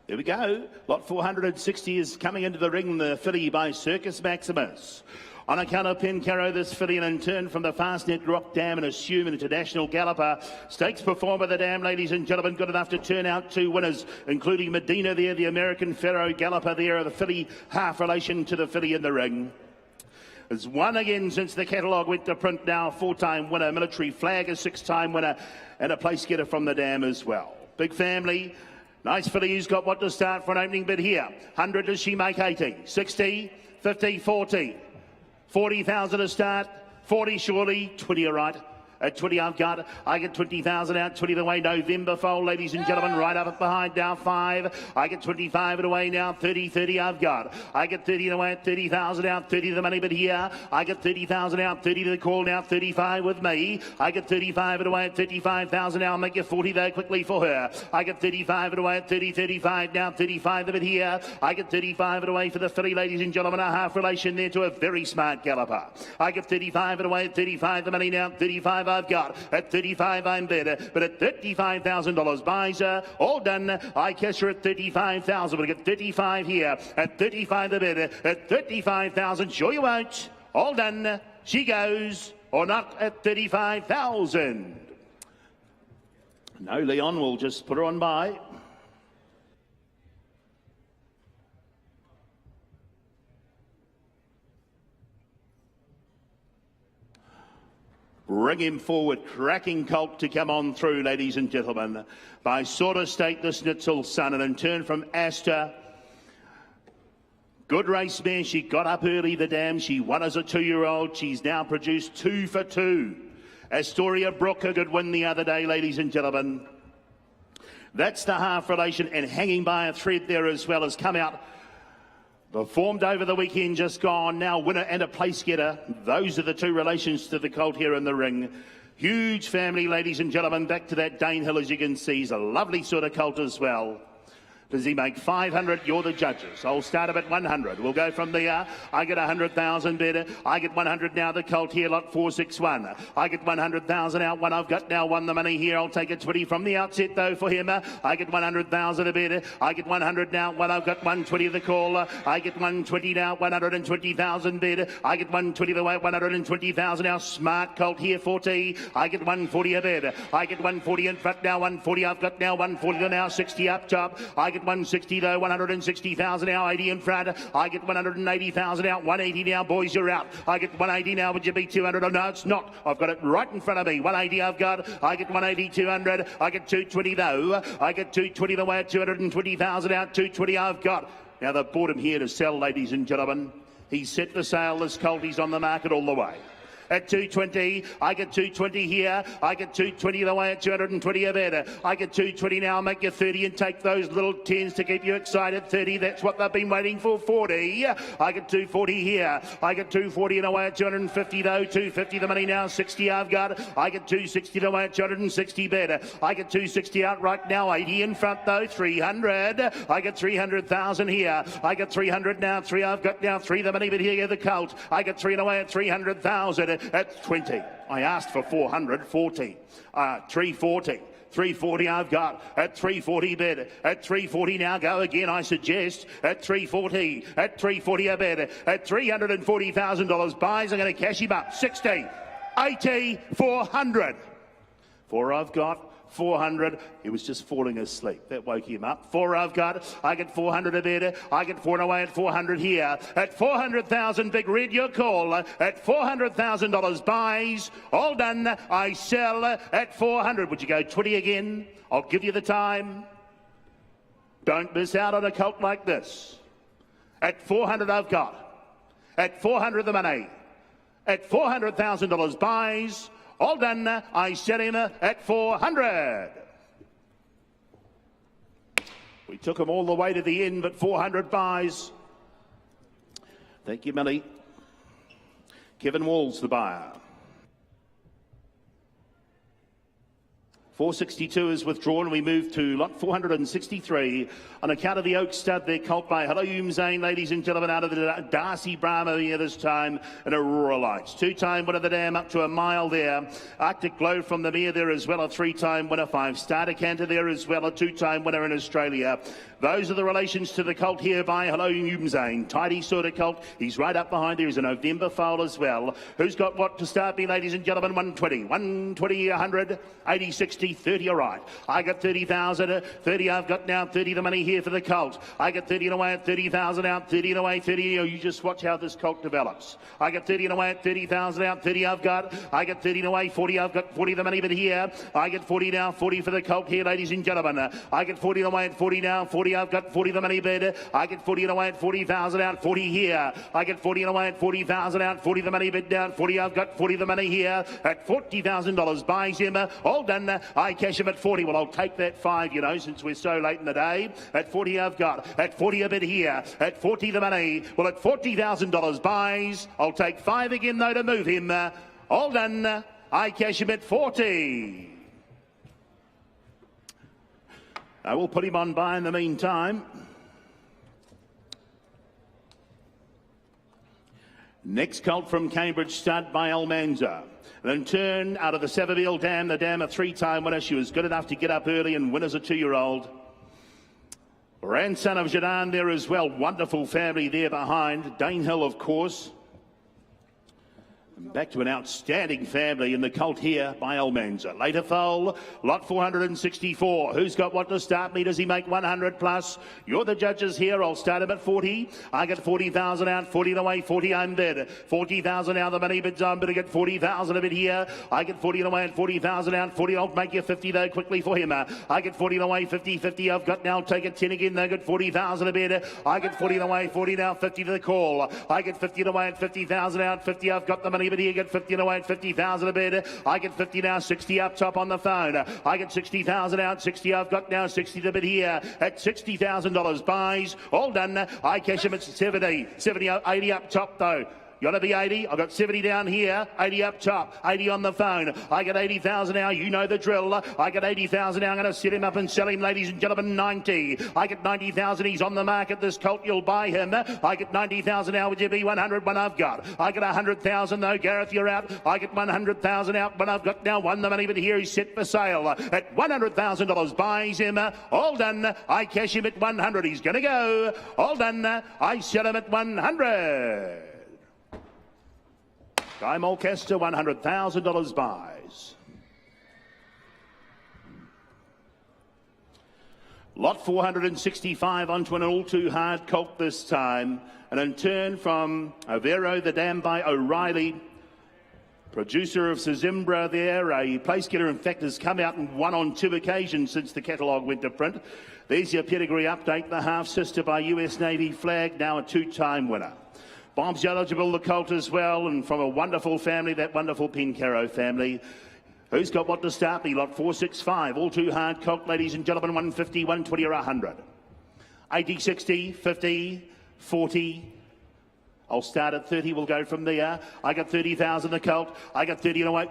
There we go. Lot 460 is coming into the ring, the filly by Circus Maximus. On account of Pencarrow, this filly, and in turn from the Fastnet Rock Dam and Assume an International Galloper. Stakes performer, the Dam, ladies and gentlemen, good enough to turn out 2 winners, including Medina there, the American Pharaoh Galloper there, the filly half relation to the filly in the ring. Has won again since the catalogue went to print now, 4-time winner, Military Flag, a 6-time winner, and a place getter from the Dam as well. Big family. Nice filly who's got what to start for an opening bid here. 100, does she make 80? 60, 50, 40. 40,000 to start. 40 surely. 20 all right. At 20 I've got, I get 20,000 out, 20 the way, November foal, ladies and gentlemen, right up behind now, 5. I get 25 it away now, 30 I've got. I get 30 away at 30,000 out, 30 the money, but here, I get 30,000 out, 30 to the call now, 35 with me. I get 35 it away at 35,000 now, I'll make it 40 though quickly for her. I get 35 it away at 30, 35 now, 35 of it here. I get 35 it away for the filly, ladies and gentlemen, a half relation there to a very smart galloper. I get 35 it away at 35 the money now, 35 I've got. At 35 I'm better, but at $35,000 buys her, all done. I cash her at 35,000, but I get 35 here. At 35 the better, at 35,000, sure you won't. All done. She goes, or not, at 35,000. No, Leon, we'll just put her on by. Bring him forward, cracking colt to come on through, ladies and gentlemen. By sort of state, the Schnitzel son, and in turn from Astor. Good race mare, she got up early, the dam. She won as a 2-year-old. She's now produced 2 for 2. Astoria Brook, a good win the other day, ladies and gentlemen. That's the half relation, and hanging by a thread there as well has come out. Performed over the weekend, just gone. Now winner and a place getter. Those are the 2 relations to the colt here in the ring. Huge family, ladies and gentlemen. Back to that Dane Hill, as you can see. He's a lovely sort of colt as well. Does he make 500? You're the judges. I'll start him at 100. We'll go from there. I get 100,000 better. I get 100 now. The colt here, lot 461. I get 100,000 out. One I've got now. Won the money here. I'll take a 20 from the outset though for him. I get 100,000 a better. I get 100 now. One I've got 120 of the call. I get 120 now. 120,000 better. I get 120 the way. 120,000 now. Smart colt here 40. I get 140 a better. I get 140 in front now. 140 I've got now. 140 now. 60 up top. I get 160 though, 160,000 now, 80 in front. I get 180,000 out, 180 now, boys, you're out. I get 180 now, would you be 200? Oh, no, it's not. I've got it right in front of me. 180 I've got. I get 180, 200. I get 220 though. I get 220 the way at 220,000 out, 220 I've got. Now they've bought him here to sell, ladies and gentlemen. He's set for sale, this colt. He's on the market all the way. At 220, I get 220 here. I get 220 the way at 220 a better. I get 220 now, make you 30 and take those little 10s to keep you excited. 30, that's what they've been waiting for. 40, I get 240 here. I get 240 and away at 250 though. 250 the money now, 60 I've got. I get 260 the way at 260 better. I get 260 out right now, 80 in front though, 300. I get 300,000 here. I get 300 now, 3 I've got now, 3 the money, but here the colt. I get 3 and away at 300,000. At 20. I asked for 400, 40. 340. 340 I've got. At 340 bed. At 340 now go again, I suggest. At 340. At 340 a bed. At $340,000 buys. I'm going to cash him up. 60. 80. 400. 4 I've got. 400. He was just falling asleep. That woke him up. 4 I've got. I get 400 a better. I get 4 and away at 400 here. At 400,000, Big Red, your call. At $400,000 buys. All done. I sell at 400. Would you go 20 again? I'll give you the time. Don't miss out on a colt like this. At 400 I've got. At 400 the money. At $400,000 buys. All done. I sell him at 400. We took him all the way to the end, but 400 buys. Thank you, Millie. Kevin Walls, the buyer. 462 is withdrawn. We move to lot 463 on account of the Oak Stud. They're colt by Hello Zane, ladies and gentlemen, out of the Darcy Brahma here this time in Aurora Lights. 2-time winner of the dam up to a mile there. Arctic Glow from the mare there as well, a 3-time winner. 5-star Canter there as well, a 2-time winner in Australia. Those are the relations to the colt here by Hello Zane. Tidy sort of colt. He's right up behind there. He's a November foal as well. Who's got what to start me, ladies and gentlemen? 120. 120, 100, 80, 60, 30, all right. I got 30,000. 30 I've got now. 30 the money here for the colt. I get 30 and away at 30,000 out. 30 and away, 30. Oh, you just watch how this colt develops. I get 30 and away at 30,000 out. 30 I've got. I get 30 and away. 40 I've got. 40 the money, but here. I get 40 now. 40 for the colt here, ladies and gentlemen. I get 40 and away at 40 now. 40 40, I've got 40 the money bid. I get 40 and away at 40,000 out, 40 here. I get 40 and away at 40,000 out, 40 the money bid down, 40, I've got 40 the money here at $40,000. Buys him, all done. I cash him at 40. Well, I'll take that 5, you know, since we're so late in the day. At 40 I've got, at 40 a bid here, at 40 the money. Well, at $40,000 buys, I'll take 5 again though to move him. All done. I cash him at 40. I will put him on buy in the meantime. Next colt from Cambridge Stud by Almanza. Then turn out of the Savabeel Dam. The Dam, a 3-time winner. She was good enough to get up early and win as a 2-year-old. Grandson of Jadan there as well. Wonderful family there behind. Danehill, of course. Back to an outstanding family in the colt here by Almanza. Later foal, lot 464. Who's got what to start me? Does he make 100 plus? You're the judges here. I'll start him at 40. I get 40,000 out, 40 the way, 40 I'm bid. 40,000 out, the money bids I'm bid. I get 40,000 of it here. I get 40 the way and 40,000 out, 40. I'll make you 50 though quickly for him. I get 40 the way, 50, 50. I've got now, take it 10 again. They get 40,000 a bid. I get 40 the way, 40 now, 50 to the call. I get 50 the way and 50,000 out, 50. I've got the money. But here get 50 away at 50,000 a bid. I get 50 now, 60 up top on the phone. I get 60,000 out, 60 I've got now, 60 to bid here at $60,000 buys. All done. I cash him at 70, 80 up top though. You want to be 80? I've got 70 down here, 80 up top, 80 on the phone. I get 80,000 now, you know the drill. I get 80,000 now, I'm going to set him up and sell him, ladies and gentlemen, 90. I get 90,000, he's on the market, this colt, you'll buy him. I get 90,000 now, would you be 100 when I've got? I get 100,000 though, Gareth, you're out. I get 100,000 out when I've got now, won the money, but here he's set for sale. At $100,000 buys him, all done. I cash him at 100, he's going to go. All done, I sell him at 100. Guy Mulcaster, $100,000 buys. Lot 465 onto an all-too-hard colt this time. And in turn from Overo, the Dam by O'Reilly. Producer of Sizimbra there, a place getter, in fact, has come out and won on 2 occasions since the catalogue went to print. There's your pedigree update. The half-sister by US Navy Flag, now a 2-time winner. Bob's eligible, the colt as well, and from a wonderful family, that wonderful Pincaro family. Who's got what to start me? Lot 465, all too hard colt, ladies and gentlemen, 150, 120 or 100. 80, 60, 50, 40. I'll start at 30, we'll go from there. I got 30,000 the colt, I got 30 and away.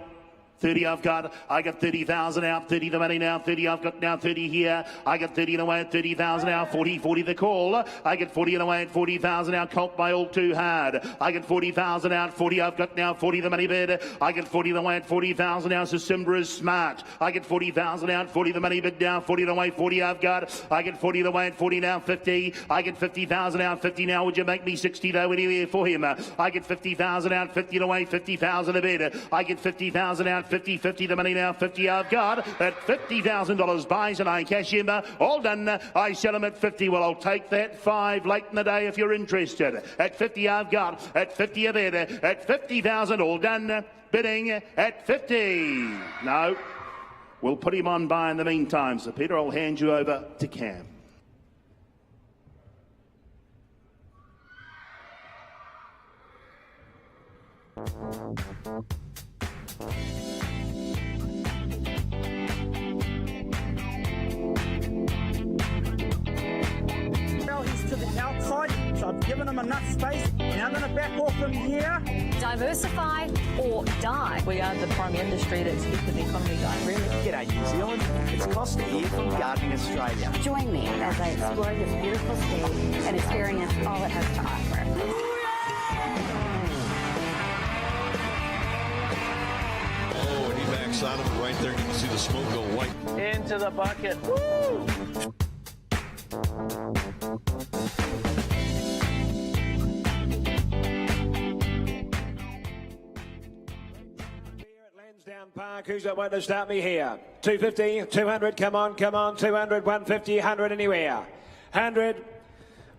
30 I've got, I got 30,000 out, 30 the money now, 30 I've got now, 30 here, I got 30 and away at 30,000 out, 40 the call, I get 40 and away at 40,000 out, colt by all too hard, I get 40,000 out, 40 I've got now, 40 the money bid, I get 40 and away at 40,000 out, so Simbra is smart, I get 40,000 out, 40 the money bid down, 40 and away, 40 I've got, I get 40 the way at 40 now, 50, I get 50,000 out, 50 now, would you make me 60 though anywhere for him, I get 50,000 out, 50 away, 50,000 a bid, I get 50,000 out, 50, 50 the money now, 50 I've got at $50,000 buys and I cash him. All done. I sell him at 50. Well, I'll take that 5 late in the day if you're interested. At 50 I've got, at 50 a bid, at 50,000 all done. Bidding at 50. No, we'll put him on buy in the meantime. So Peter, I'll hand you over to Cam. He's to the outside, so I've given him enough space. Now I'm going to back off from here. Diversify or die. We are the primary industry that's keeping the economy going, really. G'day New Zealand, it's Costa here from Gardening Australia. Join me as I explore this beautiful state and experience all it has to offer. Oh, and he backs on him right there. You can see the smoke go white. Into the bucket. Woo! Lansdowne Park, who's got one to start me here? 250, 200, come on, 200, 150, 100 anywhere. 100,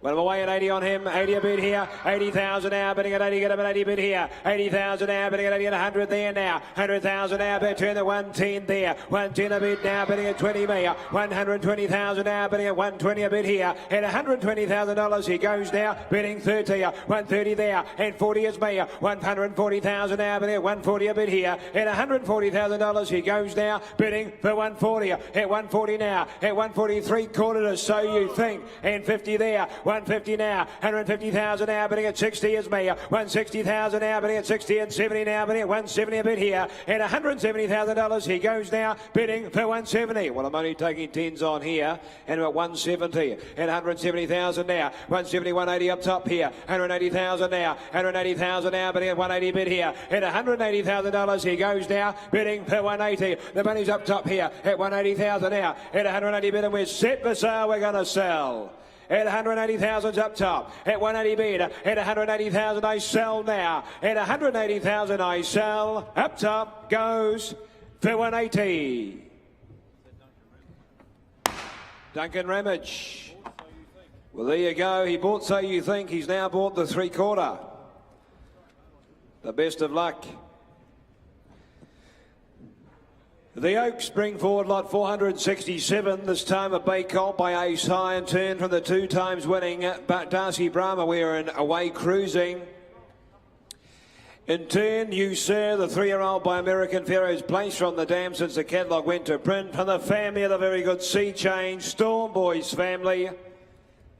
Well, away at 80 on him, 80 a bid here, 80,000 now, bidding at 80, get him at 80 bid here, 80,000 now, bidding at 80 at 100 there now, 100,000 now, bid turn the 110 there, 110 a bid now, bidding at 20 me, 120,000 now, bidding at 120 a bid here, at $120,000 he goes now, bidding 30, 130 there, and 40 is me, 140,000 now, bidding at 140 a bid here, at $140,000 he goes now, bidding for 140, at 140 now, at 143 quarters, so you think, and 50 there, 150 now, 150,000 now, bidding at 60 is me, 160,000 now, bidding at 60 and 70 now, bidding at 170 a bid here, and $170,000 he goes now, bidding for 170. Well, I'm only taking 10s on here, and about 170, and 170,000 now, 170, 180 up top here, 180,000 now, 180,000 now, bidding at 180 bid here, and $180,000 he goes now, bidding for 180. The money's up top here at 180,000 now, at 180 bid, and we're set for sale, we're going to sell. At 180,000's up top. At 180 bid. At 180,000 I sell now. At 180,000 I sell. Up top goes for 180. Duncan Ramage. Well, there you go. He bought So You Think. He's now bought the 3/4. The best of luck. The Oaks bring forward lot 467, this time a Bay Colt by Ace High and turn from the 2 times winning Darcy Brahma. We're in Away Cruising. In turn, You Sir, the 3-year-old by American Pharaoh's place from the dam since the catalogue went to print. From the family of the very good Sea Change, Storm Boys family.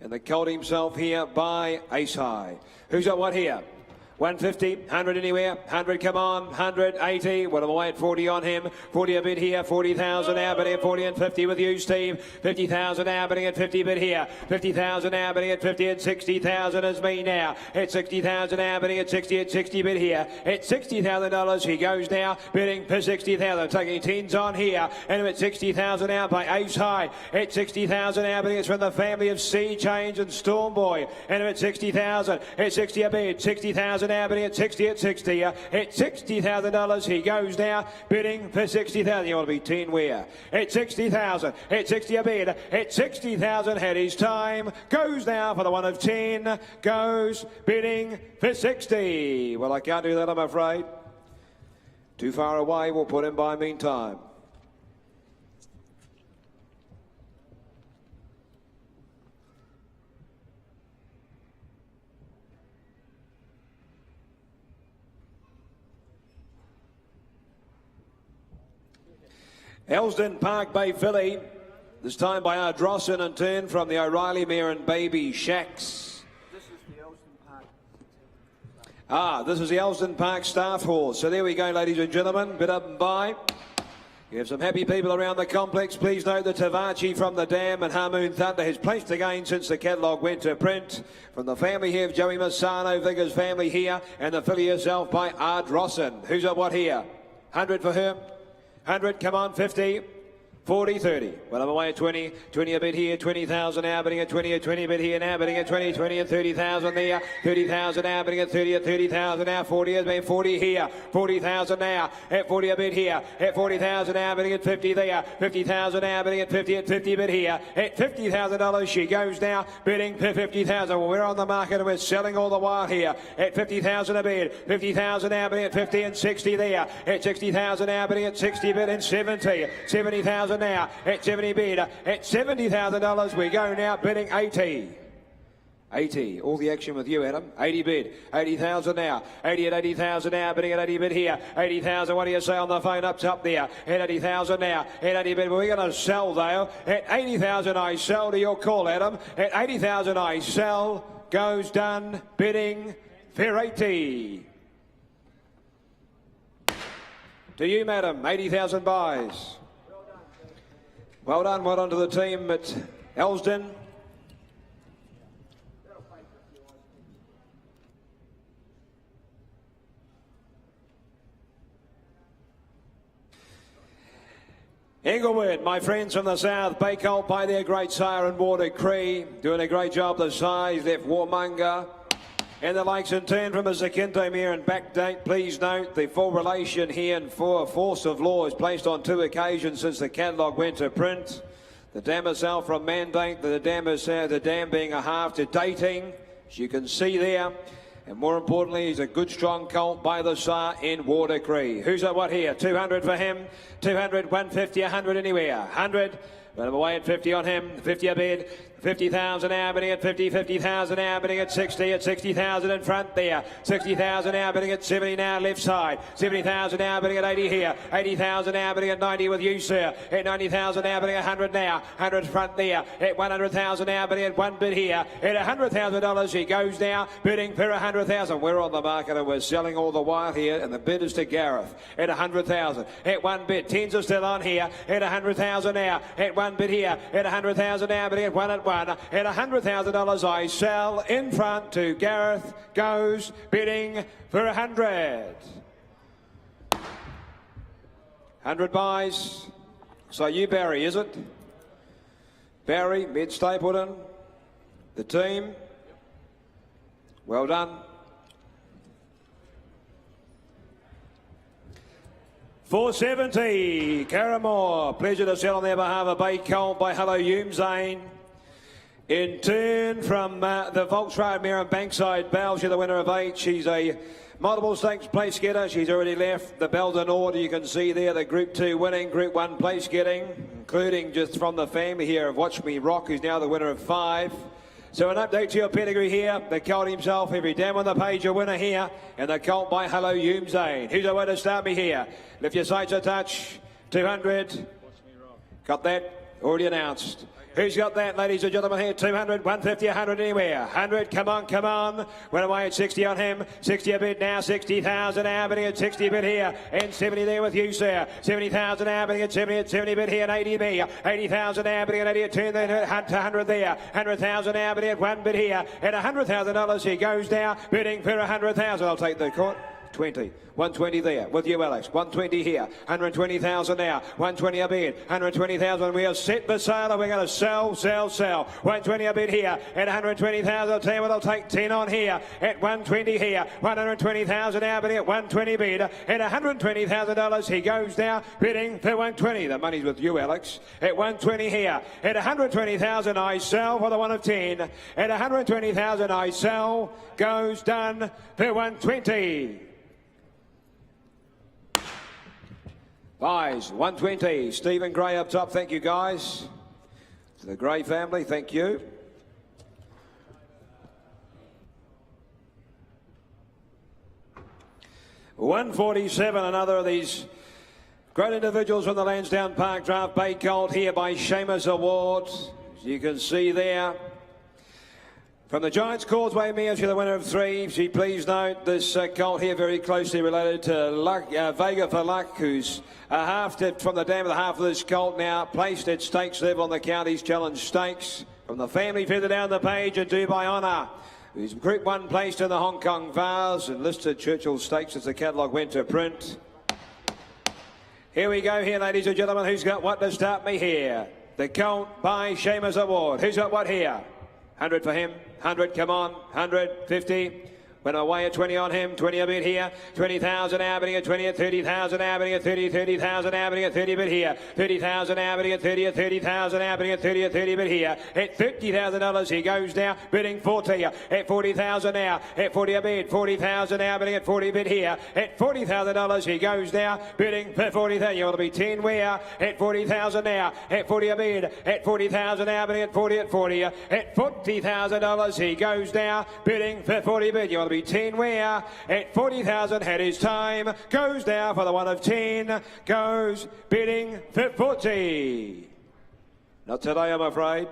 And the colt himself here by Ace High. Who's got what here? 150, 100 anywhere, 100 come on, 180, well I'm away at 40 on him, 40 a bid here, 40,000 now, bidding at 40 and 50 with you Steve, 50,000 now, bidding at 50 bid here, 50,000 now, bidding at 50 and 60,000 is me now, at 60,000 now, bidding at 60 bid here, at $60,000 he goes now, bidding for 60,000, taking 10s on here, and at 60,000 now by Ace High, at 60,000 now, bidding it's from the family of Sea Change and Storm Boy, and at 60,000, at 60 a bid, 60,000 now, bidding at 60 at $60,000 he goes now, bidding for 60,000. You want to be 10 where? At 60,000, at 60 a bid, at 60,000 had his time, goes now for the 1 of 10, goes bidding for 60. Well, I can't do that, I'm afraid. Too far away, we'll put him by meantime. Elsden Park Bay filly, this time by Ardrossan and turn from the O'Reilly mare and Baby Shacks. This is the Elsden Park. This is the Elsden Park staff horse. So there we go, ladies and gentlemen, bid up and buy. You have some happy people around the complex. Please note that Tavachi from the Dam and Harmoon Thunder has placed again since the catalogue went to print. From the family here of Joey Massano, Vickers family here, and the filly herself by Ardrossan. Who's got what here? 100 for her. 100, come on, 50, 40, 30. Well, I'm away at 20, 20 a bit here, 20,000 now, bidding at 20, a 20 a bit here now, bidding at 20, 20 and 30,000 there, 30,000 now, bidding at 30, at 30,000 now, 40 has been 40 here, 40,000 now, at 40 a bit here, at 40,000 now, bidding at 50 there, 50,000 now, bidding at 50, at 50 a bit here, at $50,000 she goes now, bidding for 50,000. Well, we're on the market and we're selling all the while here, at 50,000 a bid, 50,000 now, bidding at 50 and 60 there, at 60,000 now, bidding at 60 bid and 70, 70,000 now, at 70 bid, at $70,000 we go now, bidding 80. 80, all the action with you, Adam. 80 bid, 80,000 now, 80 at 80,000 now, bidding at 80 bid here, 80,000, what do you say on the phone up top there, at 80,000 now, at 80 bid, we're going to sell though, at 80,000 I sell to your call, Adam, at 80,000 I sell, goes done, bidding for 80. To you, madam, 80,000 buys. Well done to the team at Elsden. Englewood, my friends from the south, Bay Colt by their great sire and Water Cree, doing a great job the size, left Warmonger. And the likes in turn from a Zakinto mare and backdate. Please note the full relation here and for force of law is placed on 2 occasions since the catalogue went to print. The dam herself from Mandate, the dam being a half to Dating, as you can see there. And more importantly, he's a good strong colt by the Tsar in Watercree. Who's at what here? 200 for him, 200, 150, 100 anywhere, 100. But I'm away at 50 on him, 50 a bid, 50,000 now, bidding at 50, 50,000 now, bidding at 60, at 60,000 in front there, 60,000 now, bidding at 70 now, left side, 70,000 now, bidding at 80 here, 80,000 now, bidding at 90 with you, sir, at 90,000 now, bidding at 100 now, 100 front there, at 100,000 now, bidding at one bid here, at $100,000 he goes now, bidding for 100,000. We're on the market and we're selling all the while here, and the bid is to Gareth at 100,000, at one bid, tens are still on here, at 100,000 now, at one bid here, at 100,000 now, bidding at one at one, at $100,000 I sell in front to Gareth, goes bidding for 100. 100 buys. So you Barry, is it? Barry, Mid Stapleton, the team. Well done. 470, Caramore. Pleasure to sell on their behalf a Bay Colt by Hello Zane. In turn from the Volkswagen Mare and Bankside Bell, she's the winner of 8. She's a multiple stakes place getter. She's already left the bells in order. You can see there the Group 2 winning, Group 1 place getting, including just from the family here of Watch Me Rock, who's now the winner of 5. So an update to your pedigree here. The colt himself, every dam on the page, a winner here. And the colt by Hello Zane. Who's the way to start me here? Lift your sights a touch. 200. Got that? Already announced. Who's got that, ladies and gentlemen, here? 200, 150, 100 anywhere. 100, come on, come on. Went away at 60 on him. 60 a bid now, 60,000 now, bidding at 60 a bid here. And 70 there with you, sir. 70,000 now, bidding at 70 bid here, and 80 me. 80,000 now, bidding at 80 at 2, then 100 there. 100,000 now, bidding at 1 bid here. At $100,000 he goes now, bidding for 100,000. I'll take the court. 20, 120 there with you, Alex. 120 here, 120,000 now, 120 a bid, 120,000. We are set for sale and we're going to sell. 120 a bid here at 120,000. I'll tell you what, I'll take 10 on here at 120 here, 120,000 now, bidding at 120 bid at $120,000. He goes now, bidding for 120. The money's with you, Alex. At 120 here, at 120,000 I sell for the one of 10. At 120,000 I sell, goes done for 120. Buys, 120. Stephen Gray up top. Thank you, guys. To the Gray family, thank you. $147, another of these great individuals from the Lansdowne Park Draft. Bay Colt here by Seamus Award. As you can see there. From the Giants Causeway Mare, she's the winner of 3. She, please note, this colt here very closely related to Vega for Luck, who's a half from the dam of the half of this colt now, placed at stakes level on the Counties Challenge Stakes. From the family further down the page, and Dubai Honour, who's Group 1 placed in the Hong Kong Vase and listed Churchill Stakes as the catalogue went to print. Here we go here, ladies and gentlemen. Who's got what to start me here? The colt by Seamus Award. Who's got what here? 100 for him, 100, come on, 100, 50. Went away at 20 on him, 20 a bit here, 20,000 now, bidding at 20 at 30,000 now, bidding at 30, 30,000 now, bidding at 30 bit here, 30,000 now, bidding at 30 at 30,000 now, bidding at 30 at 30 bit here, at $50,000 he goes now, bidding 40, at 40,000 now, at 40 a bid, 40,000 now, bidding at 40 bit here, at $40,000 he goes now, bidding for 40,000. You want to be 10 where? At 40,000 now, at 40 a bid, at 40,000 now, bidding at 40 at 40, at $40,000 he goes now, bidding for 40 bid. You want to be 10 where? At 40,000 had his time, goes now for the one of 10, goes bidding for 40. Not today, I'm afraid.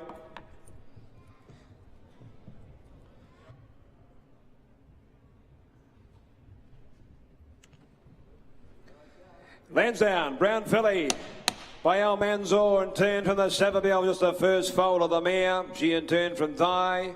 Lansdowne, Brown Filly by Al Manzour, in turn from the Savabeel, just the first foal of the mare. She in turn from Thai.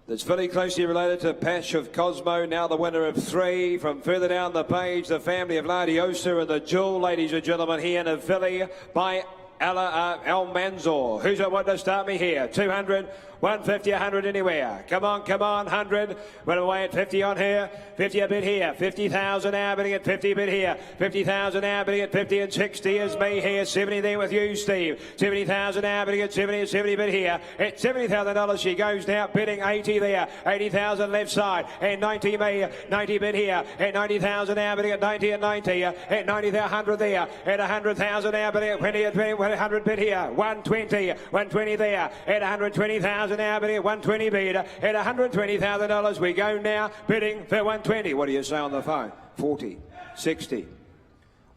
That's very closely related to Pash of Cosmo, now the winner of 3. From further down the page, the family of Ladiosa and the Jewel, ladies and gentlemen, here in a filly by El Manzor. Who's at what to start me here? 200, 150, 100 anywhere. Come on, 100. Went away at 50 on here. 50 a bit here. 50,000 now, bidding at 50 a bit here. 50,000 now, bidding at 50 and 60 is me here. 70 there with you, Steve. 70,000 now, bidding at 70 and 70 bit here. At $70,000 she goes now, bidding 80 there. 80,000 left side. And 90 me. 90 bit here. At 90,000 now, bidding at 90 and 90. At 90, 100 there. At 100,000 now, bidding at 20 and 20. 100 bid here. 120. 120 there. At 120,000 now, bidding at 120 bid. At $120,000 we go now, bidding for 120. What do you say on the phone? 40, 60,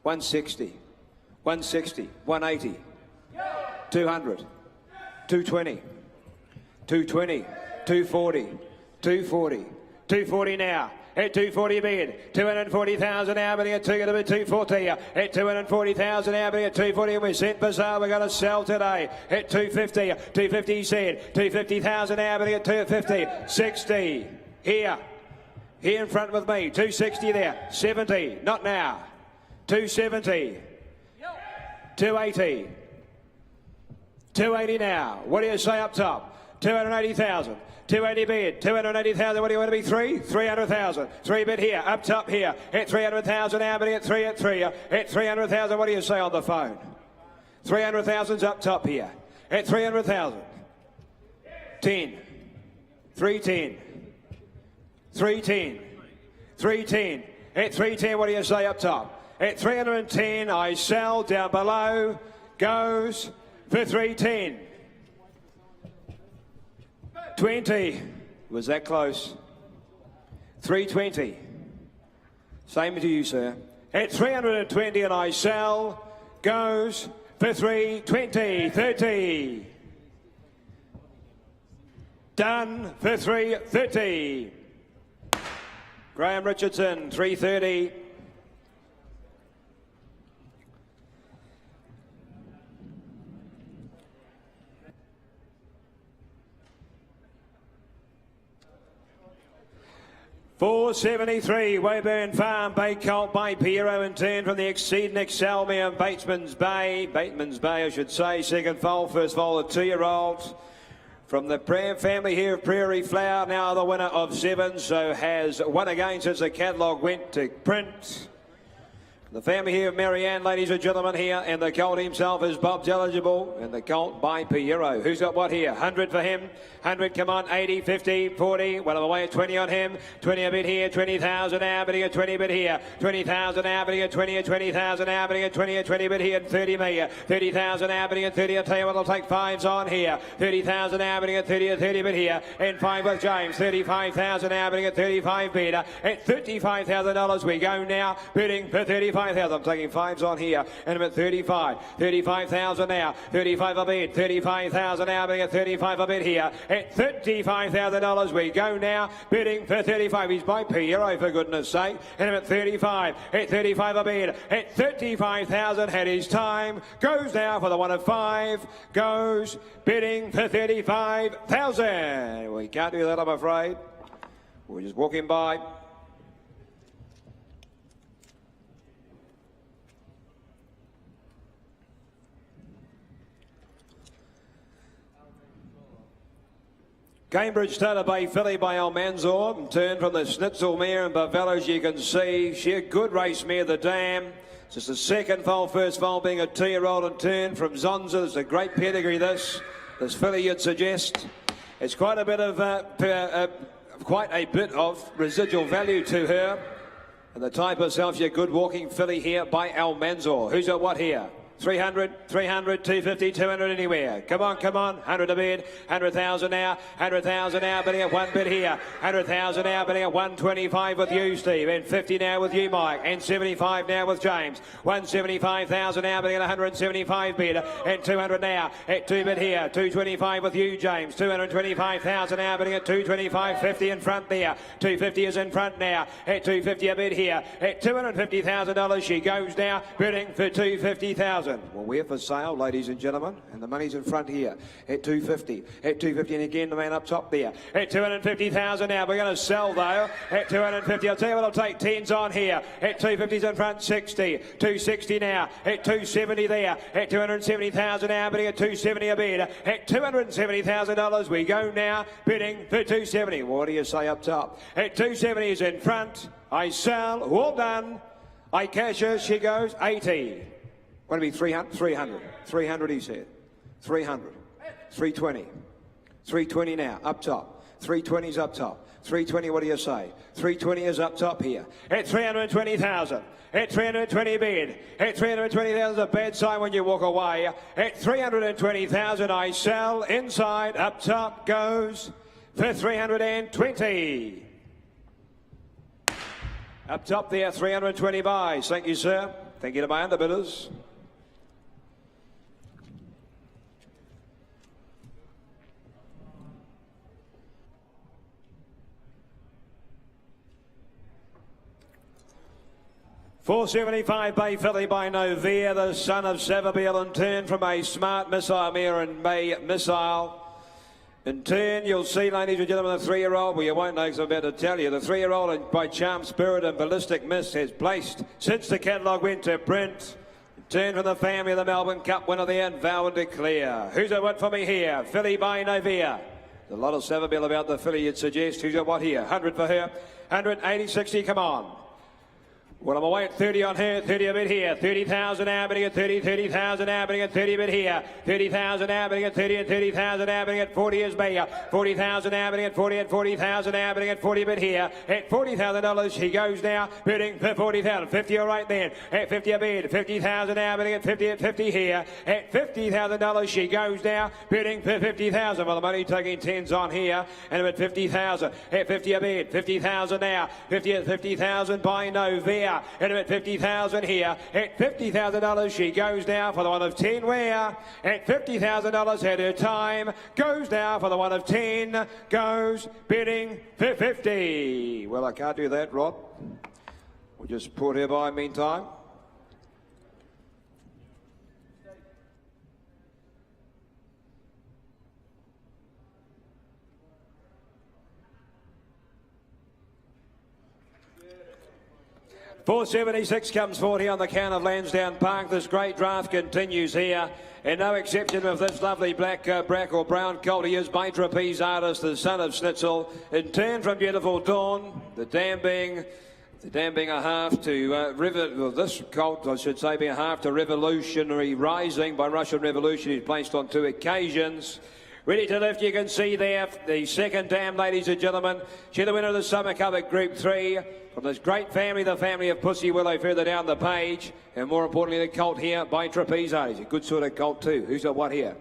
160, 160, 180, 200, 220, 220, 240, 240, 240 now. At 240 bid, 240,000 now, bidding at 240. At 240,000 now, bidding at 240, and we're set for sale. We're going to sell today at 250. 250 said, 250,000 now, bidding at 250. 60 here in front with me. 260 there. 70, not now. 270. 280. 280 now. What do you say up top? 280,000. 280 bid, 280,000, what do you want to be? 300,000, 3 bid here, up top here, at 300,000 now, bidding at 3 at 3, at 300,000, what do you say on the phone? 300,000's up top here, at 300,000, 10, 310, 310, 310, at 310, what do you say up top? At 310, I sell, down below, goes for 310. 20. Was that close? 320. Same to you, sir. At 320 and I sell, goes for 320. 30. Done for 330. Graham Richardson, 330. $473, Weyburn Farm, Bay Colt by Piero in turn from the Exceed and Excel me and Bateman's Bay, I should say, second foal, first foal, a 2-year-old. From the family here of Prairie Flower, now the winner of 7, so has won again since the catalogue went to print. The family here of Marianne, ladies and gentlemen, here, and the colt himself is Bob's eligible, and the colt by Piero. Who's got what here? 100 for him. 100, come on, 80, 50, 40, well away at 20 on him. 20 a bit here, 20,000 now, bidding at 20 bit here. 20,000 now, bidding at 20, 20,000 now, bidding at 20, 20 bit here, and 30 me. 30,000 now, bidding at 30, I'll tell you what, I'll take 5s on here. 30,000 now, bidding at 30, 30 bit here, and 5 with James. 35,000 now, bidding at 35 bid. At $35,000 we go now, bidding for 35,000. I'm taking 5s on here, and I'm at 35. 35,000 now, 35 a bid. 35,000 now, bidding at 35 a bid here. At $35,000 we go now, bidding for 35. He's by Piero, for goodness sake. And I'm at 35. At 35 a bid. At 35,000 had his time. Goes now for the 1 of 5. Goes bidding for 35,000. We can't do that, I'm afraid. We're just walking by. Cambridge Taylor Bay filly by Almanzor, turned from the Schnitzel mare and Bavello, as you can see. She a good race mare, the Dam. Just the second foal, first foal being a 2-year-old and turned from Zonza. It's a great pedigree, this filly you'd suggest. It's quite a bit of residual value to her. And the type herself, she's a good walking filly here by Almanzor. Who's got what here? 300, 300, 250, 200 anywhere. Come on, 100 a bid, 100,000 now, 100,000 now, bidding at 1 bid here. 100,000 now, bidding at 125 with you, Steve, and 50 now with you, Mike, and 75 now with James. 175,000 now, bidding at 175 bid, and 200 now, at 2 bid here. 225 with you, James. 225,000 now, bidding at 225, 50 in front there. 250 is in front now, at 250 a bid here. At $250,000 she goes now, bidding for 250,000. 250,000. Well, we're for sale, ladies and gentlemen, and the money's in front here at 250. At 250, and again, the man up top there at 250,000 now. We're going to sell, though, at 250. I'll tell you what, I'll take 10s on here. At 250's in front, 60. 260 now. At 270 there. At 270,000 now, bidding at 270 a bid. At $270,000, we go now, bidding for 270. What do you say up top? At 270 is in front. I sell. All done. I cash her. She goes 80. What would it be? 300? 300. 300, he said. 300. 320. 320 now, up top. 320's up top. 320, what do you say? 320 is up top here. At 320,000. At 320 bid. At 320,000 a bad sign when you walk away. At 320,000 I sell. Inside, up top goes for 320. Up top there, 320 buys. Thank you, sir. Thank you to my underbidders. $475 Bay filly by Novia, the son of Savabeel, in turn from a smart missile mare and May Missile. In turn, you'll see, ladies and gentlemen, the 3-year-old, well, you won't know because I'm about to tell you, the 3-year-old by Charm Spirit and Ballistic Miss has placed since the catalogue went to print. In turn from the family of the Melbourne Cup winner there, and Vow and Declare. Who's a what for me here? Filly by Novia. There's a lot of Savabeel about the filly, you'd suggest. Who's a what here? 100 for her. 180, 60, come on. Well, I'm away at 30 on her, 30 a bit here, 30,000 now, bidding at 30, 30,000 now, bidding at 30 a bit here, 30,000 now, bidding at 30 and 30,000 now, bidding at 40 is me, 40,000 now, bidding at 40 and 40,000 now, bidding at 40 a bit here, at $40,000 she goes now, bidding for 40,000, 50 all right then, at 50 a bid, 50,000 now, bidding at 50 at 50 here, at $50,000 she goes now, bidding for 50,000, well, I'm only taking 10s on here, and I'm at 50,000, at 50 a bid, 50,000 now, 50 at 50,000 by Novia. And I'm at 50,000 here. At $50,000 she goes now for the one of 10 where? At $50,000 at her time. Goes now for the one of 10. Goes bidding for 50. Well, I can't do that, Rod. We'll just put her by meantime. $476 comes forward here on the count of Lansdowne Park. This great draft continues here. And no exception of this lovely black or brown colt. He is by Trapeze Artist, the son of Schnitzel. In turn from Beautiful Dawn, the dam being a half to this colt, I should say, being a half to Revolutionary Rising by Russian Revolution. He's placed on 2 occasions. Ready to lift, you can see there, the second dam, ladies and gentlemen. She's the winner of the Summer Cup at Group 3. From this great family, the family of Pussy Willow, further down the page. And more importantly, the colt here by Trapeze. He's a good sort of colt too. Who's got what here?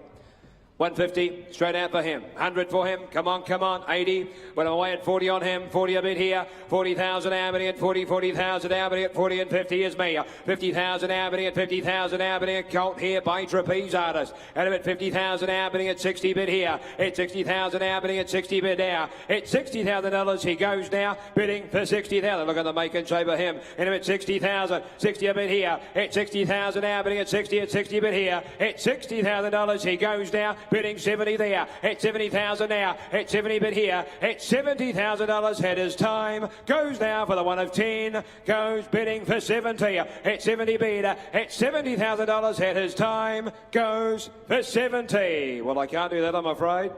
150, straight out for him. 100 for him. Come on, come on. 80. Went away at 40 on him. 40 a bit here. 40,000 Albany at 40, 40,000 Albany at 40 and 50 is me. 50,000 Albany at 50,000 Albany at colt here by Trapeze Artist. And at 50,000 Albany at 60 bid here. At 60,000 Albany at 60 bid now. At $60,000 he goes now, bidding for 60,000. Look at the make and shape of him. And at 60,000, 60 a bit here. At 60,000 Albany at 60 bid here. At $60,000 he goes now, bidding 70 there. At 70,000 now. At 70 bid here. At $70,000 had his time. Goes now for the one of 10. Goes bidding for 70. At 70 bid. At $70,000 had his time. Goes for 70. Well, I can't do that, I'm afraid.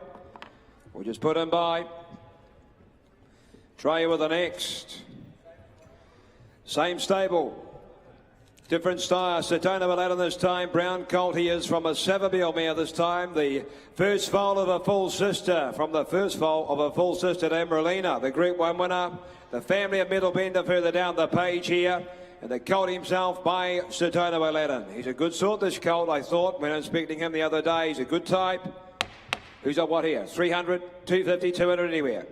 We'll just put him by. Try with the next. Same stable. Different style. Setona Aladdin this time. Brown colt he is from a Savabeel mare this time. The first foal of a full sister. From the first foal of a full sister to Emeralina. The Group 1 winner. The family of Middle Bender further down the page here. And the colt himself by Setona Aladdin. He's a good sort, this colt, I thought, when inspecting him the other day. He's a good type. Who's got what here? 300, 250, 200 anywhere.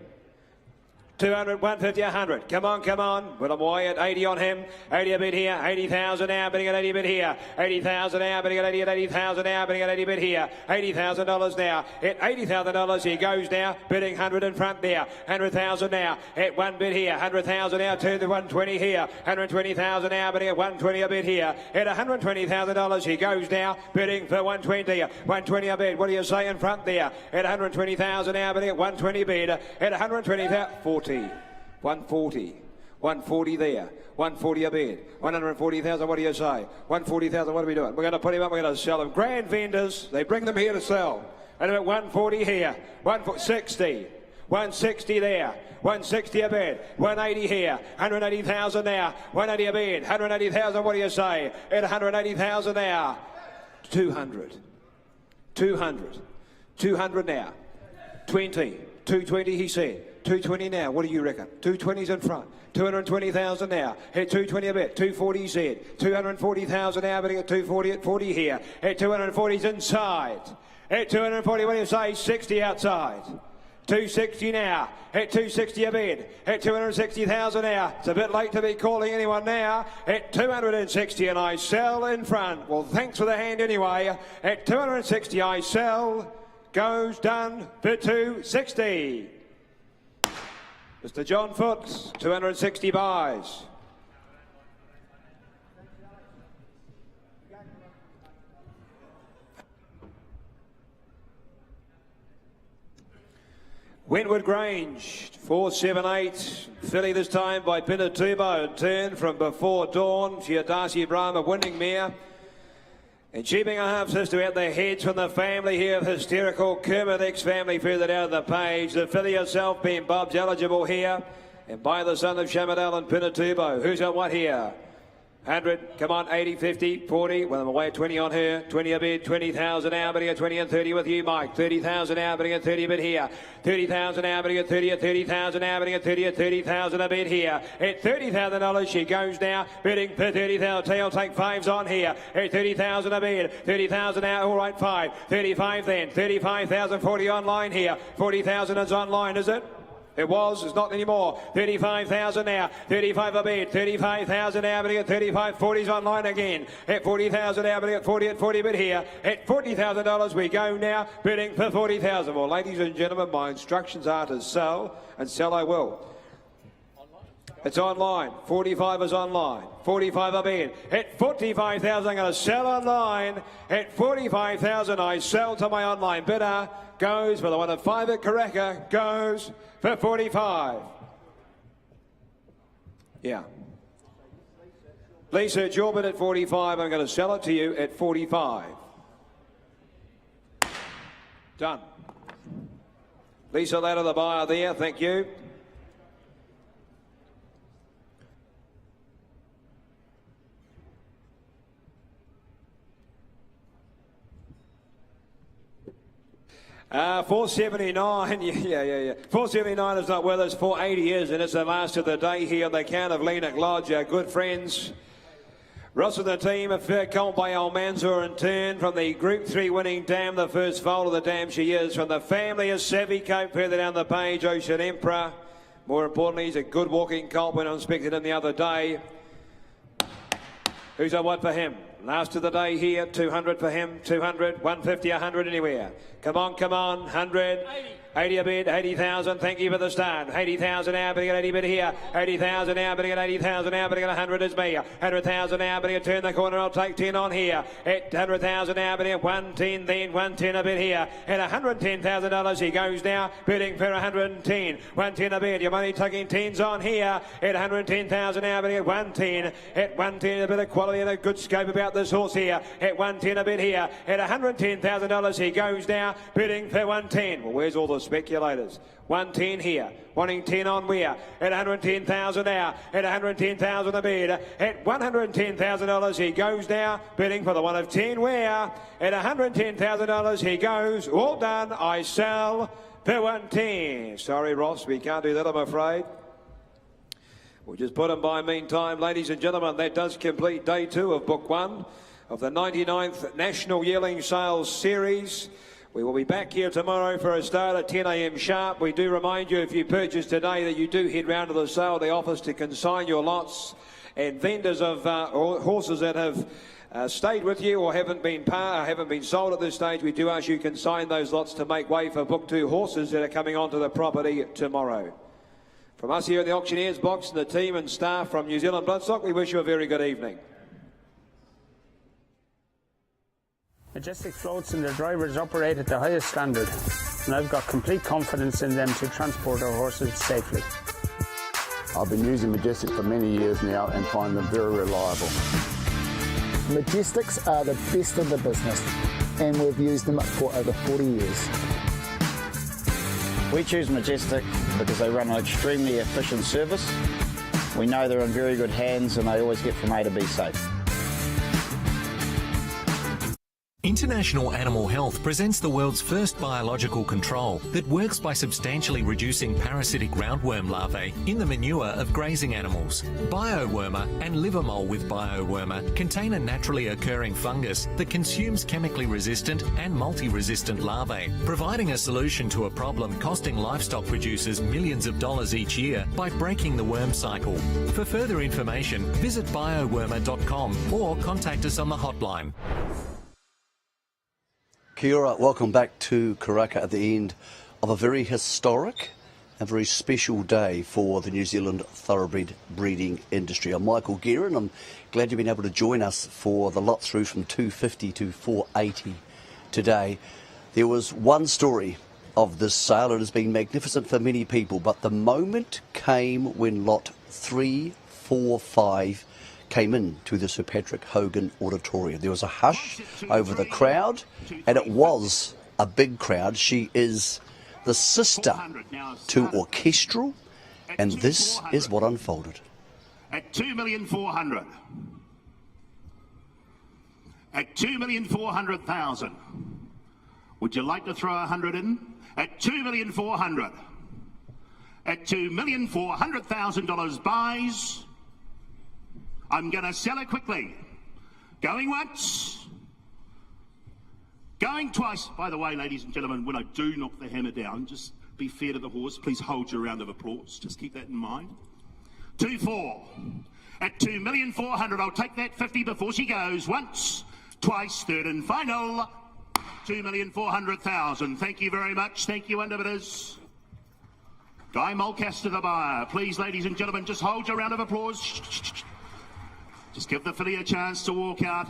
200, 150, 100. Come on, come on. Put him away at 80 on him. 80 a bit here. 80,000 now, bidding at 80 a bit here. 80,000 now, bidding at 80 at 80,000 now, bidding at 80 a bit here. $80,000 now. At $80,000 he goes now, bidding 100 in front there. 100,000 now. At 1 bid here. 100,000 now, turn to 120 here. 120,000 now, bidding at 120 a bit here. At $120,000 he goes now, bidding for 120. 120 a bid. What do you say in front there? At 120,000 now, bidding at 120 bid. At 120,000, 40. 140, 140 there, 140 a bid, 140,000, what do you say? 140,000, what are we doing? We're going to put him up, we're going to sell them. Grand vendors, they bring them here to sell. And about 140 here, 160, 160 there, 160 a bid, 180 here, 180,000 now, 180 a bid, 180,000, what do you say? At 180,000 now, 200, 200, 200 now, 20, 220 he said. 220 now, what do you reckon? 220's in front. 220,000 now. At 220 a bit. 240 said. 240,000 now, bidding at 240 at 40 here. At 240's inside. At 240, what do you say? 60 outside. 260 now. At 260 a bid. At 260,000 now. It's a bit late to be calling anyone now. At 260 and I sell in front. Well, thanks for the hand anyway. At 260 I sell. Goes done for 260. Mr. John Foots, 260 buys. Wentwood Grange, 478. Filly this time by Pinatubo. Turn from before dawn. She had Darcy Brahma winning mare. And she being a half-sister at the heads from the family here of hysterical Kermit family further down the page. The filly herself being Bob's eligible here. And by the son of Shamadal and Pinatubo. Who's on what here? 100, come on, 80, 50, 40, well, I'm away at 20 on her, 20 a bid, 20,000 now, bidding at 20 and 30 with you, Mike, 30,000 now, bidding at 30 a bid here, 30,000 now, bidding at 30 at 30,000 now, bidding at 30 at 30,000 a bid here, at $30,000 she goes now, bidding for 30,000, tail take fives on here, at 30,000 a bid, 30,000 now, all right, 5, 35 then, 35,000, 40 online here, 40,000 is online, is it? It was, it's not anymore. 35,000 now, 35 a bid, 35,000 now, bidding at 35, 40's online again. At 40,000 now, bidding at 40 bid here. At $40,000 we go now, bidding for 40,000. Well, ladies and gentlemen, my instructions are to sell, and sell I will. It's online. 45 is online. 45 a bid. At 45,000, I'm going to sell online. At 45,000, I sell to my online bidder. Goes for the one at 5 at Karaka. Goes for 45. Yeah. Lisa, it's your bid at 45. I'm going to sell it to you at 45. Done. Lisa, that of the buyer there. Thank you. $479, yeah. $479 is not with us, $480 is, and it's the last of the day here on the account of Leonic Lodge, our good friends. Ross and the team, a fair colt by Almanzor in turn from the Group 3 winning Dam, the first foal of the Dam she is. From the family of Savvy Cope, further down the page, Ocean Emperor. More importantly, he's a good walking colt when inspected in the other day. Who's on what for him? Last of the day here, 200 for him, 200, 150, 100 anywhere. Come on, 100. 80 a bid, 80,000, thank you for the start. 80,000 now, bidding at 80 bid here. 80,000 now, bidding at 80,000 now, bidding at 100 is me. 100,000 now, bidding at turn the corner, I'll take 10 on here. At 100,000 now, bidding at 110, then 110 a bid here. At $110,000 he goes now, bidding for 110. 110 a bid, your money taking 10s on here. At 110,000 now, bidding at 110. At 110 a bit of quality and a good scope about this horse here. At 110 a bid here. At $110,000 he goes now, bidding for 110. Well, where's all the speculators? 110 here, wanting 10 on where? At 110,000 now, at 110,000 a bid. At $110,000 he goes now, bidding for the one of 10 where? At $110,000 he goes, all done, I sell for 110. Sorry Ross, we can't do that I'm afraid. We'll just put them by meantime. Ladies and gentlemen, that does complete day 2 of Book 1 of the 99th National Yearling Sales Series. We will be back here tomorrow for a start at 10 a.m. sharp. We do remind you, if you purchase today, that you do head round to the sale day office to consign your lots. And vendors of horses that have stayed with you or haven't been sold at this stage, we do ask you consign those lots to make way for Book 2 horses that are coming onto the property tomorrow. From us here at the Auctioneers Box and the team and staff from New Zealand Bloodstock, we wish you a very good evening. Majestic floats and their drivers operate at the highest standard, and I've got complete confidence in them to transport our horses safely. I've been using Majestic for many years now and find them very reliable. Majestics are the best in the business, and we've used them for over 40 years. We choose Majestic because they run an extremely efficient service. We know they're in very good hands and they always get from A to B safe. International Animal Health presents the world's first biological control that works by substantially reducing parasitic roundworm larvae in the manure of grazing animals. Biowormer and liver mole with Biowormer contain a naturally occurring fungus that consumes chemically resistant and multi-resistant larvae, providing a solution to a problem costing livestock producers millions of dollars each year by breaking the worm cycle. For further information, visit biowormer.com or contact us on the hotline. Kia ora, welcome back to Karaka at the end of a very historic and very special day for the New Zealand thoroughbred breeding industry. I'm Michael Guerin. I'm glad you've been able to join us for the lot through from 250 to 480 today. There was one story of this sale. It has been magnificent for many people, but the moment came when lot 345 came in to the Sir Patrick Hogan Auditorium. There was a hush over the crowd, and it was a big crowd. She is the sister to Orchestral, and this is what unfolded. At 2,400,000. At 2,400,000. Would you like to throw 100 in? At 2,400,000. At $2,400,000 buys. I'm going to sell it quickly. Going once. Going twice. By the way, ladies and gentlemen, when I do knock the hammer down, just be fair to the horse. Please hold your round of applause. Just keep that in mind. 2-4. At 2,400,000, I'll take that 50 before she goes. Once, twice, third and final. 2,400,000. Thank you very much. Thank you, underbidders. Guy Mulcaster, the buyer. Please, ladies and gentlemen, just hold your round of applause. Just give the filly a chance to walk out.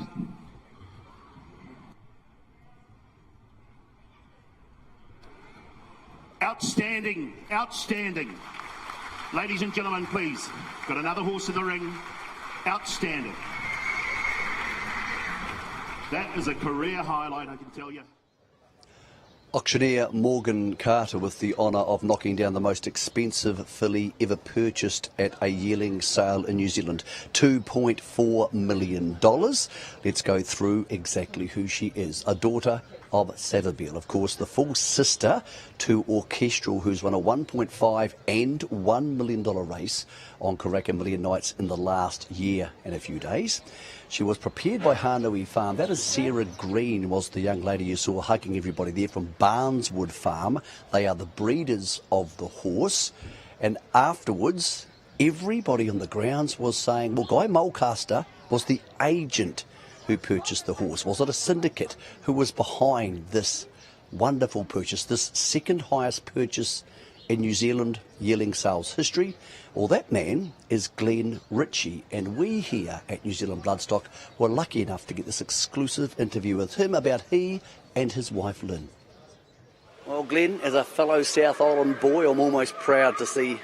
Outstanding, outstanding. Ladies and gentlemen, please. Got another horse in the ring. Outstanding. That is a career highlight, I can tell you. Auctioneer Morgan Carter with the honour of knocking down the most expensive filly ever purchased at a yearling sale in New Zealand, $2.4 million. Let's go through exactly who she is. A daughter of Savabeel, of course, the full sister to Orchestral, who's won a $1.5 and $1 million race on Karaka Million Nights in the last year and a few days. She was prepared by Hanui Farm. That is Sarah Green, was the young lady you saw hugging everybody there from Barneswood Farm. They are the breeders of the horse. And afterwards, everybody on the grounds was saying, well, Guy Mulcaster was the agent who purchased the horse. Was it a syndicate who was behind this wonderful purchase, this second highest purchase in New Zealand yearling sales history? Well, that man is Glenn Ritchie, and we here at New Zealand Bloodstock were lucky enough to get this exclusive interview with him about he and his wife Lynn. Well, Glenn, as a fellow South Island boy, I'm almost proud to see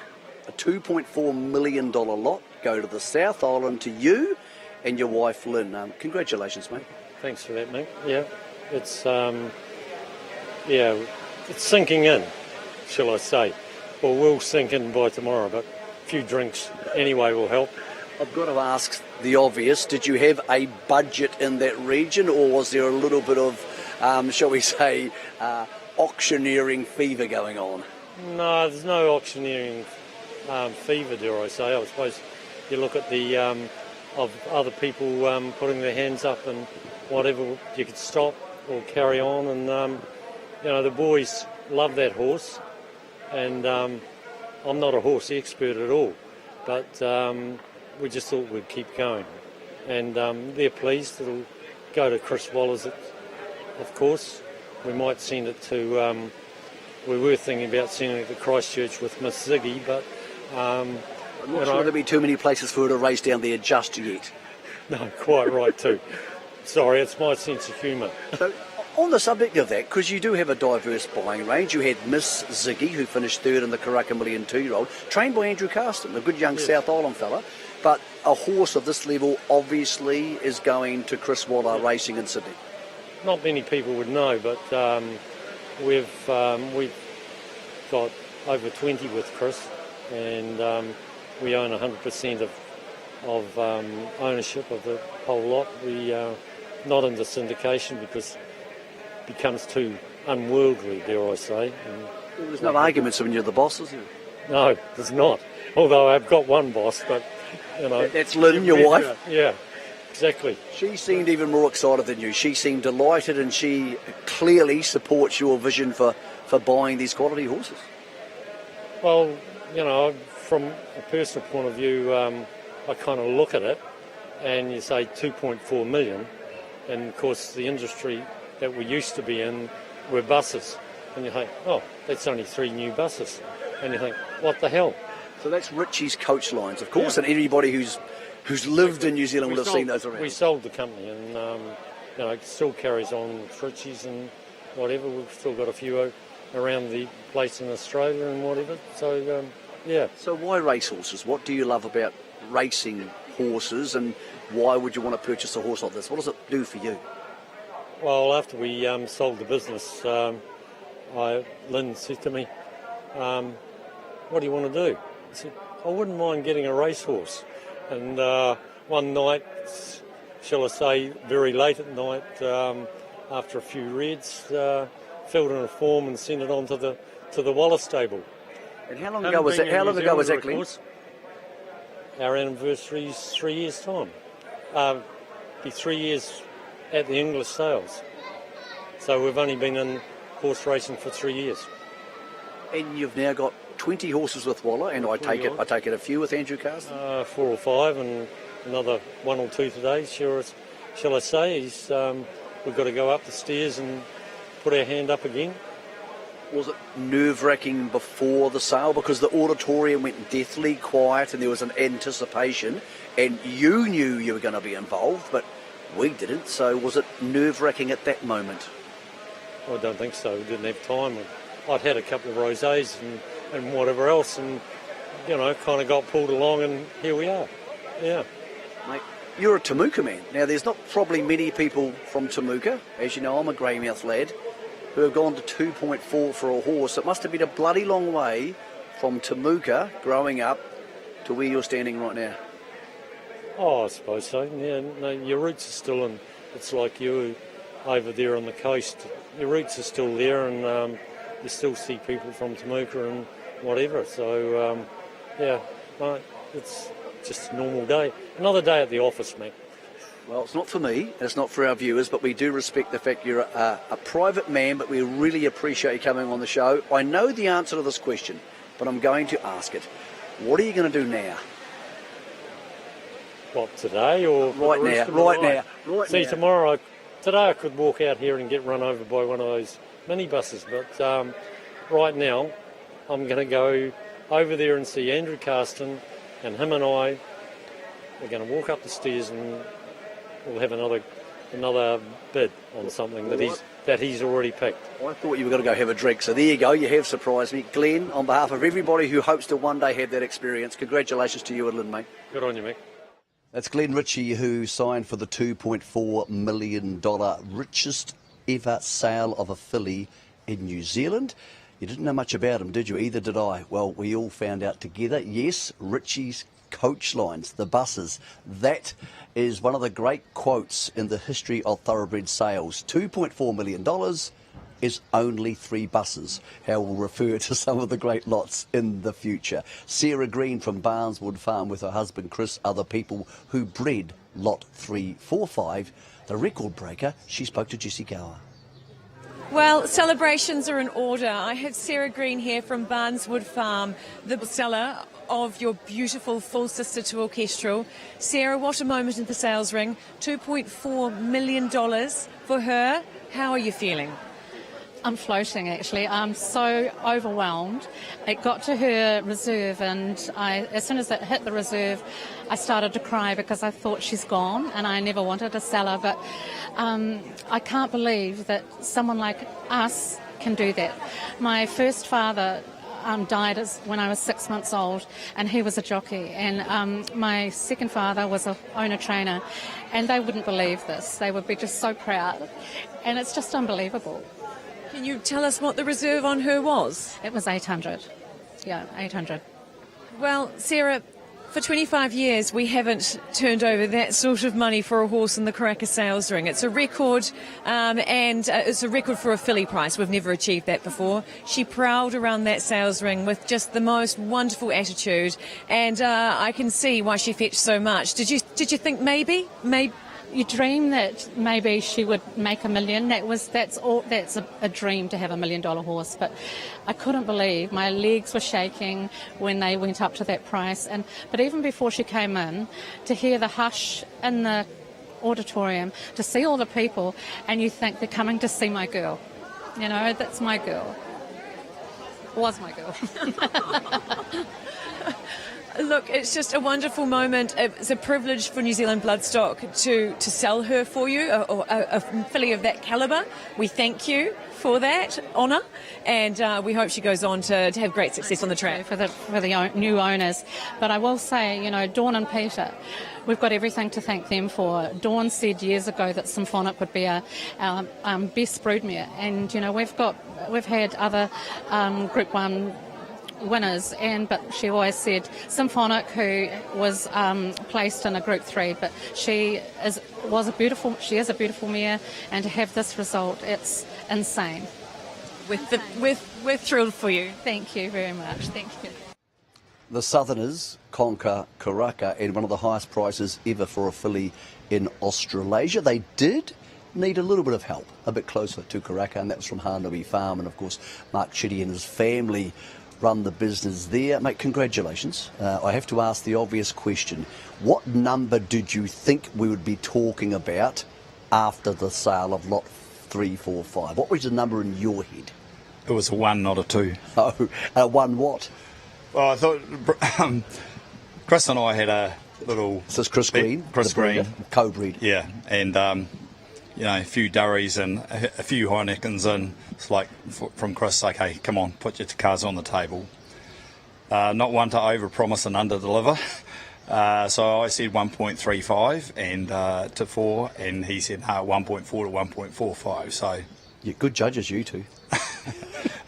a $2.4 million lot go to the South Island to you and your wife Lynn. Congratulations, mate. Thanks for that, mate. Yeah, it's sinking in, shall I say. Well, we'll sink in by tomorrow, but a few drinks anyway will help. I've got to ask the obvious. Did you have a budget in that region, or was there a little bit of, shall we say, auctioneering fever going on? No, there's no auctioneering fever, dare I say. I suppose you look at the of other people putting their hands up and whatever you could stop or carry on, and the boys love that horse, and I'm not a horse expert at all, but we just thought we'd keep going. And they're pleased. It'll go to Chris Waller's, of course. We might send it to, we were thinking about sending it to Christchurch with Miss Ziggy, but... I'm not sure there'll be too many places for her to race down there just yet. No, quite right too. Sorry, it's my sense of humour. So, on the subject of that, because you do have a diverse buying range, you had Miss Ziggy, who finished third in the Karaka Million 2-year-old, trained by Andrew Carston, a good young South Island fella, but a horse of this level obviously is going to Chris Waller racing in Sydney. Not many people would know, but we've got over 20 with Chris, and we own 100% of ownership of the whole lot. We not into syndication because it becomes too unworldly, dare I say. And there's no arguments when you're the boss, is there? No, there's not. Although I've got one boss, but that's Lynn, your wife. Yeah, exactly. She seemed even more excited than you. She seemed delighted, and she clearly supports your vision for buying these quality horses. Well, from a personal point of view, I kind of look at it, and you say 2.4 million, and of course the industry that we used to be in were buses, and you think, oh, that's only 3 new buses, and you think, what the hell? So that's Richie's coach lines, of course, and anybody who's lived in New Zealand would have seen those around. We sold the company, and it still carries on with Richie's and whatever. We've still got a few around the place in Australia and whatever. So yeah. So why racehorses? What do you love about racing horses, and why would you want to purchase a horse like this? What does it do for you? Well, after we sold the business, Lynn said to me, what do you want to do? I said, I wouldn't mind getting a racehorse. And one night, shall I say, very late at night, after a few reds, filled in a form and sent it on to the Waller stable. And how long ago was that? How long ago was that, Glenn? Our anniversary's 3 years' time. Be 3 years at the English sales. So we've only been in horse racing for 3 years. And you've now got 20 horses with Waller, and I take it a few with Andrew Carston? 4 or 5, and another 1 or 2 today. Shall I say? We've got to go up the stairs and put our hand up again. Was it nerve-wracking before the sale? Because the auditorium went deathly quiet and there was an anticipation, and you knew you were going to be involved, but we didn't. So was it nerve-wracking at that moment? I don't think so. We didn't have time. I'd had a couple of rosés and whatever else, and kind of got pulled along, and here we are. Yeah. Mate, you're a Temuka man. Now, there's not probably many people from Temuka. As you know, I'm a Greymouth lad, who have gone to 2.4 for a horse. It must have been a bloody long way from Temuka growing up to where you're standing right now. Oh, I suppose so. Yeah, no, your roots are still in. It's like you over there on the coast. Your roots are still there, and you still see people from Temuka and whatever. So, yeah, mate, it's just a normal day. Another day at the office, mate. Well, it's not for me, and it's not for our viewers, but we do respect the fact you're a private man, but we really appreciate you coming on the show. I know the answer to this question, but I'm going to ask it. What are you going to do now? What, today or right now? Right now. See, tomorrow, today I could walk out here and get run over by one of those minibuses, but right now I'm going to go over there and see Andrew Carston, and him and I are going to walk up the stairs and we'll have another bid on something that he's already picked. I thought you were going to go have a drink, so there you go. You have surprised me. Glenn, on behalf of everybody who hopes to one day have that experience, congratulations to you and Lynn, mate. Good on you, mate. That's Glenn Ritchie, who signed for the $2.4 million richest ever sale of a filly in New Zealand. You didn't know much about him, did you? Either did I. Well, we all found out together. Yes, Ritchie's coach lines, the buses. That is one of the great quotes in the history of thoroughbred sales. $2.4 million is only 3 buses. How we'll refer to some of the great lots in the future. Sarah Green from Barneswood Farm with her husband Chris are the people who bred lot 345. The record breaker, she spoke to Jesse Gower. Well, celebrations are in order. I have Sarah Green here from Barneswood Farm, the seller of your beautiful full sister to orchestral. Sarah, what a moment in the sales ring. $2.4 million for her. How are you feeling? I'm floating, actually. I'm so overwhelmed. It got to her reserve, and as soon as it hit the reserve, I started to cry because I thought she's gone, and I never wanted to sell her. But I can't believe that someone like us can do that. My first father died when I was 6 months old, and he was a jockey, and my second father was a owner-trainer, and they wouldn't believe this. They would be just so proud, and it's just unbelievable. Can you tell us what the reserve on her was? It was 800. Yeah, 800. Well, Sarah, for 25 years we haven't turned over that sort of money for a horse in the Karaka sales ring. It's a record, and it's a record for a filly price. We've never achieved that before. She prowled around that sales ring with just the most wonderful attitude, and I can see why she fetched so much. Did you think maybe? You dream that maybe she would make $1 million. That's a dream, to have $1 million horse. But I couldn't believe, my legs were shaking when they went up to that price. But even before she came in, to hear the hush in the auditorium, to see all the people, and you think they're coming to see my girl. You know, that's my girl. Was my girl. Look, it's just a wonderful moment. It's a privilege for New Zealand Bloodstock to sell her for you, a filly of that calibre. We thank you for that honour, and we hope she goes on to have great success on the track. For the new owners. But I will say, you know, Dawn and Peter, we've got everything to thank them for. Dawn said years ago that Symphonic would be our best broodmare, and you know, we've had other Group 1 winners, but she always said Symphonic, who was placed in a Group 3, but she is a beautiful mare, and to have this result, it's insane. We're thrilled for you. Thank you very much. Thank you. The Southerners conquer Karaka and one of the highest prices ever for a filly in Australasia. They did need a little bit of help, a bit closer to Karaka, and that was from Hanui Farm, and of course Mark Chittick and his family run the business there. Mate, congratulations. I have to ask the obvious question. What number did you think we would be talking about after the sale of lot 3, 4, 5? What was the number in your head? It was a 1, not a 2. Oh, 1 what? Well, I thought Chris and I had a little... This is Chris Green? Chris Green. Co-breed. Yeah, and you know, a few Durries and a few Heinekens, and it's like from Chris, okay, come on, put your cards on the table. Not one to overpromise and underdeliver. So I said 1.35 and to 4, and he said 1.4 to 1.45. So you're good judges, you two.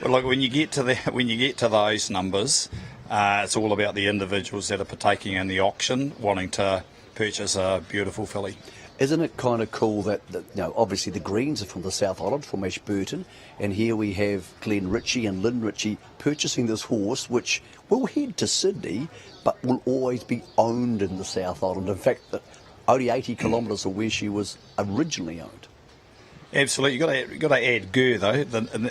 But look, when you get to those numbers, it's all about the individuals that are partaking in the auction wanting to purchase a beautiful filly. Isn't it kind of cool that you know, obviously the Greens are from the South Island, from Ashburton, and here we have Glenn Ritchie and Lynn Ritchie purchasing this horse, which will head to Sydney, but will always be owned in the South Island. In fact, only 80 kilometres of where she was originally owned. Absolutely, you've got to add Gurr though,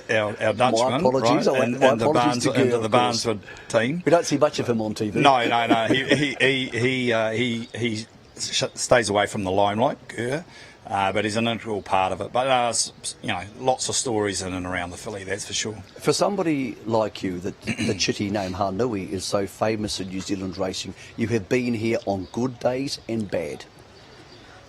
our Dutchman, my apologies, right? And the Barneswood team. We don't see much of him on TV. No. He stays away from the limelight, Gurr, but he's an integral part of it. But you know, lots of stories in and around the filly, that's for sure. For somebody like you, the Chitty name Hanui is so famous in New Zealand racing. You have been here on good days and bad.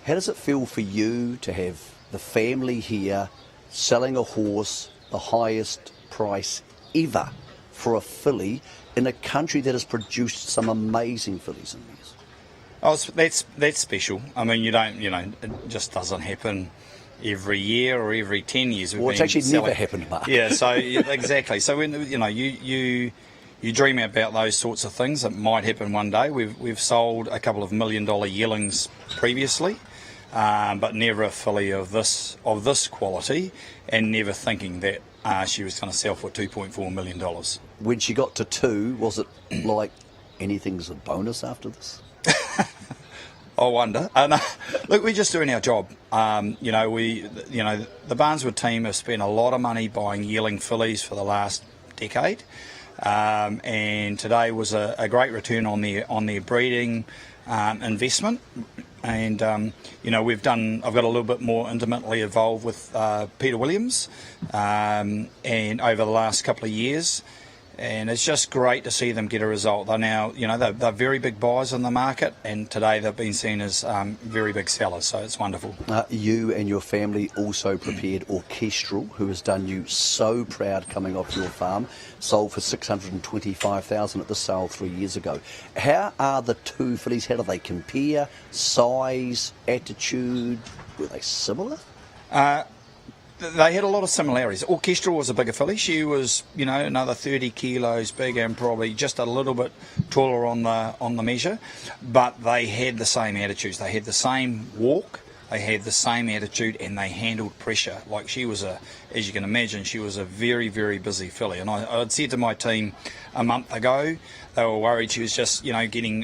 How does it feel for you to have the family here selling a horse the highest price ever for a filly in a country that has produced some amazing fillies and mares? Oh, that's special. I mean, it just doesn't happen every year or every 10 years. Well, it's actually never happened, Mark. Yeah, so exactly. So when you dream about those sorts of things that might happen one day. We've sold a couple of $1 million yearlings previously, but never a filly of this quality, and never thinking that she was going to sell for $2.4 million. When she got to 2, was it like anything's a bonus after this? I wonder. Look, we're just doing our job. The Barneswood team have spent a lot of money buying yearling fillies for the last decade, and today was a great return on their breeding investment. And I've got a little bit more intimately involved with Peter Williams, and over the last couple of years. And it's just great to see them get a result. They're now, they're very big buyers in the market, and today they've been seen as very big sellers, so it's wonderful. You and your family also prepared Orchestral, who has done you so proud coming off your farm, sold for $625,000 at the sale 3 years ago. How are the two fillies? How do they compare? Size, attitude, were they similar? They had a lot of similarities. Orchestral was a bigger filly. She was, another 30 kilos big and probably just a little bit taller on the measure. But they had the same attitudes. They had the same walk. They had the same attitude, and they handled pressure. Like she was as you can imagine, she was a very, very busy filly. And I'd said to my team a month ago, they were worried she was just, getting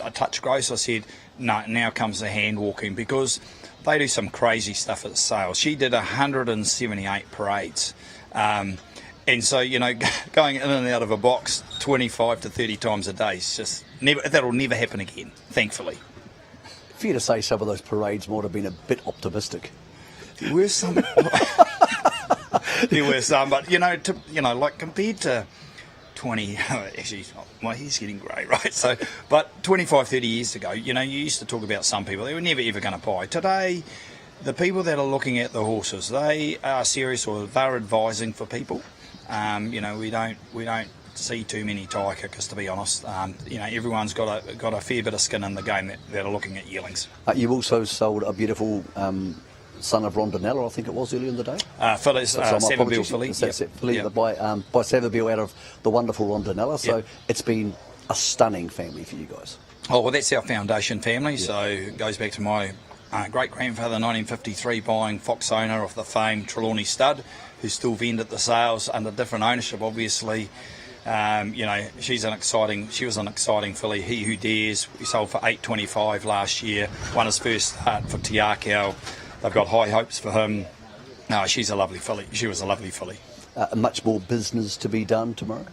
a touch gross. I said, no, now comes the hand walking, because they do some crazy stuff at the sales. She did 178 parades. And so, going in and out of a box 25 to 30 times a day, is just that'll never happen again, thankfully. Fair to say some of those parades might have been a bit optimistic. There were some. There were some, but, like compared to 20, actually, well, he's getting grey, right? So, but 25, 30 years ago, you used to talk about some people, they were never ever going to buy. Today, the people that are looking at the horses, they are serious, or they're advising for people. We don't see too many tyre kickers, to be honest. Everyone's got a fair bit of skin in the game that are looking at yearlings. You also sold a beautiful son of Rondinella, I think it was, earlier in the day. Fillies, Savabeel filly. Filly by Savabeel out of the wonderful Rondinella. So it's been a stunning family for you guys. Oh, well, that's our foundation family. So it goes back to my great-grandfather, 1953, buying Fox owner of the famed Trelawney stud, who's still vended at the sales under different ownership, obviously. She was an exciting filly. He Who Dares, we sold for $825 last year. Won his first start for Te Akau. They've got high hopes for him. No, she's a lovely filly. She was a lovely filly. Much more business to be done tomorrow?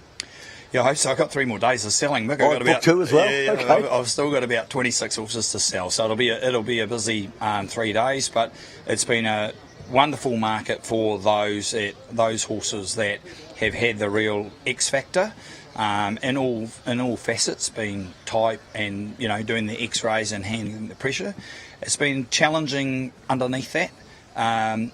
Yeah, I hope so. I've got 3 more days of selling. Mick, I've got two as well. Yeah, okay. I've still got about 26 horses to sell, so it'll be a busy 3 days. But it's been a wonderful market for those horses that have had the real X factor. In all facets, being type and doing the X-rays and handling the pressure. It's been challenging underneath that,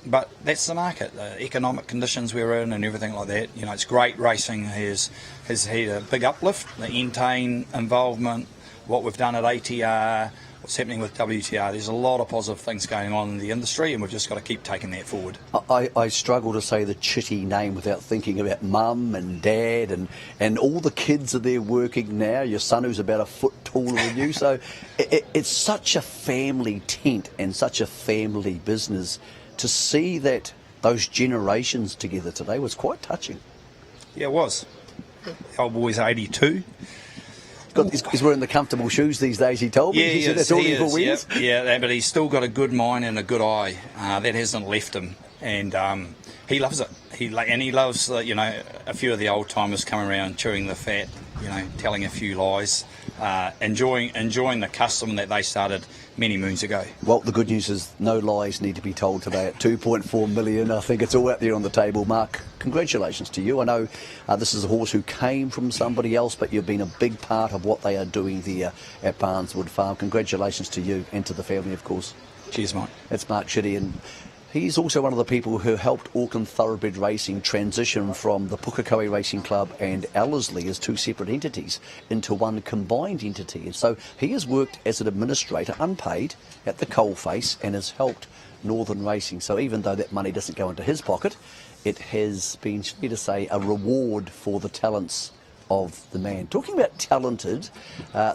but that's the market, the economic conditions we're in and everything like that. It's great. Racing has had a big uplift. The Entain involvement, what we've done at ATR, what's happening with WTR. There's a lot of positive things going on in the industry, and we've just got to keep taking that forward. I struggle to say the Chitty name without thinking about mum and dad and all the kids are there working now. Your son who's about a foot taller than you. So it's such a family tent and such a family business. To see that those generations together today was quite touching. Yeah, it was. The old boy's 82. He's wearing the comfortable shoes these days, he told me. Yeah, he said that's all he ever wears. Yeah, but he's still got a good mind and a good eye. That hasn't left him, and he loves it. He loves, a few of the old timers coming around chewing the fat, telling a few lies, enjoying the custom that they started many moons ago. Well, the good news is no lies need to be told today at 2.4 million. I think it's all out there on the table. Mark, congratulations to you. I know this is a horse who came from somebody else, but you've been a big part of what they are doing there at Barneswood Farm. Congratulations to you and to the family, of course. Cheers, Mike. It's Mark Chittick, and he's also one of the people who helped Auckland Thoroughbred Racing transition from the Pukekohe Racing Club and Ellerslie as 2 separate entities into one combined entity. And so he has worked as an administrator, unpaid, at the coalface and has helped Northern Racing. So even though that money doesn't go into his pocket, it has been, fair to say, a reward for the talents of the man. Talking about talented,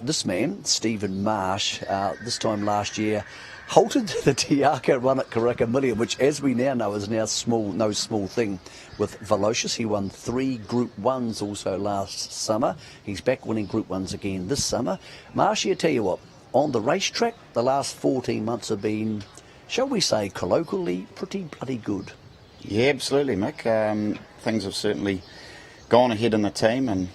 this man, Stephen Marsh, this time last year, halted the Te Akau run at Karaka Million, which, as we now know, is now no small thing. With Velocious, he won 3 Group 1s also last summer. He's back winning Group 1s again this summer. Marshy, I tell you what, on the racetrack, the last 14 months have been, shall we say, colloquially, pretty bloody good. Yeah, absolutely, Mick. Things have certainly gone ahead in the team and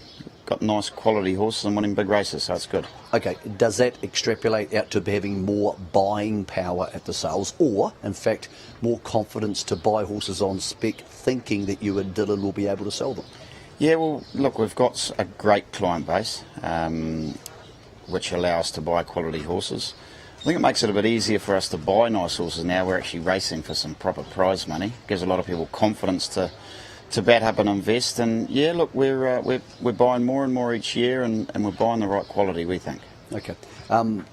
got nice quality horses and winning big races, so it's good. Okay, does that extrapolate out to having more buying power at the sales, or, in fact, more confidence to buy horses on spec, thinking that you and Dylan will be able to sell them? Yeah, well, look, we've got a great client base, which allow us to buy quality horses. I think it makes it a bit easier for us to buy nice horses now. We're actually racing for some proper prize money. Gives a lot of people confidence to bat up and invest. And yeah, look, we're buying more and more each year, and we're buying the right quality, we think. Okay.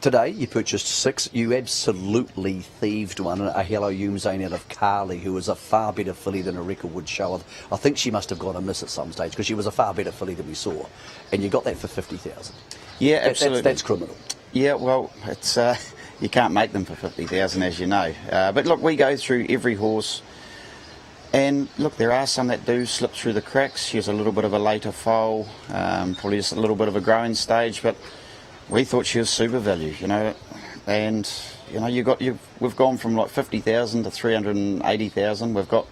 Today you purchased 6. You absolutely thieved one, a Hello Zane out of Carly, who was a far better filly than a record would show. I think she must have got a miss at some stage because she was a far better filly than we saw, and you got that for 50,000. Yeah, absolutely. That's criminal. Yeah, well, it's you can't make them for 50,000, as you know. But look, we go through every horse. And look, there are some that do slip through the cracks. She has a little bit of a later foal, probably just a little bit of a growing stage, but we thought she was super value, you know. And you know, we've gone from like 50,000 to 380,000. We've got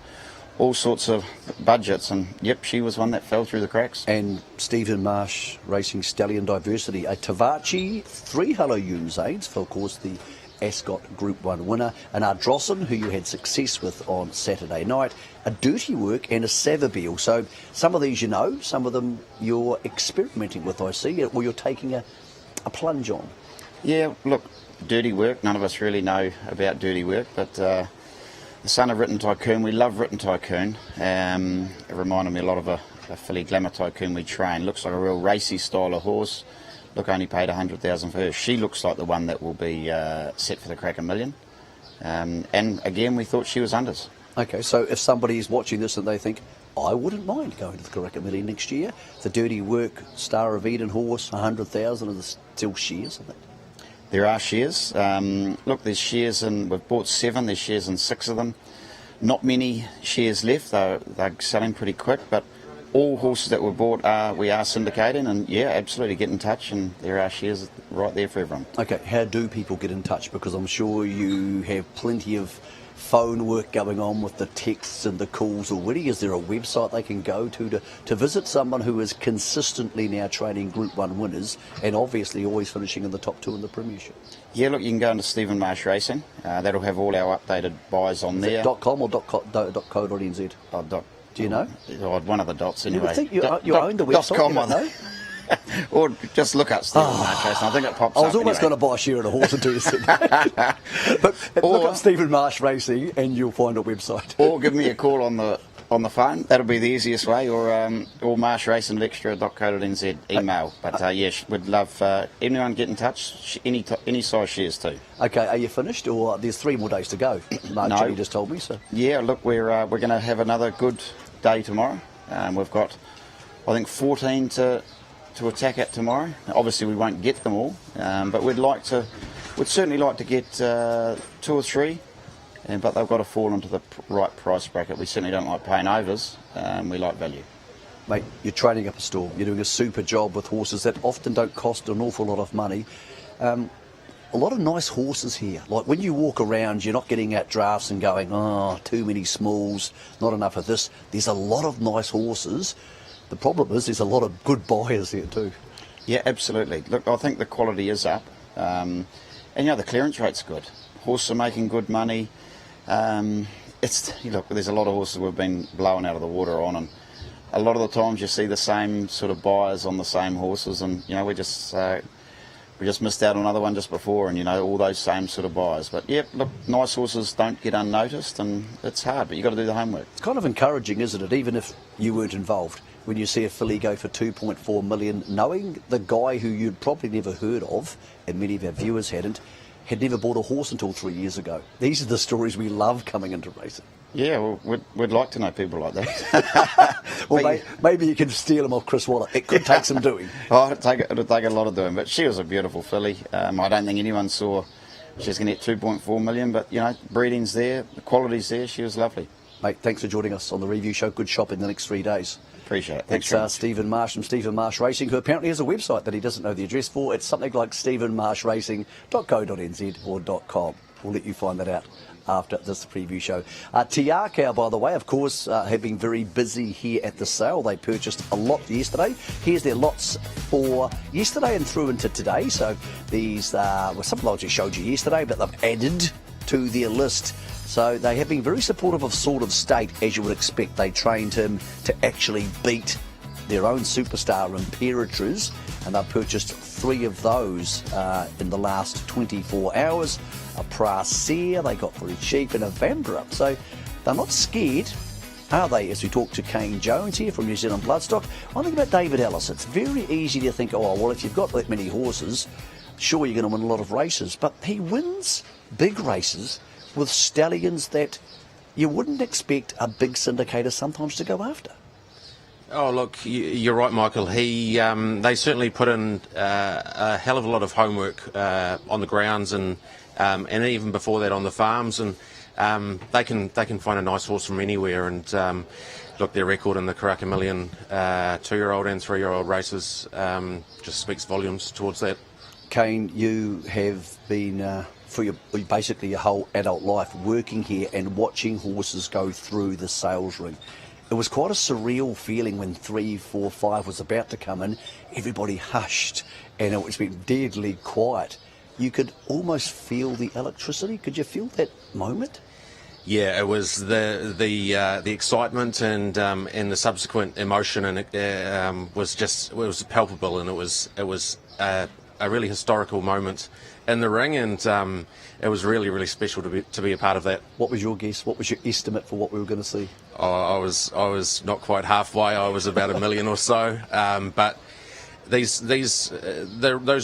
all sorts of budgets, and yep, she was one that fell through the cracks. And Stephen Marsh Racing Stallion Diversity, a Tavachi, 3 Hello Zanes for, of course, the Ascot Group 1 winner, an Ardrossan, who you had success with on Saturday night, a Dirty Work and a Savabeel. So some of these you know, some of them you're experimenting with, I see, or you're taking a plunge on. Yeah, look, Dirty Work, none of us really know about Dirty Work, but the son of Written Tycoon, we love Written Tycoon. It reminded me a lot of a filly Glamour Tycoon we train. Looks like a real racy style of horse. Look, only paid 100,000 for her. She looks like the one that will be set for the Karaka Million. And again, we thought she was unders. Okay, so if somebody is watching this and they think, I wouldn't mind going to the Karaka Million next year, the Dirty Work Star of Eden horse, 100,000, and there's still shares in it. There are shares. Look, there's shares in, we've bought 7, there's shares in 6 of them. Not many shares left, they're selling pretty quick, but all horses that were bought we are syndicating, and yeah, absolutely get in touch, and there are shares right there for everyone. Okay, how do people get in touch? Because I'm sure you have plenty of phone work going on with the texts and the calls already. Is there a website they can go to visit someone who is consistently now training Group 1 winners and obviously always finishing in the top 2 in the Premiership? Yeah, look, you can go into Stephen Marsh Racing. That'll have all our updated buys on there. .com or .co.nz? Do you know? One of the dots anyway. You would think you own the website. .com, you know? Or just look up Stephen Marsh Racing. I think it pops up. I was almost going to buy a share of a horse until you said that. But look up Stephen Marsh Racing and you'll find a website. Or give me a call on the phone. That'll be the easiest way. Or marshracinglecturer.co.nz email. But yes, we'd love anyone get in touch. Any size shares too. Okay, are you finished? Or there's 3 more days to go? Mark no. Jimmy just told me so. Yeah, look, we're going to have another good day tomorrow. We've got, I think, 14 to attack at tomorrow. Obviously we won't get them all, but we'd certainly like to get 2 or 3, but they've got to fall into the right price bracket. We certainly don't like paying overs, we like value. Mate, you're training up a storm. You're doing a super job with horses that often don't cost an awful lot of money. A lot of nice horses here. Like when you walk around, you're not getting out drafts and going, oh, too many smalls, not enough of this. There's a lot of nice horses. The problem is there's a lot of good buyers here too. Yeah, absolutely. Look, I think the quality is up. And you know, the clearance rate's good. Horses are making good money. Look, there's a lot of horses we've been blowing out of the water on, and a lot of the times you see the same sort of buyers on the same horses, and you know, we just missed out on another one just before, and you know, all those same sort of buyers. But yeah, look, nice horses don't get unnoticed, and it's hard, but you've got to do the homework. It's kind of encouraging, isn't it, even if you weren't involved, when you see a filly go for 2.4 million, knowing the guy who you'd probably never heard of, and many of our viewers had never bought a horse until 3 years ago. These are the stories we love coming into racing. Yeah, well, we'd like to know people like that. Well, maybe you can steal them off Chris Waller. It could take some doing. Oh, it'd take a lot of doing, but she was a beautiful filly. I don't think anyone saw she was going to get 2.4 million, but, you know, breeding's there, the quality's there, she was lovely. Mate, thanks for joining us on the review show. Good shop in the next 3 days. Appreciate it. That's Stephen Marsh from Stephen Marsh Racing, who apparently has a website that he doesn't know the address for. It's something like stephenmarshracing.co.nz or .com. We'll let you find that out after this preview show. Tiakau, by the way, of course, have been very busy here at the sale. They purchased a lot yesterday. Here's their lots for yesterday and through into today. So these were something I just showed you yesterday, but they've added to their list. So they have been very supportive of Sword of State, as you would expect. They trained him to actually beat their own superstar Imperatriz, and they've purchased 3 of those in the last 24 hours. A Praser they got very cheap, and a Vanbrugh. So they're not scared, are they, as we talk to Kane Jones here from New Zealand Bloodstock. One thing about David Ellis, it's very easy to think, oh, well, if you've got that many horses, sure, you're going to win a lot of races. But he wins big races with stallions that you wouldn't expect a big syndicator sometimes to go after. Oh, look, you're right, Michael. They certainly put in a hell of a lot of homework on the grounds and even before that on the farms, and they can find a nice horse from anywhere. And look, their record in the Karaka Million 2-year-old and 3-year-old races just speaks volumes towards that. Kane, you have been for basically your whole adult life working here and watching horses go through the sales ring. It was quite a surreal feeling when 3, 4, 5 was about to come in. Everybody hushed and it was been deadly quiet. You could almost feel the electricity. Could you feel that moment? Yeah, it was the excitement and the subsequent emotion, and it was palpable, and it was a really historical moment in the ring, and it was really, really special to be a part of that. What was your guess? What was your estimate for what we were going to see? I was not quite halfway. I was about 1 million or so, but those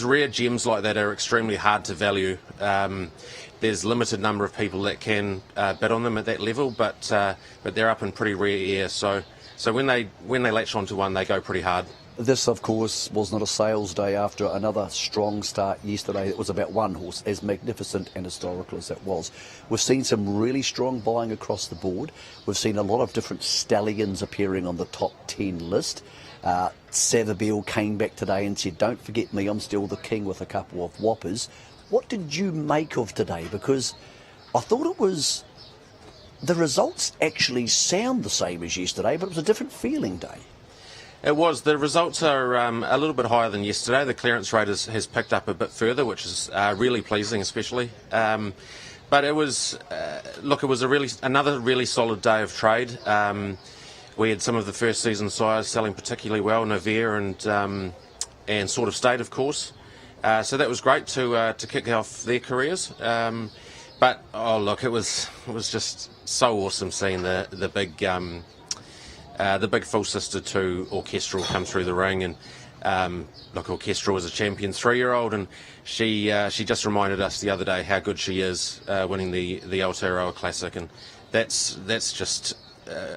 rare gems like that are extremely hard to value. There's limited number of people that can bid on them at that level, but they're up in pretty rare air. So when they latch onto one, they go pretty hard. This, of course, was not a sales day after another strong start yesterday. It was about one horse, as magnificent and historical as that was. We've seen some really strong buying across the board. We've seen a lot of different stallions appearing on the top 10 list. Savabeel came back today and said, don't forget me, I'm still the king, with a couple of whoppers. What did you make of today? Because I thought it was... the results actually sound the same as yesterday, but it was a different feeling day. It was. The results are a little bit higher than yesterday. The clearance rate has picked up a bit further, which is really pleasing, especially. But it was, look, it was another really solid day of trade. We had some of the first season sires selling particularly well, Magnier and Sword of State, of course. So that was great to kick off their careers. But oh, look, it was just so awesome seeing the big full sister to Orchestral come through the ring, and look, Orchestral was a champion 3-year-old, and she just reminded us the other day how good she is, winning the Aotearoa Classic, and that's just.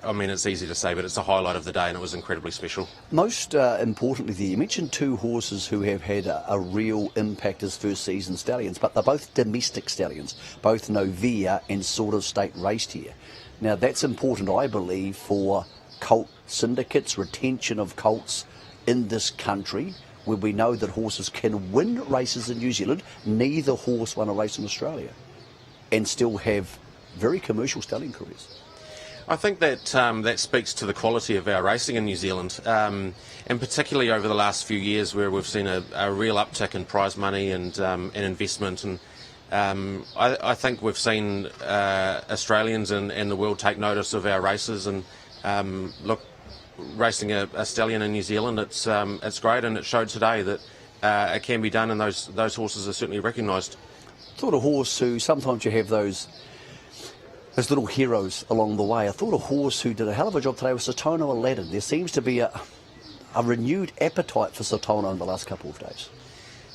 I mean, it's easy to say, but it's a highlight of the day, and it was incredibly special. Most importantly there, you mentioned 2 horses who have had a real impact as first season stallions, but they're both domestic stallions. Both Magnier and Sword of State raced here. Now, that's important, I believe, for colt syndicates, retention of colts in this country, where we know that horses can win races in New Zealand. Neither horse won a race in Australia, and still have very commercial stallion careers. I think that that speaks to the quality of our racing in New Zealand, and particularly over the last few years, where we've seen a real uptick in prize money and investment. And I think we've seen Australians and the world take notice of our races. And look, racing a stallion in New Zealand, it's great, and it showed today that it can be done, and those horses are certainly recognised. Sort of horse who sometimes you have those little heroes along the way. I thought a horse who did a hell of a job today was Sotono Aladdin. There seems to be a renewed appetite for Sotono in the last couple of days.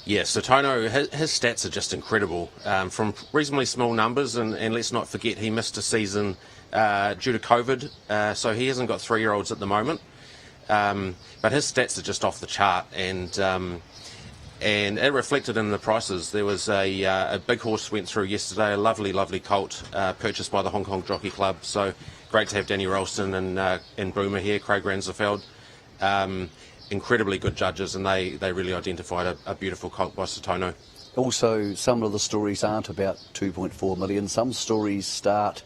Yeah, Sotono, his stats are just incredible. From reasonably small numbers, and let's not forget he missed a season due to COVID, so he hasn't got 3-year-olds at the moment. But his stats are just off the chart, and and it reflected in the prices. There was a big horse went through yesterday, a lovely colt purchased by the Hong Kong Jockey Club. So great to have Danny Ralston and Broomer here, Craig Ransfeld. Incredibly good judges, and they really identified a beautiful colt by Satono. Also, some of the stories aren't about 2.4 million. Some stories start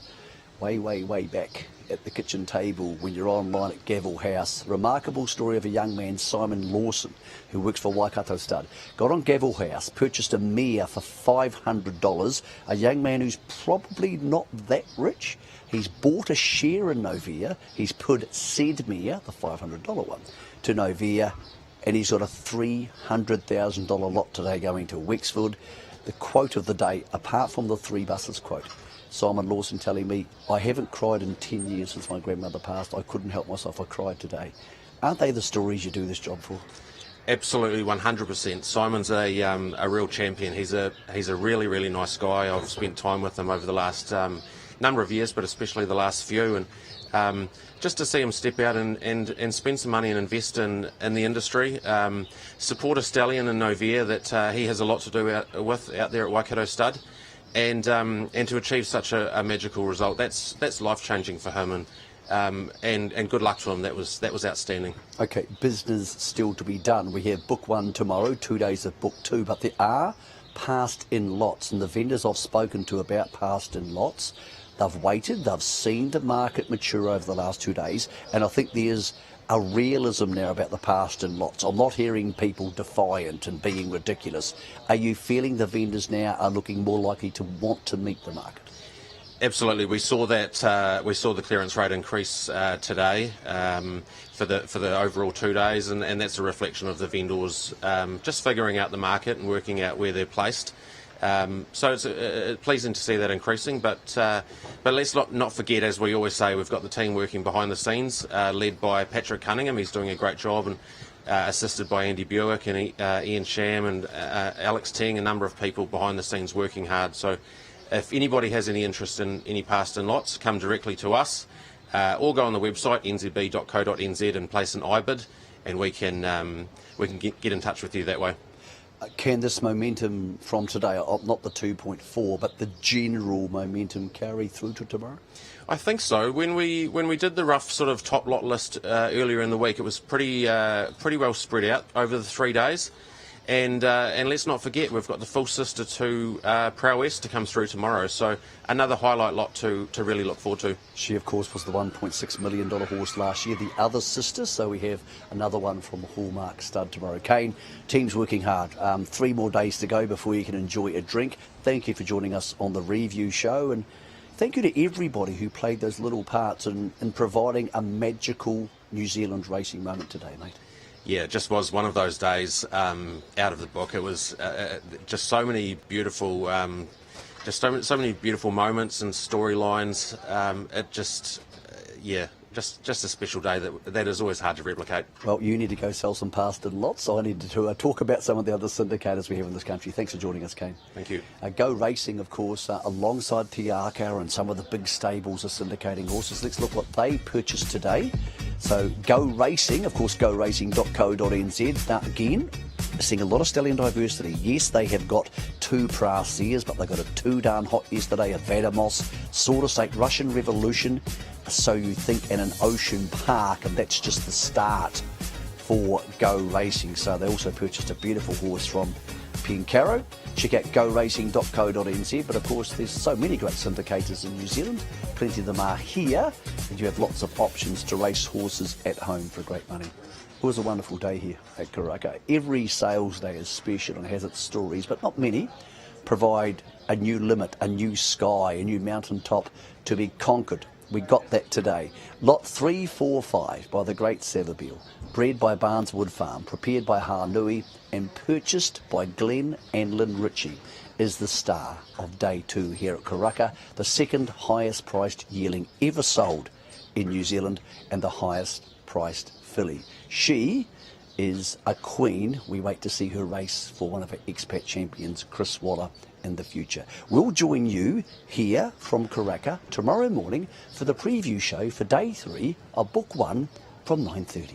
way back at the kitchen table when you're online at Gavel House. Remarkable story of a young man, Simon Lawson, who works for Waikato Stud. Got on Gavel House, purchased a mare for $500. A young man who's probably not that rich. He's bought a share in Novia. He's put said mare, the $500 one, to Novia, and he's got a $300,000 lot today going to Wexford. The quote of the day, apart from the 3 buses quote, Simon Lawson telling me, I haven't cried in 10 years since my grandmother passed. I couldn't help myself. I cried today. Aren't they the stories you do this job for? Absolutely, 100%. Simon's a real champion. He's a really nice guy. I've spent time with him over the last number of years, but especially the last few. And just to see him step out and spend some money and invest in the industry, support a stallion in Novia that he has a lot to do out there at Waikato Stud. And to achieve such a magical result, that's life-changing for him, and good luck to him. That was outstanding. Okay, business still to be done. We have book 1 tomorrow, 2 days of book 2, but there are passed in lots, and the vendors I've spoken to about passed in lots, they've waited, they've seen the market mature over the last 2 days, and I think there's a realism now about the past in lots. I'm not hearing people defiant and being ridiculous. Are you feeling the vendors now are looking more likely to want to meet the market? Absolutely, we saw that. We saw the clearance rate increase today for the overall 2 days, and that's a reflection of the vendors just figuring out the market and working out where they're placed. So it's pleasing to see that increasing, but let's not forget, as we always say, we've got the team working behind the scenes, led by Patrick Cunningham. He's doing a great job, and assisted by Andy Buick and Ian Sham and Alex Ting, a number of people behind the scenes working hard. So if anybody has any interest in any passed in lots, come directly to us, or go on the website nzb.co.nz and place an iBid, and we can get in touch with you that way. Can this momentum from today, not the 2.4, but the general momentum carry through to tomorrow? I think so. When we did the rough sort of top lot list earlier in the week, it was pretty well spread out over the 3 days. And let's not forget, we've got the full sister to Prowess to come through tomorrow. So another highlight lot to really look forward to. She, of course, was the $1.6 million horse last year, the other sister. So we have another one from Hallmark Stud tomorrow. Kane, team's working hard. 3 more days to go before you can enjoy a drink. Thank you for joining us on the review show. And thank you to everybody who played those little parts in providing a magical New Zealand racing moment today, mate. Yeah, it just was one of those days out of the book. It was just so many beautiful, so many beautiful moments and storylines. It just, just a special day that is always hard to replicate. Well, you need to go sell some passed in lots. So I need to talk about some of the other syndicators we have in this country. Thanks for joining us, Kane. Thank you. Go Racing, of course, alongside Karaka, and some of the big stables are syndicating horses. Let's look what they purchased today. So Go Racing, of course, goracing.co.nz. Now, again, seeing a lot of stallion diversity. Yes, they have got 2 Praseers, but they got a 2 darn hot yesterday, a Vadamos, Sort of State, Russian Revolution, So You Think, and an Ocean Park, and that's just the start for Go Racing. So they also purchased a beautiful horse from Pincaro. Check out goracing.co.nz. But of course, there's so many great syndicators in New Zealand. Plenty of them are here, and you have lots of options to race horses at home for great money. It was a wonderful day here at Karaka. Every sales day is special and has its stories, but not many provide a new limit, a new sky, a new mountaintop to be conquered. We got that today. Lot 345 by the great Savabeel, bred by Barneswood Farm, prepared by Hanui, and purchased by Glenn and Lynn Ritchie, is the star of day 2 here at Karaka, the second highest priced yearling ever sold in New Zealand, and the highest priced filly. She is a queen. We wait to see her race for one of our expat champions, Chris Waller, in the future. We'll join you here from Karaka tomorrow morning for the preview show for day 3 of book 1 from 9:30.